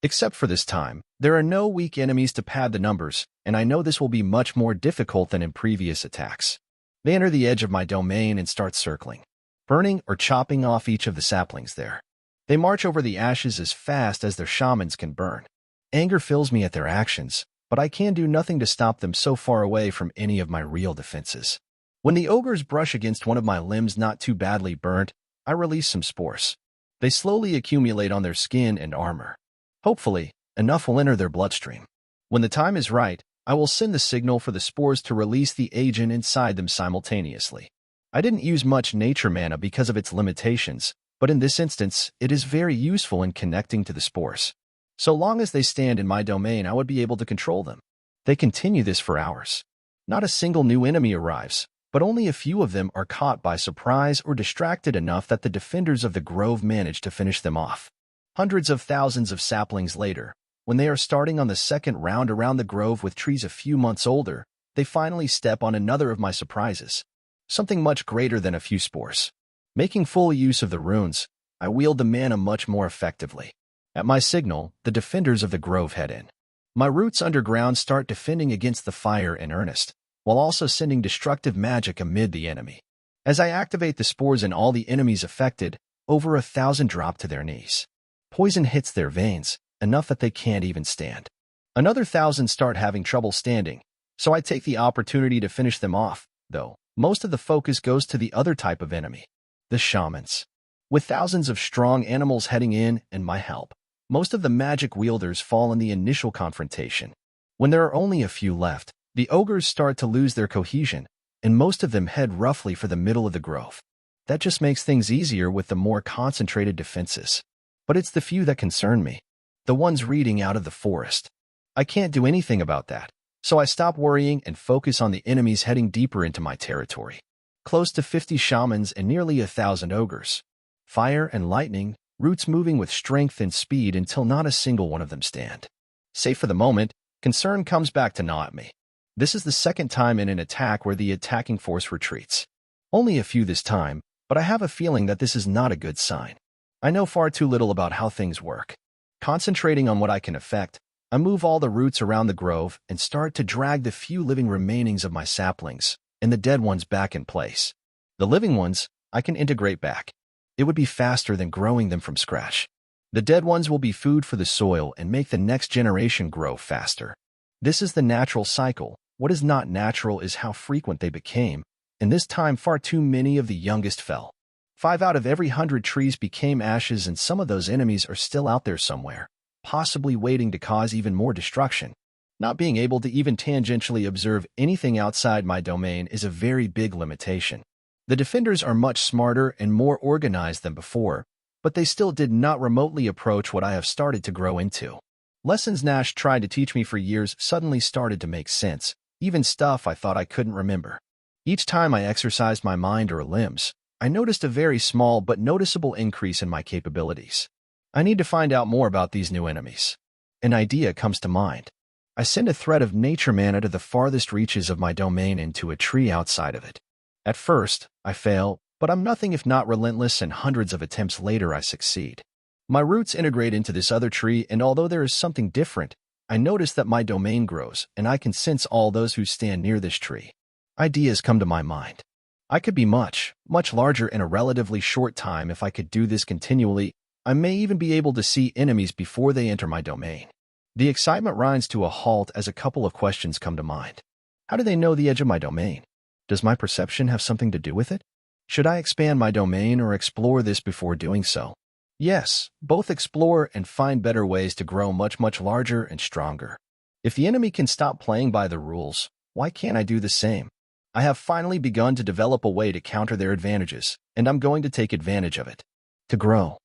Except for this time, there are no weak enemies to pad the numbers, and I know this will be much more difficult than in previous attacks. They enter the edge of my domain and start circling, burning or chopping off each of the saplings there. They march over the ashes as fast as their shamans can burn. Anger fills me at their actions, but I can do nothing to stop them so far away from any of my real defenses. When the ogres brush against one of my limbs not too badly burnt, I release some spores. They slowly accumulate on their skin and armor. Hopefully, enough will enter their bloodstream. When the time is right, I will send the signal for the spores to release the agent inside them simultaneously. I didn't use much nature mana because of its limitations, but in this instance, it is very useful in connecting to the spores. So long as they stand in my domain, I would be able to control them. They continue this for hours. Not a single new enemy arrives, but only a few of them are caught by surprise or distracted enough that the defenders of the grove manage to finish them off. Hundreds of thousands of saplings later, when they are starting on the second round around the grove with trees a few months older, they finally step on another of my surprises. Something much greater than a few spores. Making full use of the runes, I wield the mana much more effectively. At my signal, the defenders of the grove head in. My roots underground start defending against the fire in earnest, while also sending destructive magic amid the enemy. As I activate the spores in all the enemies affected, over 1,000 drop to their knees. Poison hits their veins, enough that they can't even stand. Another 1,000 start having trouble standing, so I take the opportunity to finish them off, though most of the focus goes to the other type of enemy, the shamans. With thousands of strong animals heading in and my help, most of the magic wielders fall in the initial confrontation. When there are only a few left, the ogres start to lose their cohesion, and most of them head roughly for the middle of the grove. That just makes things easier with the more concentrated defenses. But it's the few that concern me. The ones reading out of the forest. I can't do anything about that, so I stop worrying and focus on the enemies heading deeper into my territory. Close to 50 shamans and nearly 1,000 ogres. Fire and lightning, roots moving with strength and speed until not a single one of them stand. Safe for the moment, concern comes back to gnaw at me. This is the second time in an attack where the attacking force retreats. Only a few this time, but I have a feeling that this is not a good sign. I know far too little about how things work. Concentrating on what I can affect, I move all the roots around the grove and start to drag the few living remainings of my saplings and the dead ones back in place. The living ones, I can integrate back. It would be faster than growing them from scratch. The dead ones will be food for the soil and make the next generation grow faster. This is the natural cycle. What is not natural is how frequent they became, and this time far too many of the youngest fell. 5 out of every 100 trees became ashes, and some of those enemies are still out there somewhere, possibly waiting to cause even more destruction. Not being able to even tangentially observe anything outside my domain is a very big limitation. The defenders are much smarter and more organized than before, but they still did not remotely approach what I have started to grow into. Lessons Nash tried to teach me for years suddenly started to make sense, even stuff I thought I couldn't remember. Each time I exercised my mind or limbs, I noticed a very small but noticeable increase in my capabilities. I need to find out more about these new enemies. An idea comes to mind. I send a thread of nature mana to the farthest reaches of my domain into a tree outside of it. At first, I fail, but I'm nothing if not relentless, and hundreds of attempts later I succeed. My roots integrate into this other tree, and although there is something different, I notice that my domain grows, and I can sense all those who stand near this tree. Ideas come to my mind. I could be much, much larger in a relatively short time if I could do this continually. I may even be able to see enemies before they enter my domain. The excitement grinds to a halt as a couple of questions come to mind. How do they know the edge of my domain? Does my perception have something to do with it? Should I expand my domain or explore this before doing so? Yes, both explore and find better ways to grow much, much larger and stronger. If the enemy can stop playing by the rules, why can't I do the same? I have finally begun to develop a way to counter their advantages, and I'm going to take advantage of it. To grow.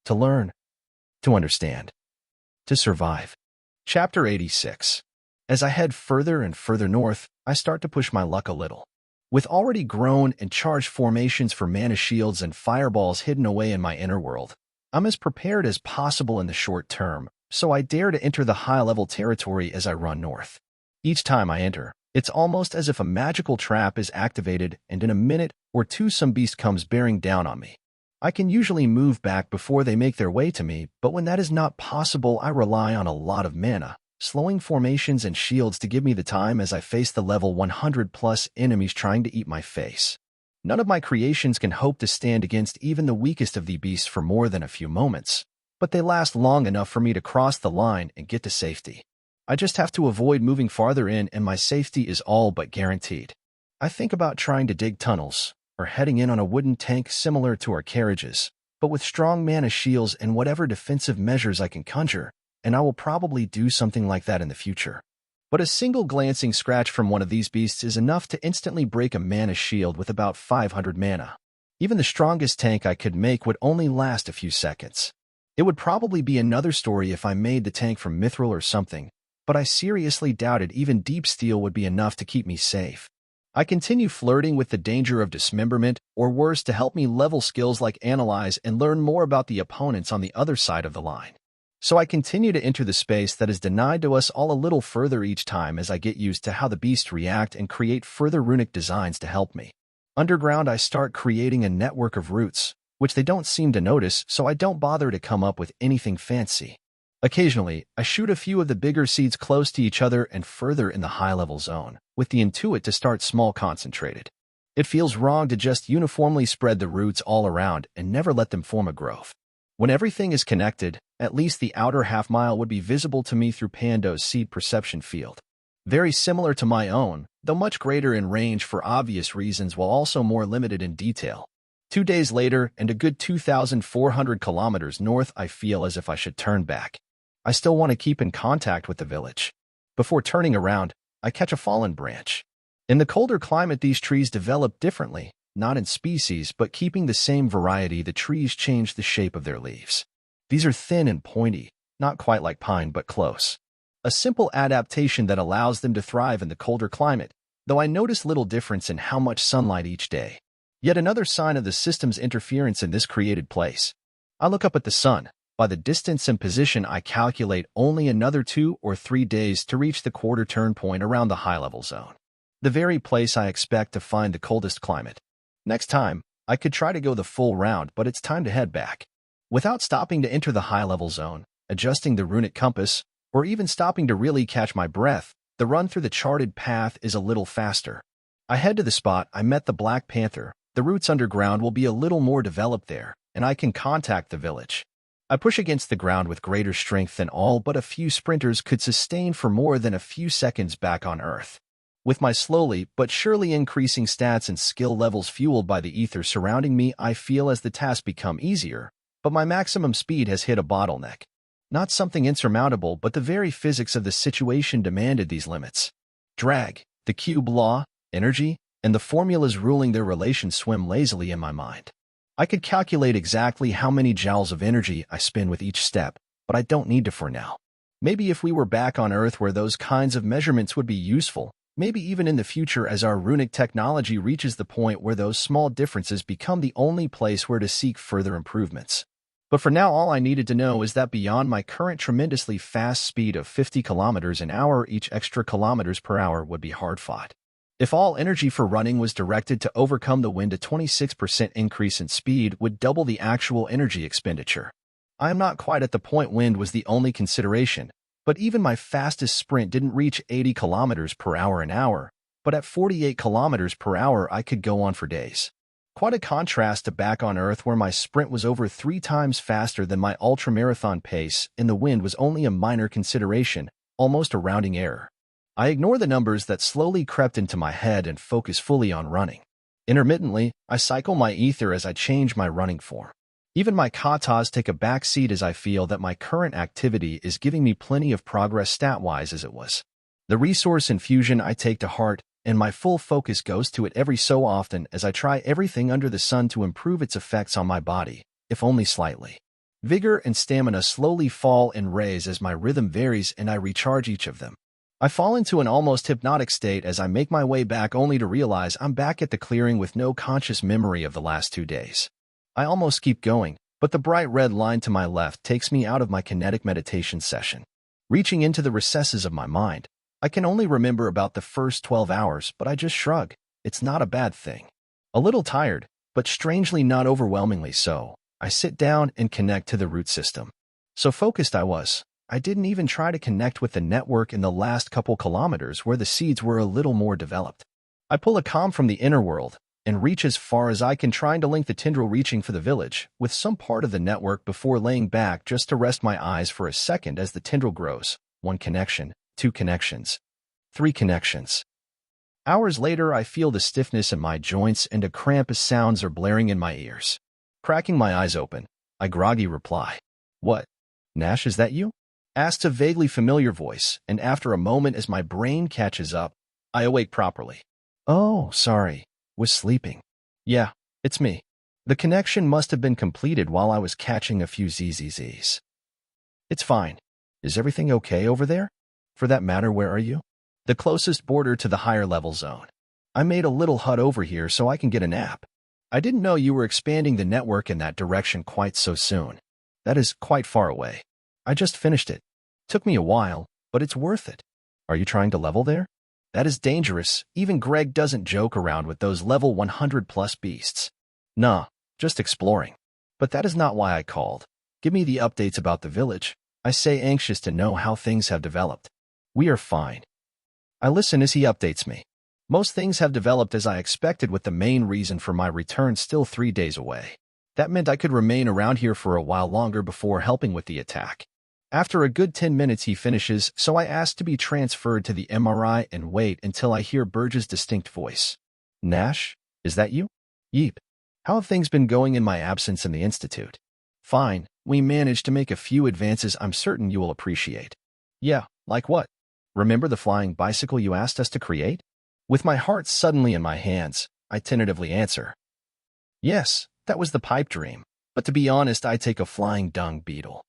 To learn. To understand. To survive. Chapter 86. As I head further and further north, I start to push my luck a little. With already grown and charged formations for mana shields and fireballs hidden away in my inner world, I'm as prepared as possible in the short term, so I dare to enter the high-level territory as I run north. Each time I enter, it's almost as if a magical trap is activated, and in a minute or two some beast comes bearing down on me. I can usually move back before they make their way to me, but when that is not possible, I rely on a lot of mana, slowing formations and shields to give me the time as I face the level 100+ enemies trying to eat my face. None of my creations can hope to stand against even the weakest of the beasts for more than a few moments, but they last long enough for me to cross the line and get to safety. I just have to avoid moving farther in and my safety is all but guaranteed. I think about trying to dig tunnels, or heading in on a wooden tank similar to our carriages, but with strong mana shields and whatever defensive measures I can conjure, and I will probably do something like that in the future. But a single glancing scratch from one of these beasts is enough to instantly break a mana shield with about 500 mana. Even the strongest tank I could make would only last a few seconds. It would probably be another story if I made the tank from mithril or something, but I seriously doubted even deep steel would be enough to keep me safe. I continue flirting with the danger of dismemberment, or worse, to help me level skills like analyze and learn more about the opponents on the other side of the line. So I continue to enter the space that is denied to us all a little further each time as I get used to how the beasts react and create further runic designs to help me. Underground, I start creating a network of roots, which they don't seem to notice, so I don't bother to come up with anything fancy. Occasionally, I shoot a few of the bigger seeds close to each other and further in the high-level zone, with the intuit to start small concentrated. It feels wrong to just uniformly spread the roots all around and never let them form a grove. When everything is connected, at least the outer half-mile would be visible to me through Pando's seed perception field. Very similar to my own, though much greater in range for obvious reasons while also more limited in detail. 2 days later, and a good 2,400 kilometers north, I feel as if I should turn back. I still want to keep in contact with the village. Before turning around, I catch a fallen branch. In the colder climate, these trees develop differently, not in species, but keeping the same variety. The trees change the shape of their leaves. These are thin and pointy, not quite like pine but close. A simple adaptation that allows them to thrive in the colder climate, though I notice little difference in how much sunlight each day. Yet another sign of the system's interference in this created place. I look up at the sun. By the distance and position, I calculate only another 2 or 3 days to reach the quarter turn point around the high-level zone. The very place I expect to find the coldest climate. Next time, I could try to go the full round, but it's time to head back. Without stopping to enter the high-level zone, adjusting the runic compass, or even stopping to really catch my breath, the run through the charted path is a little faster. I head to the spot I met the Black Panther. The roots underground will be a little more developed there, and I can contact the village. I push against the ground with greater strength than all but a few sprinters could sustain for more than a few seconds back on Earth. With my slowly but surely increasing stats and skill levels fueled by the ether surrounding me, I feel as the tasks become easier, but my maximum speed has hit a bottleneck. Not something insurmountable, but the very physics of the situation demanded these limits. Drag, the cube law, energy, and the formulas ruling their relation swim lazily in my mind. I could calculate exactly how many joules of energy I spend with each step, but I don't need to for now. Maybe if we were back on Earth where those kinds of measurements would be useful, maybe even in the future as our runic technology reaches the point where those small differences become the only place where to seek further improvements. But for now, all I needed to know is that beyond my current tremendously fast speed of 50 kilometers an hour, each extra kilometers per hour would be hard-fought. If all energy for running was directed to overcome the wind, a 26% increase in speed would double the actual energy expenditure. I am not quite at the point wind was the only consideration, but even my fastest sprint didn't reach 80 kilometers per hour an hour, but at 48 kilometers per hour I could go on for days. Quite a contrast to back on Earth where my sprint was over 3 times faster than my ultramarathon pace and the wind was only a minor consideration, almost a rounding error. I ignore the numbers that slowly crept into my head and focus fully on running. Intermittently, I cycle my ether as I change my running form. Even my katas take a back seat as I feel that my current activity is giving me plenty of progress stat-wise as it was. The resource infusion I take to heart, and my full focus goes to it every so often as I try everything under the sun to improve its effects on my body, if only slightly. Vigor and stamina slowly fall and raise as my rhythm varies and I recharge each of them. I fall into an almost hypnotic state as I make my way back only to realize I'm back at the clearing with no conscious memory of the last 2 days. I almost keep going, but the bright red line to my left takes me out of my kinetic meditation session. Reaching into the recesses of my mind, I can only remember about the first 12 hours, but I just shrug. It's not a bad thing. A little tired, but strangely not overwhelmingly so, I sit down and connect to the root system. So focused I was, I didn't even try to connect with the network in the last couple kilometers where the seeds were a little more developed. I pull a comm from the inner world and reach as far as I can, trying to link the tendril reaching for the village with some part of the network before laying back just to rest my eyes for a second as the tendril grows, one connection, 2 connections. 3 connections. Hours later, I feel the stiffness in my joints and a cramp as sounds are blaring in my ears. Cracking my eyes open, I groggy reply. What? Nash, is that you? Asked a vaguely familiar voice, and after a moment as my brain catches up, I awake properly. Oh, sorry. Was sleeping. Yeah, it's me. The connection must have been completed while I was catching a few ZZZs. It's fine. Is everything okay over there? For that matter, where are you? The closest border to the higher level zone. I made a little hut over here so I can get a nap. I didn't know you were expanding the network in that direction quite so soon. That is quite far away. I just finished it. Took me a while, but it's worth it. Are you trying to level there? That is dangerous. Even Greg doesn't joke around with those level 100+ beasts. Nah, just exploring. But that is not why I called. Give me the updates about the village. I say, anxious to know how things have developed. We are fine. I listen as he updates me. Most things have developed as I expected, with the main reason for my return still 3 days away. That meant I could remain around here for a while longer before helping with the attack. After a good 10 minutes he finishes, so I ask to be transferred to the MRI and wait until I hear Burge's distinct voice. Nash, is that you? Yeep. How have things been going in my absence in the Institute? Fine, we managed to make a few advances I'm certain you will appreciate. Yeah, like what? Remember the flying bicycle you asked us to create? With my heart suddenly in my hands, I tentatively answer. Yes, that was the pipe dream, but to be honest, I take a flying dung beetle.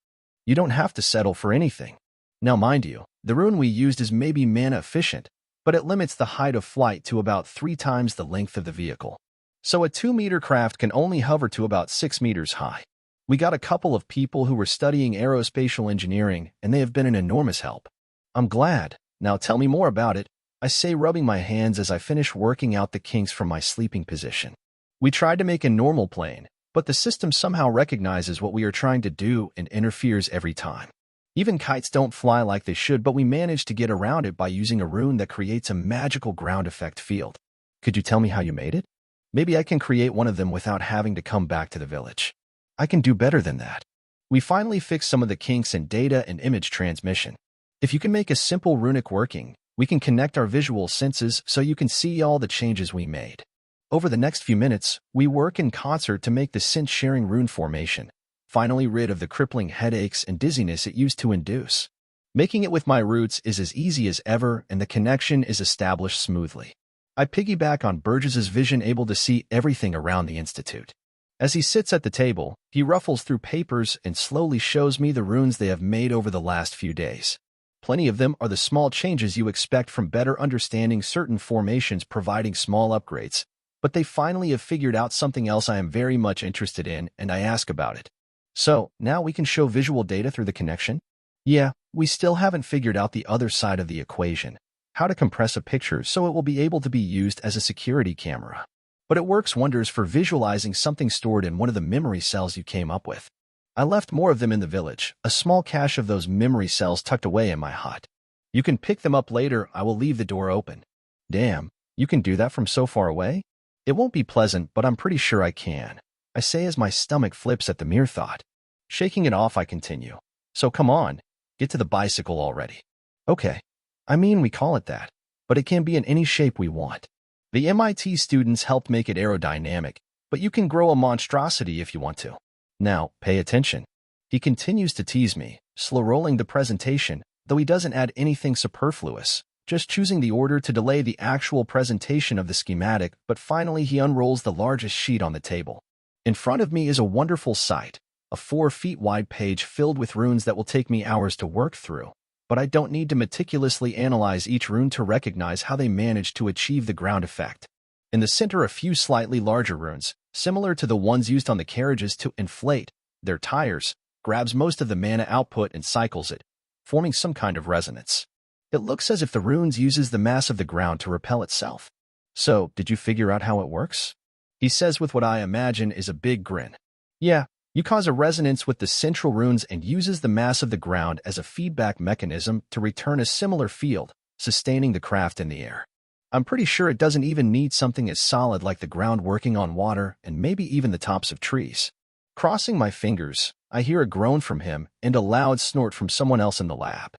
You don't have to settle for anything. Now mind you, the rune we used is maybe mana efficient, but it limits the height of flight to about 3 times the length of the vehicle. So a 2-meter craft can only hover to about 6 meters high. We got a couple of people who were studying aerospatial engineering, and they have been an enormous help. I'm glad. Now tell me more about it, I say, rubbing my hands as I finish working out the kinks from my sleeping position. We tried to make a normal plane, but the system somehow recognizes what we are trying to do and interferes every time. Even kites don't fly like they should, but we managed to get around it by using a rune that creates a magical ground effect field. Could you tell me how you made it? Maybe I can create one of them without having to come back to the village. I can do better than that. We finally fixed some of the kinks in data and image transmission. If you can make a simple runic working, we can connect our visual senses so you can see all the changes we made. Over the next few minutes, we work in concert to make the sense-sharing rune formation, finally rid of the crippling headaches and dizziness it used to induce. Making it with my roots is as easy as ever, and the connection is established smoothly. I piggyback on Burgess's vision, able to see everything around the Institute. As he sits at the table, he ruffles through papers and slowly shows me the runes they have made over the last few days. Plenty of them are the small changes you expect from better understanding certain formations, providing small upgrades. But they finally have figured out something else I am very much interested in, and I ask about it. So, now we can show visual data through the connection? Yeah, we still haven't figured out the other side of the equation, how to compress a picture so it will be able to be used as a security camera. But it works wonders for visualizing something stored in one of the memory cells you came up with. I left more of them in the village, a small cache of those memory cells tucked away in my hut. You can pick them up later, I will leave the door open. Damn, you can do that from so far away? It won't be pleasant, but I'm pretty sure I can, I say as my stomach flips at the mere thought. Shaking it off, I continue. So come on, get to the bicycle already. Okay. I mean, we call it that, but it can be in any shape we want. The MIT students helped make it aerodynamic, but you can grow a monstrosity if you want to. Now, pay attention. He continues to tease me, slow-rolling the presentation, though he doesn't add anything superfluous, just choosing the order to delay the actual presentation of the schematic, but finally he unrolls the largest sheet on the table. In front of me is a wonderful sight, a 4 feet wide page filled with runes that will take me hours to work through, but I don't need to meticulously analyze each rune to recognize how they managed to achieve the ground effect. In the center, a few slightly larger runes, similar to the ones used on the carriages to inflate their tires, grabs most of the mana output and cycles it, forming some kind of resonance. It looks as if the runes uses the mass of the ground to repel itself. So, did you figure out how it works? He says with what I imagine is a big grin. Yeah, you cause a resonance with the central runes and uses the mass of the ground as a feedback mechanism to return a similar field, sustaining the craft in the air. I'm pretty sure it doesn't even need something as solid like the ground working on water and maybe even the tops of trees. Crossing my fingers, I hear a groan from him and a loud snort from someone else in the lab.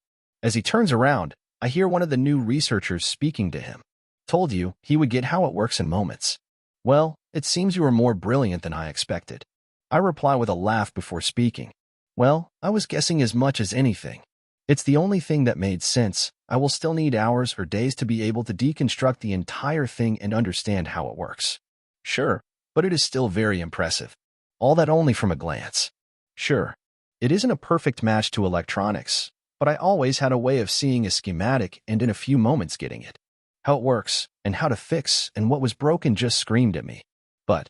As he turns around, I hear one of the new researchers speaking to him. Told you he would get how it works in moments. Well, it seems you are more brilliant than I expected. I reply with a laugh before speaking. Well, I was guessing as much as anything. It's the only thing that made sense. I will still need hours or days to be able to deconstruct the entire thing and understand how it works. Sure, but it is still very impressive. All that only from a glance. Sure, it isn't a perfect match to electronics, but I always had a way of seeing a schematic and in a few moments getting it. How it works, and how to fix, and what was broken just screamed at me. But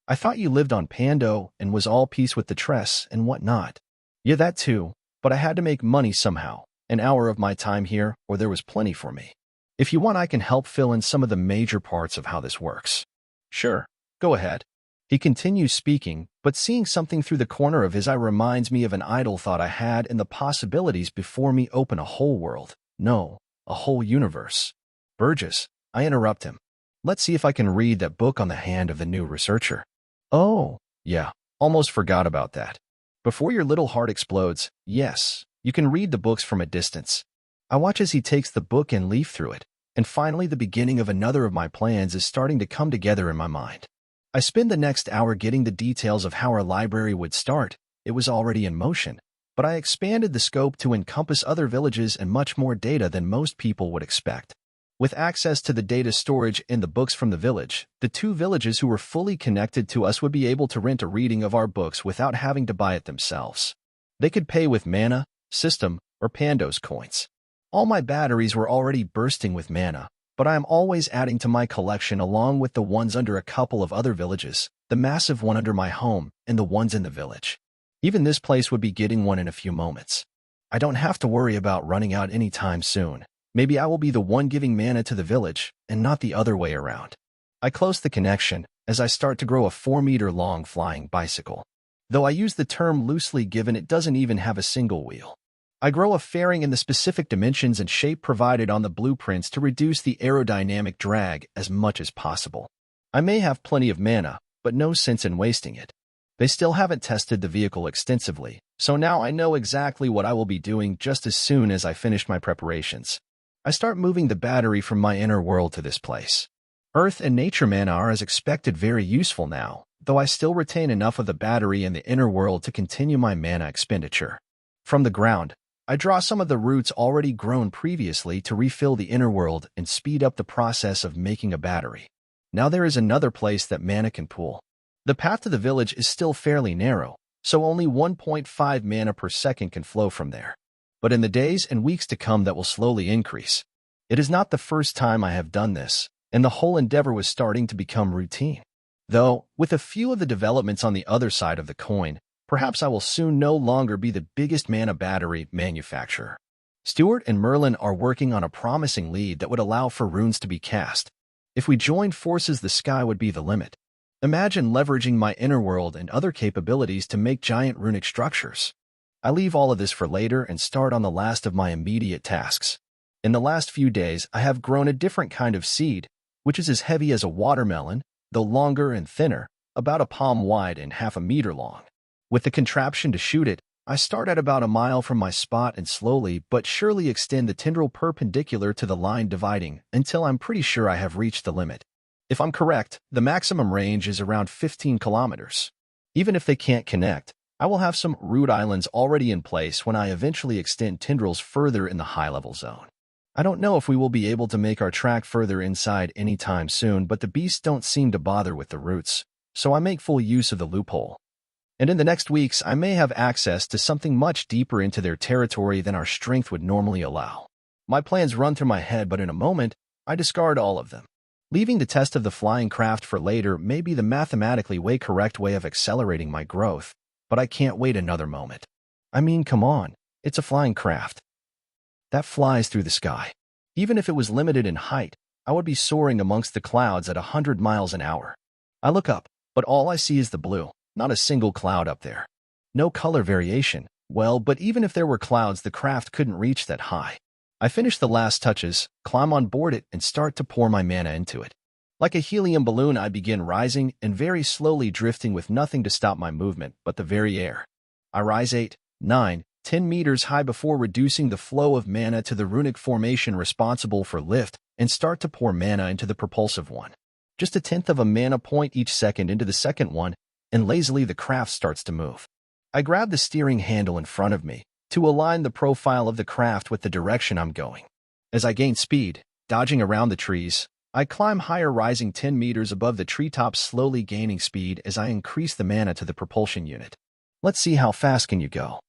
I thought you lived on Pando and was all peace with the tress and whatnot. Yeah, that too, but I had to make money somehow, an hour of my time here, or there was plenty for me. If you want, I can help fill in some of the major parts of how this works. Sure, go ahead. He continues speaking, but seeing something through the corner of his eye reminds me of an idle thought I had, and the possibilities before me open a whole world. No, a whole universe. Burgess, I interrupt him. Let's see if I can read that book on the hand of the new researcher. Oh, yeah, almost forgot about that. Before your little heart explodes, yes, you can read the books from a distance. I watch as he takes the book and leaf through it, and finally the beginning of another of my plans is starting to come together in my mind. I spend the next hour getting the details of how our library would start. It was already in motion, but I expanded the scope to encompass other villages and much more data than most people would expect. With access to the data storage in the books from the village, the two villages who were fully connected to us would be able to rent a reading of our books without having to buy it themselves. They could pay with mana, system, or Pando's coins. All my batteries were already bursting with mana, but I am always adding to my collection along with the ones under a couple of other villages, the massive one under my home, and the ones in the village. Even this place would be getting one in a few moments. I don't have to worry about running out anytime soon. Maybe I will be the one giving mana to the village, and not the other way around. I close the connection as I start to grow a 4-meter-long flying bicycle. Though I use the term loosely given it doesn't even have a single wheel. I grow a fairing in the specific dimensions and shape provided on the blueprints to reduce the aerodynamic drag as much as possible. I may have plenty of mana, but no sense in wasting it. They still haven't tested the vehicle extensively, so now I know exactly what I will be doing just as soon as I finish my preparations. I start moving the battery from my inner world to this place. Earth and nature mana are as expected very useful now, though I still retain enough of the battery in the inner world to continue my mana expenditure. From the ground, I draw some of the roots already grown previously to refill the inner world and speed up the process of making a battery. Now there is another place that mana can pool. The path to the village is still fairly narrow, so only 1.5 mana per second can flow from there. But in the days and weeks to come that will slowly increase. It is not the first time I have done this, and the whole endeavor was starting to become routine. Though, with a few of the developments on the other side of the coin, perhaps I will soon no longer be the biggest mana battery manufacturer. Stuart and Merlin are working on a promising lead that would allow for runes to be cast. If we joined forces, the sky would be the limit. Imagine leveraging my inner world and other capabilities to make giant runic structures. I leave all of this for later and start on the last of my immediate tasks. In the last few days, I have grown a different kind of seed, which is as heavy as a watermelon, though longer and thinner, about a palm wide and half a meter long. With the contraption to shoot it, I start at about a mile from my spot and slowly but surely extend the tendril perpendicular to the line dividing until I'm pretty sure I have reached the limit. If I'm correct, the maximum range is around 15 kilometers. Even if they can't connect, I will have some root islands already in place when I eventually extend tendrils further in the high-level zone. I don't know if we will be able to make our track further inside anytime soon, but the beasts don't seem to bother with the roots, so I make full use of the loophole. And in the next weeks, I may have access to something much deeper into their territory than our strength would normally allow. My plans run through my head, but in a moment, I discard all of them. Leaving the test of the flying craft for later may be the mathematically correct way of accelerating my growth, but I can't wait another moment. I mean, come on, it's a flying craft. That flies through the sky. Even if it was limited in height, I would be soaring amongst the clouds at 100 miles an hour. I look up, but all I see is the blue, not a single cloud up there. No color variation. Well, but even if there were clouds, the craft couldn't reach that high. I finish the last touches, climb on board it, and start to pour my mana into it. Like a helium balloon, I begin rising and very slowly drifting with nothing to stop my movement but the very air. I rise 8, 9, 10 meters high before reducing the flow of mana to the runic formation responsible for lift and start to pour mana into the propulsive one. Just a tenth of a mana point each second into the second one, and lazily the craft starts to move. I grab the steering handle in front of me to align the profile of the craft with the direction I'm going. As I gain speed, dodging around the trees, I climb higher, rising 10 meters above the treetops, slowly gaining speed as I increase the mana to the propulsion unit. Let's see how fast can you go.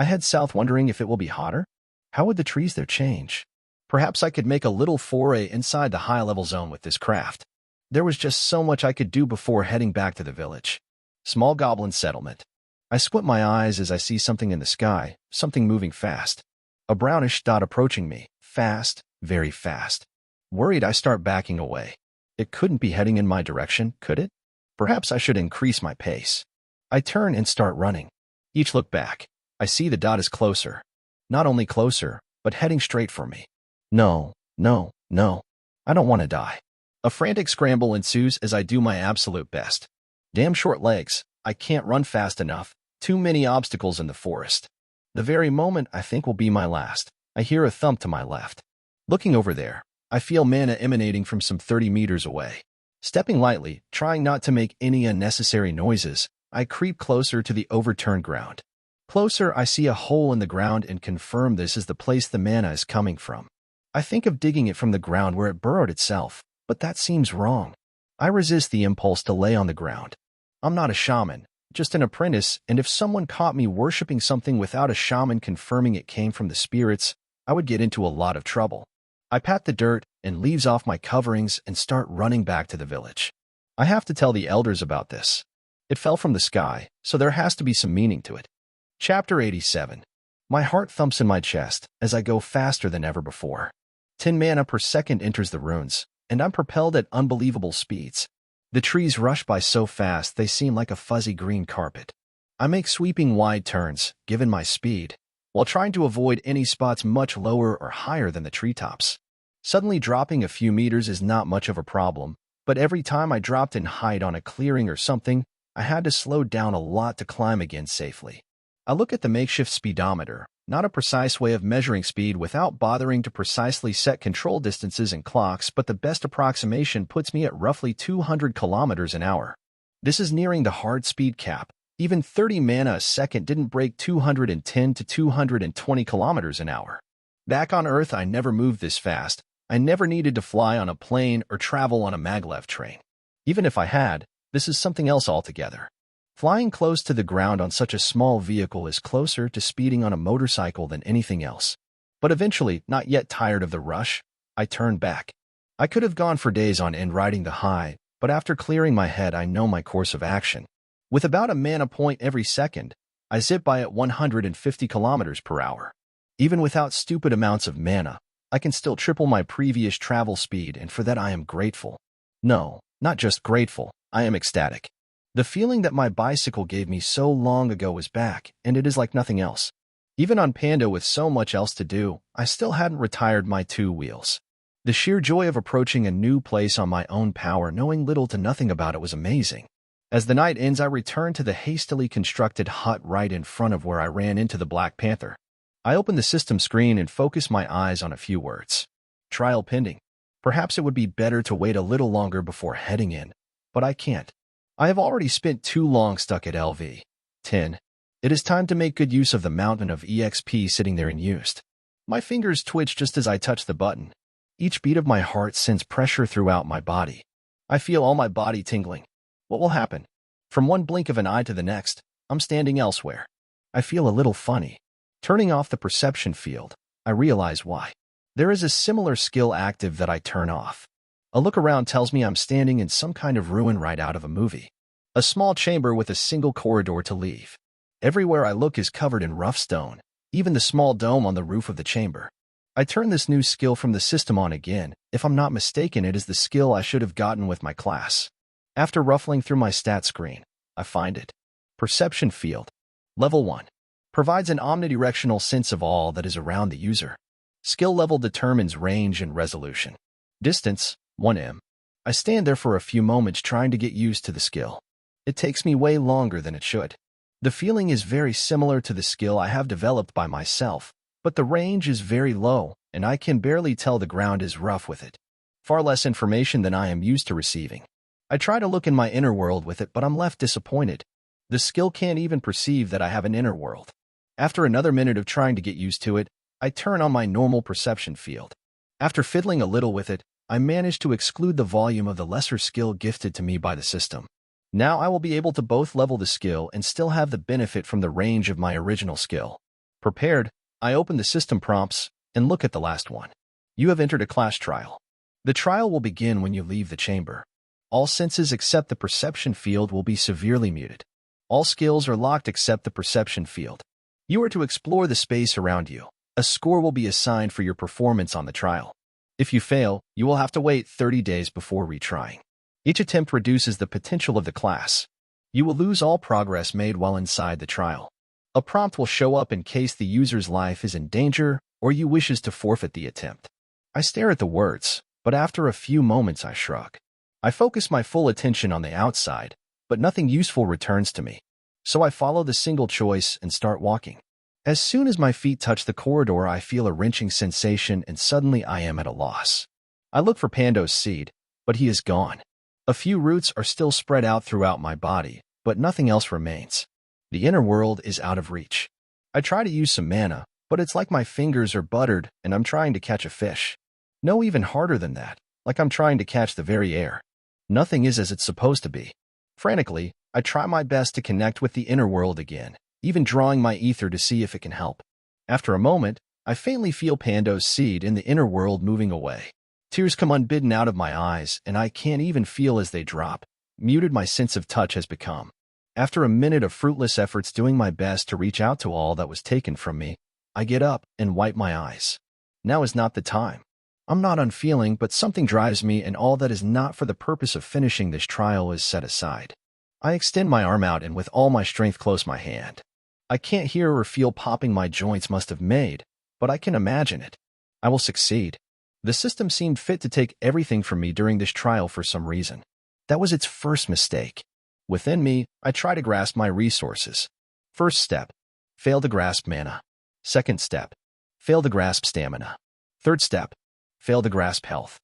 I head south, wondering if it will be hotter. How would the trees there change? Perhaps I could make a little foray inside the high-level zone with this craft. There was just so much I could do before heading back to the village. Small goblin settlement. I squint my eyes as I see something in the sky, something moving fast. A brownish dot approaching me, fast, very fast. Worried, I start backing away. It couldn't be heading in my direction, could it? Perhaps I should increase my pace. I turn and start running. Each look back, I see the dot is closer. Not only closer, but heading straight for me. No, no, no. I don't want to die. A frantic scramble ensues as I do my absolute best. Damn short legs, I can't run fast enough. Too many obstacles in the forest. The very moment I think will be my last, I hear a thump to my left. Looking over there, I feel mana emanating from some 30 meters away. Stepping lightly, trying not to make any unnecessary noises, I creep closer to the overturned ground. Closer, I see a hole in the ground and confirm this is the place the mana is coming from. I think of digging it from the ground where it burrowed itself, but that seems wrong. I resist the impulse to lay on the ground. I'm not a shaman, just an apprentice, and if someone caught me worshipping something without a shaman confirming it came from the spirits, I would get into a lot of trouble. I pat the dirt and leaves off my coverings and start running back to the village. I have to tell the elders about this. It fell from the sky, so there has to be some meaning to it. Chapter 87. My heart thumps in my chest as I go faster than ever before. 10 mana per second enters the runes, and I'm propelled at unbelievable speeds. The trees rush by so fast they seem like a fuzzy green carpet. I make sweeping wide turns, given my speed, while trying to avoid any spots much lower or higher than the treetops. Suddenly dropping a few meters is not much of a problem, but every time I dropped in height on a clearing or something, I had to slow down a lot to climb again safely. I look at the makeshift speedometer, not a precise way of measuring speed without bothering to precisely set control distances and clocks, but the best approximation puts me at roughly 200 kilometers an hour. This is nearing the hard speed cap. Even 30 mana a second didn't break 210 to 220 kilometers an hour. Back on Earth, I never moved this fast. I never needed to fly on a plane or travel on a maglev train. Even if I had, this is something else altogether. Flying close to the ground on such a small vehicle is closer to speeding on a motorcycle than anything else. But eventually, not yet tired of the rush, I turned back. I could have gone for days on end riding the high, but after clearing my head, I know my course of action. With about a mana point every second, I zip by at 150 kilometers per hour. Even without stupid amounts of mana, I can still triple my previous travel speed, and for that I am grateful. No, not just grateful, I am ecstatic. The feeling that my bicycle gave me so long ago is back, and it is like nothing else. Even on Panda with so much else to do, I still hadn't retired my 2 wheels. The sheer joy of approaching a new place on my own power, knowing little to nothing about it, was amazing. As the night ends, I return to the hastily constructed hut right in front of where I ran into the Black Panther. I open the system screen and focus my eyes on a few words. Trial pending. Perhaps it would be better to wait a little longer before heading in, but I can't. I have already spent too long stuck at LV. 10. It is time to make good use of the mountain of EXP sitting there unused. My fingers twitch just as I touch the button. Each beat of my heart sends pressure throughout my body. I feel all my body tingling. What will happen? From one blink of an eye to the next, I'm standing elsewhere. I feel a little funny. Turning off the perception field, I realize why. There is a similar skill active that I turn off. A look around tells me I'm standing in some kind of ruin right out of a movie. A small chamber with a single corridor to leave. Everywhere I look is covered in rough stone, even the small dome on the roof of the chamber. I turn this new skill from the system on again. If I'm not mistaken, it is the skill I should have gotten with my class. After ruffling through my stat screen, I find it. Perception field. Level 1. Provides an omnidirectional sense of all that is around the user. Skill level determines range and resolution. Distance, 1m. I stand there for a few moments trying to get used to the skill. It takes me way longer than it should. The feeling is very similar to the skill I have developed by myself, but the range is very low, and I can barely tell the ground is rough with it. Far less information than I am used to receiving. I try to look in my inner world with it, but I'm left disappointed. The skill can't even perceive that I have an inner world. After another minute of trying to get used to it, I turn on my normal perception field. After fiddling a little with it, I manage to exclude the volume of the lesser skill gifted to me by the system. Now I will be able to both level the skill and still have the benefit from the range of my original skill. Prepared, I open the system prompts and look at the last one. You have entered a class trial. The trial will begin when you leave the chamber. All senses except the perception field will be severely muted. All skills are locked except the perception field. You are to explore the space around you. A score will be assigned for your performance on the trial. If you fail, you will have to wait 30 days before retrying. Each attempt reduces the potential of the class. You will lose all progress made while inside the trial. A prompt will show up in case the user's life is in danger or you wishes to forfeit the attempt. I stare at the words, but after a few moments I shrug. I focus my full attention on the outside, but nothing useful returns to me. So I follow the single choice and start walking. As soon as my feet touch the corridor, I feel a wrenching sensation and suddenly I am at a loss. I look for Pando's seed, but he is gone. A few roots are still spread out throughout my body, but nothing else remains. The inner world is out of reach. I try to use some mana, but it's like my fingers are buttered and I'm trying to catch a fish. No, even harder than that, like I'm trying to catch the very air. Nothing is as it's supposed to be. Frantically, I try my best to connect with the inner world again, even drawing my ether to see if it can help. After a moment, I faintly feel Pando's seed in the inner world moving away. Tears come unbidden out of my eyes, and I can't even feel as they drop. Muted my sense of touch has become. After a minute of fruitless efforts doing my best to reach out to all that was taken from me, I get up and wipe my eyes. Now is not the time. I'm not unfeeling, but something drives me, and all that is not for the purpose of finishing this trial is set aside. I extend my arm out and with all my strength close my hand. I can't hear or feel popping my joints must have made, but I can imagine it. I will succeed. The system seemed fit to take everything from me during this trial for some reason. That was its first mistake. Within me, I try to grasp my resources. First step, fail to grasp mana. Second step, fail to grasp stamina. Third step, fail to grasp health.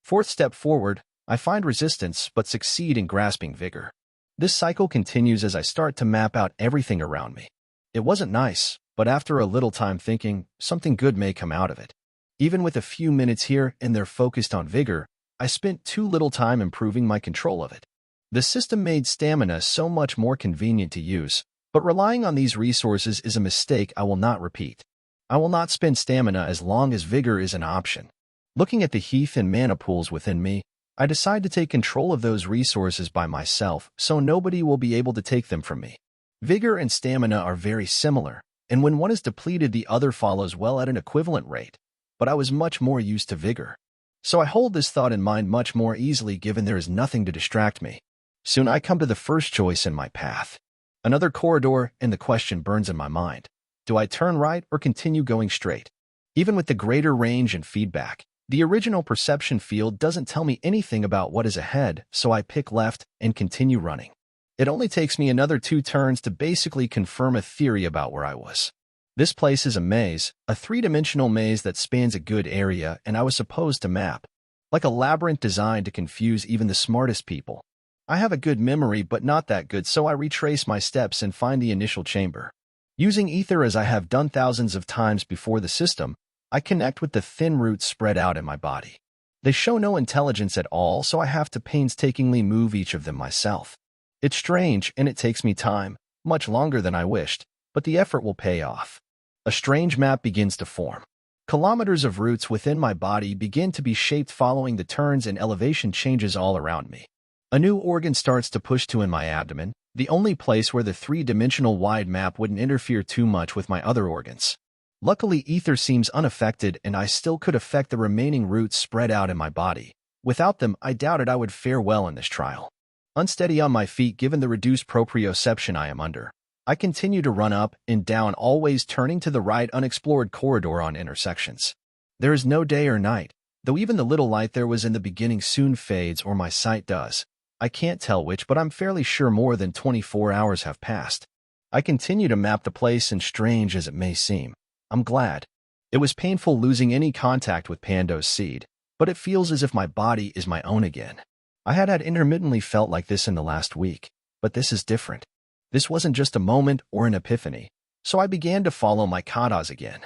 Fourth step forward, I find resistance but succeed in grasping vigor. This cycle continues as I start to map out everything around me. It wasn't nice, but after a little time thinking, something good may come out of it. Even with a few minutes here and there focused on vigor, I spent too little time improving my control of it. The system made stamina so much more convenient to use, but relying on these resources is a mistake I will not repeat. I will not spend stamina as long as vigor is an option. Looking at the heath and mana pools within me, I decide to take control of those resources by myself so nobody will be able to take them from me. Vigor and stamina are very similar, and when one is depleted the other follows well at an equivalent rate, but I was much more used to vigor. So I hold this thought in mind much more easily given there is nothing to distract me. Soon I come to the first choice in my path. Another corridor, and the question burns in my mind. Do I turn right or continue going straight? Even with the greater range and feedback, the original perception field doesn't tell me anything about what is ahead, so I pick left and continue running. It only takes me another 2 turns to basically confirm a theory about where I was. This place is a maze, a 3-dimensional maze that spans a good area, and I was supposed to map. Like a labyrinth designed to confuse even the smartest people. I have a good memory, but not that good, so I retrace my steps and find the initial chamber. Using ether as I have done thousands of times before the system, I connect with the thin roots spread out in my body. They show no intelligence at all, so I have to painstakingly move each of them myself. It's strange, and it takes me time, much longer than I wished, but the effort will pay off. A strange map begins to form. Kilometers of roots within my body begin to be shaped following the turns and elevation changes all around me. A new organ starts to push to in my abdomen, the only place where the 3-dimensional wide map wouldn't interfere too much with my other organs. Luckily, ether seems unaffected and I still could affect the remaining roots spread out in my body. Without them, I doubted I would fare well in this trial. Unsteady on my feet given the reduced proprioception I am under, I continue to run up and down, always turning to the right unexplored corridor on intersections. There is no day or night, though even the little light there was in the beginning soon fades, or my sight does. I can't tell which, but I'm fairly sure more than 24 hours have passed. I continue to map the place, and strange as it may seem, I'm glad. It was painful losing any contact with Pando's seed, but it feels as if my body is my own again. I had intermittently felt like this in the last week, but this is different. This wasn't just a moment or an epiphany, so I began to follow my katas again.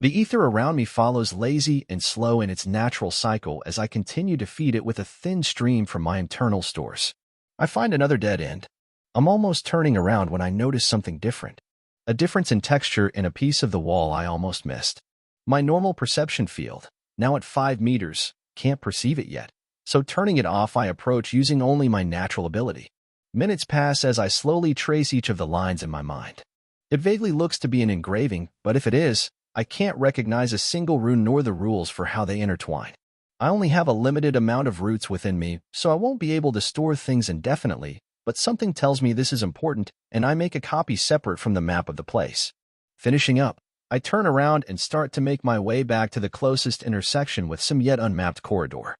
The ether around me follows lazy and slow in its natural cycle as I continue to feed it with a thin stream from my internal stores. I find another dead end. I'm almost turning around when I notice something different. A difference in texture in a piece of the wall I almost missed. My normal perception field, now at 5 meters, can't perceive it yet, so turning it off I approach using only my natural ability. Minutes pass as I slowly trace each of the lines in my mind. It vaguely looks to be an engraving, but if it is, I can't recognize a single rune nor the rules for how they intertwine. I only have a limited amount of roots within me, so I won't be able to store things indefinitely, but something tells me this is important, and I make a copy separate from the map of the place. Finishing up, I turn around and start to make my way back to the closest intersection with some yet unmapped corridor.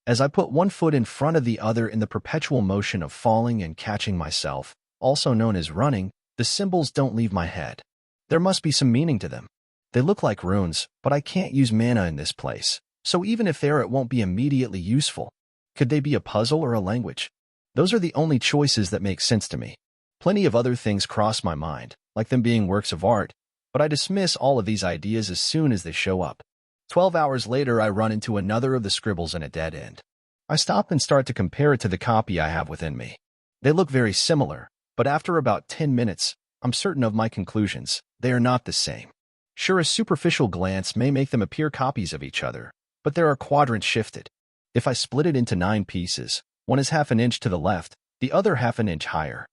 As I put one foot in front of the other in the perpetual motion of falling and catching myself, also known as running, the symbols don't leave my head. There must be some meaning to them. They look like runes, but I can't use mana in this place, so even if they're, it won't be immediately useful. Could they be a puzzle or a language? Those are the only choices that make sense to me. Plenty of other things cross my mind, like them being works of art, but I dismiss all of these ideas as soon as they show up. 12 hours later, I run into another of the scribbles in a dead end. I stop and start to compare it to the copy I have within me. They look very similar, but after about 10 minutes, I'm certain of my conclusions. They are not the same. Sure, a superficial glance may make them appear copies of each other, but there are quadrants shifted. If I split it into 9 pieces, one is half an inch to the left, the other half an inch higher.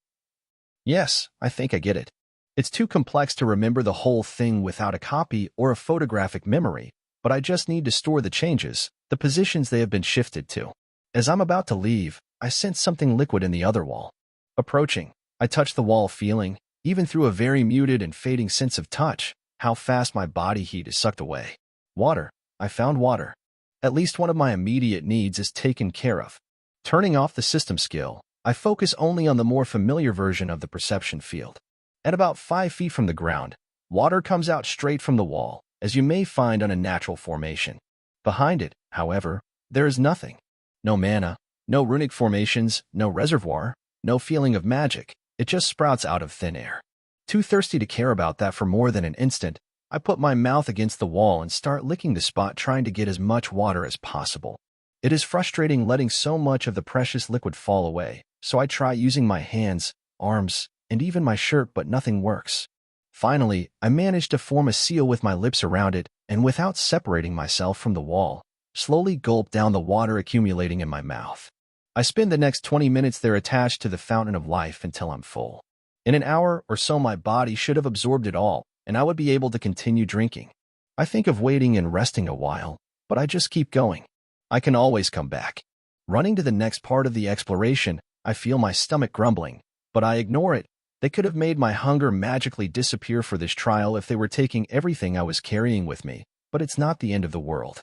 Yes, I think I get it. It's too complex to remember the whole thing without a copy or a photographic memory, but I just need to store the changes, the positions they have been shifted to. As I'm about to leave, I sense something liquid in the other wall. Approaching, I touch the wall, feeling, even through a very muted and fading sense of touch, how fast my body heat is sucked away. Water. I found water. At least one of my immediate needs is taken care of. Turning off the system skill, I focus only on the more familiar version of the perception field. At about 5 feet from the ground, water comes out straight from the wall, as you may find on a natural formation. Behind it, however, there is nothing. No mana, no runic formations, no reservoir, no feeling of magic. It just sprouts out of thin air. Too thirsty to care about that for more than an instant, I put my mouth against the wall and start licking the spot, trying to get as much water as possible. It is frustrating letting so much of the precious liquid fall away, so I try using my hands, arms, and even my shirt, but nothing works. Finally, I manage to form a seal with my lips around it, and without separating myself from the wall, slowly gulp down the water accumulating in my mouth. I spend the next 20 minutes there attached to the fountain of life until I'm full. In an hour or so my body should have absorbed it all, and I would be able to continue drinking. I think of waiting and resting a while, but I just keep going. I can always come back. Running to the next part of the exploration, I feel my stomach grumbling, but I ignore it. They could have made my hunger magically disappear for this trial if they were taking everything I was carrying with me, but it's not the end of the world.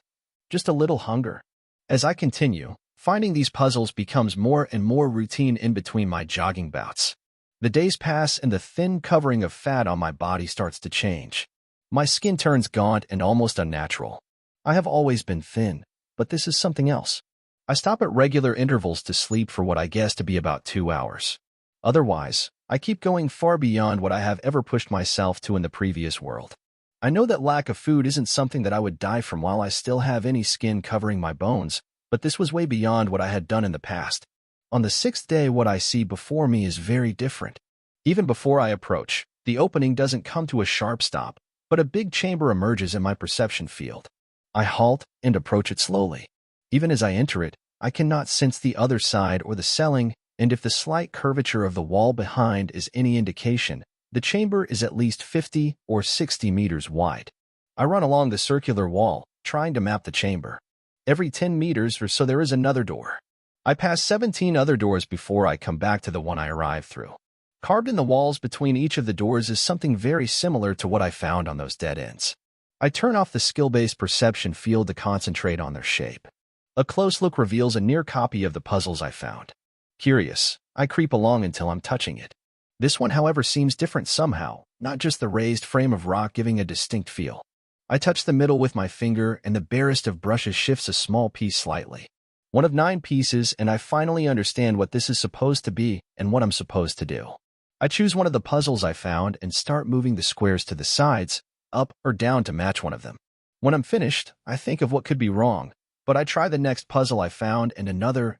Just a little hunger. As I continue, finding these puzzles becomes more and more routine in between my jogging bouts. The days pass and the thin covering of fat on my body starts to change. My skin turns gaunt and almost unnatural. I have always been thin, but this is something else. I stop at regular intervals to sleep for what I guess to be about 2 hours. Otherwise, I keep going far beyond what I have ever pushed myself to in the previous world. I know that lack of food isn't something that I would die from while I still have any skin covering my bones, but this was way beyond what I had done in the past. On the 6th day, what I see before me is very different. Even before I approach, the opening doesn't come to a sharp stop, but a big chamber emerges in my perception field. I halt and approach it slowly. Even as I enter it, I cannot sense the other side or the ceiling, and if the slight curvature of the wall behind is any indication, the chamber is at least 50 or 60 meters wide. I run along the circular wall, trying to map the chamber. Every 10 meters or so there is another door. I pass 17 other doors before I come back to the one I arrived through. Carved in the walls between each of the doors is something very similar to what I found on those dead ends. I turn off the skill-based perception field to concentrate on their shape. A close look reveals a near copy of the puzzles I found. Curious, I creep along until I'm touching it. This one, however, seems different somehow, not just the raised frame of rock giving a distinct feel. I touch the middle with my finger, and the barest of brushes shifts a small piece slightly. One of 9 pieces, and I finally understand what this is supposed to be and what I'm supposed to do. I choose one of the puzzles I found and start moving the squares to the sides, up or down to match one of them. When I'm finished, I think of what could be wrong, but I try the next puzzle I found and another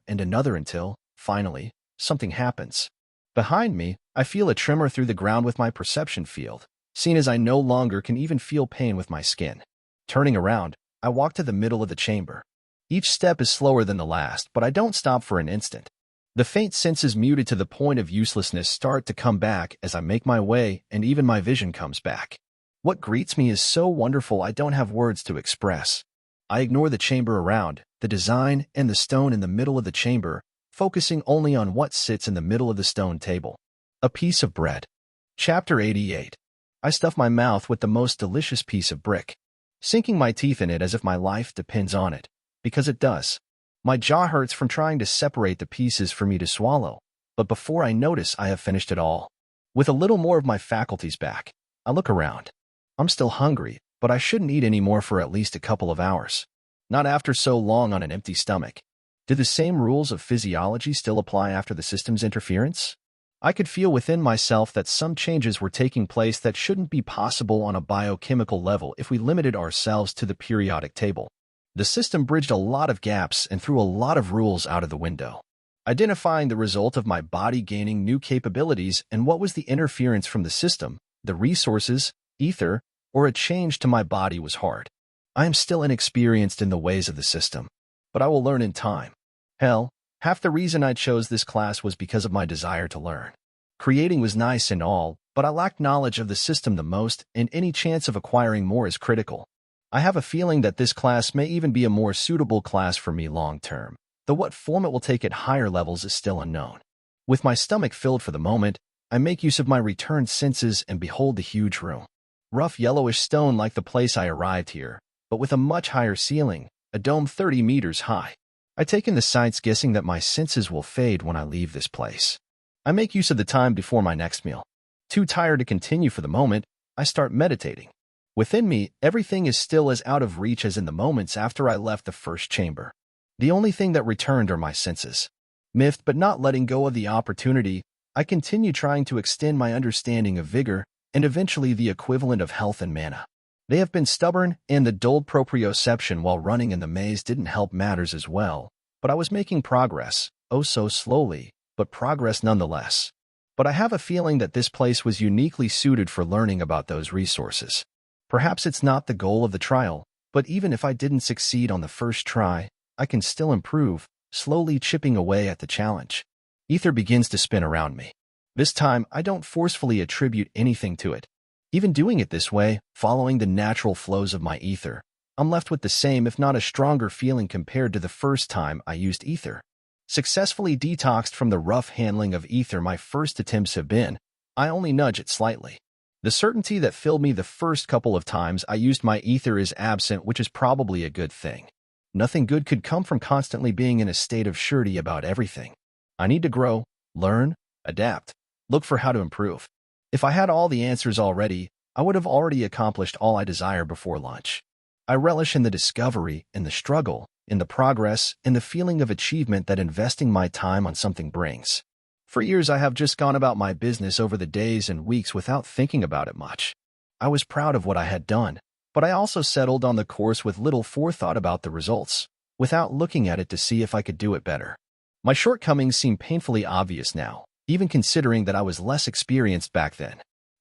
until, finally, something happens. Behind me, I feel a tremor through the ground with my perception field, seeing as I no longer can even feel pain with my skin. Turning around, I walk to the middle of the chamber. Each step is slower than the last, but I don't stop for an instant. The faint senses muted to the point of uselessness start to come back as I make my way, and even my vision comes back. What greets me is so wonderful I don't have words to express. I ignore the chamber around, the design, and the stone in the middle of the chamber, focusing only on what sits in the middle of the stone table. A piece of bread. Chapter 88. I stuff my mouth with the most delicious piece of brick, sinking my teeth in it as if my life depends on it, because it does. My jaw hurts from trying to separate the pieces for me to swallow, but before I notice, I have finished it all. With a little more of my faculties back, I look around. I'm still hungry, but I shouldn't eat any more for at least a couple of hours. Not after so long on an empty stomach. Do the same rules of physiology still apply after the system's interference? I could feel within myself that some changes were taking place that shouldn't be possible on a biochemical level if we limited ourselves to the periodic table. The system bridged a lot of gaps and threw a lot of rules out of the window, identifying the result of my body gaining new capabilities and what was the interference from the system, the resources, ether, or a change to my body was hard. I am still inexperienced in the ways of the system, but I will learn in time. Hell, half the reason I chose this class was because of my desire to learn. Creating was nice and all, but I lacked knowledge of the system the most, and any chance of acquiring more is critical. I have a feeling that this class may even be a more suitable class for me long-term, though what form it will take at higher levels is still unknown. With my stomach filled for the moment, I make use of my returned senses and behold the huge room. Rough yellowish stone like the place I arrived here, but with a much higher ceiling, a dome 30 meters high. I take in the sights, guessing that my senses will fade when I leave this place. I make use of the time before my next meal. Too tired to continue for the moment, I start meditating. Within me, everything is still as out of reach as in the moments after I left the first chamber. The only thing that returned are my senses. Miffed but not letting go of the opportunity, I continue trying to extend my understanding of vigor and eventually the equivalent of health and mana. They have been stubborn, and the dulled proprioception while running in the maze didn't help matters as well, but I was making progress, oh so slowly, but progress nonetheless. But I have a feeling that this place was uniquely suited for learning about those resources. Perhaps it's not the goal of the trial, but even if I didn't succeed on the first try, I can still improve, slowly chipping away at the challenge. Ether begins to spin around me. This time, I don't forcefully attribute anything to it. Even doing it this way, following the natural flows of my ether, I'm left with the same if not a stronger feeling compared to the first time I used ether. Successfully detoxed from the rough handling of ether my first attempts have been, I only nudge it slightly. The certainty that filled me the first couple of times I used my ether is absent, which is probably a good thing. Nothing good could come from constantly being in a state of surety about everything. I need to grow, learn, adapt, look for how to improve. If I had all the answers already, I would have already accomplished all I desire before lunch. I relish in the discovery, in the struggle, in the progress, in the feeling of achievement that investing my time on something brings. For years I have just gone about my business over the days and weeks without thinking about it much. I was proud of what I had done, but I also settled on the course with little forethought about the results, without looking at it to see if I could do it better. My shortcomings seem painfully obvious now, even considering that I was less experienced back then.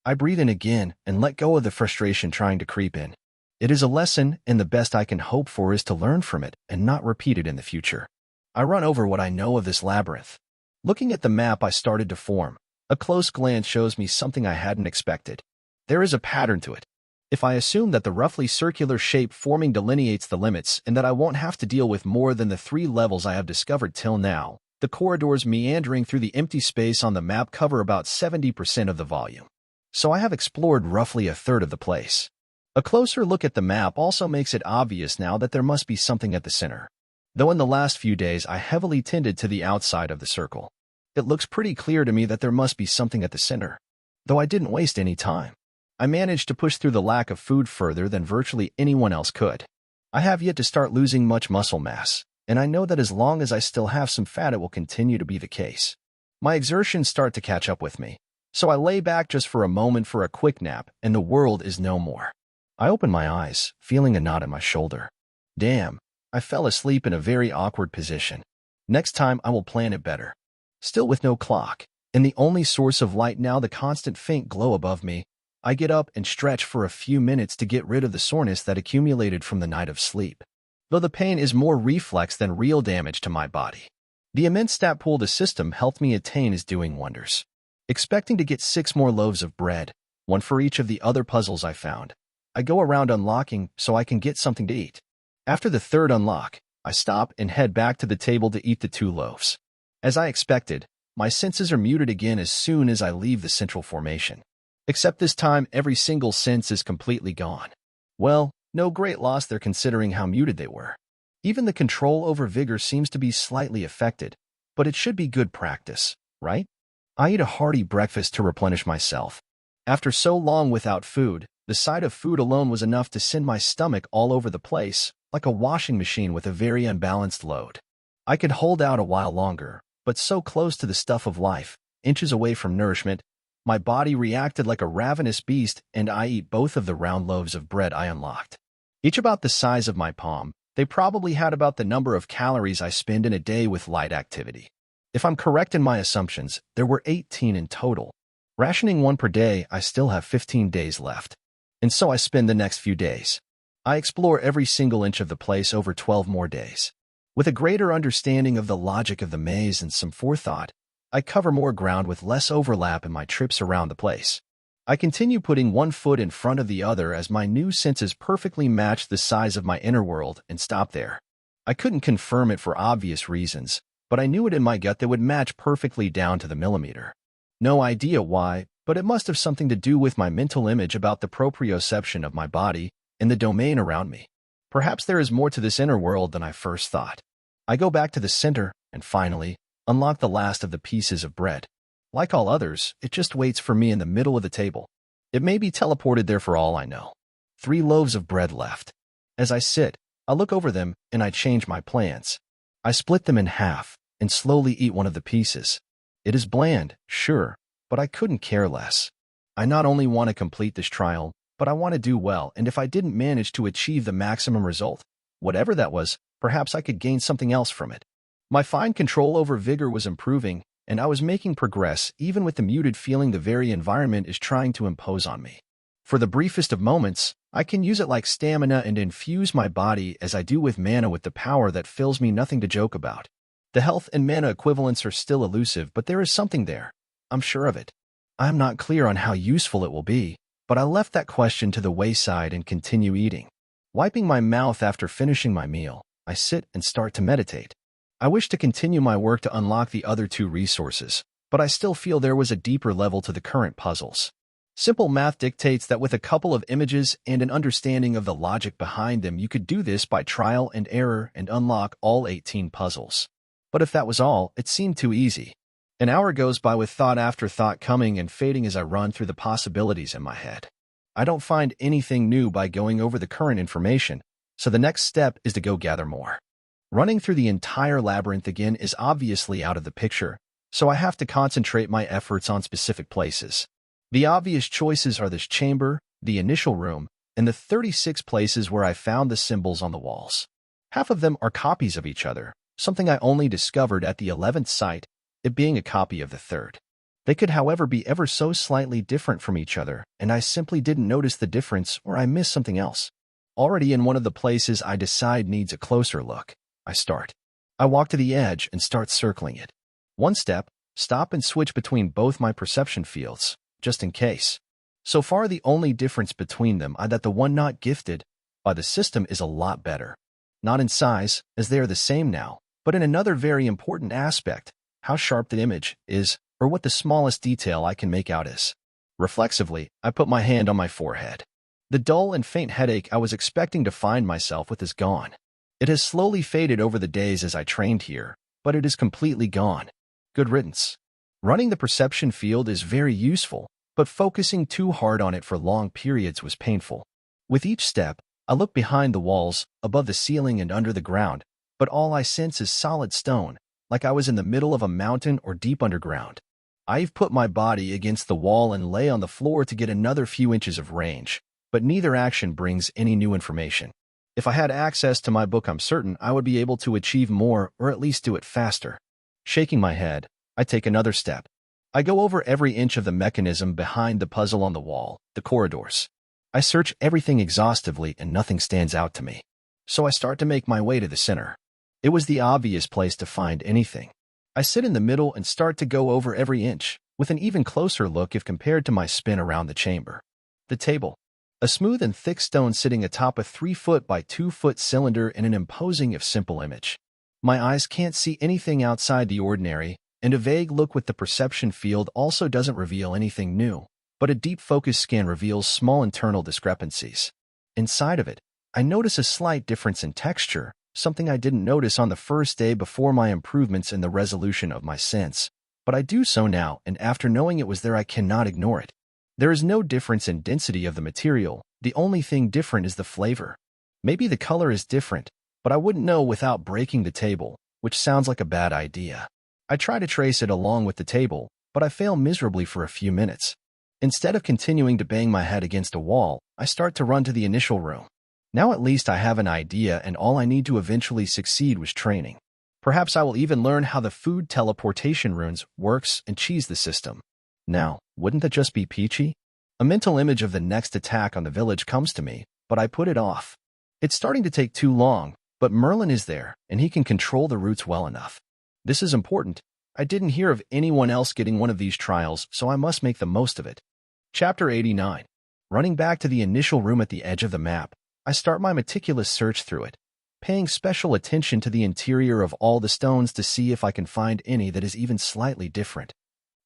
I breathe in again and let go of the frustration trying to creep in. It is a lesson, and the best I can hope for is to learn from it and not repeat it in the future. I run over what I know of this labyrinth. Looking at the map I started to form, a close glance shows me something I hadn't expected. There is a pattern to it. If I assume that the roughly circular shape forming delineates the limits and that I won't have to deal with more than the 3 levels I have discovered till now, the corridors meandering through the empty space on the map cover about 70% of the volume. So I have explored roughly a third of the place. A closer look at the map also makes it obvious now that there must be something at the center. Though in the last few days I heavily tended to the outside of the circle. It looks pretty clear to me that there must be something at the center. Though I didn't waste any time. I managed to push through the lack of food further than virtually anyone else could. I have yet to start losing much muscle mass, and I know that as long as I still have some fat it will continue to be the case. My exertions start to catch up with me, so I lay back just for a moment for a quick nap, and the world is no more. I open my eyes, feeling a knot in my shoulder. Damn, I fell asleep in a very awkward position. Next time I will plan it better. Still with no clock, and the only source of light now the constant faint glow above me, I get up and stretch for a few minutes to get rid of the soreness that accumulated from the night of sleep. Though the pain is more reflex than real damage to my body. The immense stat pool the system helped me attain is doing wonders. Expecting to get 6 more loaves of bread, 1 for each of the other puzzles I found, I go around unlocking so I can get something to eat. After the 3rd unlock, I stop and head back to the table to eat the 2 loaves. As I expected, my senses are muted again as soon as I leave the central formation. Except this time, every single sense is completely gone. Well, no great loss there considering how muted they were. Even the control over vigor seems to be slightly affected, but it should be good practice, right? I eat a hearty breakfast to replenish myself. After so long without food, the sight of food alone was enough to send my stomach all over the place, like a washing machine with a very unbalanced load. I could hold out a while longer, but so close to the stuff of life, inches away from nourishment, my body reacted like a ravenous beast and I eat both of the round loaves of bread I unlocked. Each about the size of my palm, they probably had about the number of calories I spend in a day with light activity. If I'm correct in my assumptions, there were 18 in total. Rationing 1 per day, I still have 15 days left. And so I spend the next few days. I explore every single inch of the place over 12 more days. With a greater understanding of the logic of the maze and some forethought, I cover more ground with less overlap in my trips around the place. I continue putting one foot in front of the other as my new senses perfectly match the size of my inner world and stop there. I couldn't confirm it for obvious reasons, but I knew it in my gut that would match perfectly down to the millimeter. No idea why, but it must have something to do with my mental image about the proprioception of my body and the domain around me. Perhaps there is more to this inner world than I first thought. I go back to the center and finally unlock the last of the pieces of bread. Like all others, it just waits for me in the middle of the table. It may be teleported there for all I know. 3 loaves of bread left. As I sit, I look over them and I change my plans. I split them in half and slowly eat one of the pieces. It is bland, sure, but I couldn't care less. I not only want to complete this trial, but I want to do well, and if I didn't manage to achieve the maximum result, whatever that was, perhaps I could gain something else from it. My fine control over vigor was improving, and I was making progress even with the muted feeling the very environment is trying to impose on me. For the briefest of moments, I can use it like stamina and infuse my body as I do with mana with the power that fills me nothing to joke about. The health and mana equivalents are still elusive, but there is something there. I'm sure of it. I'm not clear on how useful it will be, but I left that question to the wayside and continue eating. Wiping my mouth after finishing my meal, I sit and start to meditate. I wish to continue my work to unlock the other 2 resources, but I still feel there was a deeper level to the current puzzles. Simple math dictates that with a couple of images and an understanding of the logic behind them, you could do this by trial and error and unlock all 18 puzzles. But if that was all, it seemed too easy. An hour goes by with thought after thought coming and fading as I run through the possibilities in my head. I don't find anything new by going over the current information, so the next step is to go gather more. Running through the entire labyrinth again is obviously out of the picture, so I have to concentrate my efforts on specific places. The obvious choices are this chamber, the initial room, and the 36 places where I found the symbols on the walls. Half of them are copies of each other, something I only discovered at the 11th site, it being a copy of the 3rd. They could, however, be ever so slightly different from each other, and I simply didn't notice the difference or I missed something else. Already in one of the places I decide needs a closer look. I start. I walk to the edge and start circling it. One step, stop and switch between both my perception fields, just in case. So far the only difference between them is that the one not gifted by the system is a lot better. Not in size, as they are the same now, but in another very important aspect, how sharp the image is, or what the smallest detail I can make out is. Reflexively, I put my hand on my forehead. The dull and faint headache I was expecting to find myself with is gone. It has slowly faded over the days as I trained here, but it is completely gone. Good riddance. Running the perception field is very useful, but focusing too hard on it for long periods was painful. With each step, I look behind the walls, above the ceiling and under the ground, but all I sense is solid stone, like I was in the middle of a mountain or deep underground. I've put my body against the wall and lay on the floor to get another few inches of range, but neither action brings any new information. If I had access to my book, I'm certain I would be able to achieve more or at least do it faster. Shaking my head, I take another step. I go over every inch of the mechanism behind the puzzle on the wall, the corridors. I search everything exhaustively and nothing stands out to me. So I start to make my way to the center. It was the obvious place to find anything. I sit in the middle and start to go over every inch, with an even closer look if compared to my spin around the chamber. The table. A smooth and thick stone sitting atop a 3-foot by 2-foot cylinder in an imposing if simple image. My eyes can't see anything outside the ordinary, and a vague look with the perception field also doesn't reveal anything new, but a deep focus scan reveals small internal discrepancies. Inside of it, I notice a slight difference in texture, something I didn't notice on the first day before my improvements in the resolution of my sense, but I do so now, and after knowing it was there I cannot ignore it. There is no difference in density of the material, the only thing different is the flavor. Maybe the color is different, but I wouldn't know without breaking the table, which sounds like a bad idea. I try to trace it along with the table, but I fail miserably for a few minutes. Instead of continuing to bang my head against a wall, I start to run to the initial room. Now at least I have an idea, and all I need to eventually succeed was training. Perhaps I will even learn how the food teleportation runes works and cheese the system. Now, wouldn't that just be peachy? A mental image of the next attack on the village comes to me, but I put it off. It's starting to take too long, but Merlin is there, and he can control the roots well enough. This is important. I didn't hear of anyone else getting one of these trials, so I must make the most of it. Chapter 89. Running back to the initial room at the edge of the map, I start my meticulous search through it, paying special attention to the interior of all the stones to see if I can find any that is even slightly different.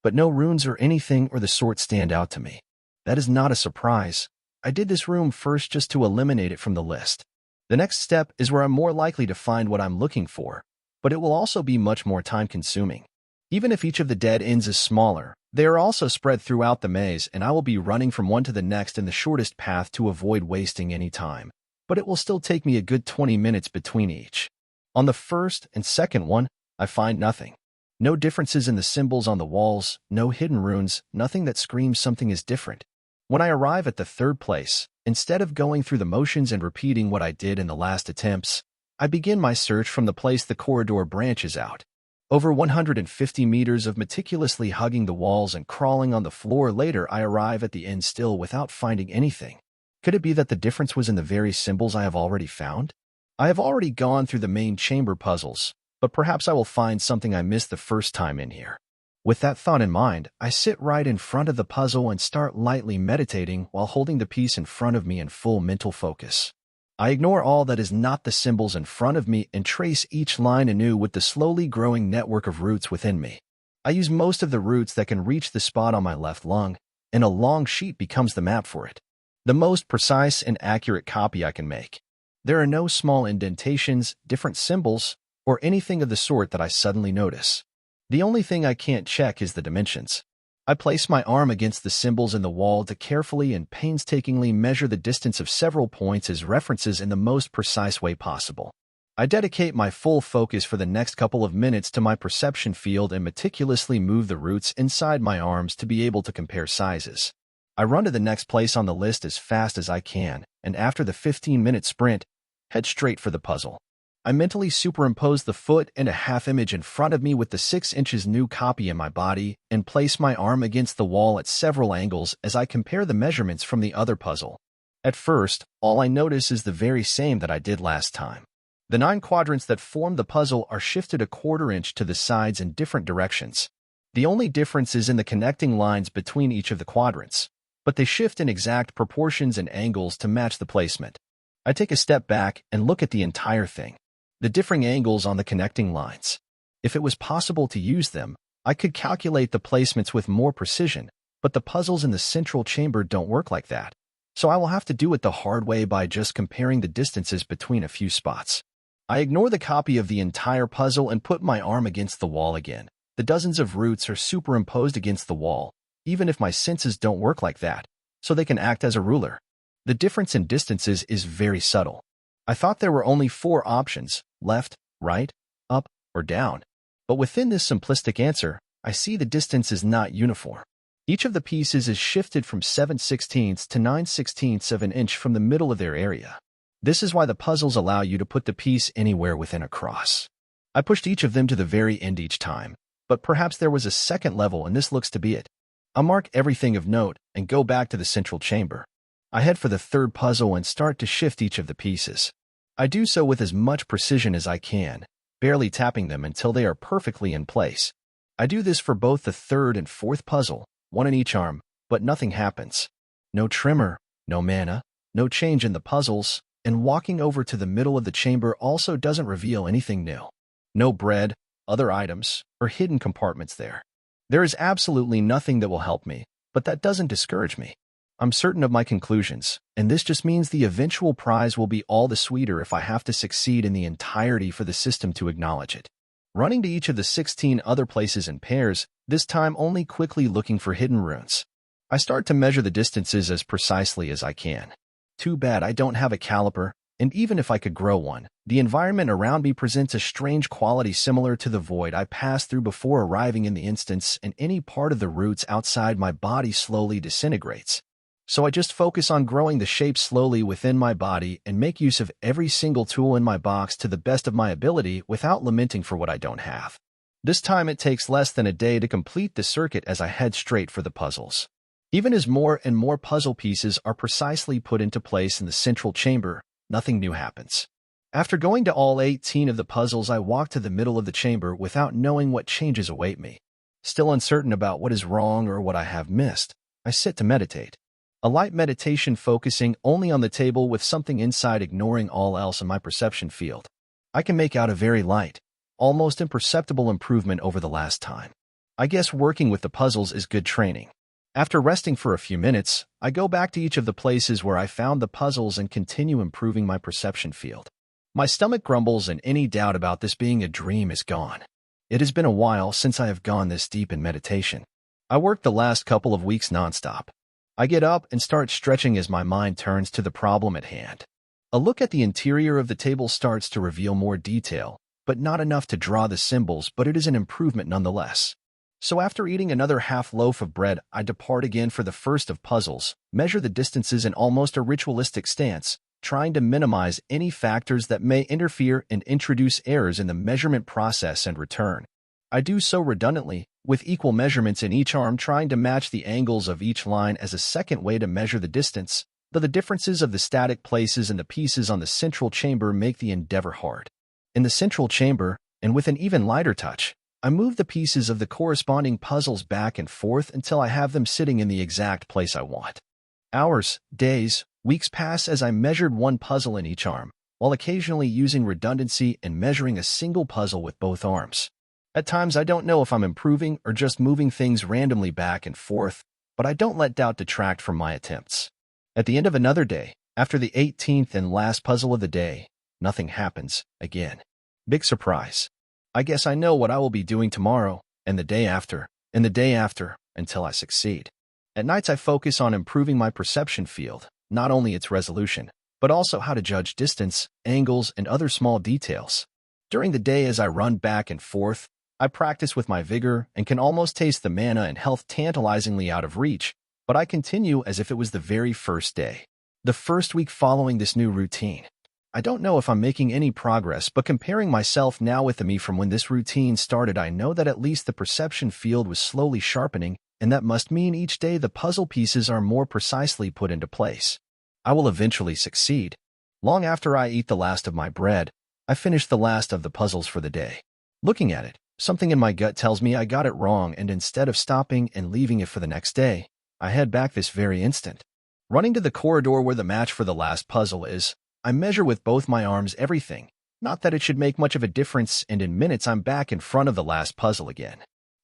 But no runes or anything or the sort stand out to me. That is not a surprise. I did this room first just to eliminate it from the list. The next step is where I'm more likely to find what I'm looking for, but it will also be much more time-consuming. Even if each of the dead ends is smaller, they are also spread throughout the maze, and I will be running from one to the next in the shortest path to avoid wasting any time. But it will still take me a good 20 minutes between each. On the first and second one, I find nothing. No differences in the symbols on the walls, no hidden runes, nothing that screams something is different. When I arrive at the third place, instead of going through the motions and repeating what I did in the last attempts, I begin my search from the place the corridor branches out. Over 150 meters of meticulously hugging the walls and crawling on the floor later, I arrive at the end still without finding anything. Could it be that the difference was in the very symbols I have already found? I have already gone through the main chamber puzzles, but perhaps I will find something I missed the first time in here. With that thought in mind, I sit right in front of the puzzle and start lightly meditating while holding the piece in front of me in full mental focus. I ignore all that is not the symbols in front of me and trace each line anew with the slowly growing network of roots within me. I use most of the roots that can reach the spot on my left lung, and a long sheet becomes the map for it. The most precise and accurate copy I can make. There are no small indentations, different symbols, or anything of the sort that I suddenly notice. The only thing I can't check is the dimensions. I place my arm against the symbols in the wall to carefully and painstakingly measure the distance of several points as references in the most precise way possible. I dedicate my full focus for the next couple of minutes to my perception field and meticulously move the roots inside my arms to be able to compare sizes. I run to the next place on the list as fast as I can, and after the 15-minute sprint, head straight for the puzzle. I mentally superimpose the foot and a half image in front of me with the 6 inches new copy in my body and place my arm against the wall at several angles as I compare the measurements from the other puzzle. At first, all I notice is the very same that I did last time. The 9 quadrants that form the puzzle are shifted a 1/4 inch to the sides in different directions. The only difference is in the connecting lines between each of the quadrants, but they shift in exact proportions and angles to match the placement. I take a step back and look at the entire thing. The differing angles on the connecting lines. If it was possible to use them, I could calculate the placements with more precision, but the puzzles in the central chamber don't work like that. So I will have to do it the hard way by just comparing the distances between a few spots. I ignore the copy of the entire puzzle and put my arm against the wall again, The dozens of roots are superimposed against the wall, even if my senses don't work like that, so they can act as a ruler. The difference in distances is very subtle. I thought there were only 4 options, left, right, up, or down. But within this simplistic answer, I see the distance is not uniform. Each of the pieces is shifted from 7/16 to 9/16 of an inch from the middle of their area. This is why the puzzles allow you to put the piece anywhere within a cross. I pushed each of them to the very end each time, but perhaps there was a second level and this looks to be it. I'll mark everything of note and go back to the central chamber. I head for the third puzzle and start to shift each of the pieces. I do so with as much precision as I can, barely tapping them until they are perfectly in place. I do this for both the third and fourth puzzle, one in each arm, but nothing happens. No tremor, no mana, no change in the puzzles, and walking over to the middle of the chamber also doesn't reveal anything new. No bread, other items, or hidden compartments there. There is absolutely nothing that will help me, but that doesn't discourage me. I'm certain of my conclusions, and this just means the eventual prize will be all the sweeter if I have to succeed in the entirety for the system to acknowledge it. Running to each of the 16 other places in pairs, this time only quickly looking for hidden runes. I start to measure the distances as precisely as I can. Too bad I don't have a caliper, and even if I could grow one, the environment around me presents a strange quality similar to the void I passed through before arriving in the instance, and any part of the roots outside my body slowly disintegrates. So I just focus on growing the shape slowly within my body and make use of every single tool in my box to the best of my ability without lamenting for what I don't have. This time it takes less than a day to complete the circuit as I head straight for the puzzles. Even as more and more puzzle pieces are precisely put into place in the central chamber, nothing new happens. After going to all 18 of the puzzles, I walk to the middle of the chamber without knowing what changes await me. Still uncertain about what is wrong or what I have missed, I sit to meditate. A light meditation focusing only on the table with something inside ignoring all else in my perception field. I can make out a very light, almost imperceptible improvement over the last time. I guess working with the puzzles is good training. After resting for a few minutes, I go back to each of the places where I found the puzzles and continue improving my perception field. My stomach grumbles and any doubt about this being a dream is gone. It has been a while since I have gone this deep in meditation. I worked the last couple of weeks nonstop. I get up and start stretching as my mind turns to the problem at hand. A look at the interior of the table starts to reveal more detail, but not enough to draw the symbols, but it is an improvement nonetheless. So after eating another half loaf of bread, I depart again for the first of puzzles, measure the distances in almost a ritualistic stance, trying to minimize any factors that may interfere and introduce errors in the measurement process and return. I do so redundantly, with equal measurements in each arm, trying to match the angles of each line as a second way to measure the distance, though the differences of the static places and the pieces on the central chamber make the endeavor hard. In the central chamber, and with an even lighter touch, I move the pieces of the corresponding puzzles back and forth until I have them sitting in the exact place I want. Hours, days, weeks pass as I measured one puzzle in each arm, while occasionally using redundancy and measuring a single puzzle with both arms. At times I don't know if I'm improving or just moving things randomly back and forth, but I don't let doubt detract from my attempts. At the end of another day, after the 18th and last puzzle of the day, nothing happens again. Big surprise. I guess I know what I will be doing tomorrow, and the day after, and the day after, until I succeed. At nights I focus on improving my perception field, not only its resolution, but also how to judge distance, angles, and other small details. During the day as I run back and forth, I practice with my vigor and can almost taste the mana and health tantalizingly out of reach, but I continue as if it was the very first day. The first week following this new routine. I don't know if I'm making any progress, but comparing myself now with the me from when this routine started, I know that at least the perception field was slowly sharpening, and that must mean each day the puzzle pieces are more precisely put into place. I will eventually succeed. Long after I eat the last of my bread, I finish the last of the puzzles for the day. Looking at it, something in my gut tells me I got it wrong, and instead of stopping and leaving it for the next day, I head back this very instant. Running to the corridor where the match for the last puzzle is, I measure with both my arms everything. Not that it should make much of a difference, and in minutes I'm back in front of the last puzzle again.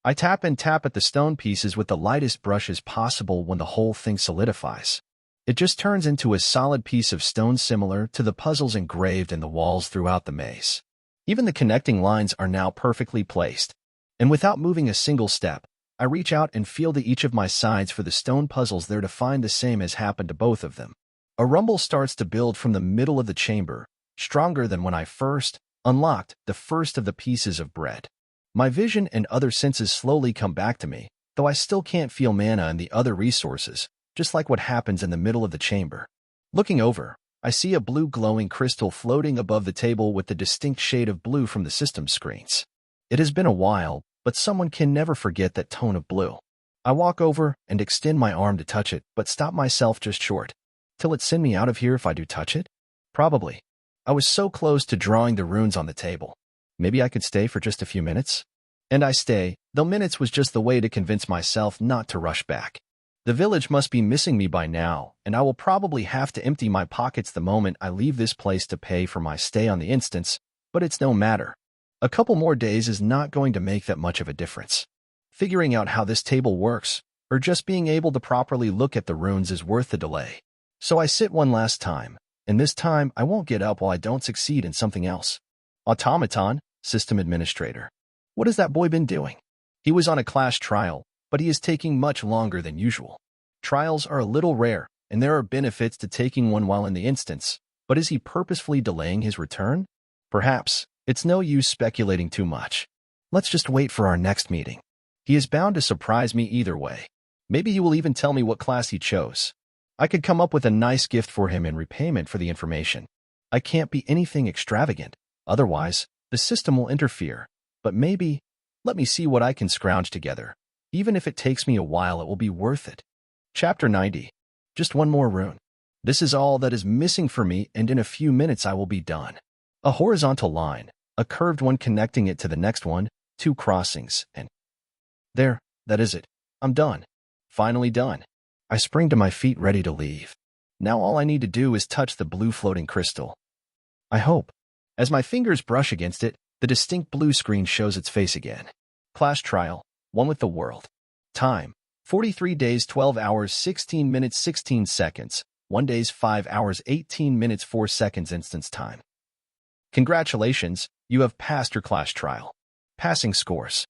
I tap and tap at the stone pieces with the lightest brushes possible when the whole thing solidifies. It just turns into a solid piece of stone similar to the puzzles engraved in the walls throughout the maze. Even the connecting lines are now perfectly placed. And without moving a single step, I reach out and feel to each of my sides for the stone puzzles there to find the same as happened to both of them. A rumble starts to build from the middle of the chamber, stronger than when I first unlocked the first of the pieces of bread. My vision and other senses slowly come back to me, though I still can't feel mana and the other resources, just like what happens in the middle of the chamber. Looking over, I see a blue glowing crystal floating above the table with the distinct shade of blue from the system screens. It has been a while, but someone can never forget that tone of blue. I walk over and extend my arm to touch it, but stop myself just short. Till it send me out of here if I do touch it? Probably. I was so close to drawing the runes on the table. Maybe I could stay for just a few minutes? And I stay, though minutes was just the way to convince myself not to rush back. The village must be missing me by now, and I will probably have to empty my pockets the moment I leave this place to pay for my stay on the instance, but it's no matter. A couple more days is not going to make that much of a difference. Figuring out how this table works, or just being able to properly look at the runes is worth the delay. So I sit one last time, and this time I won't get up while I don't succeed in something else. Automaton, System Administrator. What has that boy been doing? He was on a class trial, but he is taking much longer than usual. Trials are a little rare, and there are benefits to taking one while in the instance, but is he purposefully delaying his return? Perhaps. It's no use speculating too much. Let's just wait for our next meeting. He is bound to surprise me either way. Maybe he will even tell me what class he chose. I could come up with a nice gift for him in repayment for the information. I can't be anything extravagant, otherwise, the system will interfere. But maybe, let me see what I can scrounge together. Even if it takes me a while, it will be worth it. Chapter 90. Just one more rune. This is all that is missing for me, and in a few minutes I will be done. A horizontal line, a curved one connecting it to the next one, 2 crossings, and there, that is it. I'm done. Finally done. I spring to my feet ready to leave. Now all I need to do is touch the blue floating crystal. I hope. As my fingers brush against it, the distinct blue screen shows its face again. Class trial, one with the world. Time, 43 days 12 hours 16 minutes 16 seconds, 1 days 5 hours 18 minutes 4 seconds instance time. Congratulations, you have passed your class trial. Passing scores.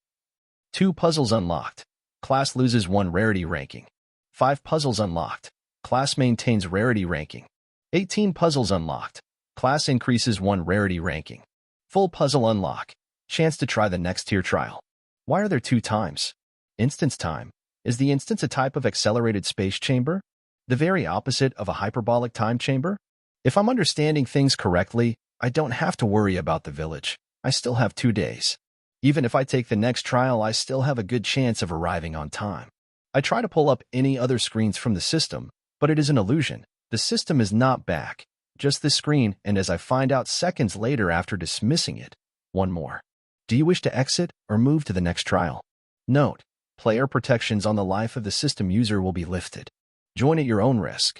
2 puzzles unlocked. Class loses 1 rarity ranking. 5 puzzles unlocked. Class maintains rarity ranking. 18 puzzles unlocked. Class increases 1 rarity ranking. Full puzzle unlock. Chance to try the next tier trial. Why are there 2 times? Instance time. Is the instance a type of accelerated space chamber? The very opposite of a hyperbolic time chamber? If I'm understanding things correctly, I don't have to worry about the village. I still have 2 days. Even if I take the next trial, I still have a good chance of arriving on time. I try to pull up any other screens from the system, but it is an illusion. The system is not back. Just the screen, and as I find out seconds later after dismissing it, one more. Do you wish to exit or move to the next trial? Note: player protections on the life of the system user will be lifted. Join at your own risk.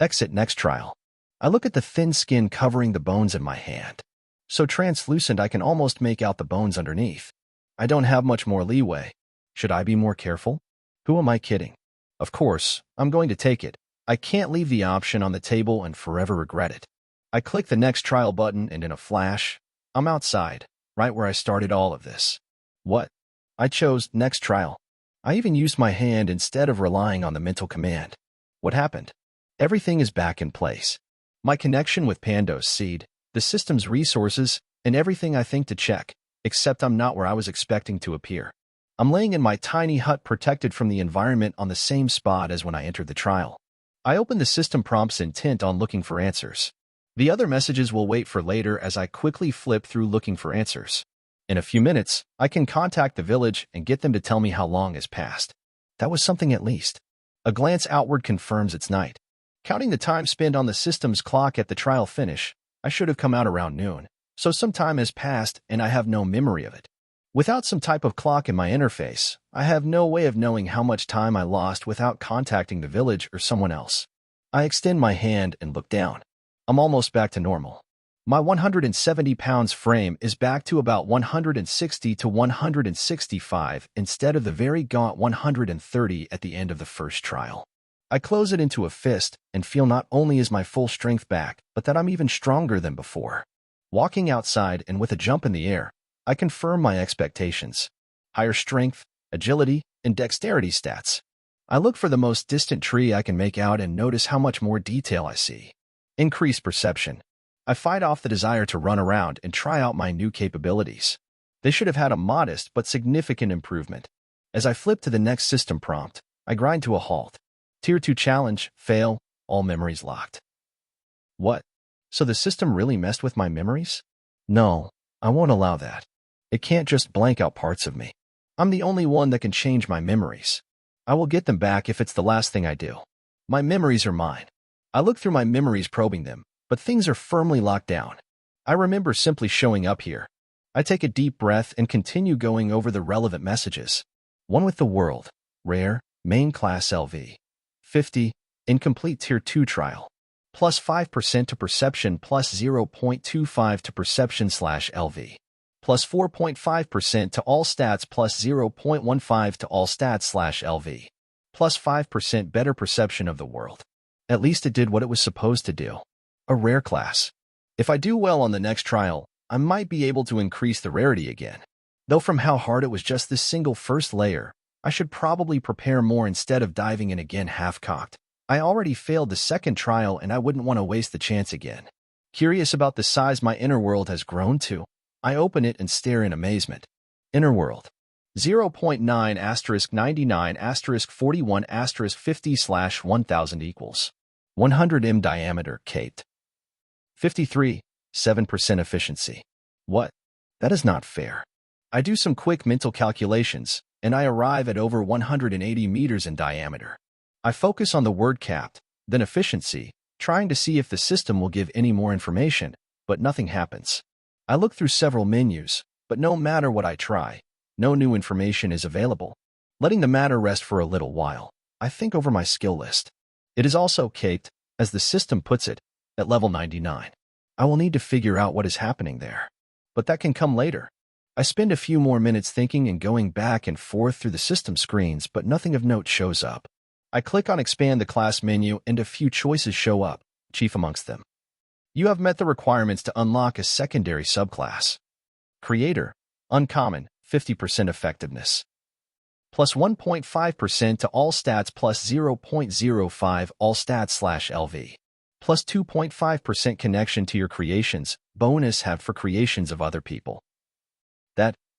Exit next trial. I look at the thin skin covering the bones in my hand. So translucent I can almost make out the bones underneath. I don't have much more leeway. Should I be more careful? Who am I kidding? Of course, I'm going to take it. I can't leave the option on the table and forever regret it. I click the next trial button and in a flash, I'm outside, right where I started all of this. What? I chose next trial. I even used my hand instead of relying on the mental command. What happened? Everything is back in place. My connection with Pandos Seed, the system's resources, and everything I think to check, except I'm not where I was expecting to appear. I'm laying in my tiny hut protected from the environment on the same spot as when I entered the trial. I open the system prompts intent on looking for answers. The other messages will wait for later as I quickly flip through looking for answers. In a few minutes, I can contact the village and get them to tell me how long has passed. That was something at least. A glance outward confirms it's night. Counting the time spent on the system's clock at the trial finish, I should have come out around noon, so some time has passed and I have no memory of it. Without some type of clock in my interface, I have no way of knowing how much time I lost without contacting the village or someone else. I extend my hand and look down. I'm almost back to normal. My 170 pounds frame is back to about 160 to 165 instead of the very gaunt 130 at the end of the first trial. I close it into a fist and feel not only is my full strength back, but that I'm even stronger than before. Walking outside and with a jump in the air, I confirm my expectations. higher strength, agility, and dexterity stats. I look for the most distant tree I can make out and notice how much more detail I see. Increased perception. I fight off the desire to run around and try out my new capabilities. They should have had a modest but significant improvement. As I flip to the next system prompt, I grind to a halt. Tier 2 challenge, fail, all memories locked. What? So the system really messed with my memories? No, I won't allow that. It can't just blank out parts of me. I'm the only one that can change my memories. I will get them back if it's the last thing I do. My memories are mine. I look through my memories probing them, but things are firmly locked down. I remember simply showing up here. I take a deep breath and continue going over the relevant messages. One with the world, rare, main class LV. 50, incomplete tier 2 trial. Plus 5% to perception plus 0.25 to perception/LV. Plus 4.5% to all stats plus 0.15 to all stats/LV. Plus 5% better perception of the world. At least it did what it was supposed to do. A rare class. If I do well on the next trial, I might be able to increase the rarity again. Though from how hard it was just this single first layer, I should probably prepare more instead of diving in again half-cocked. I already failed the second trial and I wouldn't want to waste the chance again. Curious about the size my inner world has grown to, I open it and stare in amazement. Inner world. 0.9 * 99 * 41 * 50/1000 equals 100 m diameter, caped. 53, 7% efficiency. What? That is not fair. I do some quick mental calculations, and I arrive at over 180 meters in diameter. I focus on the word capped, then efficiency, trying to see if the system will give any more information, but nothing happens. I look through several menus, but no matter what I try, no new information is available. Letting the matter rest for a little while, I think over my skill list. It is also caped, as the system puts it, at level 99. I will need to figure out what is happening there. But that can come later. I spend a few more minutes thinking and going back and forth through the system screens, but nothing of note shows up. I click on Expand the Class menu and a few choices show up, chief amongst them. You have met the requirements to unlock a secondary subclass. Creator, Uncommon, 50% effectiveness. Plus 1.5% to all stats plus 0.05 all stats/LV. Plus 2.5% connection to your creations, bonus have for creations of other people.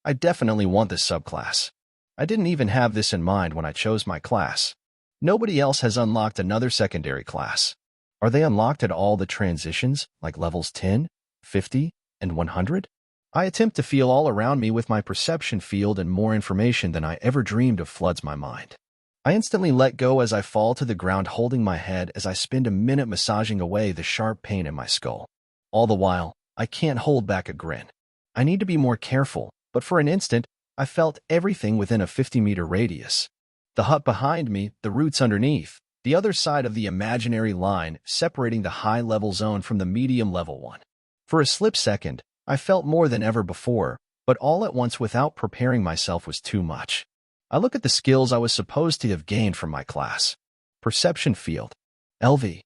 I definitely want this subclass. I didn't even have this in mind when I chose my class. Nobody else has unlocked another secondary class. Are they unlocked at all the transitions, like levels 10, 50, and 100? I attempt to feel all around me with my perception field, and more information than I ever dreamed of floods my mind. I instantly let go as I fall to the ground, holding my head as I spend a minute massaging away the sharp pain in my skull. All the while, I can't hold back a grin. I need to be more careful, but for an instant, I felt everything within a 50-meter radius. The hut behind me, the roots underneath, the other side of the imaginary line separating the high-level zone from the medium-level one. For a split second, I felt more than ever before, but all at once without preparing myself was too much. I look at the skills I was supposed to have gained from my class. Perception field. LV.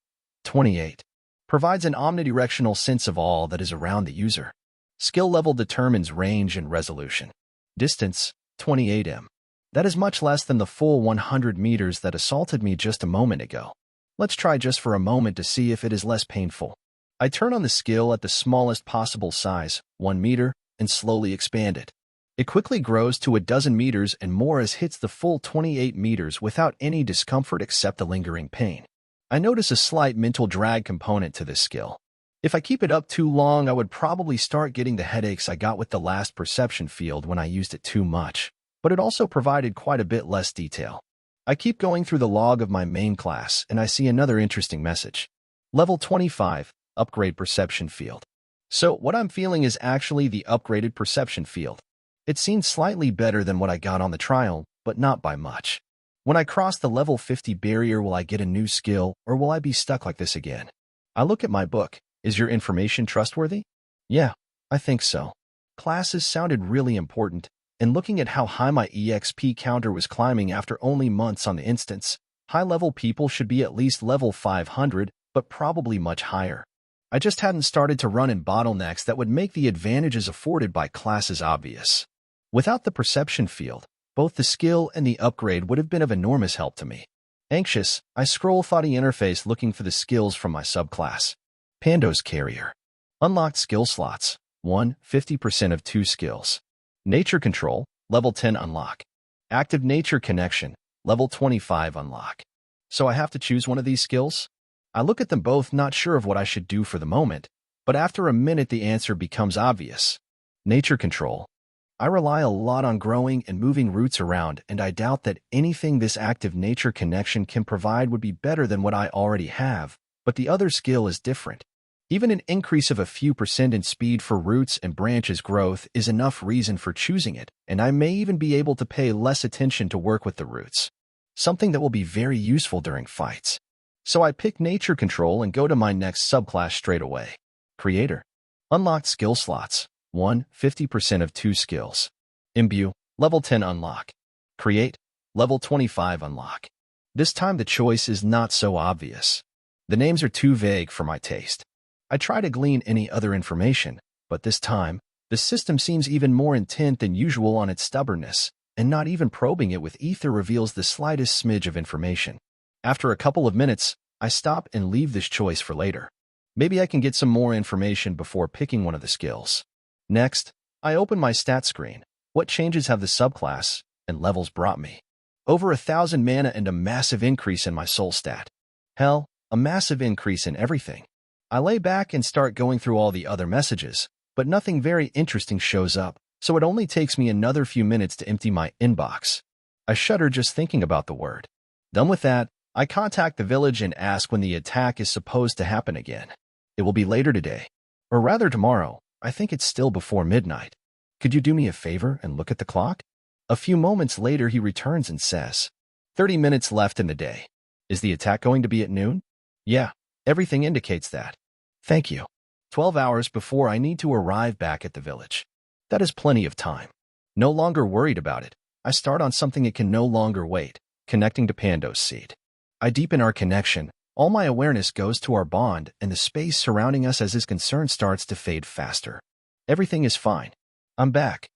28. Provides an omnidirectional sense of all that is around the user. Skill level determines range and resolution. Distance, 28 m. That is much less than the full 100 meters that assaulted me just a moment ago. Let's try just for a moment to see if it is less painful. I turn on the skill at the smallest possible size, 1 meter, and slowly expand it. It quickly grows to a dozen meters and more as hits the full 28 meters without any discomfort except the lingering pain. I notice a slight mental drag component to this skill. If I keep it up too long, I would probably start getting the headaches I got with the last perception field when I used it too much, but it also provided quite a bit less detail. I keep going through the log of my main class, and I see another interesting message. Level 25, Upgrade Perception Field. So what I'm feeling is actually the upgraded perception field. It seems slightly better than what I got on the trial, but not by much. When I cross the level 50 barrier, will I get a new skill, or will I be stuck like this again? I look at my book. Is your information trustworthy? Yeah, I think so. Classes sounded really important, and looking at how high my EXP counter was climbing after only months on the instance, high-level people should be at least level 500, but probably much higher. I just hadn't started to run in bottlenecks that would make the advantages afforded by classes obvious. Without the perception field, both the skill and the upgrade would have been of enormous help to me. Anxious, I scroll through the interface looking for the skills from my subclass. Pando's Carrier. Unlocked skill slots. 1. 50% of 2 skills. Nature Control. Level 10 unlock. Active Nature Connection. Level 25 unlock. So I have to choose one of these skills? I look at them both, not sure of what I should do for the moment, but after a minute the answer becomes obvious. Nature Control. I rely a lot on growing and moving roots around, and I doubt that anything this active nature connection can provide would be better than what I already have, but the other skill is different. Even an increase of a few % in speed for roots and branches growth is enough reason for choosing it, and I may even be able to pay less attention to work with the roots. Something that will be very useful during fights. So I pick Nature Control and go to my next subclass straight away. Creator. Unlocked skill slots. 1. 50% of 2 skills. Imbue. Level 10 unlock. Create. Level 25 unlock. This time the choice is not so obvious. The names are too vague for my taste. I try to glean any other information, but this time, the system seems even more intent than usual on its stubbornness, and not even probing it with ether reveals the slightest smidge of information. After a couple of minutes, I stop and leave this choice for later. Maybe I can get some more information before picking one of the skills. Next, I open my stat screen. What changes have the subclass and levels brought me? Over 1,000 mana and a massive increase in my soul stat. Hell, a massive increase in everything. I lay back and start going through all the other messages, but nothing very interesting shows up, so it only takes me another few minutes to empty my inbox. I shudder just thinking about the word. Done with that, I contact the village and ask when the attack is supposed to happen again. It will be later today. Or rather tomorrow. I think it's still before midnight. Could you do me a favor and look at the clock? A few moments later he returns and says, 30 minutes left in the day. Is the attack going to be at noon? Yeah, everything indicates that. Thank you. 12 hours before I need to arrive back at the village. That is plenty of time. No longer worried about it, I start on something it can no longer wait, connecting to Pando's seed. I deepen our connection. All my awareness goes to our bond, and the space surrounding us as his concern starts to fade faster. Everything is fine. I'm back.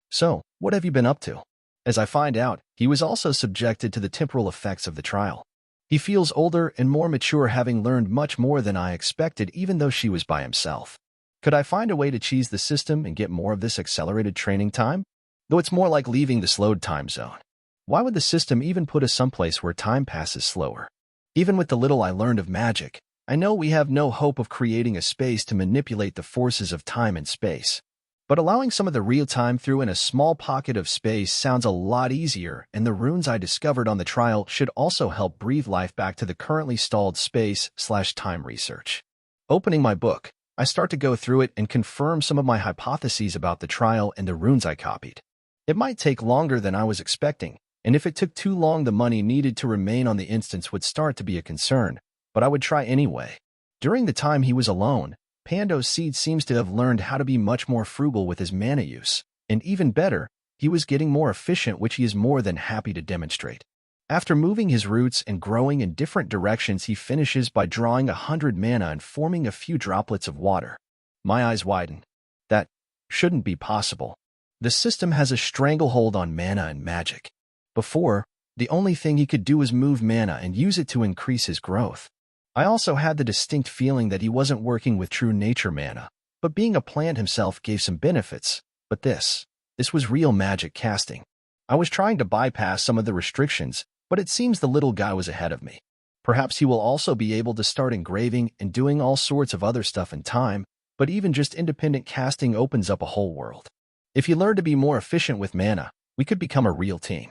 So, what have you been up to? As I find out, he was also subjected to the temporal effects of the trial. He feels older and more mature, having learned much more than I expected, even though she was by himself. Could I find a way to cheese the system and get more of this accelerated training time? Though it's more like leaving the slowed time zone. Why would the system even put us someplace where time passes slower? Even with the little I learned of magic, I know we have no hope of creating a space to manipulate the forces of time and space. But allowing some of the real time through in a small pocket of space sounds a lot easier, and the runes I discovered on the trial should also help breathe life back to the currently stalled space/time research. Opening my book, I start to go through it and confirm some of my hypotheses about the trial and the runes I copied. It might take longer than I was expecting, and if it took too long the money needed to remain on the instance would start to be a concern, but I would try anyway. During the time he was alone, Pando's seed seems to have learned how to be much more frugal with his mana use, and even better, he was getting more efficient, which he is more than happy to demonstrate. After moving his roots and growing in different directions, he finishes by drawing 100 mana and forming a few droplets of water. My eyes widen. That shouldn't be possible. The system has a stranglehold on mana and magic. Before, the only thing he could do was move mana and use it to increase his growth. I also had the distinct feeling that he wasn't working with true nature mana, but being a plant himself gave some benefits. But this was real magic casting. I was trying to bypass some of the restrictions, but it seems the little guy was ahead of me. Perhaps he will also be able to start engraving and doing all sorts of other stuff in time, but even just independent casting opens up a whole world. If you learn to be more efficient with mana, we could become a real team.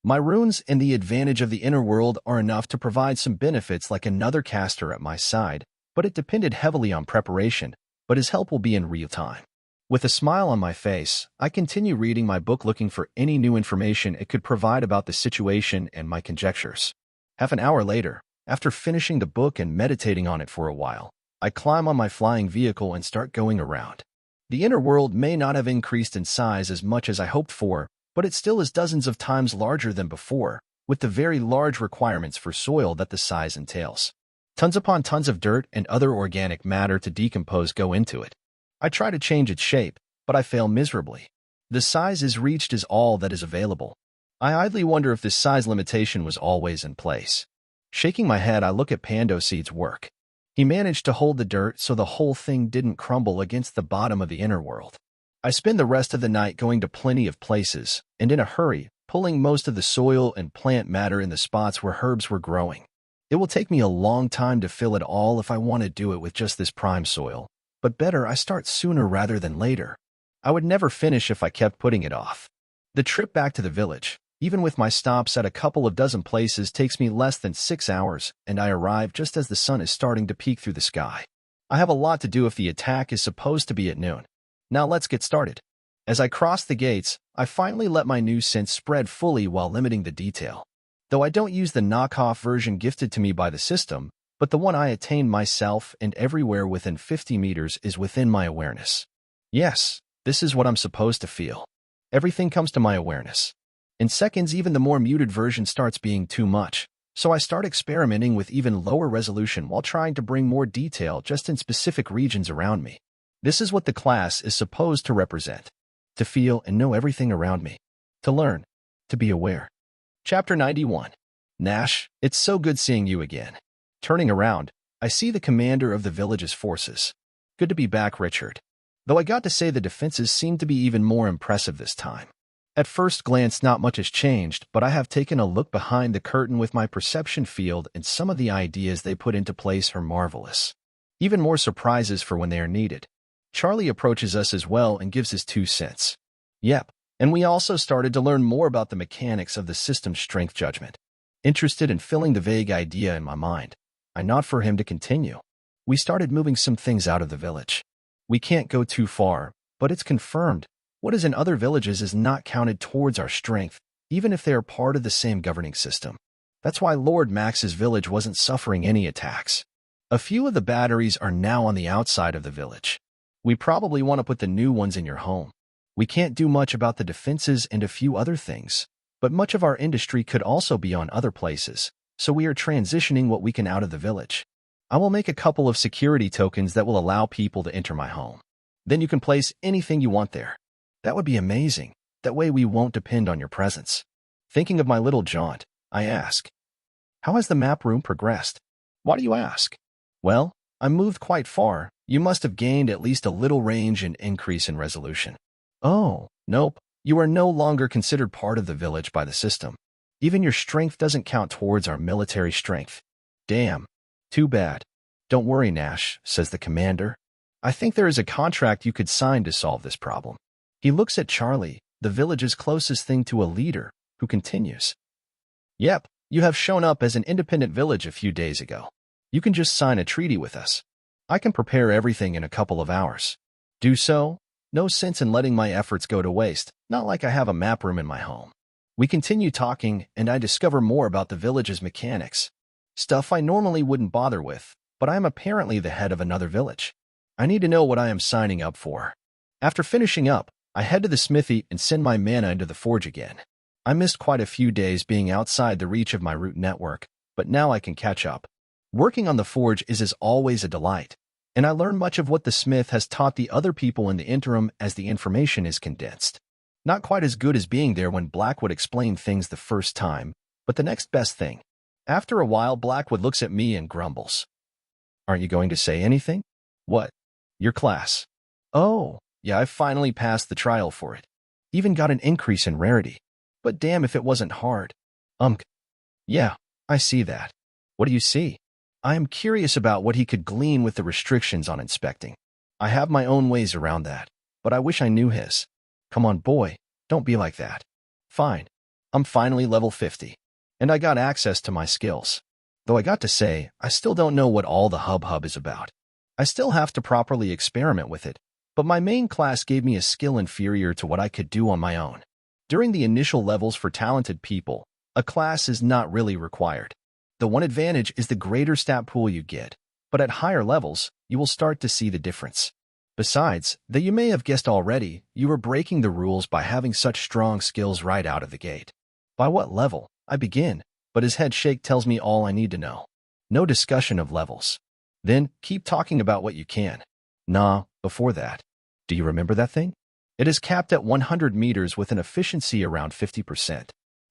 My runes and the advantage of the inner world are enough to provide some benefits like another caster at my side, but it depended heavily on preparation, but his help will be in real time. With a smile on my face, I continue reading my book looking for any new information it could provide about the situation and my conjectures. Half an hour later, after finishing the book and meditating on it for a while, I climb on my flying vehicle and start going around. The inner world may not have increased in size as much as I hoped for, but it still is dozens of times larger than before, with the very large requirements for soil that the size entails. Tons upon tons of dirt and other organic matter to decompose go into it. I try to change its shape, but I fail miserably. The size is reached is all that is available. I idly wonder if this size limitation was always in place. Shaking my head, I look at Pandoseed's work. He managed to hold the dirt so the whole thing didn't crumble against the bottom of the inner world. I spend the rest of the night going to plenty of places, and in a hurry, pulling most of the soil and plant matter in the spots where herbs were growing. It will take me a long time to fill it all if I want to do it with just this prime soil, but better I start sooner rather than later. I would never finish if I kept putting it off. The trip back to the village, even with my stops at a couple of dozen places, takes me less than 6 hours, and I arrive just as the sun is starting to peek through the sky. I have a lot to do if the attack is supposed to be at noon. Now let's get started. As I cross the gates, I finally let my new sense spread fully while limiting the detail. Though I don't use the knockoff version gifted to me by the system, but the one I attained myself and everywhere within 50 meters is within my awareness. Yes, this is what I'm supposed to feel. Everything comes to my awareness. In seconds, even the more muted version starts being too much, so I start experimenting with even lower resolution while trying to bring more detail just in specific regions around me. This is what the class is supposed to represent. To feel and know everything around me. To learn. To be aware. Chapter 91. Nash, it's so good seeing you again. Turning around, I see the commander of the village's forces. Good to be back, Richard. Though I got to say the defenses seem to be even more impressive this time. At first glance, not much has changed, but I have taken a look behind the curtain with my perception field, and some of the ideas they put into place are marvelous. Even more surprises for when they are needed. Charlie approaches us as well and gives his 2 cents. Yep, and we also started to learn more about the mechanics of the system's strength judgment. Interested in filling the vague idea in my mind, I nod for him to continue. We started moving some things out of the village. We can't go too far, but it's confirmed. What is in other villages is not counted towards our strength, even if they are part of the same governing system. That's why Lord Max's village wasn't suffering any attacks. A few of the batteries are now on the outside of the village. We probably want to put the new ones in your home. We can't do much about the defenses and a few other things, but much of our industry could also be on other places, so we are transitioning what we can out of the village. I will make a couple of security tokens that will allow people to enter my home. Then you can place anything you want there. That would be amazing. That way we won't depend on your presence. Thinking of my little jaunt, I ask, how has the map room progressed? Why do you ask? Well, I moved quite far. You must have gained at least a little range and increase in resolution. Oh, nope. You are no longer considered part of the village by the system. Even your strength doesn't count towards our military strength. Damn. Too bad. Don't worry, Nash, says the commander. I think there is a contract you could sign to solve this problem. He looks at Charlie, the village's closest thing to a leader, who continues. Yep, you have shown up as an independent village a few days ago. You can just sign a treaty with us. I can prepare everything in a couple of hours. Do so? No sense in letting my efforts go to waste, not like I have a map room in my home. We continue talking, and I discover more about the village's mechanics. Stuff I normally wouldn't bother with, but I am apparently the head of another village. I need to know what I am signing up for. After finishing up, I head to the smithy and send my mana into the forge again. I missed quite a few days being outside the reach of my root network, but now I can catch up. Working on the forge is as always a delight, and I learn much of what the smith has taught the other people in the interim as the information is condensed. Not quite as good as being there when Blackwood explained things the first time, but the next best thing. After a while, Blackwood looks at me and grumbles. Aren't you going to say anything? What? Your class. Oh, yeah, I finally passed the trial for it. Even got an increase in rarity. But damn if it wasn't hard. Yeah, I see that. What do you see? I am curious about what he could glean with the restrictions on inspecting. I have my own ways around that, but I wish I knew his. Come on, boy, don't be like that. Fine. I'm finally level 50, and I got access to my skills. Though I got to say, I still don't know what all the hub is about. I still have to properly experiment with it, but my main class gave me a skill inferior to what I could do on my own. During the initial levels for talented people, a class is not really required. The one advantage is the greater stat pool you get, but at higher levels, you will start to see the difference. Besides, though you may have guessed already, you are breaking the rules by having such strong skills right out of the gate. By what level? I begin, but his head shake tells me all I need to know. No discussion of levels. Then, keep talking about what you can. Nah, before that. Do you remember that thing? It is capped at 100 meters with an efficiency around 50%.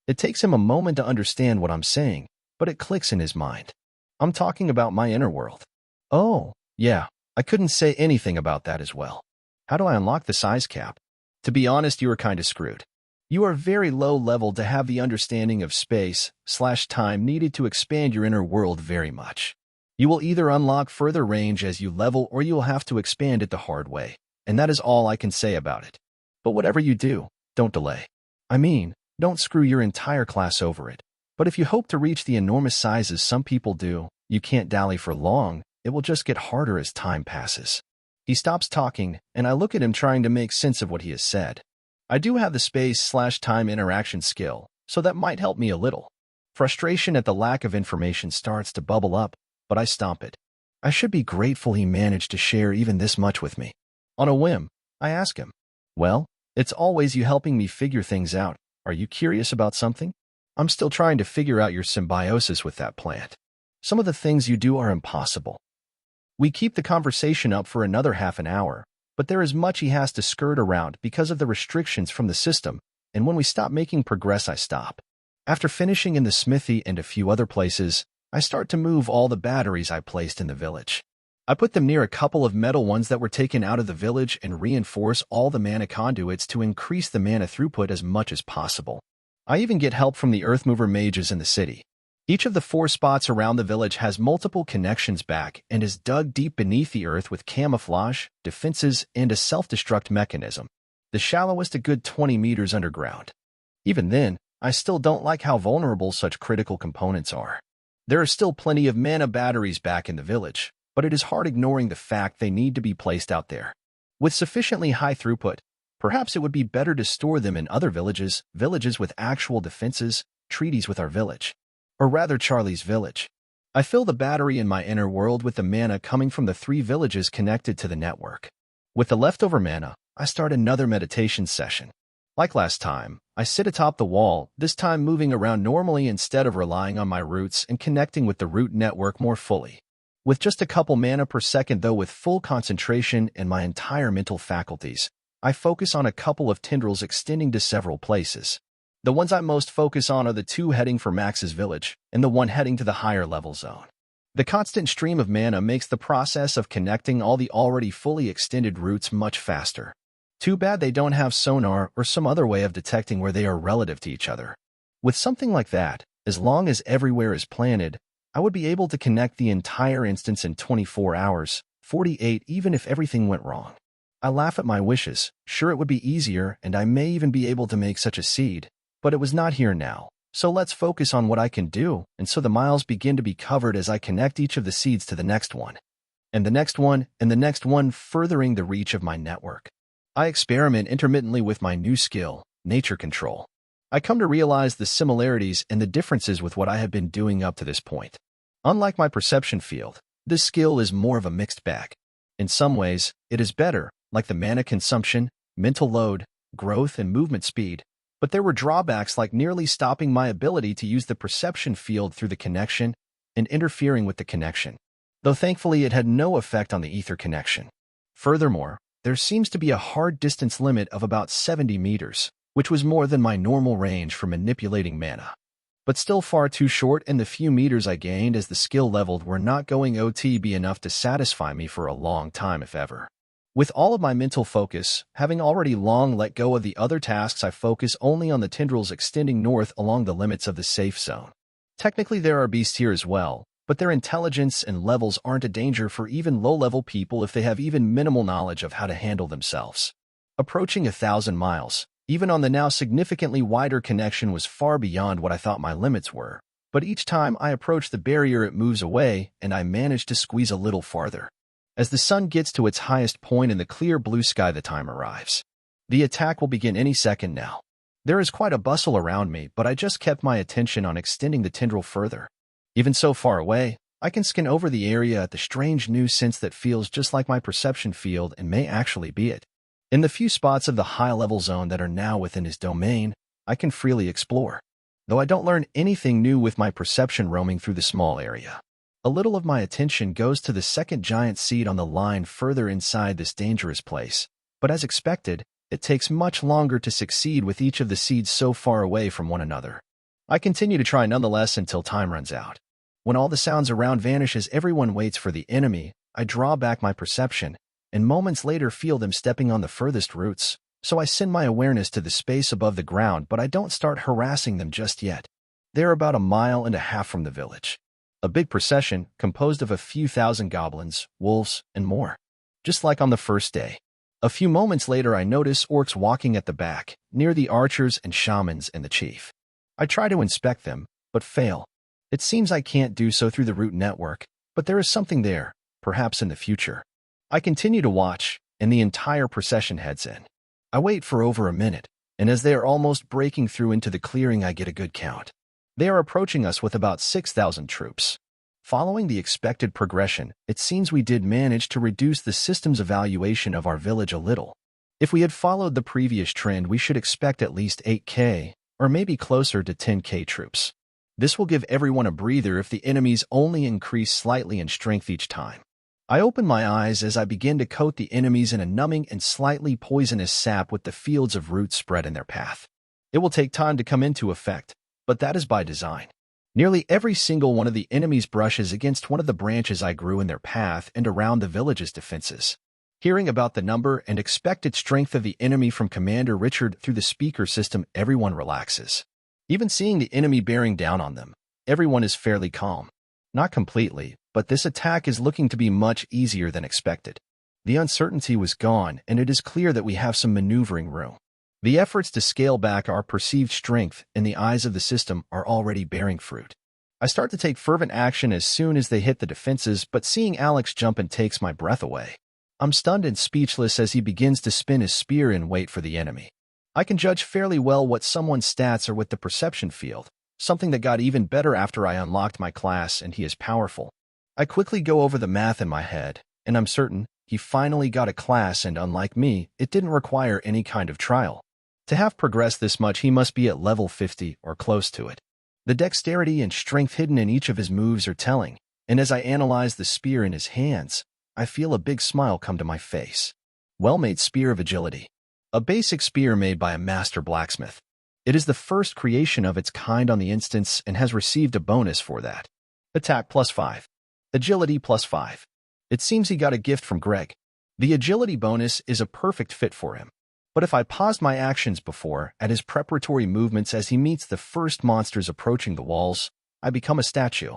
It takes him a moment to understand what I'm saying, but it clicks in his mind. I'm talking about my inner world. Oh, yeah, I couldn't say anything about that as well. How do I unlock the size cap? To be honest, you are kinda screwed. You are very low level to have the understanding of space/time needed to expand your inner world very much. You will either unlock further range as you level or you will have to expand it the hard way, and that is all I can say about it. But whatever you do, don't delay. I mean, don't screw your entire class over it. But if you hope to reach the enormous sizes some people do, you can't dally for long, it will just get harder as time passes. He stops talking, and I look at him trying to make sense of what he has said. I do have the space/time interaction skill, so that might help me a little. Frustration at the lack of information starts to bubble up, but I stomp it. I should be grateful he managed to share even this much with me. On a whim, I ask him, "Well, it's always you helping me figure things out. Are you curious about something? I'm still trying to figure out your symbiosis with that plant. Some of the things you do are impossible." We keep the conversation up for another half an hour, but there is much he has to skirt around because of the restrictions from the system, and when we stop making progress, I stop. After finishing in the smithy and a few other places, I start to move all the batteries I placed in the village. I put them near a couple of metal ones that were taken out of the village and reinforce all the mana conduits to increase the mana throughput as much as possible. I even get help from the Earthmover mages in the city. Each of the 4 spots around the village has multiple connections back and is dug deep beneath the earth with camouflage, defenses, and a self-destruct mechanism. The shallowest a good 20 meters underground. Even then, I still don't like how vulnerable such critical components are. There are still plenty of mana batteries back in the village, but it is hard ignoring the fact they need to be placed out there. With sufficiently high throughput, perhaps it would be better to store them in other villages with actual defenses, treaties with our village. Or rather Charlie's village. I fill the battery in my inner world with the mana coming from the 3 villages connected to the network. With the leftover mana, I start another meditation session. Like last time, I sit atop the wall, this time moving around normally instead of relying on my roots and connecting with the root network more fully. With just a couple mana per second though, with full concentration and my entire mental faculties, I focus on a couple of tendrils extending to several places. The ones I most focus on are the 2 heading for Max's village, and the 1 heading to the higher level zone. The constant stream of mana makes the process of connecting all the already fully extended roots much faster. Too bad they don't have sonar or some other way of detecting where they are relative to each other. With something like that, as long as everywhere is planted, I would be able to connect the entire instance in 24 hours, 48 even if everything went wrong. I laugh at my wishes. Sure, it would be easier, and I may even be able to make such a seed. But it was not here now, so let's focus on what I can do, and so the miles begin to be covered as I connect each of the seeds to the next one, and the next one, and the next one, furthering the reach of my network. I experiment intermittently with my new skill, nature control. I come to realize the similarities and the differences with what I have been doing up to this point. Unlike my perception field, this skill is more of a mixed bag. In some ways, it is better, like the mana consumption, mental load, growth, and movement speed. But there were drawbacks like nearly stopping my ability to use the perception field through the connection and interfering with the connection, though thankfully it had no effect on the ether connection. Furthermore, there seems to be a hard distance limit of about 70 meters, which was more than my normal range for manipulating mana. But still far too short, and the few meters I gained as the skill leveled were not going to be enough to satisfy me for a long time if ever. With all of my mental focus, having already long let go of the other tasks, I focus only on the tendrils extending north along the limits of the safe zone. Technically there are beasts here as well, but their intelligence and levels aren't a danger for even low-level people if they have even minimal knowledge of how to handle themselves. Approaching 1,000 miles, even on the now significantly wider connection, was far beyond what I thought my limits were, but each time I approach the barrier it moves away and I manage to squeeze a little farther. As the sun gets to its highest point in the clear blue sky, the time arrives. The attack will begin any second now. There is quite a bustle around me, but I just kept my attention on extending the tendril further. Even so far away, I can scan over the area at the strange new sense that feels just like my perception field and may actually be it. In the few spots of the high-level zone that are now within his domain, I can freely explore, though I don't learn anything new with my perception roaming through the small area. A little of my attention goes to the second giant seed on the line further inside this dangerous place, but as expected, It takes much longer to succeed with each of the seeds so far away from one another. I continue to try nonetheless until time runs out. When all the sounds around vanish as everyone waits for the enemy, I draw back my perception, and moments later feel them stepping on the furthest roots, so I send my awareness to the space above the ground, but I don't start harassing them just yet. They're about 1.5 miles from the village. A big procession composed of a few thousand goblins, wolves, and more. Just like on the first day. A few moments later I notice orcs walking at the back, near the archers and shamans and the chief. I try to inspect them, but fail. It seems I can't do so through the root network, but there is something there, perhaps in the future. I continue to watch, and the entire procession heads in. I wait for over a minute, and as they are almost breaking through into the clearing I get a good count. They are approaching us with about 6,000 troops. Following the expected progression, it seems we did manage to reduce the system's evaluation of our village a little. If we had followed the previous trend, we should expect at least 8K, or maybe closer to 10K troops. This will give everyone a breather if the enemies only increase slightly in strength each time. I open my eyes as I begin to coat the enemies in a numbing and slightly poisonous sap with the fields of roots spread in their path. It will take time to come into effect, but that is by design. Nearly every single one of the enemies brushes against one of the branches I grew in their path and around the village's defenses. Hearing about the number and expected strength of the enemy from Commander Richard through the speaker system, everyone relaxes. Even seeing the enemy bearing down on them, everyone is fairly calm. Not completely, but this attack is looking to be much easier than expected. The uncertainty was gone, and it is clear that we have some maneuvering room. The efforts to scale back our perceived strength in the eyes of the system are already bearing fruit. I start to take fervent action as soon as they hit the defenses, but seeing Alex jump in takes my breath away. I'm stunned and speechless as he begins to spin his spear and wait for the enemy. I can judge fairly well what someone's stats are with the perception field, something that got even better after I unlocked my class, and he is powerful. I quickly go over the math in my head, and I'm certain he finally got a class, and unlike me, it didn't require any kind of trial. To have progressed this much, he must be at level 50 or close to it. The dexterity and strength hidden in each of his moves are telling, and as I analyze the spear in his hands, I feel a big smile come to my face. Well-made spear of agility. A basic spear made by a master blacksmith. It is the first creation of its kind on the instance and has received a bonus for that. Attack +5. Agility +5. It seems he got a gift from Greg. The agility bonus is a perfect fit for him. But if I paused my actions before, at his preparatory movements as he meets the first monsters approaching the walls, I become a statue.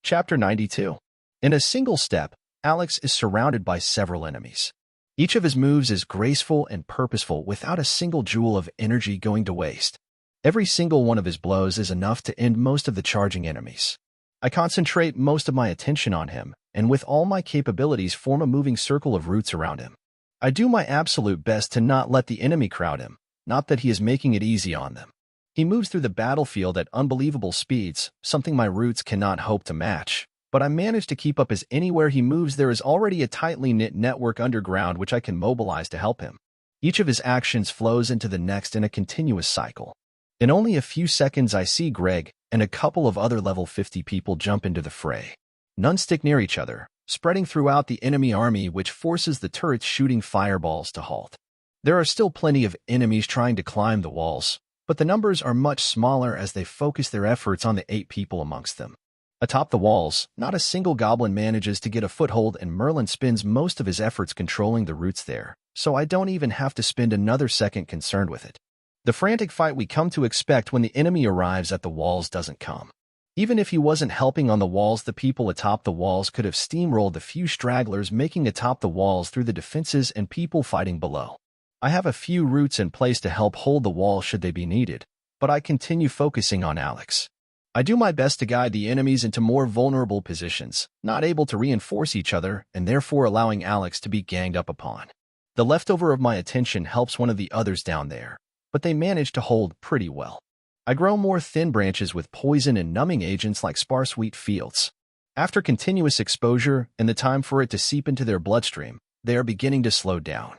Chapter 92. In a single step, Alex is surrounded by several enemies. Each of his moves is graceful and purposeful without a single joule of energy going to waste. Every single one of his blows is enough to end most of the charging enemies. I concentrate most of my attention on him, and with all my capabilities form a moving circle of roots around him. I do my absolute best to not let the enemy crowd him, not that he is making it easy on them. He moves through the battlefield at unbelievable speeds, something my roots cannot hope to match. But I manage to keep up as anywhere he moves there is already a tightly knit network underground which I can mobilize to help him. Each of his actions flows into the next in a continuous cycle. In only a few seconds I see Greg and a couple of other level 50 people jump into the fray. None stick near each other, spreading throughout the enemy army which forces the turrets shooting fireballs to halt. There are still plenty of enemies trying to climb the walls, but the numbers are much smaller as they focus their efforts on the 8 people amongst them. Atop the walls, not a single goblin manages to get a foothold, and Merlin spends most of his efforts controlling the roots there, so I don't even have to spend another second concerned with it. The frantic fight we come to expect when the enemy arrives at the walls doesn't come. Even if he wasn't helping on the walls, the people atop the walls could have steamrolled the few stragglers making atop the walls through the defenses and people fighting below. I have a few roots in place to help hold the wall should they be needed, but I continue focusing on Alex. I do my best to guide the enemies into more vulnerable positions, not able to reinforce each other, and therefore allowing Alex to be ganged up upon. The leftover of my attention helps one of the others down there, but they manage to hold pretty well. I grow more thin branches with poison and numbing agents like sparse wheat fields. After continuous exposure and the time for it to seep into their bloodstream, they are beginning to slow down.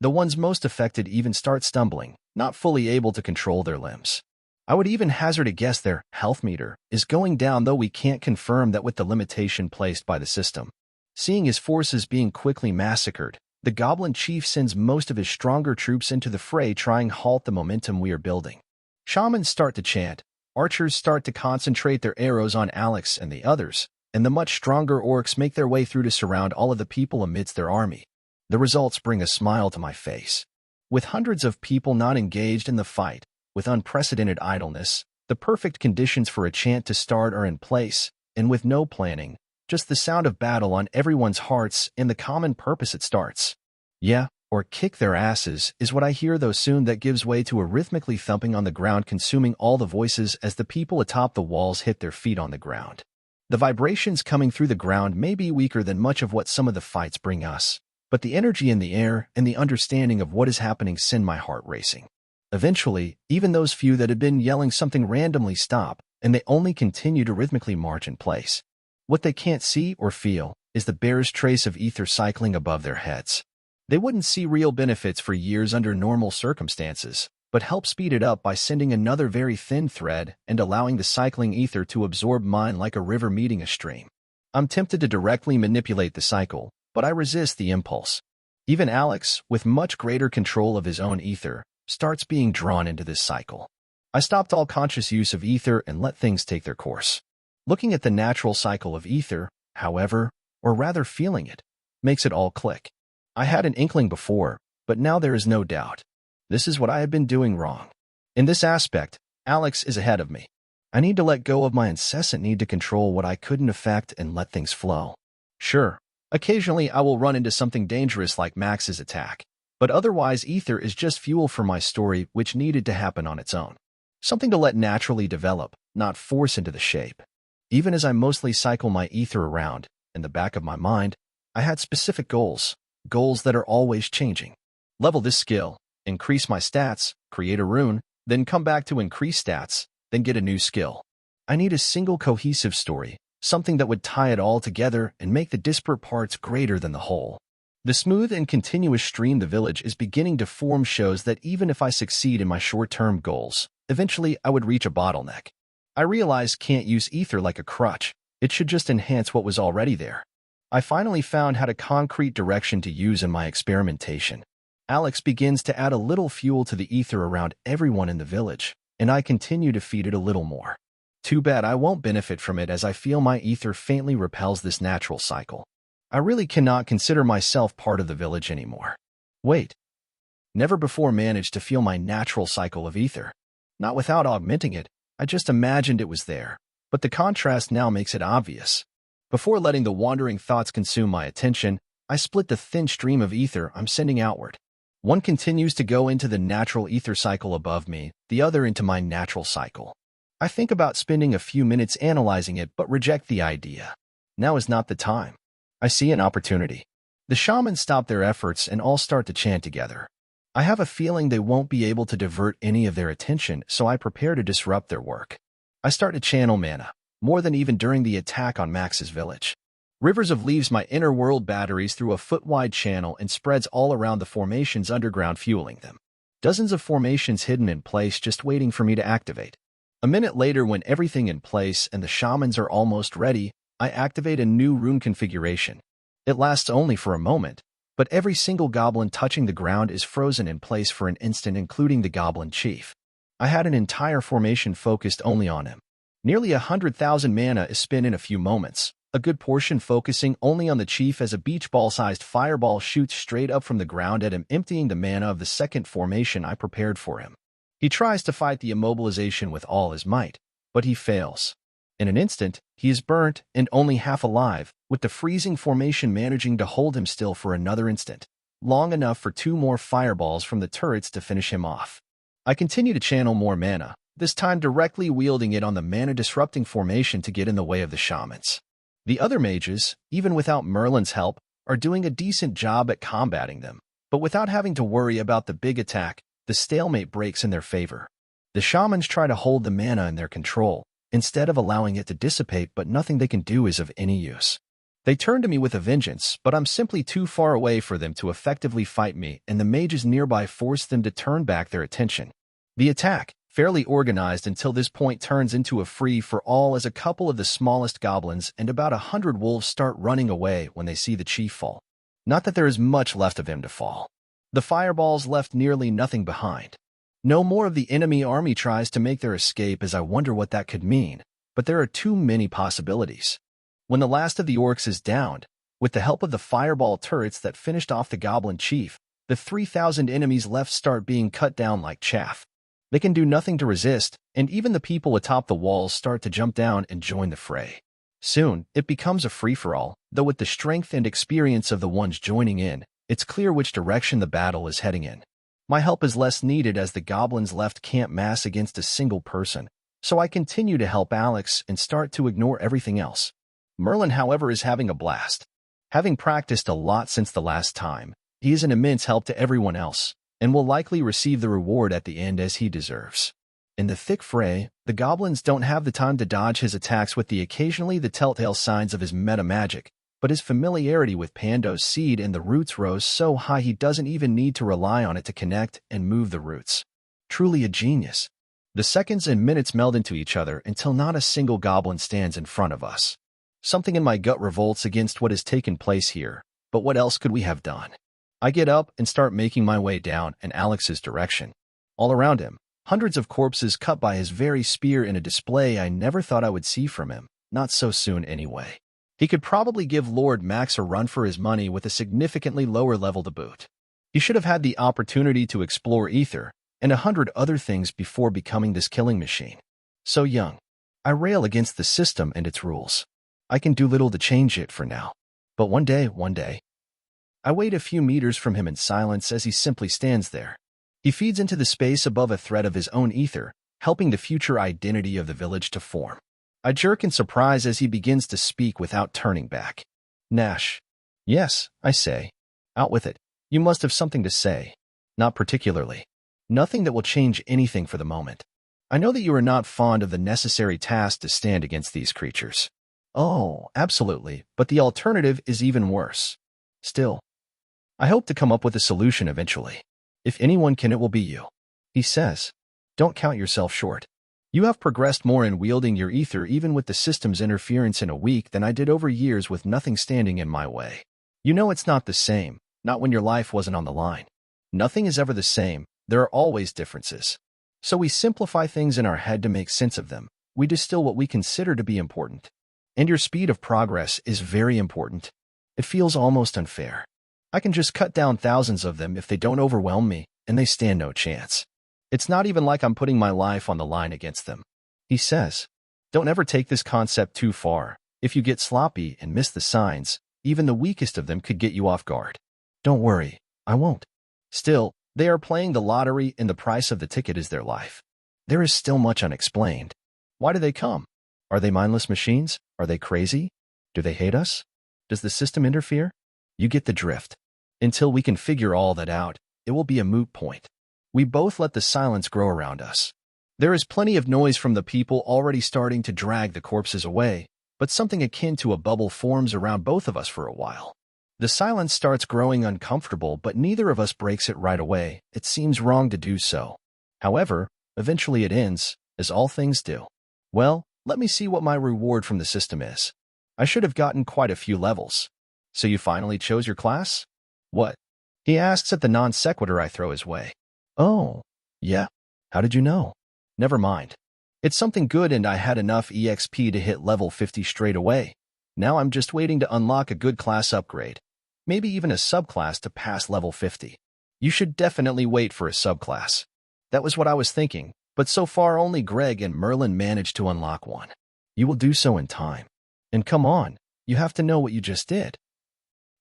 The ones most affected even start stumbling, not fully able to control their limbs. I would even hazard a guess their health meter is going down, though we can't confirm that with the limitation placed by the system. Seeing his forces being quickly massacred, The goblin chief sends most of his stronger troops into the fray, trying to halt the momentum we are building. Shamans start to chant, archers start to concentrate their arrows on Alex and the others, and the much stronger orcs make their way through to surround all of the people amidst their army. The results bring a smile to my face. With hundreds of people not engaged in the fight, with unprecedented idleness, the perfect conditions for a chant to start are in place, and with no planning, just the sound of battle on everyone's hearts and the common purpose it starts. Yeah, or kick their asses, is what I hear, though soon that gives way to a rhythmically thumping on the ground, consuming all the voices as the people atop the walls hit their feet on the ground. The vibrations coming through the ground may be weaker than much of what some of the fights bring us, but the energy in the air and the understanding of what is happening send my heart racing. Eventually, even those few that had been yelling something randomly stop, and they only continue to rhythmically march in place. What they can't see or feel is the barest trace of ether cycling above their heads. They wouldn't see real benefits for years under normal circumstances, but help speed it up by sending another very thin thread and allowing the cycling ether to absorb mine like a river meeting a stream. I'm tempted to directly manipulate the cycle, but I resist the impulse. Even Alex, with much greater control of his own ether, starts being drawn into this cycle. I stopped all conscious use of ether and let things take their course. Looking at the natural cycle of ether, however, or rather feeling it, makes it all click. I had an inkling before, but now there is no doubt. This is what I have been doing wrong. In this aspect, Alex is ahead of me. I need to let go of my incessant need to control what I couldn't affect and let things flow. Sure, occasionally I will run into something dangerous like Max's attack, but otherwise ether is just fuel for my story, which needed to happen on its own. Something to let naturally develop, not force into the shape. Even as I mostly cycle my ether around, in the back of my mind, I had specific goals that are always changing. Level this skill, increase my stats, create a rune, then come back to increase stats, then get a new skill. I need a single cohesive story, something that would tie it all together and make the disparate parts greater than the whole. The smooth and continuous stream the village is beginning to form shows that even if I succeed in my short-term goals, eventually I would reach a bottleneck. I realize can't use ether like a crutch. It should just enhance what was already there. I finally found how to concrete direction to use in my experimentation. Alex begins to add a little fuel to the ether around everyone in the village, and I continue to feed it a little more. Too bad I won't benefit from it, as I feel my ether faintly repels this natural cycle. I really cannot consider myself part of the village anymore. Wait. Never before managed to feel my natural cycle of ether. Not without augmenting it, I just imagined it was there, but the contrast now makes it obvious. Before letting the wandering thoughts consume my attention, I split the thin stream of ether I'm sending outward. One continues to go into the natural ether cycle above me, the other into my natural cycle. I think about spending a few minutes analyzing it, but reject the idea. Now is not the time. I see an opportunity. The shamans stop their efforts and all start to chant together. I have a feeling they won't be able to divert any of their attention, so I prepare to disrupt their work. I start to channel mana, more than even during the attack on Max's village. Rivers of leaves my inner world batteries through a foot-wide channel and spreads all around the formations underground, fueling them. Dozens of formations hidden in place, just waiting for me to activate. A minute later, when everything in place and the shamans are almost ready, I activate a new rune configuration. It lasts only for a moment, but every single goblin touching the ground is frozen in place for an instant, including the goblin chief. I had an entire formation focused only on him. Nearly 100,000 mana is spent in a few moments, a good portion focusing only on the chief as a beach ball-sized fireball shoots straight up from the ground at him, emptying the mana of the second formation I prepared for him. He tries to fight the immobilization with all his might, but he fails. In an instant, he is burnt and only half alive, with the freezing formation managing to hold him still for another instant, long enough for 2 more fireballs from the turrets to finish him off. I continue to channel more mana, this time directly wielding it on the mana-disrupting formation to get in the way of the shamans. The other mages, even without Merlin's help, are doing a decent job at combating them, but without having to worry about the big attack, the stalemate breaks in their favor. The shamans try to hold the mana in their control, instead of allowing it to dissipate, but nothing they can do is of any use. They turn to me with a vengeance, but I'm simply too far away for them to effectively fight me, and the mages nearby force them to turn back their attention. The attack, fairly organized until this point, turns into a free-for-all as a couple of the smallest goblins and about 100 wolves start running away when they see the chief fall. Not that there is much left of him to fall. The fireballs left nearly nothing behind. No more of the enemy army tries to make their escape, as I wonder what that could mean, but there are too many possibilities. When the last of the orcs is downed, with the help of the fireball turrets that finished off the goblin chief, the 3,000 enemies left start being cut down like chaff. They can do nothing to resist, and even the people atop the walls start to jump down and join the fray. Soon, it becomes a free-for-all, though with the strength and experience of the ones joining in, it's clear which direction the battle is heading in. My help is less needed as the goblins left can't mass against a single person, so I continue to help Alex and start to ignore everything else. Merlin, however, is having a blast. Having practiced a lot since the last time, he is an immense help to everyone else, and will likely receive the reward at the end as he deserves. In the thick fray, the goblins don't have the time to dodge his attacks with the telltale signs of his meta magic, but his familiarity with Pando's seed and the roots rose so high he doesn't even need to rely on it to connect and move the roots. Truly a genius. The seconds and minutes meld into each other until not a single goblin stands in front of us. Something in my gut revolts against what has taken place here, but what else could we have done? I get up and start making my way down in Alex's direction. All around him, hundreds of corpses cut by his very spear in a display I never thought I would see from him, not so soon anyway. He could probably give Lord Max a run for his money with a significantly lower level to boot. He should have had the opportunity to explore ether and 100 other things before becoming this killing machine. So young. I rail against the system and its rules. I can do little to change it for now. But one day. I wait a few meters from him in silence as he simply stands there. He feeds into the space above a thread of his own ether, helping the future identity of the village to form. I jerk in surprise as he begins to speak without turning back. Nash. Yes, I say. Out with it. You must have something to say. Not particularly. Nothing that will change anything for the moment. I know that you are not fond of the necessary task to stand against these creatures. Oh, absolutely, but the alternative is even worse. Still, I hope to come up with a solution eventually. If anyone can, it will be you. He says. Don't count yourself short. You have progressed more in wielding your ether even with the system's interference in a week than I did over years with nothing standing in my way. You know it's not the same, not when your life wasn't on the line. Nothing is ever the same, there are always differences. So we simplify things in our head to make sense of them. We distill what we consider to be important. And your speed of progress is very important. It feels almost unfair. I can just cut down thousands of them if they don't overwhelm me, and they stand no chance. It's not even like I'm putting my life on the line against them. He says. Don't ever take this concept too far. If you get sloppy and miss the signs, even the weakest of them could get you off guard. Don't worry, I won't. Still, they are playing the lottery and the price of the ticket is their life. There is still much unexplained. Why do they come? Are they mindless machines? Are they crazy? Do they hate us? Does the system interfere? You get the drift. Until we can figure all that out, it will be a moot point. We both let the silence grow around us. There is plenty of noise from the people already starting to drag the corpses away, but something akin to a bubble forms around both of us for a while. The silence starts growing uncomfortable, but neither of us breaks it right away. It seems wrong to do so. However, eventually it ends, as all things do. Well, let me see what my reward from the system is. I should have gotten quite a few levels. So you finally chose your class? What? He asks at the non sequitur I throw his way. Oh, yeah. How did you know? Never mind. It's something good and I had enough EXP to hit level 50 straight away. Now I'm just waiting to unlock a good class upgrade. Maybe even a subclass to pass level 50. You should definitely wait for a subclass. That was what I was thinking, but so far only Greg and Merlin managed to unlock one. You will do so in time. And come on, you have to know what you just did.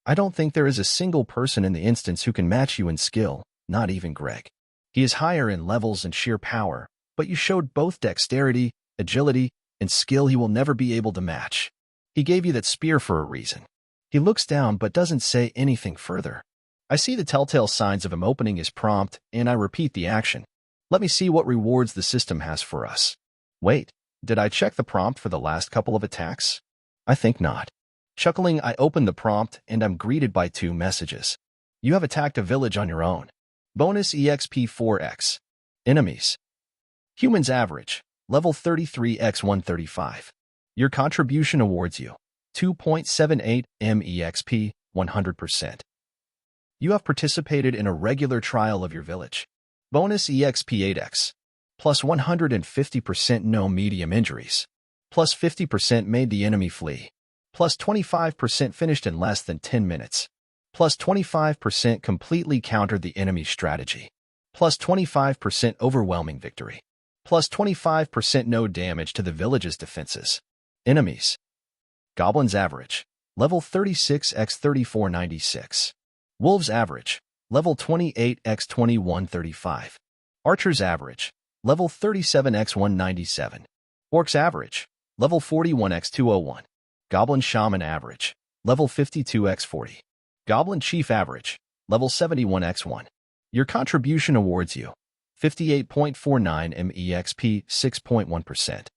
I don't think there is a single person in the instance who can match you in skill, not even Greg. He is higher in levels and sheer power, but you showed both dexterity, agility, and skill he will never be able to match. He gave you that spear for a reason. He looks down but doesn't say anything further. I see the telltale signs of him opening his prompt, and I repeat the action. Let me see what rewards the system has for us. Wait, did I check the prompt for the last couple of attacks? I think not. Chuckling, I open the prompt, and I'm greeted by two messages. You have attacked a village on your own. Bonus EXP 4x. Enemies. Humans average. Level 33 x 135. Your contribution awards you 2.78 MEXP 100%. You have participated in a regular trial of your village. Bonus EXP 8x. Plus 150% no medium injuries. Plus 50% made the enemy flee. Plus 25% finished in less than 10 minutes. Plus 25% completely countered the enemy's strategy. Plus 25% overwhelming victory. Plus 25% no damage to the village's defenses. Enemies. Goblins average. Level 36 x 3496. Wolves average. Level 28 x 2135. Archers average. Level 37 x 197. Orcs average. Level 41 x 201. Goblin Shaman average. Level 52 x 40. Goblin Chief average. Level 71 x 1. Your contribution awards you 58.49 MEXP, 6.1%.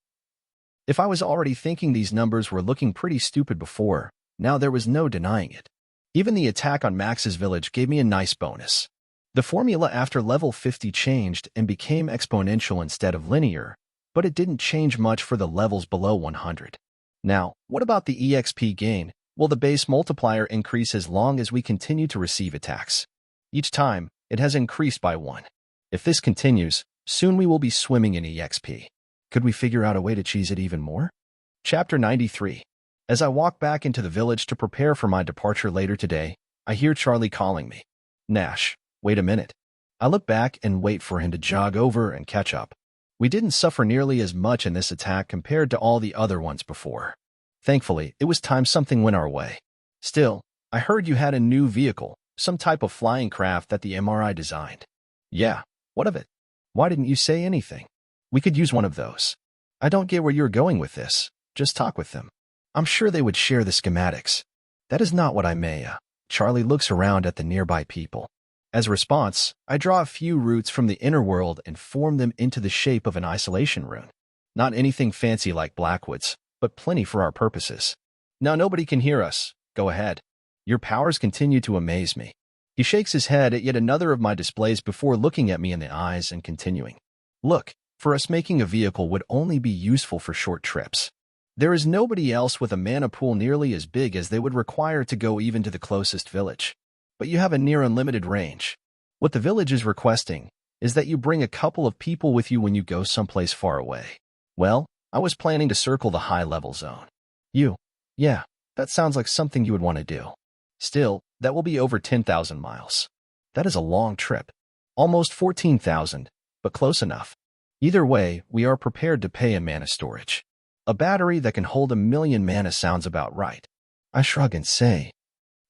If I was already thinking these numbers were looking pretty stupid before, now there was no denying it. Even the attack on Max's village gave me a nice bonus. The formula after level 50 changed and became exponential instead of linear, but it didn't change much for the levels below 100. Now, what about the EXP gain? Will the base multiplier increase as long as we continue to receive attacks? Each time, it has increased by 1. If this continues, soon we will be swimming in EXP. Could we figure out a way to cheese it even more? Chapter 93. As I walk back into the village to prepare for my departure later today, I hear Charlie calling me. Nash, wait a minute. I look back and wait for him to jog over and catch up. We didn't suffer nearly as much in this attack compared to all the other ones before. Thankfully, it was time something went our way. Still, I heard you had a new vehicle, some type of flying craft that the MRI designed. Yeah, what of it? Why didn't you say anything? We could use one of those. I don't get where you're going with this. Just talk with them. I'm sure they would share the schematics. That is not what I may. Charlie looks around at the nearby people. As a response, I draw a few roots from the inner world and form them into the shape of an isolation rune. Not anything fancy like Blackwood's, but plenty for our purposes. Now nobody can hear us. Go ahead. Your powers continue to amaze me. He shakes his head at yet another of my displays before looking at me in the eyes and continuing. Look, for us making a vehicle would only be useful for short trips. There is nobody else with a mana pool nearly as big as they would require to go even to the closest village. But you have a near unlimited range. What the village is requesting is that you bring a couple of people with you when you go someplace far away. Well, I was planning to circle the high-level zone. Yeah, that sounds like something you would want to do. Still, that will be over 10,000 miles. That is a long trip. Almost 14,000, but close enough. Either way, we are prepared to pay in mana storage. A battery that can hold 1,000,000 mana sounds about right. I shrug and say,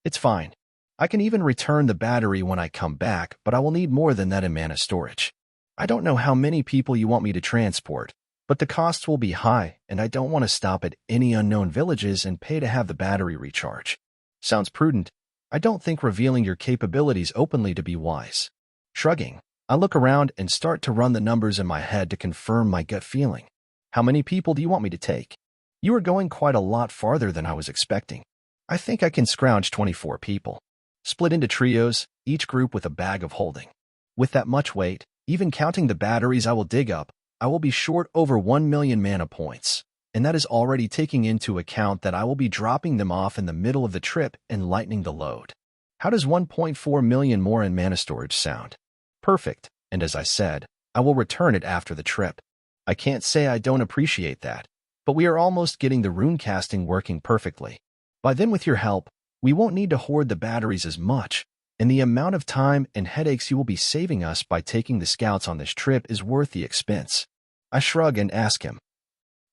it's fine. I can even return the battery when I come back, but I will need more than that in mana storage. I don't know how many people you want me to transport, but the costs will be high, and I don't want to stop at any unknown villages and pay to have the battery recharge. Sounds prudent. I don't think revealing your capabilities openly to be wise. Shrugging, I look around and start to run the numbers in my head to confirm my gut feeling. How many people do you want me to take? You are going quite a lot farther than I was expecting. I think I can scrounge 24 people. Split into trios, each group with a bag of holding. With that much weight, even counting the batteries I will dig up, I will be short over 1,000,000 mana points, and that is already taking into account that I will be dropping them off in the middle of the trip and lightening the load. How does 1.4 million more in mana storage sound? Perfect, and as I said, I will return it after the trip. I can't say I don't appreciate that, but we are almost getting the rune casting working perfectly. By then, with your help, we won't need to hoard the batteries as much, and the amount of time and headaches you will be saving us by taking the scouts on this trip is worth the expense. I shrug and ask him,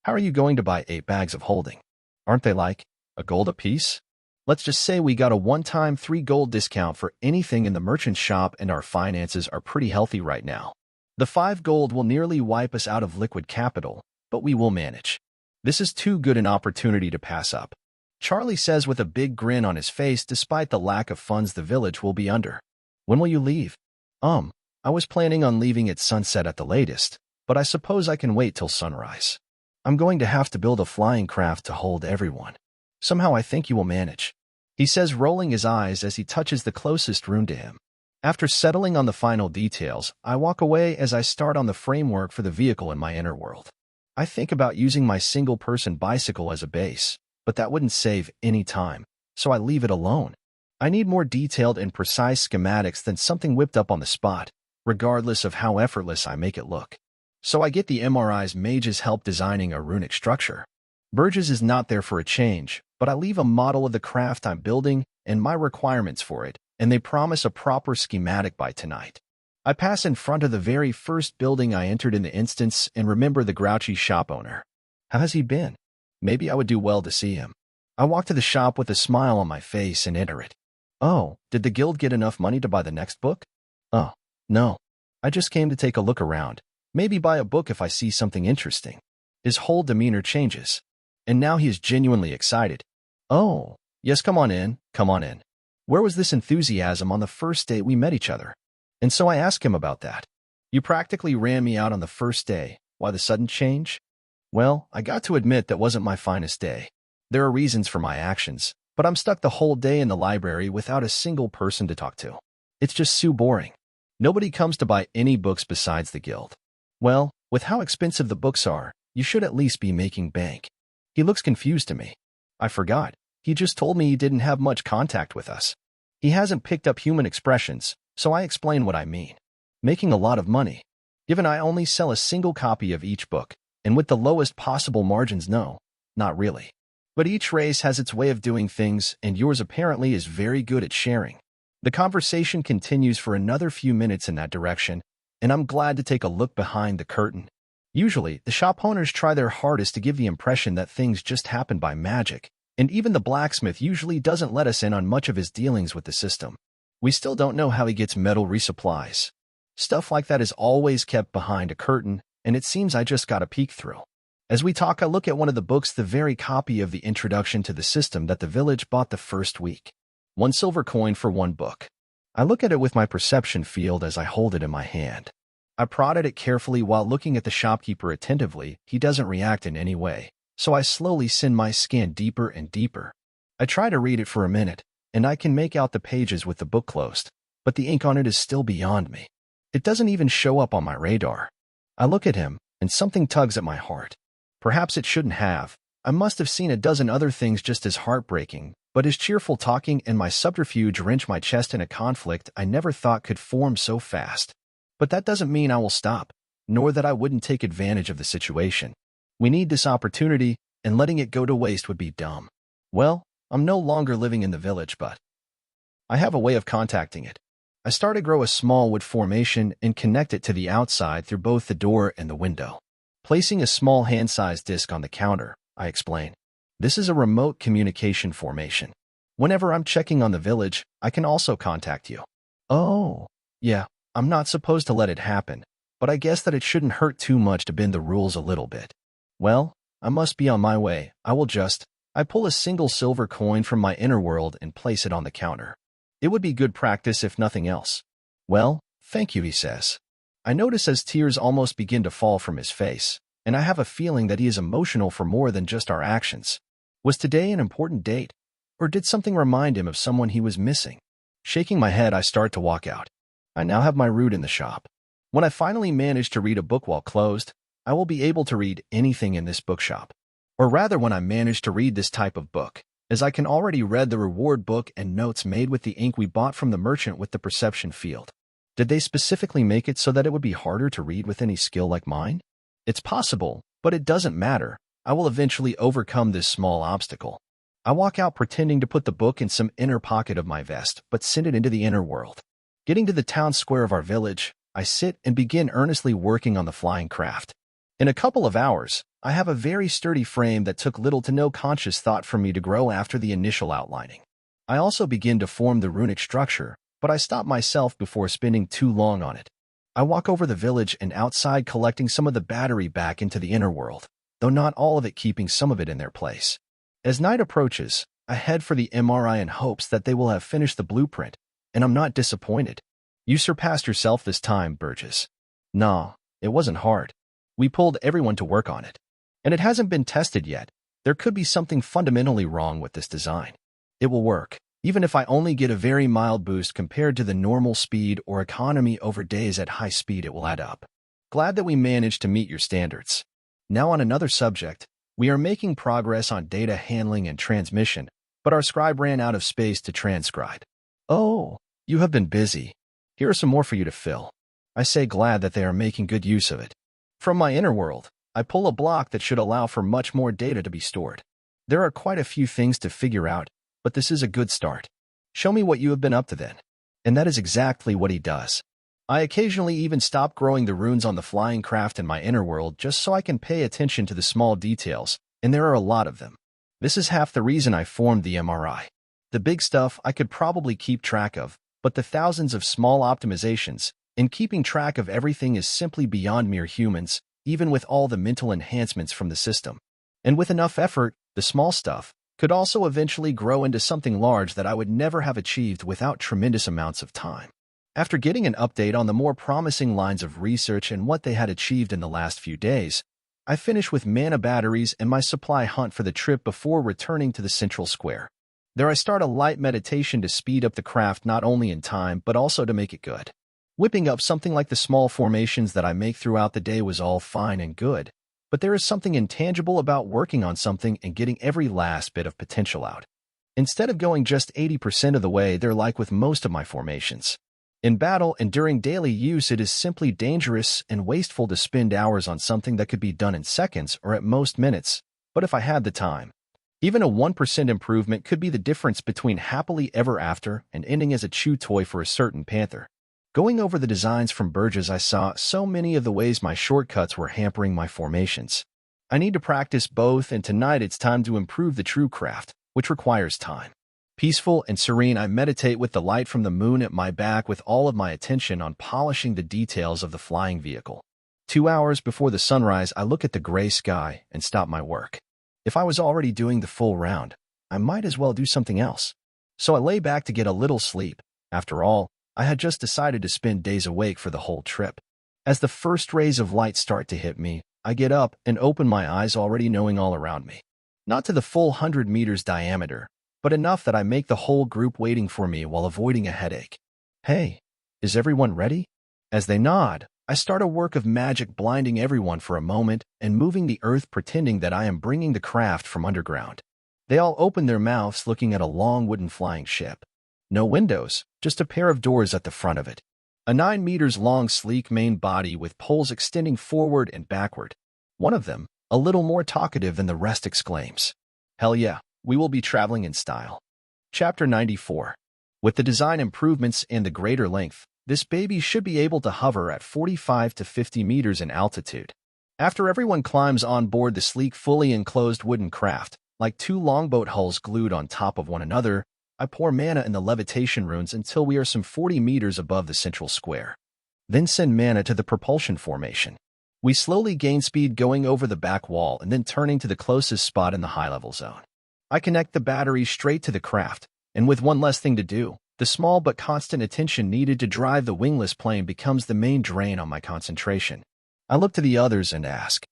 how are you going to buy 8 bags of holding? Aren't they like a gold apiece? Let's just say we got a one-time 3 gold discount for anything in the merchant shop, and our finances are pretty healthy right now. The 5 gold will nearly wipe us out of liquid capital, but we will manage. This is too good an opportunity to pass up. Charlie says with a big grin on his face despite the lack of funds the village will be under. When will you leave? I was planning on leaving at sunset at the latest, but I suppose I can wait till sunrise. I'm going to have to build a flying craft to hold everyone. Somehow I think you will manage. He says, rolling his eyes as he touches the closest rune to him. After settling on the final details, I walk away as I start on the framework for the vehicle in my inner world. I think about using my single-person bicycle as a base, but that wouldn't save any time, so I leave it alone. I need more detailed and precise schematics than something whipped up on the spot, regardless of how effortless I make it look. So I get the MRI's mage's help designing a runic structure. Burgess is not there for a change, but I leave a model of the craft I'm building and my requirements for it, and they promise a proper schematic by tonight. I pass in front of the very first building I entered in the instance and remember the grouchy shop owner. How has he been? Maybe I would do well to see him. I walk to the shop with a smile on my face and enter it. Oh, did the guild get enough money to buy the next book? Oh, no. I just came to take a look around. Maybe buy a book if I see something interesting. His whole demeanor changes. And now he is genuinely excited. Oh, yes, come on in, come on in. Where was this enthusiasm on the first day we met each other? And so I ask him about that. You practically ran me out on the first day. Why the sudden change? Well, I got to admit that wasn't my finest day. There are reasons for my actions, but I'm stuck the whole day in the library without a single person to talk to. It's just so boring. Nobody comes to buy any books besides the guild. Well, with how expensive the books are, you should at least be making bank. He looks confused to me. I forgot. He just told me he didn't have much contact with us. He hasn't picked up human expressions, so I explain what I mean. Making a lot of money. Given I only sell a single copy of each book, and with the lowest possible margins, no, not really. But each race has its way of doing things, and yours apparently is very good at sharing. The conversation continues for another few minutes in that direction, and I'm glad to take a look behind the curtain. Usually, the shop owners try their hardest to give the impression that things just happen by magic, and even the blacksmith usually doesn't let us in on much of his dealings with the system. We still don't know how he gets metal resupplies. Stuff like that is always kept behind a curtain, and it seems I just got a peek through. As we talk, I look at one of the books, the very copy of the introduction to the system that the village bought the first week. 1 silver coin for 1 book. I look at it with my perception field as I hold it in my hand. I prod at it carefully while looking at the shopkeeper attentively. He doesn't react in any way, so I slowly send my scan deeper and deeper. I try to read it for a minute, and I can make out the pages with the book closed, but the ink on it is still beyond me. It doesn't even show up on my radar. I look at him, and something tugs at my heart. Perhaps it shouldn't have. I must have seen a dozen other things just as heartbreaking, but his cheerful talking and my subterfuge wrench my chest in a conflict I never thought could form so fast. But that doesn't mean I will stop, nor that I wouldn't take advantage of the situation. We need this opportunity, and letting it go to waste would be dumb. Well, I'm no longer living in the village, but I have a way of contacting it. I start to grow a small wood formation and connect it to the outside through both the door and the window. Placing a small hand-sized disc on the counter, I explain. This is a remote communication formation. Whenever I'm checking on the village, I can also contact you. Oh, yeah, I'm not supposed to let it happen, but I guess that it shouldn't hurt too much to bend the rules a little bit. Well, I must be on my way. I pull a single silver coin from my inner world and place it on the counter. It would be good practice if nothing else. Well, thank you, he says. I notice as tears almost begin to fall from his face, and I have a feeling that he is emotional for more than just our actions. Was today an important date, or did something remind him of someone he was missing? Shaking my head, I start to walk out. I now have my route in the shop. When I finally manage to read a book while closed, I will be able to read anything in this bookshop. Or rather, when I manage to read this type of book, as I can already read the reward book and notes made with the ink we bought from the merchant with the perception field. Did they specifically make it so that it would be harder to read with any skill like mine? It's possible, but it doesn't matter. I will eventually overcome this small obstacle. I walk out pretending to put the book in some inner pocket of my vest, but send it into the inner world. Getting to the town square of our village, I sit and begin earnestly working on the flying craft. In a couple of hours, I have a very sturdy frame that took little to no conscious thought for me to grow after the initial outlining. I also begin to form the runic structure, but I stop myself before spending too long on it. I walk over the village and outside collecting some of the battery back into the inner world, though not all of it, keeping some of it in their place. As night approaches, I head for the MRI in hopes that they will have finished the blueprint, and I'm not disappointed. You surpassed yourself this time, Burgess. Nah, it wasn't hard. We pulled everyone to work on it. And it hasn't been tested yet. There could be something fundamentally wrong with this design. It will work, even if I only get a very mild boost compared to the normal speed or economy over days at high speed. It will add up. Glad that we managed to meet your standards. Now on another subject, we are making progress on data handling and transmission, but our scribe ran out of space to transcribe. "Oh, you have been busy. Here are some more for you to fill," I say, glad that they are making good use of it. From my inner world, I pull a block that should allow for much more data to be stored. There are quite a few things to figure out, but this is a good start. "Show me what you have been up to then." And that is exactly what he does. I occasionally even stop growing the runes on the flying craft in my inner world just so I can pay attention to the small details, and there are a lot of them. This is half the reason I formed the MRI. The big stuff I could probably keep track of, but the thousands of small optimizations, and keeping track of everything is simply beyond mere humans, even with all the mental enhancements from the system. And with enough effort, the small stuff could also eventually grow into something large that I would never have achieved without tremendous amounts of time. After getting an update on the more promising lines of research and what they had achieved in the last few days, I finish with mana batteries and my supply hunt for the trip before returning to the central square. There I start a light meditation to speed up the craft not only in time but also to make it good. Whipping up something like the small formations that I make throughout the day was all fine and good, but there is something intangible about working on something and getting every last bit of potential out. Instead of going just 80% of the way there like with most of my formations. In battle and during daily use, it is simply dangerous and wasteful to spend hours on something that could be done in seconds or at most minutes, but if I had the time, even a 1% improvement could be the difference between happily ever after and ending as a chew toy for a certain panther. Going over the designs from Burgess, I saw so many of the ways my shortcuts were hampering my formations. I need to practice both, and tonight it's time to improve the true craft, which requires time. Peaceful and serene, I meditate with the light from the moon at my back with all of my attention on polishing the details of the flying vehicle. 2 hours before the sunrise, I look at the gray sky and stop my work. If I was already doing the full round, I might as well do something else. So I lay back to get a little sleep. After all, I had just decided to spend days awake for the whole trip. As the first rays of light start to hit me, I get up and open my eyes, already knowing all around me. Not to the full 100 meters diameter, but enough that I make the whole group waiting for me while avoiding a headache. "Hey, is everyone ready?" As they nod, I start a work of magic, blinding everyone for a moment and moving the earth, pretending that I am bringing the craft from underground. They all open their mouths, looking at a long wooden flying ship. No windows, just a pair of doors at the front of it. A 9 meters long sleek main body with poles extending forward and backward. One of them, a little more talkative than the rest, exclaims, "Hell yeah, we will be traveling in style." Chapter 94. With the design improvements and the greater length, this baby should be able to hover at 45 to 50 meters in altitude. After everyone climbs on board the sleek, fully enclosed wooden craft, like two longboat hulls glued on top of one another, I pour mana in the levitation runes until we are some 40 meters above the central square. Then send mana to the propulsion formation. We slowly gain speed, going over the back wall and then turning to the closest spot in the high-level zone. I connect the batteries straight to the craft, and with one less thing to do, the small but constant attention needed to drive the wingless plane becomes the main drain on my concentration. I look to the others and ask,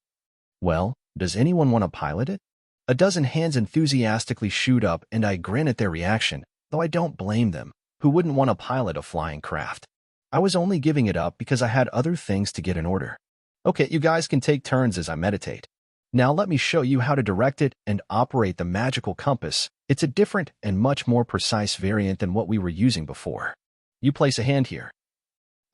"Well, does anyone want to pilot it?" A dozen hands enthusiastically shoot up, and I grin at their reaction, though I don't blame them. Who wouldn't want to pilot a flying craft? I was only giving it up because I had other things to get in order. "Okay, you guys can take turns as I meditate. Now let me show you how to direct it and operate the magical compass. It's a different and much more precise variant than what we were using before. You place a hand here,"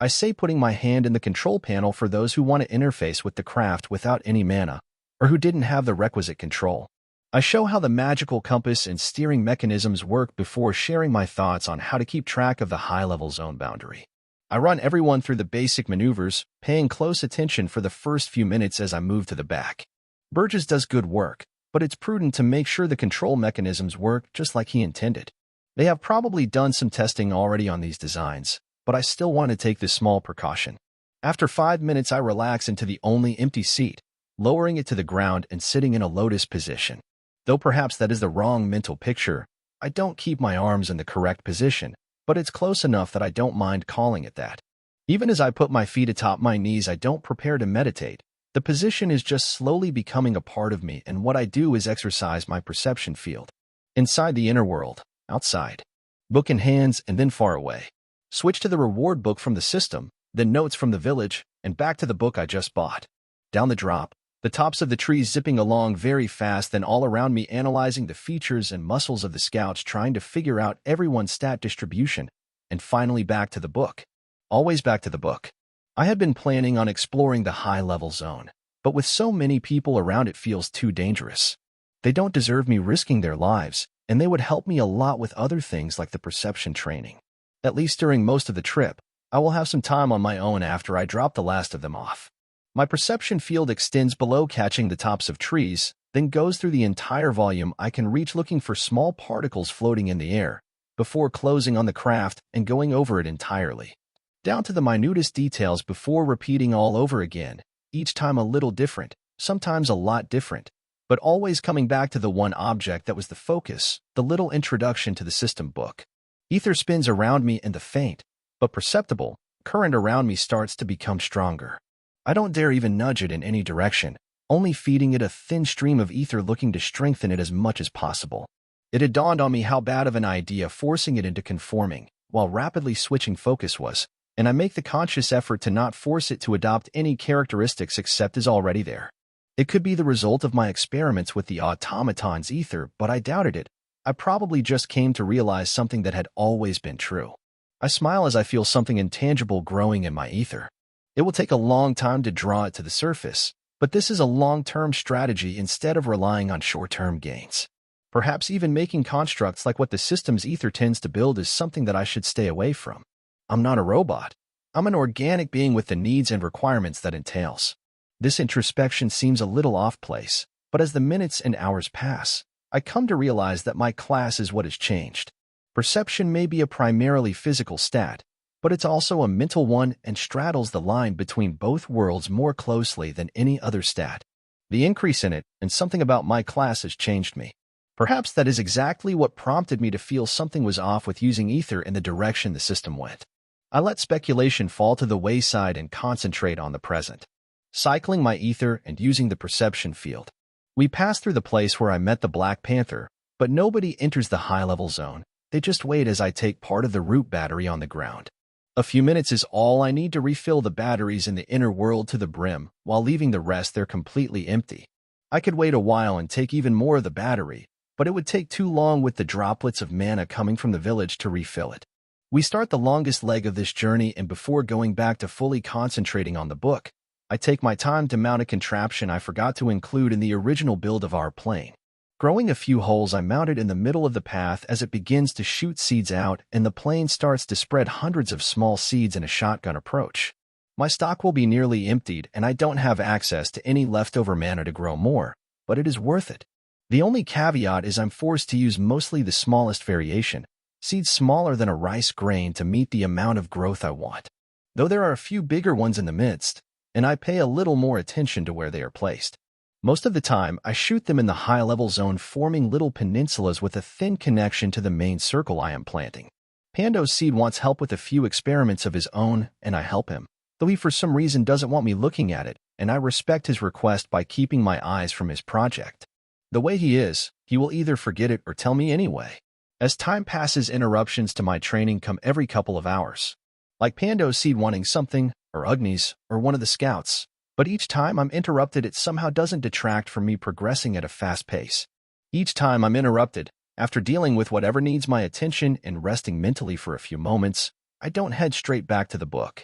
I say, putting my hand in the control panel for those who want to interface with the craft without any mana, or who didn't have the requisite control. I show how the magical compass and steering mechanisms work before sharing my thoughts on how to keep track of the high-level zone boundary. I run everyone through the basic maneuvers, paying close attention for the first few minutes as I move to the back. Burgess does good work, but it's prudent to make sure the control mechanisms work just like he intended. They have probably done some testing already on these designs, but I still want to take this small precaution. After 5 minutes, I relax into the only empty seat, lowering it to the ground and sitting in a lotus position. Though perhaps that is the wrong mental picture, I don't keep my arms in the correct position, but it's close enough that I don't mind calling it that. Even as I put my feet atop my knees, I don't prepare to meditate. The position is just slowly becoming a part of me, and what I do is exercise my perception field. Inside the inner world, outside. Book in hands, and then far away. Switch to the reward book from the system, then notes from the village, and back to the book I just bought. Down the drop, The tops of the trees zipping along very fast, then all around me analyzing the features and muscles of the scouts, trying to figure out everyone's stat distribution, and finally back to the book. Always back to the book. I had been planning on exploring the high-level zone, but with so many people around it feels too dangerous. They don't deserve me risking their lives, and they would help me a lot with other things like the perception training. At least during most of the trip, I will have some time on my own after I drop the last of them off. My perception field extends below, catching the tops of trees, then goes through the entire volume I can reach, looking for small particles floating in the air, before closing on the craft and going over it entirely, down to the minutest details before repeating all over again, each time a little different, sometimes a lot different, but always coming back to the one object that was the focus, the little introduction to the system book. Ether spins around me, and the faint, but perceptible, current around me starts to become stronger. I don't dare even nudge it in any direction, only feeding it a thin stream of ether, looking to strengthen it as much as possible. It had dawned on me how bad of an idea forcing it into conforming, while rapidly switching focus was, and I make the conscious effort to not force it to adopt any characteristics except as already there. It could be the result of my experiments with the automaton's ether, but I doubted it. I probably just came to realize something that had always been true. I smile as I feel something intangible growing in my ether. It will take a long time to draw it to the surface, but this is a long-term strategy instead of relying on short-term gains. Perhaps even making constructs like what the system's ether tends to build is something that I should stay away from. I'm not a robot. I'm an organic being with the needs and requirements that entails. This introspection seems a little off place, but as the minutes and hours pass, I come to realize that my class is what has changed. Perception may be a primarily physical stat, but it's also a mental one and straddles the line between both worlds more closely than any other stat. The increase in it, and something about my class, has changed me. Perhaps that is exactly what prompted me to feel something was off with using ether in the direction the system went. I let speculation fall to the wayside and concentrate on the present. Cycling my ether and using the perception field. We pass through the place where I met the Black Panther, but nobody enters the high-level zone. They just wait as I take part of the root battery on the ground. A few minutes is all I need to refill the batteries in the inner world to the brim, while leaving the rest there completely empty. I could wait a while and take even more of the battery, but it would take too long with the droplets of mana coming from the village to refill it. We start the longest leg of this journey, and before going back to fully concentrating on the book, I take my time to mount a contraption I forgot to include in the original build of our plane. Growing a few holes, I mount it in the middle of the path as it begins to shoot seeds out, and the plane starts to spread hundreds of small seeds in a shotgun approach. My stock will be nearly emptied, and I don't have access to any leftover mana to grow more, but it is worth it. The only caveat is I'm forced to use mostly the smallest variation, seeds smaller than a rice grain, to meet the amount of growth I want. Though there are a few bigger ones in the midst, and I pay a little more attention to where they are placed. Most of the time, I shoot them in the high-level zone, forming little peninsulas with a thin connection to the main circle I am planting. Pando's seed wants help with a few experiments of his own, and I help him, though he for some reason doesn't want me looking at it, and I respect his request by keeping my eyes from his project. The way he is, he will either forget it or tell me anyway. As time passes, interruptions to my training come every couple of hours. Like Pando's seed wanting something, or Ugni's, or one of the scouts. But each time I'm interrupted, it somehow doesn't detract from me progressing at a fast pace. Each time I'm interrupted, after dealing with whatever needs my attention and resting mentally for a few moments, I don't head straight back to the book.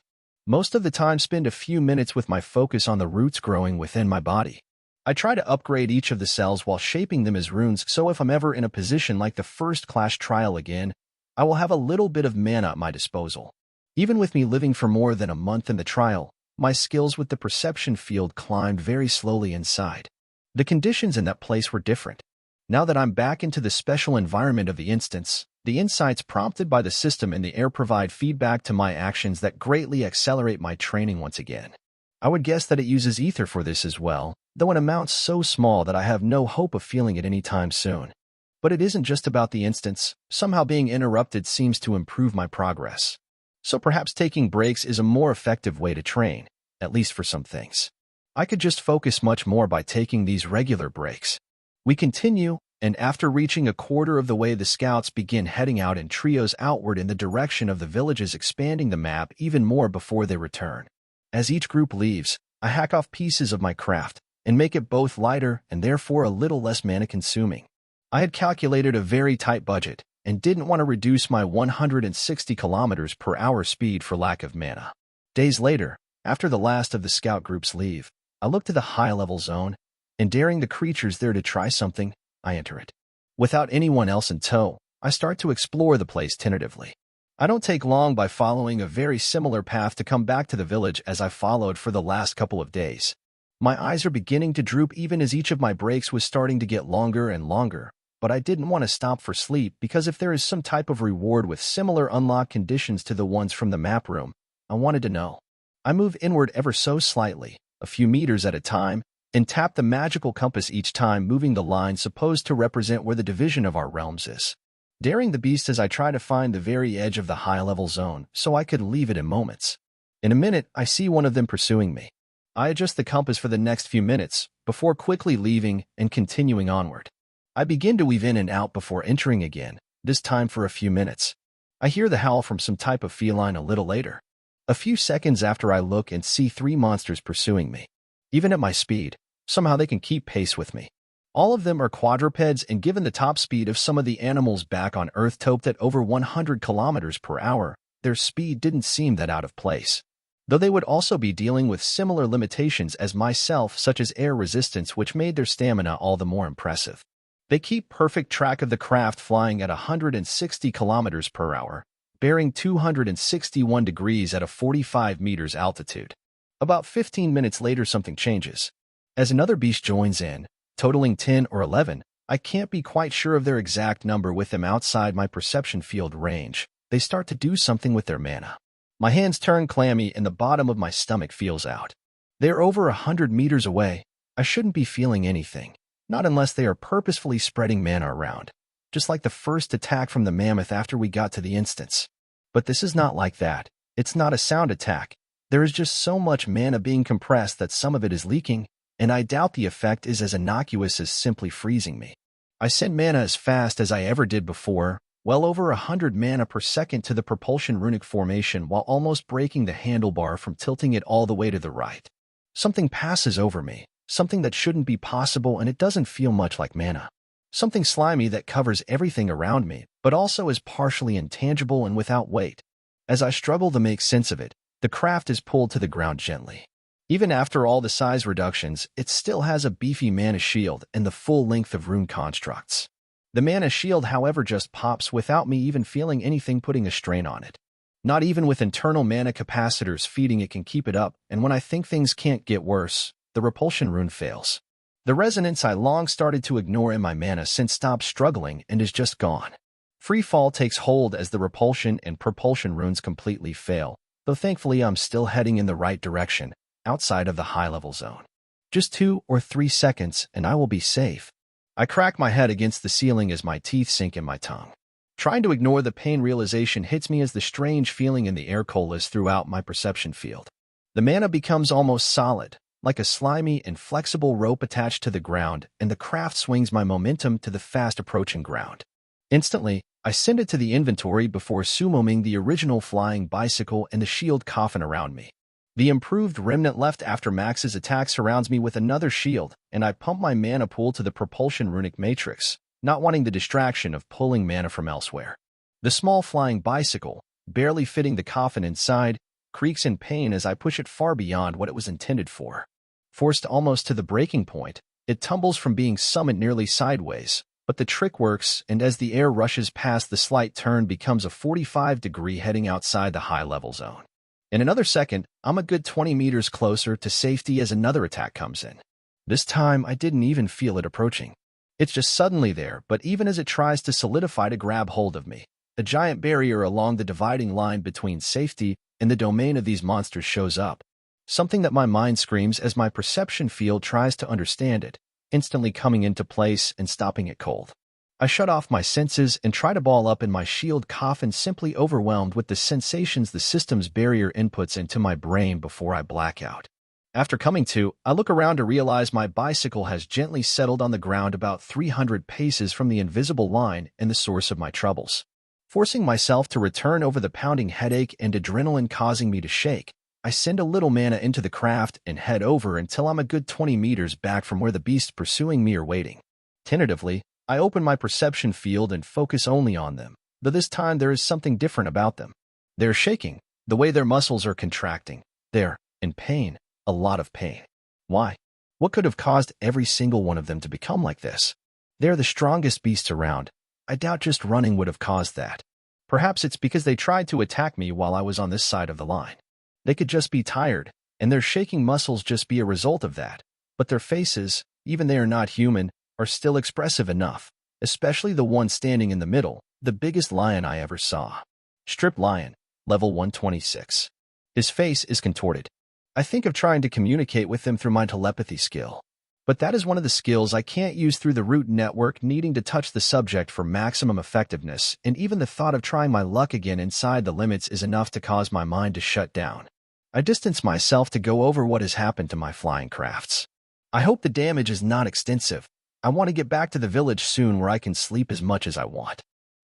Most of the time, spend a few minutes with my focus on the roots growing within my body. I try to upgrade each of the cells while shaping them as runes, so if I'm ever in a position like the first class trial again, I will have a little bit of mana at my disposal. Even with me living for more than a month in the trial, my skills with the perception field climbed very slowly inside. The conditions in that place were different. Now that I'm back into the special environment of the instance, the insights prompted by the system in the air provide feedback to my actions that greatly accelerate my training once again. I would guess that it uses ether for this as well, though in amounts so small that I have no hope of feeling it anytime soon. But it isn't just about the instance. Somehow being interrupted seems to improve my progress. So perhaps taking breaks is a more effective way to train, at least for some things. I could just focus much more by taking these regular breaks. We continue, and after reaching a quarter of the way, the scouts begin heading out in trios outward in the direction of the villages, expanding the map even more before they return. As each group leaves, I hack off pieces of my craft, and make it both lighter and therefore a little less mana-consuming. I had calculated a very tight budget and didn't want to reduce my 160 km/h speed for lack of mana. Days later, after the last of the scout groups leave, I look to the high-level zone, and daring the creatures there to try something, I enter it. Without anyone else in tow, I start to explore the place tentatively. I don't take long by following a very similar path to come back to the village as I followed for the last couple of days. My eyes are beginning to droop even as each of my breaks was starting to get longer and longer, but I didn't want to stop for sleep because if there is some type of reward with similar unlock conditions to the ones from the map room, I wanted to know. I move inward ever so slightly, a few meters at a time, and tap the magical compass each time, moving the line supposed to represent where the division of our realms is. Daring the beast as I try to find the very edge of the high-level zone so I could leave it in moments. In a minute, I see one of them pursuing me. I adjust the compass for the next few minutes before quickly leaving and continuing onward. I begin to weave in and out before entering again, this time for a few minutes. I hear the howl from some type of feline a little later. A few seconds after I look and see 3 monsters pursuing me. Even at my speed, somehow they can keep pace with me. All of them are quadrupeds, and given the top speed of some of the animals back on Earth topped at over 100 km/h, their speed didn't seem that out of place. Though they would also be dealing with similar limitations as myself, such as air resistance, which made their stamina all the more impressive. They keep perfect track of the craft flying at 160 km/h, bearing 261 degrees at a 45 meters altitude. About 15 minutes later, something changes. As another beast joins in, totaling 10 or 11, I can't be quite sure of their exact number with them outside my perception field range. They start to do something with their mana. My hands turn clammy and the bottom of my stomach feels out. They're over 100 meters away. I shouldn't be feeling anything, not unless they are purposefully spreading mana around, just like the first attack from the mammoth after we got to the instance. But this is not like that. It's not a sound attack. There is just so much mana being compressed that some of it is leaking, and I doubt the effect is as innocuous as simply freezing me. I send mana as fast as I ever did before, well over 100 mana per second to the propulsion runic formation while almost breaking the handlebar from tilting it all the way to the right. Something passes over me, something that shouldn't be possible, and it doesn't feel much like mana. Something slimy that covers everything around me, but also is partially intangible and without weight. As I struggle to make sense of it, the craft is pulled to the ground gently. Even after all the size reductions, it still has a beefy mana shield and the full length of rune constructs. The mana shield, however, just pops without me even feeling anything putting a strain on it. Not even with internal mana capacitors feeding it can keep it up, and when I think things can't get worse, the repulsion rune fails. The resonance I long started to ignore in my mana since stopped struggling and is just gone. Free fall takes hold as the repulsion and propulsion runes completely fail, though thankfully I'm still heading in the right direction, outside of the high-level zone. Just 2 or 3 seconds and I will be safe. I crack my head against the ceiling as my teeth sink in my tongue. Trying to ignore the pain, realization hits me as the strange feeling in the air coalesces throughout my perception field. The mana becomes almost solid, like a slimy and flexible rope attached to the ground, and the craft swings my momentum to the fast-approaching ground. Instantly, I send it to the inventory before summoning the original flying bicycle and the shield coffin around me. The improved remnant left after Max's attack surrounds me with another shield, and I pump my mana pool to the propulsion runic matrix, not wanting the distraction of pulling mana from elsewhere. The small flying bicycle, barely fitting the coffin inside, creaks in pain as I push it far beyond what it was intended for. Forced almost to the breaking point, it tumbles from being summoned nearly sideways, but the trick works, and as the air rushes past, the slight turn becomes a 45-degree heading outside the high-level zone. In another second, I'm a good 20 meters closer to safety as another attack comes in. This time, I didn't even feel it approaching. It's just suddenly there, but even as it tries to solidify to grab hold of me, a giant barrier along the dividing line between safety and the domain of these monsters shows up. Something that my mind screams as my perception field tries to understand it, instantly coming into place and stopping it cold. I shut off my senses and try to ball up in my shield coffin, simply overwhelmed with the sensations the system's barrier inputs into my brain before I black out. After coming to, I look around to realize my bicycle has gently settled on the ground about 300 paces from the invisible line and the source of my troubles. Forcing myself to return over the pounding headache and adrenaline causing me to shake, I send a little mana into the craft and head over until I'm a good 20 meters back from where the beasts pursuing me are waiting. Tentatively, I open my perception field and focus only on them, though this time there is something different about them. They're shaking, the way their muscles are contracting. They're in pain, a lot of pain. Why? What could have caused every single one of them to become like this? They're the strongest beasts around. I doubt just running would have caused that. Perhaps it's because they tried to attack me while I was on this side of the line. They could just be tired, and their shaking muscles just be a result of that. But their faces, even they are not human, are still expressive enough, especially the one standing in the middle, the biggest lion I ever saw. Strip Lion, level 126. His face is contorted. I think of trying to communicate with him through my telepathy skill. But that is one of the skills I can't use through the root network, needing to touch the subject for maximum effectiveness, and even the thought of trying my luck again inside the limits is enough to cause my mind to shut down. I distance myself to go over what has happened to my flying crafts. I hope the damage is not extensive. I want to get back to the village soon where I can sleep as much as I want.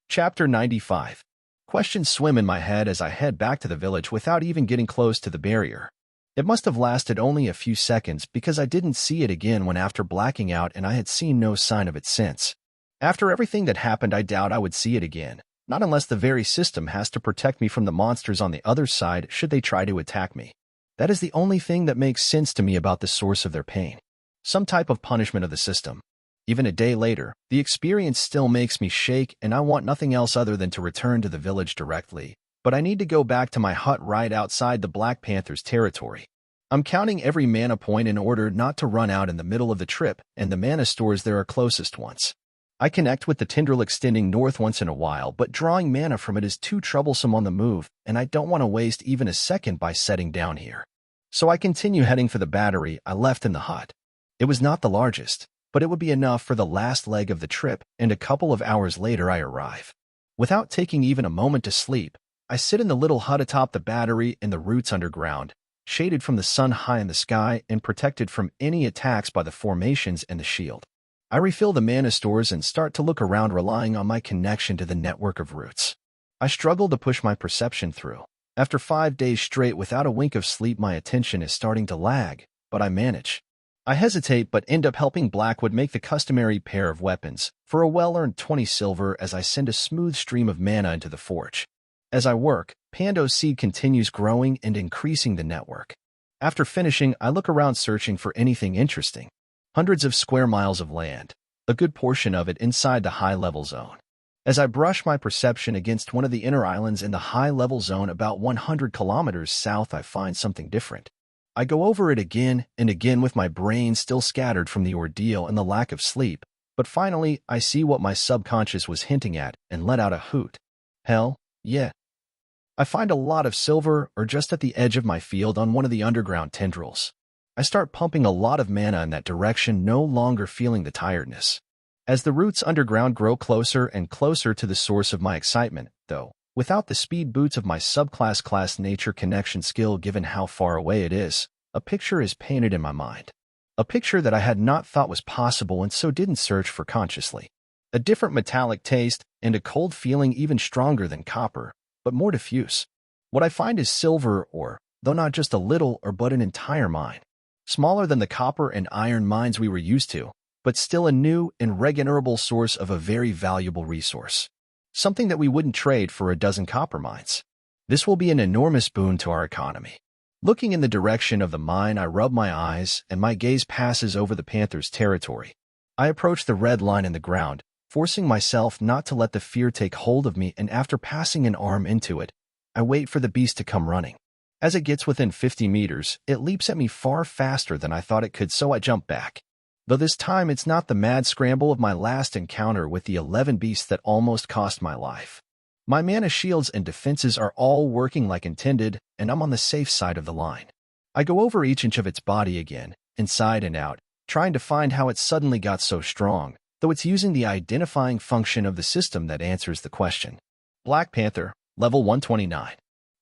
Chapter 95. Questions swim in my head as I head back to the village without even getting close to the barrier. It must have lasted only a few seconds because I didn't see it again when after blacking out, and I had seen no sign of it since. After everything that happened, I doubt I would see it again, not unless the very system has to protect me from the monsters on the other side should they try to attack me. That is the only thing that makes sense to me about the source of their pain. Some type of punishment of the system. Even a day later, the experience still makes me shake, and I want nothing else other than to return to the village directly. But I need to go back to my hut right outside the Black Panther's territory. I'm counting every mana point in order not to run out in the middle of the trip, and the mana stores there are closest ones. I connect with the tendril extending north once in a while, but drawing mana from it is too troublesome on the move, and I don't want to waste even a second by setting down here. So I continue heading for the battery I left in the hut. It was not the largest, but it would be enough for the last leg of the trip, and a couple of hours later I arrive. Without taking even a moment to sleep, I sit in the little hut atop the battery in the roots underground, shaded from the sun high in the sky and protected from any attacks by the formations and the shield. I refill the mana stores and start to look around, relying on my connection to the network of roots. I struggle to push my perception through. After 5 days straight without a wink of sleep, my attention is starting to lag, but I manage. I hesitate but end up helping Blackwood make the customary pair of weapons for a well-earned 20 silver as I send a smooth stream of mana into the forge. As I work, Pando's seed continues growing and increasing the network. After finishing, I look around searching for anything interesting. Hundreds of square miles of land, a good portion of it inside the high-level zone. As I brush my perception against one of the inner islands in the high-level zone about 100 kilometers south, I find something different. I go over it again and again with my brain still scattered from the ordeal and the lack of sleep, but finally I see what my subconscious was hinting at and let out a hoot. Hell, yeah. I find a lot of silver or just at the edge of my field on one of the underground tendrils. I start pumping a lot of mana in that direction, no longer feeling the tiredness. As the roots underground grow closer and closer to the source of my excitement, though, without the speed boots of my subclass nature connection skill given how far away it is, a picture is painted in my mind. A picture that I had not thought was possible and so didn't search for consciously. A different metallic taste and a cold feeling even stronger than copper, but more diffuse. What I find is silver ore, though not just a little or but an entire mine. Smaller than the copper and iron mines we were used to, but still a new and regenerable source of a very valuable resource. Something that we wouldn't trade for a dozen copper mines. This will be an enormous boon to our economy. Looking in the direction of the mine, I rub my eyes and my gaze passes over the panther's territory. I approach the red line in the ground, forcing myself not to let the fear take hold of me, and after passing an arm into it, I wait for the beast to come running. As it gets within 50 meters, it leaps at me far faster than I thought it could, so I jump back. Though this time it's not the mad scramble of my last encounter with the 11 beasts that almost cost my life. My mana shields and defenses are all working like intended, and I'm on the safe side of the line. I go over each inch of its body again, inside and out, trying to find how it suddenly got so strong, though it's using the identifying function of the system that answers the question. Black Panther, level 129.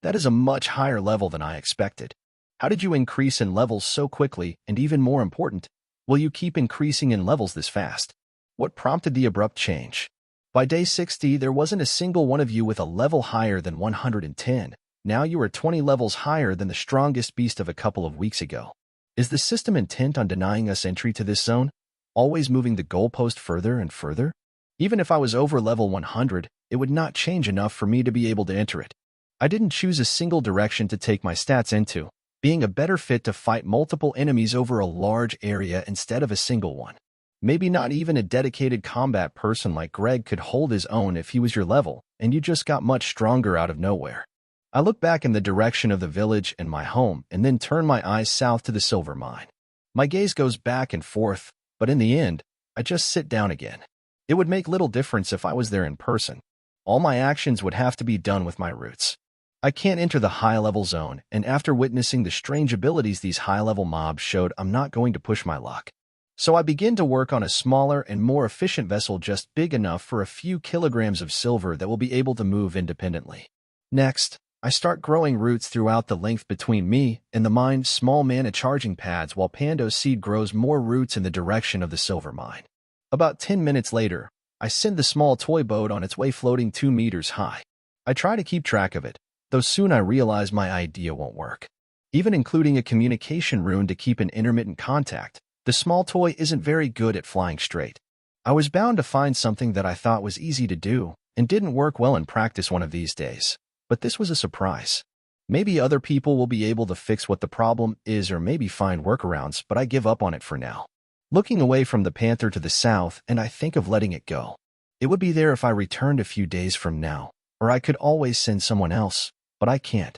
That is a much higher level than I expected. How did you increase in levels so quickly, and even more important, will you keep increasing in levels this fast? What prompted the abrupt change? By day 60, there wasn't a single one of you with a level higher than 110, Now you are 20 levels higher than the strongest beast of a couple of weeks ago. Is the system intent on denying us entry to this zone? Always moving the goalpost further and further? Even if I was over level 100, it would not change enough for me to be able to enter it. I didn't choose a single direction to take my stats into, being a better fit to fight multiple enemies over a large area instead of a single one. Maybe not even a dedicated combat person like Greg could hold his own if he was your level, and you just got much stronger out of nowhere. I look back in the direction of the village and my home, and then turn my eyes south to the silver mine. My gaze goes back and forth, but in the end, I just sit down again. It would make little difference if I was there in person. All my actions would have to be done with my roots. I can't enter the high-level zone, and after witnessing the strange abilities these high-level mobs showed, I'm not going to push my luck. So I begin to work on a smaller and more efficient vessel just big enough for a few kilograms of silver that will be able to move independently. Next, I start growing roots throughout the length between me and the mine's small mana charging pads while Pando Seed grows more roots in the direction of the silver mine. About 10 minutes later, I send the small toy boat on its way floating 2 meters high. I try to keep track of it, though soon I realize my idea won't work. Even including a communication rune to keep in intermittent contact, the small toy isn't very good at flying straight. I was bound to find something that I thought was easy to do and didn't work well in practice one of these days. But this was a surprise. Maybe other people will be able to fix what the problem is or maybe find workarounds, but I give up on it for now. Looking away from the panther to the south, and I think of letting it go. It would be there if I returned a few days from now, or I could always send someone else, but I can't.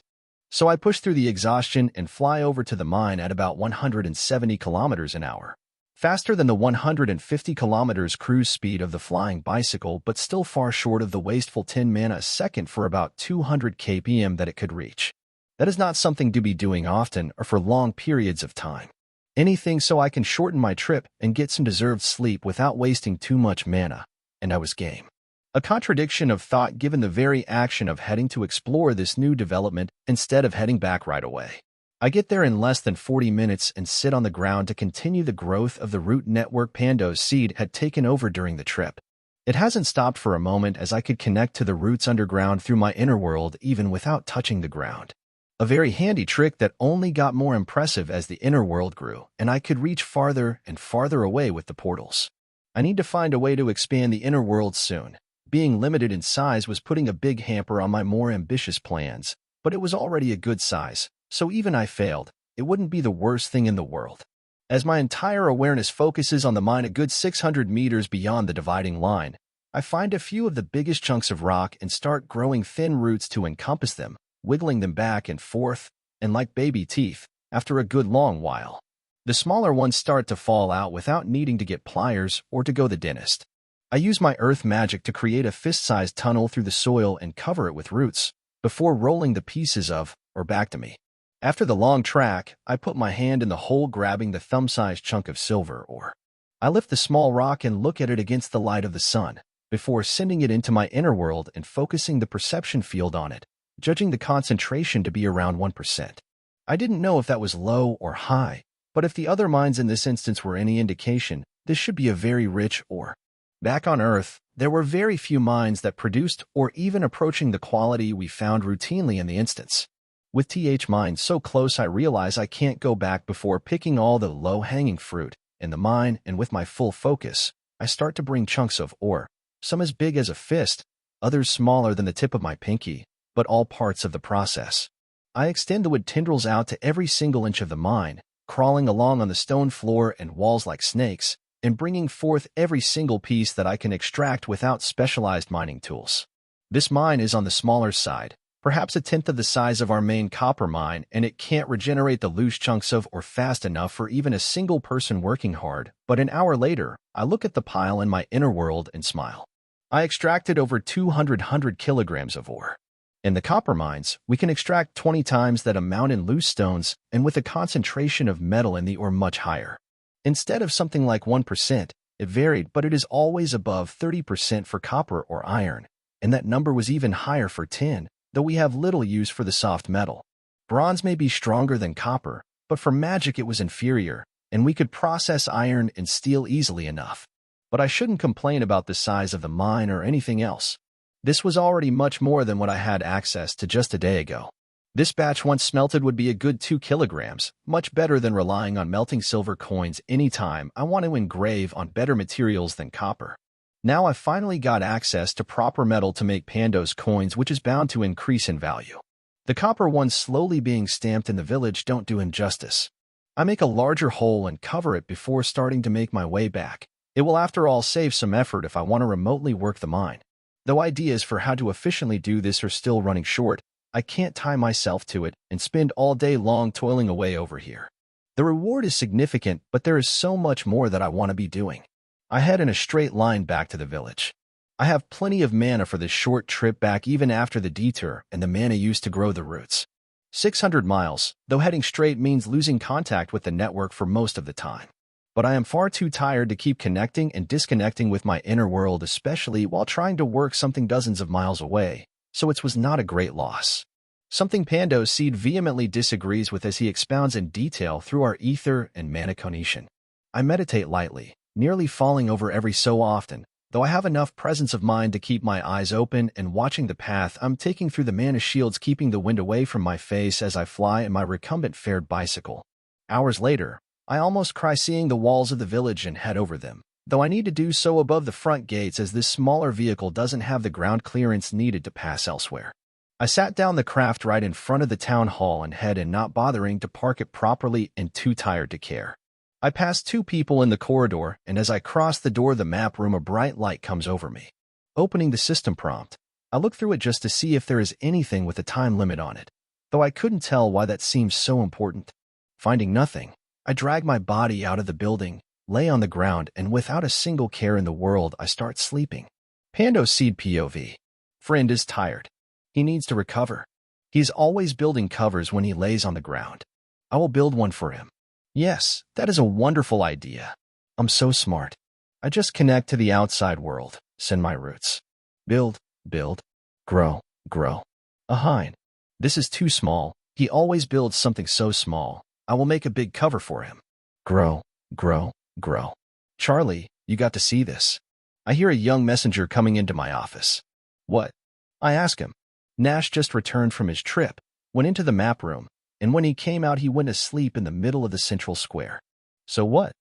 So I push through the exhaustion and fly over to the mine at about 170 kilometers an hour. Faster than the 150 kilometers cruise speed of the flying bicycle, but still far short of the wasteful 10 mana a second for about 200 kpm that it could reach. That is not something to be doing often or for long periods of time. Anything so I can shorten my trip and get some deserved sleep without wasting too much mana, and I was game. A contradiction of thought given the very action of heading to explore this new development instead of heading back right away. I get there in less than 40 minutes and sit on the ground to continue the growth of the root network Pando Seed had taken over during the trip. It hasn't stopped for a moment as I could connect to the roots underground through my inner world even without touching the ground. A very handy trick that only got more impressive as the inner world grew, and I could reach farther and farther away with the portals. I need to find a way to expand the inner world soon. Being limited in size was putting a big hamper on my more ambitious plans, but it was already a good size. So even I failed, it wouldn't be the worst thing in the world. As my entire awareness focuses on the mine a good 600 meters beyond the dividing line, I find a few of the biggest chunks of rock and start growing thin roots to encompass them, wiggling them back and forth, and like baby teeth, after a good long while. The smaller ones start to fall out without needing to get pliers or to go to the dentist. I use my earth magic to create a fist-sized tunnel through the soil and cover it with roots, before rolling the pieces of, or back to me. After the long track, I put my hand in the hole grabbing the thumb-sized chunk of silver ore. I lift the small rock and look at it against the light of the sun, before sending it into my inner world and focusing the perception field on it, judging the concentration to be around 1%. I didn't know if that was low or high, but if the other mines in this instance were any indication, this should be a very rich ore. Back on Earth, there were very few mines that produced or even approaching the quality we found routinely in the instance. With mines so close, I realize I can't go back before picking all the low-hanging fruit in the mine, and with my full focus, I start to bring chunks of ore, some as big as a fist, others smaller than the tip of my pinky, but all parts of the process. I extend the wood tendrils out to every single inch of the mine, crawling along on the stone floor and walls like snakes, and bringing forth every single piece that I can extract without specialized mining tools. This mine is on the smaller side, perhaps a tenth of the size of our main copper mine, and it can't regenerate the loose chunks of ore fast enough for even a single person working hard, but an hour later, I look at the pile in my inner world and smile. I extracted over 200 kilograms of ore. In the copper mines, we can extract 20 times that amount in loose stones, and with a concentration of metal in the ore much higher. Instead of something like 1%, it varied, but it is always above 30% for copper or iron, and that number was even higher for tin, though we have little use for the soft metal. Bronze may be stronger than copper, but for magic it was inferior, and we could process iron and steel easily enough. But I shouldn't complain about the size of the mine or anything else. This was already much more than what I had access to just a day ago. This batch once smelted would be a good 2 kilograms, much better than relying on melting silver coins anytime I want to engrave on better materials than copper. Now I've finally got access to proper metal to make Pando's coins, which is bound to increase in value. The copper ones slowly being stamped in the village don't do injustice. I make a larger hole and cover it before starting to make my way back. It will after all save some effort if I want to remotely work the mine. Though ideas for how to efficiently do this are still running short, I can't tie myself to it and spend all day long toiling away over here. The reward is significant, but there is so much more that I want to be doing. I head in a straight line back to the village. I have plenty of mana for this short trip back even after the detour and the mana used to grow the roots. 600 miles, though heading straight means losing contact with the network for most of the time. But I am far too tired to keep connecting and disconnecting with my inner world, especially while trying to work something dozens of miles away, so it was not a great loss. Something Pando's Seed vehemently disagrees with as he expounds in detail through our ether and mana connection. I meditate lightly, nearly falling over every so often, though I have enough presence of mind to keep my eyes open and watching the path I'm taking through the mana shields, keeping the wind away from my face as I fly in my recumbent fared bicycle. Hours later, I almost cry seeing the walls of the village and head over them, though I need to do so above the front gates as this smaller vehicle doesn't have the ground clearance needed to pass elsewhere. I sat down the craft right in front of the town hall and head in, not bothering to park it properly and too tired to care. I pass 2 people in the corridor, and as I cross the door of the map room, a bright light comes over me. Opening the system prompt, I look through it just to see if there is anything with a time limit on it, though I couldn't tell why that seems so important. Finding nothing, I drag my body out of the building, lay on the ground, and without a single care in the world, I start sleeping. Pando's Seed POV. Friend is tired. He needs to recover. He's always building covers when he lays on the ground. I will build one for him. Yes, that is a wonderful idea. I'm so smart. I just connect to the outside world, send my roots. Build, build, grow, grow. A hind. This is too small. He always builds something so small. I will make a big cover for him. Grow, grow, grow. Charlie, you got to see this. I hear a young messenger coming into my office. What? I ask him. Nash just returned from his trip, went into the map room, and when he came out he went asleep in the middle of the central square. So what?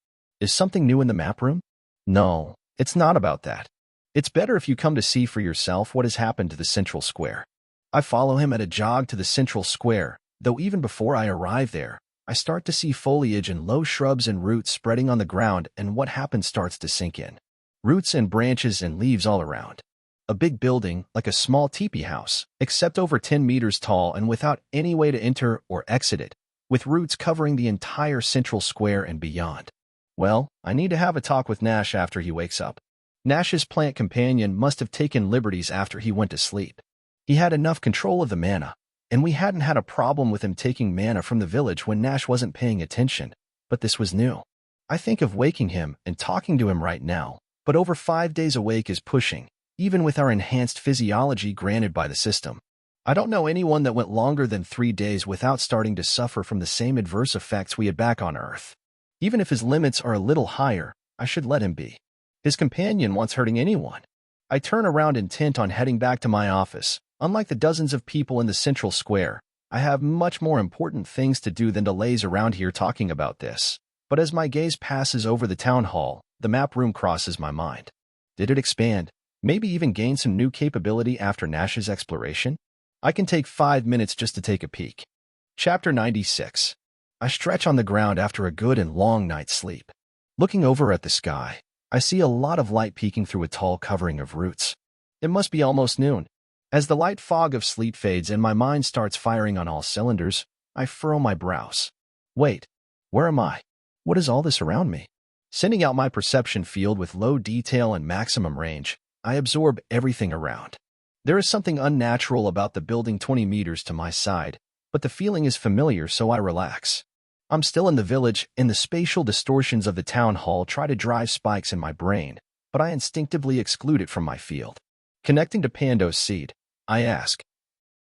Is something new in the map room? No, it's not about that. It's better if you come to see for yourself what has happened to the central square. I follow him at a jog to the central square, though even before I arrive there, I start to see foliage and low shrubs and roots spreading on the ground, and what happens starts to sink in. Roots and branches and leaves all around. A big building, like a small teepee house, except over 10 meters tall and without any way to enter or exit it, with roots covering the entire central square and beyond. Well, I need to have a talk with Nash after he wakes up. Nash's plant companion must have taken liberties after he went to sleep. He had enough control of the mana, and we hadn't had a problem with him taking mana from the village when Nash wasn't paying attention, but this was new. I think of waking him and talking to him right now, but over 5 days awake is pushing, even with our enhanced physiology granted by the system. I don't know anyone that went longer than 3 days without starting to suffer from the same adverse effects we had back on Earth. Even if his limits are a little higher, I should let him be. His companion wants hurting anyone. I turn around intent on heading back to my office. Unlike the dozens of people in the central square, I have much more important things to do than to laze around here talking about this. But as my gaze passes over the town hall, the map room crosses my mind. Did it expand? Maybe even gain some new capability after Nash's exploration? I can take 5 minutes just to take a peek. Chapter 96. I stretch on the ground after a good and long night's sleep. Looking over at the sky, I see a lot of light peeking through a tall covering of roots. It must be almost noon. As the light fog of sleep fades and my mind starts firing on all cylinders, I furrow my brows. Wait, where am I? What is all this around me? Sending out my perception field with low detail and maximum range, I absorb everything around. There is something unnatural about the building 20 meters to my side, but the feeling is familiar, so I relax. I'm still in the village, and the spatial distortions of the town hall try to drive spikes in my brain, but I instinctively exclude it from my field. Connecting to Pando's Seed, I ask,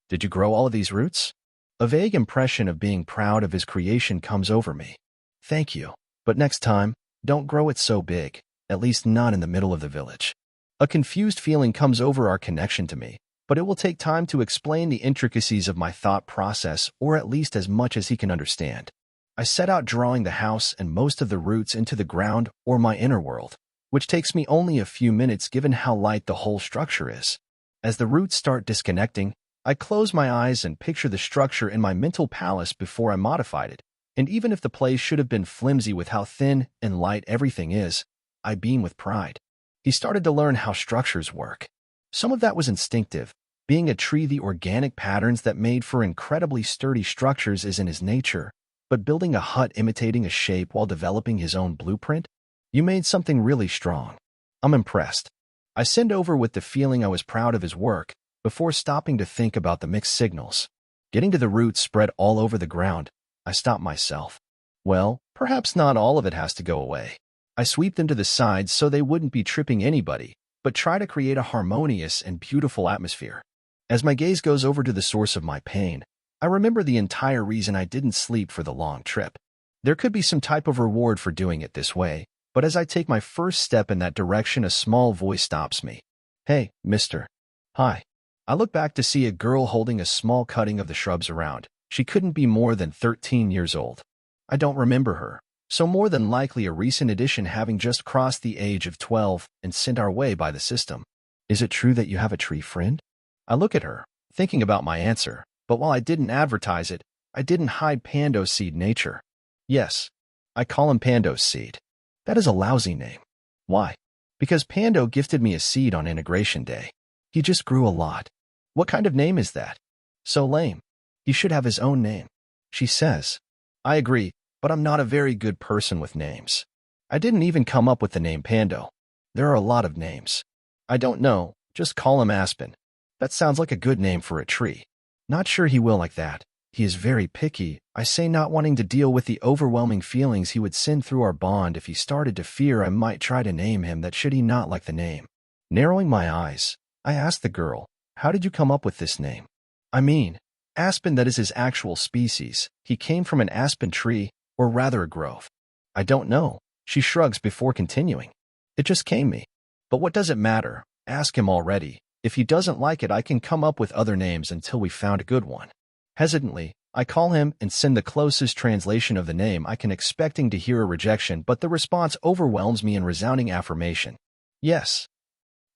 "Did you grow all of these roots?" A vague impression of being proud of his creation comes over me. "Thank you, but next time, don't grow it so big, at least not in the middle of the village." A confused feeling comes over our connection to me, but it will take time to explain the intricacies of my thought process, or at least as much as he can understand. I set out drawing the house and most of the roots into the ground or my inner world, which takes me only a few minutes given how light the whole structure is. As the roots start disconnecting, I close my eyes and picture the structure in my mental palace before I modified it, and even if the place should have been flimsy with how thin and light everything is, I beam with pride. He started to learn how structures work. Some of that was instinctive. Being a tree, the organic patterns that made for incredibly sturdy structures is in his nature, but building a hut imitating a shape while developing his own blueprint? You made something really strong. I'm impressed. I send over with the feeling I was proud of his work, before stopping to think about the mixed signals. Getting to the roots spread all over the ground, I stop myself. Well, perhaps not all of it has to go away. I sweep them to the sides so they wouldn't be tripping anybody, but try to create a harmonious and beautiful atmosphere. As my gaze goes over to the source of my pain, I remember the entire reason I didn't sleep for the long trip. There could be some type of reward for doing it this way, but as I take my first step in that direction, a small voice stops me. Hey, mister. Hi. I look back to see a girl holding a small cutting of the shrubs around. She couldn't be more than 13 years old. I don't remember her, so more than likely a recent addition having just crossed the age of 12 and sent our way by the system. Is it true that you have a tree friend? I look at her, thinking about my answer, but while I didn't advertise it, I didn't hide Pando Seed nature. Yes, I call him Pando Seed. That is a lousy name. Why? Because Pando gifted me a seed on Integration Day. He just grew a lot. What kind of name is that? So lame. He should have his own name. She says. I agree, but I'm not a very good person with names. I didn't even come up with the name Pando. There are a lot of names. I don't know, just call him Aspen. That sounds like a good name for a tree. Not sure he will like that. He is very picky, I say, not wanting to deal with the overwhelming feelings he would send through our bond if he started to fear I might try to name him that should he not like the name. Narrowing my eyes, I asked the girl, how did you come up with this name? I mean, Aspen, that is his actual species. He came from an aspen tree, or rather a grove. I don't know, she shrugs before continuing. It just came me. But what does it matter? Ask him already. If he doesn't like it, I can come up with other names until we found a good one. Hesitantly, I call him and send the closest translation of the name I can, expecting to hear a rejection, but the response overwhelms me in resounding affirmation. Yes.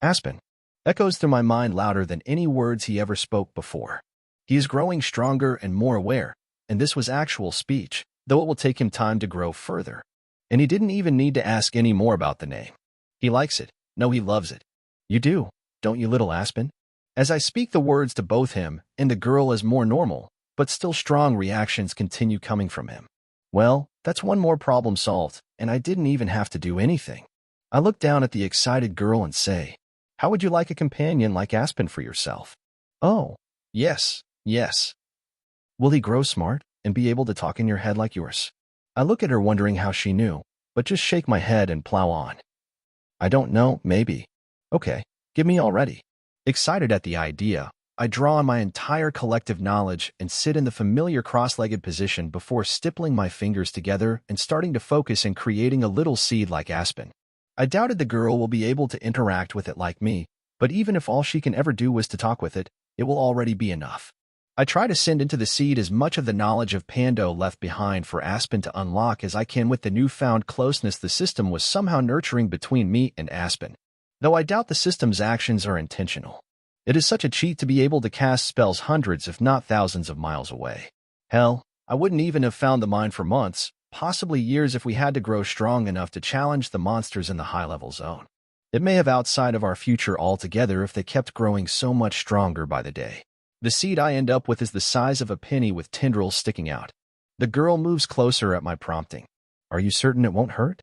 Aspen. Echoes through my mind louder than any words he ever spoke before. He is growing stronger and more aware, and this was actual speech, though it will take him time to grow further. And he didn't even need to ask any more about the name. He likes it. No, he loves it. You do, don't you, little Aspen? As I speak the words to both him and the girl as more normal, but still strong reactions continue coming from him. Well, that's one more problem solved, and I didn't even have to do anything. I look down at the excited girl and say, how would you like a companion like Aspen for yourself? Oh, yes, yes. Will he grow smart and be able to talk in your head like yours? I look at her wondering how she knew, but just shake my head and plow on. I don't know, maybe. Okay, give me already. Excited at the idea, I draw on my entire collective knowledge and sit in the familiar cross-legged position before stippling my fingers together and starting to focus in creating a little seed like Aspen. I doubted the girl will be able to interact with it like me, but even if all she can ever do was to talk with it, it will already be enough. I try to send into the seed as much of the knowledge of Pando left behind for Aspen to unlock as I can with the newfound closeness the system was somehow nurturing between me and Aspen. Though I doubt the system's actions are intentional. It is such a cheat to be able to cast spells hundreds if not thousands of miles away. Hell, I wouldn't even have found the mine for months, possibly years if we had to grow strong enough to challenge the monsters in the high-level zone. It may have outside of our future altogether if they kept growing so much stronger by the day. The seed I end up with is the size of a penny with tendrils sticking out. The girl moves closer at my prompting. Are you certain it won't hurt?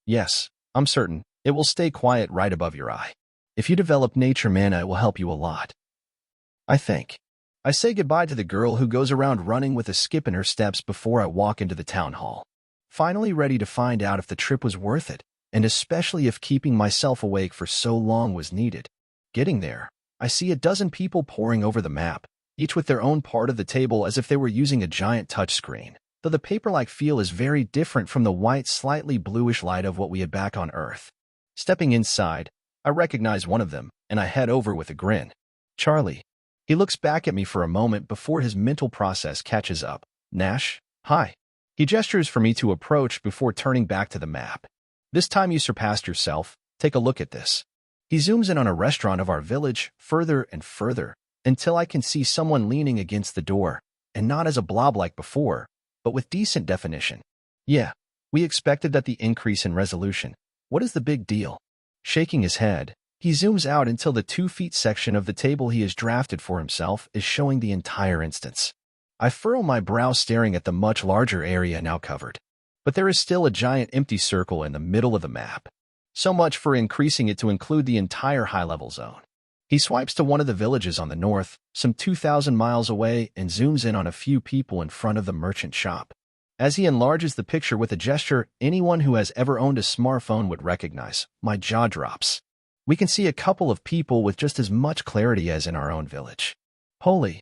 Yes, I'm certain. It will stay quiet right above your eye. If you develop nature mana, it will help you a lot. I think. I say goodbye to the girl who goes around running with a skip in her steps before I walk into the town hall. Finally ready to find out if the trip was worth it, and especially if keeping myself awake for so long was needed. Getting there, I see a dozen people poring over the map, each with their own part of the table as if they were using a giant touchscreen, though the paper-like feel is very different from the white, slightly bluish light of what we had back on Earth. Stepping inside, I recognize one of them, and I head over with a grin. Charlie, He looks back at me for a moment before his mental process catches up. Nash, hi. He gestures for me to approach before turning back to the map. This time you surpassed yourself. Take a look at this. He zooms in on a restaurant of our village, further and further, until I can see someone leaning against the door, and not as a blob like before, but with decent definition. Yeah, we expected that the increase in resolution. What is the big deal? Shaking his head, he zooms out until the 2 feet section of the table he has drafted for himself is showing the entire instance. I furrow my brow staring at the much larger area now covered. But there is still a giant empty circle in the middle of the map. So much for increasing it to include the entire high-level zone. He swipes to one of the villages on the north, some 2,000 miles away, and zooms in on a few people in front of the merchant shop. As he enlarges the picture with a gesture anyone who has ever owned a smartphone would recognize, my jaw drops. We can see a couple of people with just as much clarity as in our own village. Holy.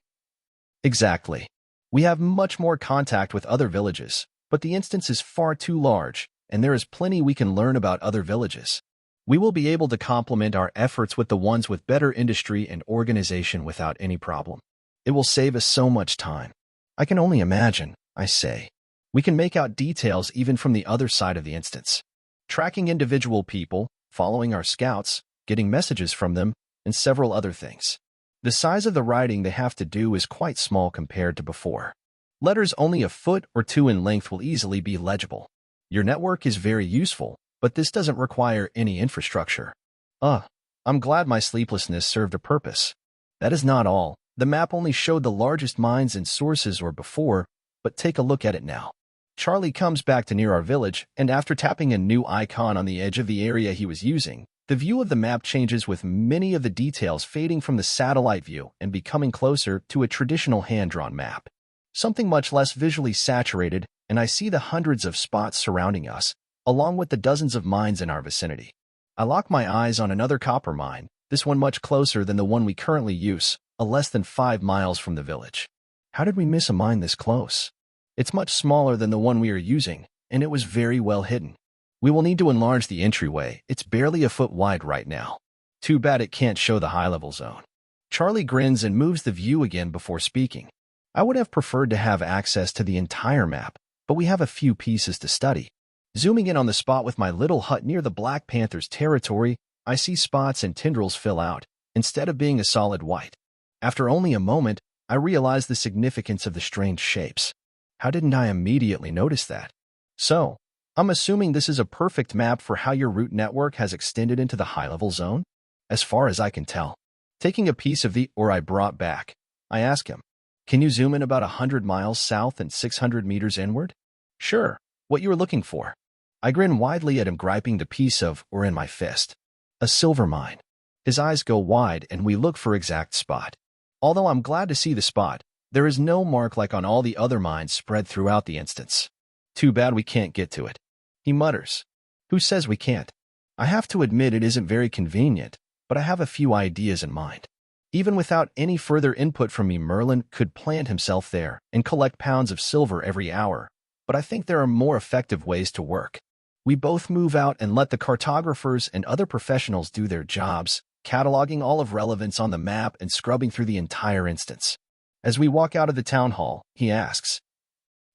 Exactly. We have much more contact with other villages, but the instance is far too large, and there is plenty we can learn about other villages. We will be able to complement our efforts with the ones with better industry and organization without any problem. It will save us so much time. I can only imagine, I say. We can make out details even from the other side of the instance. Tracking individual people, following our scouts, getting messages from them, and several other things. The size of the writing they have to do is quite small compared to before. Letters only a foot or two in length will easily be legible. Your network is very useful, but this doesn't require any infrastructure. I'm glad my sleeplessness served a purpose. That is not all. The map only showed the largest mines and sources or before, but take a look at it now. Charlie comes back to near our village, and after tapping a new icon on the edge of the area he was using, the view of the map changes with many of the details fading from the satellite view and becoming closer to a traditional hand-drawn map. Something much less visually saturated, and I see the hundreds of spots surrounding us, along with the dozens of mines in our vicinity. I lock my eyes on another copper mine, this one much closer than the one we currently use, less than 5 miles from the village. How did we miss a mine this close? It's much smaller than the one we are using, and it was very well hidden. We will need to enlarge the entryway. It's barely a foot wide right now. Too bad it can't show the high-level zone. Charlie grins and moves the view again before speaking. I would have preferred to have access to the entire map, but we have a few pieces to study. Zooming in on the spot with my little hut near the Black Panther's territory, I see spots and tendrils fill out, instead of being a solid white. After only a moment, I realize the significance of the strange shapes. How didn't I immediately notice that? So, I'm assuming this is a perfect map for how your root network has extended into the high-level zone? As far as I can tell. Taking a piece of the ore I brought back, I ask him, can you zoom in about 100 miles south and 600 meters inward? Sure, what you were looking for. I grin widely at him, griping the piece of ore in my fist. A silver mine. His eyes go wide and we look for exact spot. Although I'm glad to see the spot, there is no mark like on all the other mines spread throughout the instance. Too bad we can't get to it. He mutters. Who says we can't? I have to admit it isn't very convenient, but I have a few ideas in mind. Even without any further input from me, Merlin could plant himself there and collect pounds of silver every hour, but I think there are more effective ways to work. We both move out and let the cartographers and other professionals do their jobs, cataloging all of relevance on the map and scrubbing through the entire instance. As we walk out of the town hall, he asks,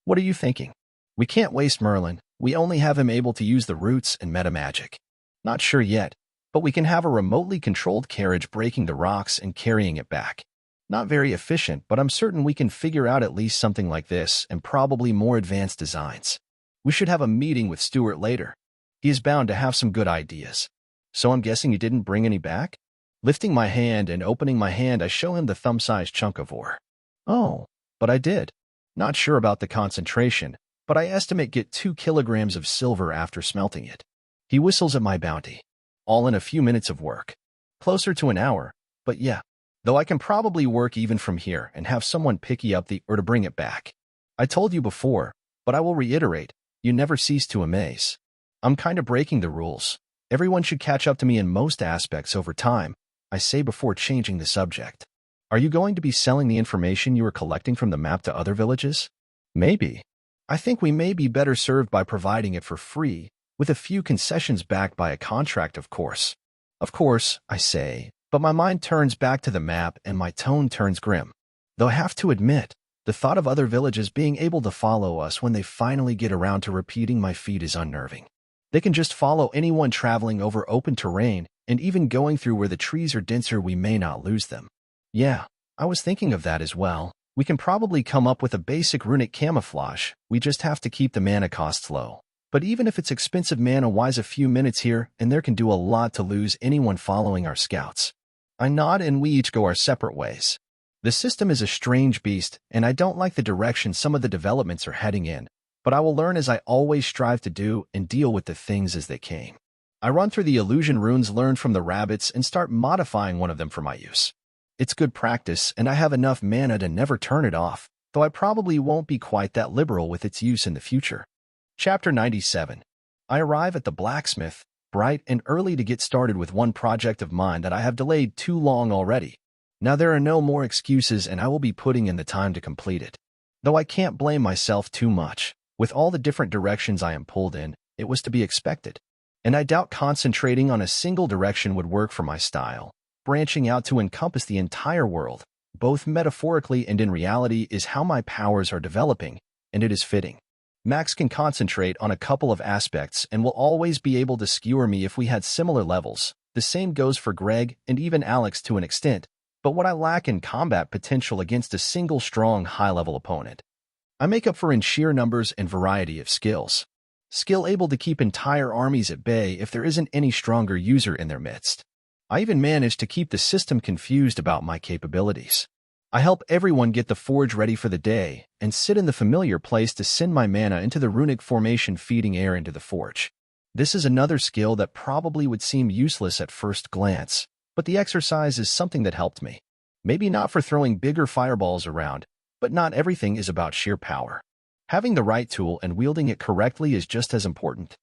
what are you thinking? We can't waste Merlin. We only have him able to use the roots and meta magic. Not sure yet, but we can have a remotely controlled carriage breaking the rocks and carrying it back. Not very efficient, but I'm certain we can figure out at least something like this and probably more advanced designs. We should have a meeting with Stuart later. He is bound to have some good ideas. So I'm guessing you didn't bring any back? Lifting my hand and opening my hand, I show him the thumb-sized chunk of ore. Oh, but I did. Not sure about the concentration, but I estimate get 2 kilograms of silver after smelting it. He whistles at my bounty. All in a few minutes of work. Closer to an hour, but yeah. Though I can probably work even from here and have someone pick you up or to bring it back. I told you before, but I will reiterate, you never cease to amaze. I'm kind of breaking the rules. Everyone should catch up to me in most aspects over time, I say before changing the subject. Are you going to be selling the information you are collecting from the map to other villages? Maybe. I think we may be better served by providing it for free, with a few concessions backed by a contract, of course. Of course, I say, But my mind turns back to the map and my tone turns grim. Though I have to admit, the thought of other villages being able to follow us when they finally get around to repeating my feat is unnerving. They can just follow anyone traveling over open terrain, and even going through where the trees are denser we may not lose them. Yeah, I was thinking of that as well. We can probably come up with a basic runic camouflage, we just have to keep the mana costs low. But even if it's expensive mana-wise, a few minutes here and there can do a lot to lose anyone following our scouts. I nod and we each go our separate ways. The system is a strange beast, and I don't like the direction some of the developments are heading in, but I will learn as I always strive to do and deal with the things as they came. I run through the illusion runes learned from the rabbits and start modifying one of them for my use. It's good practice, and I have enough mana to never turn it off, though I probably won't be quite that liberal with its use in the future. Chapter 97. I arrive at the blacksmith, bright and early to get started with one project of mine that I have delayed too long already. Now there are no more excuses and I will be putting in the time to complete it. Though I can't blame myself too much. With all the different directions I am pulled in, it was to be expected. And I doubt concentrating on a single direction would work for my style. Branching out to encompass the entire world, both metaphorically and in reality, is how my powers are developing, and it is fitting. Max can concentrate on a couple of aspects and will always be able to skewer me if we had similar levels. The same goes for Greg and even Alex to an extent, but what I lack in combat potential against a single strong high-level opponent, I make up for in sheer numbers and variety of skills. Skill able to keep entire armies at bay if there isn't any stronger user in their midst. I even manage to keep the system confused about my capabilities. I help everyone get the forge ready for the day and sit in the familiar place to send my mana into the runic formation, feeding air into the forge. This is another skill that probably would seem useless at first glance, but the exercise is something that helped me. Maybe not for throwing bigger fireballs around, but not everything is about sheer power. Having the right tool and wielding it correctly is just as important.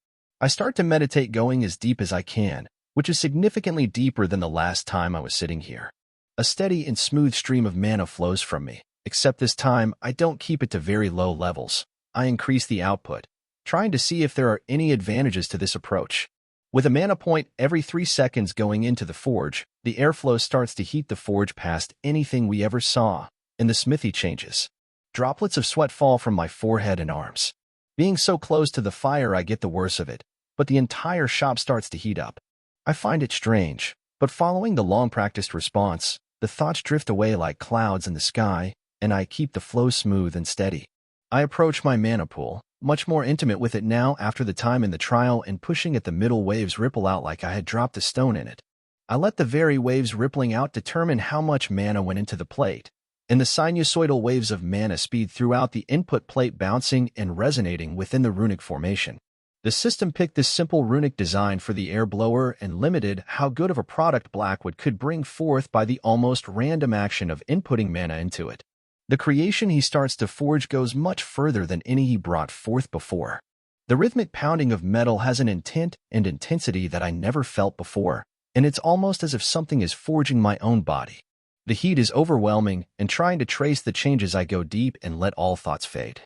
I start to meditate, going as deep as I can, which is significantly deeper than the last time I was sitting here. A steady and smooth stream of mana flows from me, except this time I don't keep it to very low levels. I increase the output, trying to see if there are any advantages to this approach. With a mana point every 3 seconds going into the forge, the airflow starts to heat the forge past anything we ever saw, and the smithy changes. Droplets of sweat fall from my forehead and arms. Being so close to the fire, I get the worst of it, but the entire shop starts to heat up. I find it strange, but following the long-practiced response, the thoughts drift away like clouds in the sky, and I keep the flow smooth and steady. I approach my mana pool, much more intimate with it now after the time in the trial, and pushing at the middle waves ripple out like I had dropped a stone in it. I let the very waves rippling out determine how much mana went into the plate, and the sinusoidal waves of mana speed throughout the input plate, bouncing and resonating within the runic formation. The system picked this simple runic design for the air blower and limited how good of a product Blackwood could bring forth by the almost random action of inputting mana into it. The creation he starts to forge goes much further than any he brought forth before. The rhythmic pounding of metal has an intent and intensity that I never felt before, and it's almost as if something is forging my own body. The heat is overwhelming, and trying to trace the changes, I go deep and let all thoughts fade.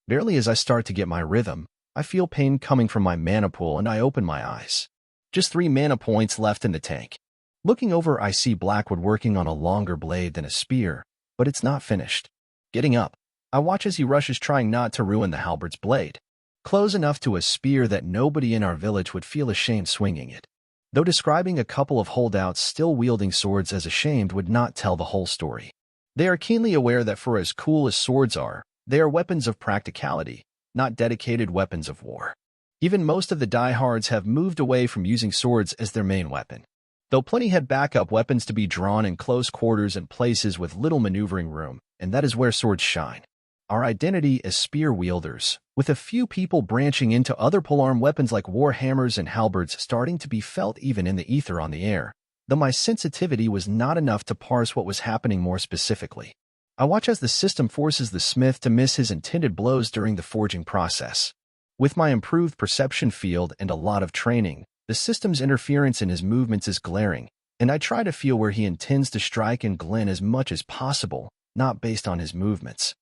Barely as I start to get my rhythm, I feel pain coming from my mana pool and I open my eyes. Just 3 mana points left in the tank. Looking over, I see Blackwood working on a longer blade than a spear, but it's not finished. Getting up, I watch as he rushes, trying not to ruin the halberd's blade. Close enough to a spear that nobody in our village would feel ashamed swinging it. Though describing a couple of holdouts still wielding swords as ashamed would not tell the whole story. They are keenly aware that for as cool as swords are, they are weapons of practicality, not dedicated weapons of war. Even most of the diehards have moved away from using swords as their main weapon, though plenty had backup weapons to be drawn in close quarters and places with little maneuvering room, and that is where swords shine. Our identity as spear wielders, with a few people branching into other polearm weapons like war hammers and halberds starting to be felt even in the ether on the air, though my sensitivity was not enough to parse what was happening more specifically. I watch as the system forces the smith to miss his intended blows during the forging process. With my improved perception field and a lot of training, the system's interference in his movements is glaring, and I try to feel where he intends to strike and glen as much as possible, not based on his movements,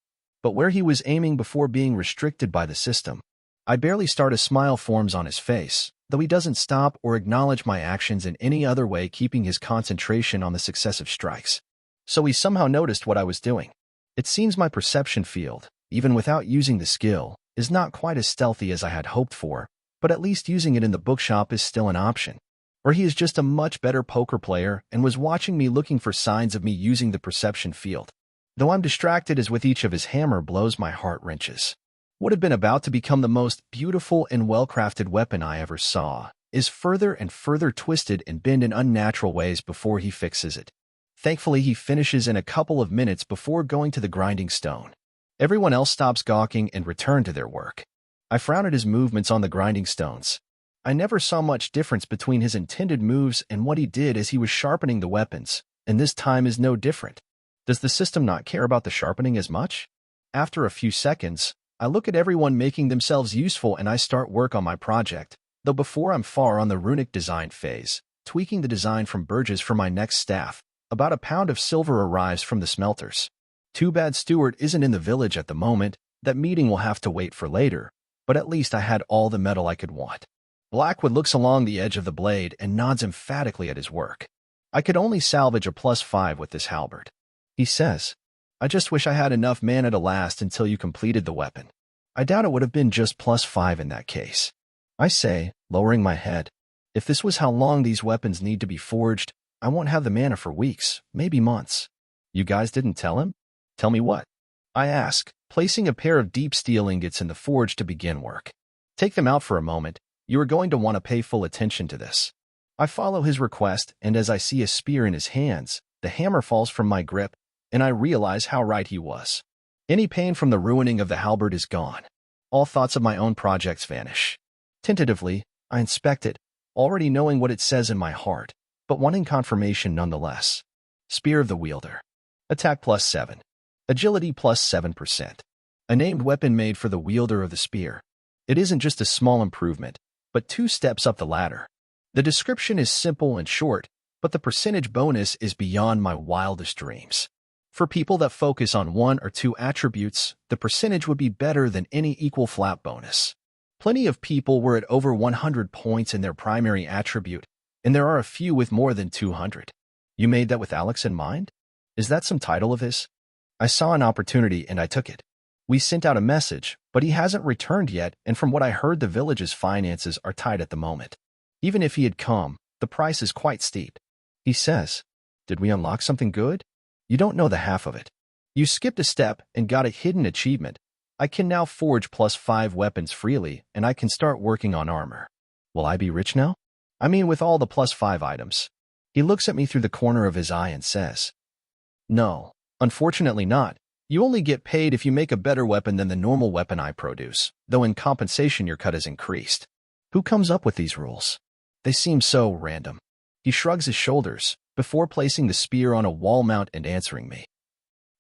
but where he was aiming before being restricted by the system. I barely start, a smile forms on his face, though he doesn't stop or acknowledge my actions in any other way, keeping his concentration on the successive strikes. So he somehow noticed what I was doing. It seems my perception field, even without using the skill, is not quite as stealthy as I had hoped for, but at least using it in the bookshop is still an option. Or he is just a much better poker player and was watching me, looking for signs of me using the perception field. Though I'm distracted as with each of his hammer blows my heart wrenches. What had been about to become the most beautiful and well-crafted weapon I ever saw is further and further twisted and bent in unnatural ways before he fixes it. Thankfully, he finishes in a couple of minutes before going to the grinding stone. Everyone else stops gawking and return to their work. I frown at his movements on the grinding stones. I never saw much difference between his intended moves and what he did as he was sharpening the weapons, and this time is no different. Does the system not care about the sharpening as much? After a few seconds, I look at everyone making themselves useful and I start work on my project, though before I'm far on the runic design phase, tweaking the design from Burgess for my next staff. About a pound of silver arrives from the smelters. Too bad Stuart isn't in the village at the moment. That meeting will have to wait for later, but at least I had all the metal I could want. Blackwood looks along the edge of the blade and nods emphatically at his work. I could only salvage a +5 with this halberd. He says, I just wish I had enough mana to last until you completed the weapon. I doubt it would have been just +5 in that case. I say, lowering my head, if this was how long these weapons need to be forged, I won't have the mana for weeks, maybe months. You guys didn't tell him? Tell me what? I ask, placing a pair of deep steel ingots in the forge to begin work. Take them out for a moment. You are going to want to pay full attention to this. I follow his request, and as I see a spear in his hands, the hammer falls from my grip, and I realize how right he was. Any pain from the ruining of the halberd is gone. All thoughts of my own projects vanish. Tentatively, I inspect it, already knowing what it says in my heart, but wanting confirmation nonetheless. Spear of the Wielder. Attack +7. Agility +7%. A named weapon made for the wielder of the spear. It isn't just a small improvement, but 2 steps up the ladder. The description is simple and short, but the percentage bonus is beyond my wildest dreams. For people that focus on 1 or 2 attributes, the percentage would be better than any equal flat bonus. Plenty of people were at over 100 points in their primary attribute, and there are a few with more than 200. You made that with Alex in mind? Is that some title of his? I saw an opportunity and I took it. We sent out a message, but he hasn't returned yet, and from what I heard, the village's finances are tight at the moment. Even if he had come, the price is quite steep. He says, did we unlock something good? You don't know the half of it. You skipped a step and got a hidden achievement. I can now forge +5 weapons freely, and I can start working on armor. Will I be rich now? I mean, with all the +5 items. He looks at me through the corner of his eye and says, no, unfortunately not. You only get paid if you make a better weapon than the normal weapon I produce, though in compensation your cut is increased. Who comes up with these rules? They seem so random. He shrugs his shoulders, before placing the spear on a wall mount and answering me.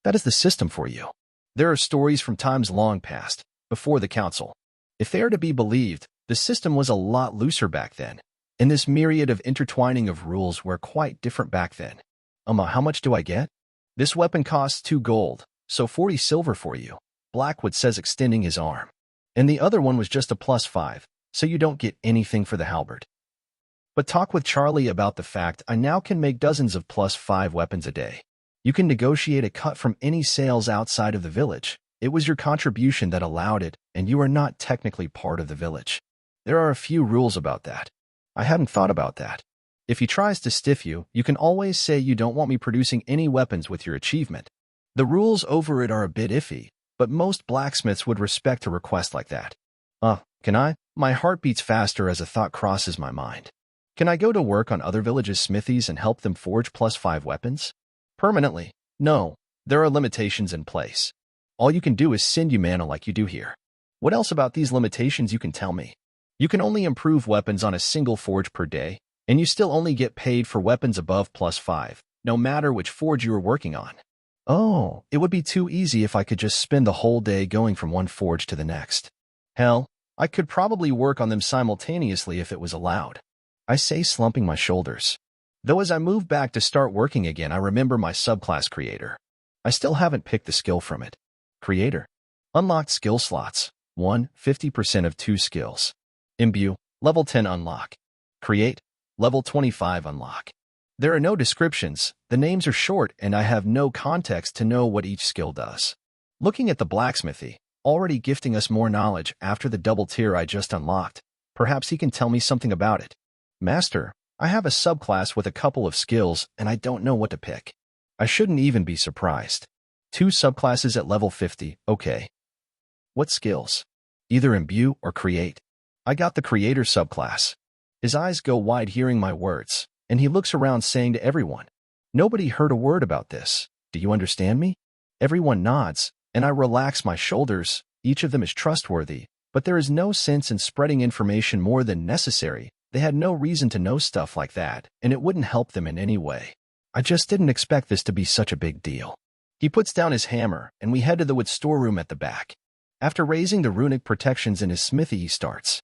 That is the system for you. There are stories from times long past, before the council. If they are to be believed, the system was a lot looser back then, and this myriad of intertwining of rules were quite different back then. How much do I get? This weapon costs 2 gold, so 40 silver for you, Blackwood says, extending his arm. And the other one was just a +5, so you don't get anything for the halberd. But talk with Charlie about the fact I now can make dozens of +5 weapons a day. You can negotiate a cut from any sales outside of the village. It was your contribution that allowed it, and you are not technically part of the village. There are a few rules about that. I hadn't thought about that. If he tries to stiff you, you can always say you don't want me producing any weapons with your achievement. The rules over it are a bit iffy, but most blacksmiths would respect a request like that. Can I? My heart beats faster as a thought crosses my mind. Can I go to work on other villages' smithies and help them forge +5 weapons? Permanently? No, there are limitations in place. All you can do is send you mana like you do here. What else about these limitations you can tell me? You can only improve weapons on a single forge per day, and you still only get paid for weapons above +5, no matter which forge you are working on. Oh, it would be too easy if I could just spend the whole day going from one forge to the next. Hell, I could probably work on them simultaneously if it was allowed. I say, slumping my shoulders. Though as I move back to start working again, I remember my subclass Creator. I still haven't picked the skill from it. Creator. Unlocked skill slots. 1, 50% of 2 skills. Imbue. Level 10 unlock. Create. Level 25 unlock. There are no descriptions, the names are short, and I have no context to know what each skill does. Looking at the blacksmithy, already gifting us more knowledge after the double tier I just unlocked, perhaps he can tell me something about it. Master, I have a subclass with a couple of skills, and I don't know what to pick. I shouldn't even be surprised. 2 subclasses at level 50, okay. What skills? Either imbue or create. I got the creator subclass. His eyes go wide hearing my words, and he looks around saying to everyone, "Nobody heard a word about this. Do you understand me?" Everyone nods, and I relax my shoulders. Each of them is trustworthy, but there is no sense in spreading information more than necessary. They had no reason to know stuff like that, and it wouldn't help them in any way. I just didn't expect this to be such a big deal. He puts down his hammer, and we head to the wood storeroom at the back. After raising the runic protections in his smithy, he starts.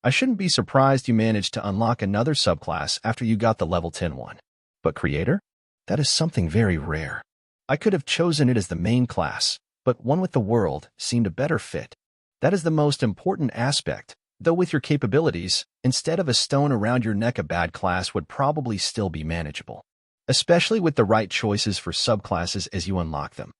I shouldn't be surprised you managed to unlock another subclass after you got the level 10 one. But creator? That is something very rare. I could have chosen it as the main class, but one with the world seemed a better fit. That is the most important aspect, though with your capabilities, instead of a stone around your neck, a bad class would probably still be manageable. Especially with the right choices for subclasses as you unlock them.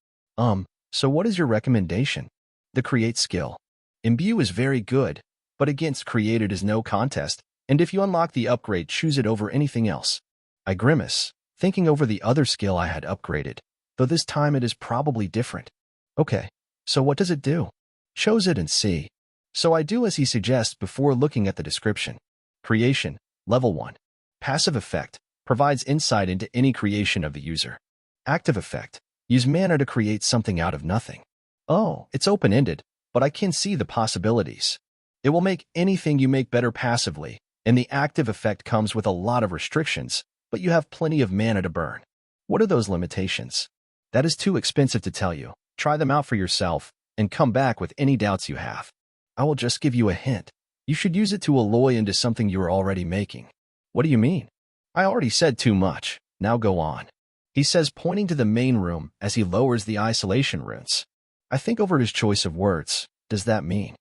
So what is your recommendation? The create skill. Imbue is very good, but against create it is no contest, and if you unlock the upgrade, choose it over anything else. I grimace, thinking over the other skill I had upgraded, though this time it is probably different. Okay, so what does it do? Chose it and see. So I do as he suggests before looking at the description. Creation, level 1. Passive effect, provides insight into any creation of the user. Active effect, use mana to create something out of nothing. Oh, it's open-ended, but I can see the possibilities. It will make anything you make better passively, and the active effect comes with a lot of restrictions, but you have plenty of mana to burn. What are those limitations? That is too expensive to tell you. Try them out for yourself, and come back with any doubts you have. I will just give you a hint. You should use it to alloy into something you are already making. What do you mean? I already said too much. Now go on. He says, pointing to the main room as he lowers the isolation runes. I think over his choice of words. Does that mean?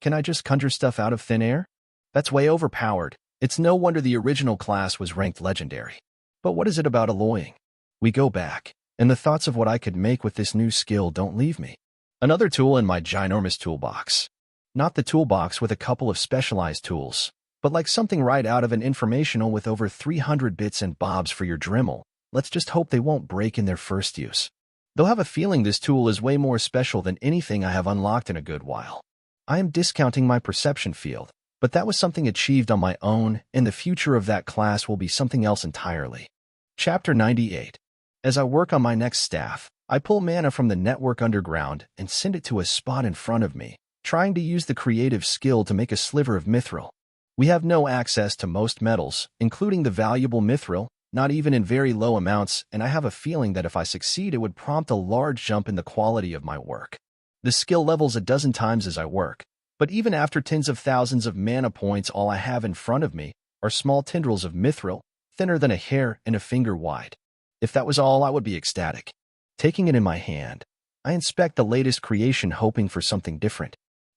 Can I just conjure stuff out of thin air? That's way overpowered. It's no wonder the original class was ranked legendary. But what is it about alloying? We go back, and the thoughts of what I could make with this new skill don't leave me. Another tool in my ginormous toolbox. Not the toolbox with a couple of specialized tools, but like something right out of an informational with over 300 bits and bobs for your Dremel. Let's just hope they won't break in their first use. They'll have a feeling this tool is way more special than anything I have unlocked in a good while. I am discounting my perception field, but that was something achieved on my own, and the future of that class will be something else entirely. Chapter 98. As I work on my next staff, I pull mana from the network underground and send it to a spot in front of me, trying to use the creative skill to make a sliver of mithril. We have no access to most metals, including the valuable mithril, not even in very low amounts, and I have a feeling that if I succeed, it would prompt a large jump in the quality of my work. The skill levels a dozen times as I work, but even after tens of thousands of mana points, all I have in front of me are small tendrils of mithril, thinner than a hair and a finger wide. If that was all, I would be ecstatic. Taking it in my hand, I inspect the latest creation, hoping for something different.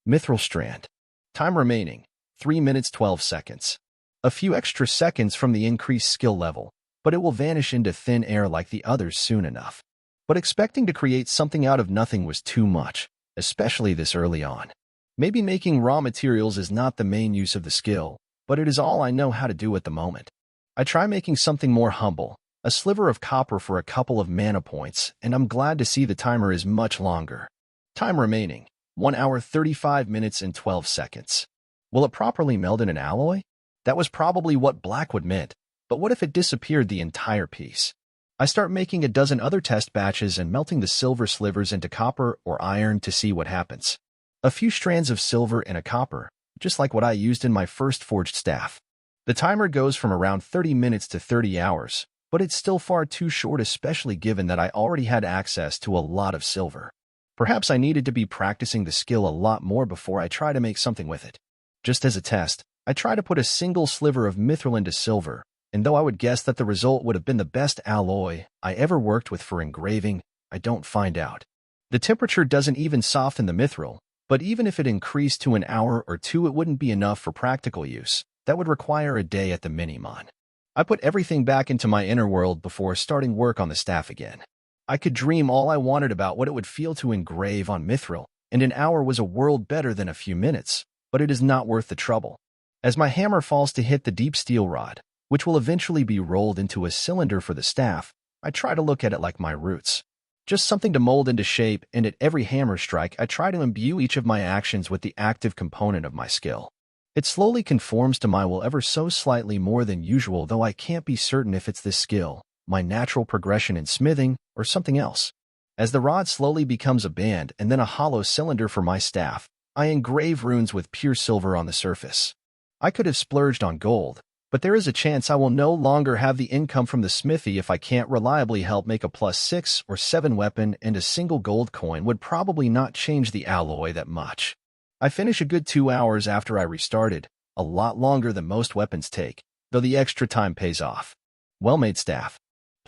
Mithril strand. Time remaining, 3 minutes 12 seconds. A few extra seconds from the increased skill level, but it will vanish into thin air like the others soon enough. But expecting to create something out of nothing was too much, especially this early on. Maybe making raw materials is not the main use of the skill, but it is all I know how to do at the moment. I try making something more humble, a sliver of copper for a couple of mana points, and I'm glad to see the timer is much longer. Time remaining, 1 hour 35 minutes and 12 seconds. Will it properly meld in an alloy? That was probably what Blackwood meant, but what if it disappeared the entire piece? I start making a dozen other test batches and melting the silver slivers into copper or iron to see what happens. A few strands of silver and a copper, just like what I used in my first forged staff. The timer goes from around 30 minutes to 30 hours, but it's still far too short, especially given that I already had access to a lot of silver. Perhaps I needed to be practicing the skill a lot more before I try to make something with it. Just as a test, I try to put a single sliver of mithril into silver, and though I would guess that the result would have been the best alloy I ever worked with for engraving, I don't find out. The temperature doesn't even soften the mithril, But even if it increased to an hour or two, it wouldn't be enough for practical use. That would require a day at the minimum. I put everything back into my inner world before starting work on the staff again. I could dream all I wanted about what it would feel to engrave on Mithril, and an hour was a world better than a few minutes, but it is not worth the trouble. As my hammer falls to hit the deep steel rod, which will eventually be rolled into a cylinder for the staff, I try to look at it like my roots. Just something to mold into shape, and at every hammer strike, I try to imbue each of my actions with the active component of my skill. It slowly conforms to my will ever so slightly more than usual, though I can't be certain if it's this skill, my natural progression in smithing, or something else. As the rod slowly becomes a band and then a hollow cylinder for my staff, I engrave runes with pure silver on the surface. I could have splurged on gold, but there is a chance I will no longer have the income from the smithy if I can't reliably help make a +6 or 7 weapon, and a single gold coin would probably not change the alloy that much. I finish a good 2 hours after I restarted, a lot longer than most weapons take, though the extra time pays off. Well-made staff.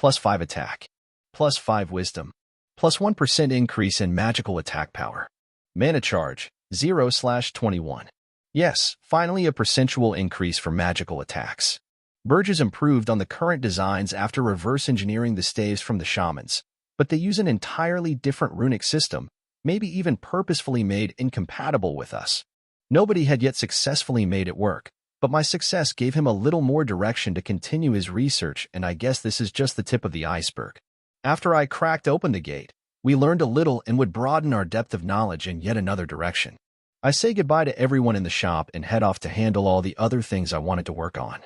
+5 attack. +5 wisdom. +1% increase in magical attack power. Mana charge, 0/21. Yes, finally a percentual increase for magical attacks. Burgess improved on the current designs after reverse engineering the staves from the shamans, but they use an entirely different runic system, maybe even purposefully made incompatible with us. Nobody had yet successfully made it work, but my success gave him a little more direction to continue his research, and I guess this is just the tip of the iceberg. After I cracked open the gate, we learned a little and would broaden our depth of knowledge in yet another direction. I say goodbye to everyone in the shop and head off to handle all the other things I wanted to work on.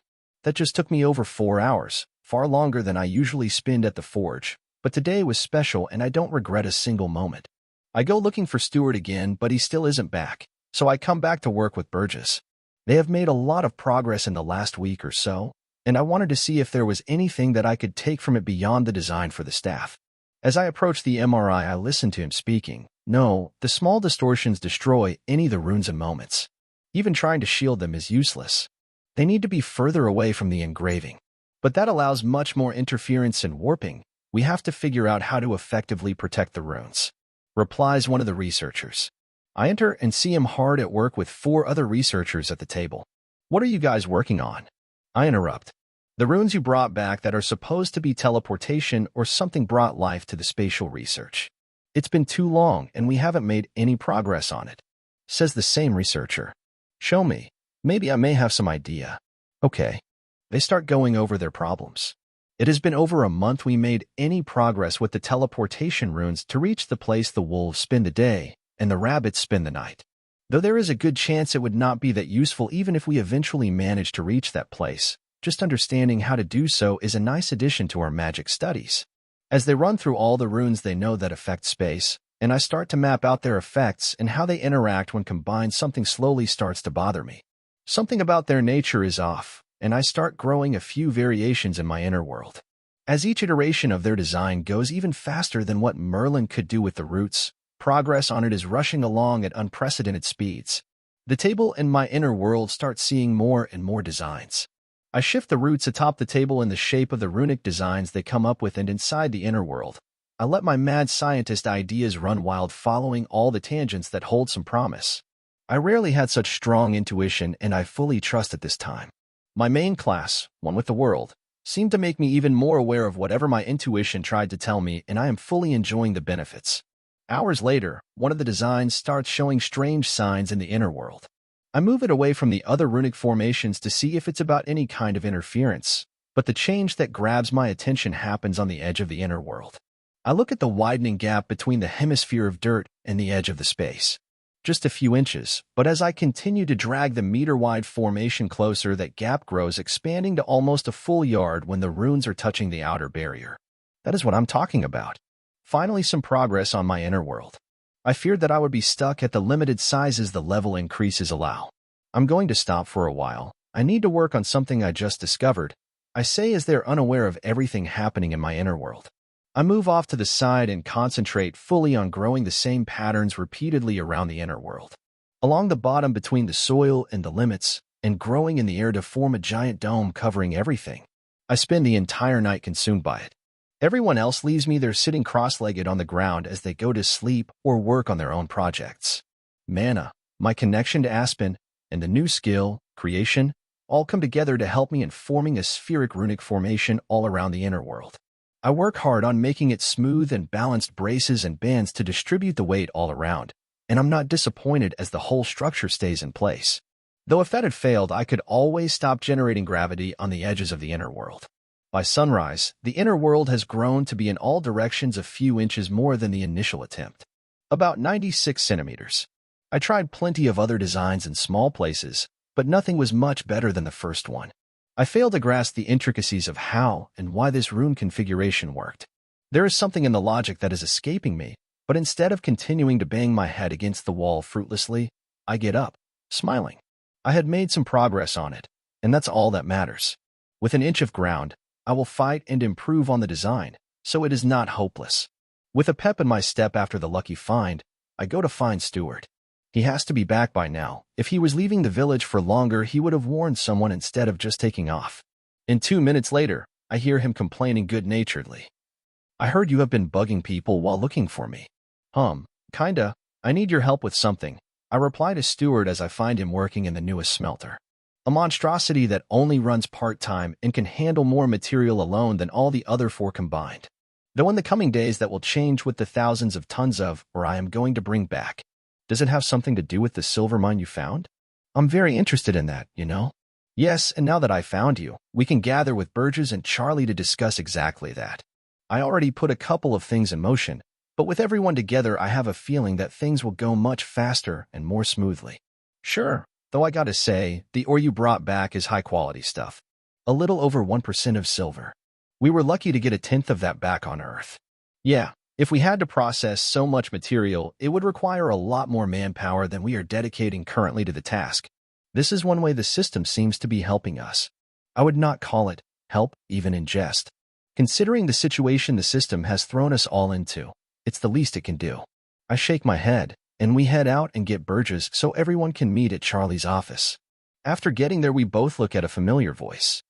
That just took me over 4 hours, far longer than I usually spend at the forge, but today was special and I don't regret a single moment. I go looking for Stuart again, but he still isn't back, so I come back to work with Burgess. They have made a lot of progress in the last week or so, and I wanted to see if there was anything that I could take from it beyond the design for the staff. As I approach the MRI, I listen to him speaking. No, the small distortions destroy any of the runes in moments. Even trying to shield them is useless. They need to be further away from the engraving. But that allows much more interference and warping. We have to figure out how to effectively protect the runes. Replies one of the researchers. I enter and see him hard at work with 4 other researchers at the table. What are you guys working on? I interrupt. The runes you brought back that are supposed to be teleportation or something brought life to the spatial research. It's been too long and we haven't made any progress on it, says the same researcher. Show me. Maybe I may have some idea. Okay. They start going over their problems. It has been over a month we made any progress with the teleportation runes to reach the place the wolves spend the day and the rabbits spend the night. Though there is a good chance it would not be that useful even if we eventually manage to reach that place, just understanding how to do so is a nice addition to our magic studies. As they run through all the runes they know that affect space, and I start to map out their effects and how they interact when combined, something slowly starts to bother me. Something about their nature is off, and I start growing a few variations in my inner world. As each iteration of their design goes even faster than what Merlin could do with the roots, progress on it is rushing along at unprecedented speeds. The table in my inner world starts seeing more and more designs. I shift the roots atop the table in the shape of the runic designs they come up with, and inside the inner world, I let my mad scientist ideas run wild, following all the tangents that hold some promise. I rarely had such strong intuition, and I fully trust at this time. My main class, One with the World, seemed to make me even more aware of whatever my intuition tried to tell me, and I am fully enjoying the benefits. Hours later, one of the designs starts showing strange signs in the inner world. I move it away from the other runic formations to see if it's about any kind of interference, but the change that grabs my attention happens on the edge of the inner world. I look at the widening gap between the hemisphere of dirt and the edge of the space. Just a few inches, but as I continue to drag the meter-wide formation closer, that gap grows, expanding to almost a full yard when the runes are touching the outer barrier. That is what I'm talking about. Finally, some progress on my inner world. I feared that I would be stuck at the limited sizes the level increases allow. I'm going to stop for a while. I need to work on something I just discovered, I say as they're unaware of everything happening in my inner world. I move off to the side and concentrate fully on growing the same patterns repeatedly around the inner world. Along the bottom between the soil and the limits, and growing in the air to form a giant dome covering everything. I spend the entire night consumed by it. Everyone else leaves me there sitting cross-legged on the ground as they go to sleep or work on their own projects. mana, my connection to Aspen, and the new skill, creation, all come together to help me in forming a spheric runic formation all around the inner world. I work hard on making it smooth and balanced braces and bands to distribute the weight all around, and I'm not disappointed as the whole structure stays in place. Though if that had failed, I could always stop generating gravity on the edges of the inner world. By sunrise, the inner world has grown to be in all directions a few inches more than the initial attempt. About 96 centimeters. I tried plenty of other designs in small places, but nothing was much better than the first one. I failed to grasp the intricacies of how and why this rune configuration worked. There is something in the logic that is escaping me, but instead of continuing to bang my head against the wall fruitlessly, I get up, smiling. I had made some progress on it, and that's all that matters. With an inch of ground, I will fight and improve on the design, so it is not hopeless. With a pep in my step after the lucky find, I go to find Stuart. He has to be back by now. If he was leaving the village for longer, he would have warned someone instead of just taking off. 2 minutes later, I hear him complaining good-naturedly. I heard you have been bugging people while looking for me. Kinda. I need your help with something. I reply to Stuart as I find him working in the newest smelter. A monstrosity that only runs part-time and can handle more material alone than all the other 4 combined. Though in the coming days that will change with the thousands of tons of, or I am going to bring back. Does it have something to do with the silver mine you found? I'm very interested in that, you know? Yes, and now that I found you, we can gather with Burgess and Charlie to discuss exactly that. I already put a couple of things in motion, but with everyone together I have a feeling that things will go much faster and more smoothly. Sure, though I gotta say, the ore you brought back is high-quality stuff. A little over 1% of silver. We were lucky to get 1/10 of that back on Earth. Yeah. If we had to process so much material, it would require a lot more manpower than we are dedicating currently to the task. This is one way the system seems to be helping us. I would not call it help, even in jest. Considering the situation the system has thrown us all into, it's the least it can do. I shake my head, and we head out and get Burgess so everyone can meet at Charlie's office. After getting there, we both look at a familiar voice.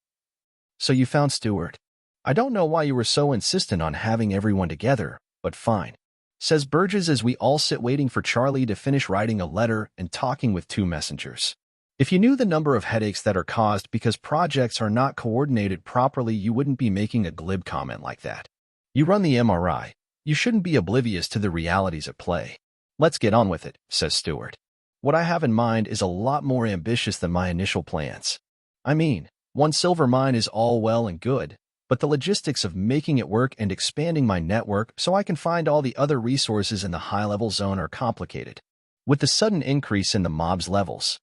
So you found Stuart. I don't know why you were so insistent on having everyone together, but fine, says Burgess as we all sit waiting for Charlie to finish writing a letter and talking with 2 messengers. If you knew the number of headaches that are caused because projects are not coordinated properly, you wouldn't be making a glib comment like that. You run the MRI. You shouldn't be oblivious to the realities at play. Let's get on with it, says Stuart. What I have in mind is a lot more ambitious than my initial plans. I mean, 1 silver mine is all well and good, but the logistics of making it work and expanding my network so I can find all the other resources in the high-level zone are complicated. With the sudden increase in the mob's levels,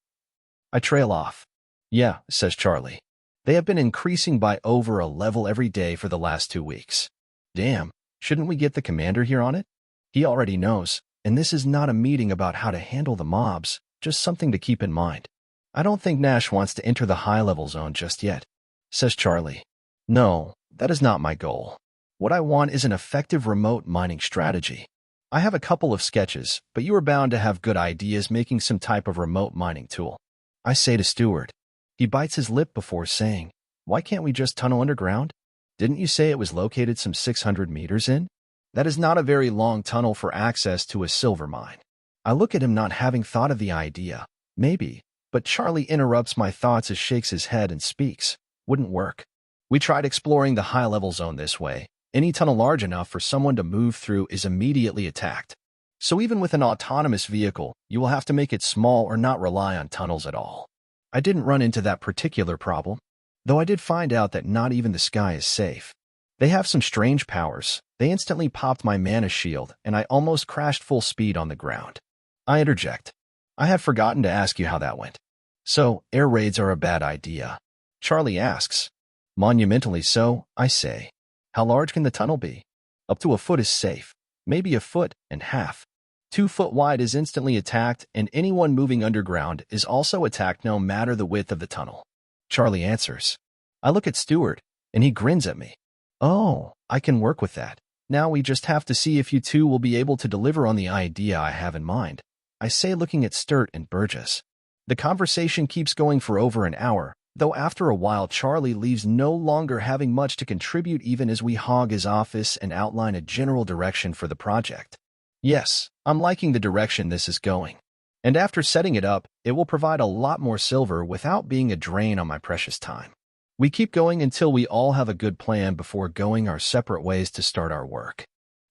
I trail off. Yeah, says Charlie. They have been increasing by over a level every day for the last 2 weeks. Damn, shouldn't we get the commander here on it? He already knows, and this is not a meeting about how to handle the mobs, just something to keep in mind. I don't think Nash wants to enter the high-level zone just yet, says Charlie. No, that is not my goal. What I want is an effective remote mining strategy. I have a couple of sketches, but you are bound to have good ideas making some type of remote mining tool. I say to Stuart. He bites his lip before saying, why can't we just tunnel underground? Didn't you say it was located some 600 meters in? That is not a very long tunnel for access to a silver mine. I look at him not having thought of the idea. Maybe, but Charlie interrupts my thoughts as shakes his head and speaks. Wouldn't work. We tried exploring the high-level zone this way. Any tunnel large enough for someone to move through is immediately attacked. So even with an autonomous vehicle, you will have to make it small or not rely on tunnels at all. I didn't run into that particular problem, though I did find out that not even the sky is safe. They have some strange powers. They instantly popped my mana shield, and I almost crashed full speed on the ground. I interject. I had forgotten to ask you how that went. So, air raids are a bad idea. Charlie asks. Monumentally so, I say. How large can the tunnel be? Up to 1 foot is safe. Maybe 1.5 feet. 2 foot wide is instantly attacked, and anyone moving underground is also attacked no matter the width of the tunnel. Charlie answers. I look at Stuart, and he grins at me. Oh, I can work with that. Now we just have to see if you 2 will be able to deliver on the idea I have in mind, I say looking at Sturt and Burgess. The conversation keeps going for over an hour, though after a while Charlie leaves no longer having much to contribute even as we hog his office and outline a general direction for the project. Yes, I'm liking the direction this is going. And after setting it up, it will provide a lot more silver without being a drain on my precious time. We keep going until we all have a good plan before going our separate ways to start our work.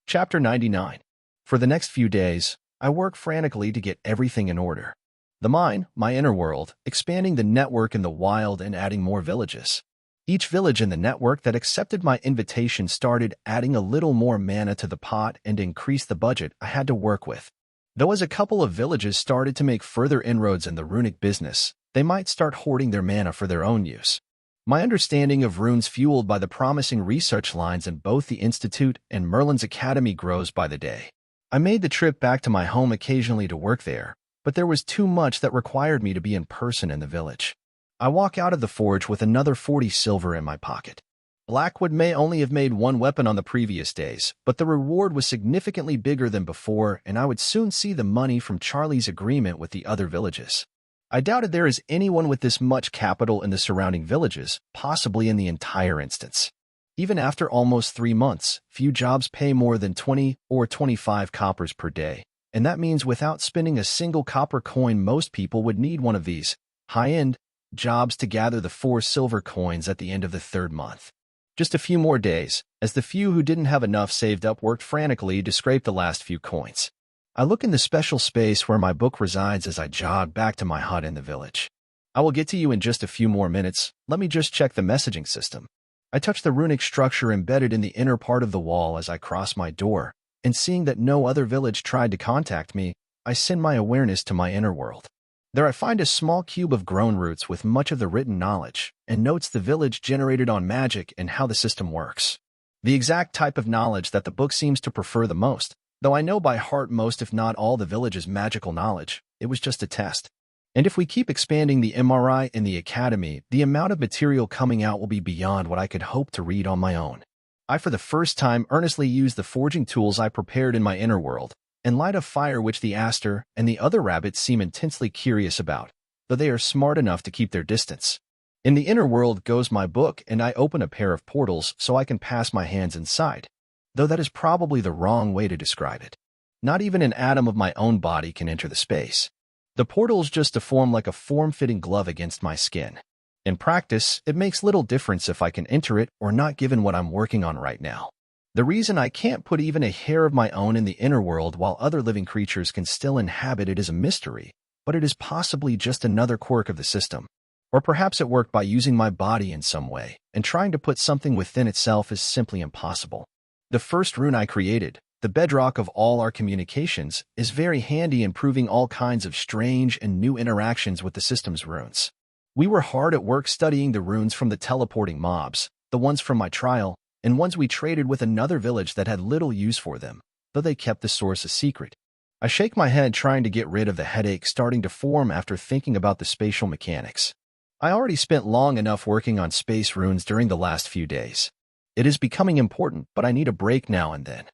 Chapter 99. For the next few days, I work frantically to get everything in order. The mine, my inner world, expanding the network in the wild and adding more villages. Each village in the network that accepted my invitation started adding a little more mana to the pot and increased the budget I had to work with. Though as a couple of villages started to make further inroads in the runic business, they might start hoarding their mana for their own use. My understanding of runes fueled by the promising research lines in both the Institute and Merlin's Academy grows by the day. I made the trip back to my home occasionally to work there, but there was too much that required me to be in person in the village. I walk out of the forge with another 40 silver in my pocket. Blackwood may only have made one weapon on the previous days, but the reward was significantly bigger than before, and I would soon see the money from Charlie's agreement with the other villages. I doubted there is anyone with this much capital in the surrounding villages, possibly in the entire instance. Even after almost 3 months, few jobs pay more than 20 or 25 coppers per day, and that means without spending a single copper coin most people would need one of these high-end jobs to gather the 4 silver coins at the end of the 3rd month. Just a few more days, as the few who didn't have enough saved up worked frantically to scrape the last few coins. I look in the special space where my book resides as I jog back to my hut in the village. I will get to you in just a few more minutes. Let me just check the messaging system. I touch the runic structure embedded in the inner part of the wall as I cross my door, and seeing that no other village tried to contact me, I send my awareness to my inner world. There I find a small cube of grown roots with much of the written knowledge, and notes the village generated on magic and how the system works. The exact type of knowledge that the book seems to prefer the most, though I know by heart most if not all the village's magical knowledge. It was just a test. And if we keep expanding the MRI in the academy, the amount of material coming out will be beyond what I could hope to read on my own. I for the first time earnestly use the forging tools I prepared in my inner world, and light a fire which the aster and the other rabbits seem intensely curious about, though they are smart enough to keep their distance. In the inner world goes my book, and I open a pair of portals so I can pass my hands inside, though that is probably the wrong way to describe it. Not even an atom of my own body can enter the space. The portals just deform like a form-fitting glove against my skin. In practice, it makes little difference if I can enter it or not given what I'm working on right now. The reason I can't put even a hair of my own in the inner world while other living creatures can still inhabit it is a mystery, but it is possibly just another quirk of the system. Or perhaps it worked by using my body in some way, and trying to put something within itself is simply impossible. The first rune I created, the bedrock of all our communications, is very handy in proving all kinds of strange and new interactions with the system's runes. We were hard at work studying the runes from the teleporting mobs, the ones from my trial, and ones we traded with another village that had little use for them, though they kept the source a secret. I shake my head trying to get rid of the headache starting to form after thinking about the spatial mechanics. I already spent long enough working on space runes during the last few days. It is becoming important, but I need a break now and then.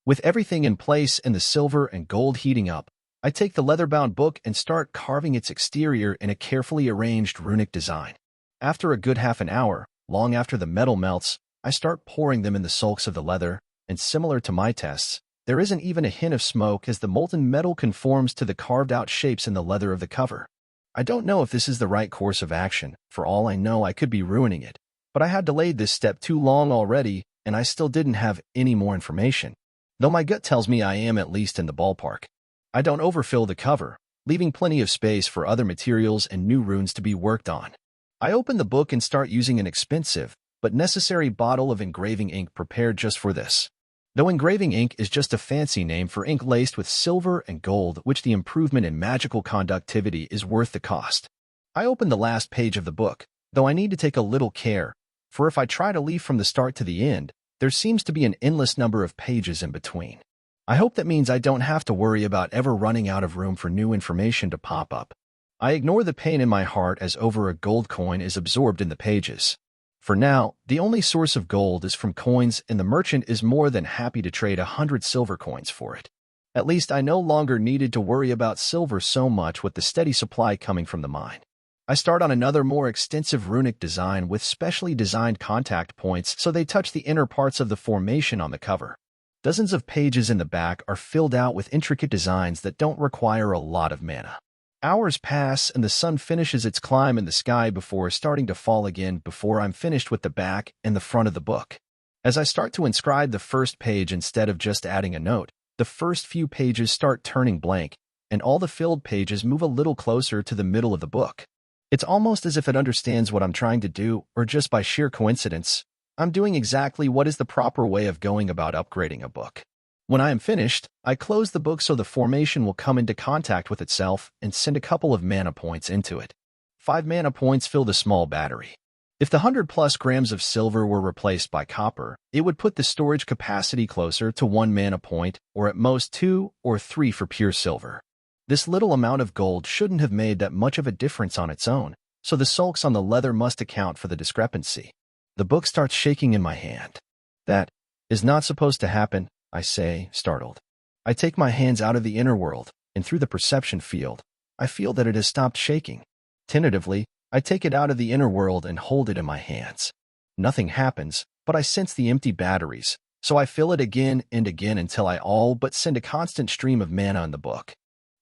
With everything in place and the silver and gold heating up, I take the leather-bound book and start carving its exterior in a carefully arranged runic design. After a good half an hour, long after the metal melts, I start pouring them in the sulks of the leather, and similar to my tests, there isn't even a hint of smoke as the molten metal conforms to the carved-out shapes in the leather of the cover. I don't know if this is the right course of action. For all I know, I could be ruining it, but I had delayed this step too long already, and I still didn't have any more information, though my gut tells me I am at least in the ballpark. I don't overfill the cover, leaving plenty of space for other materials and new runes to be worked on. I open the book and start using an expensive, but necessary bottle of engraving ink prepared just for this. Though engraving ink is just a fancy name for ink laced with silver and gold, which the improvement in magical conductivity is worth the cost. I open the last page of the book, though I need to take a little care, for if I try to leaf from the start to the end, there seems to be an endless number of pages in between. I hope that means I don't have to worry about ever running out of room for new information to pop up. I ignore the pain in my heart as over a gold coin is absorbed in the pages. For now, the only source of gold is from coins, and the merchant is more than happy to trade 100 silver coins for it. At least I no longer needed to worry about silver so much with the steady supply coming from the mine. I start on another more extensive runic design with specially designed contact points so they touch the inner parts of the formation on the cover. Dozens of pages in the back are filled out with intricate designs that don't require a lot of mana. Hours pass and the sun finishes its climb in the sky before starting to fall again before I'm finished with the back and the front of the book. As I start to inscribe the first page instead of just adding a note, the first few pages start turning blank, and all the filled pages move a little closer to the middle of the book. It's almost as if it understands what I'm trying to do, or just by sheer coincidence, I'm doing exactly what is the proper way of going about upgrading a book. When I am finished, I close the book so the formation will come into contact with itself and send a couple of mana points into it. 5 mana points fill the small battery. If the 100+ grams of silver were replaced by copper, it would put the storage capacity closer to 1 mana point, or at most 2 or 3 for pure silver. This little amount of gold shouldn't have made that much of a difference on its own, so the sulks on the leather must account for the discrepancy. The book starts shaking in my hand. That is not supposed to happen, I say, startled. I take my hands out of the inner world, and through the perception field, I feel that it has stopped shaking. Tentatively, I take it out of the inner world and hold it in my hands. Nothing happens, but I sense the empty batteries, so I fill it again and again until I all but send a constant stream of mana in the book.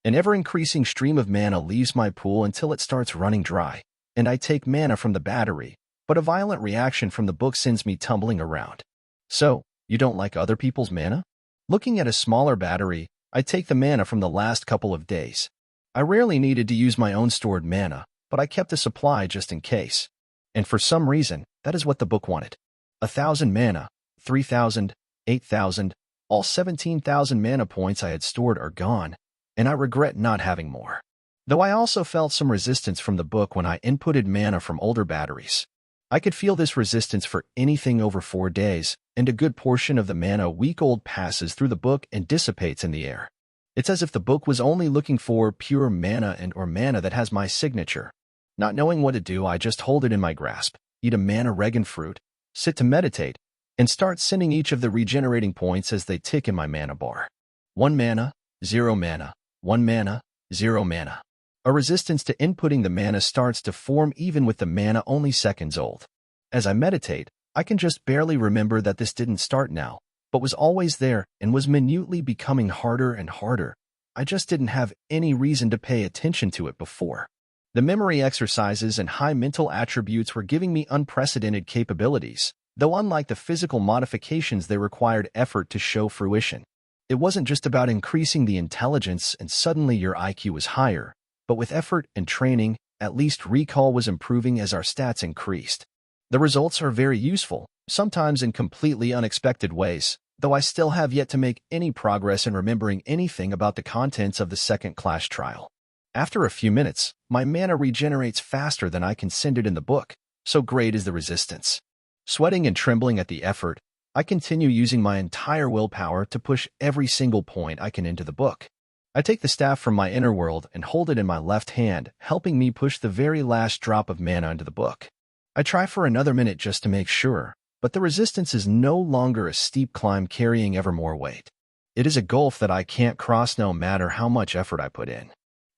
An ever-increasing stream of mana leaves my pool until it starts running dry, and I take mana from the battery, but a violent reaction from the book sends me tumbling around. So, you don't like other people's mana? Looking at a smaller battery, I take the mana from the last couple of days. I rarely needed to use my own stored mana, but I kept a supply just in case. And for some reason, that is what the book wanted. 1,000 mana, 3,000, 8,000, all 17,000 mana points I had stored are gone, and I regret not having more. Though I also felt some resistance from the book when I inputted mana from older batteries. I could feel this resistance for anything over 4 days, and a good portion of the mana week-old passes through the book and dissipates in the air. It's as if the book was only looking for pure mana or mana that has my signature. Not knowing what to do, I just hold it in my grasp, eat a mana regan fruit, sit to meditate, and start sending each of the regenerating points as they tick in my mana bar. 1 mana, 0 mana, 1 mana, 0 mana. A resistance to inputting the mana starts to form even with the mana only seconds old. As I meditate, I can just barely remember that this didn't start now, but was always there and was minutely becoming harder and harder. I just didn't have any reason to pay attention to it before. The memory exercises and high mental attributes were giving me unprecedented capabilities, though unlike the physical modifications they required effort to show fruition. It wasn't just about increasing the intelligence and suddenly your IQ was higher, but with effort and training, at least recall was improving as our stats increased. The results are very useful, sometimes in completely unexpected ways, though I still have yet to make any progress in remembering anything about the contents of the second class trial. After a few minutes, my mana regenerates faster than I can send it in the book, so great is the resistance. Sweating and trembling at the effort, I continue using my entire willpower to push every single point I can into the book. I take the staff from my inner world and hold it in my left hand, helping me push the very last drop of mana into the book. I try for another minute just to make sure, but the resistance is no longer a steep climb carrying ever more weight. It is a gulf that I can't cross no matter how much effort I put in.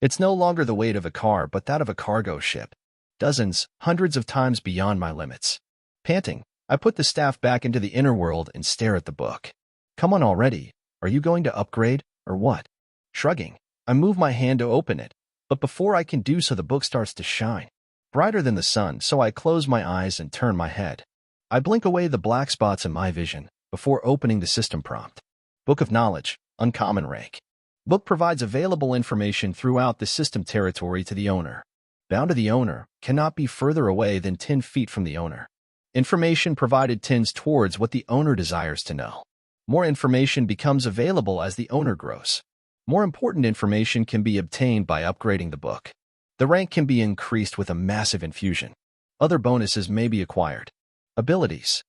It's no longer the weight of a car, but that of a cargo ship. Dozens, hundreds of times beyond my limits. Panting, I put the staff back into the inner world and stare at the book. Come on already, are you going to upgrade, or what? Shrugging, I move my hand to open it, but before I can do so the book starts to shine. Brighter than the sun, so I close my eyes and turn my head. I blink away the black spots in my vision before opening the system prompt. Book of Knowledge, Uncommon Rank. Book provides available information throughout the system territory to the owner. Bound to the owner, cannot be further away than 10 feet from the owner. Information provided tends towards what the owner desires to know. More information becomes available as the owner grows. More important information can be obtained by upgrading the book. The rank can be increased with a massive infusion. Other bonuses may be acquired. Abilities.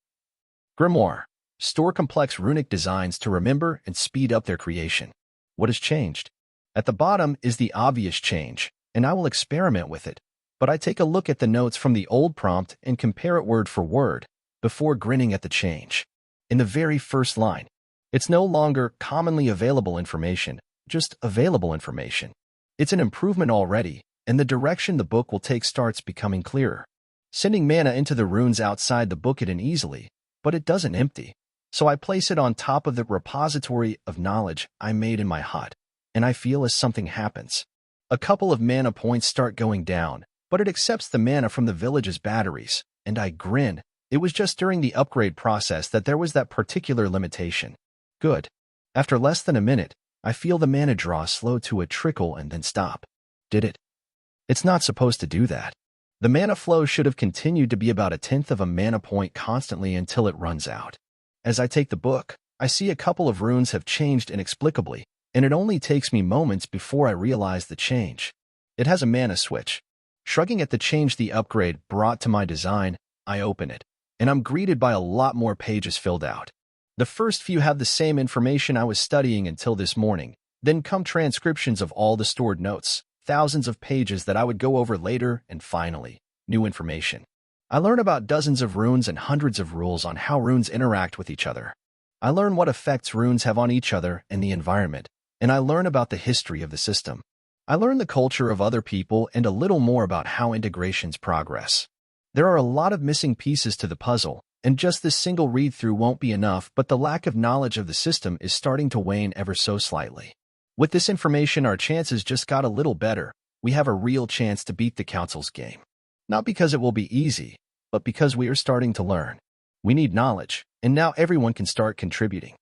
Grimoire. Store complex runic designs to remember and speed up their creation. What has changed? At the bottom is the obvious change, and I will experiment with it, but I take a look at the notes from the old prompt and compare it word for word, before grinning at the change. In the very first line, it's no longer commonly available information, just available information. It's an improvement already, and the direction the book will take starts becoming clearer. Sending mana into the runes outside the book isn't easily, but it doesn't empty. So I place it on top of the repository of knowledge I made in my hut, and I feel as something happens. A couple of mana points start going down, but it accepts the mana from the village's batteries, and I grin. It was just during the upgrade process that there was that particular limitation. Good. After less than a minute, I feel the mana draw slow to a trickle and then stop. Did it? It's not supposed to do that. The mana flow should have continued to be about 1/10 of a mana point constantly until it runs out. As I take the book, I see a couple of runes have changed inexplicably, and it only takes me moments before I realize the change. It has a mana switch. Shrugging at the change the upgrade brought to my design, I open it, and I'm greeted by a lot more pages filled out. The first few have the same information I was studying until this morning, then come transcriptions of all the stored notes, thousands of pages that I would go over later, and finally, new information. I learn about dozens of runes and hundreds of rules on how runes interact with each other. I learn what effects runes have on each other and the environment, and I learn about the history of the system. I learn the culture of other people and a little more about how integrations progress. There are a lot of missing pieces to the puzzle, and just this single read-through won't be enough, but the lack of knowledge of the system is starting to wane ever so slightly. With this information, our chances just got a little better. We have a real chance to beat the Council's game. Not because it will be easy, but because we are starting to learn. We need knowledge, and now everyone can start contributing.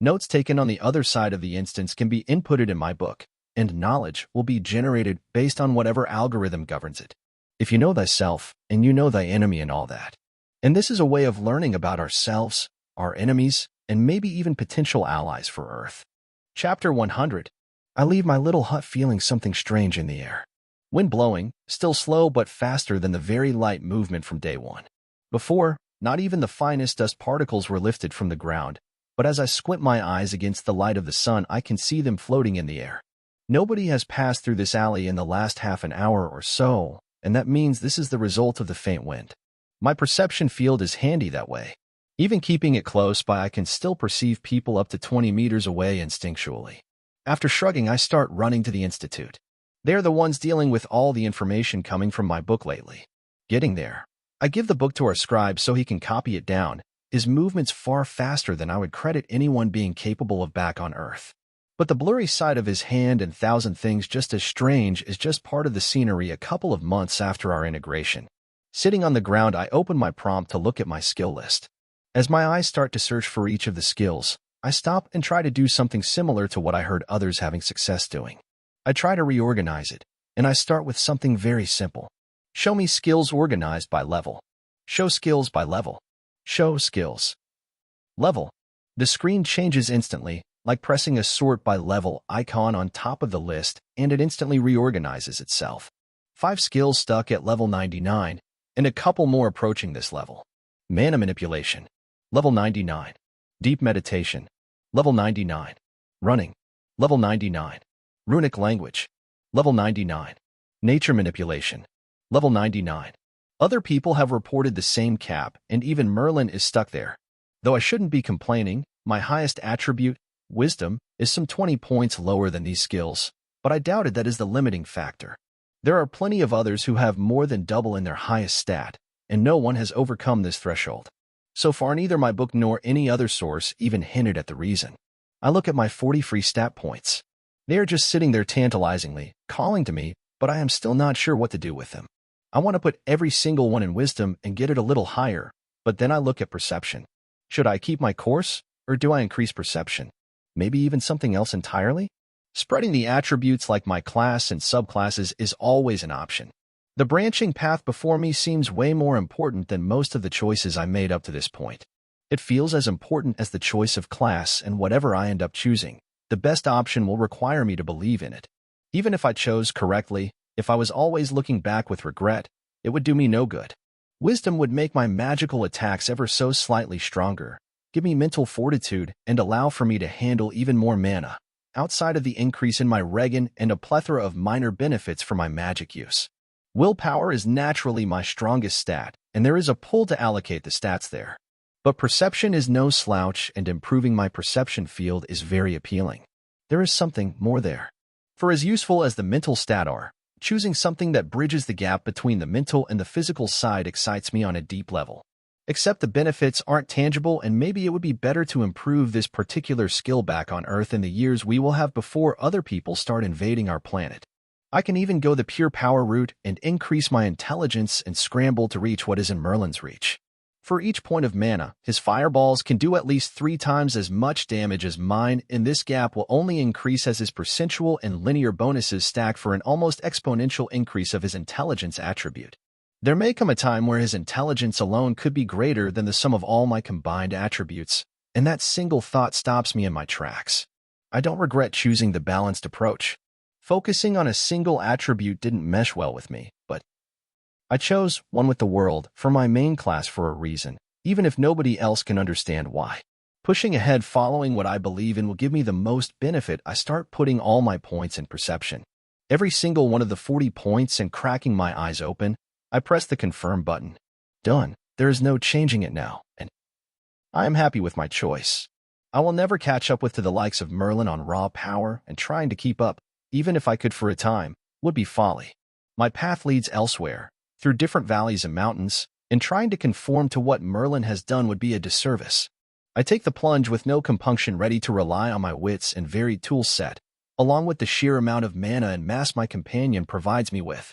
Notes taken on the other side of the instance can be inputted in my book, and knowledge will be generated based on whatever algorithm governs it. If you know thyself, and you know thy enemy and all that. And this is a way of learning about ourselves, our enemies, and maybe even potential allies for Earth. Chapter 100. I leave my little hut feeling something strange in the air. Wind blowing, still slow but faster than the very light movement from day one. Before, not even the finest dust particles were lifted from the ground, but as I squint my eyes against the light of the sun, I can see them floating in the air. Nobody has passed through this alley in the last half an hour or so, and that means this is the result of the faint wind. My perception field is handy that way. Even keeping it close by, I can still perceive people up to 20 meters away instinctually. After shrugging, I start running to the Institute. They're the ones dealing with all the information coming from my book lately. Getting there, I give the book to our scribe so he can copy it down. His movement's far faster than I would credit anyone being capable of back on Earth. But the blurry side of his hand and thousand things just as strange is just part of the scenery a couple of months after our integration. Sitting on the ground, I open my prompt to look at my skill list. As my eyes start to search for each of the skills, I stop and try to do something similar to what I heard others having success doing. I try to reorganize it, and I start with something very simple. Show me skills organized by level. Show skills by level. Show skills. Level. The screen changes instantly, like pressing a sort by level icon on top of the list, and it instantly reorganizes itself. 5 skills stuck at level 99, and a couple more approaching this level. Mana manipulation. Level 99. Deep meditation. Level 99. Running. Level 99. Runic language. Level 99. Nature manipulation. Level 99. Other people have reported the same cap, and even Merlin is stuck there. Though I shouldn't be complaining, my highest attribute, wisdom, is some 20 points lower than these skills, but I doubted that is the limiting factor. There are plenty of others who have more than double in their highest stat, and no one has overcome this threshold. So far, neither my book nor any other source even hinted at the reason. I look at my 40 free stat points. They are just sitting there tantalizingly, calling to me, but I am still not sure what to do with them. I want to put every single one in wisdom and get it a little higher, but then I look at perception. Should I keep my course, or do I increase perception? Maybe even something else entirely? Spreading the attributes like my class and subclasses is always an option. The branching path before me seems way more important than most of the choices I made up to this point. It feels as important as the choice of class, and whatever I end up choosing, the best option will require me to believe in it. Even if I chose correctly, if I was always looking back with regret, it would do me no good. Wisdom would make my magical attacks ever so slightly stronger, give me mental fortitude, and allow for me to handle even more mana, outside of the increase in my regen and a plethora of minor benefits for my magic use. Willpower is naturally my strongest stat, and there is a pull to allocate the stats there. But perception is no slouch, and improving my perception field is very appealing. There is something more there. For as useful as the mental stat are, choosing something that bridges the gap between the mental and the physical side excites me on a deep level. Except the benefits aren't tangible, and maybe it would be better to improve this particular skill back on Earth in the years we will have before other people start invading our planet. I can even go the pure power route and increase my intelligence and scramble to reach what is in Merlin's reach. For each point of mana, his fireballs can do at least 3 times as much damage as mine, and this gap will only increase as his percentual and linear bonuses stack for an almost exponential increase of his intelligence attribute. There may come a time where his intelligence alone could be greater than the sum of all my combined attributes, and that single thought stops me in my tracks. I don't regret choosing the balanced approach. Focusing on a single attribute didn't mesh well with me, but I chose One with the World for my main class for a reason, even if nobody else can understand why. Pushing ahead following what I believe in will give me the most benefit. I start putting all my points in perception. Every single one of the 40 points, and cracking my eyes open, I press the confirm button. Done. There is no changing it now, and I am happy with my choice. I will never catch up with the likes of Merlin on raw power, and trying to keep up, even if I could for a time, would be folly. My path leads elsewhere, through different valleys and mountains, and trying to conform to what Merlin has done would be a disservice. I take the plunge with no compunction, ready to rely on my wits and varied tool set, along with the sheer amount of mana and mass my companion provides me with.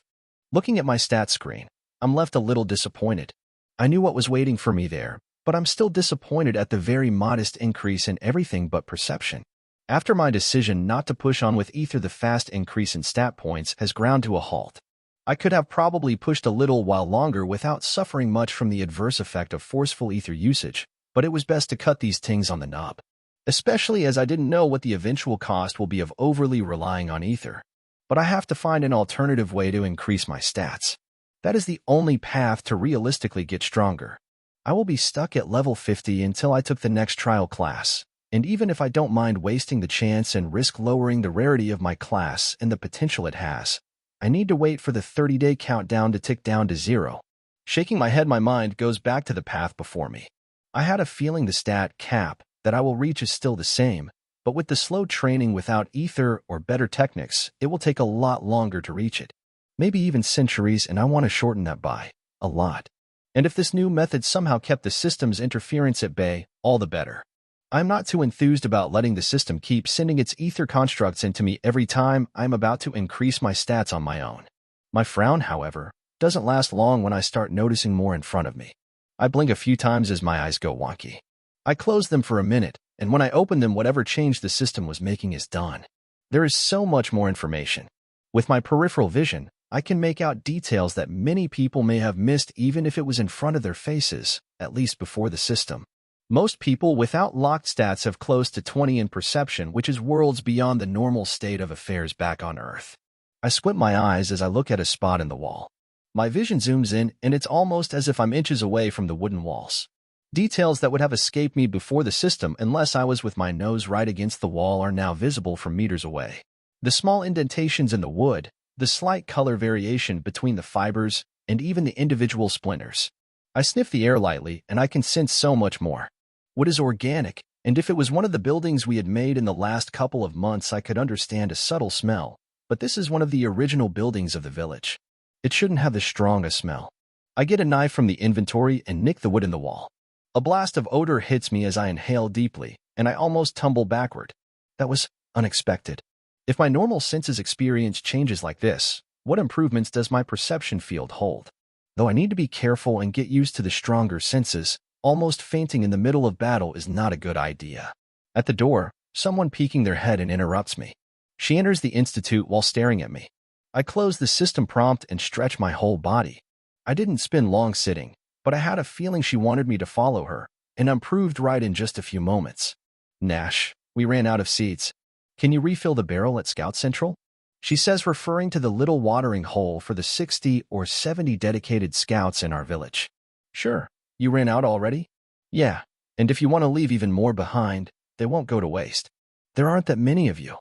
Looking at my stats screen, I'm left a little disappointed. I knew what was waiting for me there, but I'm still disappointed at the very modest increase in everything but perception. After my decision not to push on with Ether, the fast increase in stat points has ground to a halt. I could have probably pushed a little while longer without suffering much from the adverse effect of forceful Ether usage, but it was best to cut these things on the knob, especially as I didn't know what the eventual cost will be of overly relying on Ether. But I have to find an alternative way to increase my stats. That is the only path to realistically get stronger. I will be stuck at level 50 until I took the next trial class, and even if I don't mind wasting the chance and risk lowering the rarity of my class and the potential it has, I need to wait for the 30-day countdown to tick down to 0. Shaking my head, my mind goes back to the path before me. I had a feeling the stat cap that I will reach is still the same, but with the slow training without Ether or better techniques, it will take a lot longer to reach it. Maybe even centuries, and I want to shorten that by a lot. And if this new method somehow kept the system's interference at bay, all the better. I'm not too enthused about letting the system keep sending its Ether constructs into me every time I'm about to increase my stats on my own. My frown, however, doesn't last long when I start noticing more in front of me. I blink a few times as my eyes go wonky. I close them for a minute, and when I open them, whatever change the system was making is done. There is so much more information. With my peripheral vision, I can make out details that many people may have missed even if it was in front of their faces, at least before the system. Most people without locked stats have close to 20 in perception, which is worlds beyond the normal state of affairs back on Earth. I squint my eyes as I look at a spot in the wall. My vision zooms in, and it's almost as if I'm inches away from the wooden walls. Details that would have escaped me before the system unless I was with my nose right against the wall are now visible from meters away. The small indentations in the wood, the slight color variation between the fibers, and even the individual splinters. I sniff the air lightly, and I can sense so much more. What is organic, and if it was one of the buildings we had made in the last couple of months, I could understand a subtle smell, but this is one of the original buildings of the village. It shouldn't have the strongest smell. I get a knife from the inventory and nick the wood in the wall. A blast of odor hits me as I inhale deeply, and I almost tumble backward. That was unexpected. If my normal senses experience changes like this, what improvements does my perception field hold? Though I need to be careful and get used to the stronger senses, almost fainting in the middle of battle is not a good idea. At the door, someone peeking their head and interrupts me. She enters the institute while staring at me. I close the system prompt and stretch my whole body. I didn't spend long sitting, but I had a feeling she wanted me to follow her, and I'm proved right in just a few moments. Nash, we ran out of seats. Can you refill the barrel at Scout Central? She says, referring to the little watering hole for the 60 or 70 dedicated scouts in our village. Sure. You ran out already? Yeah, and if you want to leave even more behind, they won't go to waste. There aren't that many of you.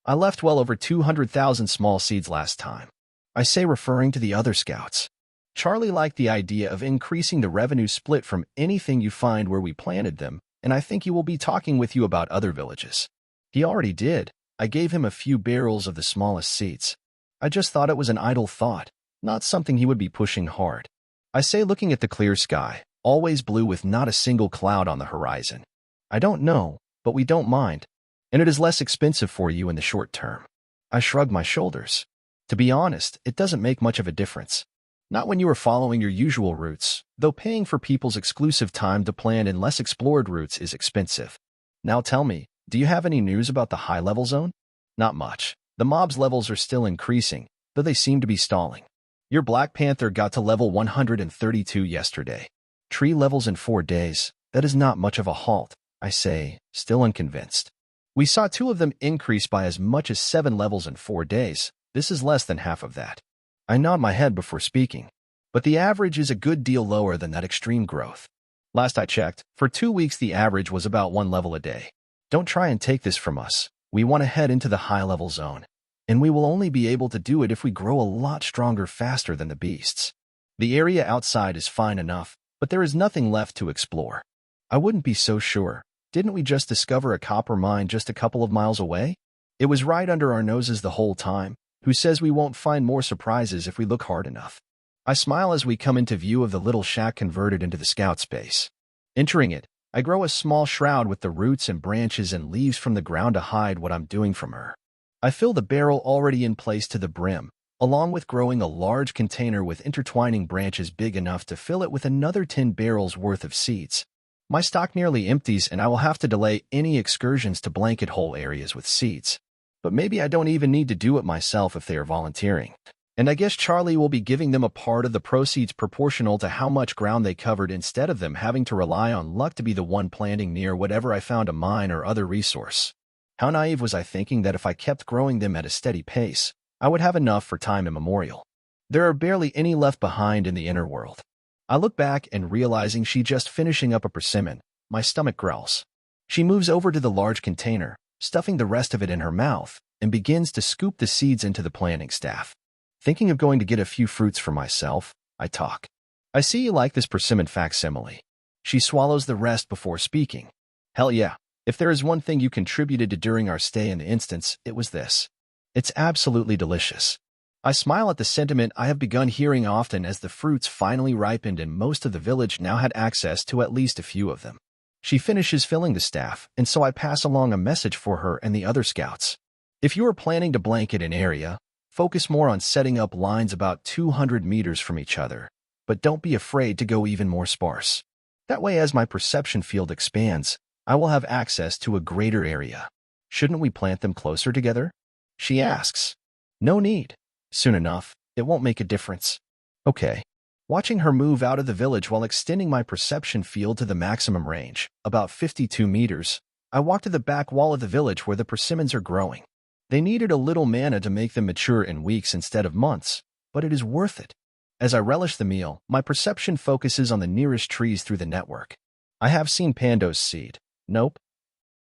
I left well over 200,000 small seeds last time. I say, referring to the other scouts. Charlie liked the idea of increasing the revenue split from anything you find where we planted them, and I think he will be talking with you about other villages. He already did. I gave him a few barrels of the smallest seeds. I just thought it was an idle thought, not something he would be pushing hard. I say, looking at the clear sky, always blue with not a single cloud on the horizon. I don't know, but we don't mind, and it is less expensive for you in the short term. I shrug my shoulders. To be honest, it doesn't make much of a difference. Not when you are following your usual routes, though paying for people's exclusive time to plan in less explored routes is expensive. Now tell me, do you have any news about the high-level zone? Not much. The mob's levels are still increasing, though they seem to be stalling. Your Black Panther got to level 132 yesterday. 3 levels in 4 days. That is not much of a halt, I say, still unconvinced. We saw 2 of them increase by as much as 7 levels in 4 days. This is less than half of that. I nod my head before speaking, but the average is a good deal lower than that extreme growth. Last I checked, for 2 weeks the average was about 1 level a day. Don't try and take this from us. We want to head into the high-level zone, and we will only be able to do it if we grow a lot stronger faster than the beasts. The area outside is fine enough, but there is nothing left to explore. I wouldn't be so sure. Didn't we just discover a copper mine just a couple of miles away? It was right under our noses the whole time. Who says we won't find more surprises if we look hard enough? I smile as we come into view of the little shack converted into the scout space. Entering it, I grow a small shroud with the roots and branches and leaves from the ground to hide what I'm doing from her. I fill the barrel already in place to the brim, along with growing a large container with intertwining branches big enough to fill it with another 10 barrels worth of seeds. My stock nearly empties and I will have to delay any excursions to blanket whole areas with seeds. But maybe I don't even need to do it myself if they are volunteering. And I guess Charlie will be giving them a part of the proceeds proportional to how much ground they covered instead of them having to rely on luck to be the one planting near whatever I found a mine or other resource. How naive was I thinking that if I kept growing them at a steady pace, I would have enough for time immemorial. There are barely any left behind in the inner world. I look back and realizing she just finishing up a persimmon, my stomach growls. She moves over to the large container, stuffing the rest of it in her mouth, and begins to scoop the seeds into the planting staff. Thinking of going to get a few fruits for myself, I talk. I see you like this persimmon facsimile. She swallows the rest before speaking. Hell yeah, if there is one thing you contributed to during our stay in the instance, it was this. It's absolutely delicious. I smile at the sentiment I have begun hearing often as the fruits finally ripened and most of the village now had access to at least a few of them. She finishes filling the staff, and so I pass along a message for her and the other scouts. If you are planning to blanket an area, focus more on setting up lines about 200 meters from each other, but don't be afraid to go even more sparse. That way, as my perception field expands, I will have access to a greater area. Shouldn't we plant them closer together? She asks. No need. Soon enough, it won't make a difference. Okay. Watching her move out of the village while extending my perception field to the maximum range, about 52 meters, I walk to the back wall of the village where the persimmons are growing. They needed a little mana to make them mature in weeks instead of months, but it is worth it. As I relish the meal, my perception focuses on the nearest trees through the network. I have seen Pando's seed. Nope.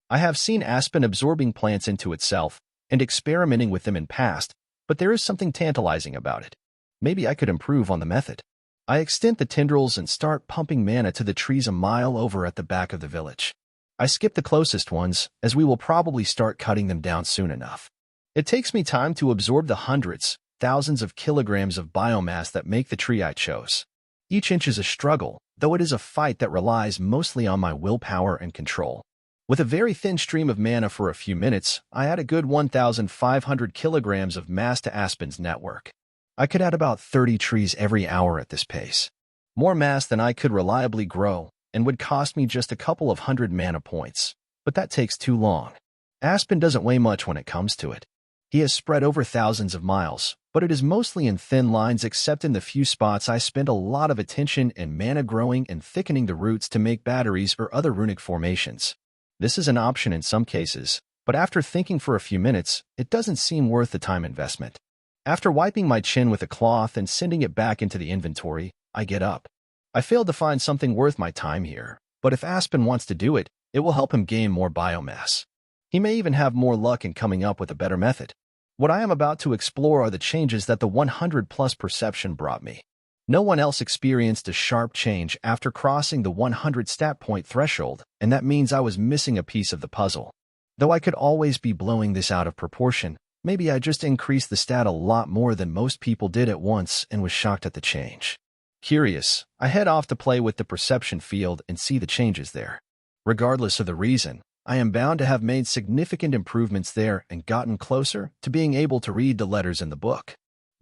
I have seen aspen absorbing plants into itself and experimenting with them in past, but there is something tantalizing about it. Maybe I could improve on the method. I extend the tendrils and start pumping mana to the trees a mile over at the back of the village. I skip the closest ones, as we will probably start cutting them down soon enough. It takes me time to absorb the hundreds, thousands of kilograms of biomass that make the tree I chose. Each inch is a struggle, though it is a fight that relies mostly on my willpower and control. With a very thin stream of mana for a few minutes, I add a good 1,500 kilograms of mass to Aspen's network. I could add about 30 trees every hour at this pace. More mass than I could reliably grow, and would cost me just a couple of hundred mana points. But that takes too long. Aspen doesn't weigh much when it comes to it. He has spread over thousands of miles, but it is mostly in thin lines except in the few spots I spend a lot of attention and mana growing and thickening the roots to make batteries or other runic formations. This is an option in some cases, but after thinking for a few minutes, it doesn't seem worth the time investment. After wiping my chin with a cloth and sending it back into the inventory, I get up. I failed to find something worth my time here, but if Aspen wants to do it, it will help him gain more biomass. He may even have more luck in coming up with a better method. What I am about to explore are the changes that the 100+ perception brought me. No one else experienced a sharp change after crossing the 100 stat point threshold, and that means I was missing a piece of the puzzle. Though I could always be blowing this out of proportion, maybe I just increased the stat a lot more than most people did at once and was shocked at the change. Curious, I head off to play with the perception field and see the changes there. Regardless of the reason, I am bound to have made significant improvements there and gotten closer to being able to read the letters in the book.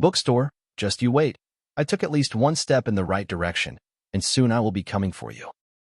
Bookstore, just you wait. I took at least one step in the right direction, and soon I will be coming for you.